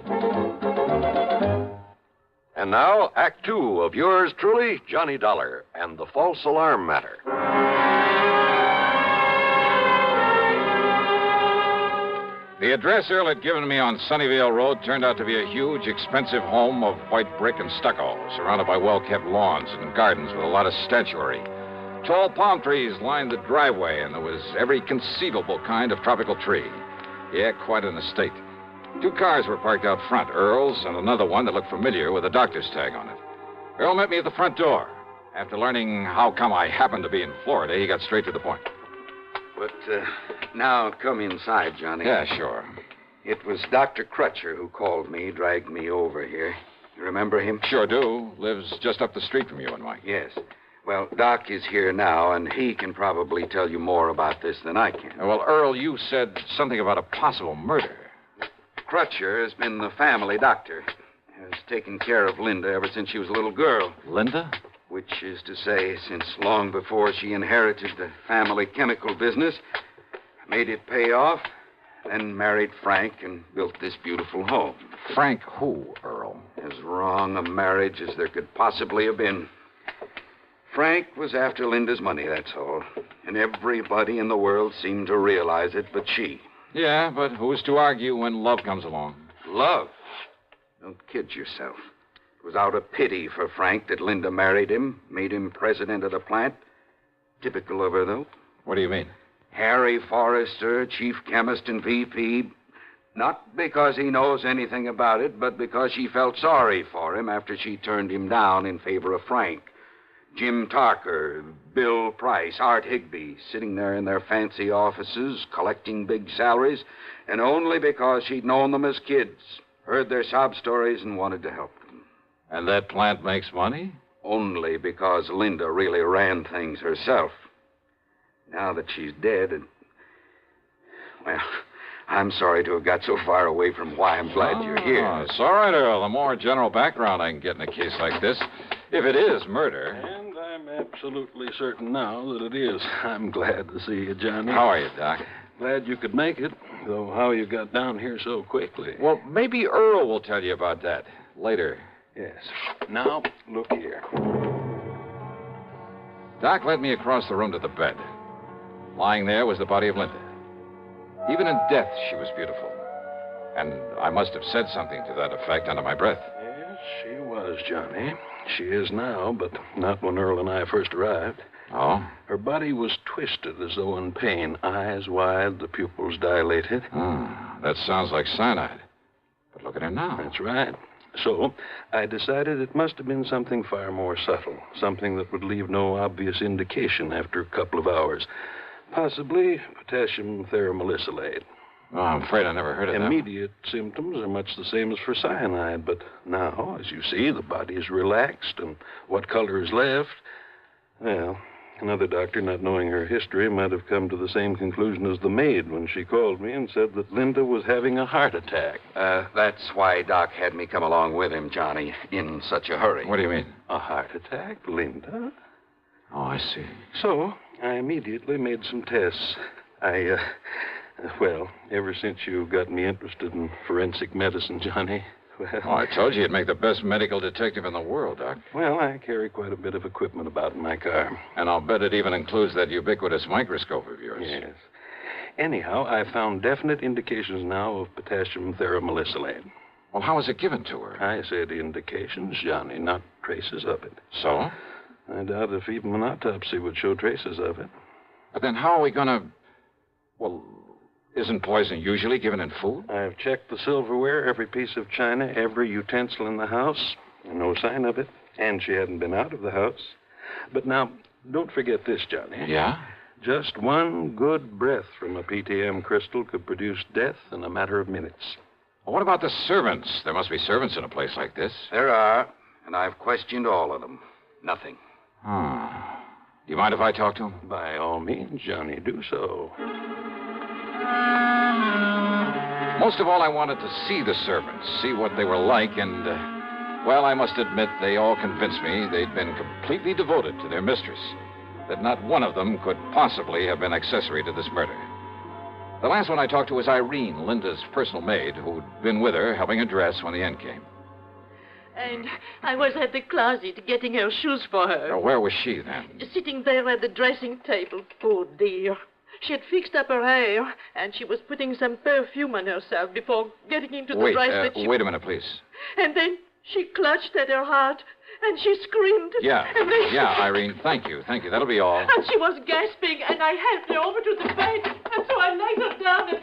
And now, Act Two of yours truly, Johnny Dollar, and the false alarm matter. The address Earl had given me on Sunnyvale Road turned out to be a huge, expensive home of white brick and stucco, surrounded by well-kept lawns and gardens with a lot of statuary. Tall palm trees lined the driveway, and there was every conceivable kind of tropical tree. Yeah, quite an estate. 2 cars were parked out front, Earl's and another one that looked familiar with a doctor's tag on it. Earl met me at the front door. After learning how come I happened to be in Florida, he got straight to the point. But now come inside, Johnny. Yeah, sure. It was Dr. Crutcher who called me, dragged me over here. You remember him? Sure do. Lives just up the street from you and Mike. Yes. Well, Doc is here now, and he can probably tell you more about this than I can. Well, Earl, you said something about a possible murder. Crutcher has been the family doctor. Has taken care of Linda ever since she was a little girl. Linda? Which is to say, since long before she inherited the family chemical business, made it pay off, then married Frank and built this beautiful home. Frank who, Earl? As wrong a marriage as there could possibly have been. Frank was after Linda's money, that's all. And everybody in the world seemed to realize it but she. Yeah, but who's to argue when love comes along? Love? Don't kid yourself. It was out of pity for Frank that Linda married him, made him president of the plant. Typical of her, though. What do you mean? Harry Forrester, chief chemist and VP. Not because he knows anything about it, but because she felt sorry for him after she turned him down in favor of Frank. Jim Tarker, Bill Price, Art Higbee, sitting there in their fancy offices, collecting big salaries, and only because she'd known them as kids, heard their sob stories, and wanted to help them. And that plant makes money? Only because Linda really ran things herself. Now that she's dead, well, I'm sorry to have got so far away from why I'm glad you're here. It's all right, Earl. The more general background I can get in a case like this, if it is murder. And I'm absolutely certain now that it is. I'm glad to see you, Johnny. How are you, Doc? Glad you could make it, though how you got down here so quickly. Well, maybe Earl will tell you about that later. Yes. Now, look here. Doc led me across the room to the bed. Lying there was the body of Linda. Even in death, she was beautiful. And I must have said something to that effect under my breath. Yes, she was, Johnny. She is now, but not when Earl and I first arrived. Oh? Her body was twisted as though in pain, eyes wide, the pupils dilated. That sounds like cyanide. But look at her now. That's right. So I decided it must have been something far more subtle, something that would leave no obvious indication after a couple of hours. Possibly potassium theramolysilate. Oh, I'm afraid I never heard of that. Immediate symptoms are much the same as for cyanide, but now, as you see, the body is relaxed, and what color is left? Well, Another doctor, not knowing her history, might have come to the same conclusion as the maid when she called me and said that Linda was having a heart attack. That's why Doc had me come along with him, Johnny, in such a hurry. What do you mean? A heart attack, Linda? Oh, I see. So, I immediately made some tests. Well, ever since you got me interested in forensic medicine, Johnny, well... Oh, I told you you'd make the best medical detective in the world, Doc. Well, I carry quite a bit of equipment about in my car. And I'll bet it even includes that ubiquitous microscope of yours. Yes. Anyhow, I found definite indications now of potassium theramolysilate. Well, how was it given to her? I said indications, Johnny, not traces of it. So? I doubt if even an autopsy would show traces of it. But then how are we going to... Well, isn't poison usually given in food? I've checked the silverware, every piece of china, every utensil in the house. No sign of it. And she hadn't been out of the house. But now, don't forget this, Johnny. Yeah? Just one good breath from a PTM crystal could produce death in a matter of minutes. Well, what about the servants? There must be servants in a place like this. There are, and I've questioned all of them. Nothing. Do you mind if I talk to him? By all means, Johnny, do so. Most of all, I wanted to see the servants, see what they were like, and, well, I must admit, they all convinced me they'd been completely devoted to their mistress, that not one of them could possibly have been accessory to this murder. The last one I talked to was Irene, Linda's personal maid, who'd been with her, helping her dress when the end came. And I was at the closet getting her shoes for her. Now, where was she, then? Sitting there at the dressing table. Poor dear. She had fixed up her hair, and she was putting some perfume on herself before getting into the dress that she... Wait a minute, please. And then she clutched at her heart, and she screamed. Yeah, and then she... Irene, thank you. That'll be all. And she was gasping, and I helped her over to the bed, and so I laid her down and...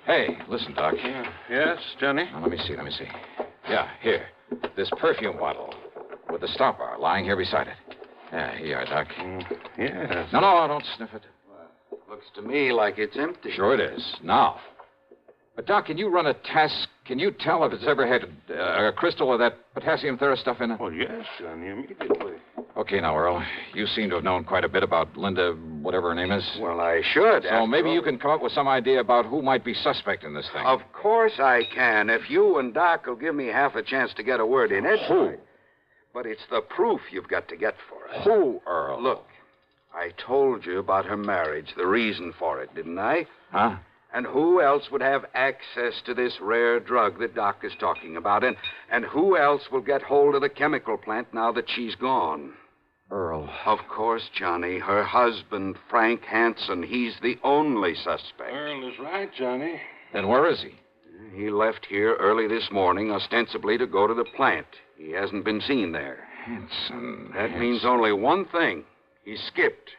Hey, listen, Doc. Yes, Johnny? Now, let me see. Yeah, here. This perfume bottle with the stopper lying here beside it. Yeah, here you are, Doc. Yes. No, don't sniff it. Looks to me like it's empty. Sure it is. Now. But, Doc, can you run a test? Can you tell if it's ever had a crystal of that potassium thera stuff in it? Well, yes, Johnny, immediately. Okay, now, Earl. You seem to have known quite a bit about Linda, whatever her name is. Well, I should. So maybe you can come up with some idea about who might be suspect in this thing. Of course I can, if you and Doc will give me half a chance to get a word in it. Who? But it's the proof you've got to get for us. Who, Earl? Look, I told you about her marriage, the reason for it, didn't I? Huh? And who else would have access to this rare drug that Doc is talking about? And who else will get hold of the chemical plant now that she's gone? Earl. Of course, Johnny. Her husband, Frank Hansen. He's the only suspect. Earl is right, Johnny. Then where is he? He left here early this morning, ostensibly to go to the plant. He hasn't been seen there. Hansen. That means only one thing. He skipped.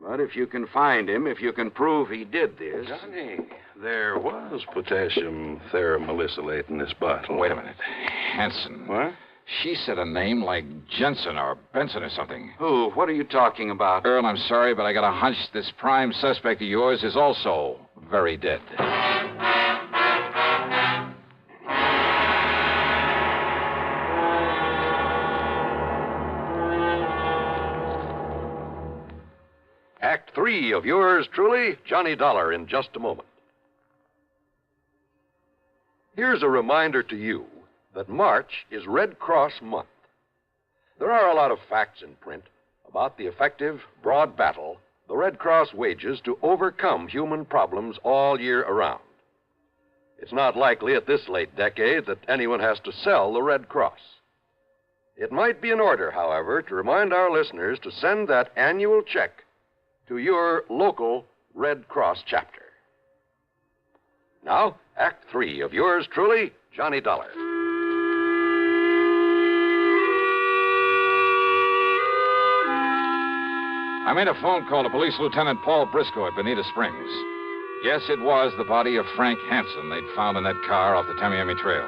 But if you can find him, if you can prove he did this... Johnny, there was potassium theramolysilate in this bottle. Wait a minute. Hansen. What? She said a name like Jensen or Benson or something. Who? What are you talking about? Earl, I'm sorry, but I got a hunch this prime suspect of yours is also very dead. Act 3 of yours truly, Johnny Dollar, in just a moment. Here's a reminder to you that March is Red Cross Month. There are a lot of facts in print about the effective, broad battle the Red Cross wages to overcome human problems all year around. It's not likely at this late decade that anyone has to sell the Red Cross. It might be in order, however, to remind our listeners to send that annual check to your local Red Cross chapter. Now, Act 3 of yours truly, Johnny Dollar. I made a phone call to Police Lieutenant Paul Briscoe at Bonita Springs. Yes, it was the body of Frank Hansen they'd found in that car off the Tamiami Trail.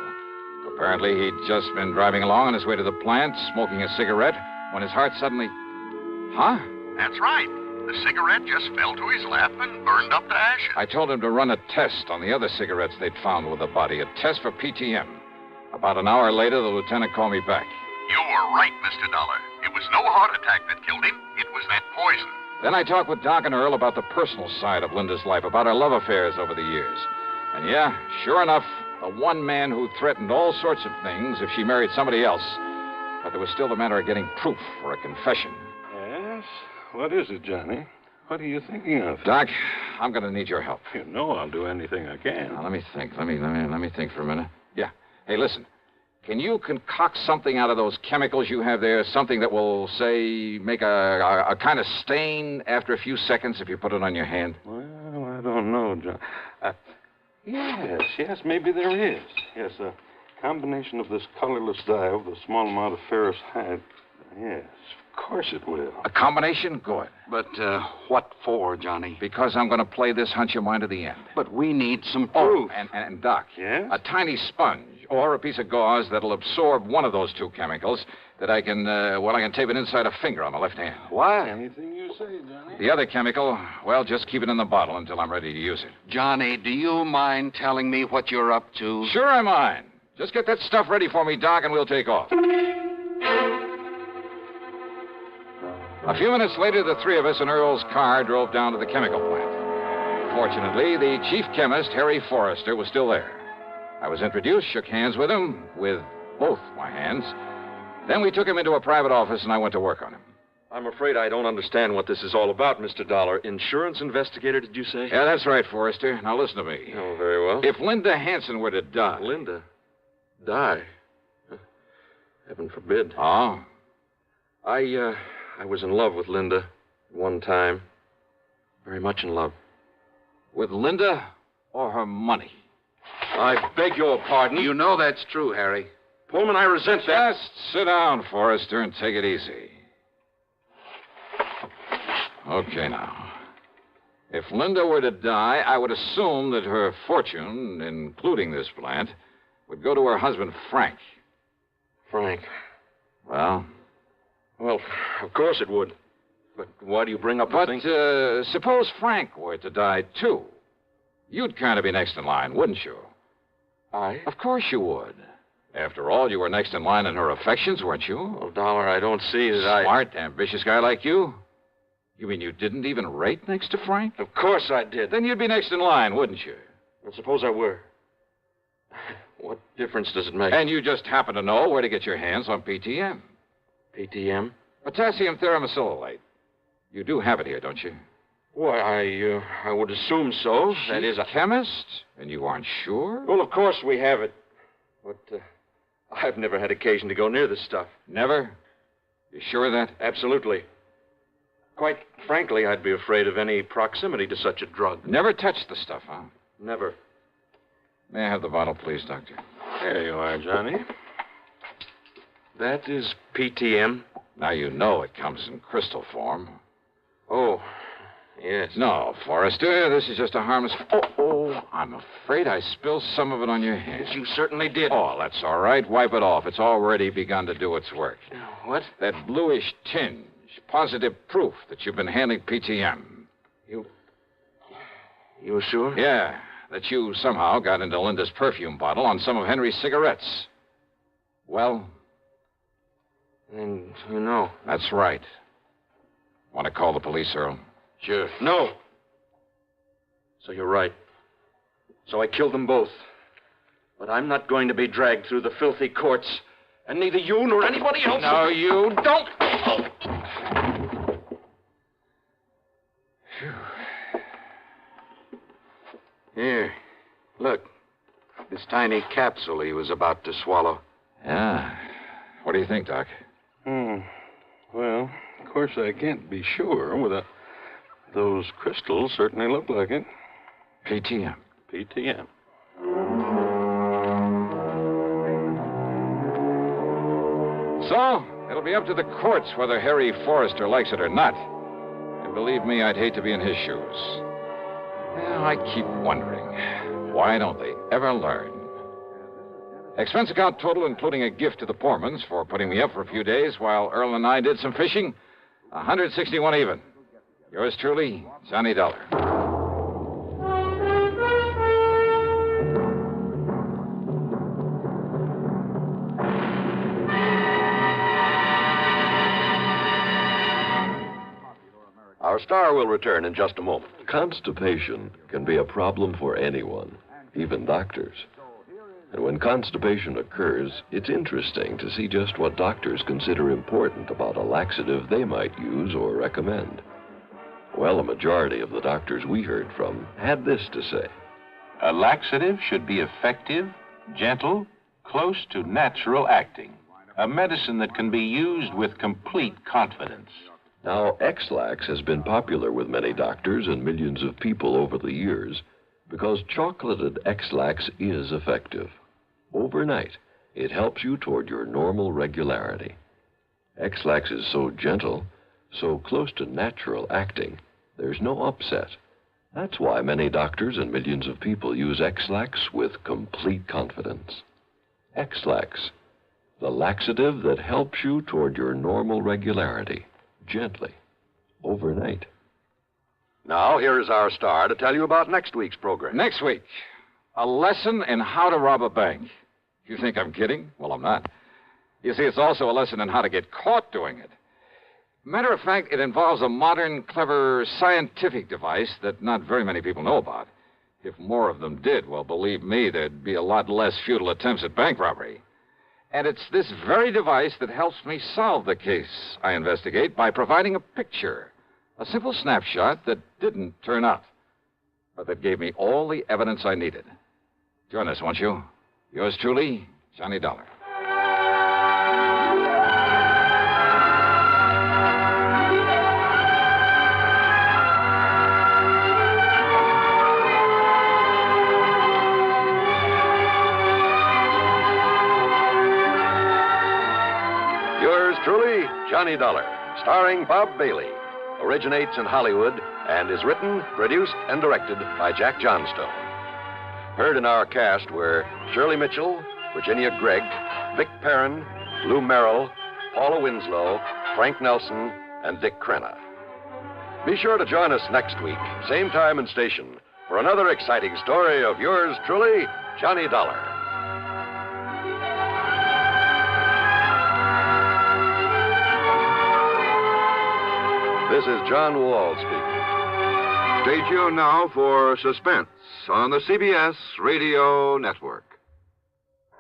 Apparently, he'd just been driving along on his way to the plant, smoking a cigarette, when his heart suddenly... Huh? That's right. The cigarette just fell to his lap and burned up to ashes. I told him to run a test on the other cigarettes they'd found with the body, a test for PTM. About an hour later, the lieutenant called me back. You were right, Mr. Dollar. It was no heart attack that killed him. It was that poison. Then I talked with Doc and Earl about the personal side of Linda's life, about her love affairs over the years. And yeah, sure enough, the one man who threatened all sorts of things if she married somebody else. But there was still the matter of getting proof for a confession. Yes? What is it, Johnny? What are you thinking of? Doc, I'm going to need your help. You know I'll do anything I can. Now, let me think. Let me think for a minute. Yeah. Hey, listen. Can you concoct something out of those chemicals you have there? Something that will, say, make a kind of stain after a few seconds if you put it on your hand? Well, I don't know, John. Yes, maybe there is. Yes, a combination of this colorless dye with a small amount of ferrous hide. Yes, of course it will. A combination? Good. But what for, Johnny? Because I'm going to play this hunch of mine to the end. But we need some proof. Oh, and Doc. Yes? A tiny sponge or a piece of gauze that'll absorb one of those two chemicals that I can tape it inside a finger on the left hand. Why? Anything you say, Johnny. The other chemical, well, just keep it in the bottle until I'm ready to use it. Johnny, do you mind telling me what you're up to? Sure I mind. Just get that stuff ready for me, Doc, and we'll take off. A few minutes later, the three of us in Earl's car drove down to the chemical plant. Fortunately, the chief chemist, Harry Forrester, was still there. I was introduced, shook hands with him, with both my hands. Then we took him into a private office, and I went to work on him. I'm afraid I don't understand what this is all about, Mr. Dollar. Insurance investigator, did you say? Yeah, that's right, Forrester. Now listen to me. Oh, very well. If Linda Hanson were to die... Linda? Die? Heaven forbid. Oh? I was in love with Linda at one time. Very much in love. With Linda or her money? I beg your pardon. You know that's true, Harry. Pullman, I resent that. Just sit down, Forrester, and take it easy. Okay, now. If Linda were to die, I would assume that her fortune, including this plant, would go to her husband, Frank. Frank? Well? Well, of course it would. But why do you bring up the thing? But suppose Frank were to die, too. You'd kind of be next in line, wouldn't you? I? Of course you would. After all, you were next in line in her affections, weren't you? Well, Dollar, I don't see that Smart, ambitious guy like you? You mean you didn't even rate next to Frank? Of course I did. Then you'd be next in line, wouldn't you? Well, suppose I were. What difference does it make? And you just happen to know where to get your hands on PTM. PTM? Potassium theramacylolate. You do have it here, don't you? Why, I would assume so. That is, chemist? And you aren't sure? Well, of course we have it. But I've never had occasion to go near this stuff. Never? You sure of that? Absolutely. Quite frankly, I'd be afraid of any proximity to such a drug. Never touched the stuff, huh? Never. May I have the bottle, please, Doctor? There you are, Johnny. That is PTM. Now you know it comes in crystal form. Oh, yes. No, Forrester, this is just a harmless... Oh, I'm afraid I spilled some of it on your hand. Yes, you certainly did. Oh, that's all right. Wipe it off. It's already begun to do its work. What? That bluish tinge. Positive proof that you've been handling PTM. You sure? Yeah, that you somehow got into Linda's perfume bottle on some of Henry's cigarettes. Well? And you know. That's right. Want to call the police, Earl? Sure. No. So you're right. So I killed them both. But I'm not going to be dragged through the filthy courts, and neither you nor anybody else... No, you don't. Here, look. This tiny capsule he was about to swallow. Yeah. What do you think, Doc? Well, of course I can't be sure without... Those crystals certainly look like it. PTM. PTM. So, it'll be up to the courts whether Harry Forrester likes it or not. And believe me, I'd hate to be in his shoes. Well, I keep wondering, why don't they ever learn? Expense account total, including a gift to the Pormans for putting me up for a few days while Earl and I did some fishing, $161 even. Yours truly, Johnny Dollar. Our star will return in just a moment. Constipation can be a problem for anyone, even doctors. And when constipation occurs, it's interesting to see just what doctors consider important about a laxative they might use or recommend. Well, a majority of the doctors we heard from had this to say. A laxative should be effective, gentle, close to natural acting. A medicine that can be used with complete confidence. Now, X-Lax has been popular with many doctors and millions of people over the years because chocolated X-Lax is effective. Overnight, it helps you toward your normal regularity. X-Lax is so gentle, so close to natural acting, there's no upset. That's why many doctors and millions of people use X-Lax with complete confidence. X-Lax, the laxative that helps you toward your normal regularity, gently, overnight. Now, here is our star to tell you about next week's program. Next week, a lesson in how to rob a bank. You think I'm kidding? Well, I'm not. You see, it's also a lesson in how to get caught doing it. Matter of fact, it involves a modern, clever, scientific device that not very many people know about. If more of them did, well, believe me, there'd be a lot less futile attempts at bank robbery. And it's this very device that helps me solve the case I investigate by providing a picture, a simple snapshot that didn't turn up, but that gave me all the evidence I needed. Join us, won't you? Yours truly, Johnny Dollar. Truly, Johnny Dollar, starring Bob Bailey, originates in Hollywood and is written, produced, and directed by Jack Johnstone. Heard in our cast were Shirley Mitchell, Virginia Gregg, Vic Perrin, Lou Merrill, Paula Winslow, Frank Nelson, and Dick Crenna. Be sure to join us next week, same time and station, for another exciting story of yours truly, Johnny Dollar. This is John Wall speaking. Stay tuned now for Suspense on the CBS Radio Network.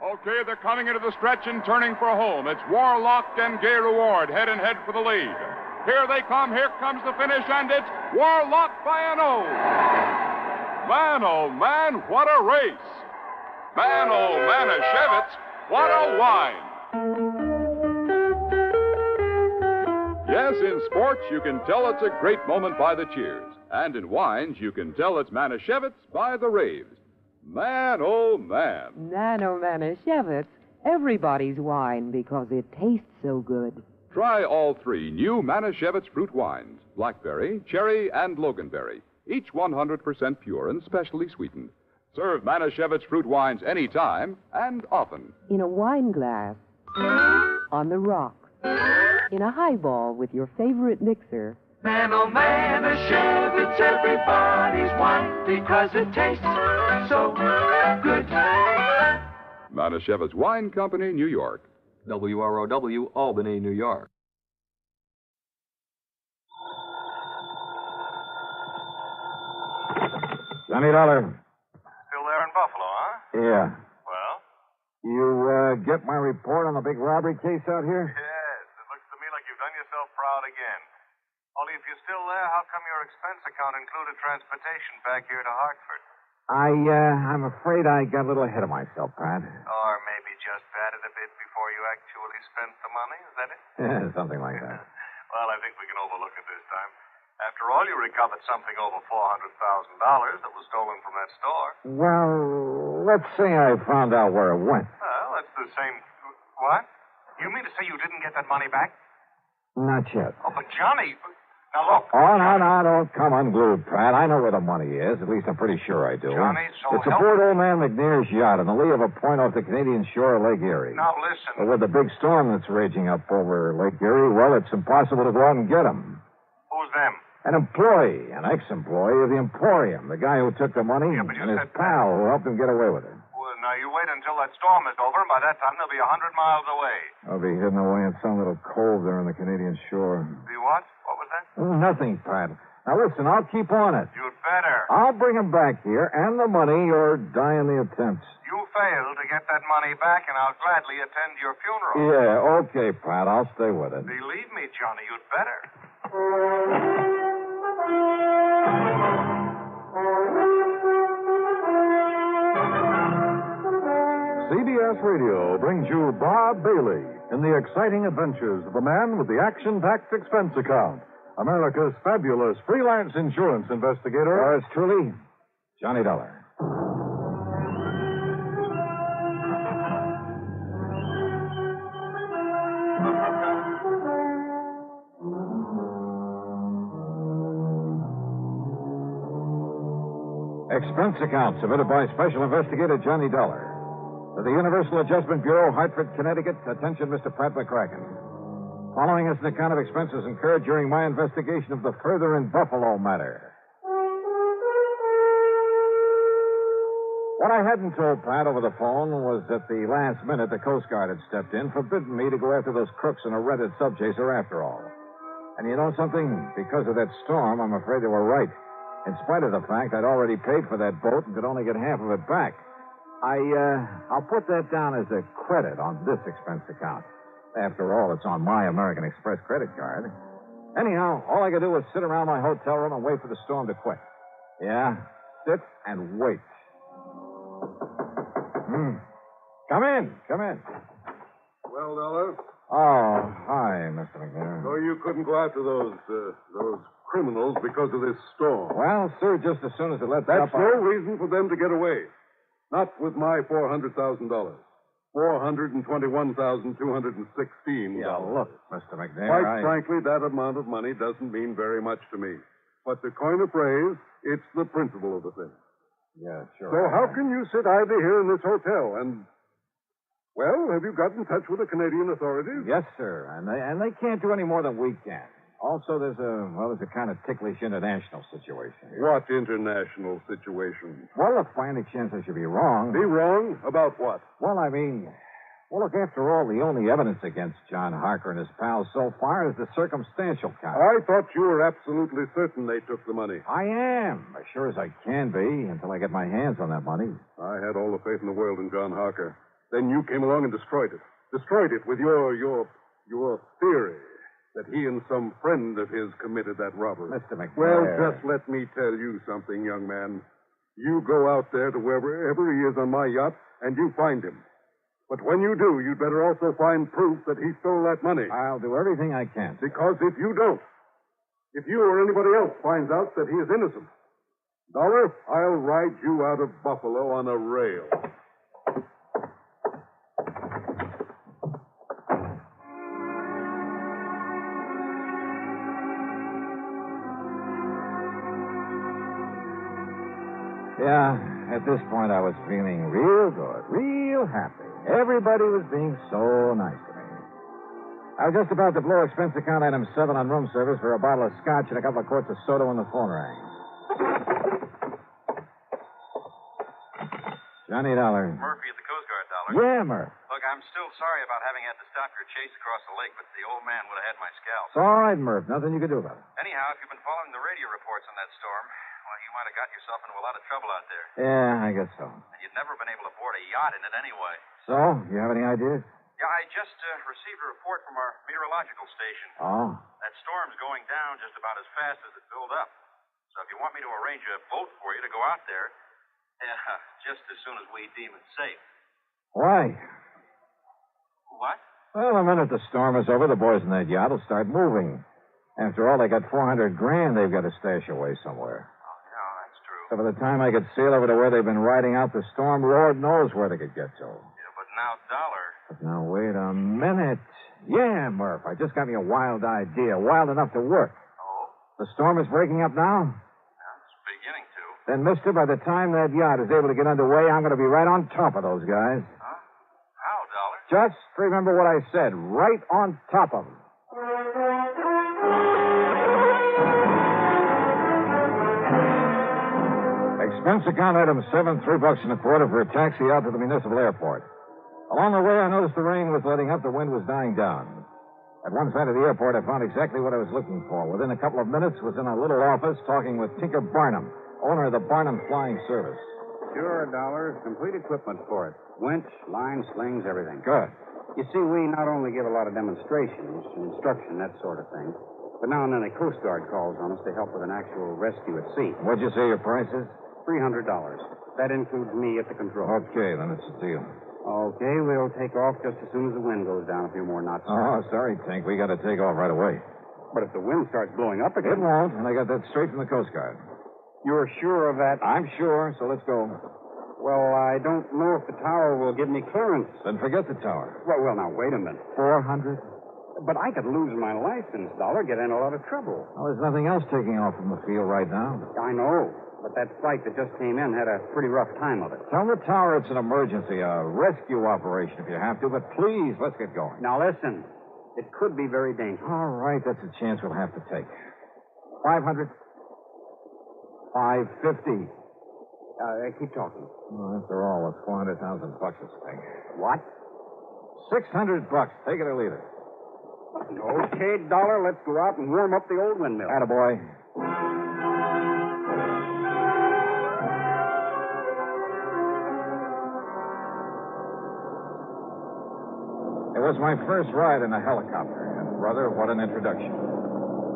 Okay, they're coming into the stretch and turning for home. It's Warlock and Gay Reward head and head for the lead. Here they come. Here comes the finish, and it's Warlock by an O. Man, oh, man, what a race. Man, oh, Manischewitz, what a wine. Yes, in sports, you can tell it's a great moment by the cheers. And in wines, you can tell it's Manischewitz by the raves. Man, oh, man. Nano Manischewitz, everybody's wine because it tastes so good. Try all three new Manischewitz fruit wines, blackberry, cherry, and loganberry, each 100% pure and specially sweetened. Serve Manischewitz fruit wines anytime and often. In a wine glass, on the rocks, in a highball with your favorite mixer. Man, oh man, Manischewitz, everybody's wine because it tastes so good. Manischewitz Wine Company, New York. WROW, Albany, New York. Johnny Dollar. Still there in Buffalo, huh? Yeah. Well? You get my report on the big robbery case out here? Yes. It looks to me like you've done yourself proud again. Only if you're still there, how come your expense account included transportation back here to Hartford? I'm afraid I got a little ahead of myself, Pat. Or maybe just batted a bit before you actually spent the money, is that it? Yeah, something like that. Well, I think we can overlook it this time. After all, you recovered something over $400,000 that was stolen from that store. Well, let's say I found out where it went. Well, that's the same... What? You mean to say you didn't get that money back? Not yet. Oh, but Johnny... Now, look... Oh, no, don't come unglued, Pat. I know where the money is. At least I'm pretty sure I do. Johnny, so it's aboard old man McNair's yacht on the lee of a point off the Canadian shore of Lake Erie. Now, listen... But with the big storm that's raging up over Lake Erie, well, it's impossible to go out and get him. Who's them? An employee, an ex-employee of the Emporium, the guy who took the money, and his pal who helped him get away with it. Well, now, you wait until that storm is over, and by that time they'll be 100 miles away. I'll be hidden away in some little cove there on the Canadian shore. Be what? What was that? Nothing, Pat. Now, listen, I'll keep on it. You'd better. I'll bring him back here and the money or die in the attempt. You fail to get that money back, and I'll gladly attend your funeral. Yeah, okay, Pat. I'll stay with it. Believe me, Johnny, you'd better. CBS Radio brings you Bob Bailey in the exciting adventures of a man with the action-packed expense account. America's fabulous freelance insurance investigator. Yours truly, Johnny Dollar. Expense account submitted by Special Investigator Johnny Dollar. To the Universal Adjustment Bureau, Hartford, Connecticut. Attention, Mr. Pratt McCracken. Following is an account of expenses incurred during my investigation of the Further in Buffalo matter. What I hadn't told Pat over the phone was that the last minute the Coast Guard had stepped in, forbidding me to go after those crooks in a rented subchaser after all. And you know something? Because of that storm, I'm afraid they were right. In spite of the fact I'd already paid for that boat and could only get half of it back. I'll put that down as a credit on this expense account. After all, it's on my American Express credit card. Anyhow, all I could do was sit around my hotel room and wait for the storm to quit. Yeah, sit and wait. Come in. Well, Dollar? Oh, hi, Mr. McNair. So you couldn't go after those criminals because of this storm? Well, sir, just as soon as it lets That's up... no reason for them to get away. Not with my $400,000. $421,216. Yeah, look, Mr. McNair, Quite frankly, that amount of money doesn't mean very much to me. But to coin a phrase, it's the principle of the thing. Yeah, sure. So how can you sit idly here in this hotel and... Well, have you got in touch with the Canadian authorities? Yes, sir. And they can't do any more than we can. Also, there's a kind of ticklish international situation here. What international situation? Well, if by any chance I should be wrong... Be wrong? About what? Well, look, after all, the only evidence against John Harker and his pals so far is the circumstantial kind. I thought you were absolutely certain they took the money. I am, as sure as I can be, until I get my hands on that money. I had all the faith in the world in John Harker. Then you came along and destroyed it. Destroyed it with your theory that he and some friend of his committed that robbery. Mr. McNair. Well, just let me tell you something, young man. You go out there to wherever he is on my yacht, and you find him. But when you do, you'd better also find proof that he stole that money. I'll do everything I can. Because if you don't, if you or anybody else finds out that he is innocent, Dollar, I'll ride you out of Buffalo on a rail. Yeah, at this point I was feeling real good, real happy. Everybody was being so nice to me. I was just about to blow expense account item 7 on room service for a bottle of scotch and a couple of quarts of soda when the phone rang. Johnny Dollar. Murphy at the Coast Guard, Dollar. Yeah, Murph. Look, I'm still sorry about having had to stop your chase across the lake, but the old man would have had my scalp. It's all right, Murph. Nothing you can do about it. Anyhow, if you've been following the radio reports on that storm, well, you might have got yourself into a lot of trouble out there. Yeah, I guess so. And you'd never been able to board a yacht in it anyway. So, you have any ideas? Yeah, I just received a report from our meteorological station. Oh? That storm's going down just about as fast as it built up. So if you want me to arrange a boat for you to go out there, just as soon as we deem it safe. Why? What? Well, the minute the storm is over, the boys in that yacht will start moving. After all, they got $400,000 they've got to stash away somewhere. Oh, yeah, that's true. So by the time I could sail over to where they've been riding out the storm, Lord knows where they could get to. Yeah, but now, Dollar. But now, wait a minute. Yeah, Murph, I just got me a wild idea, wild enough to work. Oh? The storm is breaking up now? Yeah, it's beginning to. Then, mister, by the time that yacht is able to get underway, I'm going to be right on top of those guys. Huh? How, Dollar? Just remember what I said, right on top of them. Expense account item 7, $3.25 for a taxi out to the municipal airport. Along the way, I noticed the rain was letting up, the wind was dying down. At one side of the airport, I found exactly what I was looking for. Within a couple of minutes, was in a little office talking with Tinker Barnum, owner of the Barnum Flying Service. Sure, Dollar. Complete equipment for it. Winch, line, slings, everything. Good. You see, we not only give a lot of demonstrations, instruction, that sort of thing, but now and then a Coast Guard calls on us to help with an actual rescue at sea. What'd you say your price is? $300. That includes me at the controls. Okay, then it's a deal. Okay, we'll take off just as soon as the wind goes down a few more knots. Oh, sorry, Tink. We got to take off right away. But if the wind starts blowing up again... It won't, and I got that straight from the Coast Guard. You're sure of that? I'm sure, so let's go. Well, I don't know if the tower will give me clearance. Then forget the tower. Well, now, wait a minute. 400? But I could lose my license, Dollar, get in a lot of trouble. Well, there's nothing else taking off from the field right now. I know. But that flight that just came in had a pretty rough time of it. Tell the tower it's an emergency, a rescue operation if you have to, but please, let's get going. Now, listen. It could be very dangerous. All right, that's a chance we'll have to take. 500? 550? Keep talking. Well, after all, it's $400,000 this thing. What? $600. Take it or leave it. Okay, Dollar, let's go out and warm up the old windmill. Attaboy. It was my first ride in a helicopter, and, brother, what an introduction.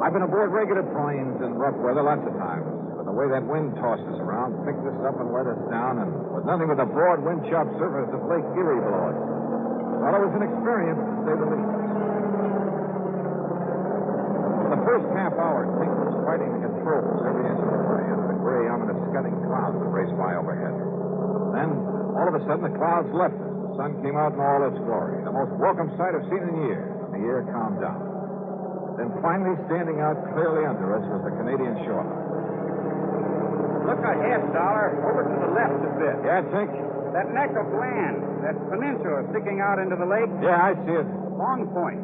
I've been aboard regular planes in rough weather lots of times, but the way that wind tossed us around, picked us up and let us down, and with nothing but the broad wind-chopped surface of Lake Erie below us. Well, it was an experience, to say the least. For the first half hour, Tink was fighting the controls every inch of the way under the gray, ominous scudding clouds that raced by overhead. Then, all of a sudden, the clouds left us. The sun came out in all its glory. The most welcome sight I've seen in years. The air calmed down. Then finally standing out clearly under us was the Canadian shoreline. Look ahead, Dollar. Over to the left a bit. Yeah, Tink? That neck of land. That peninsula sticking out into the lake. Yeah, I see it. Long Point.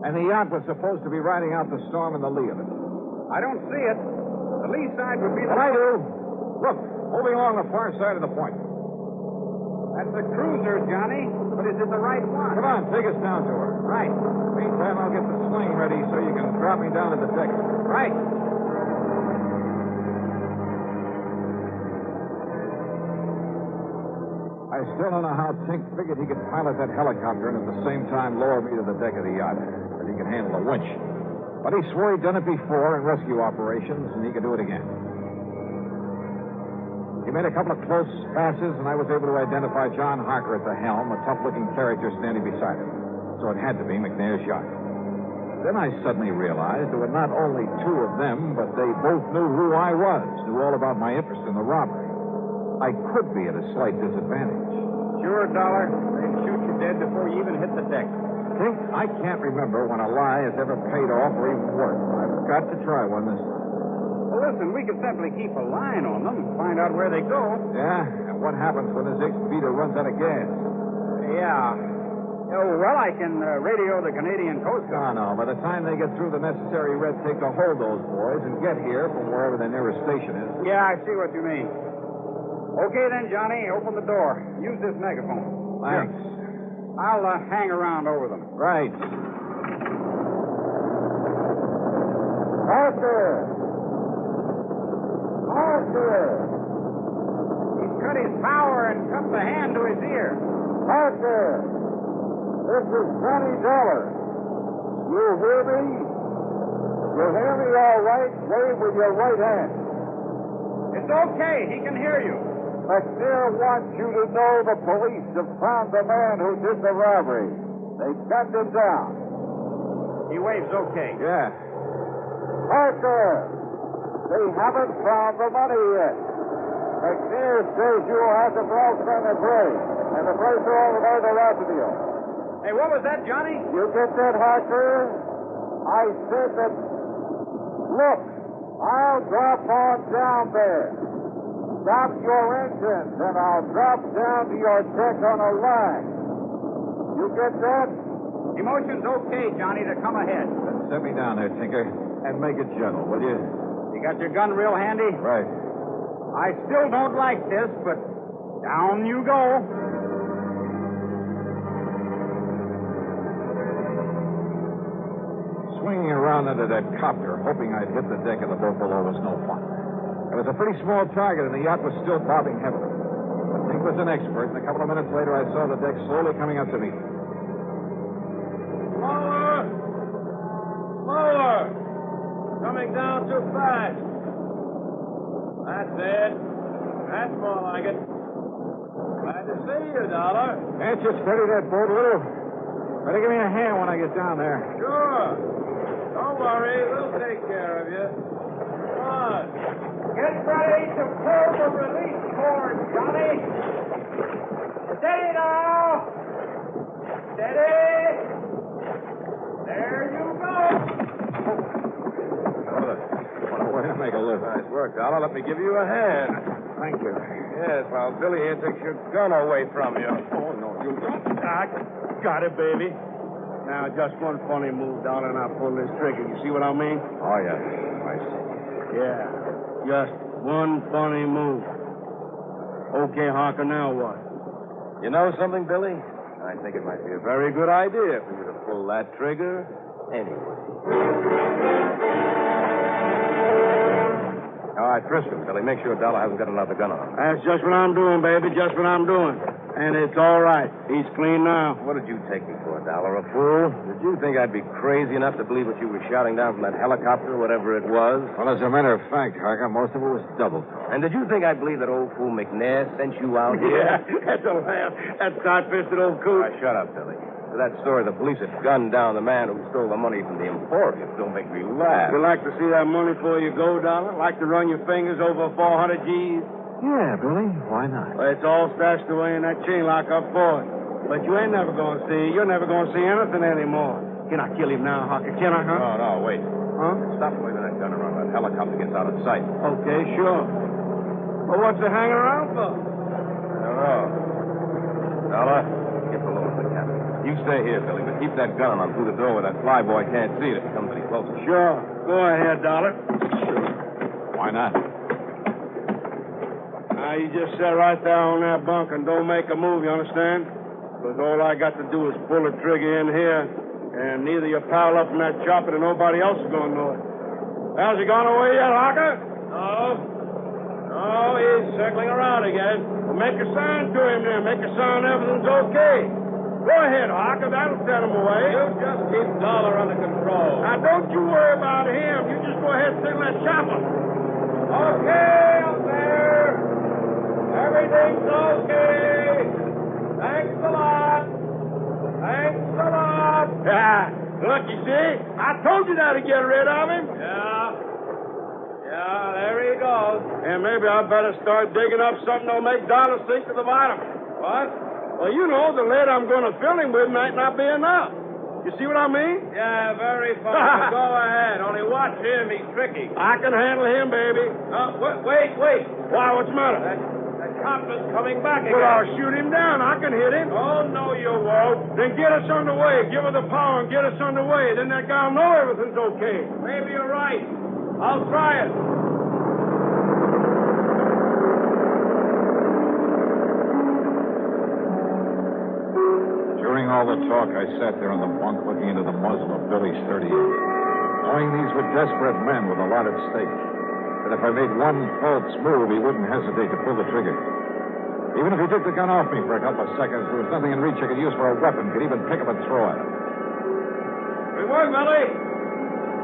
And the yacht was supposed to be riding out the storm in the lee of it. I don't see it. The lee side would be the... Well, I do. Look, moving along the far side of the point. That's a cruiser, Johnny. But is it the right one? Come on, take us down to her. Right. Meantime, I'll get the sling ready so you can drop me down at the deck. Right. I still don't know how Tink figured he could pilot that helicopter and at the same time lower me to the deck of the yacht. That he could handle a winch. But he swore he'd done it before in rescue operations, and he could do it again. He made a couple of close passes, and I was able to identify John Harker at the helm, a tough-looking character standing beside him. So it had to be McNair's yacht. Then I suddenly realized there were not only two of them, but they both knew who I was, knew all about my interest in the robbery. I could be at a slight disadvantage. Sure, Dollar. They'd shoot you dead before you even hit the deck. Tink, I can't remember when a lie has ever paid off or even worked. I've got to try one this time. Well, listen, we could simply keep a line on them, find out where they go. Yeah? And what happens when this X-Beater runs out of gas? Yeah. Oh, well, I can radio the Canadian Coast Guard. No. By the time they get through the necessary red tape to hold those boys and get here from wherever their nearest station is. Yeah, I see what you mean. Okay, then, Johnny, open the door. Use this megaphone. Thanks. Here. I'll hang around over them. Right. Arthur! Arthur! He's cut his power and cupped the hand to his ear. Arthur! This is $20. You hear me? You hear me all right? Wave with your right hand. It's okay. He can hear you. McNair wants you to know the police have found the man who did the robbery. They gunned him down. He waves okay. Yeah. Arthur! They haven't found the money yet. McNair says you'll have the brass on the play, and the price of all the automobile. Hey, what was that, Johnny? You get that, Harker? I said that, look, I'll drop on down there. Stop your engines, and I'll drop down to your deck on a line. You get that? Emotion's okay, Johnny, to come ahead. Then set me down there, Tinker, and make it gentle, will you? You got your gun real handy? Right. I still don't like this, but down you go. swinging around under that copter, hoping I'd hit the deck of the boat below was no fun. It was a pretty small target, and the yacht was still bobbing heavily. But Pink was an expert, and a couple of minutes later, I saw the deck slowly coming up to me. Slower! Slower! Coming down too fast. That's it. That's more like it. Glad to see you, Dollar. Can't you steady that boat a little? Better give me a hand when I get down there. Sure. Don't worry. We'll take care of you. Come on. Get ready to pull the release cord, Johnny. Steady now. Steady. There you go. What a way to make a living. Nice work, Dollar. Let me give you a hand. Thank you. Yes, while Billy here takes your gun away from you. Oh, no, you don't. I got it, baby. Now, just one funny move, Dollar, and I'll pull this trigger. You see what I mean? Oh, yeah. I see. Yeah, just one funny move. Okay, Harker, now what? You know something, Billy? I think it might be a very good idea for you to pull that trigger anyway. All right, frisk him, Billy. Make sure Dollar hasn't got another gun on him. That's just what I'm doing, baby. Just what I'm doing. And it's all right. He's clean now. What did you take me for, Dollar? A fool? Did you think I'd be crazy enough to believe what you were shouting down from that helicopter, whatever it was? Well, as a matter of fact, Harker, most of it was double talk. And did you think I'd believe that old fool McNair sent you out here? Yeah, that's a laugh. That tight-fisted old coot. All right, shut up, Billy. To that story, the police had gunned down the man who stole the money from the Emporium. Don't make me laugh. You like to see that money before you go, Dollar? Like to run your fingers over 400 G's? Yeah, Billy. Why not? Well, it's all stashed away in that chain lock up forward. But you ain't never going to see. You're never going to see anything anymore. Can I kill him now, Harker? Can I, huh? No, wait. Huh? Stop waving that gun around. That helicopter gets out of sight. Okay, sure. Well, what's it hanging around for? I don't know. Dollar, get below the cabin. You stay here, Billy, but keep that gun on through the door where that flyboy can't see it if he comes any closer. Sure. Go ahead, Dollar. Why not? Now, you just sit right there on that bunk and don't make a move, you understand? Because all I got to do is pull the trigger in here, and neither your pal up from that chopper nor nobody else is going to know it. Has he gone away yet, Harker? No. No, he's circling around again. Well, make a sign to him then. Make a sign everything's okay. Go ahead, Harker. That'll set him away. You just keep Dollar under control. Now, don't you worry about him. You just go ahead and signal that chopper. Okay, up there. Everything's okay. Thanks a lot. Thanks a lot. Yeah. Look, you see? I told you that to get rid of him. Yeah. Yeah, there he goes. And maybe I better start digging up something that'll make Dollar sink to the bottom. What? Well, you know, the lead I'm going to fill him with might not be enough. You see what I mean? Yeah, very fine. Go ahead. Only watch him. He's tricky. I can handle him, baby. Wait. Why, what's the matter? That copper's coming back again. Well, I'll shoot him down. I can hit him. Oh, no, you won't. Then get us underway. Give her the power and get us underway. Then that guy'll know everything's okay. Maybe you're right. I'll try it. During all the talk, I sat there on the bunk looking into the muzzle of Billy's .38, knowing these were desperate men with a lot at stake. That if I made one false move, he wouldn't hesitate to pull the trigger. Even if he took the gun off me for a couple of seconds, there was nothing in reach I could use for a weapon, could even pick up and throw at him. Good work, Billy.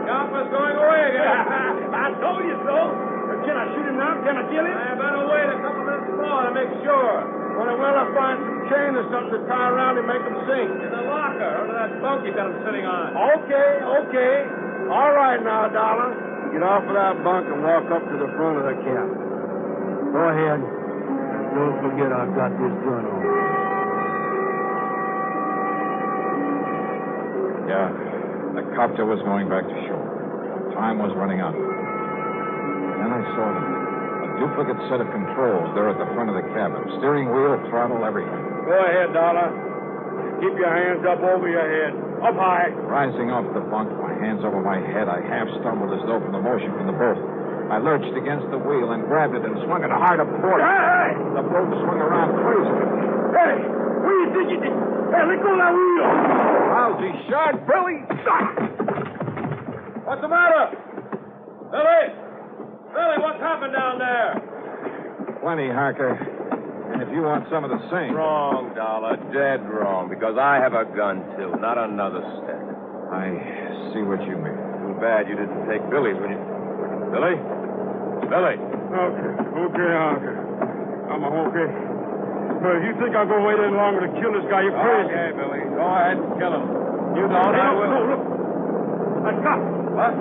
Chopper's going away again. I told you so. Can I shoot him now? Can I kill him? I better wait a couple minutes more to make sure. Well, I'll find some chain or something to tie around him and make him sink. In the locker, under that bunk you got him sitting on. Okay. All right now, Dollar. Get off of that bunk and walk up to the front of the cabin. Go ahead. Don't forget I've got this gun on. Yeah, the copter was going back to shore. Time was running out. Then I saw them. A duplicate set of controls there at the front of the cabin. Steering wheel, throttle, everything. Go ahead, Dollar. Keep your hands up over your head. Up high. Rising off the bunk, my hands over my head, I half stumbled as though from the motion from the boat. I lurched against the wheel and grabbed it and swung it hard a port. Hey! The boat swung around crazily. Hey! What do you think you did? Hey, let go of that wheel. Lousy shot, Billy. What's the matter? Billy! Billy, what's happened down there? Plenty, Harker. And if you want some of the same. Wrong, Dollar. Dead wrong. Because I have a gun, too. Not another stick. I see what you mean. Too bad you didn't take Billy's when you... Billy? Billy? Okay, Harker. I'm okay. But if you think I'll go wait any longer to kill this guy, you're crazy. Okay, Billy. Go ahead and kill him. You don't, I will. No, look. That cop. What?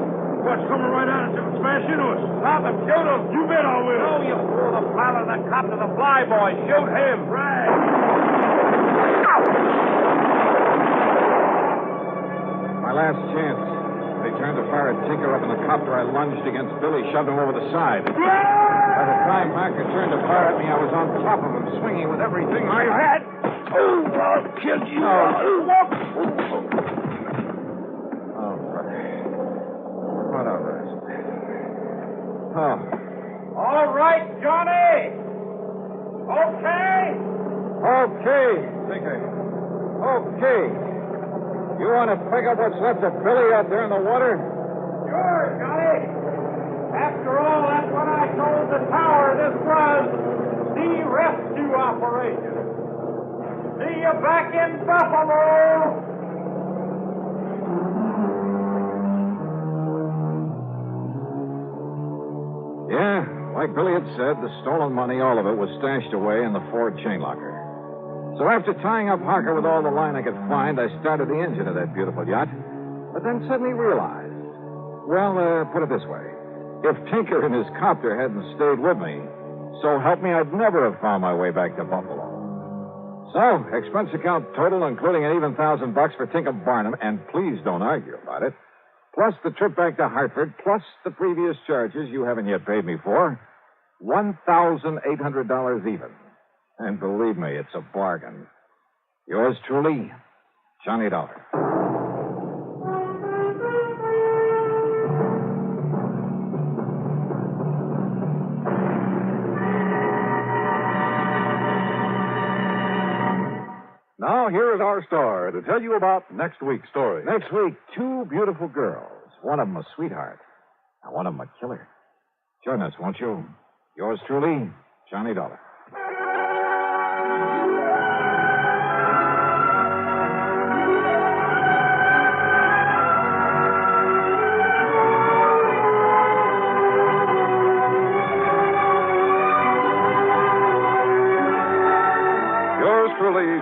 What's coming right at us? It'll smash into us. Stop him. Shoot him. You bet I will. No, you fool. The pilot of that cop to the flyboy. Shoot him. Right. My last chance. They turned to fire at Tinker up in the copter. I lunged against Billy, shoved him over the side. By the time Harker turned to fire at me, I was on top of him, swinging with everything I had. Oh, I'll kill you. Oh, brother. What a rest. Oh. All right, Johnny. Okay. Okay, Tinker. Okay. You want to pick up what's left of Billy out there in the water? Sure, Johnny. After all, that's what I told the tower. This was the rescue operation. See you back in Buffalo. Yeah, like Billy had said, the stolen money, all of it, was stashed away in the Ford chain locker. So after tying up Harker with all the line I could find, I started the engine of that beautiful yacht. But then suddenly realized, well, put it this way. If Tinker and his copter hadn't stayed with me, so help me, I'd never have found my way back to Buffalo. So, expense account total, including an even $1,000 for Tinker Barnum, and please don't argue about it, plus the trip back to Hartford, plus the previous charges you haven't yet paid me for, $1,800 even. And believe me, it's a bargain. Yours truly, Johnny Dollar. Now, here is our star to tell you about next week's story. Next week, two beautiful girls. One of them a sweetheart, and one of them a killer. Join us, won't you? Yours truly, Johnny Dollar.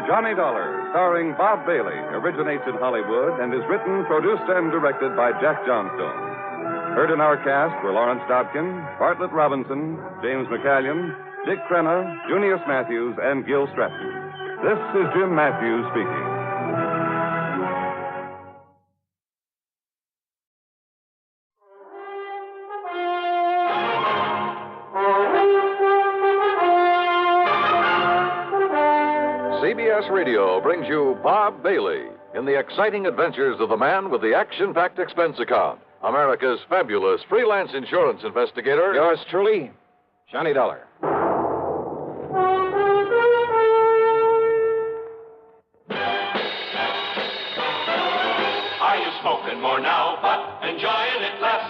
Johnny Dollar, starring Bob Bailey, originates in Hollywood and is written, produced, and directed by Jack Johnstone. Heard in our cast were Lawrence Dobkin, Bartlett Robinson, James McCallion, Dick Crenna, Junius Matthews, and Gil Stratton. This is Jim Matthews speaking. CBS Radio brings you Bob Bailey in the exciting adventures of the man with the action-packed expense account, America's fabulous freelance insurance investigator. Yours truly, Johnny Dollar. Are you smoking more now, but enjoying it less?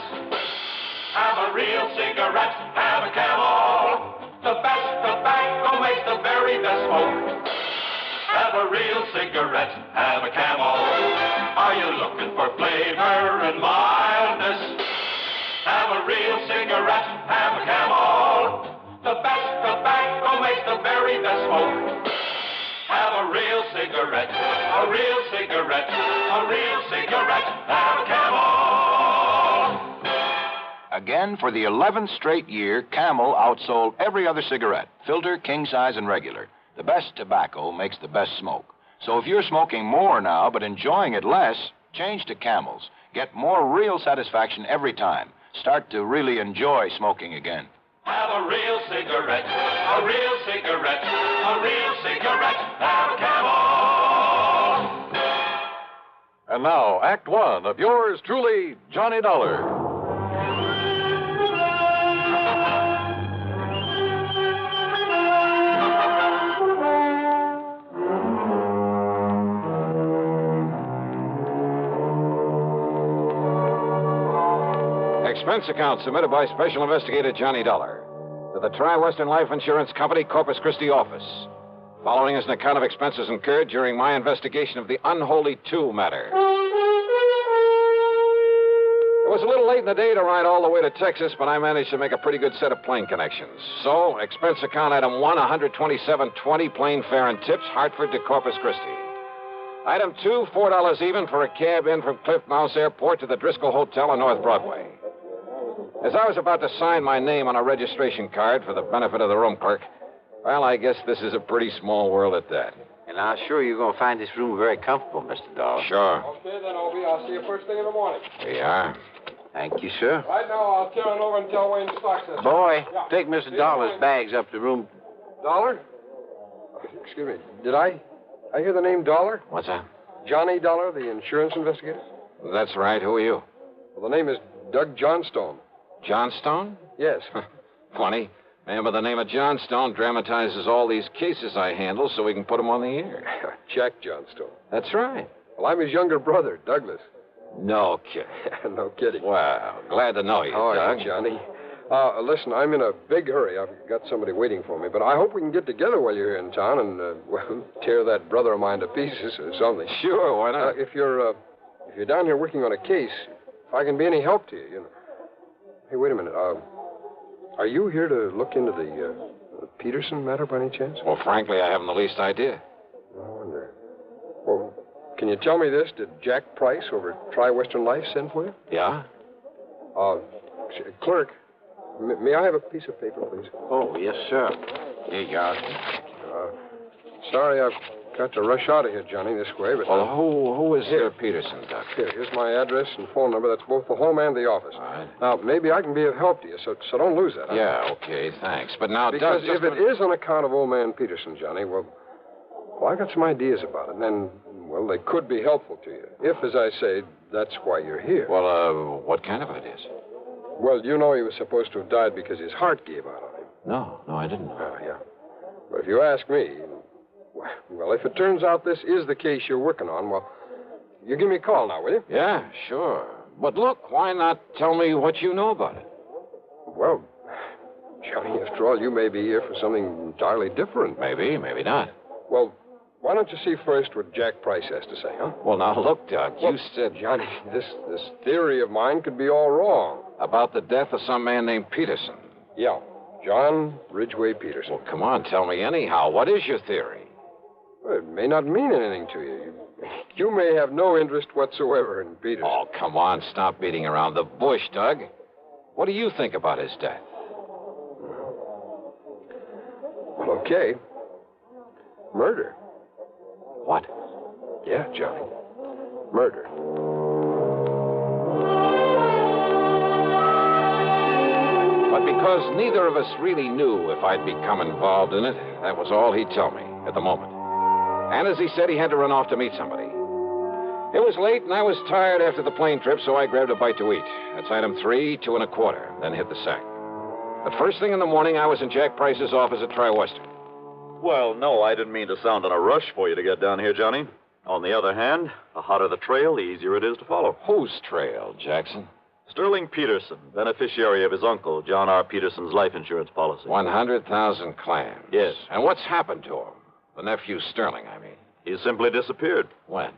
Have a real cigarette, have a Camel. The best tobacco makes the very best smoke. Have a real cigarette, have a Camel. Are you looking for flavor and mildness? Have a real cigarette, have a Camel. The best tobacco makes the very best smoke. Have a real cigarette, a real cigarette, a real cigarette, have a Camel. Again, for the 11th straight year, Camel outsold every other cigarette, filter, king size, and regular. The best tobacco makes the best smoke. So if you're smoking more now but enjoying it less, change to Camels. Get more real satisfaction every time. Start to really enjoy smoking again. Have a real cigarette, a real cigarette, a real cigarette, have a Camel. And now, Act One of yours truly, Johnny Dollar. expense account submitted by Special Investigator Johnny Dollar to the Tri-Western Life Insurance Company, Corpus Christi office. Following is an account of expenses incurred during my investigation of the Unholy Two matter. It was a little late in the day to ride all the way to Texas, but I managed to make a pretty good set of plane connections. So, expense account item 1, $127.20, plane fare and tips, Hartford to Corpus Christi. Item 2, $4 even for a cab in from Cliff Mouse Airport to the Driscoll Hotel on North Broadway. As I was about to sign my name on a registration card for the benefit of the room clerk, well, I guess this is a pretty small world at that. And I'm sure you're going to find this room very comfortable, Mr. Dollar. Sure. Okay, then, Obi. I'll see you first thing in the morning. We are. Thank you, sir. Right now, I'll turn over and tell Wayne to stock this. Boy, Yeah. take Mr. Dollar's bags up to room. Dollar? Excuse me. Did I hear the name Dollar? What's that? Johnny Dollar, the insurance investigator? That's right. Who are you? Well, the name is Doug Johnstone. Johnstone? Yes. Funny. Man by the name of Johnstone dramatizes all these cases I handle so we can put them on the air. Jack Johnstone. That's right. Well, I'm his younger brother, Douglas. No kidding. No kidding. Well, glad to know you, How are Doug. you, Johnny? Listen, I'm in a big hurry. I've got somebody waiting for me, but I hope we can get together while you're here in town and, well, tear that brother of mine to pieces or something. Sure, why not? If you're down here working on a case, if I can be any help to you, you know. Hey, wait a minute. Are you here to look into the Peterson matter by any chance? Well, frankly, I haven't the least idea. I wonder. Well, can you tell me this? Did Jack Price over at Tri-Western Life send for you? Yeah? Clerk, may I have a piece of paper, please? Oh, yes, sir. Here you are. Sorry, I've got to rush out of here, Johnny, this way, but... Well, who is Peterson, Doc? Here's my address and phone number. That's both the home and the office. All right. Now, maybe I can be of help to you, so don't lose that. Huh? Yeah, okay, thanks. But now, because Doug, if it is on account of old man Peterson, Johnny, well, I've got some ideas about it, and then, well, they could be helpful to you. If, as I say, that's why you're here. Well, what kind of ideas? Well, you know he was supposed to have died because his heart gave out on him. No, I didn't know. Yeah. But if you ask me, well, if it turns out this is the case you're working on, well, you give me a call now, will you? Yeah, sure. But look, why not tell me what you know about it? Well, Johnny, after all, you may be here for something entirely different. Maybe not. Well, why don't you see first what Jack Price has to say, huh? Well, now, look, Doug, you said... Johnny, this theory of mine could be all wrong. About the death of some man named Peterson. Yeah, John Ridgway Peterson. Well, come on, tell me anyhow. What is your theory? Well, it may not mean anything to you. You may have no interest whatsoever in Peterson. Oh, come on, stop beating around the bush, Doug. What do you think about his death? Well, okay. Murder. What? Yeah, Johnny. Murder. But because neither of us really knew if I'd become involved in it, that was all he'd tell me at the moment. And as he said, he had to run off to meet somebody. It was late, and I was tired after the plane trip, so I grabbed a bite to eat. That's item 3, 2 1/4, then hit the sack. But first thing in the morning, I was in Jack Price's office at Tri-Western. Well, no, I didn't mean to sound in a rush for you to get down here, Johnny. On the other hand, the hotter the trail, the easier it is to follow. Whose trail, Jackson? Sterling Peterson, beneficiary of his uncle, John R. Peterson's life insurance policy. 100,000 clams. Yes. And what's happened to him? The nephew Sterling, I mean. He simply disappeared. When?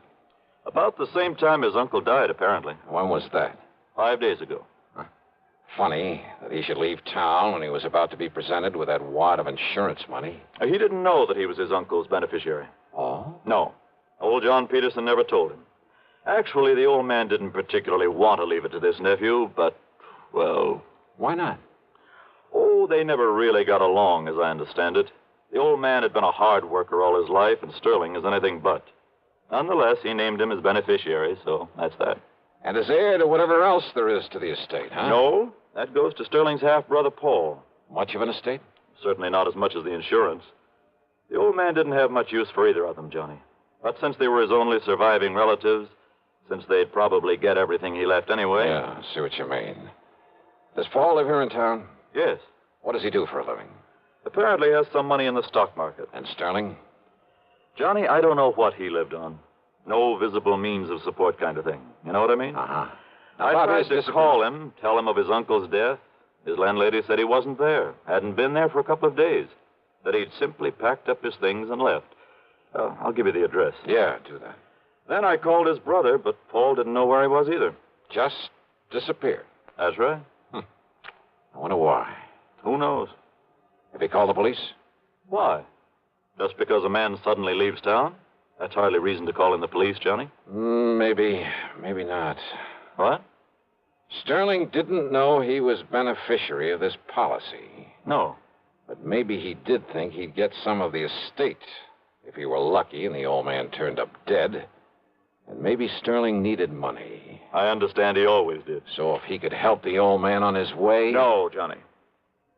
About the same time his uncle died, apparently. When was that? 5 days ago. Funny that he should leave town when he was about to be presented with that wad of insurance money. He didn't know that he was his uncle's beneficiary. Oh? No. Old John Peterson never told him. Actually, the old man didn't particularly want to leave it to this nephew, but, well... Why not? Oh, they never really got along, as I understand it. The old man had been a hard worker all his life, and Sterling is anything but. Nonetheless, he named him his beneficiary, so that's that. And as heir to whatever else there is to the estate, huh? No, that goes to Sterling's half-brother, Paul. Much of an estate? Certainly not as much as the insurance. The old man didn't have much use for either of them, Johnny. But since they were his only surviving relatives, since they'd probably get everything he left anyway... Yeah, I see what you mean. Does Paul live here in town? Yes. What does he do for a living? Apparently has some money in the stock market. And Sterling? Johnny, I don't know what he lived on. No visible means of support kind of thing. You know what I mean? Uh-huh. I tried to call him, tell him of his uncle's death. His landlady said he wasn't there, hadn't been there for a couple of days, that he'd simply packed up his things and left. I'll give you the address. Yeah, do that. Then I called his brother, but Paul didn't know where he was either. Just disappeared. That's right. I wonder why. Who knows? Have you called the police? Why? Just because a man suddenly leaves town? That's hardly reason to call in the police, Johnny. Maybe not. What? Sterling didn't know he was beneficiary of this policy. No. But maybe he did think he'd get some of the estate if he were lucky and the old man turned up dead. And maybe Sterling needed money. I understand he always did. So if he could help the old man on his way... No, Johnny.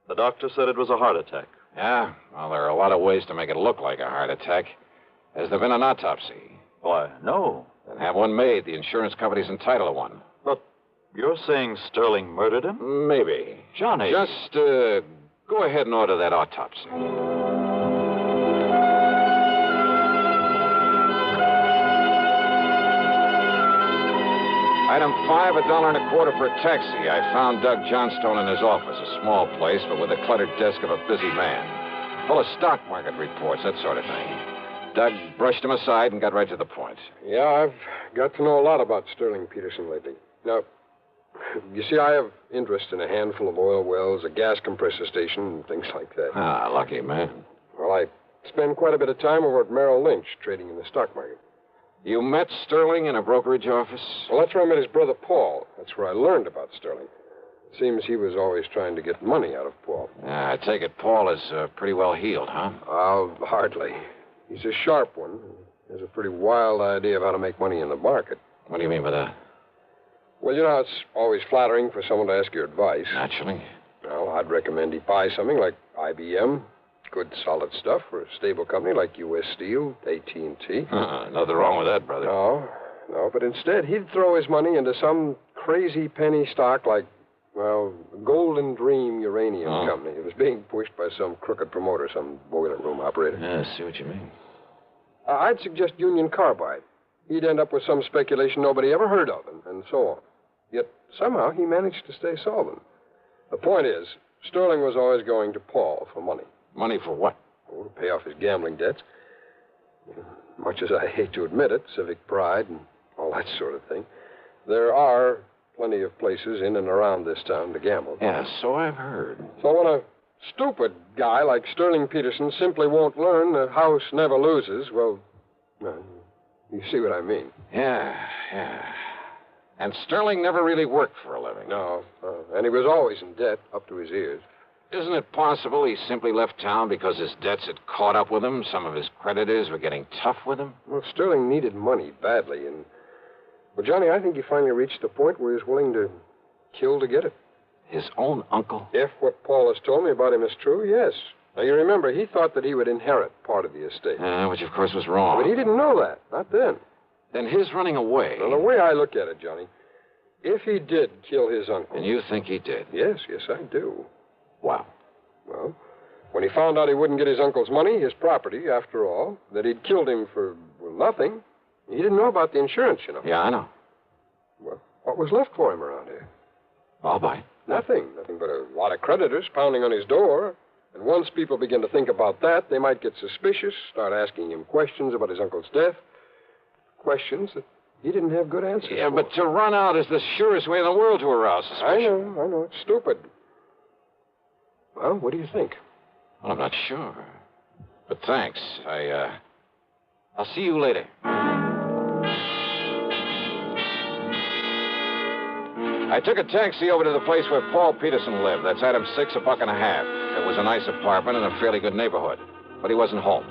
The doctor said it was a heart attack. Yeah? Well, there are a lot of ways to make it look like a heart attack. Has there been an autopsy? Why, no. Then have one made. The insurance company's entitled to one. But you're saying Sterling murdered him? Maybe. Johnny. Just go ahead and order that autopsy. Item 5, $1.25 for a taxi. I found Doug Johnstone in his office, a small place, but with a cluttered desk of a busy man. Full of stock market reports, that sort of thing. Doug brushed him aside and got right to the point. Yeah, I've got to know a lot about Sterling Peterson lately. Now, you see, I have interest in a handful of oil wells, a gas compressor station, and things like that. Ah, lucky man. Well, I spend quite a bit of time over at Merrill Lynch trading in the stock market. You met Sterling in a brokerage office? Well, that's where I met his brother, Paul. That's where I learned about Sterling. It seems he was always trying to get money out of Paul. I take it Paul is pretty well healed, huh? Hardly. He's a sharp one. He has a pretty wild idea of how to make money in the market. What do you mean by that? Well, you know, it's always flattering for someone to ask your advice. Naturally. Well, I'd recommend he buy something like IBM. Good, solid stuff for a stable company like U.S. Steel, AT&T. Nothing wrong with that, brother. No, but instead he'd throw his money into some crazy penny stock like, well, Golden Dream Uranium Company. It was being pushed by some crooked promoter, some boiler room operator. Yeah, I see what you mean. I'd suggest Union Carbide. He'd end up with some speculation nobody ever heard of, and so on. Yet somehow he managed to stay solvent. The point is, Sterling was always going to Paul for money. Money for what? Oh, to pay off his gambling debts. Much as I hate to admit it, civic pride and all that sort of thing, there are plenty of places in and around this town to gamble. Yeah, so I've heard. So when a stupid guy like Sterling Peterson simply won't learn the house never loses, well, you see what I mean. Yeah. And Sterling never really worked for a living. No, and he was always in debt up to his ears. Isn't it possible he simply left town because his debts had caught up with him? Some of his creditors were getting tough with him? Well, Sterling needed money badly, and... Well, Johnny, I think he finally reached the point where he was willing to kill to get it. His own uncle? If what Paul has told me about him is true, yes. Now, you remember, he thought that he would inherit part of the estate. Which, of course, was wrong. But he didn't know that. Not then. Then his running away... Well, the way I look at it, Johnny, if he did kill his uncle... And you think he did? Yes, I do. Wow. Well, when he found out he wouldn't get his uncle's money, his property, after all, that he'd killed him for, nothing, he didn't know about the insurance, you know. Yeah, I know. Well, what was left for him around here? I'll buy. Nothing but a lot of creditors pounding on his door. And once people begin to think about that, they might get suspicious, start asking him questions about his uncle's death. Questions that he didn't have good answers for. But to run out is the surest way in the world to arouse suspicion. I know. It's stupid. Well, what do you think? Well, I'm not sure. But thanks. I'll see you later. I took a taxi over to the place where Paul Peterson lived. That's item 6, $1.50. It was a nice apartment in a fairly good neighborhood. But he wasn't home.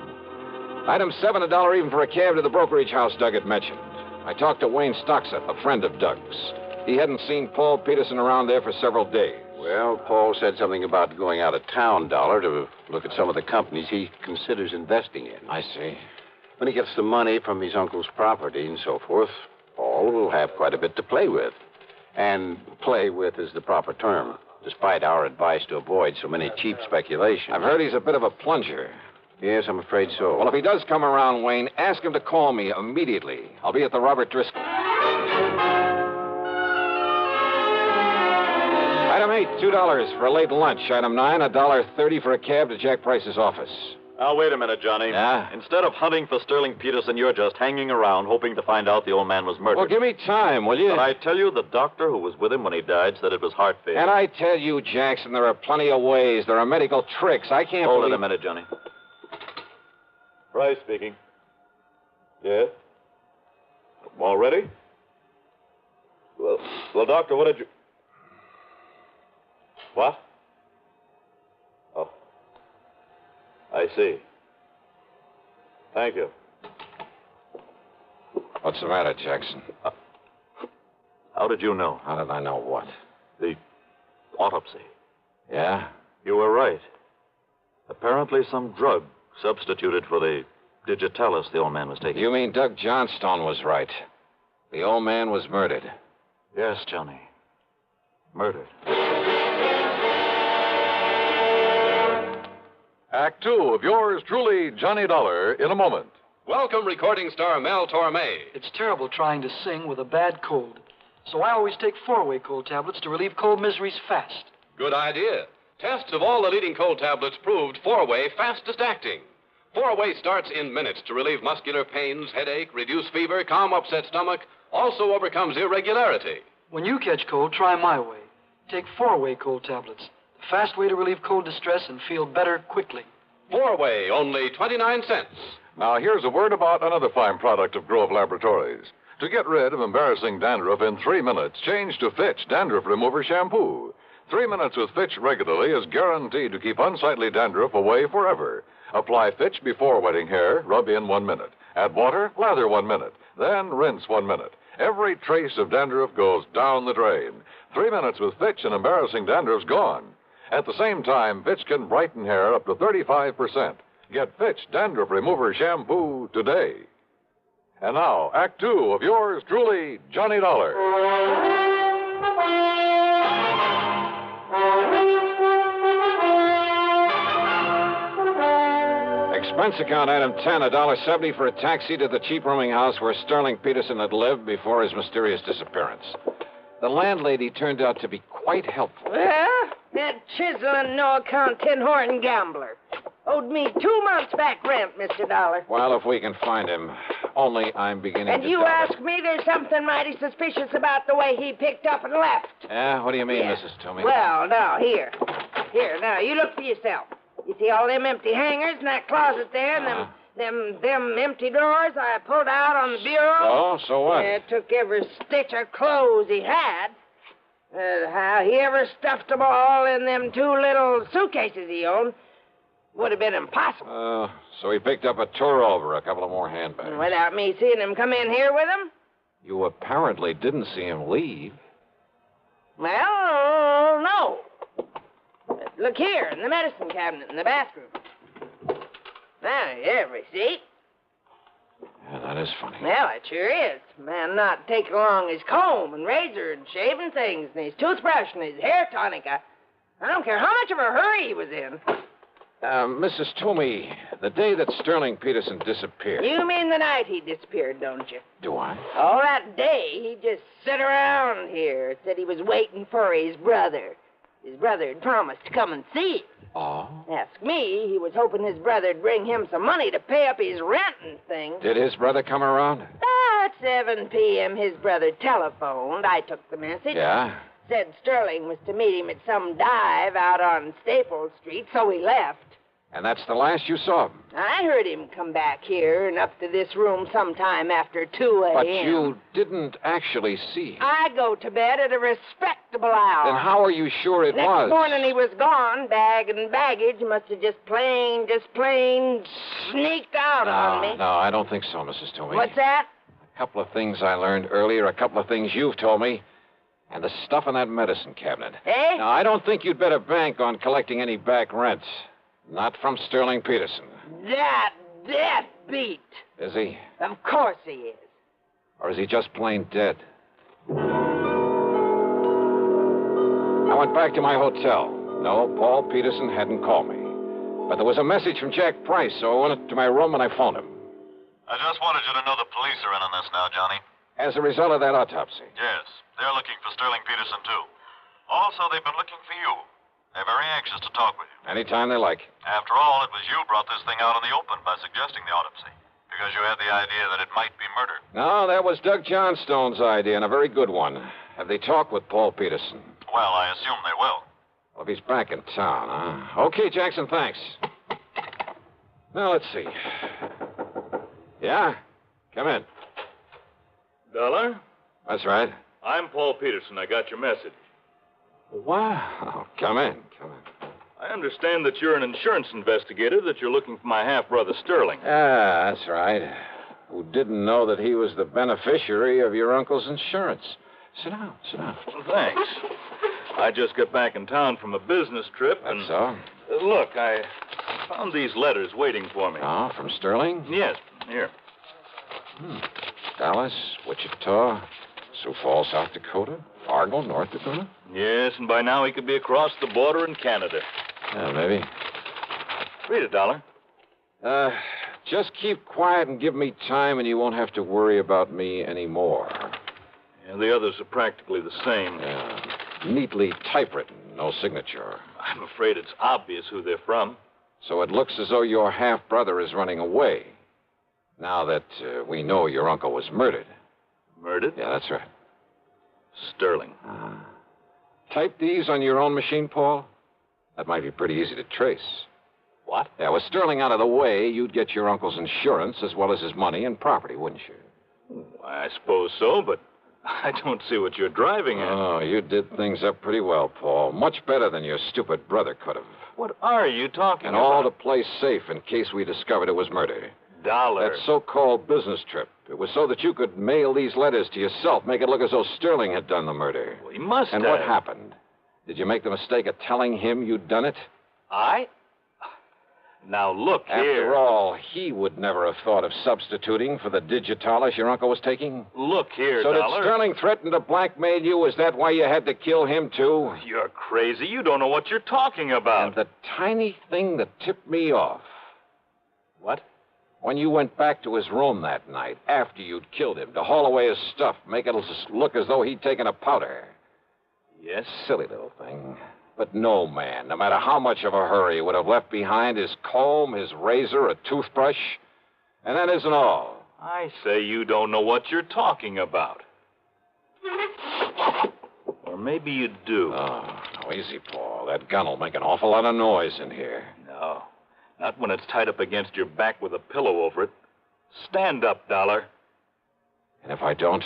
Item 7, $1 even for a cab to the brokerage house Doug had mentioned. I talked to Wayne Stockseth, a friend of Doug's. He hadn't seen Paul Peterson around there for several days. Well, Paul said something about going out of town, Dollar, to look at some of the companies he considers investing in. I see. When he gets the money from his uncle's property and so forth, Paul will have quite a bit to play with. And play with is the proper term, despite our advice to avoid so many cheap speculations. I've heard he's a bit of a plunger. Yes, I'm afraid so. Well, if he does come around, Wayne, ask him to call me immediately. I'll be at the Robert Driscoll. Item 8, $2 for a late lunch. Item 9, $1.30 for a cab to Jack Price's office. Now, wait a minute, Johnny. Yeah? Instead of hunting for Sterling Peterson, you're just hanging around hoping to find out the old man was murdered. Well, give me time, will you? But I tell you, the doctor who was with him when he died said it was heart failure. And I tell you, Jackson, there are plenty of ways. There are medical tricks. I can't Hold believe... it a minute, Johnny. Price speaking. Yes? All ready? Well, doctor, what did you... What? Oh. I see. Thank you. What's the matter, Jackson? How did you know? How did I know what? The autopsy. Yeah? You were right. Apparently some drug substituted for the digitalis the old man was taking. You mean Doug Johnstone was right. The old man was murdered. Yes, Johnny. Murdered. Act 2 of yours truly, Johnny Dollar, in a moment. Welcome, recording star Mel Torme. It's terrible trying to sing with a bad cold. So I always take 4-way cold tablets to relieve cold miseries fast. Good idea. Tests of all the leading cold tablets proved 4-way fastest acting. 4-way starts in minutes to relieve muscular pains, headache, reduce fever, calm upset stomach, also overcomes irregularity. When you catch cold, try my way. Take 4-way cold tablets. The fast way to relieve cold distress and feel better quickly. 4-way, only 29 cents. Now, here's a word about another fine product of Grove Laboratories. To get rid of embarrassing dandruff in 3 minutes, change to Fitch Dandruff Remover Shampoo. 3 minutes with Fitch regularly is guaranteed to keep unsightly dandruff away forever. Apply Fitch before wetting hair, rub in 1 minute. Add water, lather 1 minute. Then rinse 1 minute. Every trace of dandruff goes down the drain. 3 minutes with Fitch and embarrassing dandruff's gone. At the same time, Fitch can brighten hair up to 35%. Get Fitch Dandruff Remover Shampoo today. And now, Act 2 of yours truly, Johnny Dollar. Expense account item 10, $1.70 for a taxi to the cheap rooming house where Sterling Peterson had lived before his mysterious disappearance. The landlady turned out to be quite helpful. Well, that chiseling, no-account, tin-horn gambler owed me 2 months back rent, Mr. Dollar. Well, if we can find him. Only I'm beginning And to you doubt ask me there's something mighty suspicious about the way he picked up and left. Yeah? What do you mean, Yeah. Mrs. Toomey? Well, now, here. Here, now, you look for yourself. You see all them empty hangers in that closet there and them empty drawers I pulled out on the bureau? Oh, so what? Yeah, took every stitch of clothes he had. How he ever stuffed them all in them 2 little suitcases he owned would have been impossible. So he picked up a tour over, a couple of more handbags. Without me seeing him come in here with them? You apparently didn't see him leave. Well, no. Look here, in the medicine cabinet in the bathroom. Now, every receipt. Yeah, that is funny. Well, it sure is. Man not taking along his comb and razor and shaving things and his toothbrush and his hair tonic. I don't care how much of a hurry he was in. Mrs. Toomey, the day that Sterling Peterson disappeared. You mean the night he disappeared, don't you? Do I? All that day, he just sit around here. Said he was waiting for his brother. His brother had promised to come and see him. Oh? Ask me, he was hoping his brother'd bring him some money to pay up his rent and things. Did his brother come around? At 7 p.m., his brother telephoned. I took the message. Yeah? Said Sterling was to meet him at some dive out on Staples Street, so he left. And that's the last you saw of him? I heard him come back here and up to this room sometime after 2 a.m. But you didn't actually see him. I go to bed at a respectable hour. Then how are you sure it Next was? morning he was gone. Bag and baggage must have just plain sneaked out on me. No, I don't think so, Mrs. Toomey. What's that? A couple of things I learned earlier, a couple of things you've told me, and the stuff in that medicine cabinet. Eh? Now, I don't think you'd better bank on collecting any back rents. Not from Sterling Peterson. That beat. Is he? Of course he is. Or is he just plain dead? I went back to my hotel. No, Paul Peterson hadn't called me. But there was a message from Jack Price, so I went to my room and I phoned him. I just wanted you to know the police are in on this now, Johnny. As a result of that autopsy. Yes, they're looking for Sterling Peterson, too. Also, they've been looking for you. They're very anxious to talk with you. Anytime they like. After all, it was you brought this thing out in the open by suggesting the autopsy. Because you had the idea that it might be murder. No, that was Doug Johnstone's idea, and a very good one. Have they talked with Paul Peterson? Well, I assume they will. Well, if he's back in town, huh? Okay, Jackson, thanks. Now, let's see. Yeah? Come in. Dollar? That's right. I'm Paul Peterson. I got your message. Wow. Come in. I understand that you're an insurance investigator, that you're looking for my half-brother Sterling. Ah, that's right. Who didn't know that he was the beneficiary of your uncle's insurance. Sit down. Well, thanks. I just got back in town from a business trip, and... That's so? Look, I found these letters waiting for me. Oh, from Sterling? Yes, here. Dallas, Wichita, Sioux Falls, South Dakota, Fargo, North Dakota? Yes, and by now he could be across the border in Canada. Yeah, maybe. Read it, Dollar. Just keep quiet and give me time, and you won't have to worry about me anymore. Yeah, the others are practically the same. Yeah. Neatly typewritten, no signature. I'm afraid it's obvious who they're from. So it looks as though your half-brother is running away. Now that we know your uncle was murdered. Murdered? Yeah, that's right. Sterling. Type these on your own machine, Paul? That might be pretty easy to trace. What? Yeah, with Sterling out of the way, you'd get your uncle's insurance as well as his money and property, wouldn't you? I suppose so, but I don't see what you're driving at. Oh, you did things up pretty well, Paul. Much better than your stupid brother could have. What are you talking and about? And all to play safe in case we discovered it was murder. Dollar. That so-called business trip. It was so that you could mail these letters to yourself, make it look as though Sterling had done the murder. Well, he must have. And what happened? Did you make the mistake of telling him you'd done it? I? Now, look here. After all, he would never have thought of substituting for the digitalis your uncle was taking. Look here, So Dollar. did Sterling threaten to blackmail you? Is that why you had to kill him, too? You're crazy. You don't know what you're talking about. And the tiny thing that tipped me off. What? When you went back to his room that night, after you'd killed him, to haul away his stuff, make it look as though he'd taken a powder. Yes? Silly little thing. But no man, no matter how much of a hurry, would have left behind his comb, his razor, a toothbrush. And that isn't all. I say you don't know what you're talking about. Or maybe you do. Oh, no, easy, Paul. That gun will make an awful lot of noise in here. No. Not when it's tied up against your back with a pillow over it. Stand up, Dollar. And if I don't?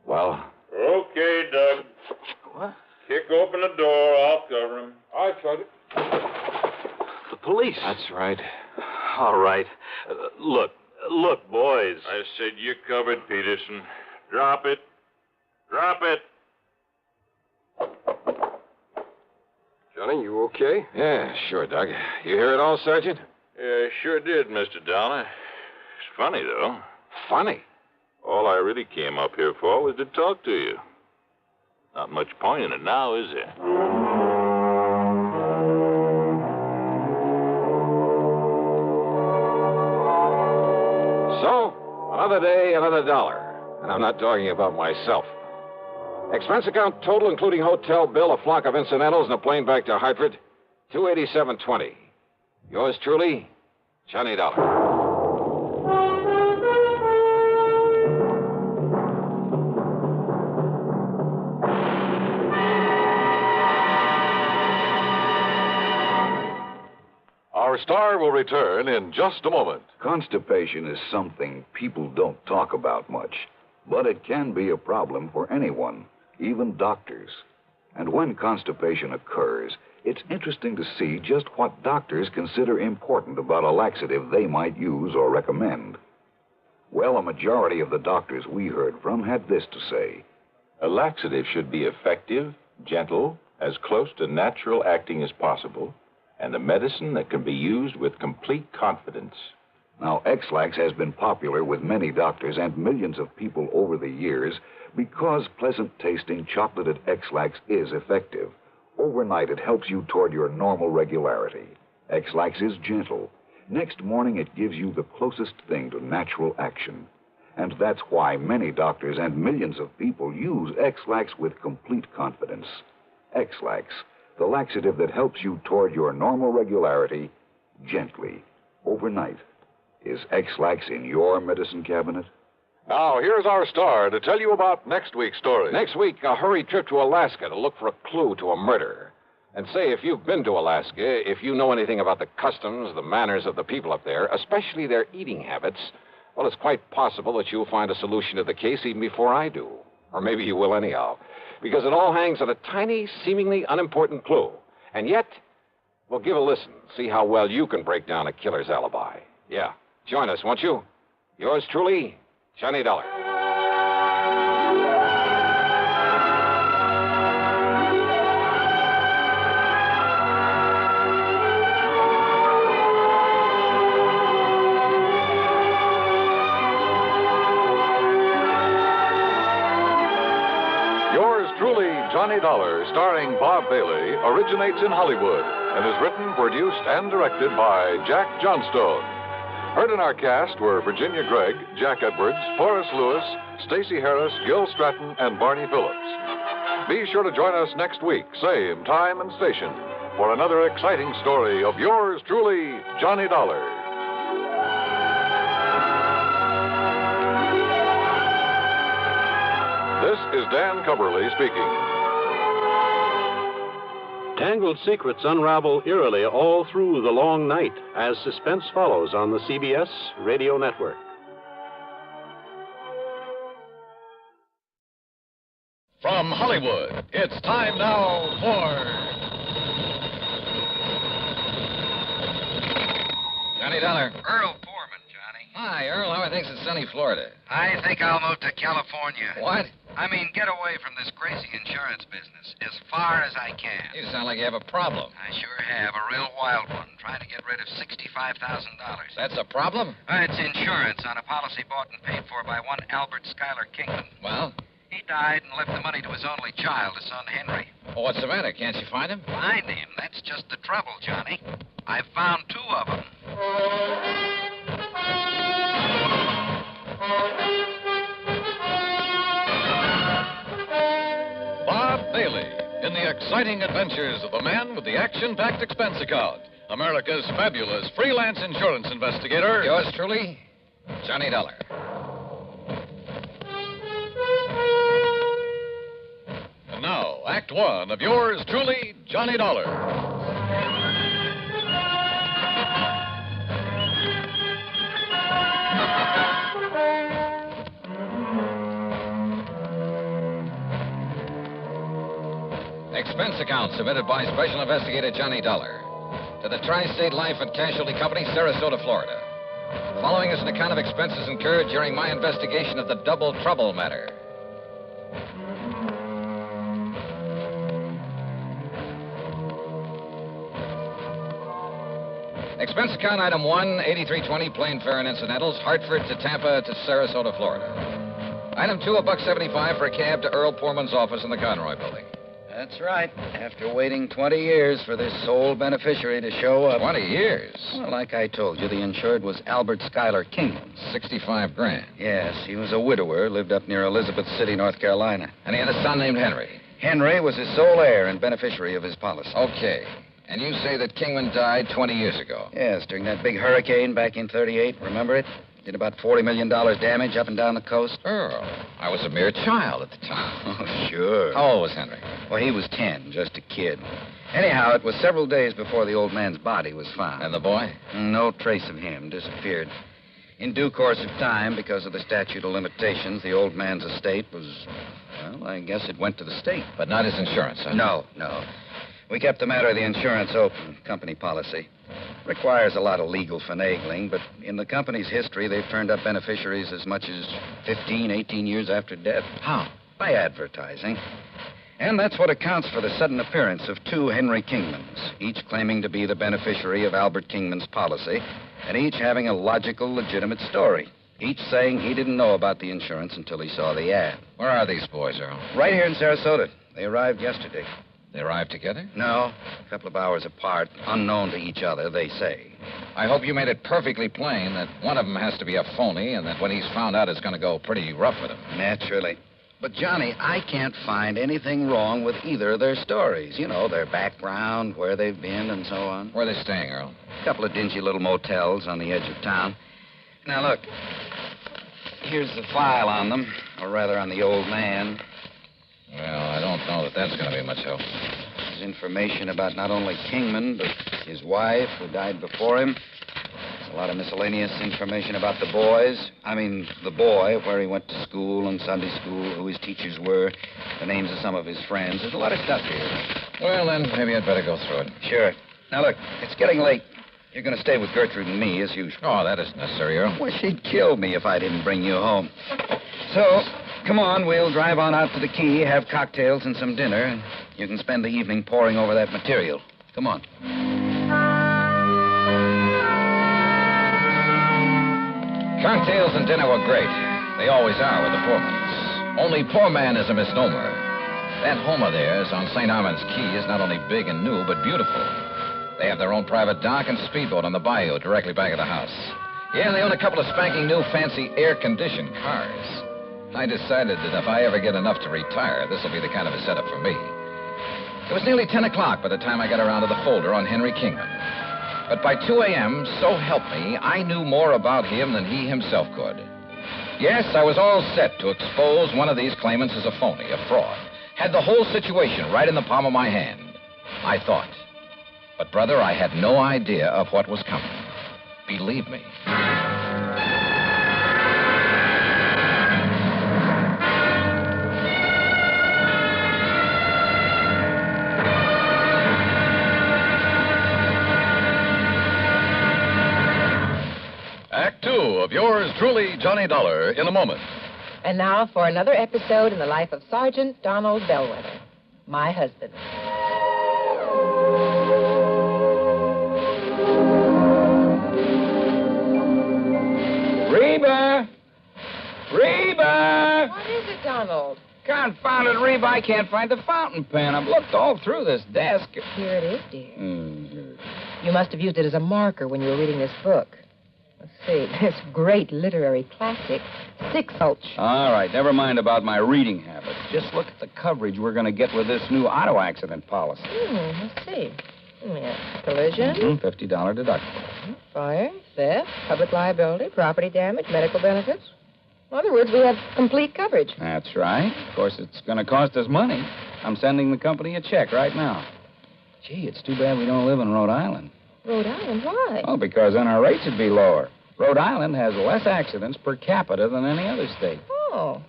Well? Okay, Doug. What? Kick open the door. I'll cover him. I tried it. The police. That's right. All right. Look, boys. I said you covered, Peterson. Drop it. Drop it. Johnny, you okay? Yeah, sure, Doug. You hear it all, Sergeant? Yeah, sure did, Mr. Dollar. It's funny, though. Funny? All I really came up here for was to talk to you. Not much point in it now, is there? So, another day, another dollar. And I'm not talking about myself. Expense account total, including hotel bill, a flock of incidentals, and a plane back to Hartford, $287.20. Yours truly, Johnny Dollar. Our star will return in just a moment. Constipation is something people don't talk about much, but it can be a problem for anyone, even doctors. And when constipation occurs, it's interesting to see just what doctors consider important about a laxative they might use or recommend. Well, a majority of the doctors we heard from had this to say. A laxative should be effective, gentle, as close to natural acting as possible, and a medicine that can be used with complete confidence. Now, X-Lax has been popular with many doctors and millions of people over the years because pleasant-tasting chocolated X-Lax is effective. Overnight, it helps you toward your normal regularity. X-Lax is gentle. Next morning, it gives you the closest thing to natural action. And that's why many doctors and millions of people use X-Lax with complete confidence. X-Lax, the laxative that helps you toward your normal regularity gently, overnight. Is X-Lax in your medicine cabinet? Now, here's our star to tell you about next week's story. Next week, a hurried trip to Alaska to look for a clue to a murder. And say, if you've been to Alaska, if you know anything about the customs, the manners of the people up there, especially their eating habits, well, it's quite possible that you'll find a solution to the case even before I do. Or maybe you will anyhow. Because it all hangs on a tiny, seemingly unimportant clue. And yet, well, give a listen. See how well you can break down a killer's alibi. Yeah. Join us, won't you? Yours truly, Johnny Dollar. Yours truly, Johnny Dollar, starring Bob Bailey, originates in Hollywood and is written, produced, and directed by Jack Johnstone. Heard in our cast were Virginia Gregg, Jack Edwards, Forrest Lewis, Stacey Harris, Gil Stratton, and Barney Phillips. Be sure to join us next week, same time and station, for another exciting story of yours truly, Johnny Dollar. This is Dan Coverly speaking. Tangled secrets unravel eerily all through the long night as suspense follows on the CBS Radio Network. From Hollywood, it's time now for Johnny Dollar. Earl Foreman, Johnny. Hi, Earl. How are things in sunny Florida? I think I'll move to California. What? I mean, get away from this crazy insurance business as far as I can. You sound like you have a problem. I sure have, a real wild one, trying to get rid of $65,000. That's a problem? It's insurance on a policy bought and paid for by one Albert Schuyler Kingman. Well? He died and left the money to his only child, his son Henry. Well, what's the matter? Can't you find him? Find him? That's just the trouble, Johnny. I've found two of them. Bob Bailey in the exciting adventures of the man with the action-packed expense account, America's fabulous freelance insurance investigator. Yours truly, Johnny Dollar. And now, Act One of yours truly, Johnny Dollar. Expense account submitted by Special Investigator Johnny Dollar to the Tri-State Life and Casualty Company, Sarasota, Florida. Following is an account of expenses incurred during my investigation of the Double Trouble matter. Expense account item 1, 8320, plane fare and incidentals, Hartford to Tampa to Sarasota, Florida. Item 2, $1.75 for a cab to Earl Poorman's office in the Conroy building. That's right. After waiting 20 years for this sole beneficiary to show up. 20 years? Well, like I told you, the insured was Albert Schuyler Kingman. $65,000. Yes, he was a widower, lived up near Elizabeth City, North Carolina. And he had a son named Henry. Henry was his sole heir and beneficiary of his policy. Okay. And you say that Kingman died 20 years ago? Yes, during that big hurricane back in 38. Remember it? Did about $40 million damage up and down the coast. Earl, I was a mere child at the time. Oh, sure. How old was Henry? Well, he was 10, just a kid. Anyhow, it was several days before the old man's body was found. And the boy? No trace of him. Disappeared. In due course of time, because of the statute of limitations, the old man's estate was, well, I guess it went to the state. But not his insurance, huh? No. We kept the matter of the insurance open, company policy. Requires a lot of legal finagling, but in the company's history, they've turned up beneficiaries as much as 15, 18 years after death. How? By advertising. And that's what accounts for the sudden appearance of two Henry Kingmans, each claiming to be the beneficiary of Albert Kingman's policy, and each having a logical, legitimate story. Each saying he didn't know about the insurance until he saw the ad. Where are these boys, Earl? Right here in Sarasota. They arrived yesterday. They arrived together? No, a couple of hours apart, unknown to each other, they say. I hope you made it perfectly plain that one of them has to be a phony and that when he's found out, it's going to go pretty rough with him. Naturally. But, Johnny, I can't find anything wrong with either of their stories. You know, their background, where they've been, and so on. Where are they staying, Earl? A couple of dingy little motels on the edge of town. Now, look. Here's the file on them, or rather on the old man. Well, I don't know that that's going to be much help. There's information about not only Kingman, but his wife, who died before him. There's a lot of miscellaneous information about the boys. The boy, where he went to school and Sunday school, who his teachers were, the names of some of his friends. There's a lot of stuff here. Well, then, maybe I'd better go through it. Sure. Now, look, it's getting late. You're going to stay with Gertrude and me, as usual. Oh, that isn't necessary, Earl. Well, she'd kill me if I didn't bring you home. So, come on, we'll drive on out to the quay, have cocktails and some dinner, and you can spend the evening poring over that material. Come on. Cocktails and dinner were great. They always are with the Pullmans. Only poor man is a misnomer. That home of theirs on St. Armand's Key is not only big and new, but beautiful. They have their own private dock and speedboat on the bayou directly back of the house. Yeah, and they own a couple of spanking new fancy air-conditioned cars. I decided that if I ever get enough to retire, this will be the kind of a setup for me. It was nearly 10 o'clock by the time I got around to the folder on Henry Kingman. But by 2 a.m., so help me, I knew more about him than he himself could. Yes, I was all set to expose one of these claimants as a phony, a fraud. Had the whole situation right in the palm of my hand, I thought. But, brother, I had no idea of what was coming. Believe me. Act two of yours truly, Johnny Dollar, in a moment. And now for another episode in the life of Sergeant Donald Bellwether, my husband. Reba! Reba! What is it, Donald? Confounded Reba, I can't find the fountain pen. I've looked all through this desk. Here it is, dear. You must have used it as a marker when you were reading this book. Let's see. This great literary classic, Six Gulch. All right, never mind about my reading habits. Just look at the coverage we're going to get with this new auto accident policy. Let's see. Yeah. Collision. $50 deductible. Fire, theft, public liability, property damage, medical benefits. In other words, we have complete coverage. That's right. Of course, it's going to cost us money. I'm sending the company a check right now. Gee, it's too bad we don't live in Rhode Island. Rhode Island? Why? Oh, because then our rates would be lower. Rhode Island has less accidents per capita than any other state. Oh.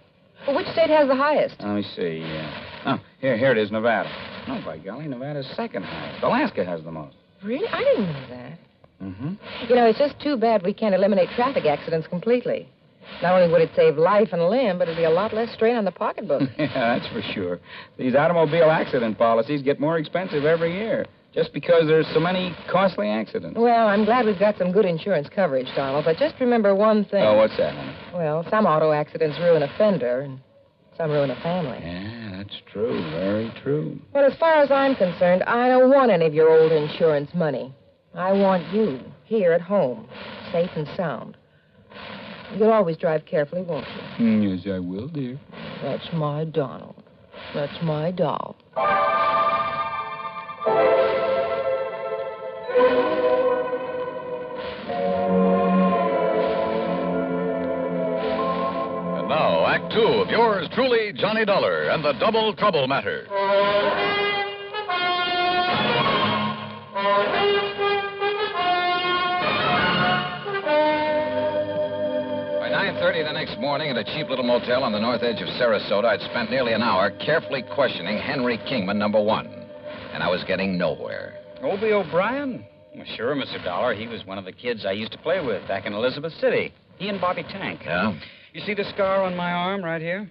Well, which state has the highest? Let me see. Here it is, Nevada. No, by golly, Nevada's second highest. Alaska has the most. Really? I didn't know that. You know, it's just too bad we can't eliminate traffic accidents completely. Not only would it save life and limb, but it'd be a lot less strain on the pocketbook. Yeah, that's for sure. These automobile accident policies get more expensive every year, just because there's so many costly accidents. Well, I'm glad we've got some good insurance coverage, Donald, but just remember one thing. Oh, what's that, honey? Well, some auto accidents ruin a fender, and some ruin a family. Yeah, that's true. Very true. But as far as I'm concerned, I don't want any of your old insurance money. I want you here at home, safe and sound. You'll always drive carefully, won't you? Yes, I will, dear. That's my Donald. That's my doll. And now, Act two of yours truly, Johnny Dollar, and the Double Trouble Matter. By 9:30 the next morning at a cheap little motel on the north edge of Sarasota, I'd spent nearly an hour carefully questioning Henry Kingman, number one. And I was getting nowhere. Obie O'Brien? Well, sure, Mr. Dollar. He was one of the kids I used to play with back in Elizabeth City. He and Bobby Tank. Yeah? You see the scar on my arm right here?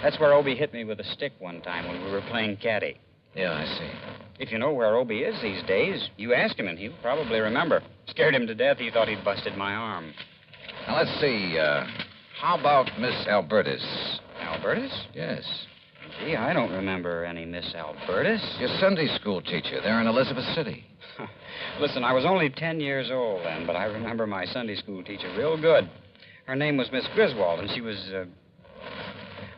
That's where Obie hit me with a stick one time when we were playing caddy. Yeah, I see. If you know where Obie is these days, you ask him and he'll probably remember. Scared him to death. He thought he'd busted my arm. Now, let's see. How about Miss Albertus? Albertus? Yes. Gee, I don't remember any Miss Albertus. Your Sunday school teacher there in Elizabeth City. Listen, I was only 10 years old then, but I remember my Sunday school teacher real good. Her name was Miss Griswold, and she was,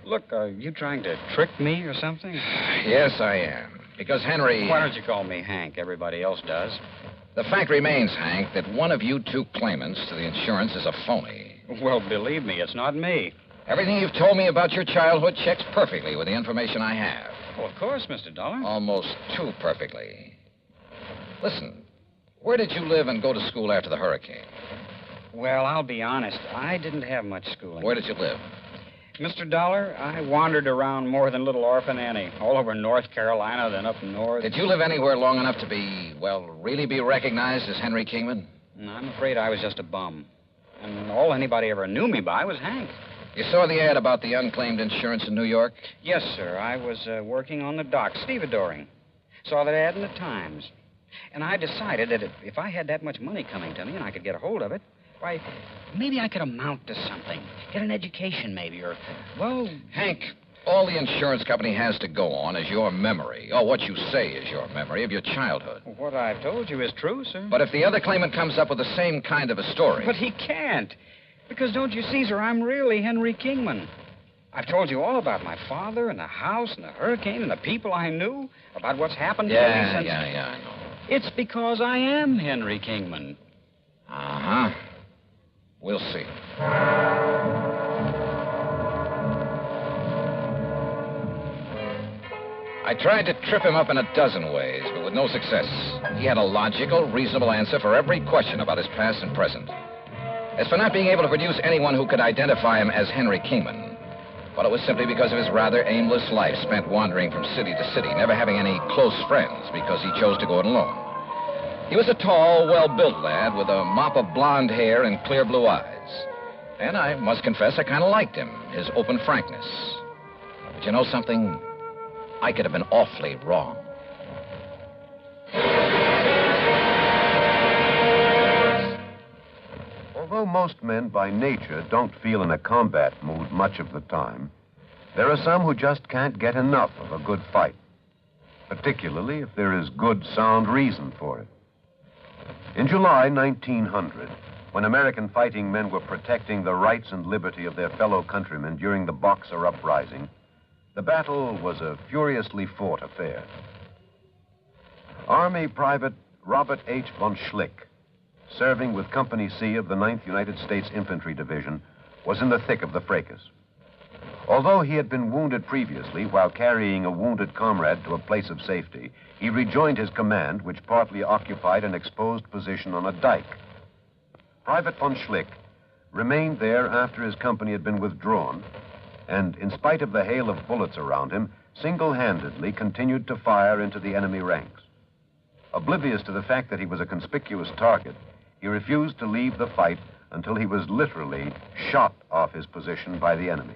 Look, are you trying to trick me or something? Yes, I am. Because Henry... Why don't you call me Hank? Everybody else does. The fact remains, Hank, that one of you two claimants to the insurance is a phony. Well, believe me, it's not me. Everything you've told me about your childhood checks perfectly with the information I have. Well, of course, Mr. Dollar. Almost too perfectly. Listen, where did you live and go to school after the hurricane? Well, I'll be honest. I didn't have much schooling. Where did you live? Mr. Dollar, I wandered around more than little Orphan Annie. All over North Carolina, then up north. Did you live anywhere long enough to be, well, really be recognized as Henry Kingman? No, I'm afraid I was just a bum. And all anybody ever knew me by was Hank. You saw the ad about the unclaimed insurance in New York? Yes, sir. I was working on the dock, stevedoring. Saw that ad in the Times. And I decided that if I had that much money coming to me and I could get a hold of it, why, maybe I could amount to something. Get an education, maybe, or, well... Hank, all the insurance company has to go on is your memory, or what you say is your memory of your childhood. What I've told you is true, sir. But if the other claimant comes up with the same kind of a story... But he can't. Because, don't you see, sir, I'm really Henry Kingman. I've told you all about my father and the house and the hurricane and the people I knew, about what's happened to me since... Yeah, I know. It's because I am Henry Kingman. Uh-huh. We'll see. I tried to trip him up in a dozen ways, but with no success. He had a logical, reasonable answer for every question about his past and present. As for not being able to produce anyone who could identify him as Henry Kingman, well, it was simply because of his rather aimless life spent wandering from city to city, never having any close friends because he chose to go it alone. He was a tall, well-built lad with a mop of blonde hair and clear blue eyes. And I must confess I kind of liked him, his open frankness. But you know something? I could have been awfully wrong. Although most men by nature don't feel in a combat mood much of the time, there are some who just can't get enough of a good fight, particularly if there is good, sound reason for it. In July 1900, when American fighting men were protecting the rights and liberty of their fellow countrymen during the Boxer Uprising, the battle was a furiously fought affair. Army Private Robert H. von Schlick, serving with Company C of the 9th United States Infantry Division, was in the thick of the fracas. Although he had been wounded previously while carrying a wounded comrade to a place of safety, he rejoined his command, which partly occupied an exposed position on a dike. Private von Schlick remained there after his company had been withdrawn, and in spite of the hail of bullets around him, single-handedly continued to fire into the enemy ranks. Oblivious to the fact that he was a conspicuous target, he refused to leave the fight until he was literally shot off his position by the enemy.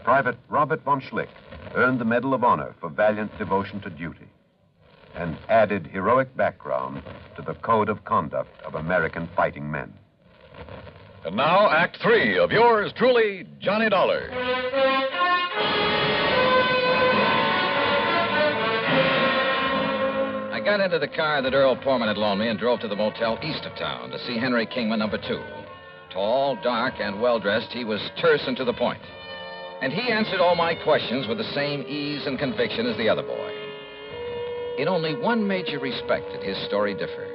Private Robert von Schlick earned the Medal of Honor for valiant devotion to duty and added heroic background to the code of conduct of American fighting men. And now, Act 3 of yours truly, Johnny Dollar. I got into the car that Earl Portman had loaned me and drove to the motel east of town to see Henry Kingman, number 2. Tall, dark, and well-dressed, he was terse and to the point. And he answered all my questions with the same ease and conviction as the other boy. In only one major respect did his story differ.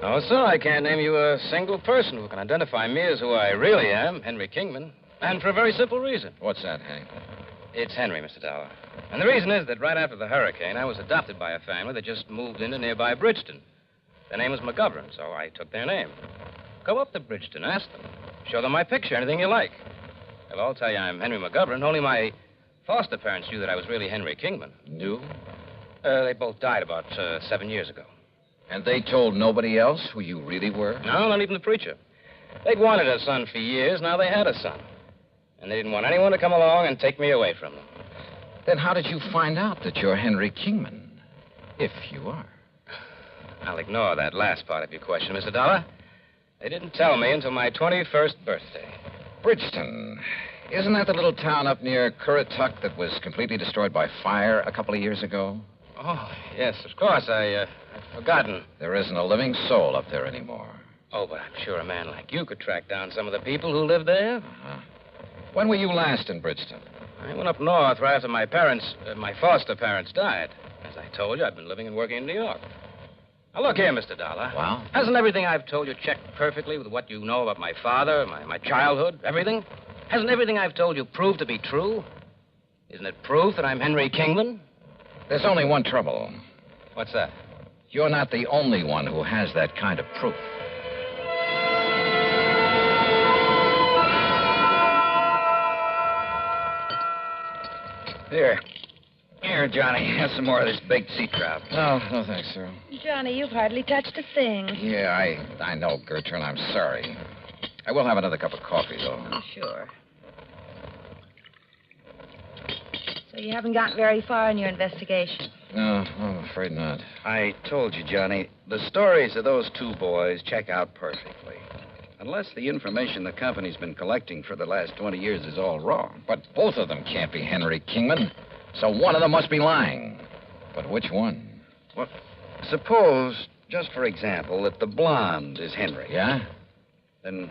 No, sir, I can't name you a single person who can identify me as who I really am, Henry Kingman. And for a very simple reason. What's that, Hank? It's Henry, Mr. Dollar. And the reason is that right after the hurricane, I was adopted by a family that just moved into nearby Bridgeton. Their name was McGovern, so I took their name. Go up to Bridgeton, ask them. Show them my picture, anything you like. They'll all tell you I'm Henry McGovern. Only my foster parents knew that I was really Henry Kingman. Knew? They both died about 7 years ago. And they told nobody else who you really were? No, not even the preacher. They'd wanted a son for years. Now they had a son. And they didn't want anyone to come along and take me away from them. Then how did you find out that you're Henry Kingman, if you are? I'll ignore that last part of your question, Mr. Dollar. They didn't tell me until my 21st birthday. Bridgeton. Isn't that the little town up near Currituck that was completely destroyed by fire a couple of years ago? Oh, yes, of course. I'd forgotten. There isn't a living soul up there anymore. Oh, but I'm sure a man like you could track down some of the people who live there. Uh-huh. When were you last in Bridgeton? I went up north right after my foster parents died. As I told you, I've been living and working in New York. Now, look here, Mr. Dollar. Well? Hasn't everything I've told you checked perfectly with what you know about my father, my childhood, everything? Hasn't everything I've told you proved to be true? Isn't it proof that I'm Henry Kingman? There's only one trouble. What's that? You're not the only one who has that kind of proof. Here, Johnny. Have some more of this baked sea trout. No, thanks, sir. Johnny, you've hardly touched a thing. Yeah, I know, Gertrude. I'm sorry. I will have another cup of coffee, though. Oh, sure. So you haven't got very far in your investigation? No, I'm afraid not. I told you, Johnny, the stories of those two boys check out perfectly. Unless the information the company's been collecting for the last 20 years is all wrong. But both of them can't be Henry Kingman. So one of them must be lying. But which one? Well, suppose, just for example, that the blonde is Henry. Yeah? Then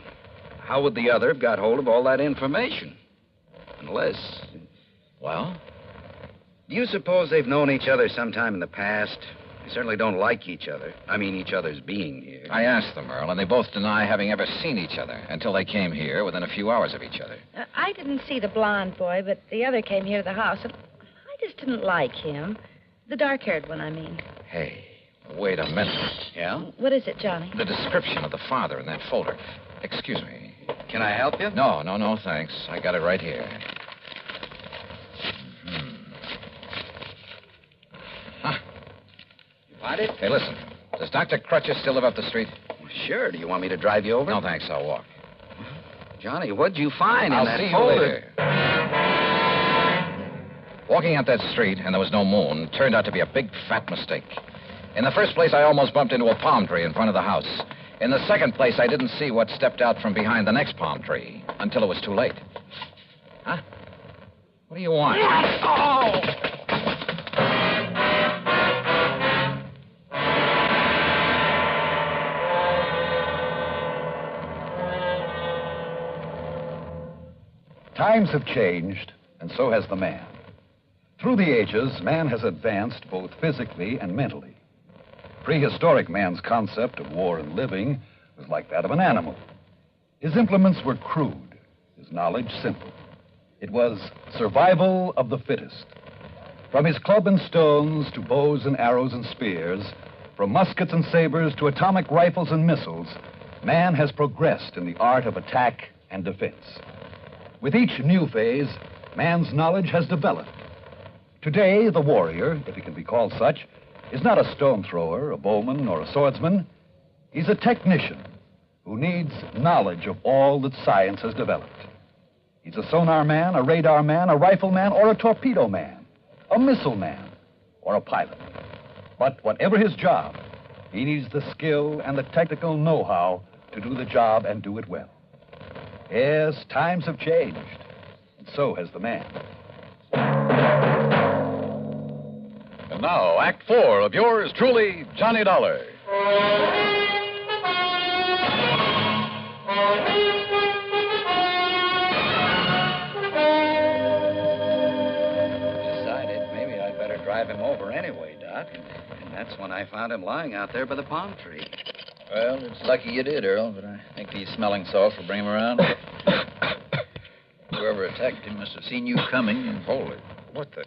how would the other have got hold of all that information? Unless... Well? Do you suppose they've known each other sometime in the past? They certainly don't like each other. I mean, each other's being here. I asked them, Earl, and they both deny having ever seen each other until they came here within a few hours of each other. I didn't see the blonde boy, but the other came here to the house, and I just didn't like him. The dark-haired one, I mean. Hey, wait a minute. Yeah? What is it, Johnny? The description of the father in that folder. Excuse me. Can I help you? No, thanks. I got it right here. Huh. You find it? Hey, listen. Does Dr. Crutcher still live up the street? Well, sure. Do you want me to drive you over? No, thanks. I'll walk. Johnny, what'd you find in that see folder? You later. Walking out that street, and there was no moon, turned out to be a big, fat mistake. In the first place, I almost bumped into a palm tree in front of the house. In the second place, I didn't see what stepped out from behind the next palm tree until it was too late. Huh? What do you want? Oh! Times have changed, and so has the man. Through the ages, man has advanced both physically and mentally. Prehistoric man's concept of war and living was like that of an animal. His implements were crude, his knowledge simple. It was survival of the fittest. From his club and stones to bows and arrows and spears, from muskets and sabers to atomic rifles and missiles, man has progressed in the art of attack and defense. With each new phase, man's knowledge has developed. Today, the warrior, if he can be called such, is not a stone thrower, a bowman, or a swordsman. He's a technician who needs knowledge of all that science has developed. He's a sonar man, a radar man, a rifle man, or a torpedo man, a missile man, or a pilot. But whatever his job, he needs the skill and the technical know-how to do the job and do it well. Yes, times have changed, and so has the man. And now, Act 4 of yours truly, Johnny Dollar. Decided maybe I'd better drive him over anyway, Doc. And that's when I found him lying out there by the palm tree. Well, it's lucky you did, Earl, but I think these smelling salts will bring him around. Whoever attacked him must have seen you coming and... Holy, what's this?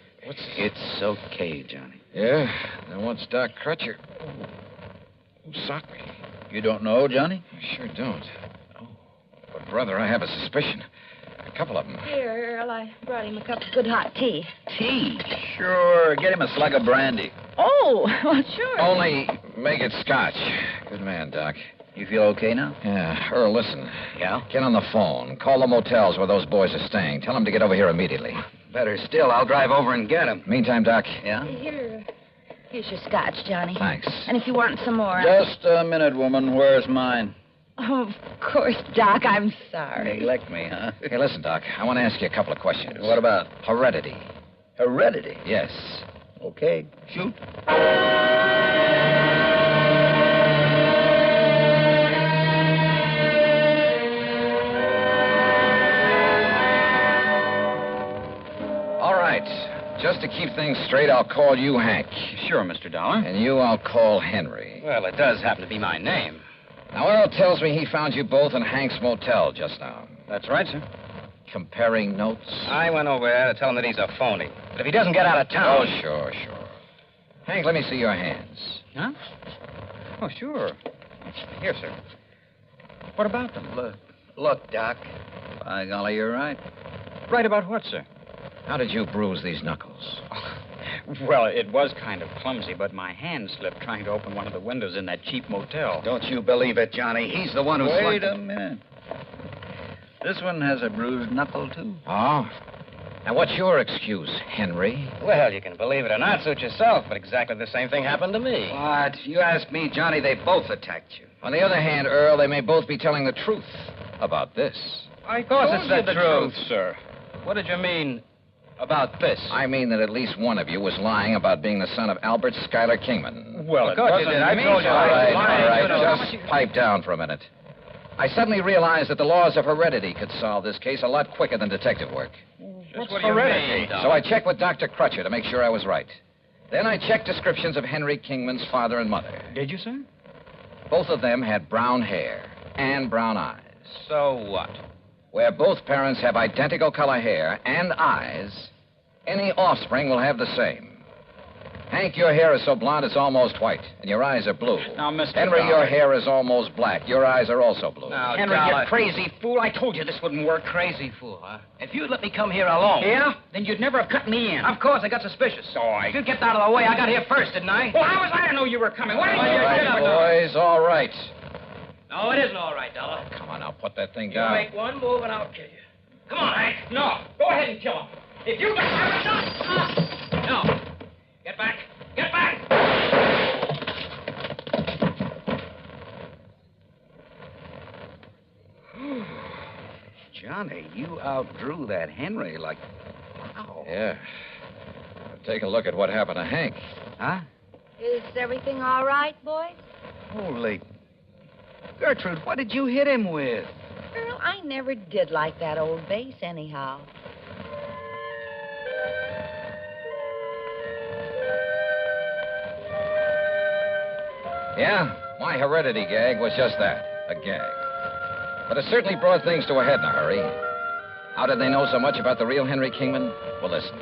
It's okay, Johnny. Yeah, then what's Doc Crutcher? Who socked me? You don't know, Johnny? I sure don't. Oh, but, brother, I have a suspicion. A couple of them. Here, Earl, I brought him a cup of good hot tea. Tea? Sure. Get him a slug of brandy. Oh, well, sure. Only make it scotch. Good man, Doc. You feel okay now? Yeah. Earl, listen. Yeah? Get on the phone. Call the motels where those boys are staying. Tell them to get over here immediately. Better still, I'll drive over and get him. Meantime, Doc. Yeah? Here's your scotch, Johnny. Thanks. And if you want some more... Just a minute, woman. Where's mine? Oh, of course, Doc. I'm sorry. Neglect me, huh? Hey, listen, Doc. I want to ask you a couple of questions. What about? Heredity. Heredity? Yes. Okay, shoot. All right. Just to keep things straight, I'll call you Hank. Sure, Mr. Dollar. And you I'll call Henry. Well, it does happen to be my name. Now, Earl tells me he found you both in Hank's motel just now. That's right, sir. Comparing notes? I went over there to tell him that he's a phony. But if he doesn't get out of town... Oh, sure. Hank, let me see your hands. Huh? Oh, sure. Here, sir. What about them? Look, Doc. By golly, you're right. Right about what, sir? How did you bruise these knuckles? Well, it was kind of clumsy, but my hand slipped trying to open one of the windows in that cheap motel. Don't you believe it, Johnny. He's the one who... Wait a minute. This one has a bruised knuckle, too. Oh? Now, what's your excuse, Henry? Well, you can believe it or not, suit yourself, but exactly the same thing happened to me. What? You ask me, Johnny, they both attacked you. On the other hand, Earl, they may both be telling the truth about this. Of course it's the truth, sir. What did you mean about this? I mean that at least one of you was lying about being the son of Albert Schuyler Kingman. Well, of course you did. I told you. All right, you know. just pipe down for a minute. I suddenly realized that the laws of heredity could solve this case a lot quicker than detective work. What's heredity? So I checked with Dr. Crutcher to make sure I was right. Then I checked descriptions of Henry Kingman's father and mother. Did you, sir? Both of them had brown hair and brown eyes. So what? Where both parents have identical color hair and eyes, any offspring will have the same. Hank, your hair is so blonde it's almost white, and your eyes are blue. Now, Mr. Henry, Dollar. your hair is almost black. Your eyes are also blue. Now, Henry, Dollar. you crazy fool. I told you this wouldn't work. Crazy fool, huh? If you'd let me come here alone. Yeah? Then you'd never have cut me in. Of course, I got suspicious. So I... You kept out of the way. I got here first, didn't I? Well, how was I to know you were coming? Why didn't All you right, get up? boys, all right. No, it isn't all right, Dollar. Come on, now, put that thing You down. make one move and I'll kill you. Come on, Hank. No, go ahead and kill him. If you got... No. Get back. Get back. Johnny, you outdrew that Henry like... Wow. Yeah. Take a look at what happened to Hank. Huh? Is everything all right, boys? Holy... Gertrude, what did you hit him with? Earl, I never did like that old bass anyhow. Yeah, my heredity gag was just that, a gag. But it certainly brought things to a head in a hurry. How did they know so much about the real Henry Kingman? Well, listen.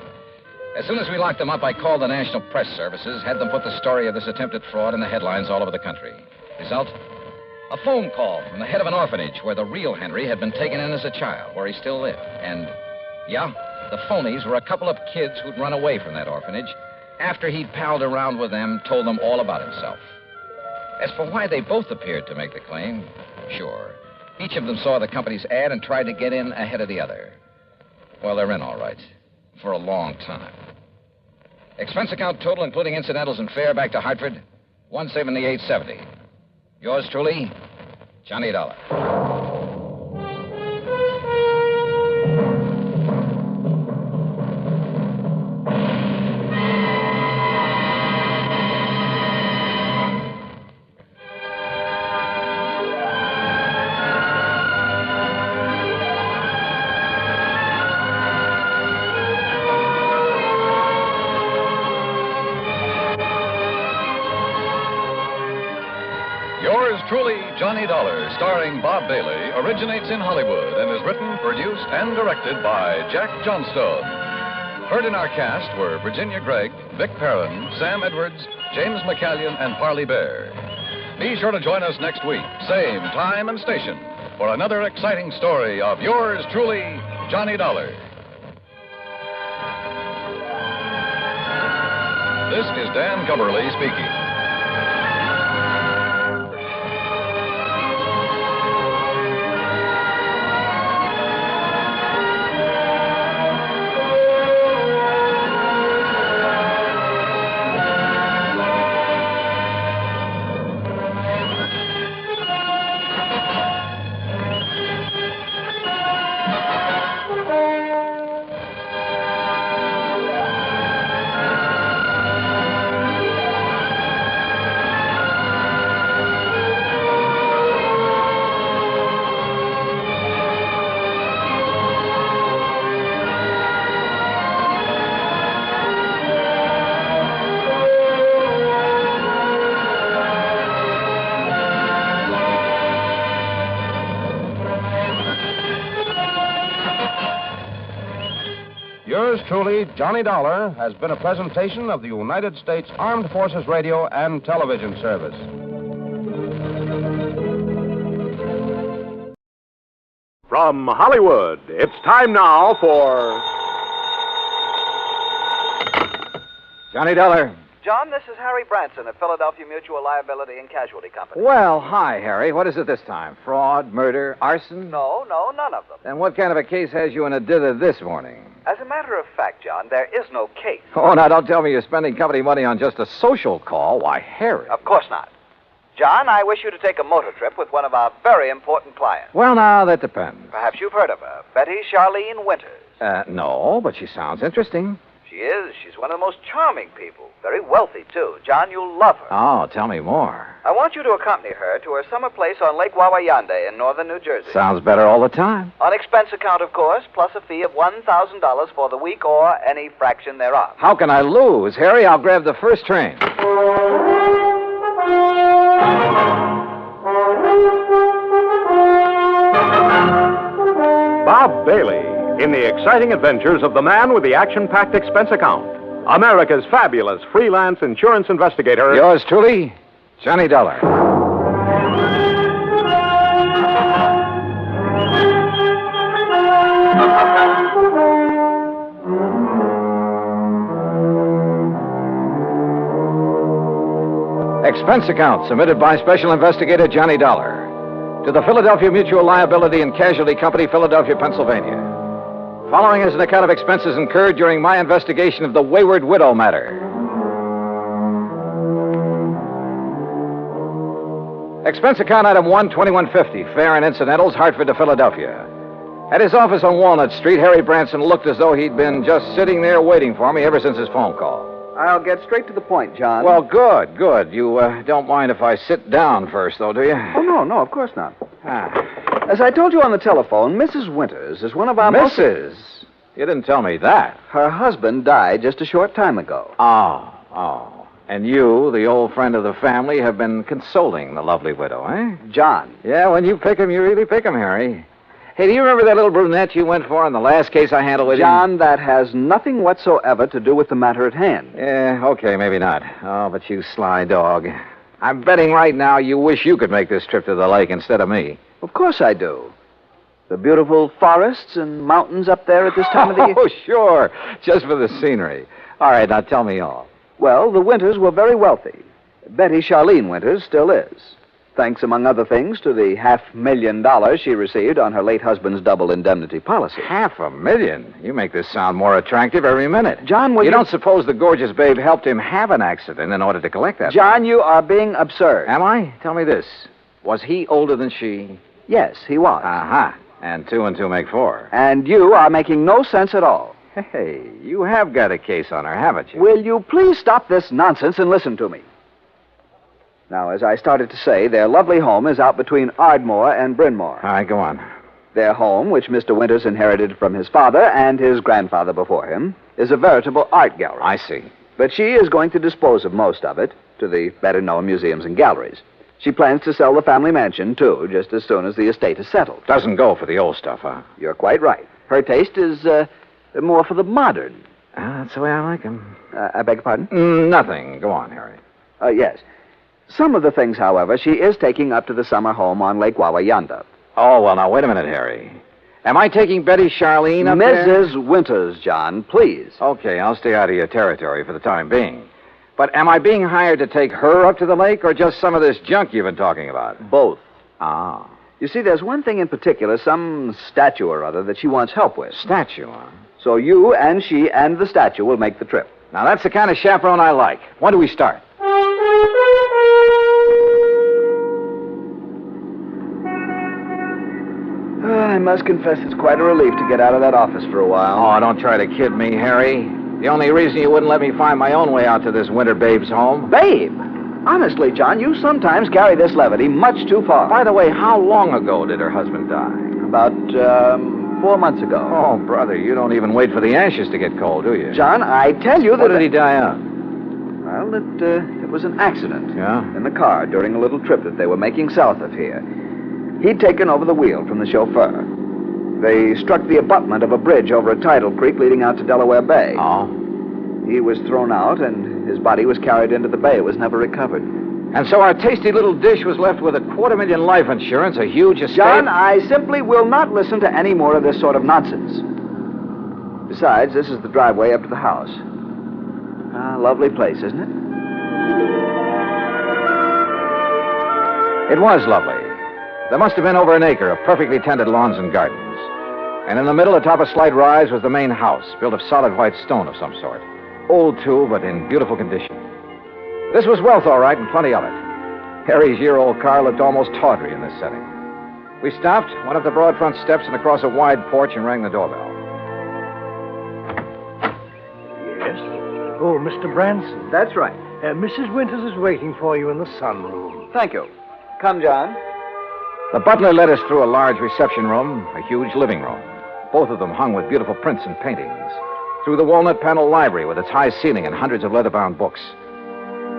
As soon as we locked them up, I called the National Press Services, had them put the story of this attempted fraud in the headlines all over the country. Result? A phone call from the head of an orphanage where the real Henry had been taken in as a child, where he still lived. And, yeah, the phonies were a couple of kids who'd run away from that orphanage after he'd palled around with them, told them all about himself. As for why they both appeared to make the claim, sure. Each of them saw the company's ad and tried to get in ahead of the other. Well, they're in all right. For a long time. Expense account total, including incidentals and fare back to Hartford, $178.70. Yours truly, Johnny Dollar. Yours truly, Johnny Dollar, starring Bob Bailey, originates in Hollywood and is written, produced, and directed by Jack Johnstone. Heard in our cast were Virginia Gregg, Vic Perrin, Sam Edwards, James McCallion, and Parley Bear. Be sure to join us next week, same time and station, for another exciting story of yours truly, Johnny Dollar. This is Dan Cumberly speaking. truly, Johnny Dollar, has been a presentation of the United States Armed Forces Radio and Television Service. From Hollywood, it's time now for Johnny Dollar. John, this is Harry Branson of Philadelphia Mutual Liability and Casualty Company. Well, hi, Harry. What is it this time? Fraud, murder, arson? No, none of them. Then what kind of a case has you in a dither this morning? As a matter of fact, John, there is no case. Oh, now don't tell me you're spending company money on just a social call. Why, Harry. Of course not. John, I wish you to take a motor trip with one of our very important clients. Well, now, that depends. Perhaps you've heard of her, Betty Charlene Winters. No, but she sounds interesting. She is. She's one of the most charming people. Very wealthy, too. John, you'll love her. Oh, tell me more. I want you to accompany her to her summer place on Lake Wawayanda in northern New Jersey. Sounds better all the time. On expense account, of course, plus a fee of $1,000 for the week or any fraction thereof. How can I lose? Harry, I'll grab the first train. Bob Bailey in the exciting adventures of the man with the action-packed expense account. America's fabulous freelance insurance investigator. Yours truly, Johnny Dollar. Expense account submitted by Special Investigator Johnny Dollar to the Philadelphia Mutual Liability and Casualty Company, Philadelphia, Pennsylvania. Following is an account of expenses incurred during my investigation of the Wayward Widow matter. Expense account item 1, 2150, fare and incidentals, Hartford to Philadelphia. At his office on Walnut Street, Harry Branson looked as though he'd been just sitting there waiting for me ever since his phone call. I'll get straight to the point, John. Well, good. You don't mind if I sit down first, though, do you? Oh, no, of course not. As I told you on the telephone, Mrs. Winters is one of our Mrs.? You didn't tell me that. Her husband died just a short time ago. Oh. And you, the old friend of the family, have been consoling the lovely widow, eh? John. Yeah, when you pick 'em, you really pick 'em, Harry. Hey, do you remember that little brunette you went for in the last case I handled with you? John, that has nothing whatsoever to do with the matter at hand. Yeah, okay, maybe not. Oh, but you sly dog. I'm betting right now you wish you could make this trip to the lake instead of me. Of course I do. The beautiful forests and mountains up there at this time of the year. Oh, sure. Just for the scenery. All right, now tell me all. Well, the Winters were very wealthy. Betty Charlene Winters still is. Thanks, among other things, to the $500,000 she received on her late husband's double indemnity policy. $500,000? You make this sound more attractive every minute. John, you don't suppose the gorgeous babe helped him have an accident in order to collect that John, money? You are being absurd. Am I? Tell me this. Was he older than she? Yes, he was. Uh-huh. And 2 and 2 make 4. And you are making no sense at all. Hey, you have got a case on her, haven't you? Will you please stop this nonsense and listen to me? Now, as I started to say, their lovely home is out between Ardmore and Bryn Mawr. All right, go on. Their home, which Mr. Winters inherited from his father and his grandfather before him, is a veritable art gallery. I see. But she is going to dispose of most of it to the better-known museums and galleries. She plans to sell the family mansion, too, just as soon as the estate is settled. Doesn't go for the old stuff, huh? You're quite right. Her taste is more for the modern. That's the way I like 'em. I beg your pardon? Nothing. Go on, Harry. Yes. Some of the things, however, she is taking up to the summer home on Lake Wawayanda. Oh, well, now, wait a minute, Harry. Am I taking Betty Charlene up there? Mrs. Winters, John, please. Okay, I'll stay out of your territory for the time being. But am I being hired to take her up to the lake or just some of this junk you've been talking about? Both. Ah. You see, there's one thing in particular, some statue or other that she wants help with. Statue, huh? So you and she and the statue will make the trip. Now, that's the kind of chaperone I like. When do we start? I must confess it's quite a relief to get out of that office for a while. Oh, don't try to kid me, Harry. The only reason you wouldn't let me find my own way out to this winter babe's home. Babe? Honestly, John, you sometimes carry this levity much too far. By the way, how long ago did her husband die? About 4 months ago. Oh, brother, you don't even wait for the ashes to get cold, do you? John, I tell you that... What did he die of? Well, it was an accident. Yeah? In the car during a little trip that they were making south of here. He'd taken over the wheel from the chauffeur. They struck the abutment of a bridge over a tidal creek leading out to Delaware Bay. Oh? He was thrown out, and his body was carried into the bay. It was never recovered. And so our tasty little dish was left with $250,000 life insurance, a huge estate... John, I simply will not listen to any more of this sort of nonsense. Besides, this is the driveway up to the house. Lovely place, isn't it? It was lovely. There must have been over an acre of perfectly tended lawns and gardens. And in the middle, atop a slight rise, was the main house, built of solid white stone of some sort. Old, too, but in beautiful condition. This was wealth, all right, and plenty of it. Harry's year-old car looked almost tawdry in this setting. We stopped, went up the broad front steps and across a wide porch and rang the doorbell. Yes? Oh, Mr. Branson. That's right. Mrs. Winters is waiting for you in the sunroom. Thank you. Come, John. The butler led us through a large reception room, a huge living room, both of them hung with beautiful prints and paintings, through the walnut-paneled library with its high ceiling and hundreds of leather-bound books.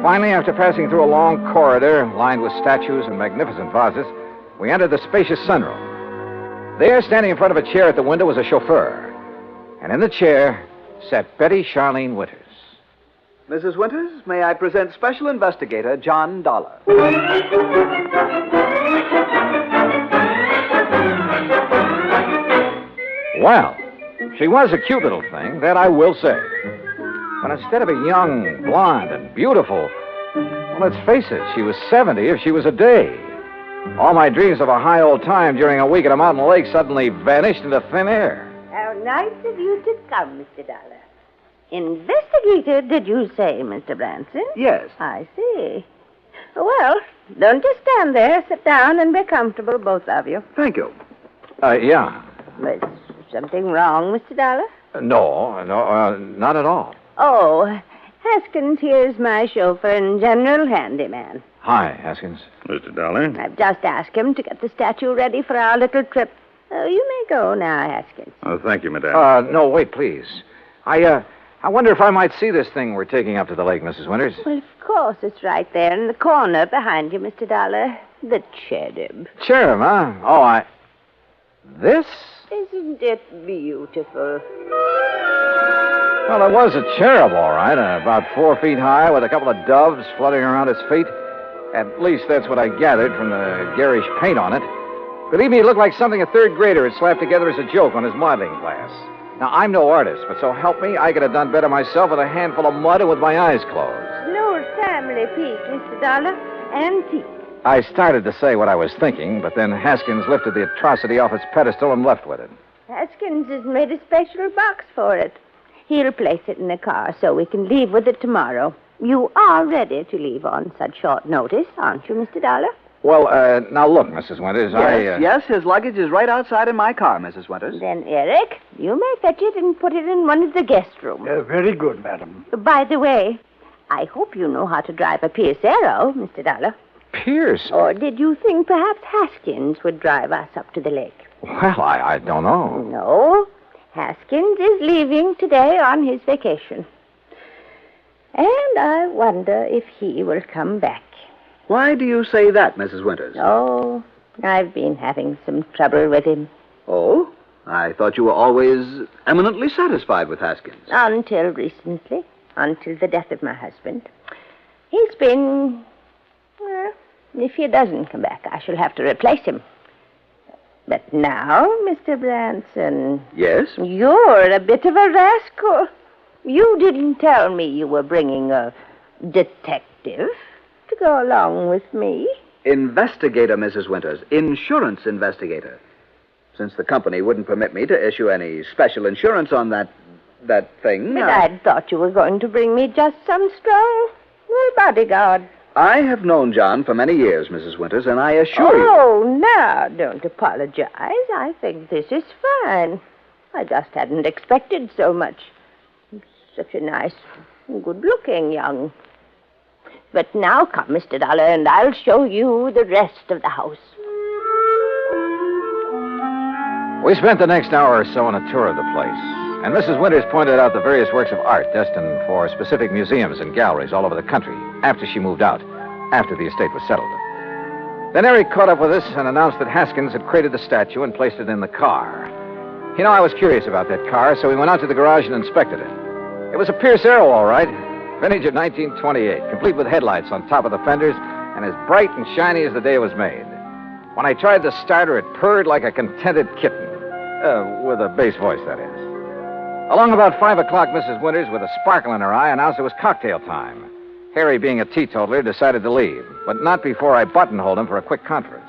Finally, after passing through a long corridor lined with statues and magnificent vases, we entered the spacious sunroom. There, standing in front of a chair at the window, was a chauffeur. And in the chair sat Betty Charlene Winters. Mrs. Winters, may I present Special Investigator John Dollar. Well, she was a cute little thing, that I will say. But instead of a young, blonde, and beautiful, well, let's face it, she was 70 if she was a day. All my dreams of a high old time during a week at a mountain lake suddenly vanished into thin air. How nice of you to come, Mr. Dollar. Investigator, did you say, Mr. Branson? Yes. I see. Well, don't just stand there. Sit down and be comfortable, both of you. Thank you. Yeah. Is something wrong, Mr. Dollar? No, not at all. Oh, Haskins here's my chauffeur and general handyman. Hi, Haskins. Mr. Dollar? I've just asked him to get the statue ready for our little trip. You may go now, Haskins. Oh, thank you, madame. No, wait, please. I wonder if I might see this thing we're taking up to the lake, Mrs. Winters. Well, of course, it's right there in the corner behind you, Mr. Dollar. The cherub. Cherub, huh? Oh, This? Isn't it beautiful? Well, it was a cherub, all right, about 4 feet high, with a couple of doves fluttering around its feet. At least that's what I gathered from the garish paint on it. Believe me, it looked like something a third grader had slapped together as a joke on his modeling class. Now, I'm no artist, but so help me, I could have done better myself with a handful of mud and with my eyes closed. An old family piece, Mr. Dollar. Antique. I started to say what I was thinking, but then Haskins lifted the atrocity off its pedestal and left with it. Haskins has made a special box for it. He'll place it in the car so we can leave with it tomorrow. You are ready to leave on such short notice, aren't you, Mr. Dollar? Well, now look, Mrs. Winters, Yes, his luggage is right outside in my car, Mrs. Winters. Then, Eric, you may fetch it and put it in one of the guest rooms. Very good, madam. By the way, I hope you know how to drive a Piercero, Mr. Dollar. Pierce? Or did you think perhaps Haskins would drive us up to the lake? Well, I don't know. No. Haskins is leaving today on his vacation. And I wonder if he will come back. Why do you say that, Mrs. Winters? Oh, I've been having some trouble with him. Oh? I thought you were always eminently satisfied with Haskins. Until recently. Until the death of my husband. He's been... Well, if he doesn't come back, I shall have to replace him. But now, Mr. Branson... Yes? You're a bit of a rascal. You didn't tell me you were bringing a detective to go along with me. Investigator, Mrs. Winters. Insurance investigator. Since the company wouldn't permit me to issue any special insurance on that thing... But I'd thought you were going to bring me just some strong bodyguard. I have known John for many years, Mrs. Winters, and I assure you... Oh, now, don't apologize. I think this is fine. I just hadn't expected so much. Such a nice, good-looking young... But now come, Mr. Dollar, and I'll show you the rest of the house. We spent the next hour or so on a tour of the place, and Mrs. Winters pointed out the various works of art destined for specific museums and galleries all over the country after she moved out, after the estate was settled. Then Eric caught up with us and announced that Haskins had created the statue and placed it in the car. You know, I was curious about that car, so we went out to the garage and inspected it. It was a Pierce Arrow, all right. Vintage of 1928, complete with headlights on top of the fenders and as bright and shiny as the day it was made. When I tried the starter, it purred like a contented kitten. With a bass voice, that is. Along about 5 o'clock, Mrs. Winters, with a sparkle in her eye, announced it was cocktail time. Harry, being a teetotaler, decided to leave, but not before I buttonholed him for a quick conference.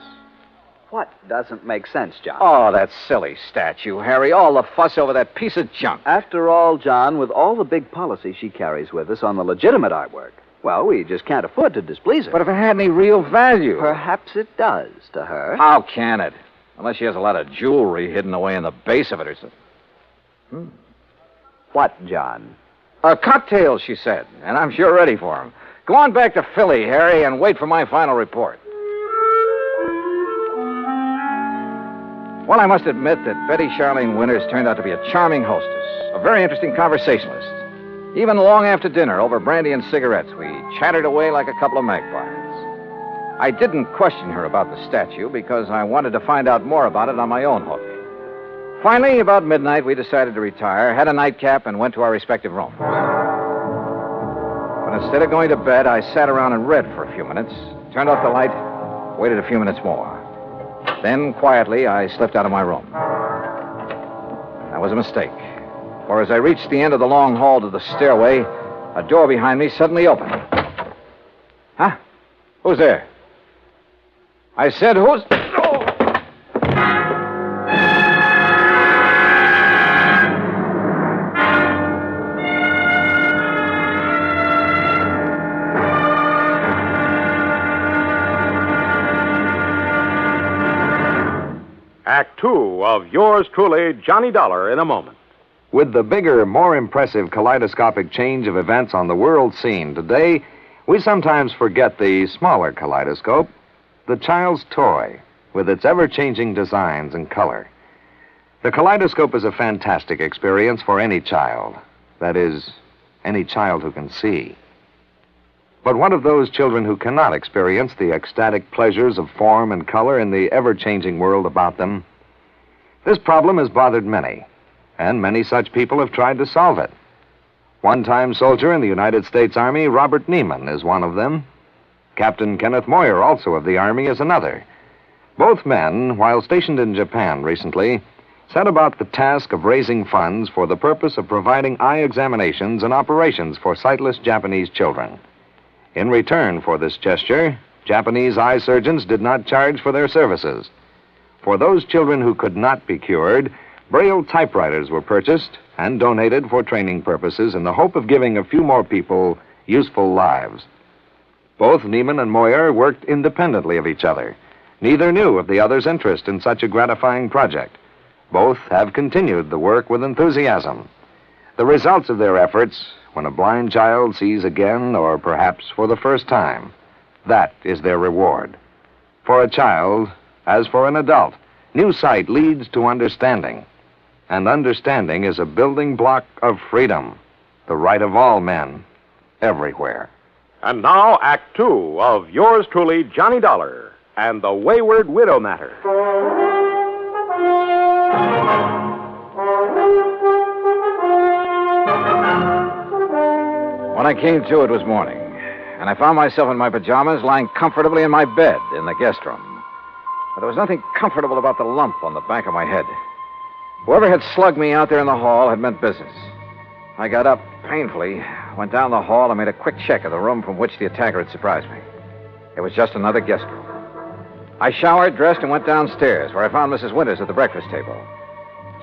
What doesn't make sense, John? Oh, that silly statue, Harry. All the fuss over that piece of junk. After all, John, with all the big policy she carries with us on the legitimate artwork, well, we just can't afford to displease her. But if it had any real value... Perhaps it does to her. How can it? Unless she has a lot of jewelry hidden away in the base of it or something. What, John? Cocktails, she said, and I'm sure ready for them. Go on back to Philly, Harry, and wait for my final report. Well, I must admit that Betty Charlene Winters turned out to be a charming hostess, a very interesting conversationalist. Even long after dinner, over brandy and cigarettes, we chattered away like a couple of magpies. I didn't question her about the statue because I wanted to find out more about it on my own hook. Finally, about midnight, we decided to retire, had a nightcap, and went to our respective rooms. But instead of going to bed, I sat around and read for a few minutes, turned off the light, waited a few minutes more. Then, quietly, I slipped out of my room. That was a mistake. For as I reached the end of the long hall to the stairway, a door behind me suddenly opened. Huh? Who's there? I said, who's... Oh! Act Two of yours truly, Johnny Dollar, in a moment. With the bigger, more impressive kaleidoscopic change of events on the world scene today, we sometimes forget the smaller kaleidoscope, the child's toy, with its ever-changing designs and color. The kaleidoscope is a fantastic experience for any child. That is, any child who can see. But what of those children who cannot experience the ecstatic pleasures of form and color in the ever-changing world about them? This problem has bothered many, and many such people have tried to solve it. One-time soldier in the United States Army, Robert Neiman, is one of them. Captain Kenneth Moyer, also of the Army, is another. Both men, while stationed in Japan recently, set about the task of raising funds for the purpose of providing eye examinations and operations for sightless Japanese children. In return for this gesture, Japanese eye surgeons did not charge for their services. For those children who could not be cured, Braille typewriters were purchased and donated for training purposes in the hope of giving a few more people useful lives. Both Neiman and Moyer worked independently of each other. Neither knew of the other's interest in such a gratifying project. Both have continued the work with enthusiasm. The results of their efforts, when a blind child sees again, or perhaps for the first time, that is their reward. For a child, as for an adult, new sight leads to understanding. And understanding is a building block of freedom, the right of all men, everywhere. And now, Act Two of yours truly, Johnny Dollar, and the Wayward Widow Matter. When I came to, it was morning, and I found myself in my pajamas lying comfortably in my bed in the guest room. But there was nothing comfortable about the lump on the back of my head. Whoever had slugged me out there in the hall had meant business. I got up painfully, went down the hall, and made a quick check of the room from which the attacker had surprised me. It was just another guest room. I showered, dressed, and went downstairs, where I found Mrs. Winters at the breakfast table.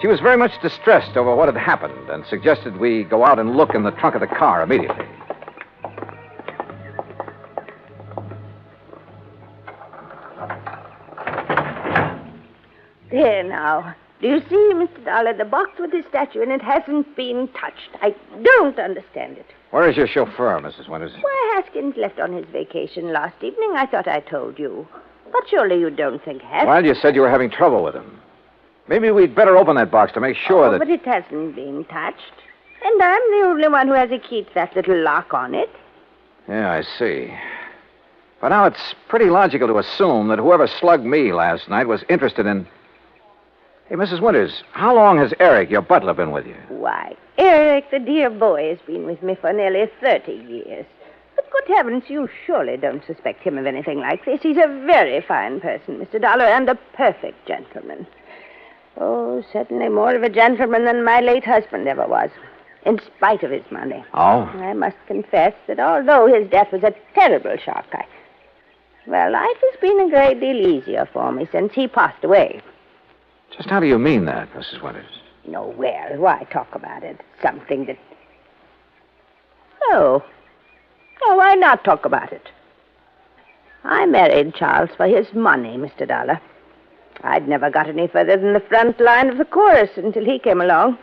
She was very much distressed over what had happened and suggested we go out and look in the trunk of the car immediately. There now. Do you see, Mr. Dollar, the box with the statue, and it hasn't been touched. I don't understand it. Where is your chauffeur, Mrs. Winters? Why, Haskins left on his vacation last evening. I thought I told you. But surely you don't think Haskins... Well, you said you were having trouble with him. Maybe we'd better open that box to make sure that... But it hasn't been touched. And I'm the only one who has a key to that little lock on it. Yeah, I see. But now it's pretty logical to assume that whoever slugged me last night was interested in... Hey, Mrs. Winters, how long has Eric, your butler, been with you? Why, Eric, the dear boy, has been with me for nearly 30 years. But good heavens, you surely don't suspect him of anything like this. He's a very fine person, Mr. Dollar, and a perfect gentleman. Oh, certainly more of a gentleman than my late husband ever was, in spite of his money. Oh? I must confess that although his death was a terrible shock, life has been a great deal easier for me since he passed away. Just how do you mean that, Mrs. Winters? No, well, why talk about it? Something that... Oh, why not talk about it? I married Charles for his money, Mr. Dollar. I'd never got any further than the front line of the chorus until he came along.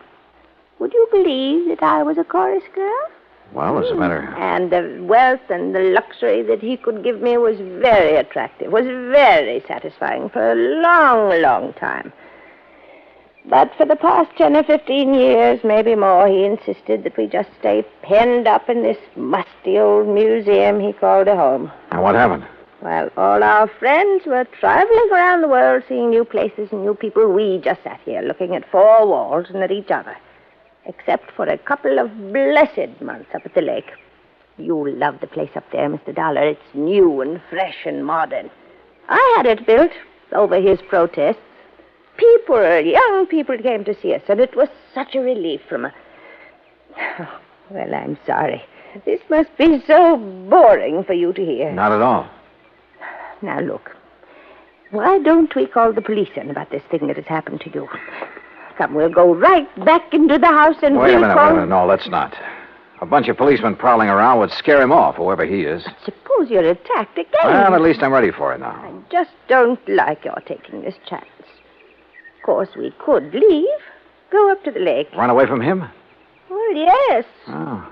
Would you believe that I was a chorus girl? Well, as a matter... And the wealth and the luxury that he could give me was very attractive, was very satisfying for a long, long time. But for the past 10 or 15 years, maybe more, he insisted that we just stay penned up in this musty old museum he called a home. And what happened? Well, all our friends were traveling around the world, seeing new places and new people. We just sat here looking at four walls and at each other. Except for a couple of blessed months up at the lake. You'll love the place up there, Mr. Dollar. It's new and fresh and modern. I had it built over his protests. Young people came to see us, and it was such a relief from a... Oh, well, I'm sorry. This must be so boring for you to hear. Not at all. Now, look. Why don't we call the police in about this thing that has happened to you? Come, we'll go right back into the house and Wait a we'll minute. No, let's not. A bunch of policemen prowling around would scare him off, whoever he is. Suppose you're attacked again. Well, at least I'm ready for it now. I just don't like your taking this chance. Of course, we could leave. Go up to the lake. Run away from him? Well, yes. Oh.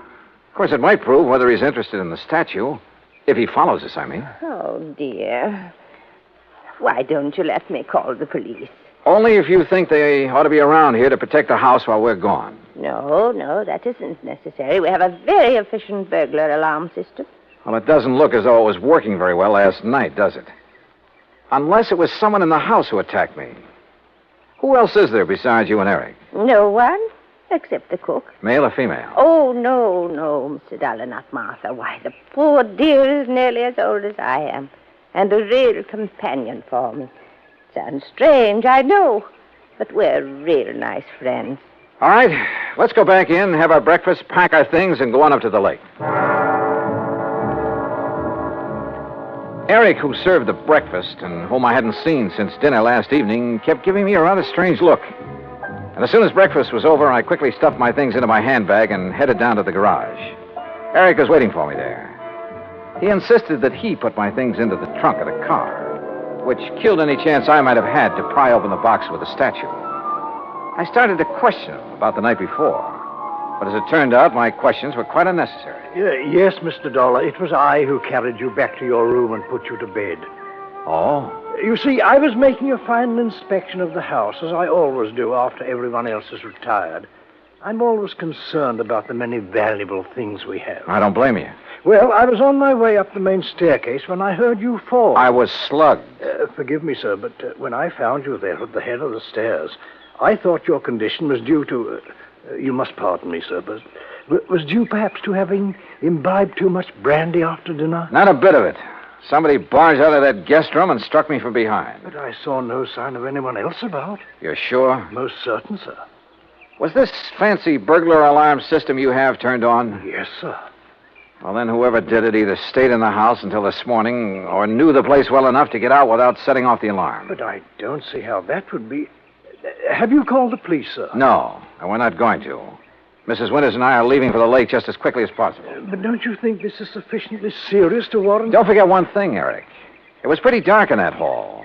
Of course, it might prove whether he's interested in the statue. If he follows us, I mean. Oh, dear. Why don't you let me call the police? Only if you think they ought to be around here to protect the house while we're gone. No, that isn't necessary. We have a very efficient burglar alarm system. Well, it doesn't look as though it was working very well last night, does it? Unless it was someone in the house who attacked me. Who else is there besides you and Eric? No one, except the cook. Male or female? Oh, no, Mr. Dollar, not Martha. Why, the poor dear is nearly as old as I am, and a real companion for me. Sounds strange, I know, but we're real nice friends. All right, let's go back in, have our breakfast, pack our things, and go on up to the lake. Eric, who served the breakfast and whom I hadn't seen since dinner last evening, kept giving me a rather strange look. And as soon as breakfast was over, I quickly stuffed my things into my handbag and headed down to the garage. Eric was waiting for me there. He insisted that he put my things into the trunk of the car, which killed any chance I might have had to pry open the box with the statue. I started to question him about the night before, but as it turned out, my questions were quite unnecessary. Yes, Mr. Dollar, it was I who carried you back to your room and put you to bed. Oh? You see, I was making a final inspection of the house, as I always do after everyone else has retired. I'm always concerned about the many valuable things we have. I don't blame you. Well, I was on my way up the main staircase when I heard you fall. I was slugged. Forgive me, sir, but when I found you there at the head of the stairs, I thought your condition was due to... you must pardon me, sir, but was due perhaps to having imbibed too much brandy after dinner? Not a bit of it. Somebody barged out of that guest room and struck me from behind. But I saw no sign of anyone else about. You're sure? Most certain, sir. Was this fancy burglar alarm system you have turned on? Yes, sir. Well, then whoever did it either stayed in the house until this morning or knew the place well enough to get out without setting off the alarm. But I don't see how that would be... Have you called the police, sir? No, and we're not going to. Mrs. Winters and I are leaving for the lake just as quickly as possible. But don't you think this is sufficiently serious to warrant... Don't forget one thing, Eric. It was pretty dark in that hall.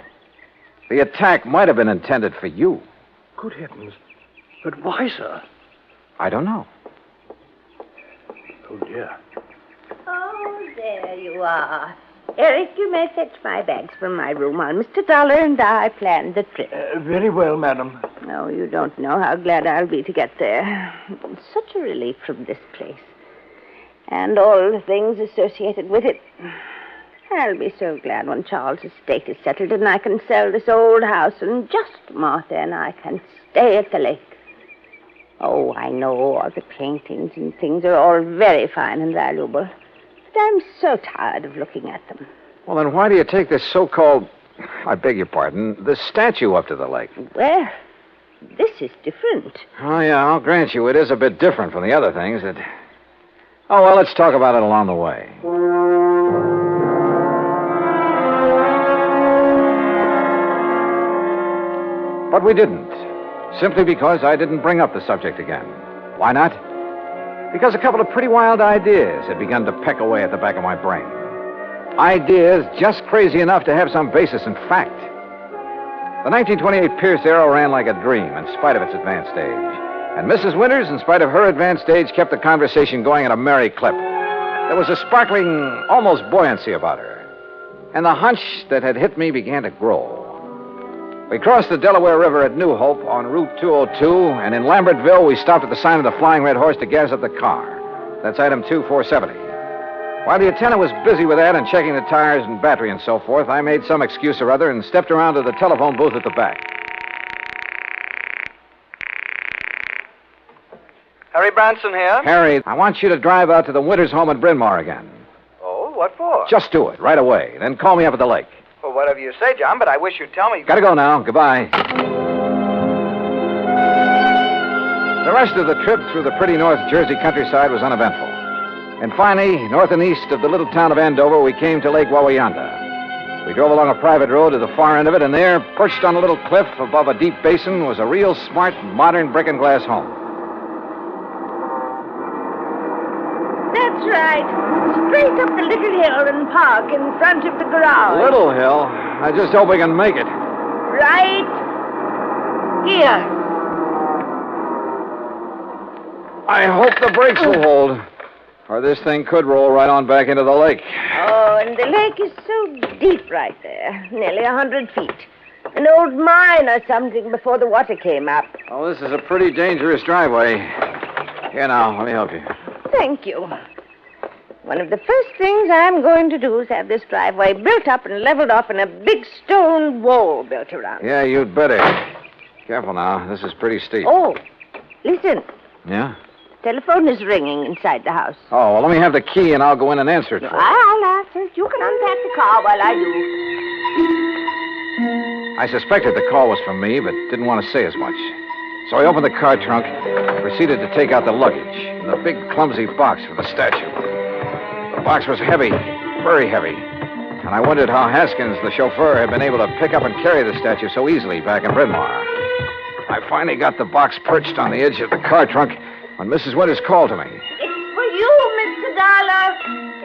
The attack might have been intended for you. Good heavens. But why, sir? I don't know. Oh, dear. Oh, there you are. Eric, you may fetch my bags from my room while Mr. Dollar and I planned the trip. Very well, madam. No, you don't know how glad I'll be to get there. Such a relief from this place. And all the things associated with it. I'll be so glad when Charles' estate is settled and I can sell this old house and just Martha and I can stay at the lake. Oh, I know all the paintings and things are all very fine and valuable, but I'm so tired of looking at them. Well, then why do you take this so-called, I beg your pardon, this statue up to the lake? Well, this is different. Oh, yeah, I'll grant you it is a bit different from the other things that... Oh, well, let's talk about it along the way. But we didn't. Simply because I didn't bring up the subject again. Why not? Because a couple of pretty wild ideas had begun to peck away at the back of my brain. Ideas just crazy enough to have some basis in fact. The 1928 Pierce Arrow ran like a dream in spite of its advanced age. And Mrs. Winters, in spite of her advanced age, kept the conversation going at a merry clip. There was a sparkling, almost buoyancy about her. And the hunch that had hit me began to grow. We crossed the Delaware River at New Hope on Route 202, and in Lambertville, we stopped at the sign of the Flying Red Horse to gas up the car. That's item 2470. While the attendant was busy with that and checking the tires and battery and so forth, I made some excuse or other and stepped around to the telephone booth at the back. Harry Branson here. Harry, I want you to drive out to the Winters home at Bryn Mawr again. Oh, what for? Just do it, right away. Then call me up at the lake. Well, whatever you say, John, but I wish you'd tell me... Gotta go now. Goodbye. The rest of the trip through the pretty North Jersey countryside was uneventful. And finally, north and east of the little town of Andover, we came to Lake Wawayanda. We drove along a private road to the far end of it, and there, perched on a little cliff above a deep basin, was a real smart, modern brick and glass home. That's right. Straight up the little hill and park in front of the garage. Little hill? I just hope we can make it. Right here. I hope the brakes will hold, or this thing could roll right on back into the lake. Oh, and the lake is so deep right there, nearly 100 feet. An old mine or something before the water came up. Oh, this is a pretty dangerous driveway. Here now, let me help you. Thank you. One of the first things I'm going to do is have this driveway built up and leveled off and a big stone wall built around it. Yeah, you'd better. Careful now, this is pretty steep. Oh, listen. Yeah? Telephone is ringing inside the house. Oh, well, let me have the key and I'll go in and answer it for you. I'll answer it. You can unpack the car while I do. I suspected the call was from me, but didn't want to say as much. So I opened the car trunk and proceeded to take out the luggage and the big, clumsy box for the statue. The box was heavy, very heavy. And I wondered how Haskins, the chauffeur, had been able to pick up and carry the statue so easily back in Bryn Mawr. I finally got the box perched on the edge of the car trunk when Mrs. Winters called to me. It's for you, Mr. Dollar.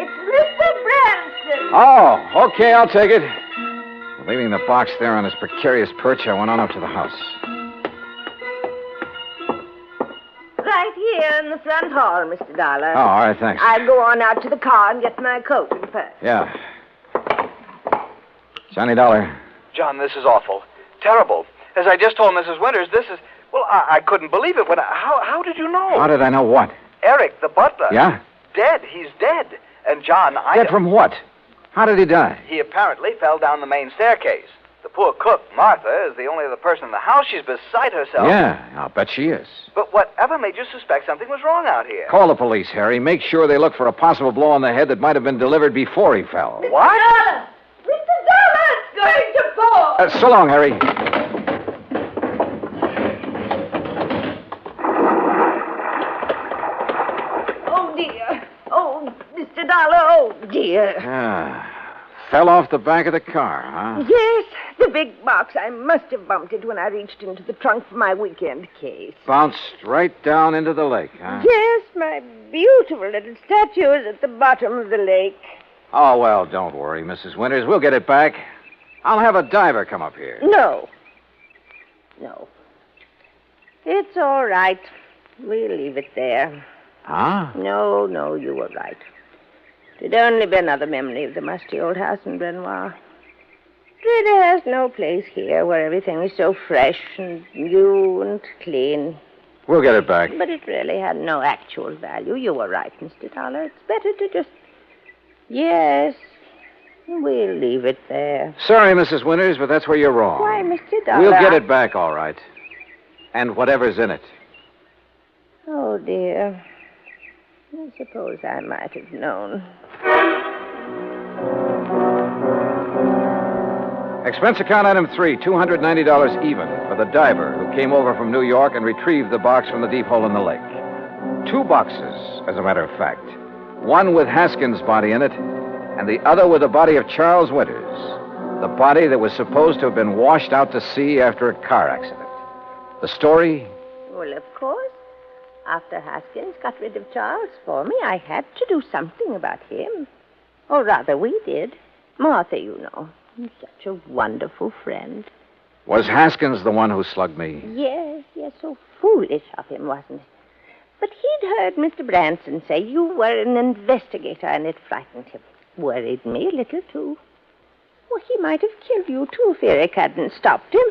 It's Mr. Branson. Oh, okay, I'll take it. Leaving the box there on his precarious perch, I went on up to the house. Right here in the front hall, Mr. Dollar. Oh, all right, thanks. I'll go on out to the car and get my coat and purse. Yeah. Johnny Dollar. John, this is awful. Terrible. As I just told Mrs. Winters, this is... Well, I couldn't believe it. How did you know? How did I know what? Eric, the butler. Yeah? Dead. He's dead. And John, Dead from what? How did he die? He apparently fell down the main staircase. The poor cook, Martha, is the only other person in the house. She's beside herself. Yeah, I'll bet she is. But whatever made you suspect something was wrong out here? Call the police, Harry. Make sure they look for a possible blow on the head that might have been delivered before he fell. What? Mr. Dollar, it's going to fall. So long, Harry. Oh, dear. Oh, Mr. Dollar, oh, dear. Fell off the back of the car, huh? Yes, the big box. I must have bumped it when I reached into the trunk for my weekend case. Bounced right down into the lake, huh? Yes, my beautiful little statue is at the bottom of the lake. Oh, well, don't worry, Mrs. Winters. We'll get it back. I'll have a diver come up here. No. It's all right. We'll leave it there. Huh? No, you were right. It'd only be another memory of the musty old house in Bryn Mawr. It really has no place here where everything is so fresh and new and clean. We'll get it back. But it really had no actual value. You were right, Mr. Dollar. It's better to just... Yes, We'll leave it there. Sorry, Mrs. Winters, but that's where you're wrong. Why, Mr. Dollar... We'll get it back, all right. And whatever's in it. Oh, dear. I suppose I might have known. Expense account item 3, $290 even for the diver who came over from New York and retrieved the box from the deep hole in the lake. 2 boxes, as a matter of fact. One with Haskins' body in it, and the other with the body of Charles Winters, the body that was supposed to have been washed out to sea after a car accident. The story? Well, of course. After Haskins got rid of Charles for me, I had to do something about him. Or rather, we did. Martha, you know. Such a wonderful friend. Was Haskins the one who slugged me? Yes, so foolish of him, wasn't it? But he'd heard Mr. Branson say you were an investigator, and it frightened him. Worried me a little, too. Well, he might have killed you, too, if Eric hadn't stopped him.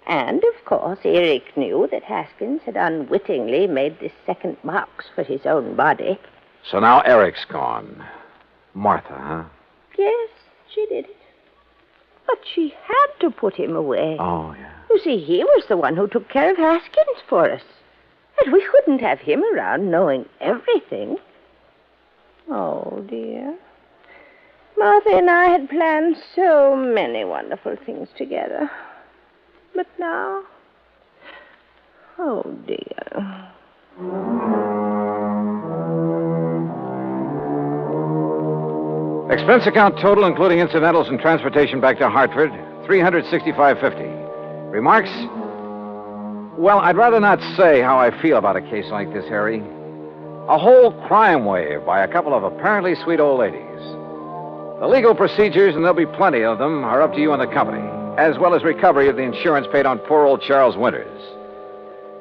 And, of course, Eric knew that Haskins had unwittingly made this second box for his own body. So now Eric's gone. Martha, huh? Yes, she did it. But she had to put him away. Oh, yeah. You see, he was the one who took care of Haskins for us. And we couldn't have him around knowing everything. Oh, dear. Martha and I had planned so many wonderful things together. But now... Oh, dear. Expense account total, including incidentals and transportation back to Hartford, $365.50. Remarks? Well, I'd rather not say how I feel about a case like this, Harry. A whole crime wave by a couple of apparently sweet old ladies. The legal procedures, and there'll be plenty of them, are up to you and the company, as well as recovery of the insurance paid on poor old Charles Winters.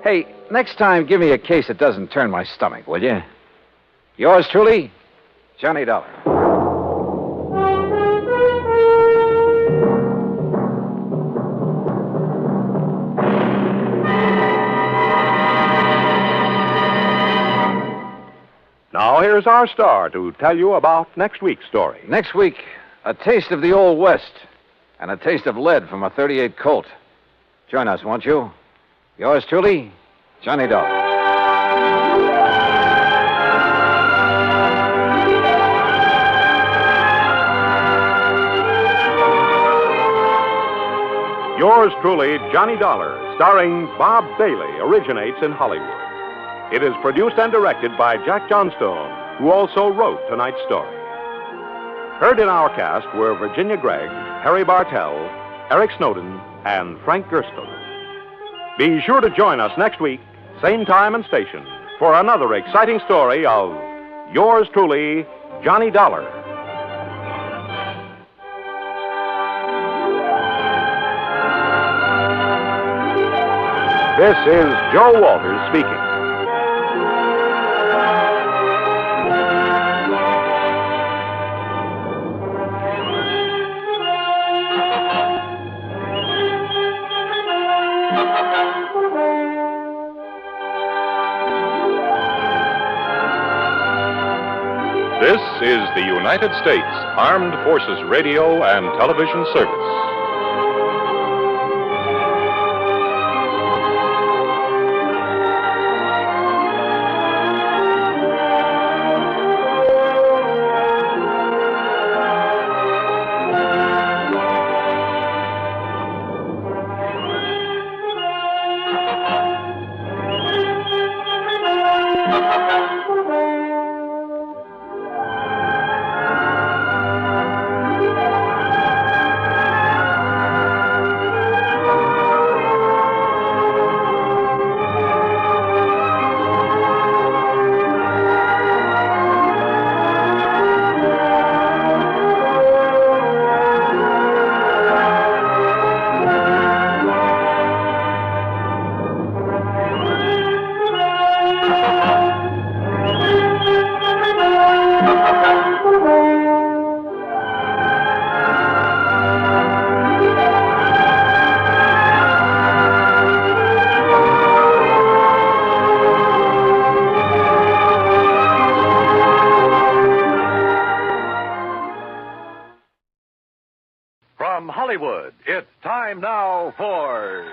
Hey, next time, give me a case that doesn't turn my stomach, will you? Yours truly, Johnny Dollar. Now, here's our star to tell you about next week's story. Next week, a taste of the Old West and a taste of lead from a .38 Colt. Join us, won't you? Yours truly, Johnny Dollar. Yours truly, Johnny Dollar, starring Bob Bailey, originates in Hollywood. It is produced and directed by Jack Johnstone, who also wrote tonight's story. Heard in our cast were Virginia Gregg, Harry Bartell, Eric Snowden, and Frank Gerstle. Be sure to join us next week, same time and station, for another exciting story of Yours truly, Johnny Dollar. This is Joe Walters speaking. This is the United States Armed Forces Radio and Television Service. From Hollywood, it's time now for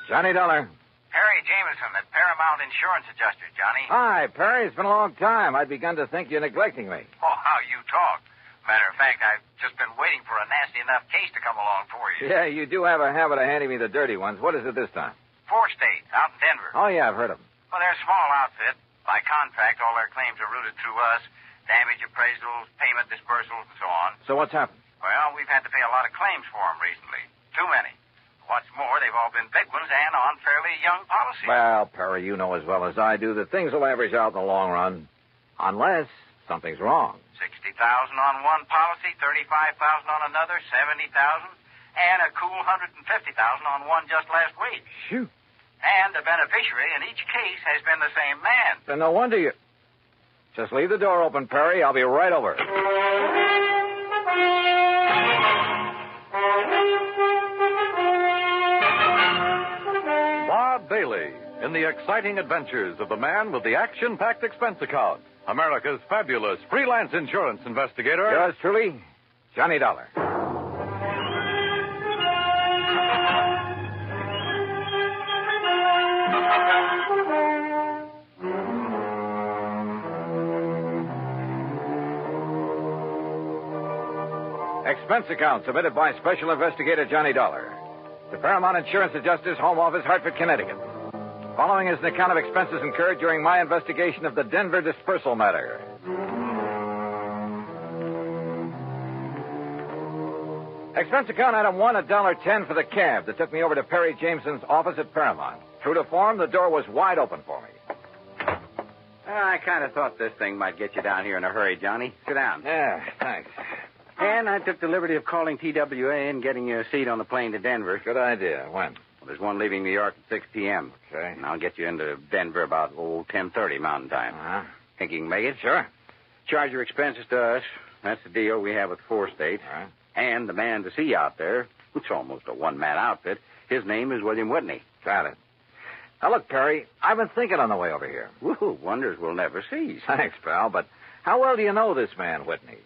Johnny Dollar. Perry Jameson, the Paramount Insurance Adjuster, Johnny. Hi, Perry. It's been a long time. I'd begun to think you're neglecting me. Oh, how you talk. Matter of fact, I've just been waiting for a nasty enough case to come along for you. Yeah, you do have a habit of handing me the dirty ones. What is it this time? 4 State, out in Denver. Oh, yeah, I've heard of them. Well, they're a small outfit. By contract, all their claims are routed through us. Damage appraisals, payment dispersals, and so on. So what's happened? Well, we've had to pay a lot of claims for them recently. Too many. What's more, they've all been big ones and on fairly young policies. Well, Perry, you know as well as I do that things will average out in the long run. Unless something's wrong. 60,000 on one policy, 35,000 on another, 70,000, and a cool 150,000 on one just last week. Shoot. And the beneficiary in each case has been the same man. Then no wonder you... Just leave the door open, Perry. I'll be right over. Bob Bailey in the exciting adventures of the man with the action-packed expense account. America's fabulous freelance insurance investigator. Yours truly, Johnny Dollar. Expense account submitted by Special Investigator Johnny Dollar. The Paramount Insurance Adjuster's Home Office, Hartford, Connecticut. Following is an account of expenses incurred during my investigation of the Denver dispersal matter. Expense account item 1, $1.10 for the cab that took me over to Perry Jameson's office at Paramount. True to form, the door was wide open for me. I kind of thought this thing might get you down here in a hurry, Johnny. Sit down. Yeah, thanks. And I took the liberty of calling TWA and getting you a seat on the plane to Denver. Good idea. When? Well, there's one leaving New York at 6 p.m. Okay. And I'll get you into Denver about, 10:30 Mountain Time. Uh-huh. Think you can make it? Sure. Charge your expenses to us. That's the deal we have with 4 State. All right. And the man to see you out there, it's almost a one-man outfit, his name is William Whitney. Got it. Now, look, Perry, I've been thinking on the way over here. Woo, wonders will never cease. Thanks, pal, but how well do you know this man, Whitney?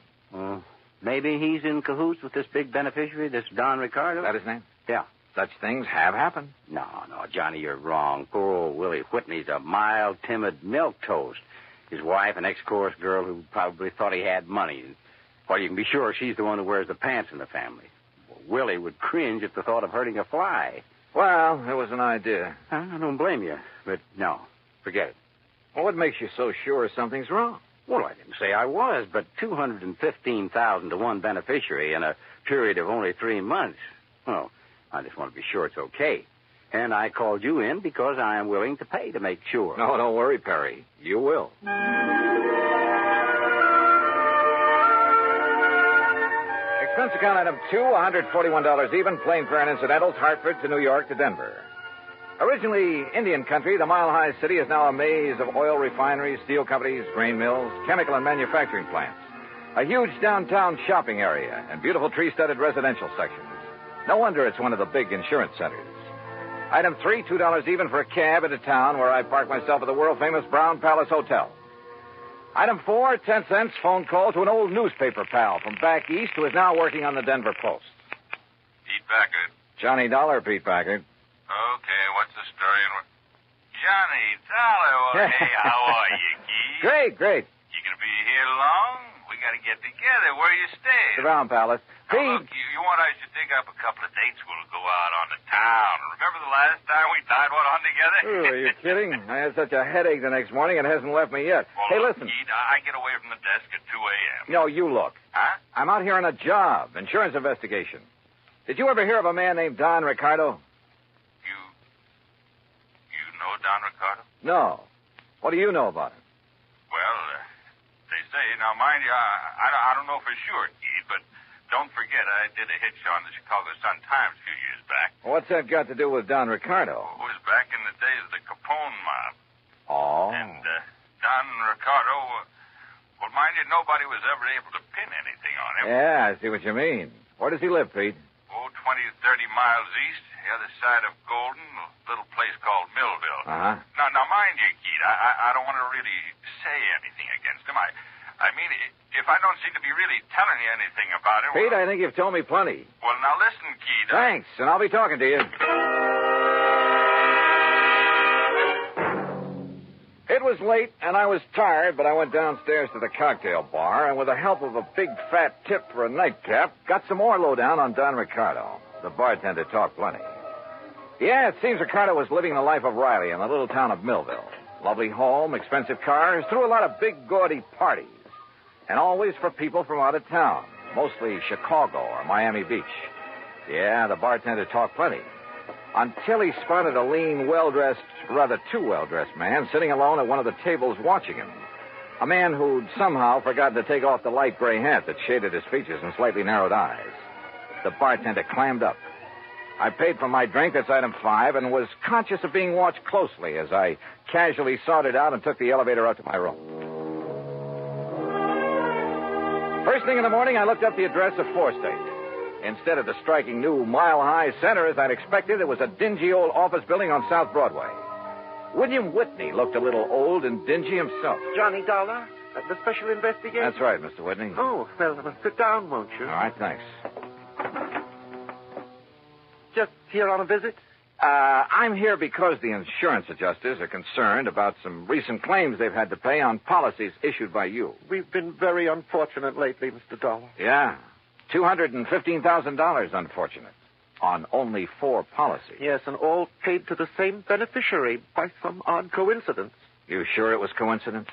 Maybe he's in cahoots with this big beneficiary, this Don Ricardo. Is that his name? Yeah. Such things have happened. No, Johnny, you're wrong. Poor old Willie Whitney's a mild, timid milquetoast. His wife, an ex-chorus girl who probably thought he had money. Well, you can be sure she's the one who wears the pants in the family. Well, Willie would cringe at the thought of hurting a fly. Well, it was an idea. I don't blame you, but no, forget it. Well, what makes you so sure something's wrong? Well, I didn't say I was, but $215,000 to one beneficiary in a period of only 3 months. Well, I just want to be sure it's okay. And I called you in because I am willing to pay to make sure. No, don't worry, Perry. You will. Expense account item 2, $141 even, plane fare and incidentals, Hartford to New York to Denver. Originally Indian country, the mile-high city is now a maze of oil refineries, steel companies, grain mills, chemical and manufacturing plants. A huge downtown shopping area and beautiful tree-studded residential sections. No wonder it's one of the big insurance centers. Item 3, $2 even for a cab into town where I park myself at the world-famous Brown Palace Hotel. Item 4, 10 cents, phone call to an old newspaper pal from back east who is now working on the Denver Post. Pete Packard. Johnny Dollar, Pete Packard. Okay, what's the story? Johnny Dollar. Well, hey, how are you, Keith? Great. You gonna be here long? We gotta get together. Where you staying? The Brown Palace. Now, look, you want us to dig up a couple of dates? We'll go out on the town. Remember the last time we tied one on together? Ooh, are you kidding? I had such a headache the next morning, it hasn't left me yet. Well, hey, look, listen. Keith, I get away from the desk at 2 a.m. No, you look. Huh? I'm out here on a job, insurance investigation. Did you ever hear of a man named Don Ricardo? You know Don Ricardo? No. What do you know about him? Well, they say, now mind you, I don't know for sure, Keith, but don't forget I did a hitch on the Chicago Sun-Times a few years back. What's that got to do with Don Ricardo? It was back in the days of the Capone mob. Oh. And Don Ricardo, well, mind you, nobody was ever able to pin anything on him. Yeah, I see what you mean. Where does he live, Pete? 20 to 30 miles east, the other side of Golden, a little place called Millville. Uh-huh. Now, mind you, Keith, I don't want to really say anything against him. I mean, if I don't seem to be really telling you anything about it... Pete, I think you've told me plenty. Well, now listen, Keith. Thanks, and I'll be talking to you. It was late, and I was tired, but I went downstairs to the cocktail bar, and with the help of a big fat tip for a nightcap, got some more lowdown on Don Ricardo. The bartender talked plenty. Yeah, it seems Ricardo was living the life of Riley in the little town of Millville. Lovely home, expensive cars, threw a lot of big, gaudy parties. And always for people from out of town, mostly Chicago or Miami Beach. Yeah, the bartender talked plenty. Until he spotted a lean, well-dressed, rather too well-dressed man sitting alone at one of the tables watching him. A man who'd somehow forgotten to take off the light gray hat that shaded his features and slightly narrowed eyes. The bartender clammed up. I paid for my drink, that's item 5, and was conscious of being watched closely as I casually sorted out and took the elevator up to my room. First thing in the morning, I looked up the address of 4th State. Instead of the striking new mile-high center as I'd expected, it was a dingy old office building on South Broadway. William Whitney looked a little old and dingy himself. Johnny Dollar, the special investigator? That's right, Mr. Whitney. Oh, well, sit down, won't you? All right, thanks. Just here on a visit? I'm here because the insurance adjusters are concerned about some recent claims they've had to pay on policies issued by you. We've been very unfortunate lately, Mr. Dollar. Yeah. $215,000, unfortunate. On only 4 policies. Yes, and all paid to the same beneficiary by some odd coincidence. You sure it was coincidence?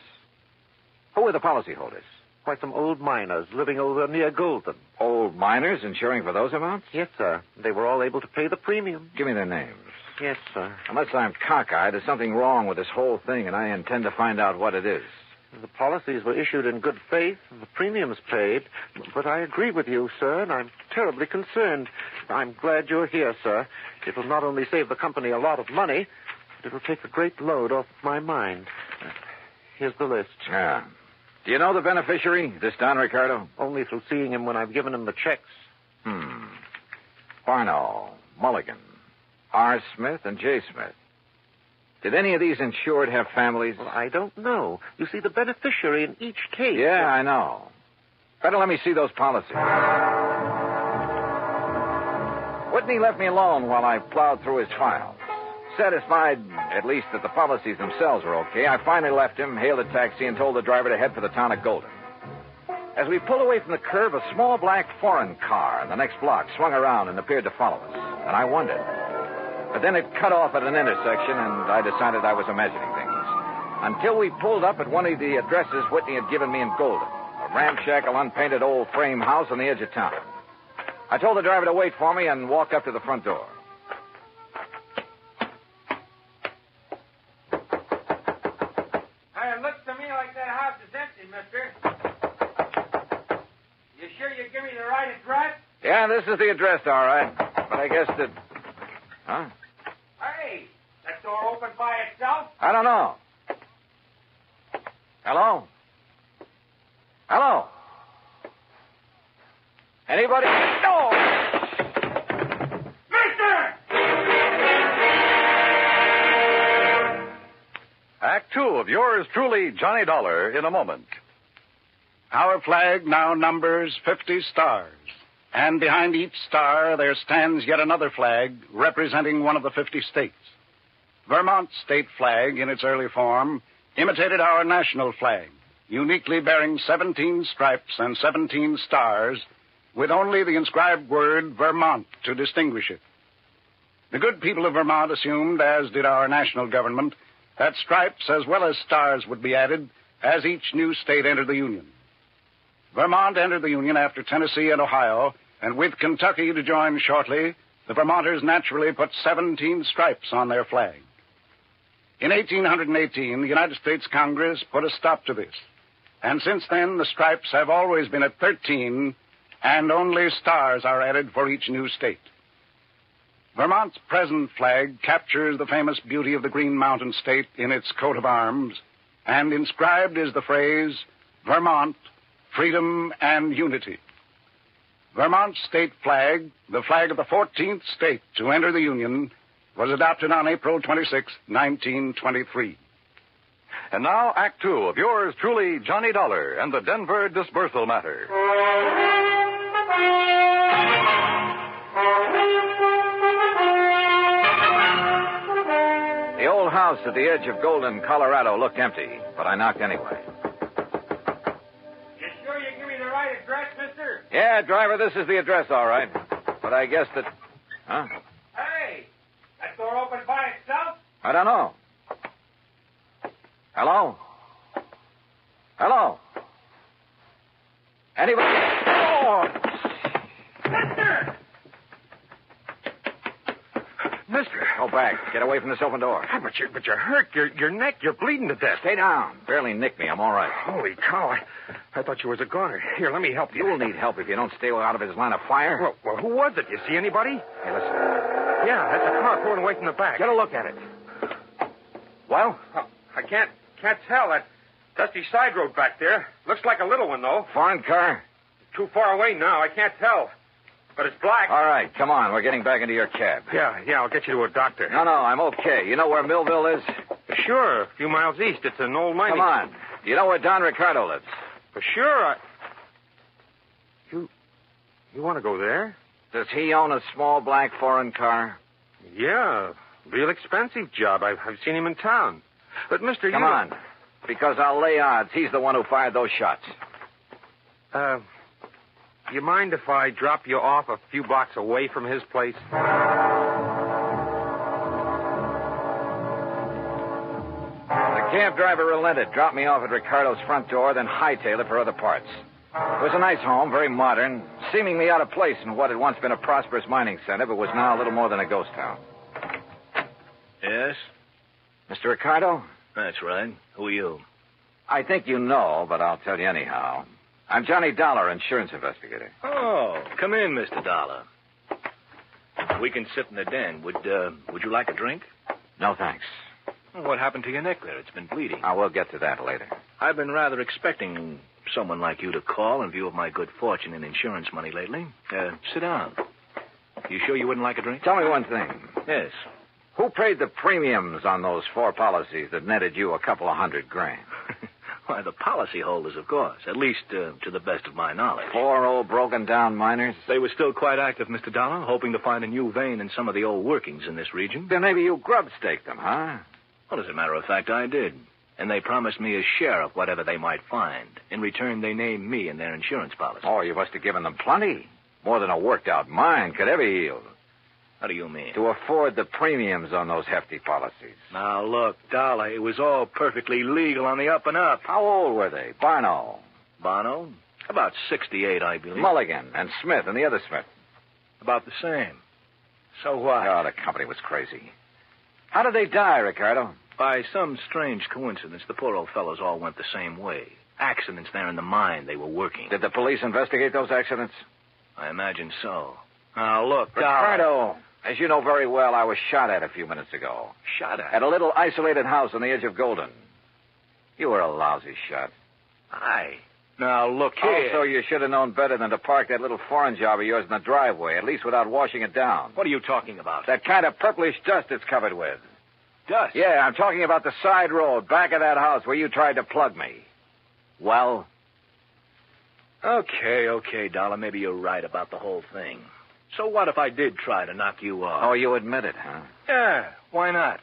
Who were the policyholders? Why, some old miners living over near Golden. Old miners insuring for those amounts? Yes, sir. They were all able to pay the premium. Give me their names. Yes, sir. Unless I'm cockeyed, there's something wrong with this whole thing, and I intend to find out what it is. The policies were issued in good faith, and the premiums paid. But I agree with you, sir, and I'm terribly concerned. I'm glad you're here, sir. It will not only save the company a lot of money, but it will take a great load off my mind. Here's the list. Yeah. Do you know the beneficiary, this Don Ricardo? Only through seeing him when I've given him the checks. Barno, Mulligan, R. Smith, and J. Smith. Did any of these insured have families? Well, I don't know. You see, the beneficiary in each case... Yeah, I know. Better let me see those policies. Whitney left me alone while I plowed through his files. Satisfied, at least, that the policies themselves were okay, I finally left him, hailed a taxi, and told the driver to head for the town of Golden. As we pulled away from the curb, a small black foreign car in the next block swung around and appeared to follow us. And I wondered. But then it cut off at an intersection, and I decided I was imagining things. Until we pulled up at one of the addresses Whitney had given me in Golden, a ramshackle, unpainted old frame house on the edge of town. I told the driver to wait for me and walk up to the front door. It looks to me like that house is empty, mister. You sure you give me the right address? Yeah, this is the address, all right. But I guess that... Huh? Hey, that door open by itself? I don't know. Hello? Hello? Anybody? No! Mister! Act 2 of yours truly, Johnny Dollar, in a moment. Our flag now numbers 50 stars. And behind each star there stands yet another flag representing one of the 50 states. Vermont's state flag, in its early form, imitated our national flag, uniquely bearing 17 stripes and 17 stars, with only the inscribed word Vermont to distinguish it. The good people of Vermont assumed, as did our national government, that stripes as well as stars would be added as each new state entered the Union. Vermont entered the Union after Tennessee and Ohio, and with Kentucky to join shortly, the Vermonters naturally put 17 stripes on their flag. In 1818, the United States Congress put a stop to this, and since then the stripes have always been at 13, and only stars are added for each new state. Vermont's present flag captures the famous beauty of the Green Mountain State in its coat of arms, and inscribed is the phrase, Vermont, Freedom and Unity. Vermont's state flag, the flag of the 14th state to enter the Union, was adopted on April 26, 1923. And now, Act Two of yours truly, Johnny Dollar and the Denver dispersal matter. The old house at the edge of Golden, Colorado looked empty, but I knocked anyway. You sure you give me the right address, mister? Yeah, driver, this is the address, all right. But I guess that... Huh? Hey, that door open by itself? I don't know. Hello? Hello? Anybody? Oh! Mister! Mister. Go back. Get away from this open door. But you're hurt. Your neck, you're bleeding to death. Stay down. Barely nicked me. I'm all right. Holy cow. I thought you was a goner. Here, let me help you. You'll need help if you don't stay out of his line of fire. Well, who was it? You see anybody? Hey, listen. Yeah, that's a car pulling away from the back. Get a look at it. Well? I can't tell. That dusty side road back there. Looks like a little one, though. Foreign car? Too far away now. I can't tell. But it's black. All right, come on. We're getting back into your cab. Yeah, I'll get you to a doctor. No, I'm okay. You know where Millville is? Sure, a few miles east. It's an old mining... Come on. You know where Don Ricardo lives? For sure. You want to go there? Does he own a small black foreign car? Yeah, real expensive job. I've seen him in town. But, mister, Come on, because I'll lay odds he's the one who fired those shots. You mind if I drop you off a few blocks away from his place? The cab driver relented, dropped me off at Ricardo's front door, then hightailed it for other parts. It was a nice home, very modern, seemingly out of place in what had once been a prosperous mining center, but was now a little more than a ghost town. Yes? Mr. Ricardo? That's right. Who are you? I think you know, but I'll tell you anyhow. I'm Johnny Dollar, insurance investigator. Oh, come in, Mr. Dollar. We can sit in the den. Would you like a drink? No, thanks. What happened to your neck there? It's been bleeding. We'll get to that later. I've been rather expecting someone like you to call in view of my good fortune in insurance money lately. Sit down. You sure you wouldn't like a drink? Tell me one thing. Yes. Who paid the premiums on those 4 policies that netted you a couple of $100,000? Why, the policyholders, of course. At least to the best of my knowledge. 4 old broken-down miners? They were still quite active, Mr. Dollar, hoping to find a new vein in some of the old workings in this region. Then maybe you grub-staked them, huh? Well, as a matter of fact, I did. And they promised me a share of whatever they might find. In return, they named me in their insurance policy. Oh, you must have given them plenty. More than a worked-out mine could ever yield. How do you mean? To afford the premiums on those hefty policies. Now, look, Dollar, it was all perfectly legal on the up and up. How old were they? Barno? About 68, I believe. Mulligan and Smith and the other Smith? About the same. So what? Oh, the company was crazy. How did they die, Ricardo? By some strange coincidence, the poor old fellows all went the same way. Accidents there in the mine they were working. Did the police investigate those accidents? I imagine so. Now, look, Ricardo, as you know very well, I was shot at a few minutes ago. Shot at? At a little isolated house on the edge of Golden. You were a lousy shot. Now, look here. Also, you should have known better than to park that little foreign job of yours in the driveway, at least without washing it down. What are you talking about? That kind of purplish dust it's covered with. Dust? Yeah, I'm talking about the side road back of that house where you tried to plug me. Well? Okay, Dollar. Maybe you're right about the whole thing. So what if I did try to knock you off? Oh, you admit it, huh? Yeah, why not?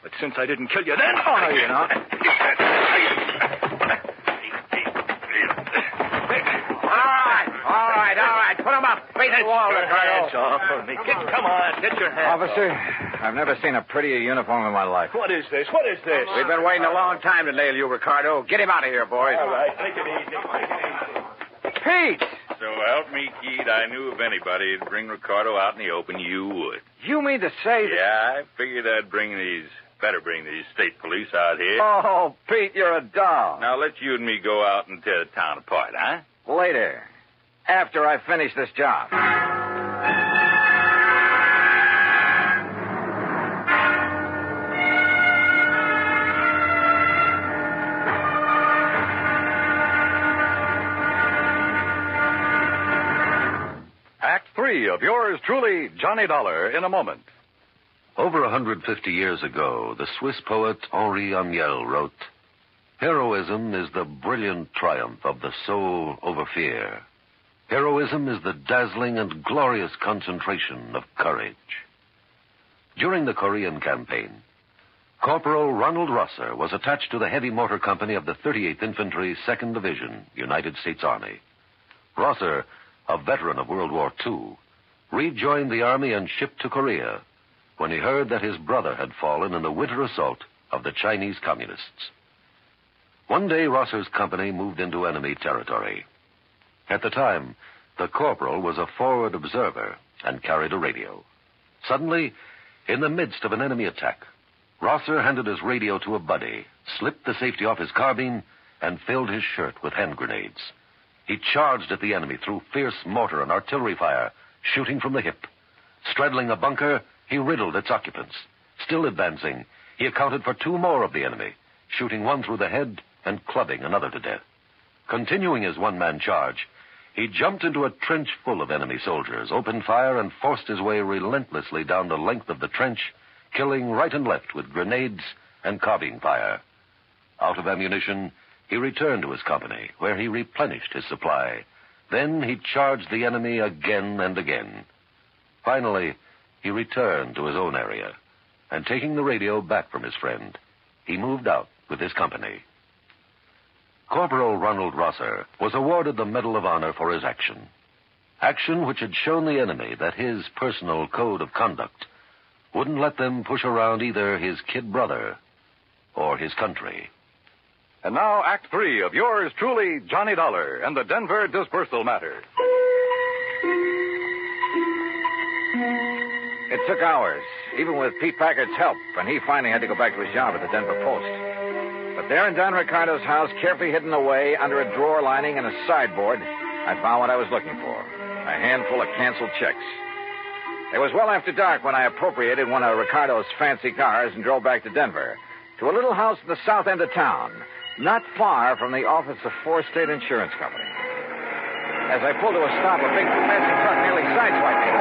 But since I didn't kill you then... Oh, no, you know. All right. Put him up. Face the wall, Ricardo. Hands off of me. Come on, get your hands Officer, off. I've never seen a prettier uniform in my life. What is this? We've been waiting a long time to nail you, Ricardo. Get him out of here, boys. All right, take it easy. Pete! So help me, Keith, I knew if anybody would bring Ricardo out in the open, you would. You mean to say that... Yeah, I figured better bring these state police out here. Oh, Pete, you're a doll. Now let you and me go out and tear the town apart, huh? Later. After I finish this job. Act 3 of yours truly, Johnny Dollar, in a moment. Over 150 years ago, the Swiss poet Henri Amiel wrote, "Heroism is the brilliant triumph of the soul over fear. Heroism is the dazzling and glorious concentration of courage." During the Korean campaign, Corporal Ronald Rosser was attached to the heavy mortar company of the 38th Infantry, 2nd Division, United States Army. Rosser, a veteran of World War II, rejoined the Army and shipped to Korea when he heard that his brother had fallen in the winter assault of the Chinese Communists. One day, Rosser's company moved into enemy territory. At the time, the corporal was a forward observer and carried a radio. Suddenly, in the midst of an enemy attack, Rosser handed his radio to a buddy, slipped the safety off his carbine, and filled his shirt with hand grenades. He charged at the enemy through fierce mortar and artillery fire, shooting from the hip. Straddling a bunker, he riddled its occupants. Still advancing, he accounted for 2 more of the enemy, shooting one through the head and clubbing another to death. Continuing his one-man charge, he jumped into a trench full of enemy soldiers, opened fire, and forced his way relentlessly down the length of the trench, killing right and left with grenades and carbine fire. Out of ammunition, he returned to his company, where he replenished his supply. Then he charged the enemy again and again. Finally, he returned to his own area, and taking the radio back from his friend, he moved out with his company. Corporal Ronald Rosser was awarded the Medal of Honor for his action. Action which had shown the enemy that his personal code of conduct wouldn't let them push around either his kid brother or his country. And now, Act 3 of yours truly, Johnny Dollar, and the Denver dispersal matter. It took hours, even with Pete Packard's help, and he finally had to go back to his job at the Denver Post. But there in Don Ricardo's house, carefully hidden away under a drawer lining and a sideboard, I found what I was looking for, a handful of canceled checks. It was well after dark when I appropriated one of Ricardo's fancy cars and drove back to Denver, to a little house in the south end of town, not far from the office of 4 State Insurance Company. As I pulled to a stop, a big passing truck nearly sideswiped me.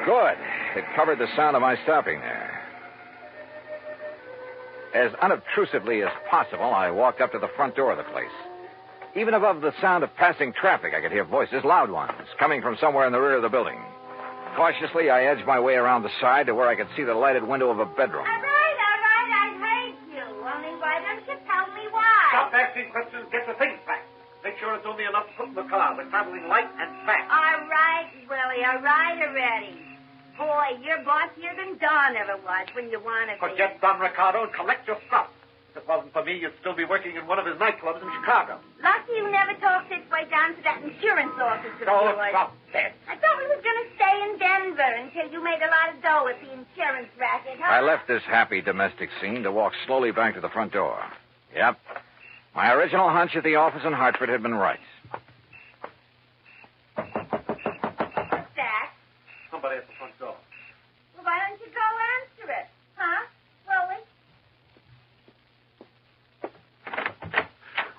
Good. It covered the sound of my stopping there. As unobtrusively as possible, I walked up to the front door of the place. Even above the sound of passing traffic, I could hear voices, loud ones, coming from somewhere in the rear of the building. Cautiously, I edged my way around the side to where I could see the lighted window of a bedroom. All right, I hate you. Only why don't you tell me why? Stop asking questions. Get the things back. Make sure it's only enough to put in the car. We're traveling light and fast. All right, Willie. All right already. Boy, you're bossier than Don ever was when you want to be. Forget Don Ricardo and collect your stuff. If it wasn't for me, you'd still be working in one of his nightclubs in Chicago. Lucky you never talked this way down to that insurance office of Oh, yours. stop that. I thought we was going to stay in Denver until you made a lot of dough with the insurance racket, huh? I left this happy domestic scene to walk slowly back to the front door. Yep. My original hunch at the office in Hartford had been right. What's that? Somebody at the front door. Well, why don't you go answer it? Huh? Willie?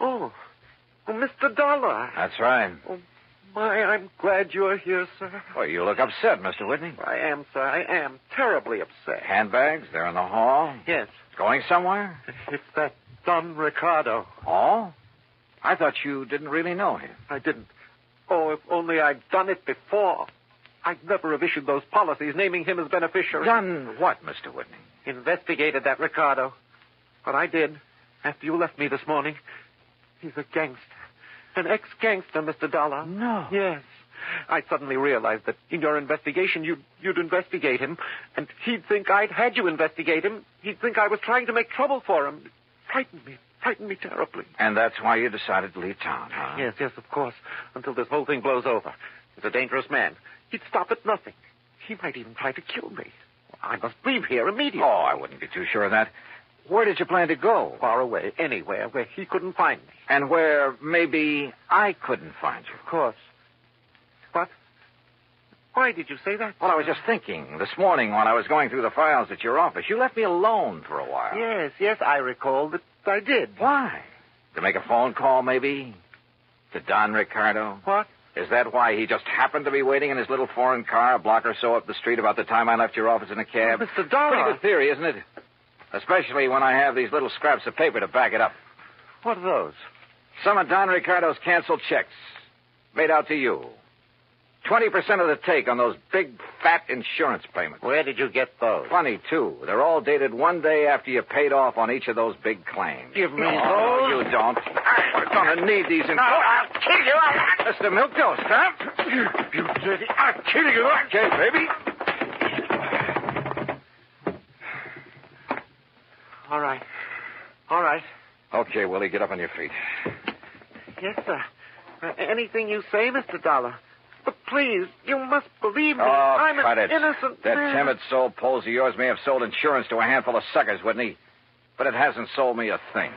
Oh, Mr. Dollar. That's right. Oh, my, I'm glad you're here, sir. Well, you look upset, Mr. Whitney. I am, sir. I am terribly upset. Handbags? They're in the hall? Yes. Going somewhere? It's that Don Ricardo. Oh? I thought you didn't really know him. I didn't. Oh, if only I'd done it before. I'd never have issued those policies naming him as beneficiary. Done what, Mr. Whitney? Investigated that Ricardo. But I did. After you left me this morning. He's a gangster. An ex-gangster, Mr. Dollar. No. Yes. I suddenly realized that in your investigation, you'd investigate him, and he'd think I'd had you investigate him. He'd think I was trying to make trouble for him. Frightened me terribly. And that's why you decided to leave town, huh? Yes, of course. Until this whole thing blows over. He's a dangerous man. He'd stop at nothing. He might even try to kill me. I must leave here immediately. Oh, I wouldn't be too sure of that. Where did you plan to go? Far away, anywhere where he couldn't find me. And where maybe I couldn't find you. Of course. What? Why did you say that? Well, I was just thinking. This morning when I was going through the files at your office, you left me alone for a while. Yes, I recall that I did. Why? To make a phone call, maybe? To Don Ricardo? What? Is that why he just happened to be waiting in his little foreign car a block or so up the street about the time I left your office in a cab? Oh, Mr. Dollar. Pretty good theory, isn't it? Especially when I have these little scraps of paper to back it up. What are those? Some of Don Ricardo's canceled checks. Made out to you. 20% of the take on those big, fat insurance payments. Where did you get those? Funny, too. They're all dated one day after you paid off on each of those big claims. Give me Oh, those. you don't. We're going to need these in... No, I'll kill you. Mr. Milktoast, huh? You dirty... I'll kill you. Okay, baby. All right. All right. Okay, Willie, get up on your feet. Yes, sir. Anything you say, Mr. Dollar. But please, you must believe me. Oh, I'm cut an it. innocent That man. timid soul Poles of yours may have sold insurance to a handful of suckers, wouldn't he? But it hasn't sold me a thing.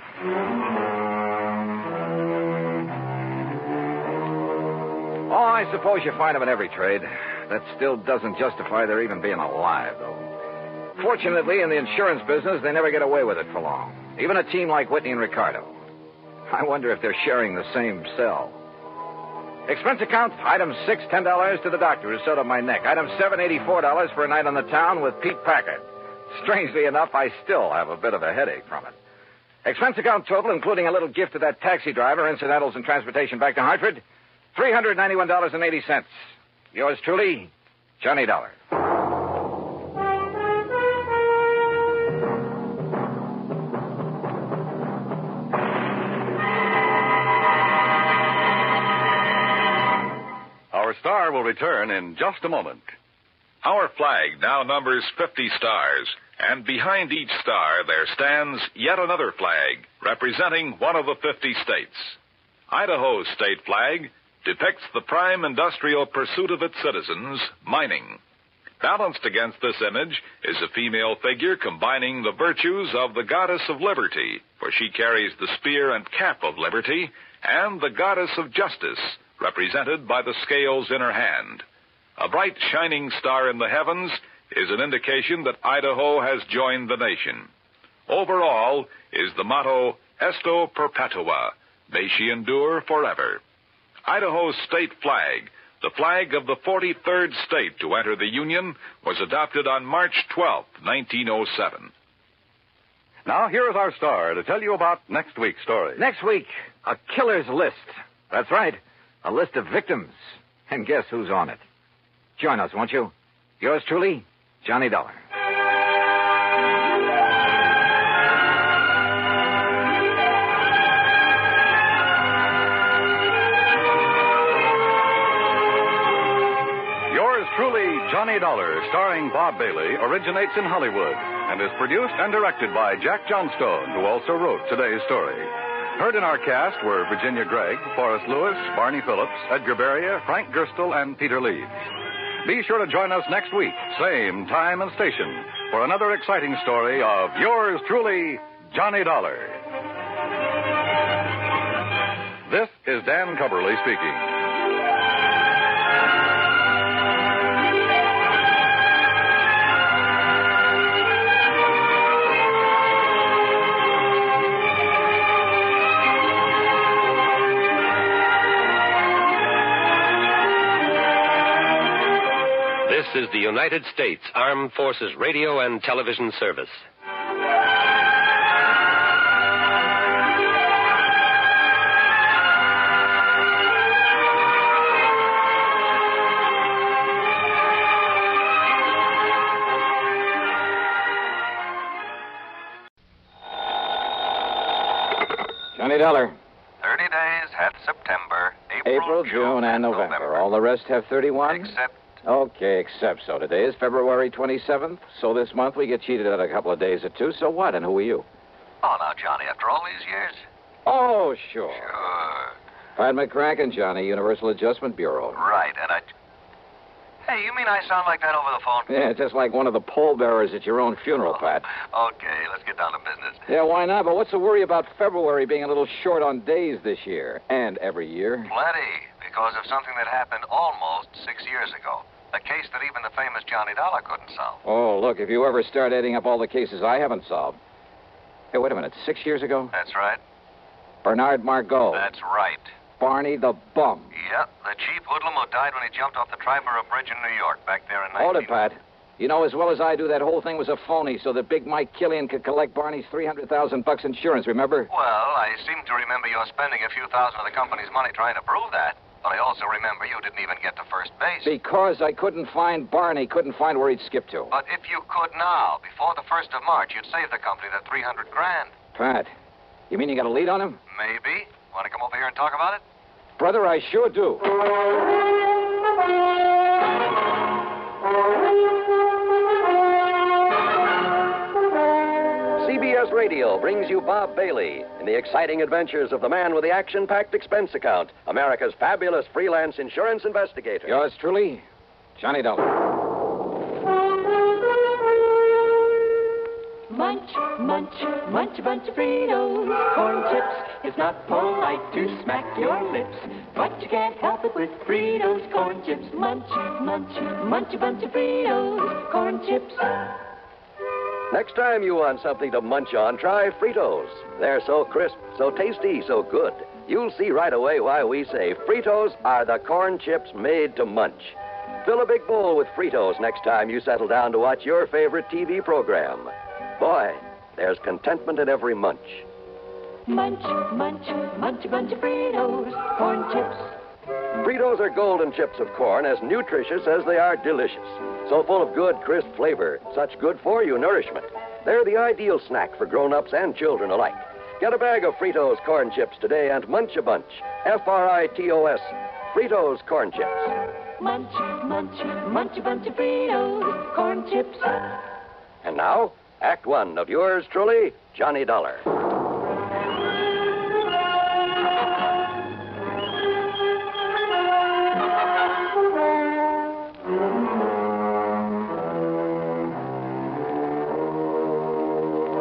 Oh, I suppose you find them in every trade. That still doesn't justify their even being alive, though. Fortunately, in the insurance business, they never get away with it for long. Even a team like Whitney and Ricardo. I wonder if they're sharing the same cell. Expense account, item 6, $10 to the doctor who sewed up my neck. Item 7, $84 for a night on the town with Pete Packard. Strangely enough, I still have a bit of a headache from it. Expense account total, including a little gift to that taxi driver, incidentals and transportation back to Hartford, $391.80. Yours truly, Johnny Dollar. Our star will return in just a moment. Our flag now numbers 50 stars, and behind each star there stands yet another flag representing one of the 50 states. Idaho's state flag depicts the prime industrial pursuit of its citizens, mining. Balanced against this image is a female figure combining the virtues of the goddess of liberty, for she carries the spear and cap of liberty, and the goddess of justice, represented by the scales in her hand. A bright shining star in the heavens is an indication that Idaho has joined the nation. Overall is the motto, Esto Perpetua, may she endure forever. Idaho's state flag, the flag of the 43rd state to enter the Union, was adopted on March 12, 1907. Now, here is our star to tell you about next week's story. Next week, a killer's list. That's right, a list of victims. And guess who's on it? Join us, won't you? Yours truly, Johnny Dollar. Yours truly, Johnny Dollar, starring Bob Bailey, originates in Hollywood and is produced and directed by Jack Johnstone, who also wrote today's story. Heard in our cast were Virginia Gregg, Forrest Lewis, Barney Phillips, Edgar Beria, Frank Gerstle, and Peter Leeds. Be sure to join us next week, same time and station, for another exciting story of yours truly, Johnny Dollar. This is Dan Cubberly speaking. This is the United States Armed Forces Radio and Television Service. Johnny Dollar. 30 days have September, April, June, and November. All the rest have 31? Except... Okay, except so. Today is February 27th, so this month we get cheated at a couple of days or two. So what, and who are you? Oh, now, Johnny, after all these years? Oh, sure. Sure. Pat McCracken, Johnny, Universal Adjustment Bureau. Right, and I... Hey, you mean I sound like that over the phone? Yeah, just like one of the pallbearers at your own funeral, Pat. Okay, let's get down to business. Yeah, why not? But what's the worry about February being a little short on days this year? And every year? Plenty, because of something that happened almost 6 years ago. A case that even the famous Johnny Dollar couldn't solve. Oh, look, if you ever start adding up all the cases I haven't solved. Hey, wait a minute, 6 years ago? That's right. Bernard Margot. That's right. Barney the bum. Yep, the cheap hoodlum who died when he jumped off the Triborough Bridge in New York back there in 19... Hold it, Pat. You know as well as I do that whole thing was a phony so that big Mike Killian could collect Barney's $300,000 insurance, remember? Well, I seem to remember you spending a few thousand of the company's money trying to prove that. But I also remember you didn't even get to first base. Because I couldn't find Barney, couldn't find where he'd skipped to. But if you could now, before the 1st of March, you'd save the company that $300,000. Pat, you mean you got a lead on him? Maybe. Want to come over here and talk about it? Brother, I sure do. CBS Radio brings you Bob Bailey in the exciting adventures of the man with the action-packed expense account, America's fabulous freelance insurance investigator. Yours truly, Johnny Dollar. Munch, munch, munch a bunch of Fritos, corn chips. It's not polite to smack your lips, but you can't help it with Fritos, corn chips. Munch, munch, munch a bunch of Fritos, corn chips. Next time you want something to munch on, try Fritos. They're so crisp, so tasty, so good. You'll see right away why we say Fritos are the corn chips made to munch. Fill a big bowl with Fritos next time you settle down to watch your favorite TV program. Boy, there's contentment in every munch. Munch, munch, munch a bunch of Fritos, corn chips. Fritos are golden chips of corn, as nutritious as they are delicious. So full of good, crisp flavor, such good-for-you nourishment. They're the ideal snack for grown-ups and children alike. Get a bag of Fritos corn chips today and munch a bunch. Fritos, Fritos corn chips. Munch, munch, munch a bunch of Fritos, corn chips. And now, Act One of yours truly, Johnny Dollar.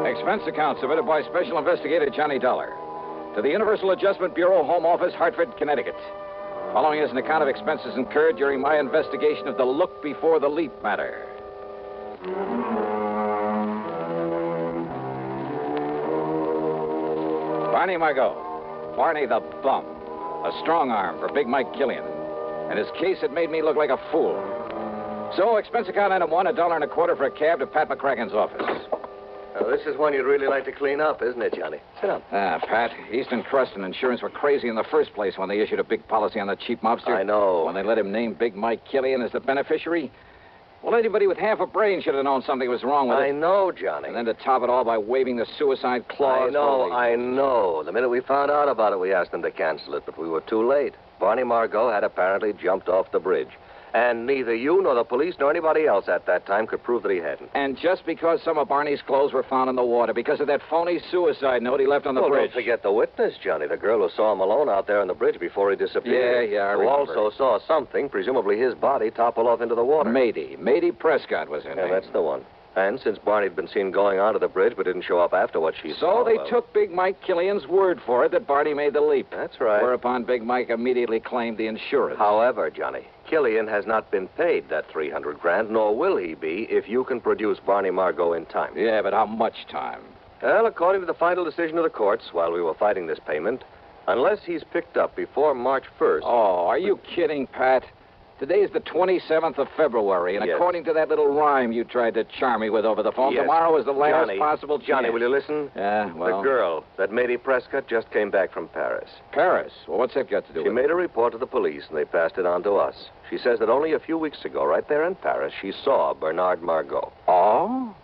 Expense account submitted by Special Investigator Johnny Dollar to the Universal Adjustment Bureau, Home Office, Hartford, Connecticut. Following is an account of expenses incurred during my investigation of the look before the leap matter. Barney Margot, Barney the bum, a strong arm for Big Mike Killian, and his case had made me look like a fool. So, expense account item one, $1.25 for a cab to Pat McCracken's office. Now, this is one you'd really like to clean up, isn't it, Johnny? Sit down. Pat, Eastern Trust and Insurance were crazy in the first place when they issued a big policy on that cheap mobster. I know. When they let him name Big Mike Killian as the beneficiary. Well, anybody with half a brain should have known something was wrong with it. I know, Johnny. And then to top it all by waving the suicide clause. I know. The minute we found out about it, we asked them to cancel it, but we were too late. Barney Margot had apparently jumped off the bridge. And neither you nor the police nor anybody else at that time could prove that he hadn't. And just because some of Barney's clothes were found in the water, because of that phony suicide note he left on the bridge. Don't forget the witness, Johnny, the girl who saw him alone out there on the bridge before he disappeared. Yeah, I who remember. also saw something, presumably his body, topple off into the water. Mady Prescott was in Yeah, it. that's the one. And since Barney had been seen going onto the bridge but didn't show up after what she saw... So they took Big Mike Killian's word for it that Barney made the leap. That's right. Whereupon Big Mike immediately claimed the insurance. However, Johnny, Killian has not been paid that $300,000, nor will he be if you can produce Barney Margot in time. Yeah, but how much time? Well, according to the final decision of the courts, while we were fighting this payment, unless he's picked up before March 1st... Oh, are you kidding, Pat? Today is the 27th of February, and Yes. according to that little rhyme you tried to charm me with over the phone, Yes. tomorrow is the last Johnny, possible chance. Johnny, will you listen? Yeah, well... The girl, that Mady Prescott, just came back from Paris. Paris? Well, what's that got to do She with it? made a report to the police, and they passed it on to us. She says that only a few weeks ago, right there in Paris, she saw Bernard Margot. Oh?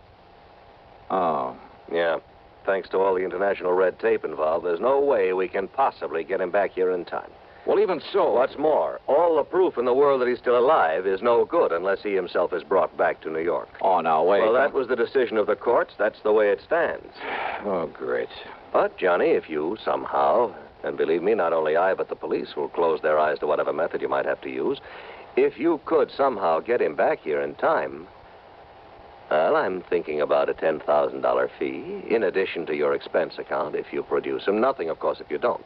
Oh. Yeah. Thanks to all the international red tape involved, there's no way we can possibly get him back here in time. Well, even so... What's more, all the proof in the world that he's still alive is no good unless he himself is brought back to New York. Oh, now, wait. Well, that was the decision of the courts. That's the way it stands. Oh, great. But, Johnny, if you somehow, and believe me, not only I, but the police will close their eyes to whatever method you might have to use, if you could somehow get him back here in time, well, I'm thinking about a $10,000 fee, in addition to your expense account if you produce him. Nothing, of course, if you don't.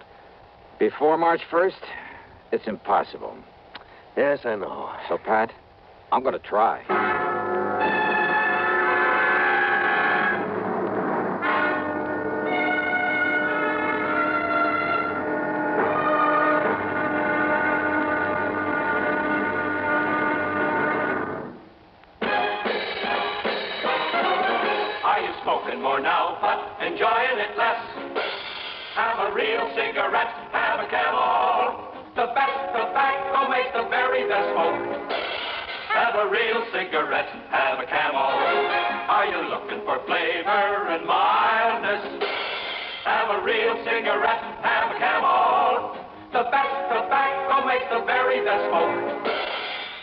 Before March 1st, it's impossible. Yes, I know. So, Pat, I'm going to try. smoking more now, but enjoying it less. Have a real cigarette, have a Camel. The best tobacco makes the very best smoke. Have a real cigarette, have a Camel. Are you looking for flavor and mildness? Have a real cigarette, have a Camel. The best tobacco makes the very best smoke.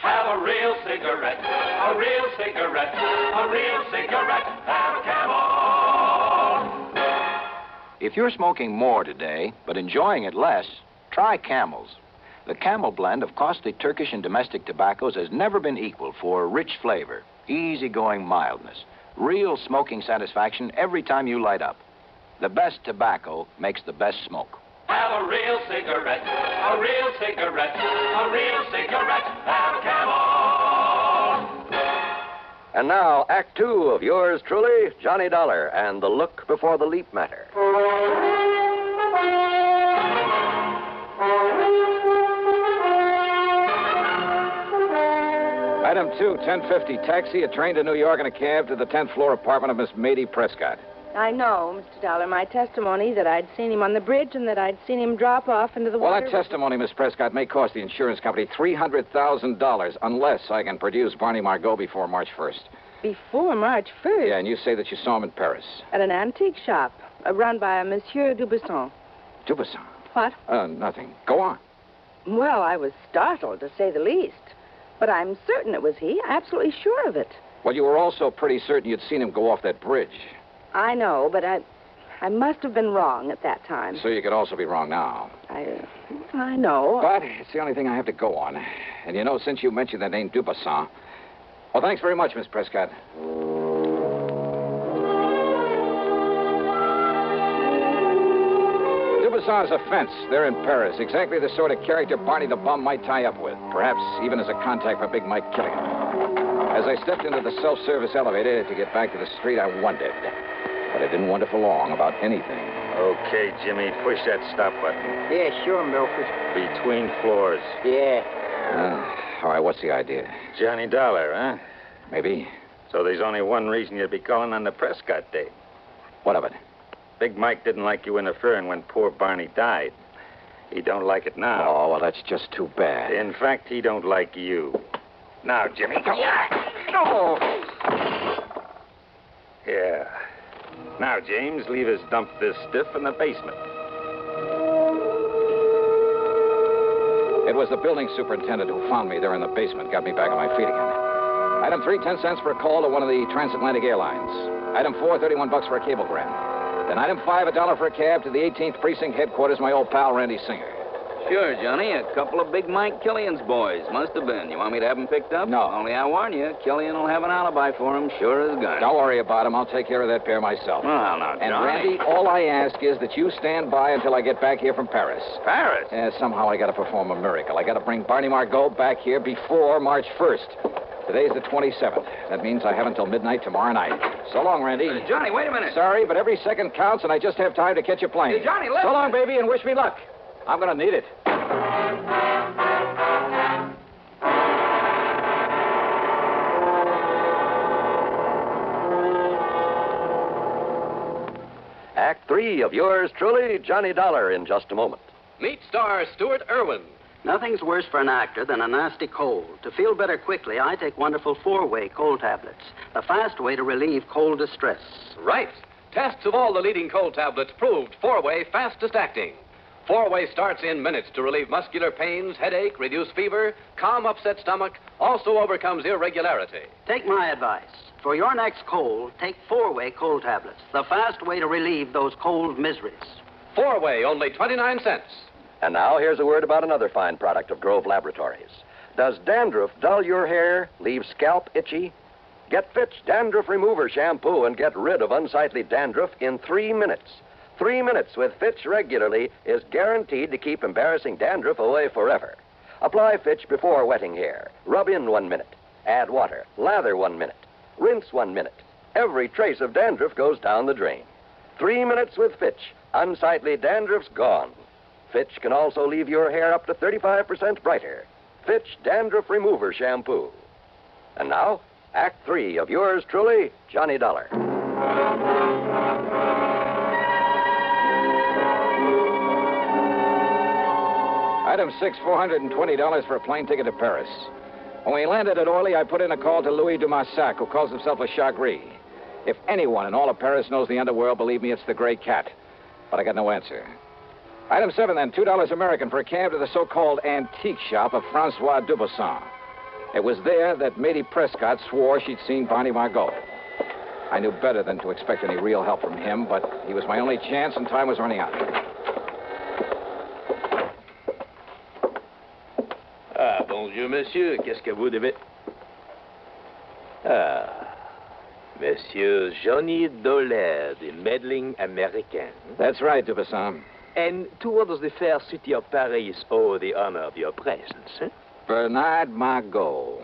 Have a real cigarette, a real cigarette, a real cigarette, have a Camel. If you're smoking more today, but enjoying it less, try Camels. The Camel blend of costly Turkish and domestic tobaccos has never been equaled for rich flavor, easygoing mildness, real smoking satisfaction every time you light up. The best tobacco makes the best smoke. Have a real cigarette, a real cigarette, a real cigarette, have a Camel. And now, Act Two of yours truly, Johnny Dollar, and the look before the leap matter. Item 2, 1050, taxi, a train to New York and a cab to the 10th floor apartment of Miss Mady Prescott. I know, Mr. Dollar. My testimony that I'd seen him on the bridge and that I'd seen him drop off into the Well, water. that testimony, Miss Prescott, may cost the insurance company $300,000 unless I can produce Barney Margot before March 1st. Before March 1st? Yeah, and you say that you saw him in Paris. At an antique shop, run by a Monsieur Dubuisson. Dubuisson? What? Nothing. Go on. Well, I was startled, to say the least. But I'm certain it was he. Absolutely sure of it. Well, you were also pretty certain you'd seen him go off that bridge. I know, but I must have been wrong at that time. So you could also be wrong now. I know. But it's the only thing I have to go on. And you know, since you mentioned that name Dubuisson... Well, thanks very much, Miss Prescott. Dubuisson's a fence. They're in Paris. Exactly the sort of character Barney the Bum might tie up with. Perhaps even as a contact for Big Mike Killian. As I stepped into the self-service elevator to get back to the street, I wondered. But I didn't wonder for long about anything. Okay, Jimmy, push that stop button. Yeah, sure, Milford. Between floors. Yeah. All right, what's the idea? Johnny Dollar, huh? Maybe. So there's only one reason you'd be calling on the Prescott date. What of it? Big Mike didn't like you interfering when poor Barney died. He don't like it now. Oh, well, that's just too bad. In fact, he don't like you. Now, Jimmy, come No! Yeah. Now, James, leave us dump this stiff in the basement. It was the building superintendent who found me there in the basement, got me back on my feet again. Item 3, 10 cents for a call to one of the transatlantic airlines. Item 4, $31 for a cablegram. Then item 5, $1 for a cab to the 18th Precinct headquarters, my old pal Randy Singer. Sure, Johnny. A couple of Big Mike Killian's boys. Must have been. You want me to have them picked up? No. Only I warn you, Killian will have an alibi for him, sure as gun. Don't worry about him. I'll take care of that pair myself. Well, now, Johnny. And, Randy, all I ask is that you stand by until I get back here from Paris. Paris? Yeah, somehow I got to perform a miracle. I got to bring Barney Margot back here before March 1st. Today's the 27th. That means I have until midnight tomorrow night. So long, Randy. Johnny, wait a minute. Sorry, but every second counts, and I just have time to catch a plane. Hey, Johnny, listen. So long, baby, and wish me luck. I'm going to need it. Act 3 of yours truly, Johnny Dollar, in just a moment. Meet star Stuart Irwin. Nothing's worse for an actor than a nasty cold. To feel better quickly, I take wonderful 4-way cold tablets, the fast way to relieve cold distress. Right. Tests of all the leading cold tablets proved 4-way fastest acting. 4-way starts in minutes to relieve muscular pains, headache, reduce fever, calm upset stomach, also overcomes irregularity. Take my advice. For your next cold, take 4-way cold tablets, the fast way to relieve those cold miseries. 4-way, only 29 cents. And now here's a word about another fine product of Grove Laboratories. Does dandruff dull your hair, leave scalp itchy? Get Fitch Dandruff Remover Shampoo and get rid of unsightly dandruff in 3 minutes. 3 minutes with Fitch regularly is guaranteed to keep embarrassing dandruff away forever. Apply Fitch before wetting hair. Rub in 1 minute. Add water. Lather 1 minute. Rinse 1 minute. Every trace of dandruff goes down the drain. 3 minutes with Fitch. Unsightly dandruff's gone. Fitch can also leave your hair up to 35% brighter. Fitch Dandruff Remover Shampoo. And now, Act 3 of yours truly, Johnny Dollar. Item 6, $420 for a plane ticket to Paris. When we landed at Orly, I put in a call to Louis Dumassac, who calls himself Le Chat Gris. If anyone in all of Paris knows the underworld, believe me, it's the Gray Cat. But I got no answer. Item 7, then, $2 American for a cab to the so-called antique shop of Francois Dubuisson. It was there that Matey Prescott swore she'd seen Barney Margot. I knew better than to expect any real help from him, but he was my only chance, and time was running out. Ah, bonjour, monsieur. Qu'est-ce que vous devez... Ah, Monsieur Johnny Dollar, the meddling American. That's right, Dubuisson. And to what does the fair city of Paris owe the honor of your presence, eh? Bernard Margot.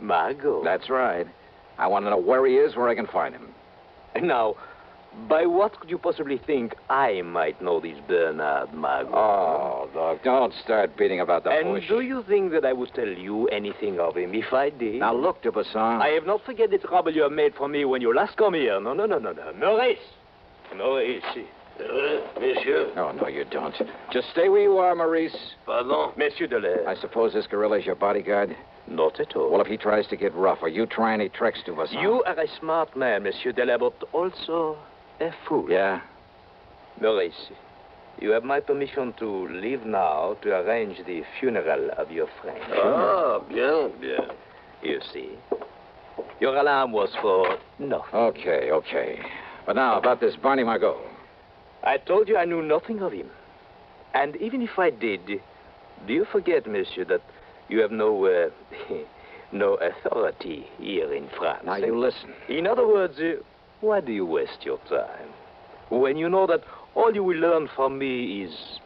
Margot? That's right. I want to know where he is, where I can find him. Now, by what could you possibly think I might know this Bernard Margot? Oh, look, don't start beating about the bush. And do you think that I would tell you anything of him if I did? Now, look, Dubuisson. I have not forget the trouble you have made for me when you last come here. No. Maurice! Maurice. Monsieur? Oh, no, you don't. Just stay where you are, Maurice. Pardon? Monsieur Dollar. I suppose this gorilla's your bodyguard? Not at all. Well, if he tries to get rough, or you try any tricks, Dubuisson. You are a smart man, Monsieur Dollar, but also a fool. Yeah? Maurice, you have my permission to leave now to arrange the funeral of your friend. Ah, bien. You see, your alarm was for nothing. Okay. But now, about this Barney Margot. I told you I knew nothing of him. And even if I did, do you forget, monsieur, that you have no authority here in France? Now, you listen. In other words, why do you waste your time when you know that all you will learn from me is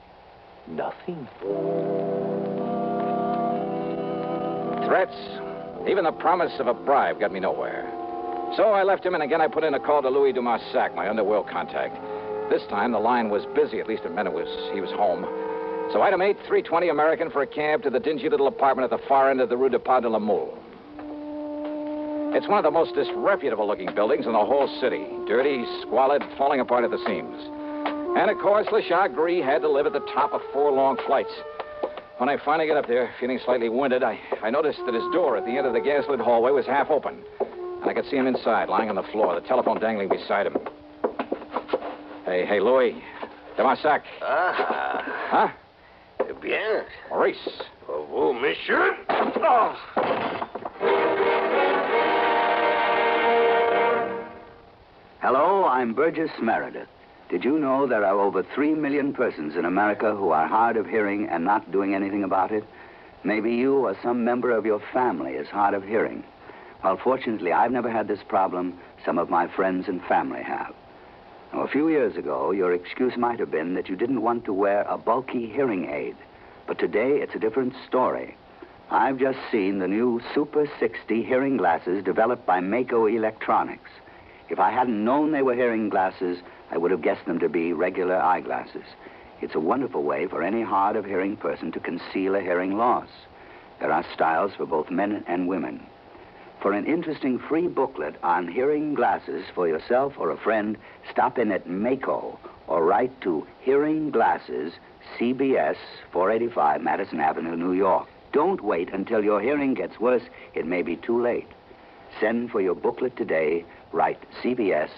nothing? Threats, even the promise of a bribe got me nowhere. So I left him, and again I put in a call to Louis Dumassac, my underworld contact. This time the line was busy, at least it meant he was home. So item 8, $3.20 American for a cab to the dingy little apartment at the far end of the Rue de Pas de la Mule. It's one of the most disreputable-looking buildings in the whole city. Dirty, squalid, falling apart at the seams. And, of course, Le Chat Gris had to live at the top of 4 long flights. When I finally got up there, feeling slightly winded, I noticed that his door at the end of the gaslit hallway was half open. And I could see him inside, lying on the floor, the telephone dangling beside him. Hey, Louis. Dumassac. Ah. Huh? Bien. Maurice. Pour vous, monsieur. Oh. Hello, I'm Burgess Meredith. Did you know there are over 3 million persons in America who are hard of hearing and not doing anything about it? Maybe you or some member of your family is hard of hearing. Well, fortunately, I've never had this problem. Some of my friends and family have. Now, a few years ago, your excuse might have been that you didn't want to wear a bulky hearing aid. But today, it's a different story. I've just seen the new Super 60 hearing glasses developed by Mako Electronics. If I hadn't known they were hearing glasses, I would have guessed them to be regular eyeglasses. It's a wonderful way for any hard of hearing person to conceal a hearing loss. There are styles for both men and women. For an interesting free booklet on hearing glasses for yourself or a friend, stop in at Mako or write to Hearing Glasses, CBS, 485 Madison Avenue, New York. Don't wait until your hearing gets worse. It may be too late. Send for your booklet today. Write CBS,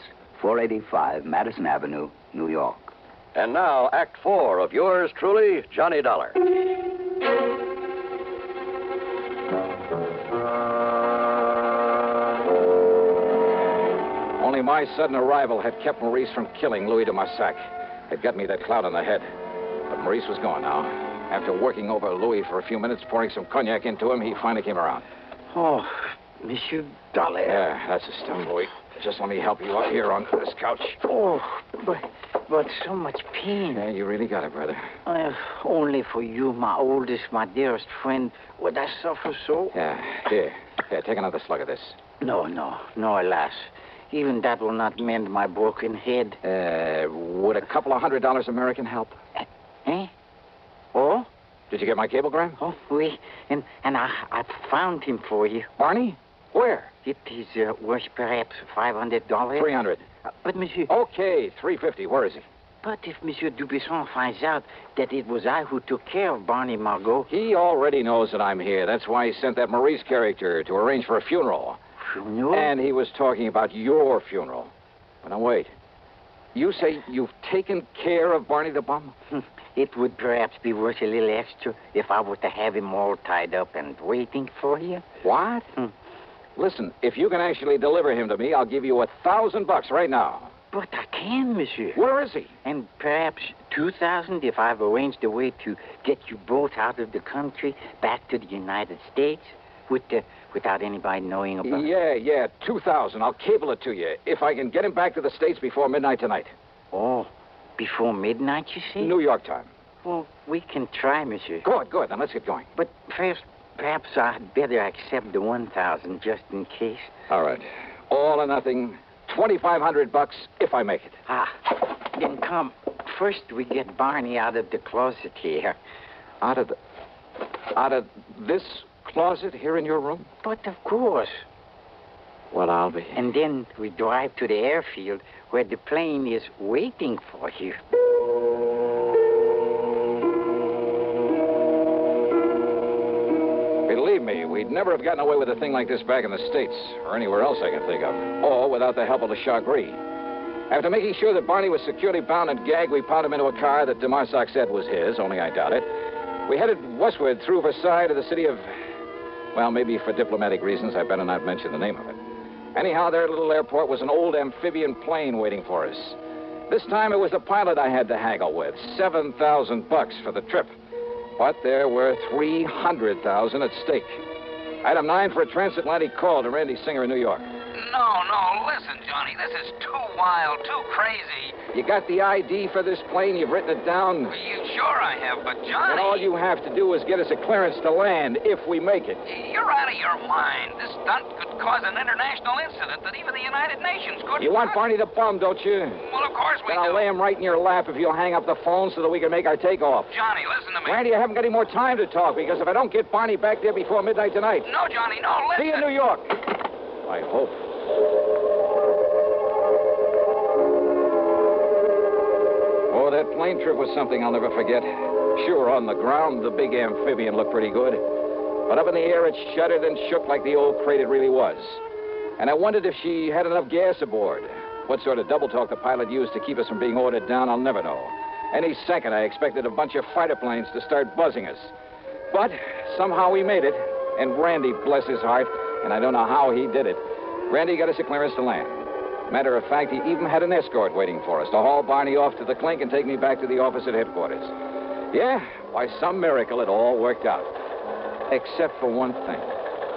485 Madison Avenue, New York. And now, Act 4 of yours truly, Johnny Dollar. Only my sudden arrival had kept Maurice from killing Louis Dumassac. It got me that clout on the head. But Maurice was gone now. After working over Louis for a few minutes, pouring some cognac into him, he finally came around. Oh, Monsieur Dollar. Yeah, that's the stuff, Louis. Just let me help you up here on this couch. Oh, but so much pain. Yeah, you really got it, brother. Only for you, my oldest, my dearest friend, would I suffer so? Yeah, here, take another slug of this. No, alas. Even that will not mend my broken head. Would a couple of $100 American help? Eh? Oh? Did you get my cablegram? Oh, oui. And I found him for you. Barney? Where? It is worth perhaps $500. $300. But, monsieur... Okay, $350. Where is he? But if Monsieur Dubuisson finds out that it was I who took care of Barney Margot... He already knows that I'm here. That's why he sent that Maurice character to arrange for a funeral. Funeral? And he was talking about your funeral. But now, wait. You say you've taken care of Barney the Bum? It would perhaps be worth a little extra if I were to have him all tied up and waiting for you. What? Listen, if you can actually deliver him to me, I'll give you $1,000 right now. But I can, monsieur. Where is he? And perhaps 2,000 if I've arranged a way to get you both out of the country, back to the United States, without anybody knowing about it. Yeah, 2,000. I'll cable it to you if I can get him back to the States before midnight tonight. Oh, before midnight, you say? New York time. Well, we can try, monsieur. Good. Then let's get going. But first, perhaps I'd better accept the 1,000 just in case. All right. All or nothing. $2,500 if I make it. Then come. First, we get Barney out of the closet here. Out of this closet here in your room? But of course. Well, I'll be. And then we drive to the airfield where the plane is waiting for you. Believe me, we'd never have gotten away with a thing like this back in the States, or anywhere else I can think of, or without the help of the Chagris. After making sure that Barney was securely bound and gagged, we piled him into a car that DeMarsac said was his, only I doubt it. We headed westward through Versailles to the city of... Well, maybe for diplomatic reasons, I better not mention the name of it. Anyhow, their little airport was an old amphibian plane waiting for us. This time it was the pilot I had to haggle with, $7,000 for the trip. But there were $300,000 at stake. Item 9 for a transatlantic call to Randy Singer in New York. No, listen, Johnny, this is too wild, too crazy. You got the ID for this plane? You've written it down? Sure I have, but Johnny... And all you have to do is get us a clearance to land, if we make it. You're out of your mind. This stunt could cause an international incident that even the United Nations couldn't... You want Barney the Bum, don't you? Well, of course we do. Then I'll lay him right in your lap if you'll hang up the phone so that we can make our takeoff. Johnny, listen to me. Randy, I haven't got any more time to talk, because if I don't get Barney back there before midnight tonight... No, Johnny, no, listen... See you in New York. I hope. Oh, that plane trip was something I'll never forget. Sure, on the ground, the big amphibian looked pretty good. But up in the air, it shuddered and shook like the old crate it really was. And I wondered if she had enough gas aboard. What sort of double talk the pilot used to keep us from being ordered down, I'll never know. Any second, I expected a bunch of fighter planes to start buzzing us. But somehow we made it. And Randy, bless his heart, and I don't know how he did it, Randy got us a clearance to land. Matter of fact, he even had an escort waiting for us to haul Barney off to the clink and take me back to the office at headquarters. Yeah, by some miracle, it all worked out. Except for one thing.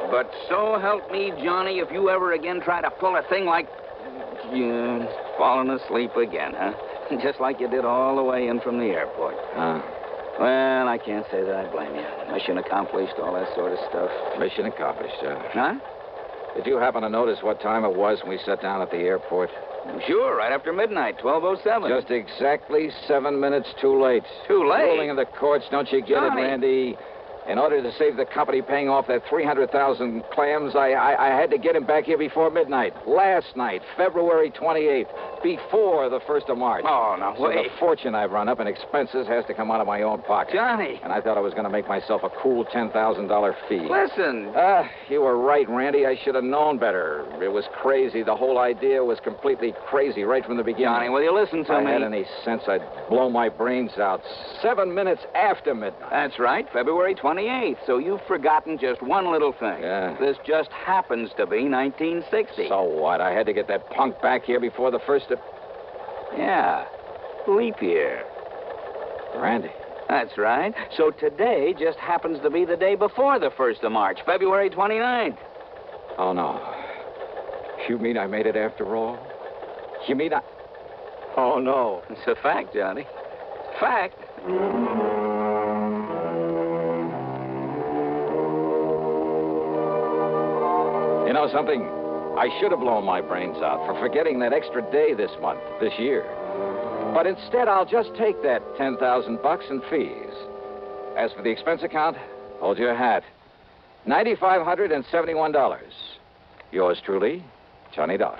But so help me, Johnny, if you ever again try to pull a thing like... You fallen asleep again, huh? Just like you did all the way in from the airport. Well, I can't say that I blame you. Mission accomplished, all that sort of stuff. Mission accomplished, Huh? Did you happen to notice what time it was when we sat down at the airport? Sure, right after midnight, 12:07. Just exactly 7 minutes too late. Too late? Ruling in the courts, don't you get Johnny. it, Randy? In order to save the company paying off that 300,000 clams, I had to get him back here before midnight. Last night, February 28th, before the 1st of March. Oh, no, so wait. the fortune I've run up in expenses has to come out of my own pocket. Johnny. And I thought I was going to make myself a cool $10,000 fee. Listen. You were right, Randy. I should have known better. It was crazy. The whole idea was completely crazy right from the beginning. Johnny, will you listen to if me? I had any sense, I'd blow my brains out 7 minutes after midnight. That's right, February 28th. So you've forgotten just one little thing. Yeah. This just happens to be 1960. So what? I had to get that punk back here before the 1st of... Yeah, leap year. Randy. That's right. So today just happens to be the day before the 1st of March, February 29th. Oh, no. You mean I made it after all? You mean I... Oh, no. It's a fact, Johnny. Fact. You know something? I should have blown my brains out for forgetting that extra day this month, this year. But instead, I'll just take that $10,000 in fees. As for the expense account, hold your hat. $9,571. Yours truly, Johnny Dollar.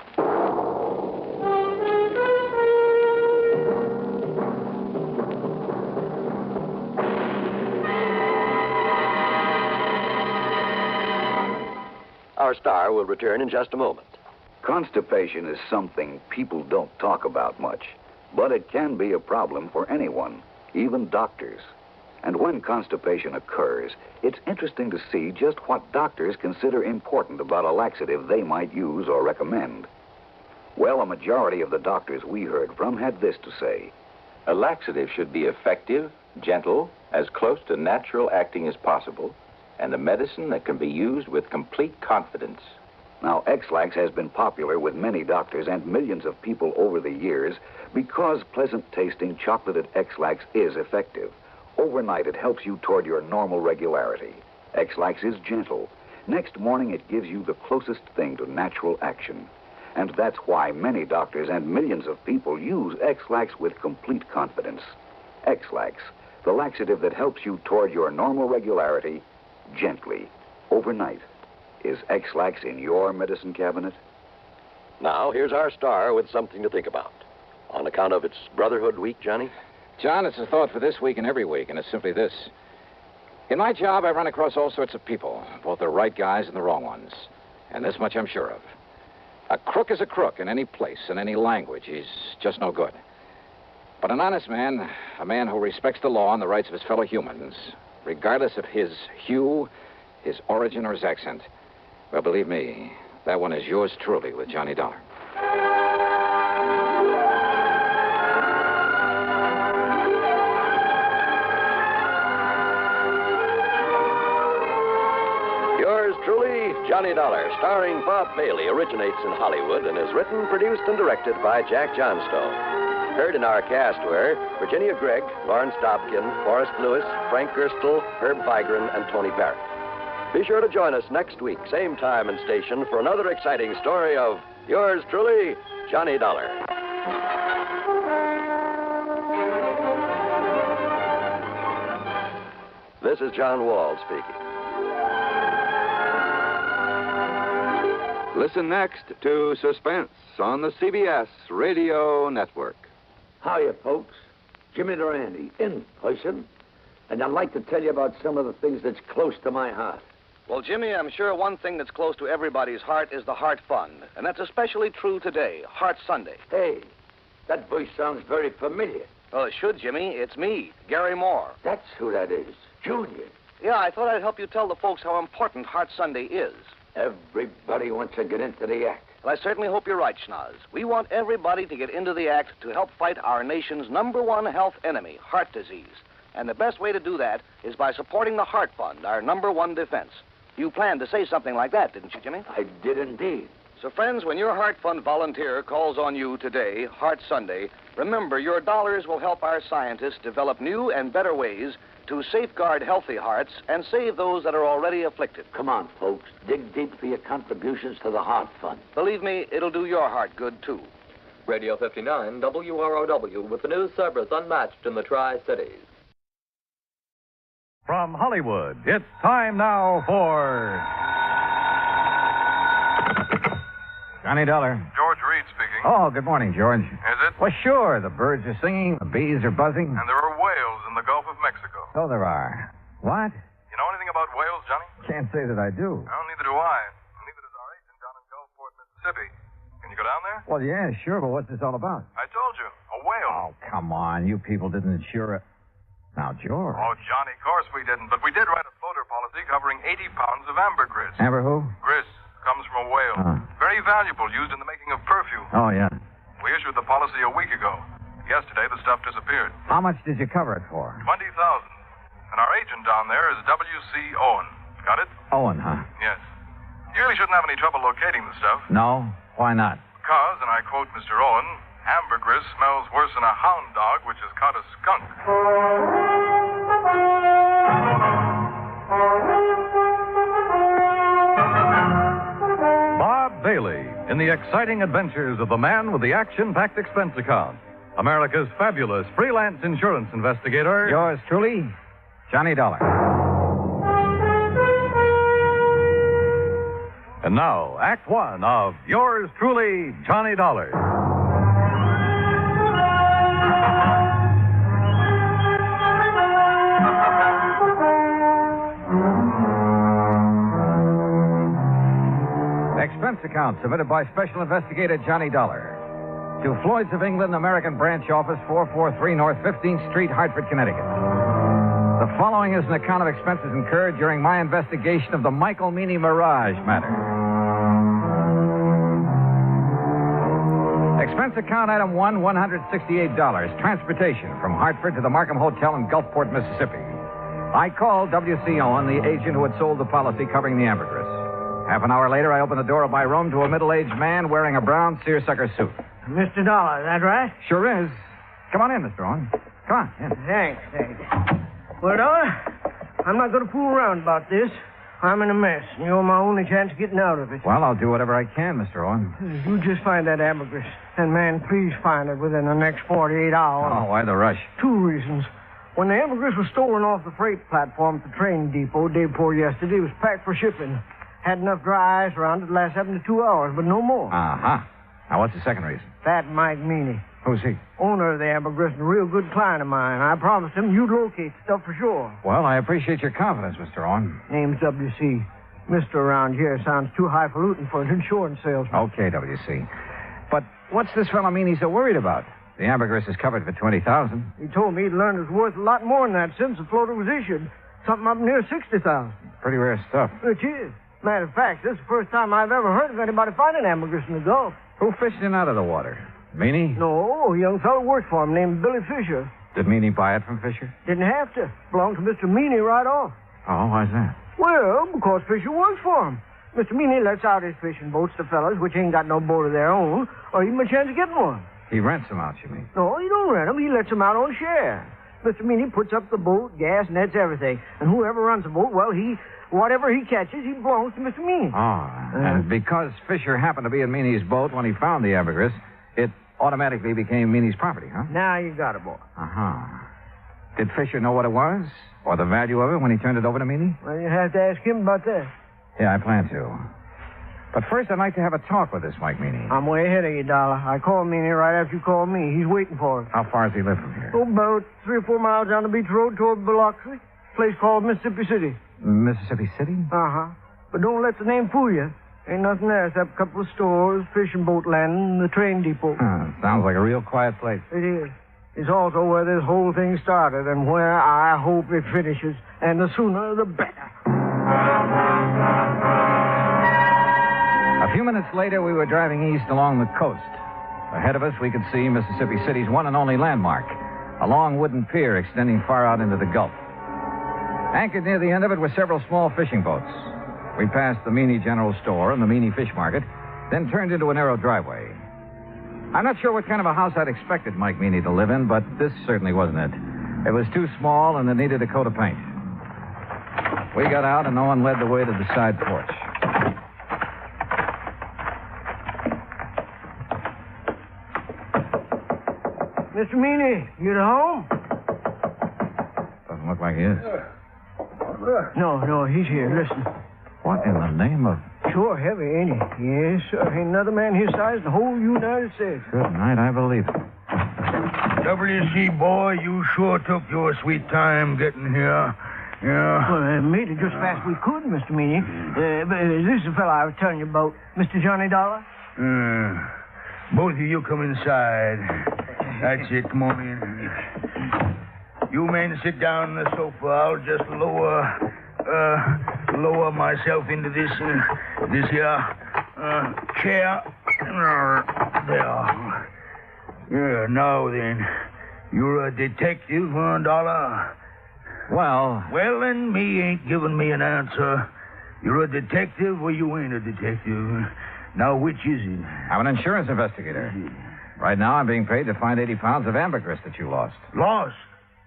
Our star will return in just a moment. Constipation is something people don't talk about much, but it can be a problem for anyone, even doctors. And when constipation occurs, it's interesting to see just what doctors consider important about a laxative they might use or recommend. Well, a majority of the doctors we heard from had this to say. A laxative should be effective, gentle, as close to natural acting as possible, and a medicine that can be used with complete confidence. Now, X-Lax has been popular with many doctors and millions of people over the years because pleasant-tasting chocolated X-Lax is effective. Overnight, it helps you toward your normal regularity. X-Lax is gentle. Next morning, it gives you the closest thing to natural action. And that's why many doctors and millions of people use X-Lax with complete confidence. X-Lax, the laxative that helps you toward your normal regularity gently, overnight. Is X-Lax in your medicine cabinet? Now, here's our star with something to think about. On account of its Brotherhood Week, Johnny? John, it's a thought for this week and every week, and it's simply this. In my job, I run across all sorts of people, both the right guys and the wrong ones. And this much I'm sure of. A crook is a crook in any place, in any language. He's just no good. But an honest man, a man who respects the law and the rights of his fellow humans, regardless of his hue, his origin, or his accent, well, believe me, that one is yours truly with Johnny Dollar. Yours truly, Johnny Dollar, starring Bob Bailey, originates in Hollywood and is written, produced, and directed by Jack Johnstone. Heard in our cast were Virginia Gregg, Lawrence Dobkin, Forrest Lewis, Frank Gerstle, Herb Vigran, and Tony Barrett. Be sure to join us next week, same time and station, for another exciting story of yours truly, Johnny Dollar. This is John Wall speaking. Listen next to Suspense on the CBS Radio Network. Hiya, folks. Jimmy Durante, in person. And I'd like to tell you about some of the things that's close to my heart. Well, Jimmy, I'm sure one thing that's close to everybody's heart is the Heart Fund. And that's especially true today, Heart Sunday. Hey, that voice sounds very familiar. Well, it should, Jimmy. It's me, Gary Moore. That's who that is, Junior. Yeah, I thought I'd help you tell the folks how important Heart Sunday is. Everybody wants to get into the act. Well, I certainly hope you're right, Schnoz. We want everybody to get into the act to help fight our nation's #1 health enemy, heart disease. And the best way to do that is by supporting the Heart Fund, our #1 defense. You planned to say something like that, didn't you, Jimmy? I did indeed. So, friends, when your Heart Fund volunteer calls on you today, Heart Sunday, remember your dollars will help our scientists develop new and better ways to safeguard healthy hearts and save those that are already afflicted. Come on, folks. Dig deep for your contributions to the Heart Fund. Believe me, it'll do your heart good, too. Radio 59, WROW, with the news service unmatched in the Tri-Cities. From Hollywood, it's time now for Johnny Dollar. George Reed speaking. Oh, good morning, George. Is it? Well, sure. The birds are singing, the bees are buzzing. And there are whales in the Gulf of Mexico. So there are. What? You know anything about whales, Johnny? Can't say that I do. Well, neither do I. Neither does our agent down in Gulfport, Mississippi. Can you go down there? Well, yeah, sure, but what's this all about? I told you. A whale. Oh, come on. You people didn't insure it. Now, George. Oh, Johnny, of course we didn't. But we did write a floater policy covering 80 pounds of ambergris. Amber who? Gris comes from a whale. Very valuable, used in the making of perfume. Oh, yeah. We issued the policy a week ago. Yesterday, the stuff disappeared. How much did you cover it for? $20,000. And our agent down there is W.C. Owen. Got it? Owen, huh? Yes. You really shouldn't have any trouble locating the stuff. No? Why not? Because, and I quote Mr. Owen, ambergris smells worse than a hound dog which has caught a skunk. Bob Bailey in the exciting adventures of the man with the action-packed expense account. America's fabulous freelance insurance investigator. Yours truly, Johnny Dollar. And now, Act One of yours truly, Johnny Dollar. Expense account submitted by Special Investigator Johnny Dollar to Floyd's of England, American Branch Office, 443 North 15th Street, Hartford, Connecticut. The following is an account of expenses incurred during my investigation of the Michael Meany Mirage matter. Expense account item 1, $168. Transportation from Hartford to the Markham Hotel in Gulfport, Mississippi. I called W.C. Owen, the agent who had sold the policy covering the ambergris. Half an hour later, I opened the door of my room to a middle-aged man wearing a brown seersucker suit. Mr. Dollar, is that right? Sure is. Come on in, Mr. Owen. Come on in. Thanks. Well, Dollar, I'm not going to fool around about this. I'm in a mess, and you're my only chance of getting out of it. Well, I'll do whatever I can, Mr. Owen. You just find that ambergris. And, man, please find it within the next 48 hours. Oh, why the rush? 2 reasons. When the ambergris was stolen off the freight platform at the train depot day before yesterday, it was packed for shipping. Had enough dry ice around it to last 72 hours, but no more. Uh-huh. Now, what's the second reason? That Mike Meany. Who's he? Owner of the ambergris and a real good client of mine. I promised him you'd locate the stuff for sure. Well, I appreciate your confidence, Mr. Owen. Name's W.C. Mr. around here sounds too highfalutin for an insurance salesman. Okay, W.C. But what's this fellow Meany so worried about? The ambergris is covered for $20,000. He told me he'd learned it was worth a lot more than that since the floater was issued. Something up near $60,000. Pretty rare stuff. It is. Matter of fact, this is the first time I've ever heard of anybody finding ambergris in the Gulf. Who fished in out of the water? Meany? No, a young fellow worked for him named Billy Fisher. Did Meany buy it from Fisher? Didn't have to. Belonged to Mr. Meany right off. Oh, why's that? Well, because Fisher works for him. Mr. Meany lets out his fishing boats to fellas which ain't got no boat of their own, or even a chance of getting one. He rents them out, you mean? No, he don't rent them. He lets them out on share. Mr. Meany puts up the boat, gas, nets, everything. And whoever runs the boat, well, whatever he catches, he belongs to Mr. Meany. Oh, and because Fisher happened to be in Meany's boat when he found the ambergris, it automatically became Meany's property, huh? Now you got it, boy. Uh-huh. Did Fisher know what it was? Or the value of it when he turned it over to Meany? Well, you have to ask him about that. Yeah, I plan to. But first, I'd like to have a talk with this Mike Meany. I'm way ahead of you, Dollar. I called Meany right after you called me. He's waiting for us. How far does he live from here? Oh, about 3 or 4 miles down the beach road toward Biloxi. Place called Mississippi City. Mississippi City? Uh-huh. But don't let the name fool you. Ain't nothing there except a couple of stores, fishing boat landing, and the train depot. Sounds like a real quiet place. It is. It's also where this whole thing started and where I hope it finishes. And the sooner, the better. A few minutes later, we were driving east along the coast. Ahead of us, we could see Mississippi City's one and only landmark, a long wooden pier extending far out into the Gulf. Anchored near the end of it were several small fishing boats. We passed the Meany General Store and the Meany Fish Market, then turned into a narrow driveway. I'm not sure what kind of a house I'd expected Mike Meany to live in, but this certainly wasn't it. It was too small and it needed a coat of paint. We got out and Owen led the way to the side porch. Mr. Meany, you at home? Doesn't look like he is. No, he's here. Listen. What in the name of... Sure heavy, ain't he? Yes, sir. Ain't another man his size in the whole United States. Good night, I believe it. W.C., boy, you sure took your sweet time getting here. Yeah. Well, made it just fast we could, Mr. Meany. This is the fellow I was telling you about, Mr. Johnny Dollar. Both of you come inside. That's it. Come on in. You men sit down on the sofa. I'll just lower myself into this here chair. There. Yeah, now then. You're a detective, huh, Dollar? Well, then, me ain't giving me an answer. You're a detective or you ain't a detective. Now, which is it? I'm an insurance investigator. Right now, I'm being paid to find 80 pounds of ambergris that you lost. Lost?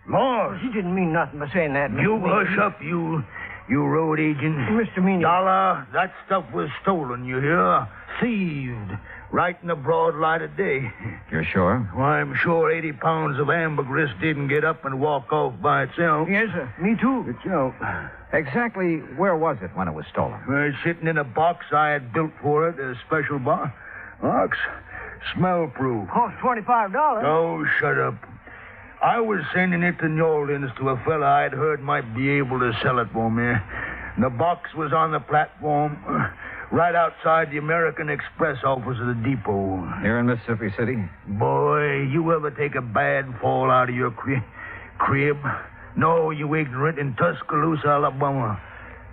You didn't mean nothing by saying that, Mr. You Meany. hush up, you road agent. Mr. Meany. Dollar, that stuff was stolen, you hear? Thieved. Right in the broad light of day. You're sure? Why, I'm sure 80 pounds of ambergris didn't get up and walk off by itself. Yes, sir. Me too. Itself. Exactly where was it when it was stolen? Sitting in a box I had built for it, a special box. Smell-proof. Cost $25. Oh, shut up. I was sending it to New Orleans to a fella I'd heard might be able to sell it for me. The box was on the platform right outside the American Express office of the depot. Here in Mississippi City? Boy, you ever take a bad fall out of your crib? No, you ignorant, in Tuscaloosa, Alabama.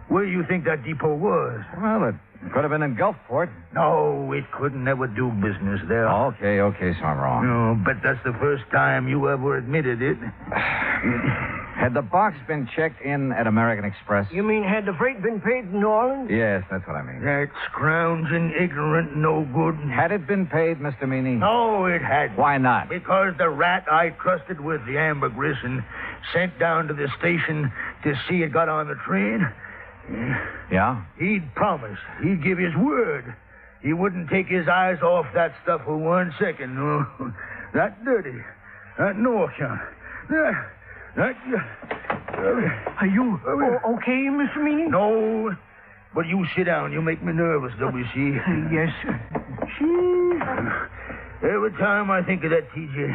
Where do you think that depot was? Well, it could have been in Gulfport. No, it couldn't never do business there. Okay, so I'm wrong. No, but that's the first time you ever admitted it. Had the box been checked in at American Express? You mean had the freight been paid in New Orleans? Yes, that's what I mean. That scrounging, ignorant, no good. Had it been paid, Mr. Meany? No, it hadn't. Why not? Because the rat I trusted with the ambergris and sent down to the station to see it got on the train. Yeah? He'd promised. He'd give his word. He wouldn't take his eyes off that stuff for 1 second. No. That dirty. That no account. Are you okay, Mr. Meany? No. But you sit down. You make me nervous, W.C. Yes, sir. Every time I think of that, T.J.,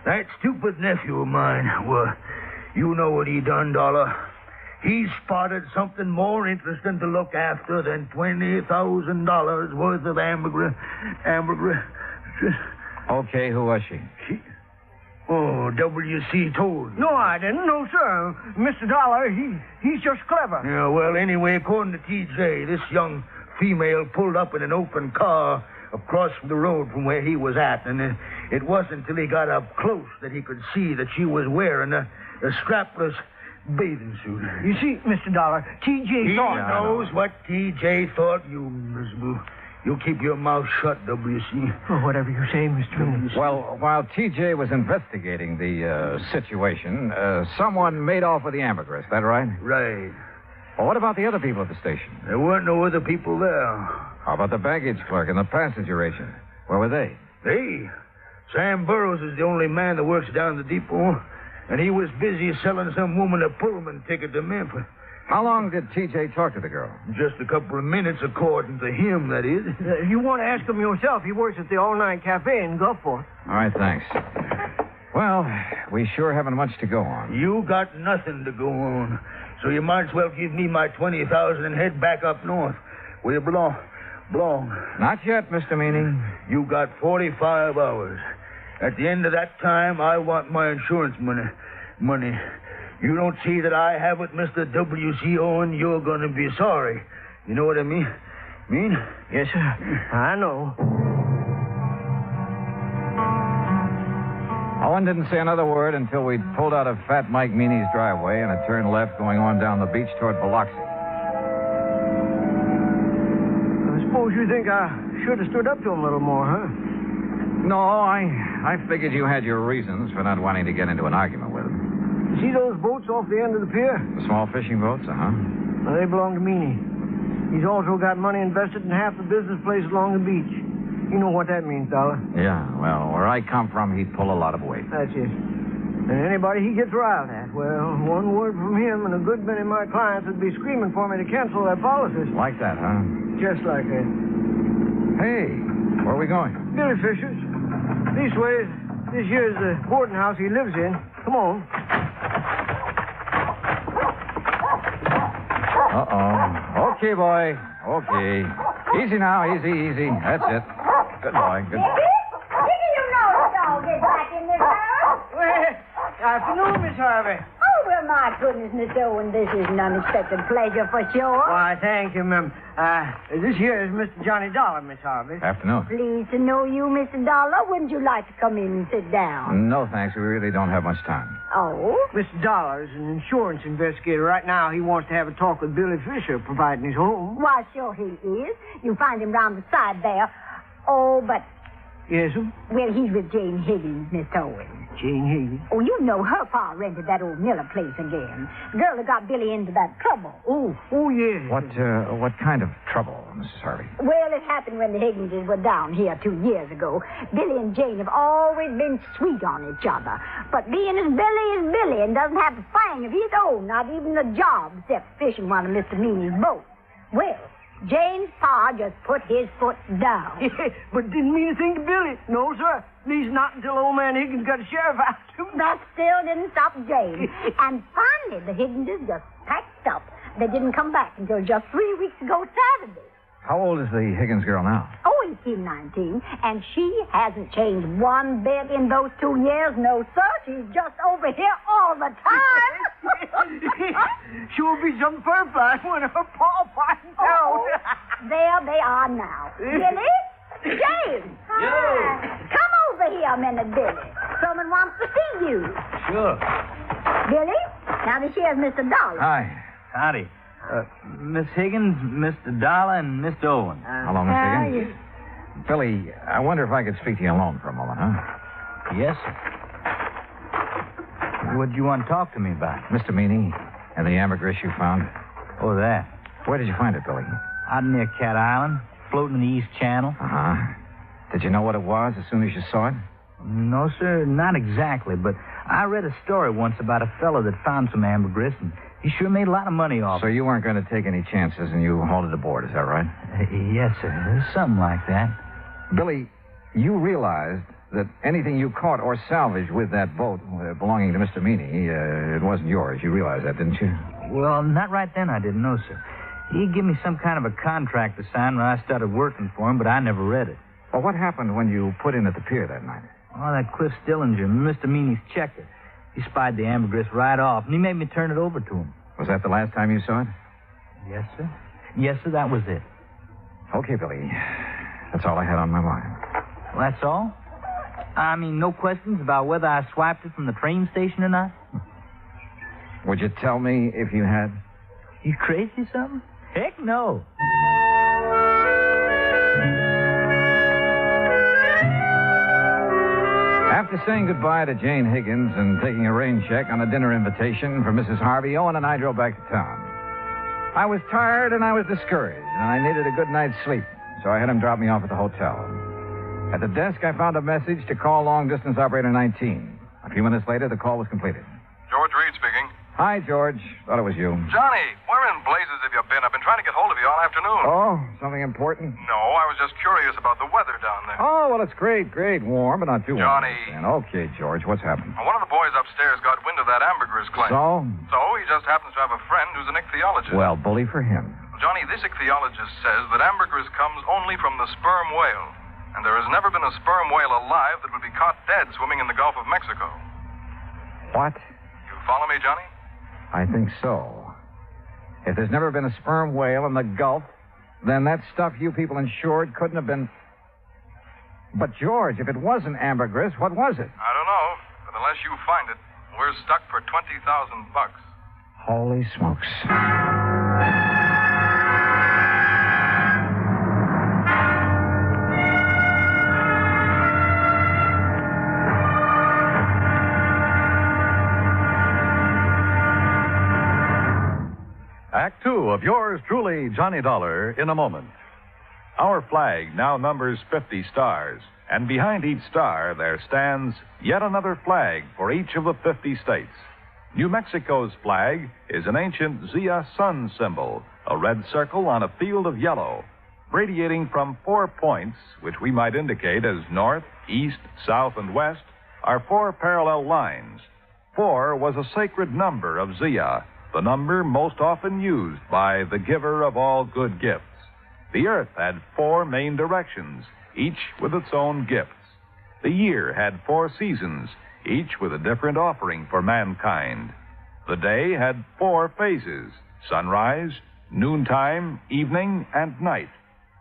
that stupid nephew of mine, well, you know what he done, Dollar. He spotted something more interesting to look after than $20,000 worth of ambergris. Okay, who was she? Oh, W.C. told you. No, I didn't. No, sir. Mr. Dollar, he's just clever. Yeah, well, anyway, according to T.J., this young female pulled up in an open car across the road from where he was at, and it wasn't until he got up close that he could see that she was wearing a strapless bathing suit. You see, Mr. Dollar, T.J. thought... He knows what T.J. thought, you miserable. You keep your mouth shut, W.C. Oh, whatever you say, Mr. Meany. Well, while T.J. was investigating the situation, someone made off with the ambergris. That right? Right. Well, what about the other people at the station? There weren't no other people there. How about the baggage clerk and the passenger agent? Where were they? Sam Burroughs is the only man that works down the depot, and he was busy selling some woman a Pullman ticket to Memphis. How long did T.J. talk to the girl? Just a couple of minutes, according to him, that is. You want to ask him yourself. He works at the all-night cafe in Gulfport. All right, thanks. Well, we sure haven't much to go on. You got nothing to go on. So you might as well give me my $20,000 and head back up north, where you belong. Not yet, Mr. Meany. You got 45 hours. At the end of that time, I want my insurance money. You don't see that I have it, Mr. W.C. Owen, you're going to be sorry. You know what I mean? Yes, sir. I know. Owen didn't say another word until we pulled out of Fat Mike Meany's driveway and a turn left going on down the beach toward Biloxi. I suppose you think I should have stood up to him a little more, huh? No, I figured you had your reasons for not wanting to get into an argument with him. See those boats off the end of the pier? The small fishing boats, Well, they belong to Meany. He's also got money invested in half the business places along the beach. You know what that means, Dollar. Yeah, well, where I come from, he'd pull a lot of weight. That's it. And anybody he gets riled at, well, one word from him and a good many of my clients would be screaming for me to cancel their policies. Like that, huh? Just like that. Hey, where are we going? Billy Fisher's. This way, this here's the boarding house he lives in. Come on. Uh-oh. Okay, boy. Okay. Easy now, easy. That's it. Good boy, good boy. Didn't you notice I'll get back in this house? Well, afternoon, Miss Harvey. Oh, well, my goodness, Miss Owen, this is an unexpected pleasure for sure. Why, thank you, ma'am. This here is Mr. Johnny Dollar, Miss Harvey. Afternoon. Pleased to know you, Mr. Dollar. Wouldn't you like to come in and sit down? No, thanks. We really don't have much time. Oh? Mr. Dollar is an insurance investigator. Right now, he wants to have a talk with Billy Fisher, providing he's home. Why, sure he is. You find him round the side there. Oh, but Yes, sir? Well, he's with Jane Higgins, Mr. Owen. Jane Higgins? Oh, you know her pa rented that old Miller place again. The girl that got Billy into that trouble. Oh, yes. What kind of trouble, Mrs. Harvey? Well, it happened when the Higginses were down here 2 years ago. Billy and Jane have always been sweet on each other. But being as Billy is Billy and doesn't have a thing of his own, not even a job except fishing one of Mr. Meany's boats. Well, Jane's pa just put his foot down. But didn't mean a thing to Billy. No, sir. At least not until old man Higgins got a sheriff after him. That still didn't stop Jane. And finally, the Higginses just packed up. They didn't come back until just 3 weeks ago Saturday. How old is the Higgins girl now? Oh, 18, 19. And she hasn't changed one bit in those 2 years. No, sir. She's just over here all the time. Sure be some fur fly when her paw finds out. There they are now. Billy? Jane! Hi. Come over here a minute, Billy. Someone wants to see you. Sure. Billy? Now this here's Mr. Dollar. Hi. Howdy. Miss Higgins, Mr. Dollar, and Mr. Owen. Hello, Mr. Higgins. Billy, I wonder if I could speak to you alone for a moment, huh? Yes, sir. What do you want to talk to me about? Mr. Meany and the ambergris you found. Oh, that. Where did you find it, Billy? Out near Cat Island, floating in the East Channel. Uh-huh. Did you know what it was as soon as you saw it? No, sir, not exactly, but I read a story once about a fellow that found some ambergris, and he sure made a lot of money off it. So you weren't going to take any chances, and you hauled it aboard, is that right? Yes, sir. Something like that. Billy, you realized that anything you caught or salvaged with that boat belonging to Mr. Meany, it wasn't yours. You realized that, didn't you? Well, not right then, I didn't know, sir. He gave me some kind of a contract to sign when I started working for him, but I never read it. Well, what happened when you put in at the pier that night? Oh, that Cliff Stillinger, Mr. Meany's checker. He spied the ambergris right off, and he made me turn it over to him. Was that the last time you saw it? Yes, sir. Yes, sir, that was it. Okay, Billy. That's all I had on my mind. Well, that's all? I mean, no questions about whether I swiped it from the train station or not? Would you tell me if you had? You crazy or something? Heck no. After saying goodbye to Jane Higgins and taking a rain check on a dinner invitation for Mrs. Harvey, Owen and I drove back to town. I was tired and I was discouraged, and I needed a good night's sleep, so I had him drop me off at the hotel. At the desk, I found a message to call long-distance operator 19. A few minutes later, the call was completed. George Reed speaking. Hi, George. Thought it was you. Johnny, where in blazes have you been? I've been trying to get hold of you all afternoon. Oh, something important? No, I was just curious about the weather down there. Oh, well, it's great. Warm, but not too warm. Johnny. Okay, George, what's happened? One of the boys upstairs got wind of that ambergris claim. So? So he just happens to have a friend who's an ichthyologist. Well, bully for him. Johnny, this ichthyologist says that ambergris comes only from the sperm whale. And there has never been a sperm whale alive that would be caught dead swimming in the Gulf of Mexico. What? You follow me, Johnny? I think so. If there's never been a sperm whale in the Gulf, then that stuff you people insured couldn't have been... But, George, if it wasn't ambergris, what was it? I don't know, but unless you find it, we're stuck for $20,000. Holy smokes. Act two of yours truly, Johnny Dollar, in a moment. Our flag now numbers 50 stars, and behind each star there stands yet another flag for each of the 50 states. New Mexico's flag is an ancient Zia sun symbol, a red circle on a field of yellow, radiating from 4 points, which we might indicate as north, east, south, and west, are 4 parallel lines. 4 was a sacred number of Zia, the number most often used by the giver of all good gifts. The earth had 4 main directions, each with its own gifts. The year had 4 seasons, each with a different offering for mankind. The day had 4 phases: sunrise, noontime, evening, and night.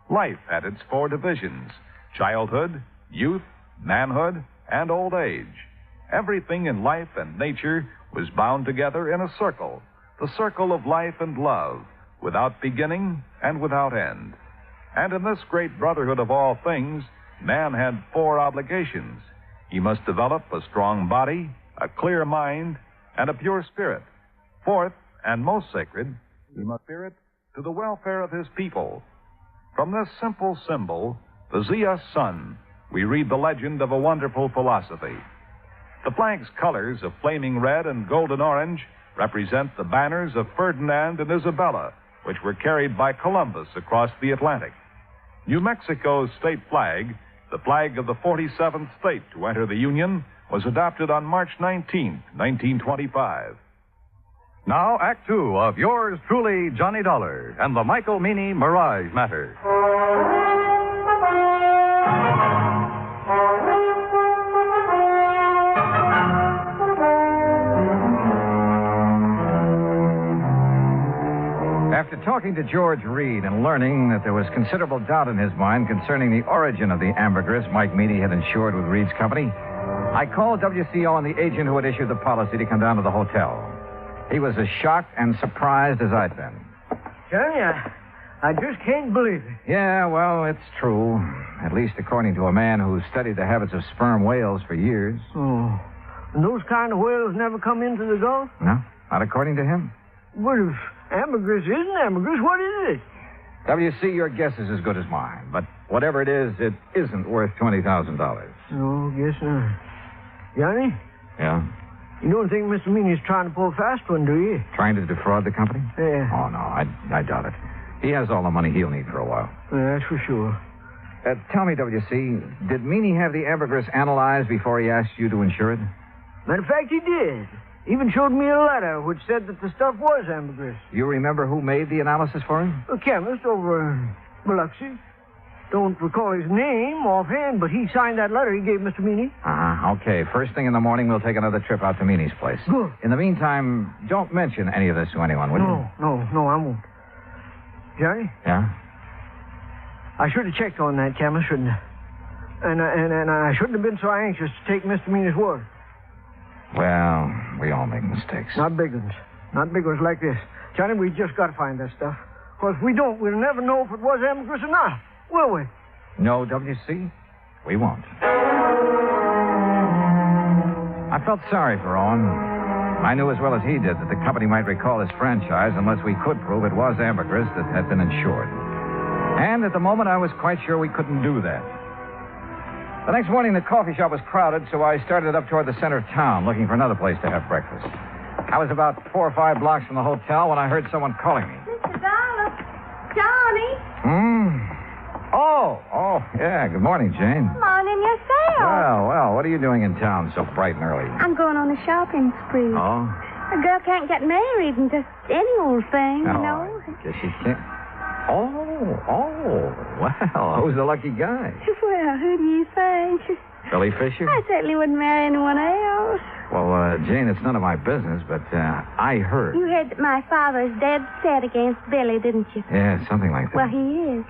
Life had its 4 divisions: childhood, youth, manhood, and old age. Everything in life and nature was bound together in a circle, the circle of life and love, without beginning and without end. And in this great brotherhood of all things, man had 4 obligations. He must develop a strong body, a clear mind, and a pure spirit. 4th, and most sacred, he must spirit to the welfare of his people. From this simple symbol, the Zia sun, we read the legend of a wonderful philosophy. The flag's colors of flaming red and golden orange represent the banners of Ferdinand and Isabella, which were carried by Columbus across the Atlantic. New Mexico's state flag, the flag of the 47th state to enter the Union, was adopted on March 19, 1925. Now, Act Two of yours truly, Johnny Dollar, and the Michael Meany Mirage Matter. After talking to George Reed and learning that there was considerable doubt in his mind concerning the origin of the ambergris Mike Meany had insured with Reed's company, I called WCO and the agent who had issued the policy to come down to the hotel. He was as shocked and surprised as I'd been. Johnny, I just can't believe it. Yeah, well, it's true. At least according to a man who studied the habits of sperm whales for years. Oh, and those kind of whales never come into the Gulf? No, not according to him. What if ambergris isn't ambergris? What is it? WC, your guess is as good as mine. But whatever it isn't worth $20,000. No, guess not. Johnny? Yeah? You don't think Mr. Meany's trying to pull a fast one, do you? Trying to defraud the company? Yeah. Oh, no, I doubt it. He has all the money he'll need for a while. Yeah, that's for sure. Tell me, WC, did Meany have the ambergris analyzed before he asked you to insure it? Matter of fact, he did. Even showed me a letter which said that the stuff was ambergris. You remember who made the analysis for him? A chemist over in Biloxi. Don't recall his name offhand, but he signed that letter he gave Mr. Meany. Okay. First thing in the morning, we'll take another trip out to Meany's place. Good. In the meantime, don't mention any of this to anyone, will you? No, I won't. Johnny? Yeah? I should have checked on that chemist, shouldn't I? And I shouldn't have been so anxious to take Mr. Meany's word. Well, we all make mistakes. Not big ones. Not big ones like this. Johnny, we just got to find that stuff. Because if we don't, we'll never know if it was ambergris or not. Will we? No, WC, we won't. I felt sorry for Owen. I knew as well as he did that the company might recall his franchise unless we could prove it was ambergris that had been insured. And at the moment, I was quite sure we couldn't do that. The next morning, the coffee shop was crowded, so I started up toward the center of town, looking for another place to have breakfast. I was about 4 or 5 blocks from the hotel when I heard someone calling me. Mr. Dollar, Johnny. Oh, yeah. Good morning, Jane. Morning yourself. Well, what are you doing in town so bright and early? I'm going on a shopping spree. Oh? A girl can't get married and just any old thing, you know. I guess she can't. Oh, well, who's the lucky guy? Well, who do you think? Billy Fisher? I certainly wouldn't marry anyone else. Well, Jane, it's none of my business, but I heard. You heard that my father's dead set against Billy, didn't you? Yeah, something like that. Well, he is.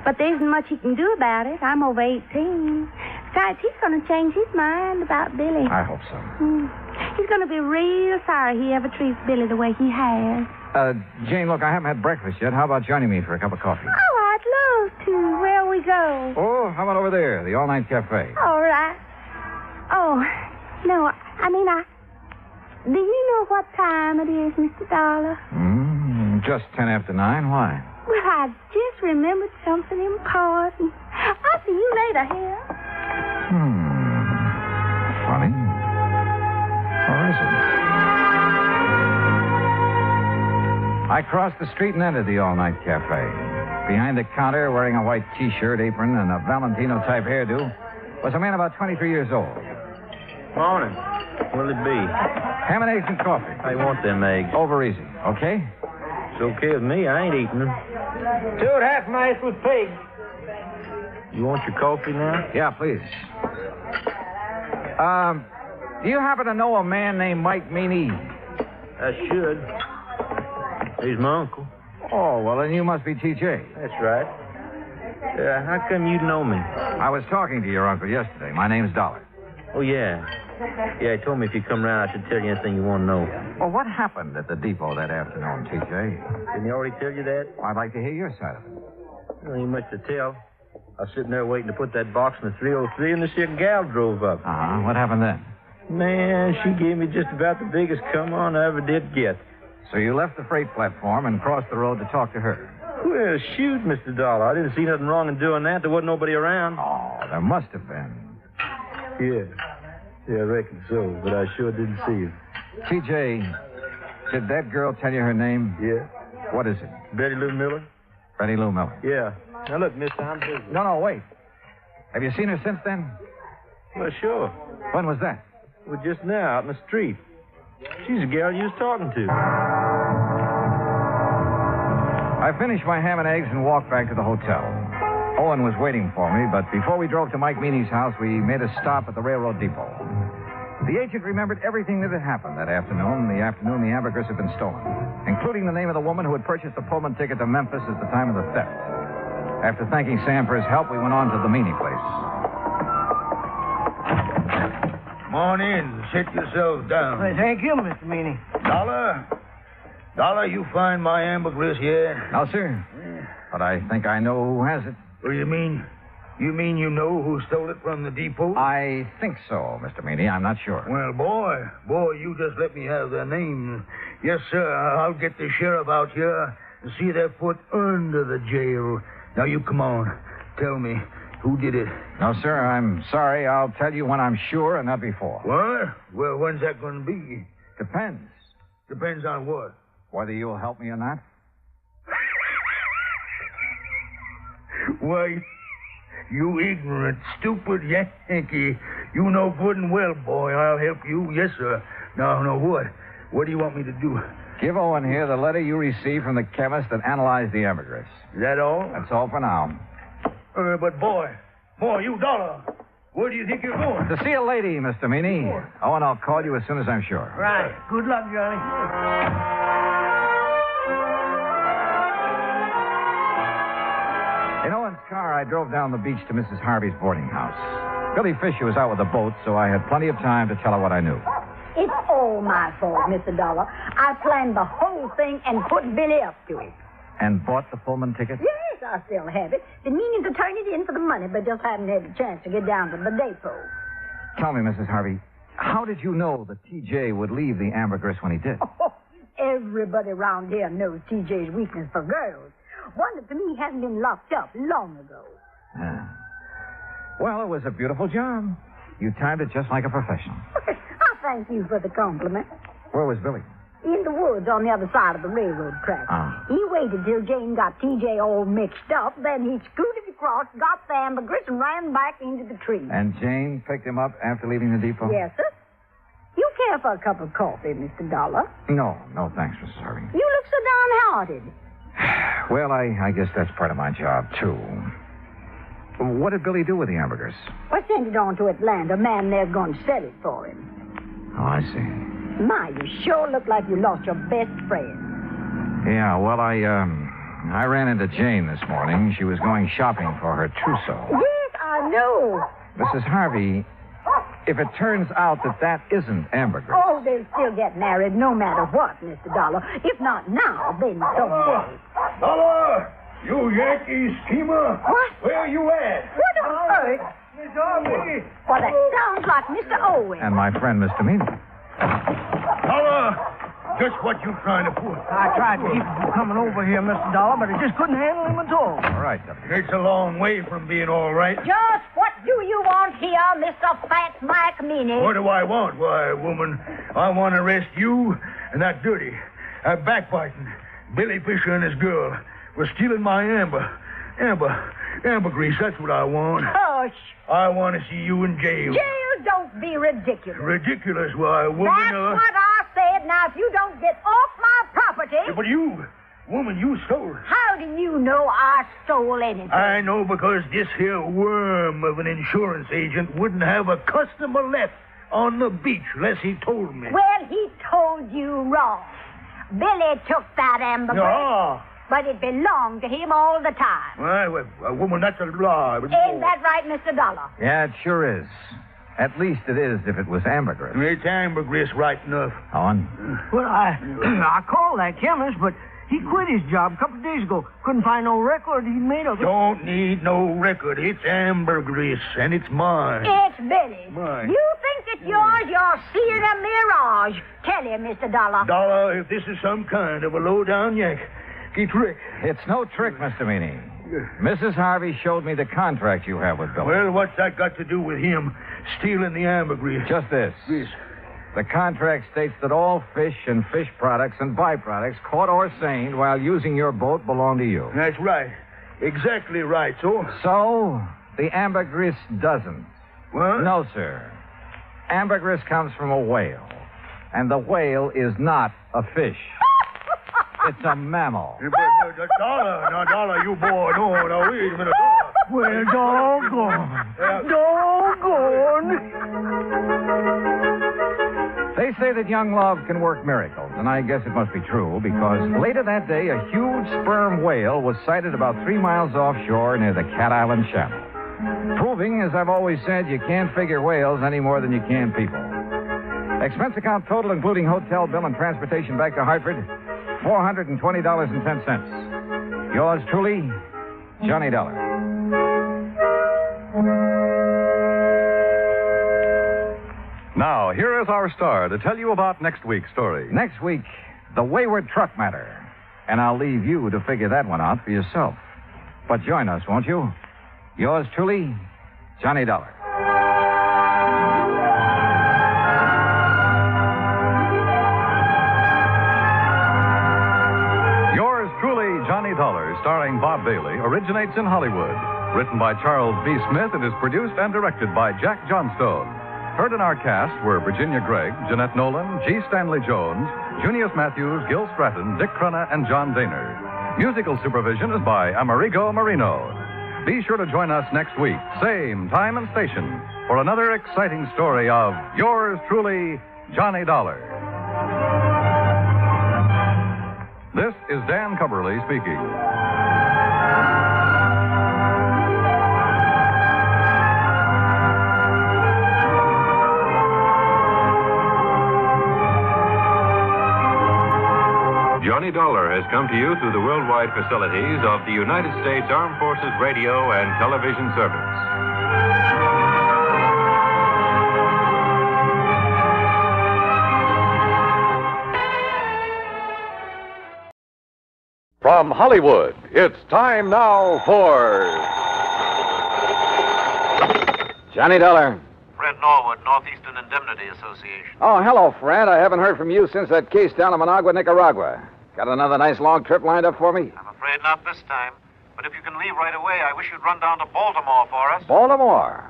But there isn't much he can do about it. I'm over 18. Besides, he's going to change his mind about Billy. I hope so. He's going to be real sorry he ever treats Billy the way he has. Jane, look, I haven't had breakfast yet. How about joining me for a cup of coffee? Oh, I'd love to. Where we go? Oh, how about over there, the all-night cafe? All right. Oh, no, do you know what time it is, Mr. Dollar? Just 10 after 9. Why? Well, I just remembered something important. I'll see you later here. Funny. Or is it? I crossed the street and entered the all-night cafe. Behind the counter, wearing a white T-shirt, apron, and a Valentino-type hairdo, was a man about 23 years old. Morning. What'll it be? Ham and eggs and coffee. I want them eggs. Over easy, okay? It's okay with me. I ain't eating them. 2 half-mice with pig. You want your coffee now? Yeah, please. Do you happen to know a man named Mike Meany? I should. He's my uncle. Oh, well, then you must be TJ. That's right. How come you know me? I was talking to your uncle yesterday. My name's Dollar. Oh, yeah. Yeah, he told me if you come round, I should tell you anything you want to know. Well, what happened at the depot that afternoon, TJ? Didn't he already tell you that? I'd like to hear your side of it. Well, ain't much to tell. I was sitting there waiting to put that box in the 303, and this here gal drove up. Uh-huh. What happened then? Man, she gave me just about the biggest come on I ever did get. So you left the freight platform and crossed the road to talk to her. Well, shoot, Mr. Dollar. I didn't see nothing wrong in doing that. There wasn't nobody around. Oh, there must have been. Yeah, I reckon so, but I sure didn't see you. TJ, did that girl tell you her name? Yeah. What is it? Betty Lou Miller? Betty Lou Miller. Yeah. Now, look, mister, I'm busy. No, wait. Have you seen her since then? Well, sure. When was that? Well, just now, out in the street. She's the gal you was talking to. I finished my ham and eggs and walked back to the hotel. Owen was waiting for me, but before we drove to Mike Meany's house, we made a stop at the railroad depot. The agent remembered everything that had happened that afternoon, the ambergris had been stolen, including the name of the woman who had purchased the Pullman ticket to Memphis at the time of the theft. After thanking Sam for his help, we went on to the Meany place. Come on in. Sit yourself down. Well, thank you, Mr. Meany. Dollar, you find my ambergris yet? No, sir. But I think I know who has it. What do you mean? You mean you know who stole it from the depot? I think so, Mr. Meany. I'm not sure. Well, boy, you just let me have their names. Yes, sir, I'll get the sheriff out here and see their foot under the jail. Now, you come on. Tell me, who did it? No, sir, I'm sorry. I'll tell you when I'm sure and not before. What? Well, when's that going to be? Depends. Depends on what? Whether you'll help me or not. Why, you ignorant, stupid Yankee. You know good and well, boy, I'll help you. Yes, sir. Now, what? What do you want me to do? Give Owen here the letter you received from the chemist that analyzed the ambergris. Is that all? That's all for now. But, boy, you Dollar. Where do you think you're going? To see a lady, Mr. Meany. Owen, I'll call you as soon as I'm sure. Right. Good luck, Johnny. In Owen's car, I drove down the beach to Mrs. Harvey's boarding house. Billy Fisher was out with the boat, so I had plenty of time to tell her what I knew. It's all my fault, Mr. Dollar. I planned the whole thing and put Billy up to it. And bought the Pullman ticket? Yes, I still have it. Been meaning to turn it in for the money, but just haven't had a chance to get down to the depot. Tell me, Mrs. Harvey, how did you know that T.J. would leave the ambergris when he did? Oh, everybody around here knows T.J.'s weakness for girls. Wonder to me he hasn't been locked up long ago. Well, it was a beautiful job. You timed it just like a professional. I thank you for the compliment. Where was Billy? In the woods on the other side of the railroad track. He waited till Jane got T.J. all mixed up, then he scooted across, got the ambergris, and ran back into the tree. And Jane picked him up after leaving the depot? Yes, sir. You care for a cup of coffee, Mr. Dollar? No, thanks, Mrs. Harvey. You look so downhearted. Well, I guess that's part of my job, too. What did Billy do with the ambergris? I sent it on to Atlanta. A man there's going to sell it for him. Oh, I see. My, you sure look like you lost your best friend. Yeah, well, I ran into Jane this morning. She was going shopping for her trousseau. Yes, I know. Mrs. Harvey, if it turns out that isn't ambergris... Oh, they'll still get married no matter what, Mr. Dollar. If not now, then someday. Dollar! You Yankee schemer! What? Where you at? What on earth? Miss Harvey! Well, that sounds like Mr. Owen. And my friend, Mr. Meany. Dollar! Just what you trying to pull? I tried to keep him from coming over here, Mr. Dollar, but I just couldn't handle him at all. All right, It's a long way from being all right. Just what do you want here, Mr. Fat Mike Meany? What do I want? Why, woman, I want to arrest you and that dirty, backbiting Billy Fisher and his girl for stealing my ambergris. That's what I want. Hush. I want to see you in jail. Jail, don't be ridiculous. Ridiculous? Why, woman... That's what I said. Now, if you don't get off my property... Yeah, but you, woman, you stole it. How do you know I stole anything? I know because this here worm of an insurance agent wouldn't have a customer left on the beach unless he told me. Well, he told you wrong. Billy took that ambergris. No. But it belonged to him all the time. Well, woman, that's a lie. Ain't that right, Mr. Dollar? Yeah, it sure is. At least it is if it was ambergris. It's ambergris right enough. Owen? Well, I called that chemist, but He quit his job a couple of days ago. Couldn't find no record he made of it. Don't need no record. It's ambergris, and it's mine. It's Billy. Mine. You think it's yours? You're seeing a mirage. Tell him, Mr. Dollar. Dollar, if this is some kind of a low-down yank, he trick. It's no trick, Mr. Meany. Mrs. Harvey showed me the contract you have with Billy. Well, what's that got to do with him stealing the ambergris? Just this. Yes. The contract states that all fish and fish products and byproducts caught or seined while using your boat belong to you. That's right. Exactly right, so? So, the ambergris doesn't. What? No, sir. Ambergris comes from a whale. And the whale is not a fish. It's a mammal. But Dollar, now, Dollar, you boy, no, wait a minute, Dollar. Well, doggone. They say that young love can work miracles, and I guess it must be true, because later that day, a huge sperm whale was sighted about 3 miles offshore near the Cat Island Channel. Proving, as I've always said, you can't figure whales any more than you can people. Expense account total, including hotel bill and transportation back to Hartford, $420.10. Yours truly, Johnny Dollar. Now, here is our star to tell you about next week's story. Next week, the wayward truck matter. And I'll leave you to figure that one out for yourself. But join us, won't you? Yours truly, Johnny Dollar. Yours truly, Johnny Dollar, starring Bob Bailey, originates in Hollywood. Written by Charles B. Smith, it is produced and directed by Jack Johnstone. Heard in our cast were Virginia Gregg, Jeanette Nolan, G. Stanley Jones, Junius Matthews, Gil Stratton, Dick Crenna, and John Daner. Musical supervision is by Amerigo Marino. Be sure to join us next week, same time and station, for another exciting story of yours truly, Johnny Dollar. This is Dan Cumberly speaking. Johnny Dollar has come to you through the worldwide facilities of the United States Armed Forces Radio and Television Service. From Hollywood, it's time now for Johnny Dollar. Fred Norwood, Northeastern Indemnity Association. Oh, hello, Fred. I haven't heard from you since that case down in Managua, Nicaragua. Got another nice long trip lined up for me? I'm afraid not this time. But if you can leave right away, I wish you'd run down to Baltimore for us. Baltimore?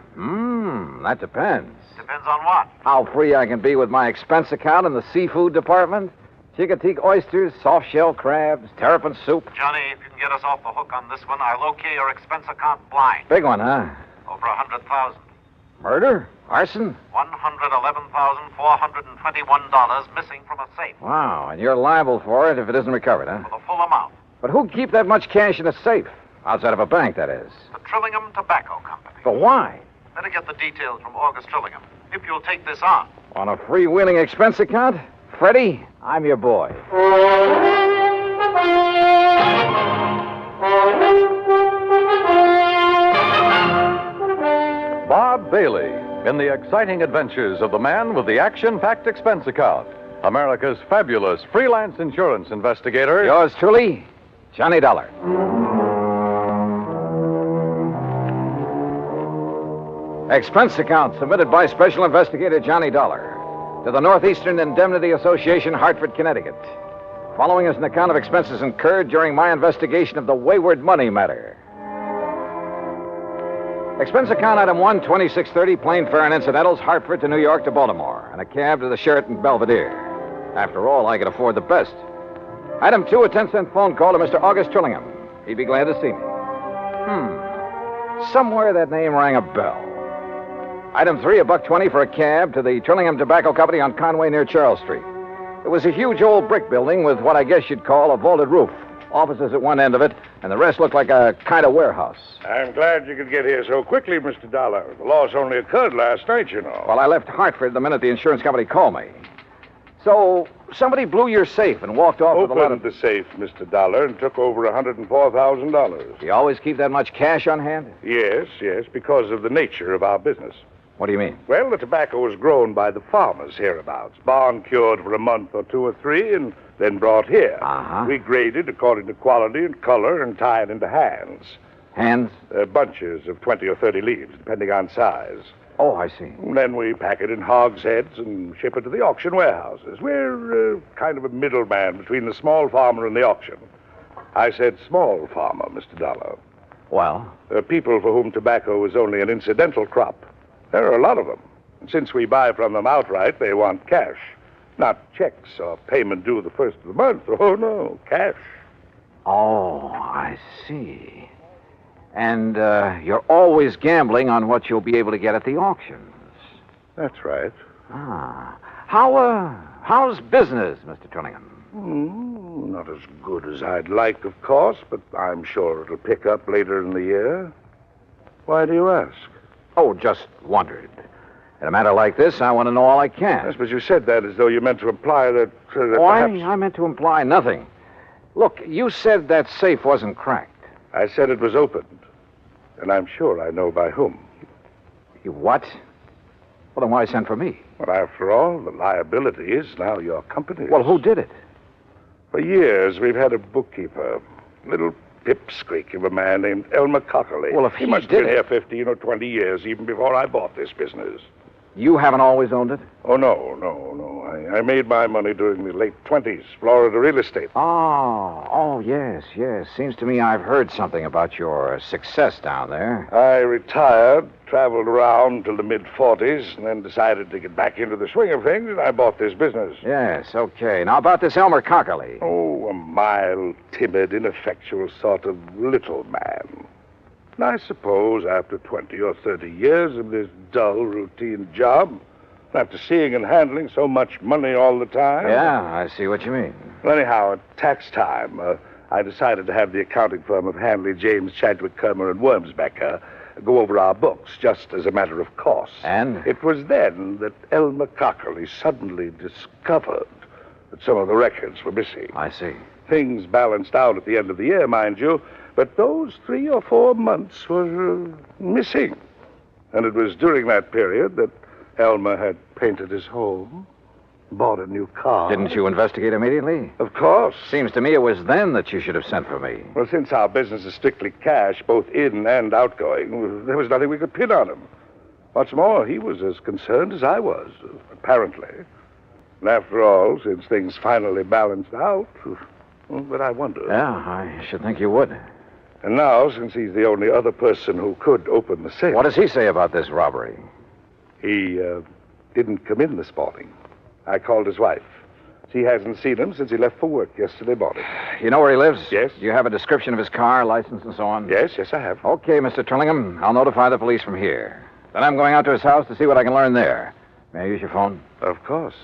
That depends. Depends on what? How free I can be with my expense account in the seafood department. Chicoteague oysters, soft-shell crabs, terrapin soup. Johnny, if you can get us off the hook on this one, I'll okay your expense account blind. Big one, huh? Over 100,000. Murder? Arson? $111,421 missing from a safe. Wow, and you're liable for it if it isn't recovered, huh? For the full amount. But who'd keep that much cash in a safe? Outside of a bank, that is. The Trillingham Tobacco Company. But why? Better get the details from August Trillingham, if you'll take this on. On a freewheeling expense account? Freddie, I'm your boy. Bob Bailey in the exciting adventures of the man with the action-packed expense account. America's fabulous freelance insurance investigator. Yours truly, Johnny Dollar. Expense account submitted by Special Investigator Johnny Dollar to the Northeastern Indemnity Association, Hartford, Connecticut. Following is an account of expenses incurred during my investigation of the wayward money matter. Expense account item 1, 2630, plane fare and incidentals, Hartford to New York to Baltimore, and a cab to the Sheraton Belvedere. After all, I could afford the best. Item 2, a 10-cent phone call to Mr. August Trillingham. He'd be glad to see me. Somewhere that name rang a bell. Item 3, $1.20 for a cab to the Trillingham Tobacco Company on Conway near Charles Street. It was a huge old brick building with what I guess you'd call a vaulted roof. Offices at one end of it, and the rest looked like a kind of warehouse. I'm glad you could get here so quickly, Mr. Dollar. The loss only occurred last night, you know. Well, I left Hartford the minute the insurance company called me. So, somebody blew your safe and walked off with a lot of... Opened the safe, Mr. Dollar, and took over $104,000. Do you always keep that much cash on hand? Yes, because of the nature of our business. What do you mean? Well, the tobacco was grown by the farmers hereabouts, barn cured for a month or 2 or 3, and then brought here. Uh-huh. We graded according to quality and color and tie it into hands. Hands? Bunches of 20 or 30 leaves, depending on size. Oh, I see. And then we pack it in hogsheads and ship it to the auction warehouses. We're kind of a middleman between the small farmer and the auction. I said small farmer, Mr. Dollar. Well? People for whom tobacco is only an incidental crop. There are a lot of them. And since we buy from them outright, they want cash. Not checks or payment due the first of the month. Oh, no, cash. Oh, I see. And you're always gambling on what you'll be able to get at the auctions. That's right. Ah. How's business, Mr. Trillingham? Not as good as I'd like, of course, but I'm sure it'll pick up later in the year. Why do you ask? Oh, just wondered. In a matter like this, I want to know all I can. Yes, but you said that as though you meant to imply that perhaps... I meant to imply nothing. Look, you said that safe wasn't cracked. I said it was opened. And I'm sure I know by whom. You what? Well, then why send for me? Well, after all, the liability is now your company's. Well, who did it? For years, we've had a bookkeeper. Little pipsqueak of a man named Elmer Cockerly. Well, if he must have did been here 15 or 20 years, even before I bought this business. You haven't always owned it? Oh, no. I made my money during the late 20s, Florida real estate. Oh, yes. Seems to me I've heard something about your success down there. I retired, traveled around till the mid-40s, and then decided to get back into the swing of things, and I bought this business. Yes, okay. Now, about this Elmer Cockerly. Oh, a mild, timid, ineffectual sort of little man. And I suppose after 20 or 30 years of this dull, routine job, after seeing and handling so much money all the time... Yeah, I see what you mean. Well, anyhow, at tax time, I decided to have the accounting firm of Hanley, James, Chadwick, Kermer, and Wormsbecker go over our books, just as a matter of course. And? It was then that Elmer Cockerly suddenly discovered that some of the records were missing. I see. Things balanced out at the end of the year, mind you, but those 3 or 4 months were missing. And it was during that period that Elmer had painted his home, bought a new car. Didn't you investigate immediately? Of course. Seems to me it was then that you should have sent for me. Well, since our business is strictly cash, both in and outgoing, there was nothing we could pin on him. What's more, he was as concerned as I was, apparently. And after all, since things finally balanced out, but I wonder. Yeah, I should think you would. And now, since he's the only other person who could open the safe... What does he say about this robbery? He didn't come in this morning. I called his wife. She hasn't seen him since he left for work yesterday morning. You know where he lives? Yes. Do you have a description of his car, license, and so on? Yes, I have. Okay, Mr. Trillingham. I'll notify the police from here. Then I'm going out to his house to see what I can learn there. May I use your phone? Of course.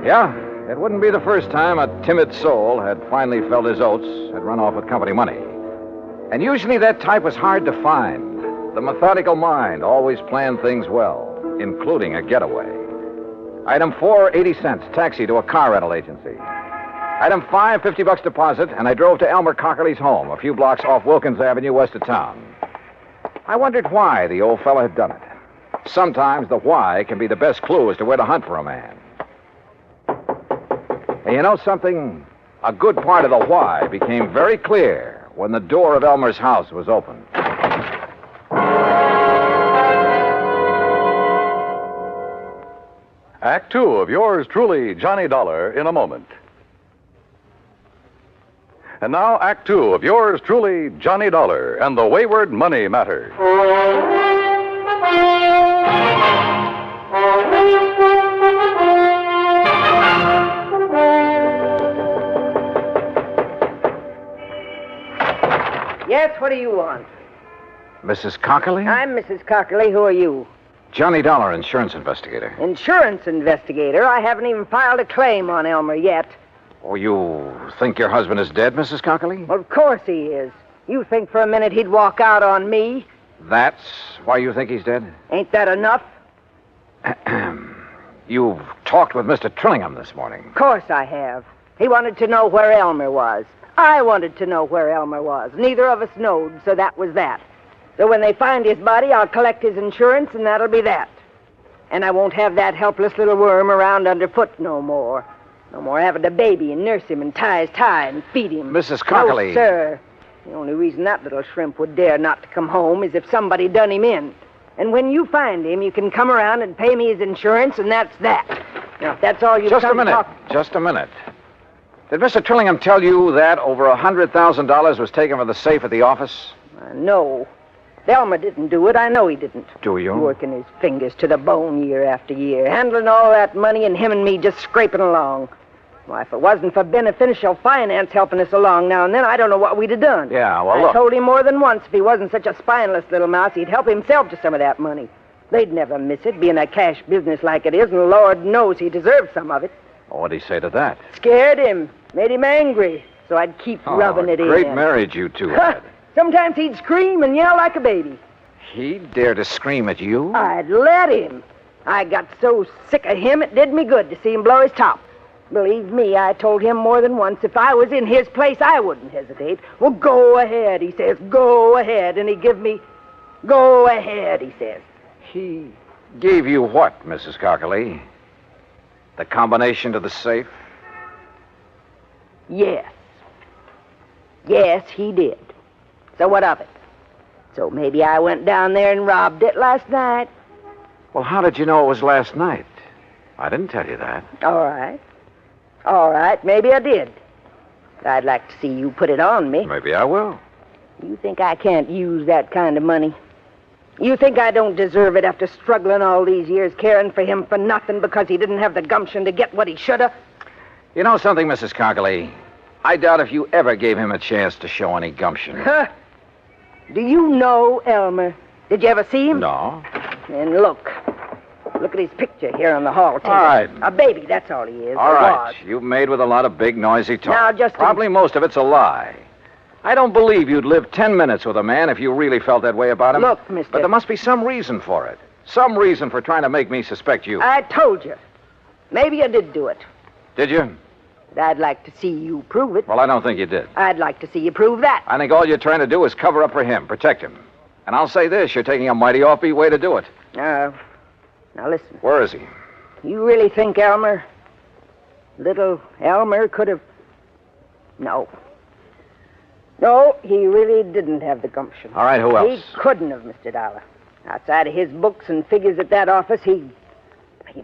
Yeah, it wouldn't be the first time a timid soul had finally felt his oats, had run off with company money. And usually that type was hard to find. The methodical mind always planned things well, including a getaway. Item 4, 80 cents, taxi to a car rental agency. Item 5, $50 deposit, and I drove to Elmer Cockerly's home, a few blocks off Wilkins Avenue, west of town. I wondered why the old fellow had done it. Sometimes the why can be the best clue as to where to hunt for a man. And you know something? A good part of the why became very clear when the door of Elmer's house was opened. Act 2 of yours truly, Johnny Dollar, in a moment. And now, Act 2 of yours truly, Johnny Dollar, and the Wayward Money Matter. Yes, what do you want? Mrs. Cockerly? I'm Mrs. Cockerly. Who are you? Johnny Dollar, insurance investigator. Insurance investigator? I haven't even filed a claim on Elmer yet. Oh, you think your husband is dead, Mrs. Cockerly? Of course he is. You think for a minute he'd walk out on me? That's why you think he's dead? Ain't that enough? You've talked with Mr. Trillingham this morning. Of course I have. He wanted to know where Elmer was. I wanted to know where Elmer was. Neither of us knowed, so that was that. So when they find his body, I'll collect his insurance, and that'll be that. And I won't have that helpless little worm around underfoot no more. No more having to baby and nurse him and tie his tie and feed him. Mrs. Cockley. No, sir. The only reason that little shrimp would dare not to come home is if somebody done him in. And when you find him, you can come around and pay me his insurance, and that's that. Now, if that's all you've Just a come to minute. talk... Just a minute. Did Mr. Trillingham tell you that over $100,000 was taken from the safe at the office? No. Elmer didn't do it. I know he didn't. Do you? Working his fingers to the bone year after year, handling all that money, and him and me just scraping along. Why, if it wasn't for beneficial finance helping us along now and then, I don't know what we'd have done. Yeah, well, I look. told him more than once if he wasn't such a spineless little mouse, he'd help himself to some of that money. They'd never miss it, being a cash business like it is, and Lord knows he deserved some of it. Well, what'd he say to that? Scared him, made him angry, so I'd keep rubbing it in. Great marriage you two had. Sometimes he'd scream and yell like a baby. He dared to scream at you? I'd let him. I got so sick of him, it did me good to see him blow his top. Believe me, I told him more than once, if I was in his place, I wouldn't hesitate. Well, go ahead, he says, go ahead. And he give me, go ahead, he says. He gave you what, Mrs. Cockley? The combination to the safe? Yes. Yes, he did. So what of it? So maybe I went down there and robbed it last night. Well, how did you know it was last night? I didn't tell you that. All right. All right, maybe I did. But I'd like to see you put it on me. Maybe I will. You think I can't use that kind of money? You think I don't deserve it after struggling all these years, caring for him for nothing because he didn't have the gumption to get what he should have? You know something, Mrs. Cockley? I doubt if you ever gave him a chance to show any gumption. Huh? Do you know Elmer? Did you ever see him? No. Then look. Look at his picture here on the hall table. All right. A baby, that's all he is. All or right. was. You've made with a lot of big, noisy talk. Now, just Probably most of it's a lie. I don't believe you'd live 10 minutes with a man if you really felt that way about him. Look, mister. But there must be some reason for it. Some reason for trying to make me suspect you. I told you. Maybe you did do it. Did you? But I'd like to see you prove it. Well, I don't think you did. I'd like to see you prove that. I think all you're trying to do is cover up for him, protect him. And I'll say this, you're taking a mighty offbeat way to do it. Now listen. Where is he? You really think little Elmer could have... No. No, he really didn't have the gumption. All right, who else? He couldn't have, Mr. Dollar. Outside of his books and figures at that office, he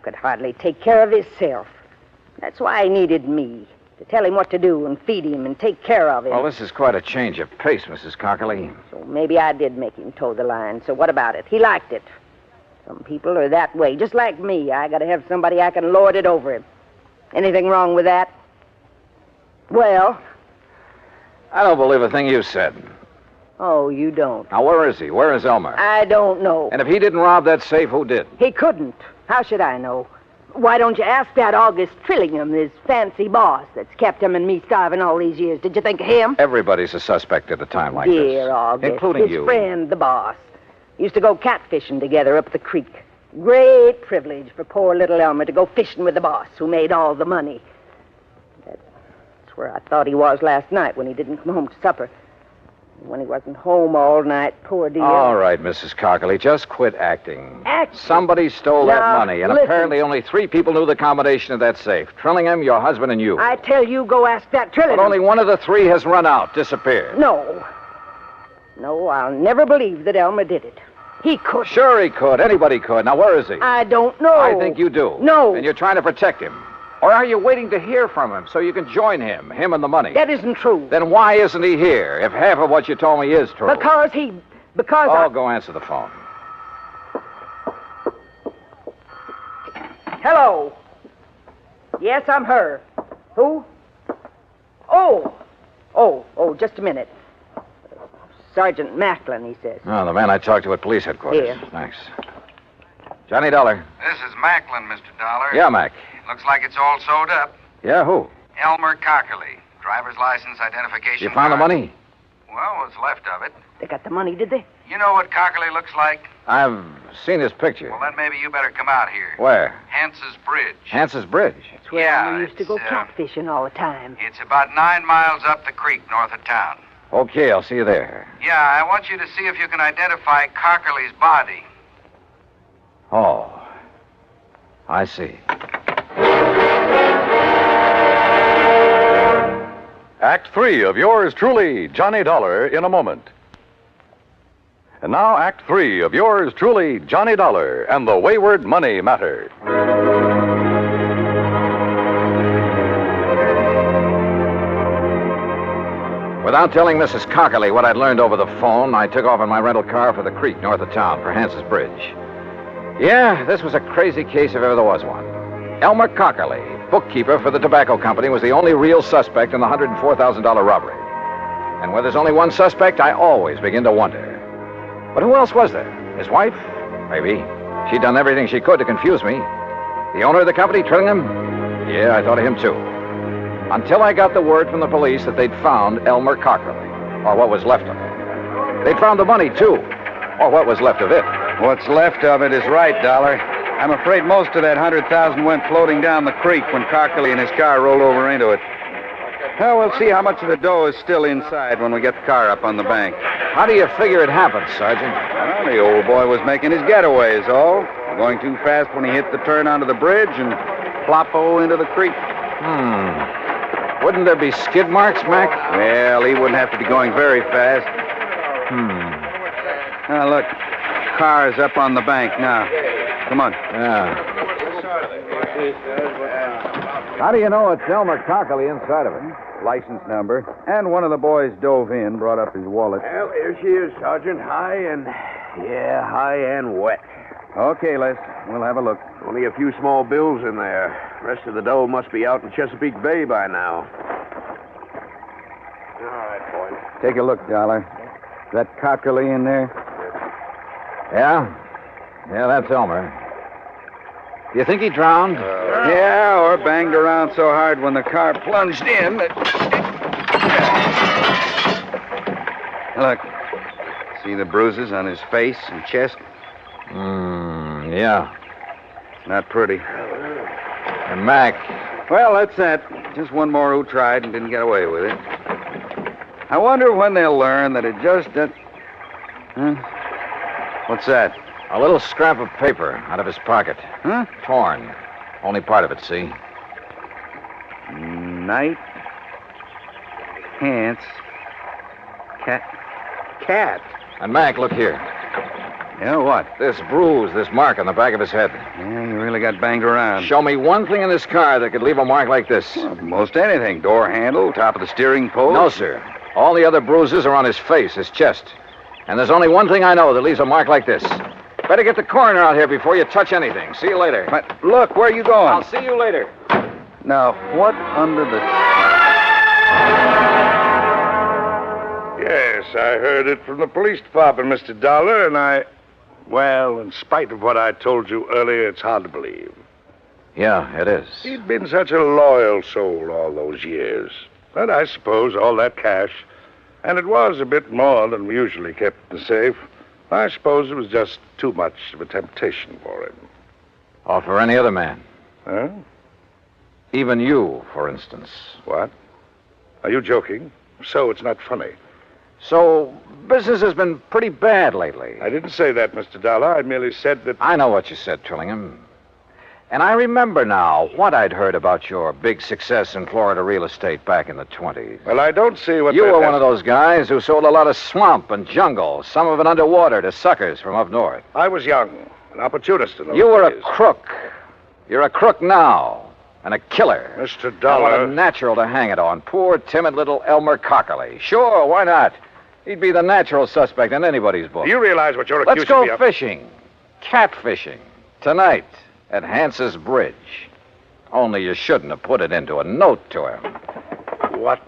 could hardly take care of himself. That's why he needed me, to tell him what to do and feed him and take care of him. Well, this is quite a change of pace, Mrs. Cockley. So maybe I did make him toe the line. So what about it? He liked it. Some people are that way, just like me. I gotta have somebody I can lord it over him. Anything wrong with that? Well... I don't believe a thing you said. Oh, you don't? Now, where is he? Where is Elmer? I don't know. And if he didn't rob that safe, who did? He couldn't. How should I know? Why don't you ask that August Trillingham, his fancy boss that's kept him and me starving all these years? Did you think of him? Everybody's a suspect at a time like this. Dear August. Including his you. Friend, the boss. Used to go catfishing together up the creek. Great privilege for poor little Elmer to go fishing with the boss who made all the money. That's where I thought he was last night when he didn't come home to supper. When he wasn't home all night, poor dear. All right, Mrs. Cockley, just quit acting. Acting? Somebody stole that Now, money, and listen. apparently only 3 people knew the combination of that safe. Trillingham, your husband, and you. I tell you, go ask that Trillingham. But only one of the 3 has run out, disappeared. No. No, I'll never believe that Elmer did it. He could. Sure he could. Anybody could. Now, where is he? I don't know. I think you do. No. And you're trying to protect him. Or are you waiting to hear from him so you can join him and the money? That isn't true. Then why isn't he here if half of what you told me is true? Because go answer the phone. Hello. Yes, I'm her. Who? Oh, just a minute. Sergeant Macklin, he says. Oh, the man I talked to at police headquarters. Here. Thanks. Johnny Dollar. This is Macklin, Mr. Dollar. Yeah, Mac. Looks like it's all sewed up. Yeah, who? Elmer Cockerly. Driver's license, identification You found the card. money? Well, what's left of it. They got the money, did they? You know what Cockerly looks like? I've seen his picture. Well, then maybe you better come out here. Where? Hance's Bridge. Hance's Bridge. It's where Elmer used to go catfishing all the time. It's about 9 miles up the creek north of town. Okay, I'll see you there. Yeah, I want you to see if you can identify Cockerly's body. Oh, I see. Act 3 of yours truly, Johnny Dollar, in a moment. And now, Act 3 of yours truly, Johnny Dollar, and the Wayward Money Matter. Without telling Mrs. Cockerly what I'd learned over the phone, I took off in my rental car for the creek north of town for Hance's Bridge. Yeah, this was a crazy case if ever there was one. Elmer Cockerly, bookkeeper for the tobacco company, was the only real suspect in the $104,000 robbery. And where there's only one suspect, I always begin to wonder. But who else was there? His wife? Maybe. She'd done everything she could to confuse me. The owner of the company, Trillingham? Yeah, I thought of him too. Until I got the word from the police that they'd found Elmer Cockerly, or what was left of him. They'd found the money too, or what was left of it. What's left of it is right, Dollar. I'm afraid most of that 100,000 went floating down the creek when Cockerly and his car rolled over into it. Well, we'll see how much of the dough is still inside when we get the car up on the bank. How do you figure it happened, Sergeant? Well, the old boy was making his getaway is all. Going too fast when he hit the turn onto the bridge and plop-o into the creek. Wouldn't there be skid marks, Mac? Well, he wouldn't have to be going very fast. Now, look. Car's up on the bank now. Come on. Yeah. How do you know it's Elmer Cockerly inside of it? License number. And one of the boys dove in, brought up his wallet. Well, here she is, Sergeant. High and wet. Okay, Les. We'll have a look. Only a few small bills in there. Rest of the dough must be out in Chesapeake Bay by now. All right, boys. Take a look, Dollar. Is that Cockerly in there? Yeah? Yeah, that's Elmer. Do you think he drowned? Yeah, or banged around so hard when the car plunged in that... Look. See the bruises on his face and chest? Yeah. Not pretty. And Mac. Well, that's that. Just one more who tried and didn't get away with it. I wonder when they'll learn that it just... Huh? What's that? A little scrap of paper out of his pocket. Huh? Torn. Only part of it, see? Night. Pants. Cat. And Mac, look here. Yeah, what? This bruise, this mark on the back of his head. Yeah, he really got banged around. Show me one thing in this car that could leave a mark like this. Well, most anything. Door handle, top of the steering post. No, sir. All the other bruises are on his face, his chest. And there's only one thing I know that leaves a mark like this. Better get the coroner out here before you touch anything. See you later. But look, where are you going? I'll see you later. Now, what under the... Yes, I heard it from the police department, Mr. Dollar, and well, in spite of what I told you earlier, it's hard to believe. Yeah, it is. He'd been such a loyal soul all those years. But I suppose all that cash, and it was a bit more than we usually kept in the safe, I suppose it was just too much of a temptation for him. Or for any other man. Huh? Even you, for instance. What? Are you joking? So it's not funny. So, business has been pretty bad lately. I didn't say that, Mr. Dollar. I merely said that... I know what you said, Trillingham. And I remember now what I'd heard about your big success in Florida real estate back in the 20s. Well, I don't see what... You were one of those guys who sold a lot of swamp and jungle, some of it underwater, to suckers from up north. I was young, an opportunist in those You were days. a crook. You're a crook now. And a killer. Mr. Dollar... What a natural to hang it on. Poor, timid little Elmer Cockerly. Sure, why not? He'd be the natural suspect in anybody's book. Do you realize what you're Let's accusing me go of? fishing. Catfishing. Tonight at Hance's Bridge. Only you shouldn't have put it into a note to him. What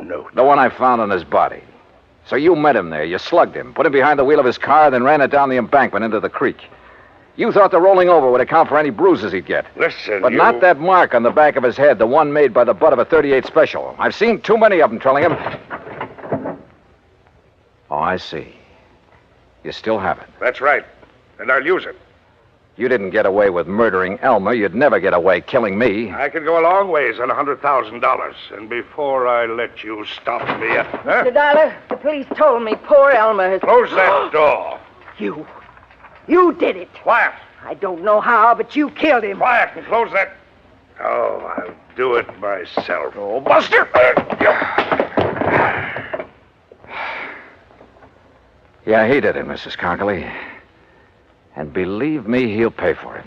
note? The one I found on his body. So you met him there. You slugged him, put him behind the wheel of his car, then ran it down the embankment into the creek. You thought the rolling over would account for any bruises he'd get. Listen, But not that mark on the back of his head, the one made by the butt of a .38 special. I've seen too many of them, Trillingham. I see. You still have it. That's right. And I'll use it. You didn't get away with murdering Elmer. You'd never get away killing me. I can go a long ways on $100,000. And before I let you stop me... Mr. Dollar, the police told me poor Elmer has... Close that door. You did it. Quiet. I don't know how, but you killed him. Quiet and close that... Oh, I'll do it myself. Oh, Buster! Yeah, he did it, Mrs. Cockley. And believe me, he'll pay for it.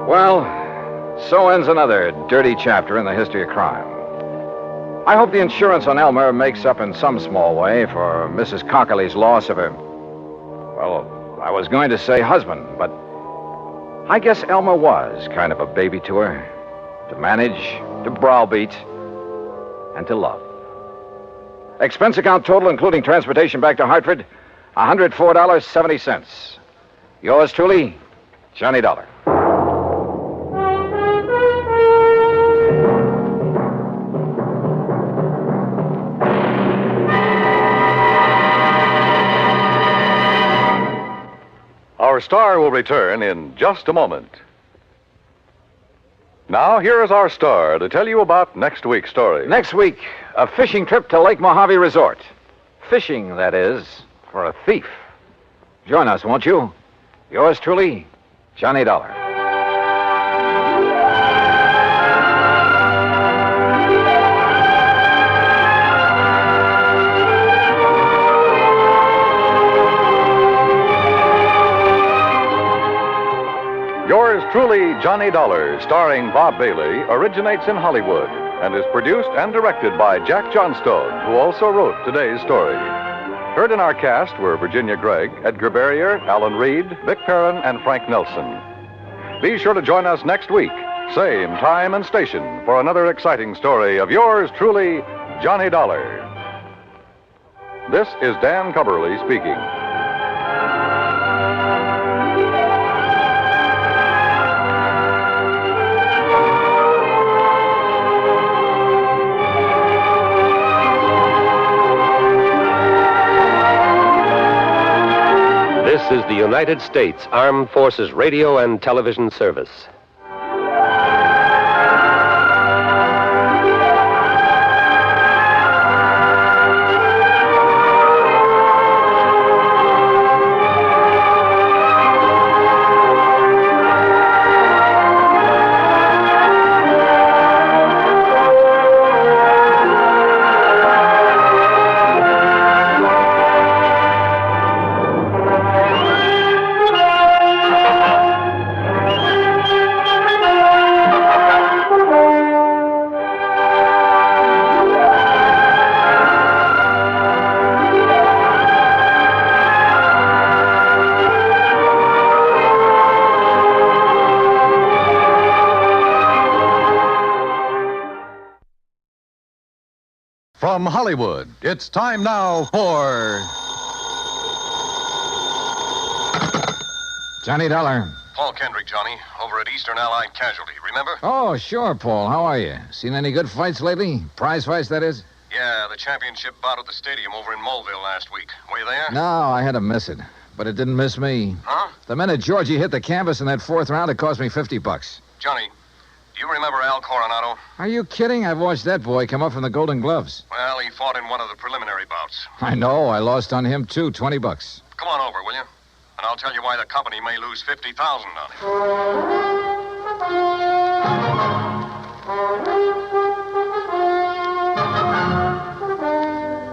Well, so ends another dirty chapter in the history of crime. I hope the insurance on Elmer makes up in some small way for Mrs. Cockley's loss of her... Well, I was going to say husband, but I guess Elmer was kind of a baby to her. To manage, to browbeat, and to love. Expense account total, including transportation back to Hartford, $104.70. Yours truly, Johnny Dollar. Our star will return in just a moment. Now, here is our star to tell you about next week's story. Next week, a fishing trip to Lake Mojave Resort. Fishing, that is, for a thief. Join us, won't you? Yours truly, Johnny Dollar. Yours truly, Johnny Dollar, starring Bob Bailey, originates in Hollywood and is produced and directed by Jack Johnstone, who also wrote today's story. Heard in our cast were Virginia Gregg, Edgar Barrier, Alan Reed, Vic Perrin, and Frank Nelson. Be sure to join us next week, same time and station, for another exciting story of yours truly, Johnny Dollar. This is Dan Cubberly speaking. This is the United States Armed Forces Radio and Television Service. From Hollywood, it's time now for... Johnny Dollar. Paul Kendrick, Johnny, over at Eastern Allied Casualty, remember? Oh, sure, Paul. How are you? Seen any good fights lately? Prize fights, that is? Yeah, the championship bout at the stadium over in Mulville last week. Were you there? No, I had to miss it. But it didn't miss me. Huh? The minute Georgie hit the canvas in that fourth round, it cost me $50. Johnny, do you remember Al Coronado? Are you kidding? I've watched that boy come up from the Golden Gloves. Well, he fought in one of the preliminary bouts. I know. I lost on him, too. $20. Come on over, will you? And I'll tell you why the company may lose $50,000 on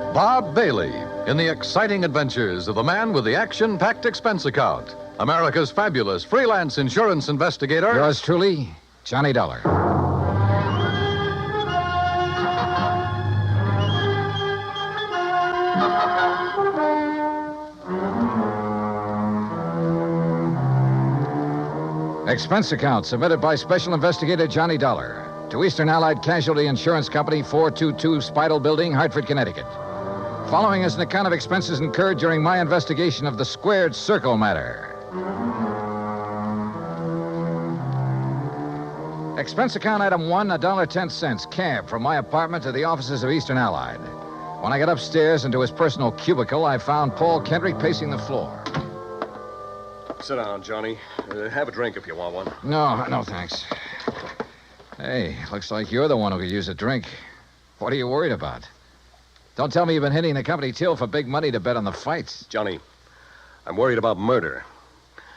it. Bob Bailey in the exciting adventures of the man with the action-packed expense account. America's fabulous freelance insurance investigator. Yours truly, Johnny Dollar. Expense account submitted by Special Investigator Johnny Dollar to Eastern Allied Casualty Insurance Company, 422 Spidal Building, Hartford, Connecticut. Following is an account of expenses incurred during my investigation of the Squared Circle matter. Expense account item 1, $1.10. Cab from my apartment to the offices of Eastern Allied. When I got upstairs into his personal cubicle, I found Paul Kendrick pacing the floor. Sit down, Johnny. Have a drink if you want one. No, thanks. Hey, looks like you're the one who could use a drink. What are you worried about? Don't tell me you've been hitting the company till for big money to bet on the fights. Johnny, I'm worried about murder.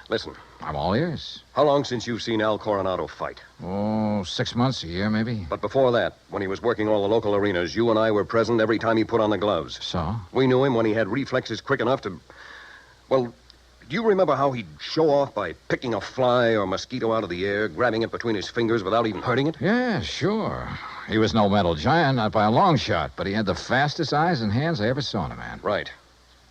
Listen. I'm all ears. How long since you've seen Al Coronado fight? Oh, 6 months, a year, maybe. But before that, when he was working all the local arenas, you and I were present every time he put on the gloves. So? We knew him when he had reflexes quick enough to... Well, do you remember how he'd show off by picking a fly or mosquito out of the air, grabbing it between his fingers without even hurting it? Yeah, sure. He was no metal giant, not by a long shot, but he had the fastest eyes and hands I ever saw in a man. Right.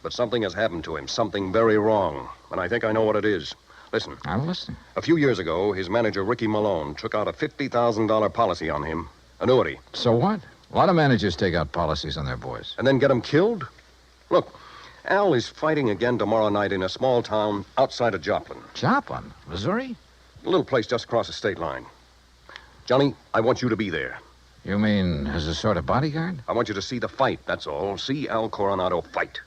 But something has happened to him, something very wrong, and I think I know what it is. Listen. I'm listening. A few years ago, his manager, Ricky Malone, took out a $50,000 policy on him. Annuity. So what? A lot of managers take out policies on their boys. And then get him killed? Look, Al is fighting again tomorrow night in a small town outside of Joplin. Joplin? Missouri? A little place just across the state line. Johnny, I want you to be there. You mean as a sort of bodyguard? I want you to see the fight, that's all. See Al Coronado fight.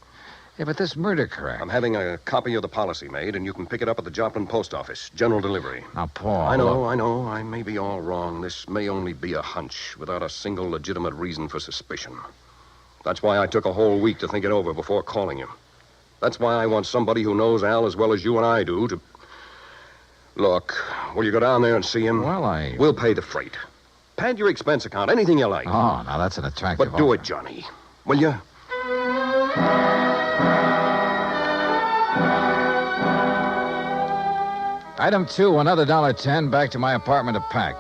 Yeah, but this murder correct. I'm having a copy of the policy made, and you can pick it up at the Joplin post office. General delivery. Now, Paul... I know. I may be all wrong. This may only be a hunch, without a single legitimate reason for suspicion. That's why I took a whole week to think it over before calling you. That's why I want somebody who knows Al as well as you and I do to... Look, will you go down there and see him? Well, We'll pay the freight. Pad your expense account, anything you like. Oh, now that's an attractive But do offer. it, Johnny. Will you? Item 2, another $1.10 back to my apartment to pack.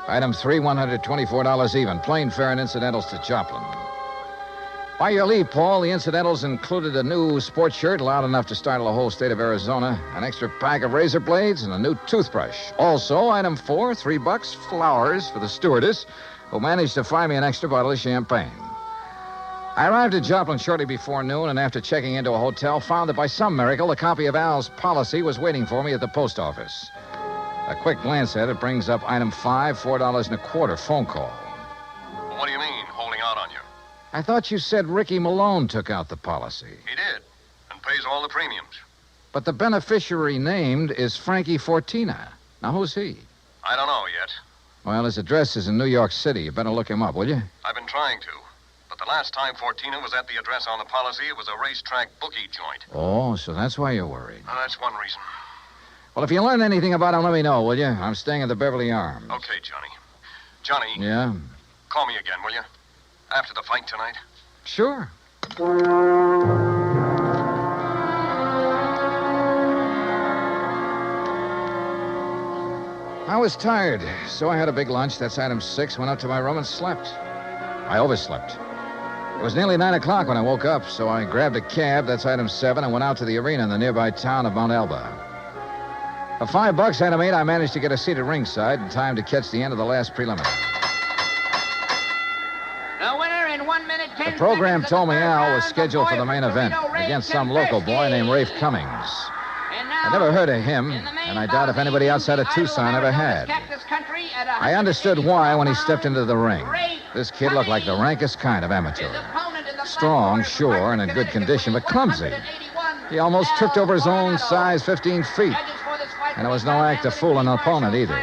Item 3, $124 even. Plane fare and incidentals to Joplin. By your leave, Paul, the incidentals included a new sports shirt loud enough to startle the whole state of Arizona, an extra pack of razor blades, and a new toothbrush. Also, item 4, $3, flowers for the stewardess, who managed to find me an extra bottle of champagne. I arrived at Joplin shortly before noon, and after checking into a hotel, found that by some miracle, a copy of Al's policy was waiting for me at the post office. A quick glance at it brings up item 5, $4.25 phone call. Well, what do you mean, holding out on you? I thought you said Ricky Malone took out the policy. He did, and pays all the premiums. But the beneficiary named is Frankie Fortina. Now, who's he? I don't know yet. Well, his address is in New York City. You better look him up, will you? I've been trying to. But the last time Fortina was at the address on the policy, it was a racetrack bookie joint. Oh, so that's why you're worried. Well, that's one reason. Well, if you learn anything about him, let me know, will you? I'm staying at the Beverly Arms. Okay, Johnny. Johnny. Yeah? Call me again, will you? After the fight tonight. Sure. I was tired, so I had a big lunch. That's item 6. Went up to my room and slept. I overslept. It was nearly 9 o'clock when I woke up, so I grabbed a cab. That's item 7, and went out to the arena in the nearby town of Mount Elba. For $5, item 8, I managed to get a seat at ringside in time to catch the end of the last preliminary. The winner in 1 minute, 10 The program seconds told me of the third Al was round, scheduled for the main event against some local boy named Rafe Cummings. I never heard of him, and I doubt if anybody outside of Tucson ever had. I understood why when he stepped into the ring. This kid looked like the rankest kind of amateur. Strong, sure, and in good condition, but clumsy. He almost tripped over his own size 15 feet. And it was no act of fooling an opponent either.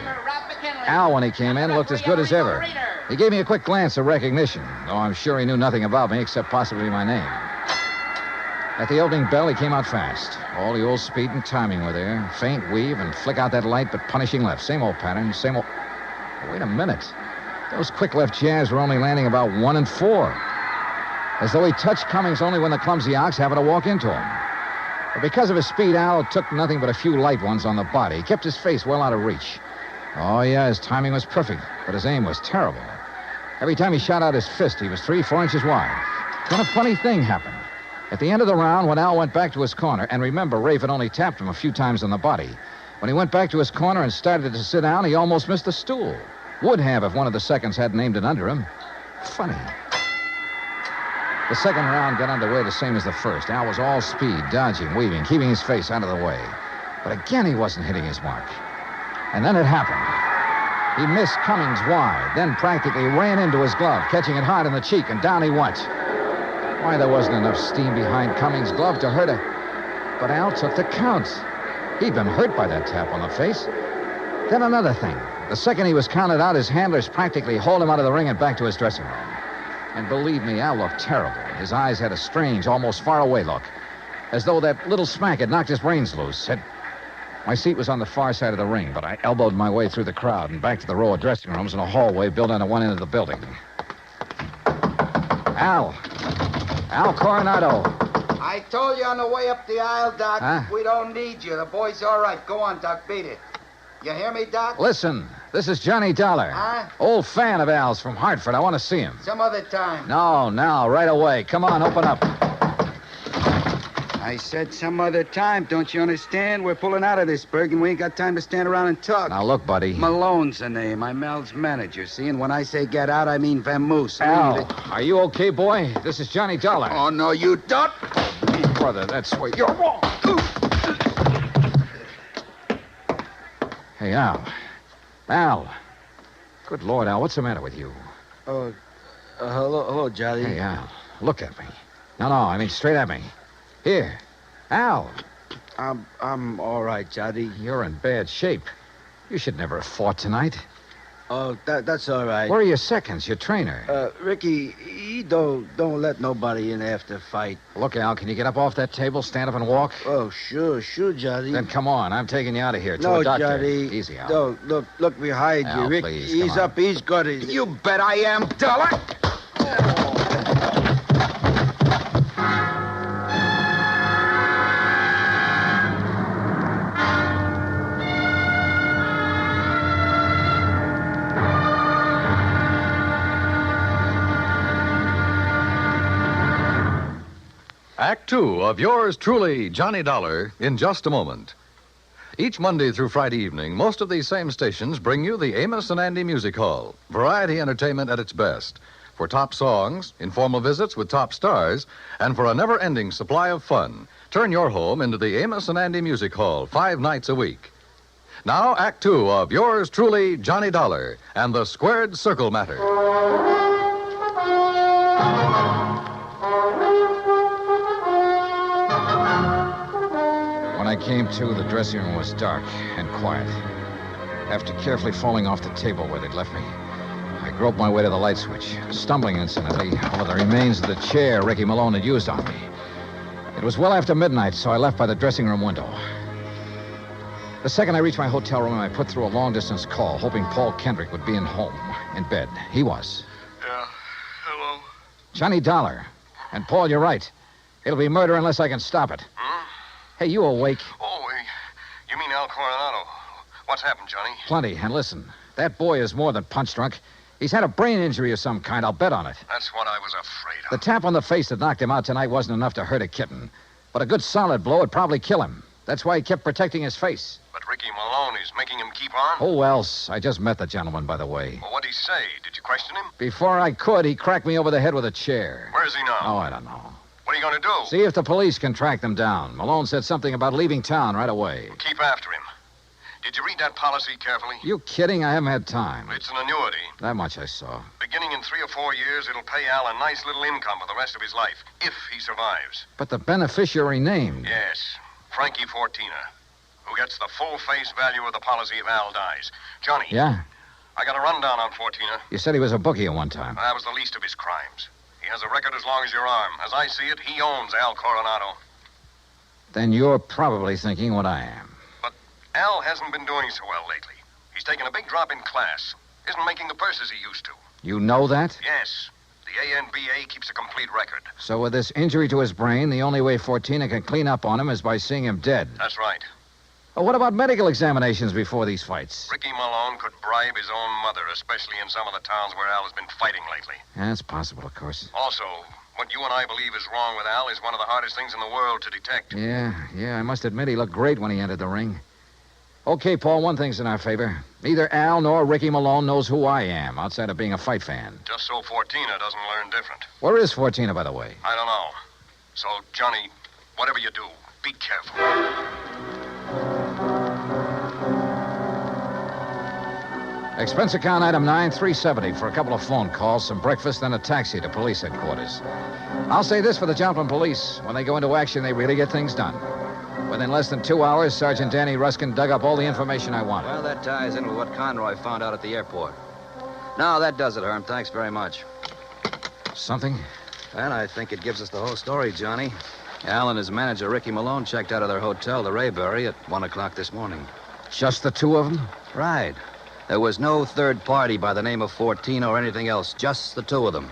Al, when he came in, looked as good as ever. He gave me a quick glance of recognition, though I'm sure he knew nothing about me except possibly my name. At the opening bell, he came out fast. All the old speed and timing were there. Faint weave and flick out that light, but punishing left. Same old pattern, same old... Wait a minute. Those quick left jabs were only landing about 1 and 4. As though he touched Cummings only when the clumsy ox happened to walk into him. But because of his speed, Al took nothing but a few light ones on the body. He kept his face well out of reach. Oh, yeah, his timing was perfect, but his aim was terrible. Every time he shot out his fist, he was 3-4 inches wide. Then a funny thing happened. At the end of the round, when Al went back to his corner, and remember, Rafe had only tapped him a few times on the body. When he went back to his corner and started to sit down, he almost missed the stool. Would have if one of the seconds hadn't aimed it under him. Funny. The second round got underway the same as the first. Al was all speed, dodging, weaving, keeping his face out of the way. But again, he wasn't hitting his mark. And then it happened. He missed Cummings wide, then practically ran into his glove, catching it hard in the cheek, and down he went. Why, there wasn't enough steam behind Cummings' glove to hurt her. But Al took the count. He'd been hurt by that tap on the face. Then another thing. The second he was counted out, his handlers practically hauled him out of the ring and back to his dressing room. And believe me, Al looked terrible. His eyes had a strange, almost far-away look, as though that little smack had knocked his brains loose. My seat was on the far side of the ring, but I elbowed my way through the crowd and back to the row of dressing rooms in a hallway built onto one end of the building. Al Coronado. I told you on the way up the aisle, Doc, Huh? we don't need you. The boy's all right. Go on, Doc, beat it. You hear me, Doc? Listen, this is Johnny Dollar. Huh? Old fan of Al's from Hartford. I want to see him. Some other time. No, now, right away. Come on, open up. I said some other time, don't you understand? We're pulling out of this, Berg, and we ain't got time to stand around and talk. Now, look, buddy. Malone's the name. I'm Al's manager, see? And when I say get out, I mean vamoose. Al, are you okay, boy? This is Johnny Dollar. Oh, no, you don't. Brother, that's where you're wrong. Hey, Al. Al. Good Lord, Al, what's the matter with you? Hello, Johnny. Hey, Al, look at me. No, I mean straight at me. Here. Al. I'm all right, Johnny. You're in bad shape. You should never have fought tonight. Oh, that's all right. Where are your seconds, your trainer? Ricky, he don't let nobody in after fight. Look, Al, can you get up off that table, stand up and walk? Oh, sure, Johnny. Then come on, I'm taking you out of here to No, a doctor. Johnny. Easy, Al. No, look behind Al, you, Rick. please, He's come on. up, he's got it. You bet I am, Dollar. Act Two of yours truly, Johnny Dollar, in just a moment. Each Monday through Friday evening, most of these same stations bring you the Amos and Andy Music Hall. Variety entertainment at its best. For top songs, informal visits with top stars, and for a never-ending supply of fun. Turn your home into the Amos and Andy Music Hall 5 nights a week. Now, Act Two of yours truly, Johnny Dollar, and the Squared Circle Matter. When I came to, the dressing room was dark and quiet. After carefully falling off the table where they'd left me, I groped my way to the light switch, stumbling incidentally over the remains of the chair Ricky Malone had used on me. It was well after midnight, so I left by the dressing room window. The second I reached my hotel room, I put through a long-distance call, hoping Paul Kendrick would be in bed. He was. Yeah. Hello? Johnny Dollar. And, Paul, you're right. It'll be murder unless I can stop it. Hey, you awake? Oh, you mean Al Coronado. What's happened, Johnny? Plenty. And listen, that boy is more than punch-drunk. He's had a brain injury of some kind. I'll bet on it. That's what I was afraid of. The tap on the face that knocked him out tonight wasn't enough to hurt a kitten. But a good solid blow would probably kill him. That's why he kept protecting his face. But Ricky Malone is making him keep on? Who else? I just met the gentleman, by the way. Well, what'd he say? Did you question him? Before I could, he cracked me over the head with a chair. Where is he now? Oh, I don't know. What are you going to do? See if the police can track them down. Malone said something about leaving town right away. We'll keep after him. Did you read that policy carefully? You kidding? I haven't had time. It's an annuity. That much I saw. Beginning in 3 or 4 years, it'll pay Al a nice little income for the rest of his life, if he survives. But the beneficiary named. Yes, Frankie Fortina, who gets the full face value of the policy if Al dies. Johnny. Yeah? I got a rundown on Fortina. You said he was a bookie at one time. That was the least of his crimes. He has a record as long as your arm. As I see it, he owns Al Coronado. Then you're probably thinking what I am. But Al hasn't been doing so well lately. He's taken a big drop in class. Isn't making the purses he used to. You know that? Yes. The ANBA keeps a complete record. So with this injury to his brain, the only way Fortina can clean up on him is by seeing him dead. That's right. Well, what about medical examinations before these fights? Ricky Malone could bribe his own mother, especially in some of the towns where Al has been fighting lately. That's possible, of course. Also, what you and I believe is wrong with Al is one of the hardest things in the world to detect. Yeah, I must admit he looked great when he entered the ring. Okay, Paul, one thing's in our favor. Neither Al nor Ricky Malone knows who I am, outside of being a fight fan. Just so Fortina doesn't learn different. Where is Fortina, by the way? I don't know. So, Johnny, whatever you do, be careful. Expense account item 9, $370 for a couple of phone calls, some breakfast, then a taxi to police headquarters. I'll say this for the Joplin police. When they go into action, they really get things done. Within less than 2 hours, Sergeant Danny Ruskin dug up all the information I wanted. Well, that ties in with what Conroy found out at the airport. Now, that does it, Herm. Thanks very much. Something? Well, I think it gives us the whole story, Johnny. Al and his manager, Ricky Malone, checked out of their hotel, the Rayberry, at 1 o'clock this morning. Just the two of them? Right. There was no third party by the name of 14 or anything else, just the two of them.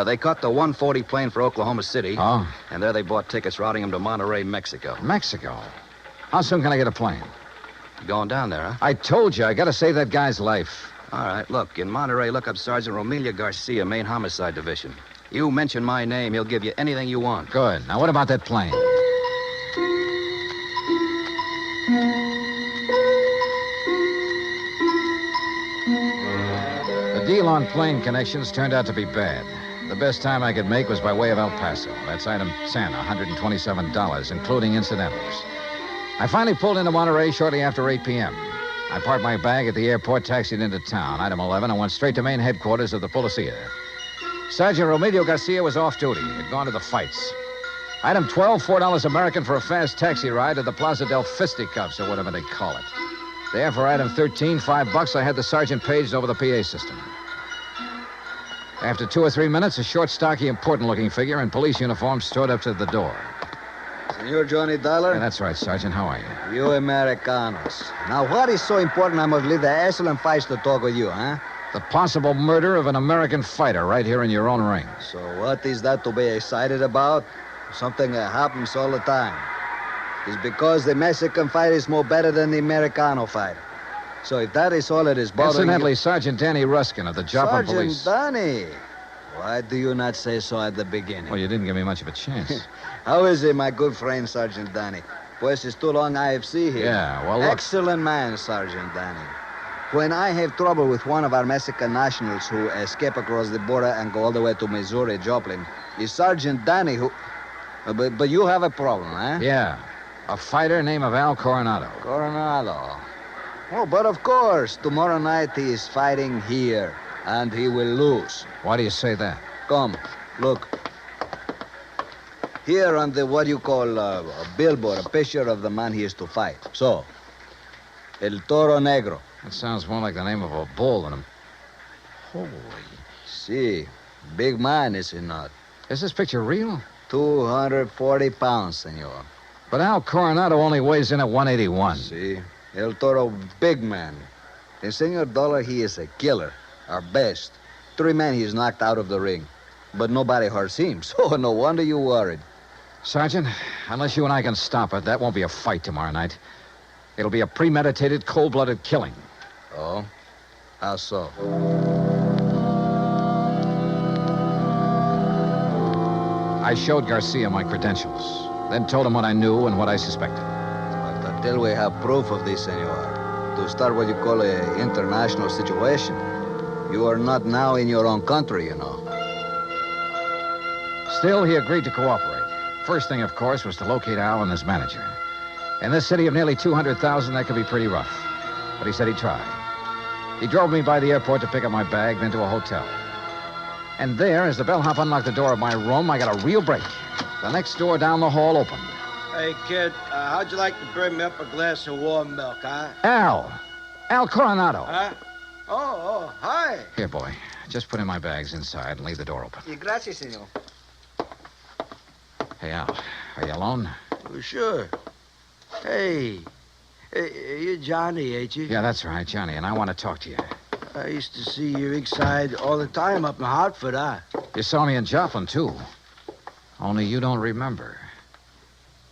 They caught the 140 plane for Oklahoma City. Oh? And there they bought tickets routing them to Monterey, Mexico. Mexico? How soon can I get a plane? Going down there, huh? I told you, I gotta save that guy's life. All right, look, in Monterey, look up Sergeant Romelia Garcia, Main Homicide Division. You mention my name, he'll give you anything you want. Good. Now, what about that plane? The deal on plane connections turned out to be bad. The best time I could make was by way of El Paso. That's item 10, $127, including incidentals. I finally pulled into Monterey shortly after 8 p.m. I parked my bag at the airport, taxied into town, item 11, and went straight to main headquarters of the Policia. Sergeant Romelio Garcia was off duty. He'd gone to the fights. Item 12, $4 American for a fast taxi ride to the Plaza del Fisticuffs, or whatever they call it. There, for item 13, $5, I had the sergeant paged over the PA system. After 2 or 3 minutes, a short, stocky, important-looking figure in police uniform strode up to the door. Senor Johnny Dollar? Yeah, that's right, Sergeant. How are you? You Americanos. Now, what is so important I must leave the excellent fights to talk with you, huh? The possible murder of an American fighter right here in your own ring. So what is that to be excited about? Something that happens all the time. It's because the Mexican fight is more better than the Americano fight. So if that is all that is bothering Incidentally, you... Sergeant Danny Ruskin of the Joplin Police. Sergeant Danny. Why do you not say so at the beginning? Well, you didn't give me much of a chance. How is it, my good friend, Sergeant Danny? Pues it's too long IFC here. Yeah, well, look. Excellent man, Sergeant Danny. When I have trouble with one of our Mexican nationals who escape across the border and go all the way to Missouri, Joplin, it's Sergeant Danny who... But you have a problem, huh? Yeah. A fighter named Al Coronado. Coronado. Oh, but of course, tomorrow night he is fighting here, and he will lose. Why do you say that? Come, look. Here on the, what you call a billboard, a picture of the man he is to fight. So, El Toro Negro. That sounds more like the name of a bull than a... Holy... See, big man, is he not? Is this picture real? 240 pounds, senor. But Al Coronado only weighs in at 181. See? El Toro, big man. And Senor Dollar, he is a killer. Our best. 3 men he's knocked out of the ring. But nobody hurts him, so no wonder you're worried. Sergeant, unless you and I can stop it, that won't be a fight tomorrow night. It'll be a premeditated, cold-blooded killing. Oh? How so? I showed Garcia my credentials, then told him what I knew and what I suspected. But until we have proof of this, senor, to start what you call an international situation, you are not now in your own country, you know. Still, he agreed to cooperate. First thing, of course, was to locate Al and his manager. In this city of nearly 200,000, that could be pretty rough. But he said he'd try. He drove me by the airport to pick up my bag, then to a hotel. And there, as the bellhop unlocked the door of my room, I got a real break. The next door down the hall opened. Hey, kid, how'd you like to bring me up a glass of warm milk, huh? Al Coronado. Huh? Oh, hi. Here, boy. Just put in my bags inside and leave the door open. Gracias, senor. Hey, Al, are you alone? Oh, sure. Hey, you're Johnny, ain't you? Yeah, that's right, Johnny, and I want to talk to you. I used to see your rig side all the time up in Hartford, huh? You saw me in Joplin, too. Only you don't remember.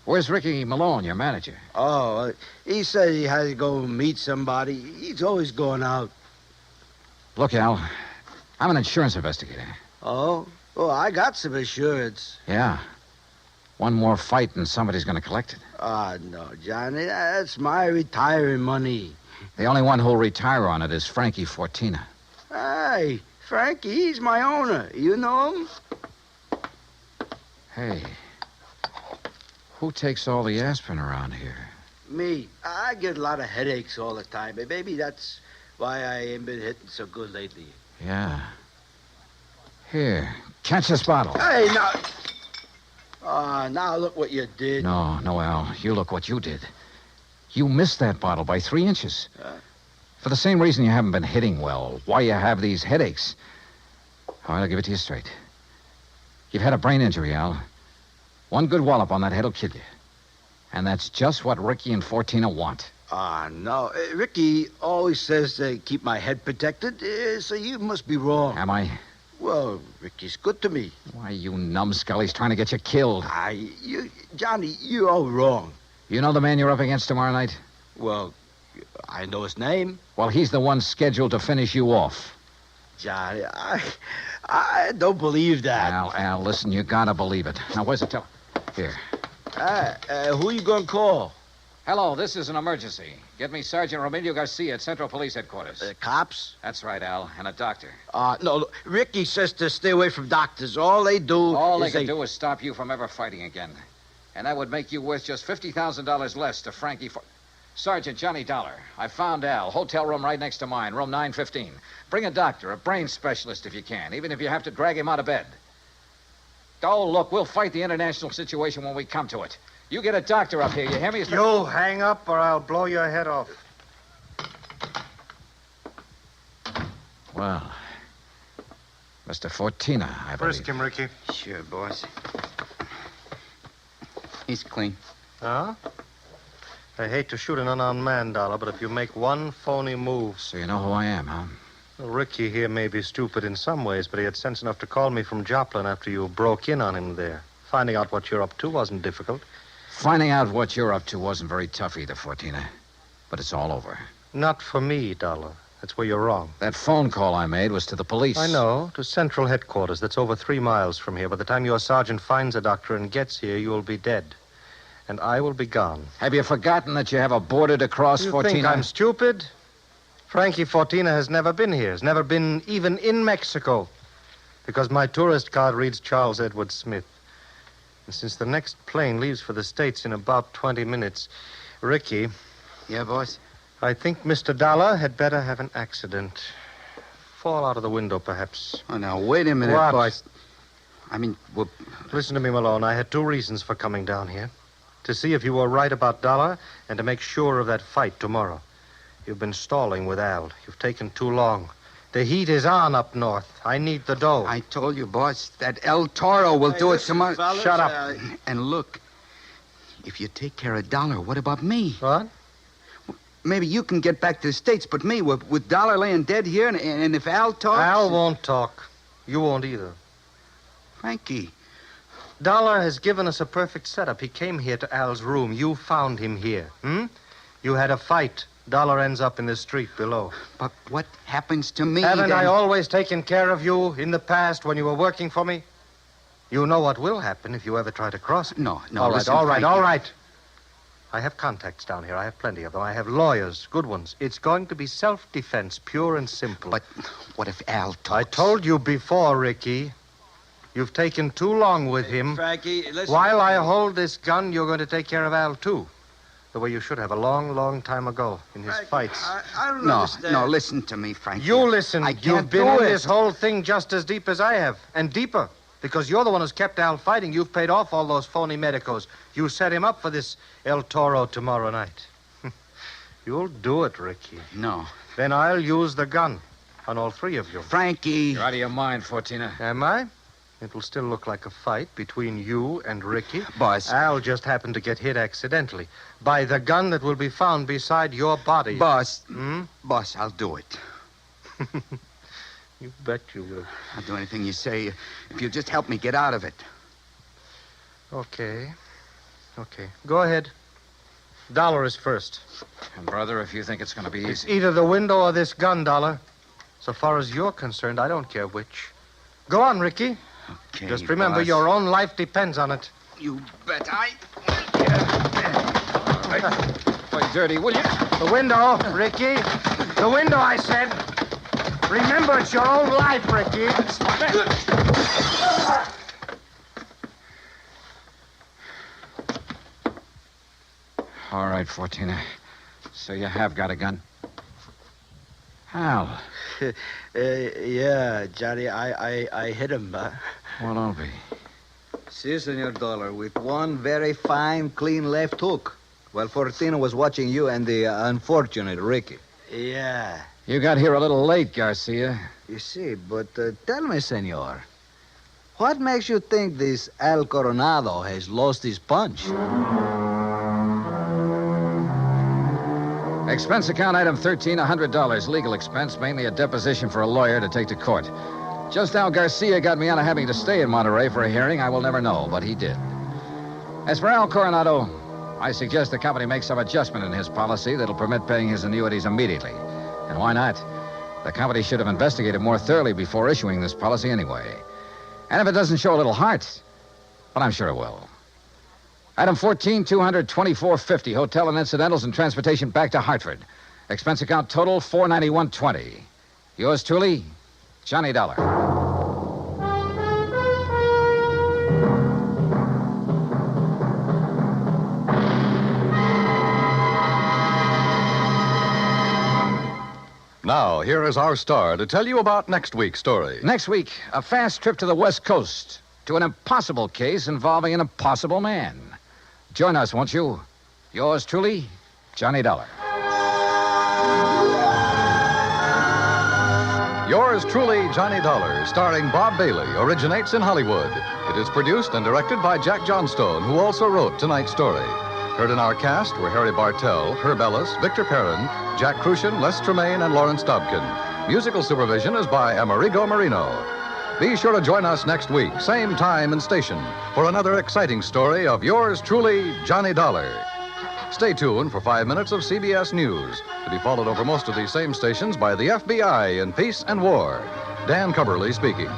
Where's Ricky Malone, your manager? Oh, he said he had to go meet somebody. He's always going out. Look, Al, I'm an insurance investigator. Oh? Oh, I got some insurance. Yeah. One more fight and somebody's going to collect it. Ah, no, Johnny, that's my retiring money. The only one who'll retire on it is Frankie Fortina. Hey, Frankie, he's my owner. You know him? Hey, who takes all the aspirin around here? Me. I get a lot of headaches all the time. But maybe that's why I ain't been hitting so good lately. Yeah. Here, catch this bottle. Hey, now... now look what you did. No, Al. You look what you did. You missed that bottle by 3 inches. For the same reason you haven't been hitting well. Why you have these headaches. All right, I'll give it to you straight. You've had a brain injury, Al. One good wallop on that head will kill you. And that's just what Ricky and Fortina want. No. Ricky always says to keep my head protected, so you must be wrong. Am I? Well, Ricky's good to me. Why, you numbskull, he's trying to get you killed. Johnny, you're all wrong. You know the man you're up against tomorrow night? Well, I know his name. Well, he's the one scheduled to finish you off. Johnny, I don't believe that. Al, listen, you gotta believe it. Now, where's the Here. Who you gonna call? Hello, this is an emergency. Get me Sergeant Romilio Garcia at Central Police Headquarters. Cops? That's right, Al, and a doctor. No, look, Ricky says to stay away from doctors. All they do do is stop you from ever fighting again. And that would make you worth just $50,000 less to Frankie Sergeant Johnny Dollar. I found Al. Hotel room right next to mine, room 915. Bring a doctor, a brain specialist if you can, even if you have to drag him out of bed. Oh, look, we'll fight the international situation when we come to it. You get a doctor up here, you hear me? You hang up or I'll blow your head off. Well, Mr. Fortina, I believe. Frisk him, Ricky. Sure, boss. He's clean. Huh? I hate to shoot an unarmed man, Dollar, but if you make one phony move... So you know who I am, huh? Well, Ricky here may be stupid in some ways, but he had sense enough to call me from Joplin after you broke in on him there. Finding out what you're up to wasn't difficult. Finding out what you're up to wasn't very tough either, Fortina. But it's all over. Not for me, Dollar. That's where you're wrong. That phone call I made was to the police. I know, to Central Headquarters. That's over 3 miles from here. By the time your sergeant finds a doctor and gets here, you'll be dead. And I will be gone. Have you forgotten that you have a border to cross, Fortina? You think I'm stupid? Frankie Fortina has never been here. Has never been even in Mexico. Because my tourist card reads Charles Edward Smith. And since the next plane leaves for the States in about 20 minutes, Ricky... Yeah, boss? I think Mr. Dollar had better have an accident. Fall out of the window, perhaps. Oh, now, wait a minute, What? boss. I mean, well... Listen to me, Malone. I had 2 reasons for coming down here. To see if you were right about Dollar and to make sure of that fight tomorrow. You've been stalling with Al. You've taken too long. The heat is on up north. I need the dough. I told you, boss, that El Toro will do it tomorrow. Fellas, Shut up. And look, if you take care of Dollar, what about me? What? Maybe you can get back to the States, but me, with Dollar laying dead here, and if Al talks... Al won't talk. You won't either. Frankie. Dollar has given us a perfect setup. He came here to Al's room. You found him here. You had a fight. Dollar ends up in the street below. But what happens to me? Haven't then? I always taken care of you in the past when you were working for me? You know what will happen if you ever try to cross me. No, All right, listen, all right, Frankie. all right. I have contacts down here. I have plenty of them. I have lawyers, good ones. It's going to be self-defense, pure and simple. But what if Al talks? I told you before, Ricky. You've taken too long with him. Frankie, listen... While I hold this gun, you're going to take care of Al, too. The way you should have a long, long time ago in his fights. I don't understand. No, listen to me, Frankie. You listen. I can't You've been do in it. this whole thing just as deep as I have, and deeper. Because you're the one who's kept Al fighting. You've paid off all those phony medicos. You set him up for this El Toro tomorrow night. You'll do it, Ricky. No. Then I'll use the gun on all 3 of you. Frankie. You're out of your mind, Fortina. Am I? It'll still look like a fight between you and Ricky. Boss. Al just happened to get hit accidentally by the gun that will be found beside your body. Boss. Boss, I'll do it. You bet you will. I'll do anything you say if you'll just help me get out of it. Okay. Go ahead. Dollar is first. And, brother, if you think it's going to be easy... It's either the window or this gun, Dollar. So far as you're concerned, I don't care which. Go on, Ricky. Okay, Just remember, boss. your own life depends on it. You bet Play dirty, will you? The window, Ricky. The window, I said. Remember, it's your own life, Ricky. All right, Fortina. So you have got a gun? Hal. Yeah, Johnny, I hit him. Well, don't be. Si, Senor Dollar, with one very fine, clean left hook. While Fortino was watching you and the unfortunate Ricky. Yeah. You got here a little late, Garcia. You see, but tell me, Senor, what makes you think this Al Coronado has lost his punch? Expense account item 13, $100. Legal expense, mainly a deposition for a lawyer to take to court. Just how Garcia got me out of having to stay in Monterey for a hearing, I will never know, but he did. As for Al Coronado, I suggest the company make some adjustment in his policy that'll permit paying his annuities immediately. And why not? The company should have investigated more thoroughly before issuing this policy anyway. And if it doesn't show a little heart, but I'm sure it will. Item 14, $224.50. Hotel and incidentals and transportation back to Hartford. Expense account total, $491.20. Yours truly, Johnny Dollar. Now, here is our star to tell you about next week's story. Next week, a fast trip to the West Coast to an impossible case involving an impossible man. Join us, won't you? Yours truly, Johnny Dollar. Yours truly, Johnny Dollar, starring Bob Bailey, originates in Hollywood. It is produced and directed by Jack Johnstone, who also wrote tonight's story. Heard in our cast were Harry Bartell, Herb Ellis, Victor Perrin, Jack Crucian, Les Tremaine, and Lawrence Dobkin. Musical supervision is by Amerigo Marino. Be sure to join us next week, same time and station, for another exciting story of yours truly, Johnny Dollar. Stay tuned for 5 minutes of CBS News, to be followed over most of these same stations by the FBI in Peace and War. Dan Cubberly speaking.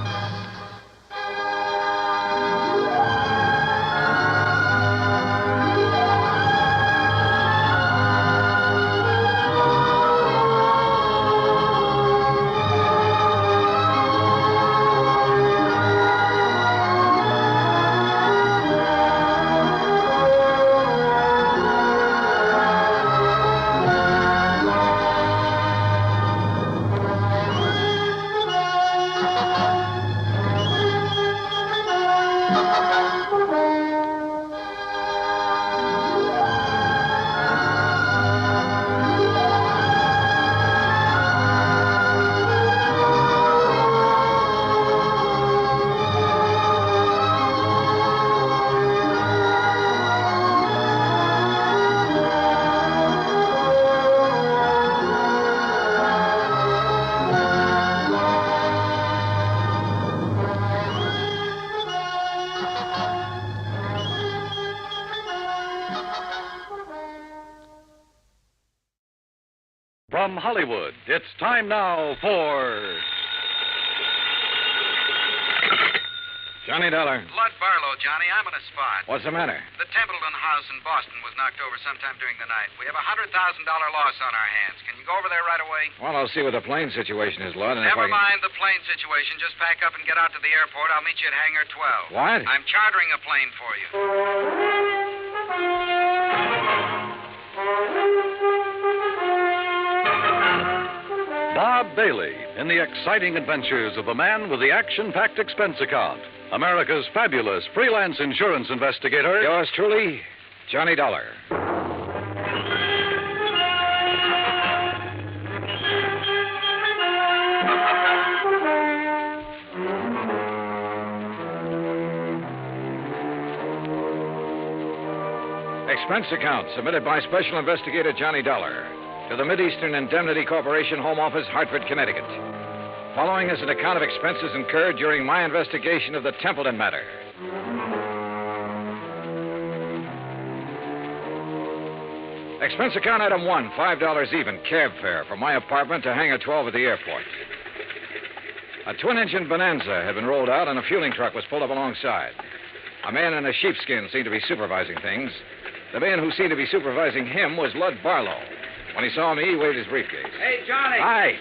From Hollywood, it's time now for... Johnny Dollar. Lud Barlow, Johnny. I'm on a spot. What's the matter? The Templeton house in Boston was knocked over sometime during the night. We have a $100,000 loss on our hands. Can you go over there right away? Well, I'll see what the plane situation is, Lud. And Never mind the plane situation. Just pack up and get out to the airport. I'll meet you at Hangar 12. What? I'm chartering a plane for you. Bob Bailey in the exciting adventures of the man with the action-packed expense account. America's fabulous freelance insurance investigator. Yours truly, Johnny Dollar. Expense account submitted by Special Investigator Johnny Dollar to the Mideastern Indemnity Corporation, Home Office, Hartford, Connecticut. Following is an account of expenses incurred during my investigation of the Templeton matter. Expense account item 1, $5 even, cab fare from my apartment to Hangar 12 at the airport. A twin-engine Bonanza had been rolled out and a fueling truck was pulled up alongside. A man in a sheepskin seemed to be supervising things. The man who seemed to be supervising him was Lud Barlow. When he saw me, he waved his briefcase. Hey, Johnny. Hi.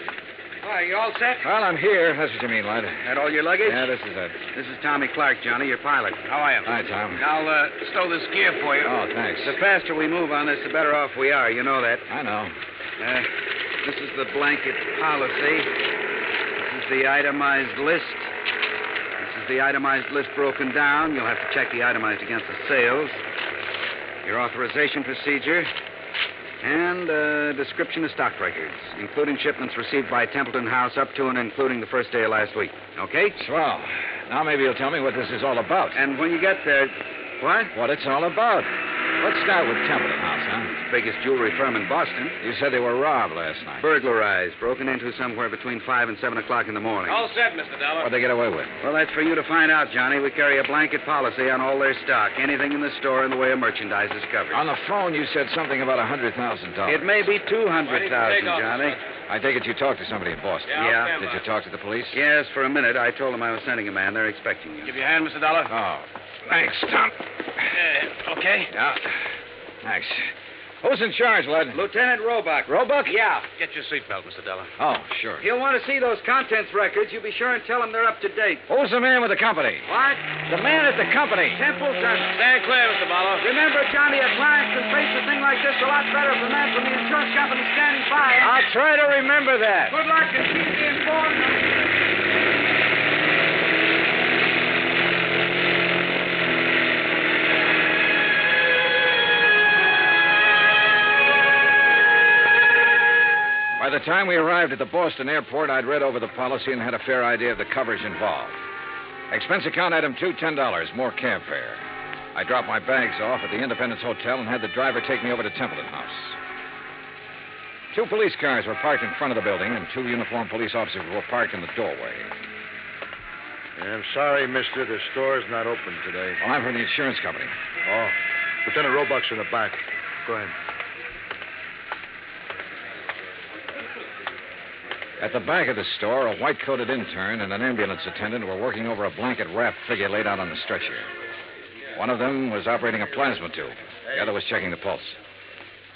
Why, you all set? Well, I'm here. That's what you mean, Lud. That all your luggage? Yeah, this is it. This is Tommy Clark, Johnny, your pilot. How are you? Hi, Tom. I'll stow this gear for you. Oh, thanks. The faster we move on this, the better off we are. You know that. I know. This is the blanket policy. This is the itemized list. This is the itemized list broken down. You'll have to check the itemized against the sales. Your authorization procedure. And a description of stock records, including shipments received by Templeton House up to and including the first day of last week. Okay? Swell. Now maybe you'll tell me what this is all about. And when you get there... What? What it's all about. Let's start with Templeton House, huh? It's the biggest jewelry firm in Boston. You said they were robbed last night. Burglarized, broken into somewhere between 5 and 7 o'clock in the morning. All set, Mr. Dollar. What'd they get away with? Well, that's for you to find out, Johnny. We carry a blanket policy on all their stock. Anything in the store in the way of merchandise is covered. On the phone, you said something about $100,000. It may be $200,000, Johnny. I take it you talked to somebody in Boston. Yeah. Did you talk to the police? Yes, for a minute. I told them I was sending a man. They're expecting you. Give you a hand, Mr. Dollar. Oh, thanks, Tom. Okay? Yeah. Thanks. Who's in charge, Lud? Lieutenant Roebuck. Roebuck? Yeah. Get your seatbelt, Mr. Dollar. Oh, sure. He'll want to see those contents records. You be sure and tell him they're up to date. Who's the man with the company? What? The man at the company. Templeton. Stand clear, Mr. Barlow. Remember, Johnny, a client can face a thing like this a lot better if the man from the insurance company standing by. I'll try to remember that. Good luck and keep me informed. By the time we arrived at the Boston airport, I'd read over the policy and had a fair idea of the coverage involved. Expense account item 2, $10, more cab fare. I dropped my bags off at the Independence Hotel and had the driver take me over to Templeton House. 2 police cars were parked in front of the building, and 2 uniformed police officers were parked in the doorway. I'm sorry, mister. The store's not open today. Well, I'm from the insurance company. Oh. Lieutenant Roebuck's in the back. Go ahead. At the back of the store, a white-coated intern and an ambulance attendant were working over a blanket-wrapped figure laid out on the stretcher. One of them was operating a plasma tube. The other was checking the pulse.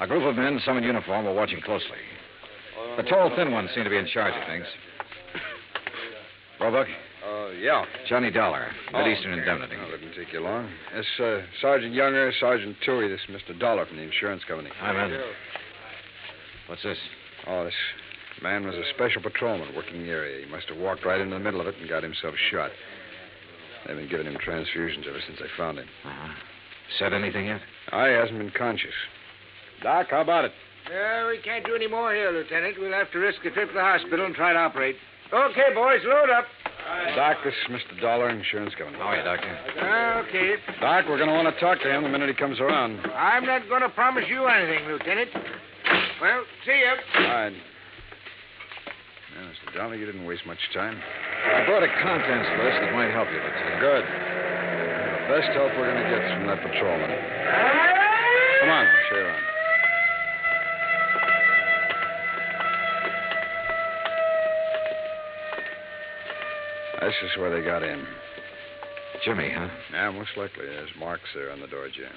A group of men, some in uniform, were watching closely. The tall, thin one seemed to be in charge of things. Roebuck? Yeah. Johnny Dollar, Mid-Eastern Indemnity. Oh, that didn't take you long. This, Sergeant Younger, Sergeant Toohey. This is Mr. Dollar from the insurance company. Hi, man. What's this? Oh, this man was a special patrolman working the area. He must have walked right into the middle of it and got himself shot. They've been giving him transfusions ever since they found him. Uh-huh. Said anything yet? He hasn't been conscious. Doc, how about it? We can't do any more here, Lieutenant. We'll have to risk a trip to the hospital and try to operate. Okay, boys, load up. Doc, this is Mr. Dollar, insurance company. How are you, Doctor? Okay. Doc, we're going to want to talk to him the minute he comes around. I'm not going to promise you anything, Lieutenant. Well, see ya. All right. Now, Mr. Dollar, you didn't waste much time. I brought a contents list that might help you, Lieutenant. Good. The best help we're going to get is from that patrolman. Come on, I'll show you around. This is where they got in. Jimmy, huh? Yeah, most likely. There's marks there on the door jamb.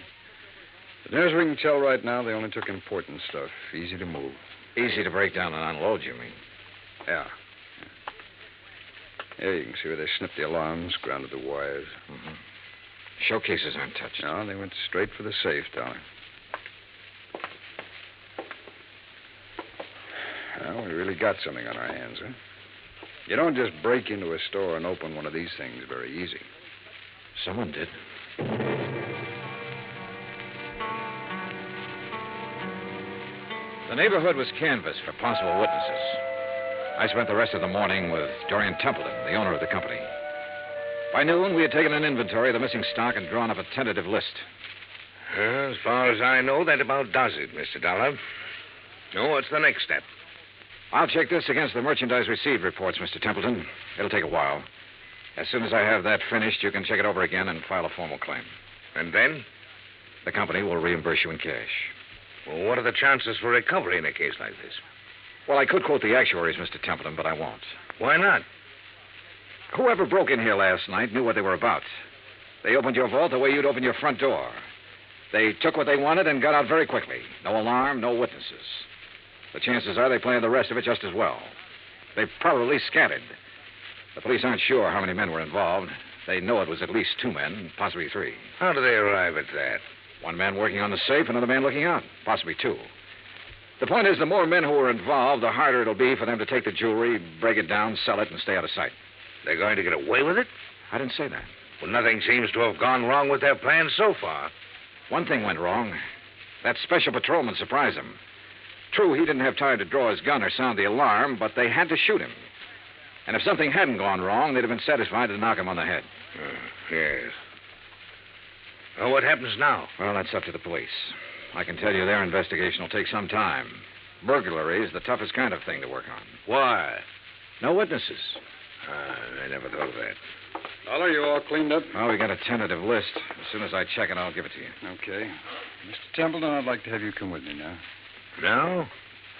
As near as we can tell right now, they only took important stuff. Easy to move. Easy to break down and unload, you mean? Yeah. Here you can see where they snipped the alarms, grounded the wires. Mm-hmm. Showcases aren't touched. No, they went straight for the safe, Dollar. Well, we really got something on our hands, huh? You don't just break into a store and open one of these things very easy. Someone did. The neighborhood was canvassed for possible witnesses. I spent the rest of the morning with Dorian Templeton, the owner of the company. By noon, we had taken an inventory of the missing stock and drawn up a tentative list. As far as I know, that about does it, Mr. Dollar. Now, what's the next step? I'll check this against the merchandise received reports, Mr. Templeton. It'll take a while. As soon as I have that finished, you can check it over again and file a formal claim. And then? The company will reimburse you in cash. Well, what are the chances for recovery in a case like this? Well, I could quote the actuaries, Mr. Templeton, but I won't. Why not? Whoever broke in here last night knew what they were about. They opened your vault the way you'd open your front door. They took what they wanted and got out very quickly. No alarm, no witnesses. The chances are they planned the rest of it just as well. They probably scattered. The police aren't sure how many men were involved. They know it was at least 2 men, possibly 3. How do they arrive at that? One man working on the safe, another man looking out, possibly 2. The point is, the more men who are involved, the harder it'll be for them to take the jewelry, break it down, sell it, and stay out of sight. They're going to get away with it? I didn't say that. Well, nothing seems to have gone wrong with their plans so far. One thing went wrong. That special patrolman surprised them. True, he didn't have time to draw his gun or sound the alarm, but they had to shoot him. And if something hadn't gone wrong, they'd have been satisfied to knock him on the head. Yes. Well, what happens now? Well, that's up to the police. I can tell you their investigation will take some time. Burglary is the toughest kind of thing to work on. Why? No witnesses. I never thought of that. Dollar, you all cleaned up? Well, we got a tentative list. As soon as I check it, I'll give it to you. Okay. Mr. Templeton, I'd like to have you come with me now. Now?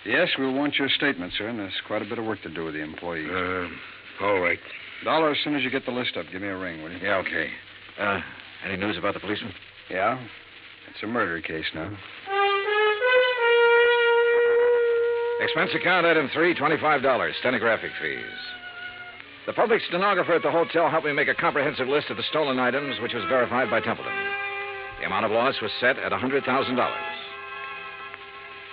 Yes, we'll want your statement, sir, and there's quite a bit of work to do with the employees. All right. Dollar, as soon as you get the list up, give me a ring, will you? Yeah, okay. Any news about the policeman? Yeah. It's a murder case now. Expense account item 3, $25, stenographic fees. The public stenographer at the hotel helped me make a comprehensive list of the stolen items, which was verified by Templeton. The amount of loss was set at $100,000.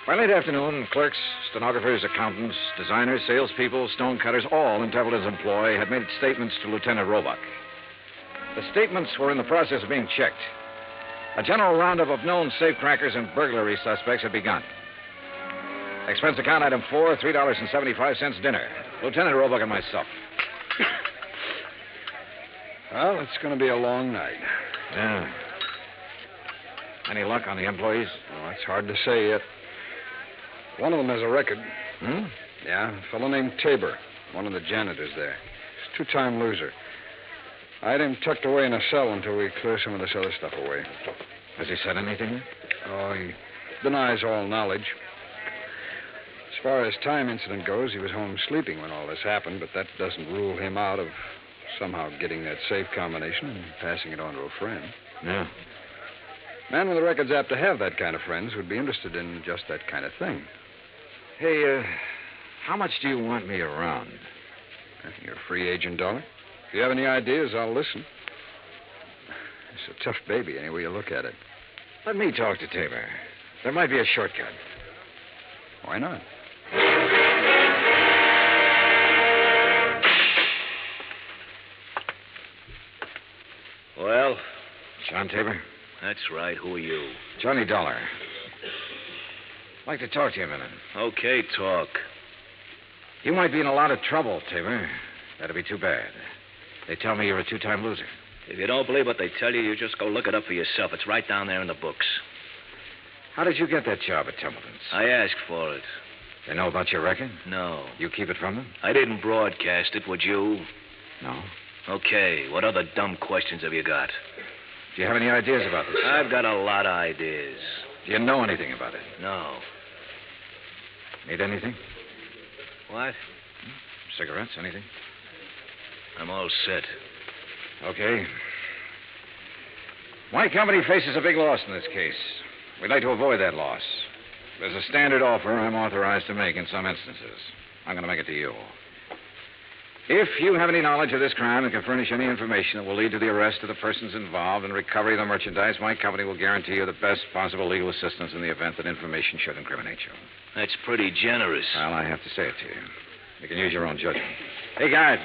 By late afternoon, clerks, stenographers, accountants, designers, salespeople, stonecutters, all in Templeton's employ had made statements to Lieutenant Roebuck. The statements were in the process of being checked. A general roundup of known safecrackers and burglary suspects had begun. Expense account item 4, $3.75 dinner. Lieutenant Roebuck and myself. Well, it's going to be a long night. Yeah. Any luck on the employees? Well, it's hard to say yet. One of them has a record. Hmm? Yeah, a fellow named Tabor, one of the janitors there. He's a two-time loser. I had him tucked away in a cell until we clear some of this other stuff away. Has he said anything? Oh, he denies all knowledge. As far as time incident goes, he was home sleeping when all this happened, but that doesn't rule him out of somehow getting that safe combination and passing it on to a friend. Yeah. Man with a record's apt to have that kind of friends who'd be interested in just that kind of thing. Hey, how much do you want me around? You're a free agent, Dollar. If you have any ideas, I'll listen. It's a tough baby, any way you look at it. Let me talk to Tabor. There might be a shortcut. Why not? Well? John Tabor? That's right. Who are you? Johnny Dollar. I'd like to talk to you a minute. Okay, talk. You might be in a lot of trouble, Tabor. That'd be too bad. They tell me you're a two-time loser. If you don't believe what they tell you, you just go look it up for yourself. It's right down there in the books. How did you get that job at Templeton's? I asked for it. They know about your record? No. You keep it from them? I didn't broadcast it, would you? No. Okay, what other dumb questions have you got? Do you have any ideas about this? I've got a lot of ideas. Do you know anything about it? No. Need anything? What? Cigarettes, anything? I'm all set. Okay. My company faces a big loss in this case. We'd like to avoid that loss. There's a standard offer I'm authorized to make in some instances. I'm going to make it to you. If you have any knowledge of this crime and can furnish any information that will lead to the arrest of the persons involved and recovery of the merchandise, my company will guarantee you the best possible legal assistance in the event that information should incriminate you. That's pretty generous. Well, I have to say it to you. You can use your own judgment. Hey, guard.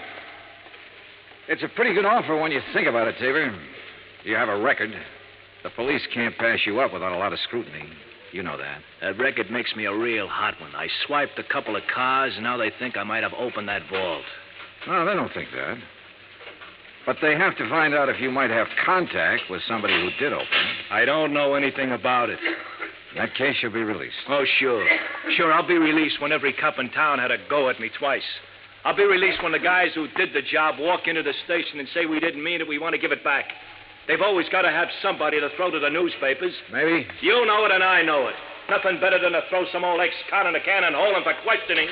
It's a pretty good offer when you think about it, Tabor. You have a record. The police can't pass you up without a lot of scrutiny. You know that. That record makes me a real hot one. I swiped a couple of cars, and now they think I might have opened that vault. No, they don't think that. But they have to find out if you might have contact with somebody who did open it. I don't know anything about it. In that case, you'll be released. Oh, sure. Sure, I'll be released when every cop in town had a go at me twice. I'll be released when the guys who did the job walk into the station and say we didn't mean it, we want to give it back. They've always got to have somebody to throw to the newspapers. Maybe. You know it and I know it. Nothing better than to throw some old ex-con in a can and hold him for questioning.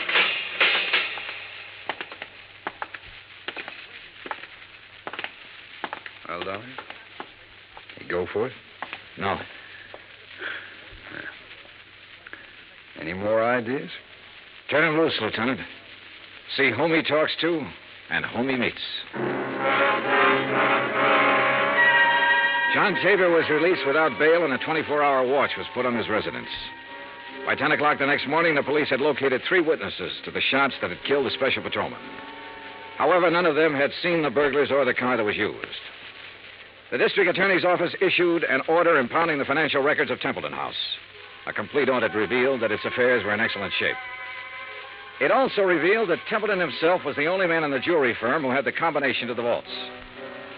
Well, Dolly, you go for it? No. Any more ideas? Turn him loose, Lieutenant. See whom he talks to and whom he meets. John Tabor was released without bail, and a 24-hour watch was put on his residence. By 10 o'clock the next morning, the police had located 3 witnesses to the shots that had killed the special patrolman. However, none of them had seen the burglars or the car that was used. The district attorney's office issued an order impounding the financial records of Templeton House. A complete audit revealed that its affairs were in excellent shape. It also revealed that Templeton himself was the only man in the jewelry firm who had the combination to the vaults.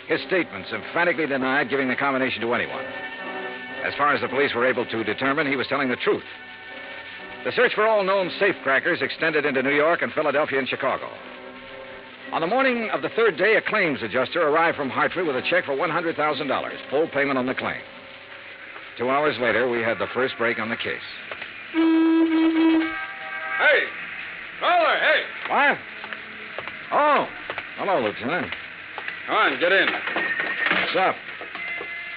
His statements emphatically denied giving the combination to anyone. As far as the police were able to determine, he was telling the truth. The search for all known safecrackers extended into New York and Philadelphia and Chicago. On the morning of the 3rd day, a claims adjuster arrived from Hartford with a check for $100,000, full payment on the claim. 2 hours later, we had the first break on the case. Hey! Caller, hey! What? Oh, hello, Lieutenant. Come on, get in. What's up?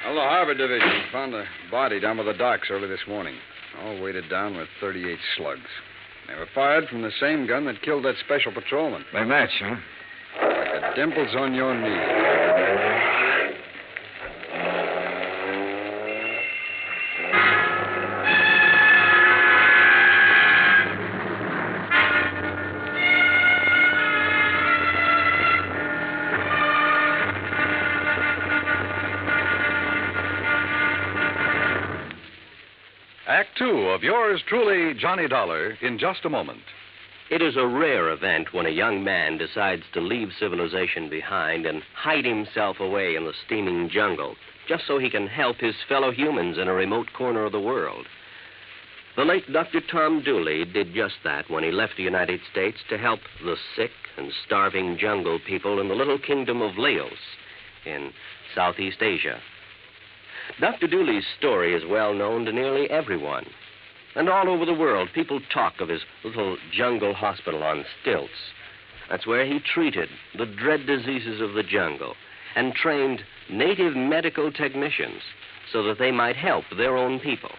Well, the Harbor Division found a body down by the docks early this morning, all weighted down with 38 slugs. They were fired from the same gun that killed that special patrolman. They match, huh? Like the dimples on your knee. Act Two of yours truly, Johnny Dollar, in just a moment. It is a rare event when a young man decides to leave civilization behind and hide himself away in the steaming jungle, just so he can help his fellow humans in a remote corner of the world. The late Dr. Tom Dooley did just that when he left the United States to help the sick and starving jungle people in the little kingdom of Laos in Southeast Asia. Dr. Dooley's story is well known to nearly everyone. And all over the world, people talk of his little jungle hospital on stilts. That's where he treated the dread diseases of the jungle and trained native medical technicians so that they might help their own people.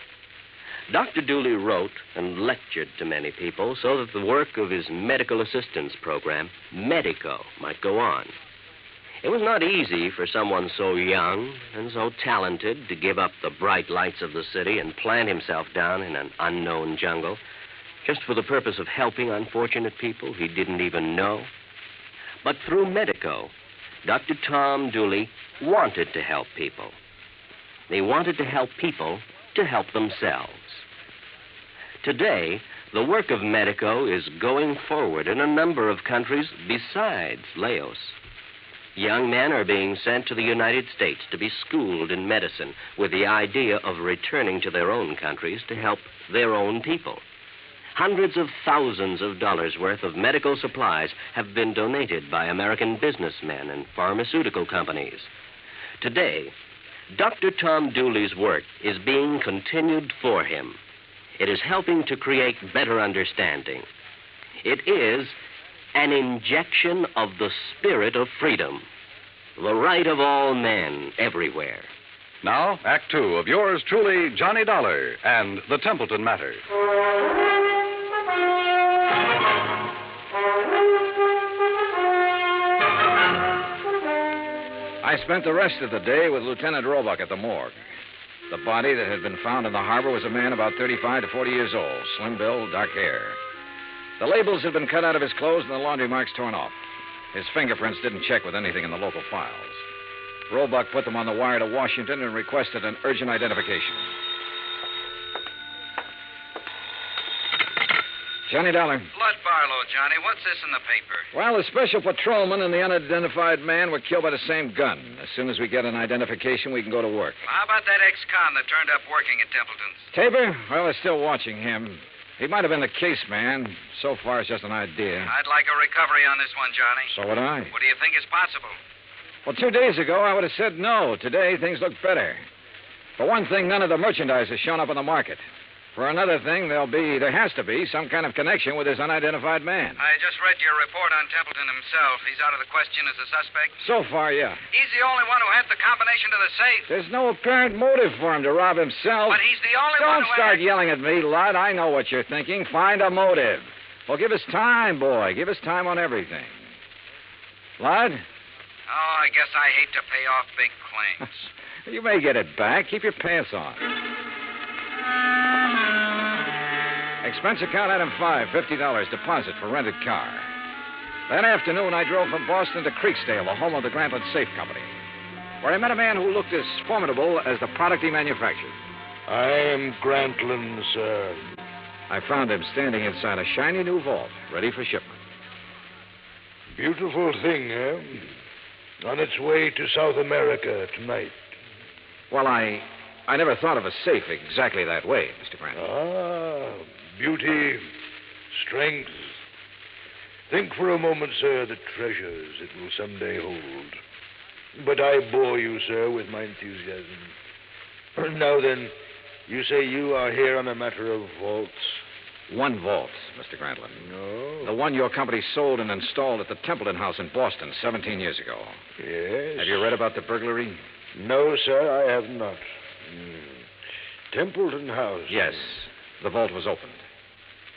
Dr. Dooley wrote and lectured to many people so that the work of his medical assistance program, Medico, might go on. It was not easy for someone so young and so talented to give up the bright lights of the city and plant himself down in an unknown jungle just for the purpose of helping unfortunate people he didn't even know. But through Medico, Dr. Tom Dooley wanted to help people. He wanted to help people to help themselves. Today, the work of Medico is going forward in a number of countries besides Laos. Young men are being sent to the United States to be schooled in medicine with the idea of returning to their own countries to help their own people. Hundreds of thousands of dollars worth of medical supplies have been donated by American businessmen and pharmaceutical companies. Today, Dr. Tom Dooley's work is being continued for him. It is helping to create better understanding. It is an injection of the spirit of freedom, the right of all men everywhere. Now, Act Two of yours truly, Johnny Dollar, and the Templeton Matter. I spent the rest of the day with Lieutenant Roebuck at the morgue. The body that had been found in the harbor was a man about 35 to 40 years old, slim build, dark hair. The labels had been cut out of his clothes and the laundry marks torn off. His fingerprints didn't check with anything in the local files. Roebuck put them on the wire to Washington and requested an urgent identification. Johnny Dollar. Blood Barlow, Johnny. What's this in the paper? Well, the special patrolman and the unidentified man were killed by the same gun. As soon as we get an identification, we can go to work. Well, how about that ex-con that turned up working at Templeton's? Tabor? Well, they're still watching him. He might have been the case man. So far, it's just an idea. I'd like a recovery on this one, Johnny. So would I. What do you think is possible? Well, 2 days ago, I would have said no. Today, things look better. For one thing, none of the merchandise has shown up on the market. For another thing, there has to be some kind of connection with this unidentified man. I just read your report on Templeton himself. He's out of the question as a suspect? So far, yeah. He's the only one who had the combination to the safe. There's no apparent motive for him to rob himself. But he's the only one Don't who start yelling at me, lad. I know what you're thinking. Find a motive. Well, give us time, boy. Give us time on everything. Lad? Oh, I guess I hate to pay off big claims. You may get it back. Keep your pants on. Expense account item 5, $50 deposit for rented car. That afternoon, I drove from Boston to Creeksdale, the home of the Grantland Safe Company, where I met a man who looked as formidable as the product he manufactured. I am Grantland, sir. I found him standing inside a shiny new vault, ready for shipment. Beautiful thing, eh? On its way to South America tonight. Well, I never thought of a safe exactly that way, Mr. Grant. Ah, beauty, strength. Think for a moment, sir, the treasures it will someday hold. But I bore you, sir, with my enthusiasm. Now then, you say you are here on a matter of vaults? One vault, Mr. Grantland. No. The one your company sold and installed at the Templeton House in Boston 17 years ago. Yes. Have you read about the burglary? No, sir, I have not. Templeton House? Yes. The vault was opened.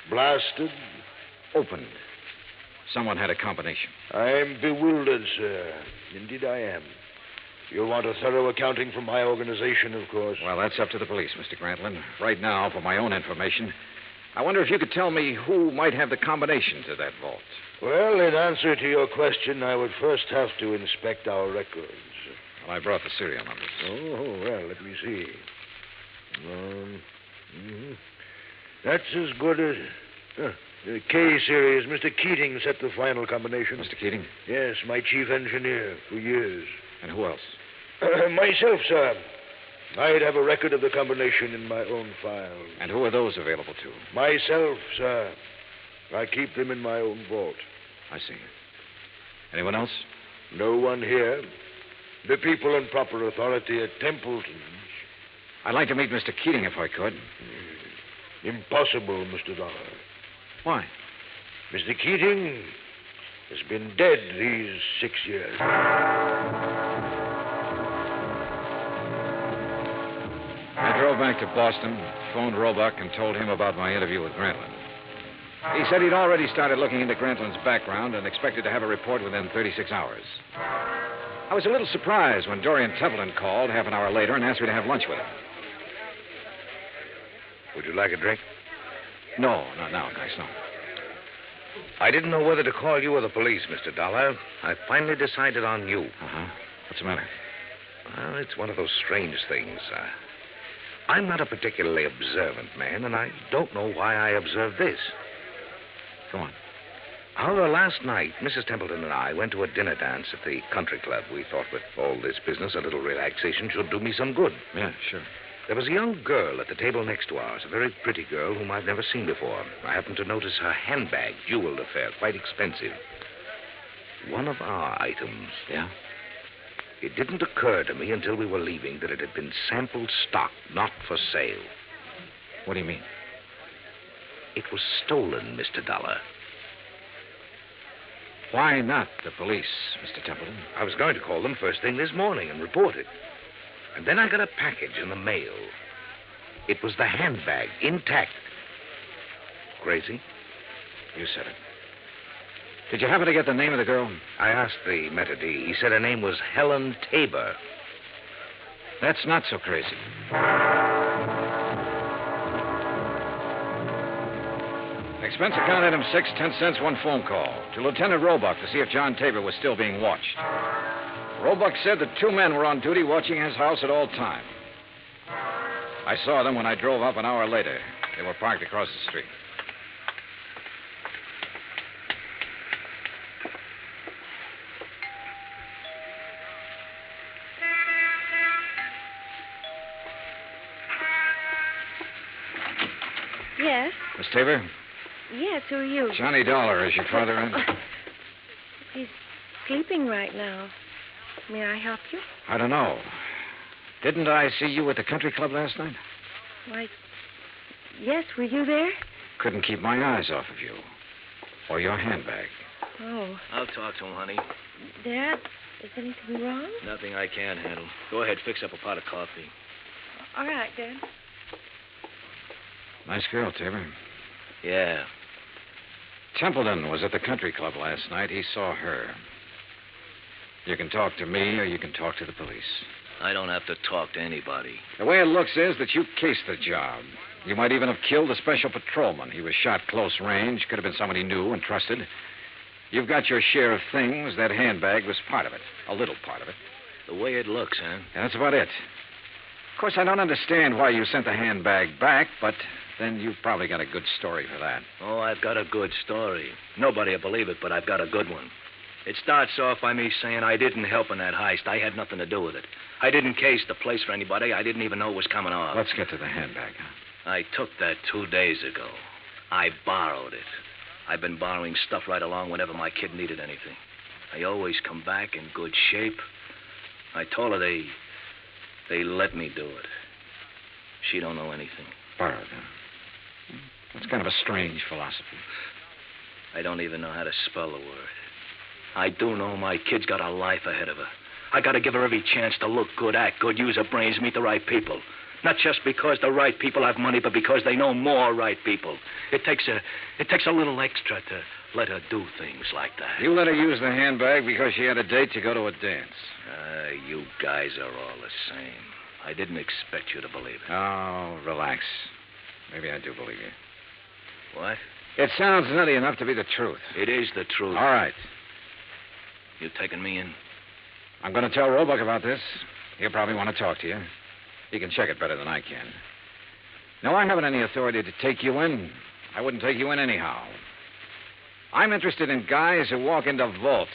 Blasted? Opened. Someone had a combination. I'm bewildered, sir. Indeed I am. You'll want a thorough accounting from my organization, of course. Well, that's up to the police, Mr. Grantland. Right now, for my own information, I wonder if you could tell me who might have the combination to that vault. Well, in answer to your question, I would first have to inspect our records. Well, I brought the serial numbers. Oh, well, let me see. That's as good as... the K series. Mr. Keating set the final combination. Mr. Keating? Yes, my chief engineer for years. And who else? Myself, sir. I'd have a record of the combination in my own file. And who are those available to? Myself, sir. I keep them in my own vault. I see. Anyone else? No one here. The people in proper authority at Templeton's. I'd like to meet Mr. Keating if I could. Impossible, Mr. Dollar. Why? Mr. Keating has been dead these 6 years. I drove back to Boston, phoned Roebuck, and told him about my interview with Grantland. He said he'd already started looking into Grantland's background and expected to have a report within 36 hours. I was a little surprised when Dorian Templeton called half an hour later and asked me to have lunch with him. Would you like a drink? No, not now, thanks, no. I didn't know whether to call you or the police, Mr. Dollar. I finally decided on you. Uh-huh. What's the matter? Well, it's one of those strange things. I'm not a particularly observant man, and I don't know why I observed this. Go on. However, last night, Mrs. Templeton and I went to a dinner dance at the country club. We thought with all this business, a little relaxation should do me some good. Yeah, sure. There was a young girl at the table next to ours, a very pretty girl whom I've never seen before. I happened to notice her handbag, jeweled affair, quite expensive. One of our items. Yeah? It didn't occur to me until we were leaving that it had been sample stock, not for sale. What do you mean? It was stolen, Mr. Dollar. Why not the police, Mr. Templeton? I was going to call them first thing this morning and report it. And then I got a package in the mail. It was the handbag, intact. Crazy? You said it. Did you happen to get the name of the girl? I asked the maitre d'. He said her name was Helen Tabor. That's not so crazy. Expense account item 6, 10 cents, one phone call to Lieutenant Roebuck to see if John Tabor was still being watched. Roebuck said that 2 men were on duty watching his house at all times. I saw them when I drove up an hour later. They were parked across the street. Yes? Miss Tabor? Yes, who are you? Johnny Dollar, is your father in? He's sleeping right now. May I help you? I don't know. Didn't I see you at the country club last night? Why, yes, were you there? Couldn't keep my eyes off of you. Or your handbag. Oh. I'll talk to him, honey. Dad, is anything wrong? Nothing I can't handle. Go ahead, fix up a pot of coffee. All right, Dad. Nice girl, Tabor. Yeah. Templeton was at the country club last night. He saw her. You can talk to me or you can talk to the police. I don't have to talk to anybody. The way it looks is that you cased the job. You might even have killed a special patrolman. He was shot close range. Could have been someone he knew and trusted. You've got your share of things. That handbag was part of it. A little part of it. The way it looks, huh? And that's about it. Of course, I don't understand why you sent the handbag back, but then you've probably got a good story for that. Oh, I've got a good story. Nobody will believe it, but I've got a good one. It starts off by me saying I didn't help in that heist. I had nothing to do with it. I didn't case the place for anybody. I didn't even know it was coming off. Let's get to the handbag, huh? I took that 2 days ago. I borrowed it. I've been borrowing stuff right along whenever my kid needed anything. I always come back in good shape. I told her they let me do it. She don't know anything. Borrowed, huh? That's kind of a strange philosophy. I don't even know how to spell the word. I do know my kid's got a life ahead of her. I got to give her every chance to look good, act good, use her brains, meet the right people. Not just because the right people have money, but because they know more right people. It takes a little extra to let her do things like that. You let her use the handbag because she had a date to go to a dance. You guys are all the same. I didn't expect you to believe it. Oh, relax. Maybe I do believe you. What? It sounds nutty enough to be the truth. It is the truth. All right. You taking me in? I'm going to tell Roebuck about this. He'll probably want to talk to you. He can check it better than I can. No, I haven't any authority to take you in. I wouldn't take you in anyhow. I'm interested in guys who walk into vaults.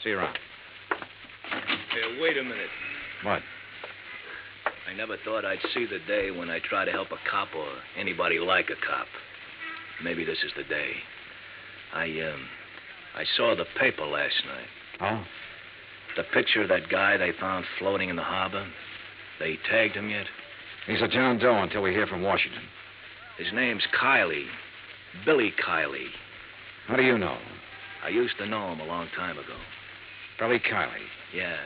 See you around. Hey, wait a minute. What? I never thought I'd see the day when I try to help a cop or anybody like a cop. Maybe this is the day. I saw the paper last night. Oh? The picture of that guy they found floating in the harbor. They tagged him yet? He's a John Doe until we hear from Washington. His name's Kiley. Billy Kiley. How do you know? I used to know him a long time ago. Billy Kiley? Yeah,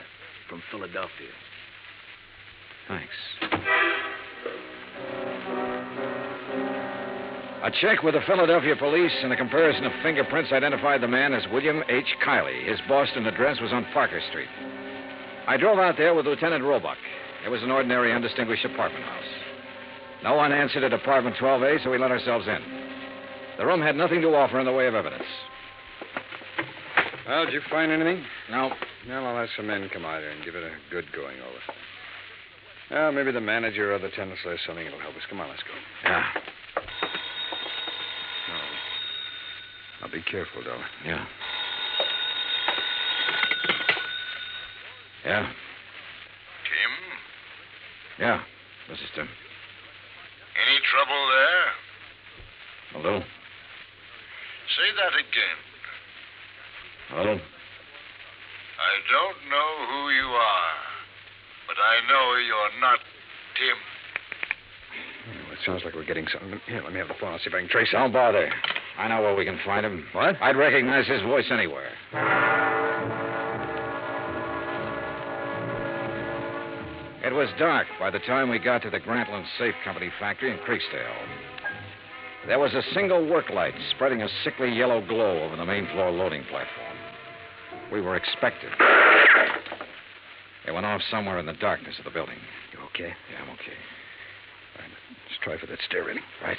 from Philadelphia. Thanks. A check with the Philadelphia police and a comparison of fingerprints identified the man as William H. Kiley. His Boston address was on Parker Street. I drove out there with Lieutenant Roebuck. It was an ordinary, undistinguished apartment house. No one answered at apartment 12A, so we let ourselves in. The room had nothing to offer in the way of evidence. Well, did you find anything? No. Well, I'll have some men come out here and give it a good going over. Well, maybe the manager or the tenants will have something that'll help us. Come on, let's go. Yeah. Now, be careful, Dollar. Yeah. Yeah? Tim? Yeah, this is Tim. Any trouble there? A little. Say that again. A little. I don't know who you are, but I know you're not Tim. Well, it sounds like we're getting something. Here, let me have the phone. I'll see if I can trace him. Don't bother. I know where we can find him. What? I'd recognize his voice anywhere. It was dark by the time we got to the Grantland Safe Company factory in Creeksdale. There was a single work light spreading a sickly yellow glow over the main floor loading platform. We were expected. It went off somewhere in the darkness of the building. You okay? Yeah, I'm okay. All right, let's try for that stair railing. Right.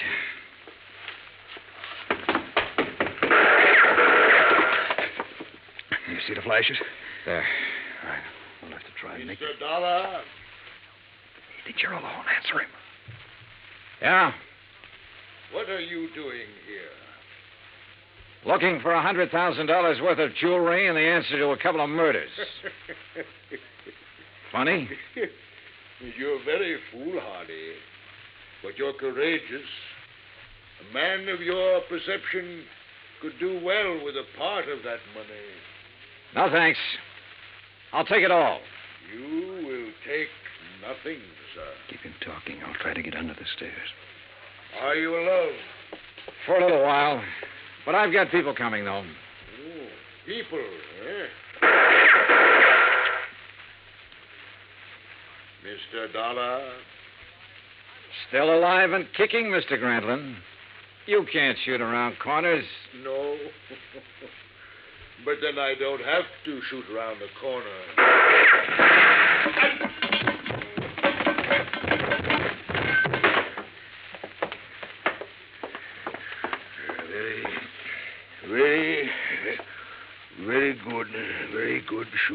You see the flashes? There. All right. We'll have to try and make... Mr. Dollar? He thinks you're alone. Answer him. Yeah? What are you doing here? Looking for $100,000 worth of jewelry and the answer to a couple of murders. Funny? You're very foolhardy, but you're courageous. A man of your perception could do well with a part of that money. No, thanks. I'll take it all. You will take nothing, sir. Keep him talking. I'll try to get under the stairs. Are you alone? For a little while. But I've got people coming, though. Oh, people, eh? Mr. Dollar? Still alive and kicking, Mr. Grantland. You can't shoot around corners. No. But then I don't have to shoot around the corner.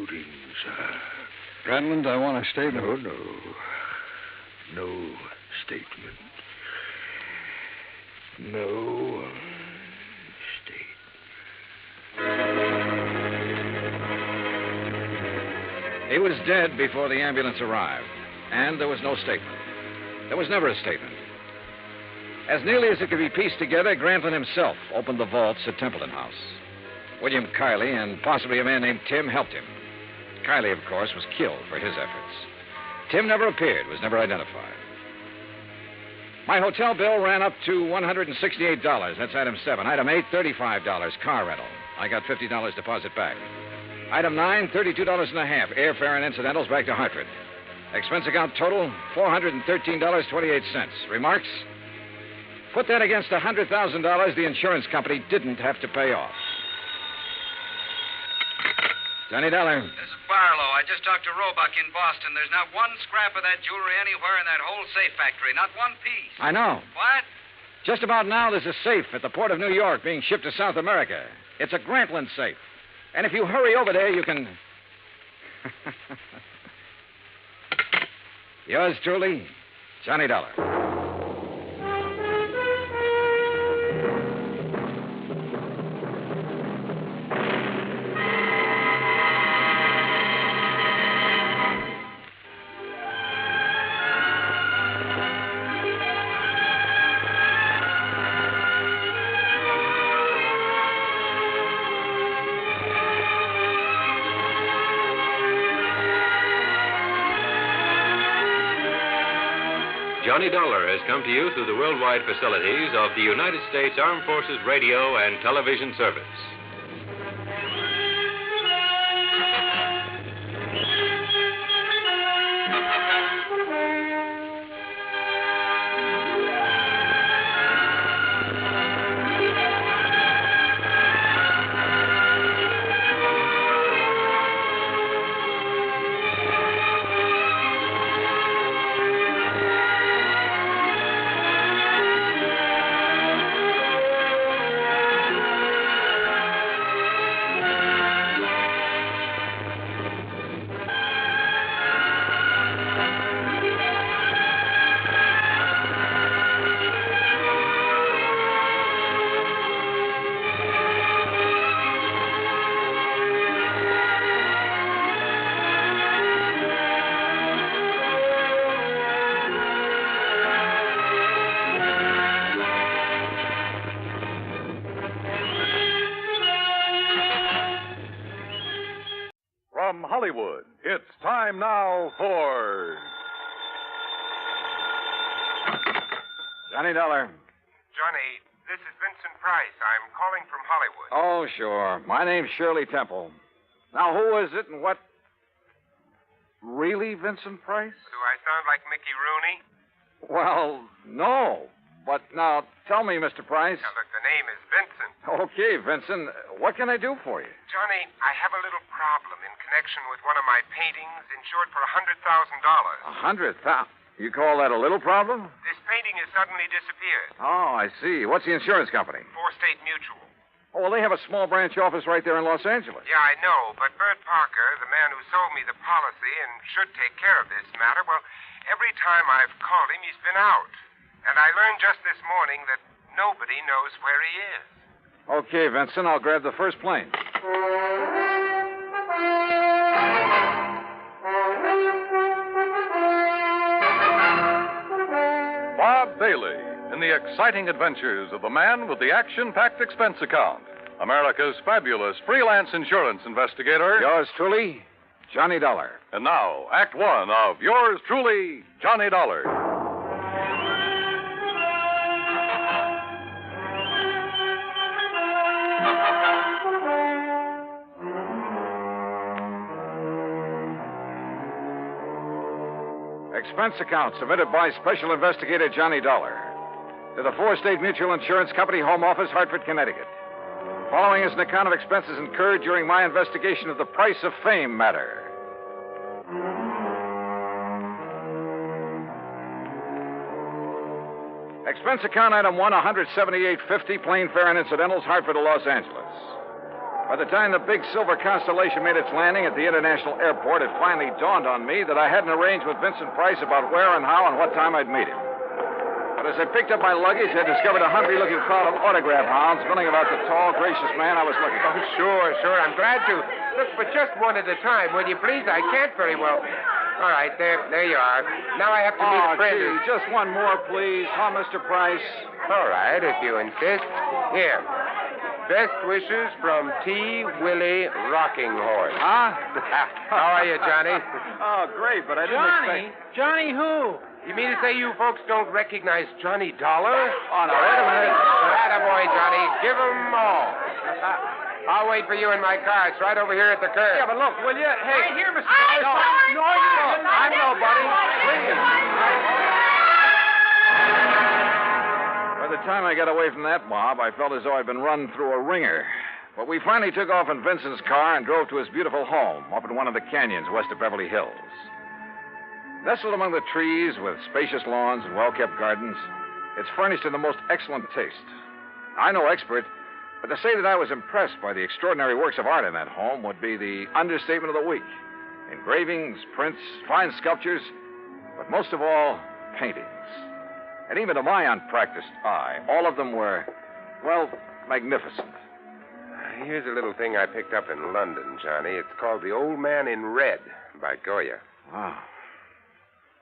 shooting, sir. Granland, I want a statement. No statement. No He was dead before the ambulance arrived, and there was no statement. There was never a statement. As nearly as it could be pieced together, Grantlin himself opened the vaults at Templeton House. William Kiley and possibly a man named Tim helped him. Kiley, of course, was killed for his efforts. Tim never appeared, was never identified. My hotel bill ran up to $168. That's item 7. Item 8, $35, car rental. I got $50 deposit back. Item 9, $32.50, airfare and incidentals back to Hartford. Expense account total, $413.28. Remarks? Put that against $100,000 the insurance company didn't have to pay off. Johnny Dollar. This is Barlow. I just talked to Roebuck in Boston. There's not one scrap of that jewelry anywhere in that whole safe factory. Not one piece. I know. What? Just about now, there's a safe at the port of New York being shipped to South America. It's a Grantland safe. And if you hurry over there, you can... Yours truly, Johnny Dollar. Johnny Dollar has come to you through the worldwide facilities of the United States Armed Forces Radio and Television Service. From Hollywood, it's time now for... Johnny Dollar. Johnny, this is Vincent Price. I'm calling from Hollywood. Oh, sure. My name's Shirley Temple. Now, who is it and what... Really, Vincent Price? Do I sound like Mickey Rooney? Well, no. But now, tell me, Mr. Price. Now, look, the name is Vincent. Okay, Vincent. What can I do for you? Johnny, I have a little problem in connection with one of my paintings insured for $100,000. $100,000? You call that a little problem? This painting has suddenly disappeared. Oh, I see. What's the insurance company? State Mutual. Oh, well, they have a small branch office right there in Los Angeles. Yeah, I know, but Bert Parker, the man who sold me the policy and should take care of this matter, well, every time I've called him, he's been out. And I learned just this morning that nobody knows where he is. Okay, Vincent, I'll grab the first plane. Bob Bailey in the exciting adventures of the man with the action-packed expense account. America's fabulous freelance insurance investigator. Yours truly, Johnny Dollar. And now, Act One of yours truly, Johnny Dollar. Expense account submitted by Special Investigator Johnny Dollar to the State Mutual Insurance Company, Home Office, Hartford, Connecticut. Following is an account of expenses incurred during my investigation of the Price of Fame matter. Expense account item 1, $178.50, plane fare and incidentals, Hartford to Los Angeles. By the time the big silver constellation made its landing at the international airport, it finally dawned on me that I hadn't arranged with Vincent Price about where and how and what time I'd meet him. But as I picked up my luggage, I discovered a hungry-looking crowd of autograph hounds milling about the tall, gracious man I was looking for. Oh, sure. I'm glad to. Look, but just one at a time, will you please? I can't very well. All right, there you are. Now I have to meet a friend. Gee, just one more, please. Huh, Mr. Price? All right, if you insist. Here. Best wishes from T. Willie Rocking Horse. Huh? How are you, Johnny? Oh, great, but I didn't expect... Johnny who? You mean to say you folks don't recognize Johnny Dollar? Oh, no, wait a minute. Attaboy, Johnny. Give 'em all. I'll wait for you in my car. It's right over here at the curb. Yeah, but look, will you? Hey. Right here, Mr. No, you don't. I'm nobody. Please. By the time I got away from that mob, I felt as though I'd been run through a ringer. But we finally took off in Vincent's car and drove to his beautiful home up in one of the canyons west of Beverly Hills. Nestled among the trees with spacious lawns and well-kept gardens, it's furnished in the most excellent taste. I'm no expert, but to say that I was impressed by the extraordinary works of art in that home would be the understatement of the week. Engravings, prints, fine sculptures, but most of all, paintings. And even to my unpracticed eye, all of them were, well, magnificent. Here's a little thing I picked up in London, Johnny. It's called The Old Man in Red by Goya. Wow.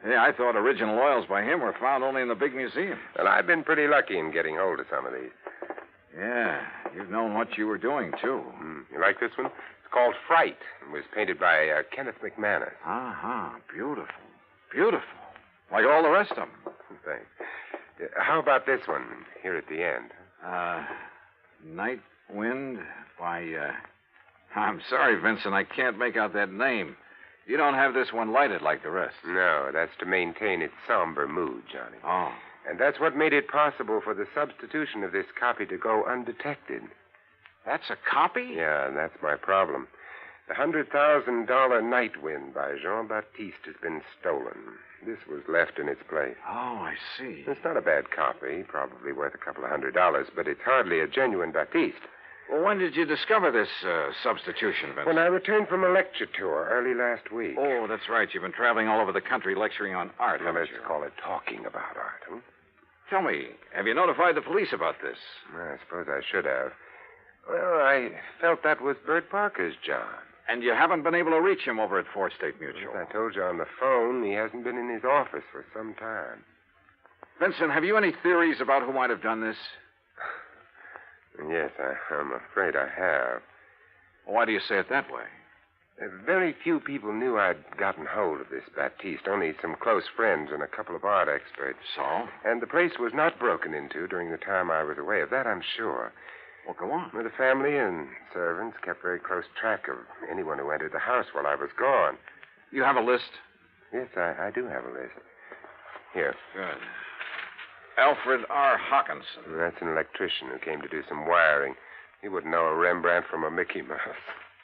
Yeah, I thought original oils by him were found only in the big museum. Well, I've been pretty lucky in getting hold of some of these. Yeah, you've known what you were doing, too. You like this one? It's called Fright. It was painted by Kenneth McManus. Beautiful. Beautiful. Like all the rest of them. Thanks. How about this one here at the end? Night Wind by, I'm sorry, Vincent, I can't make out that name. You don't have this one lighted like the rest. No, that's to maintain its somber mood, Johnny. Oh. And that's what made it possible for the substitution of this copy to go undetected. That's a copy? Yeah, and that's my problem. The $100,000 Night Wind by Jean-Baptiste has been stolen. This was left in its place. Oh, I see. It's not a bad copy, probably worth a couple of $100, but it's hardly a genuine Baptiste. Well, when did you discover this substitution, Vincent? When I returned from a lecture tour early last week. Oh, that's right. You've been traveling all over the country lecturing on art, Let's call it talking about art, huh? Tell me, have you notified the police about this? I suppose I should have. Well, I felt that was Bert Parker's job. And you haven't been able to reach him over at Fourth State Mutual? As I told you on the phone, he hasn't been in his office for some time. Vincent, have you any theories about who might have done this? Yes, I'm afraid I have. Why do you say it that way? Very few people knew I'd gotten hold of this Baptiste, only some close friends and a couple of art experts. So? And the place was not broken into during the time I was away. Of that I'm sure. Well, go on. Well, the family and servants kept very close track of anyone who entered the house while I was gone. You have a list? Yes, I do have a list. Here. Good. Alfred R. Hawkinson. That's an electrician who came to do some wiring. He wouldn't know a Rembrandt from a Mickey Mouse.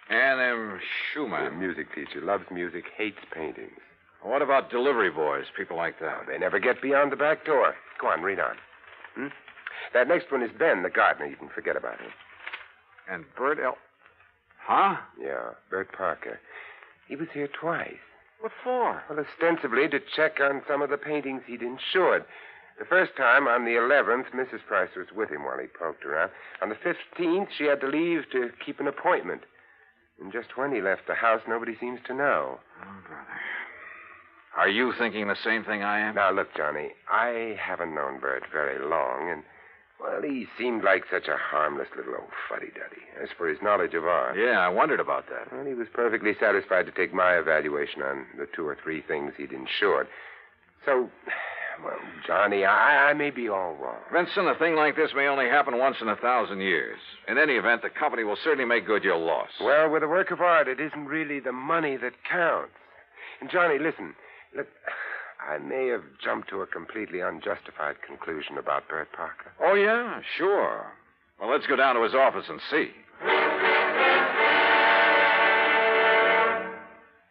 Ann M. Schumann. A music teacher. Loves music, hates paintings. What about delivery boys, people like that? Oh, they never get beyond the back door. Go on, read on. That next one is Ben, the gardener. You can forget about him. And Bert L. Huh? Yeah, Bert Parker. He was here twice. What for? Well, ostensibly to check on some of the paintings he'd insured. The first time, on the 11th, Mrs. Price was with him while he poked around. On the 15th, she had to leave to keep an appointment. And just when he left the house, nobody seems to know. Oh, brother. Are you thinking the same thing I am? Now, look, Johnny, I haven't known Bert very long, and, well, he seemed like such a harmless little old fuddy-duddy. As for his knowledge of art... Yeah, I wondered about that. Well, he was perfectly satisfied to take my evaluation on the 2 or 3 things he'd insured. So... Well, Johnny, I may be all wrong. Vincent, a thing like this may only happen once in 1,000 years. In any event, the company will certainly make good your loss. Well, with a work of art, it isn't really the money that counts. And, Johnny, listen. Look, I may have jumped to a completely unjustified conclusion about Bert Parker. Oh, yeah? Sure. Well, let's go down to his office and see.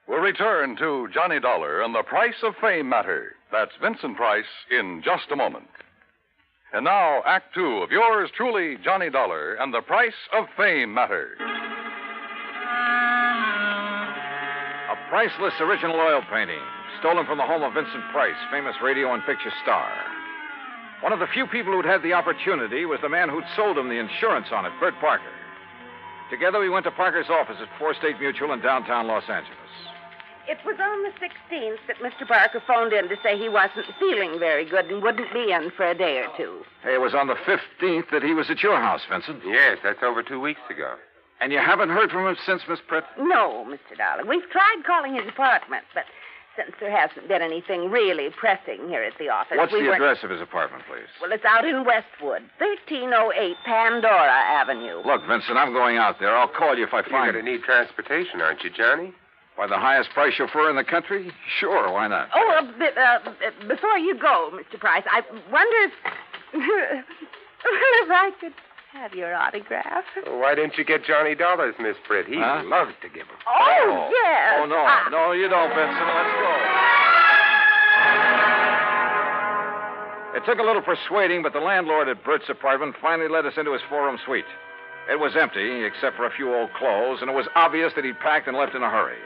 We'll return to Johnny Dollar and the Price of Fame matter. That's Vincent Price in just a moment. And now, Act 2 of yours truly, Johnny Dollar, and the Price of Fame matter. Priceless original oil painting, stolen from the home of Vincent Price, famous radio and picture star. One of the few people who'd had the opportunity was the man who'd sold him the insurance on it, Bert Parker. Together, we went to Parker's office at 4 State Mutual in downtown Los Angeles. It was on the 16th that Mr. Parker phoned in to say he wasn't feeling very good and wouldn't be in for a day or two. Hey, it was on the 15th that he was at your house, Vincent. Yes, that's over 2 weeks ago. And you haven't heard from him since, Miss Pritt? No, Mr. Dollar. We've tried calling his apartment, but since there hasn't been anything really pressing here at the office... What's the address of his apartment, please? Well, it's out in Westwood, 1308 Pandora Avenue. Look, Vincent, I'm going out there. I'll call you if I find You're going to need transportation, aren't you, Johnny? By the highest price chauffeur in the country? Sure, why not? Oh, before you go, Mr. Price, I wonder if... if I could have your autograph. Well, why didn't you get Johnny Dollars, Miss Britt? He loves to give them. Oh, yes. Oh, no. No, you don't, Vincent. Let's go. It took a little persuading, but the landlord at Bert's apartment finally let us into his 4-room suite. It was empty, except for a few old clothes, and it was obvious that he'd packed and left in a hurry.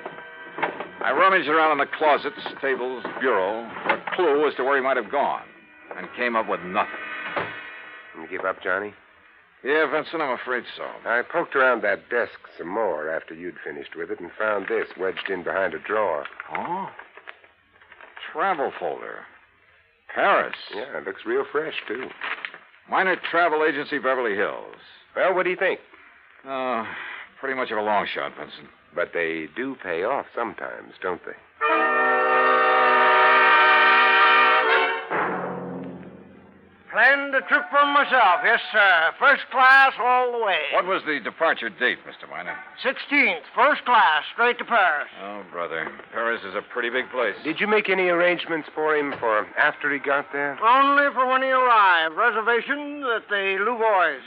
I rummaged around in the closets, tables, bureau, for a clue as to where he might have gone, and came up with nothing. You give up, Johnny? Yeah, Vincent, I'm afraid so. I poked around that desk some more after you'd finished with it and found this wedged in behind a drawer. Oh? Travel folder. Paris. Yeah, it looks real fresh, too. Minor Travel Agency, Beverly Hills. Well, what do you think? Pretty much of a long shot, Vincent. But they do pay off sometimes, don't they? Planned the trip for myself, yes, sir. First class all the way. What was the departure date, Mr. Miner? 16th, first class, straight to Paris. Oh, brother. Paris is a pretty big place. Did you make any arrangements for him for after he got there? Only for when he arrived. Reservations at the Louvois.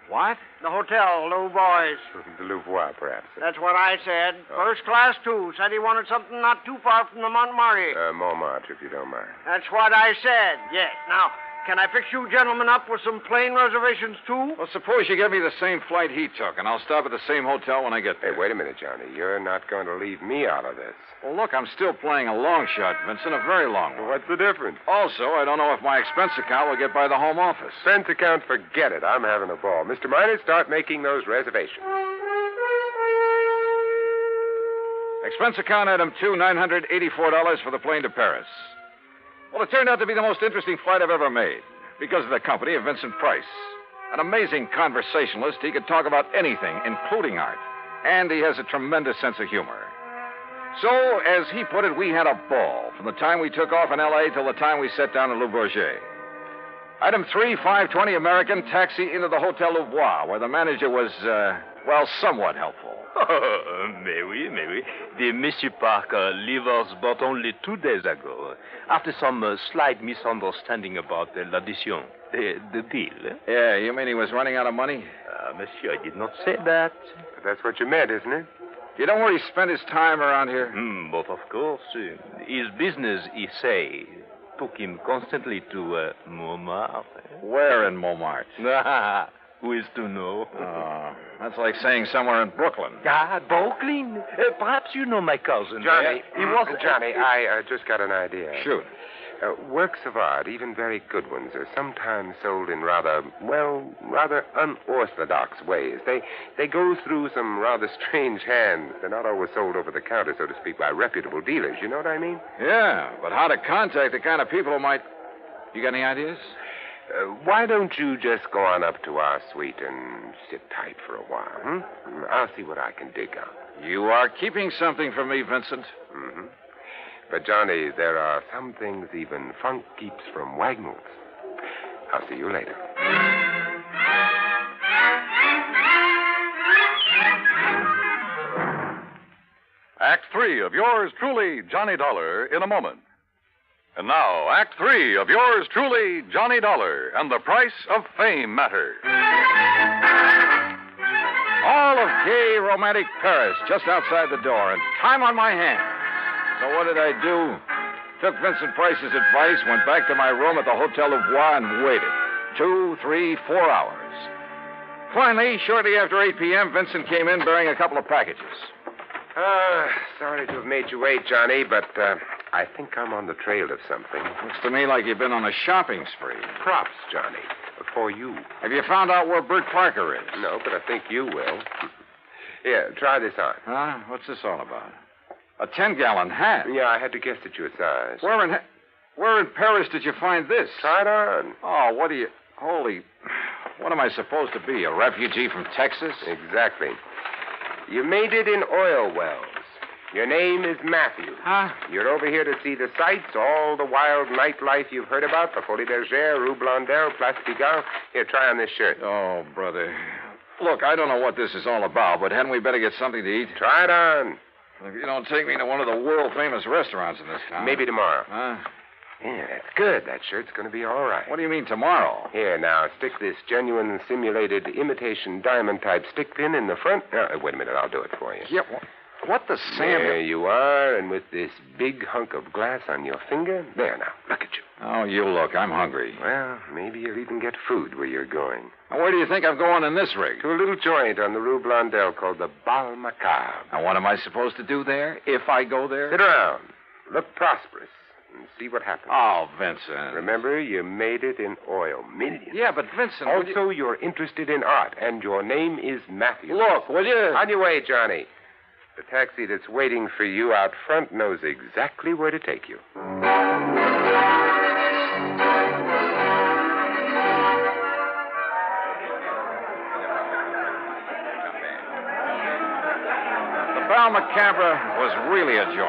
What? The hotel, Louvois. The Louvois, perhaps. That's what I said. First class, too. Said he wanted something not too far from the Montmartre. Montmartre, if you don't mind. That's what I said, yes. Now, can I fix you gentlemen up with some plane reservations, too? Well, suppose you give me the same flight he took, and I'll stop at the same hotel when I get there. Hey, wait a minute, Johnny. You're not going to leave me out of this. Well, look, I'm still playing a long shot, Vincent, a very long one. Well, what's the difference? Also, I don't know if my expense account will get by the home office. Expense account, forget it. I'm having a ball. Mr. Miner, start making those reservations. Expense account item 2, $984 for the plane to Paris. Well, it turned out to be the most interesting flight I've ever made because of the company of Vincent Price. An amazing conversationalist. He could talk about anything, including art. And he has a tremendous sense of humor. So, as he put it, we had a ball from the time we took off in L.A. till the time we set down in Le Bourget. Item 3, 5:20 American, taxi into the Hotel Louvois, where the manager was, somewhat helpful. Oh, mais oui. The Monsieur Parker leave us but only 2 days ago, after some slight misunderstanding about l'addition, the deal. Yeah, you mean he was running out of money? Monsieur, I did not say that. But that's what you meant, isn't it? You know where he spent his time around here? But of course. His business, he say, took him constantly to Montmartre. Where in Montmartre? Who is to know? Oh, that's like saying somewhere in Brooklyn. Brooklyn? Perhaps you know my cousin. Johnny, he was... Johnny, I just got an idea. Shoot. Works of art, even very good ones, are sometimes sold in rather unorthodox ways. They go through some rather strange hands. They're not always sold over the counter, so to speak, by reputable dealers. You know what I mean? Yeah, but how to contact the kind of people who might... You got any ideas? Why don't you just go on up to our suite and sit tight for a while, I'll see what I can dig up. You are keeping something from me, Vincent. Mm-hmm. But, Johnny, there are some things even funk keeps from Wagnalls. I'll see you later. Act 3 of yours truly, Johnny Dollar, in a moment. And now, Act 3 of yours truly, Johnny Dollar, and the Price of Fame matter. All of gay, romantic Paris just outside the door, and time on my hands. So what did I do? Took Vincent Price's advice, went back to my room at the Hotel Louvois, and waited. 2, 3, 4 hours. Finally, shortly after 8 p.m., Vincent came in bearing a couple of packages. Sorry to have made you wait, Johnny, but I think I'm on the trail of something. Looks to me like you've been on a shopping spree. Props, Johnny, for you. Have you found out where Bert Parker is? No, but I think you will. Here, try this on. Huh? What's this all about? A 10-gallon hat? Yeah, I had to guess at your size. Where in Paris did you find this? Try it on. Oh, what do you... Holy... What am I supposed to be, a refugee from Texas? Exactly. You made it in oil wells. Your name is Matthew. Huh? You're over here to see the sights, all the wild nightlife you've heard about, the Folie Bergère, Rue Blondel, Place Pigalle. Here, try on this shirt. Oh, brother. Look, I don't know what this is all about, but hadn't we better get something to eat? Try it on. If you don't take me to one of the world-famous restaurants in this town... Maybe tomorrow. Huh? Yeah, that's good. That shirt's going to be all right. What do you mean tomorrow? Here, now, stick this genuine simulated imitation diamond-type stick pin in the front. Wait a minute, I'll do it for you. Yeah, what the Sam... There you are, and with this big hunk of glass on your finger. There, now, look at you. Oh, you look. I'm hungry. Well, maybe you'll even get food where you're going. Now, where do you think I'm going in this rig? To a little joint on the Rue Blondel called the Bal Macabre. Now, what am I supposed to do there, if I go there? Sit around. Look prosperous. And see what happens. Oh, Vincent. Remember, you made it in oil. Millions. Yeah, but Vincent... Also, you're interested in art, and your name is Matthew. Look, will you... On your way, Johnny. The taxi that's waiting for you out front knows exactly where to take you. The Bal Macabre was really a joy.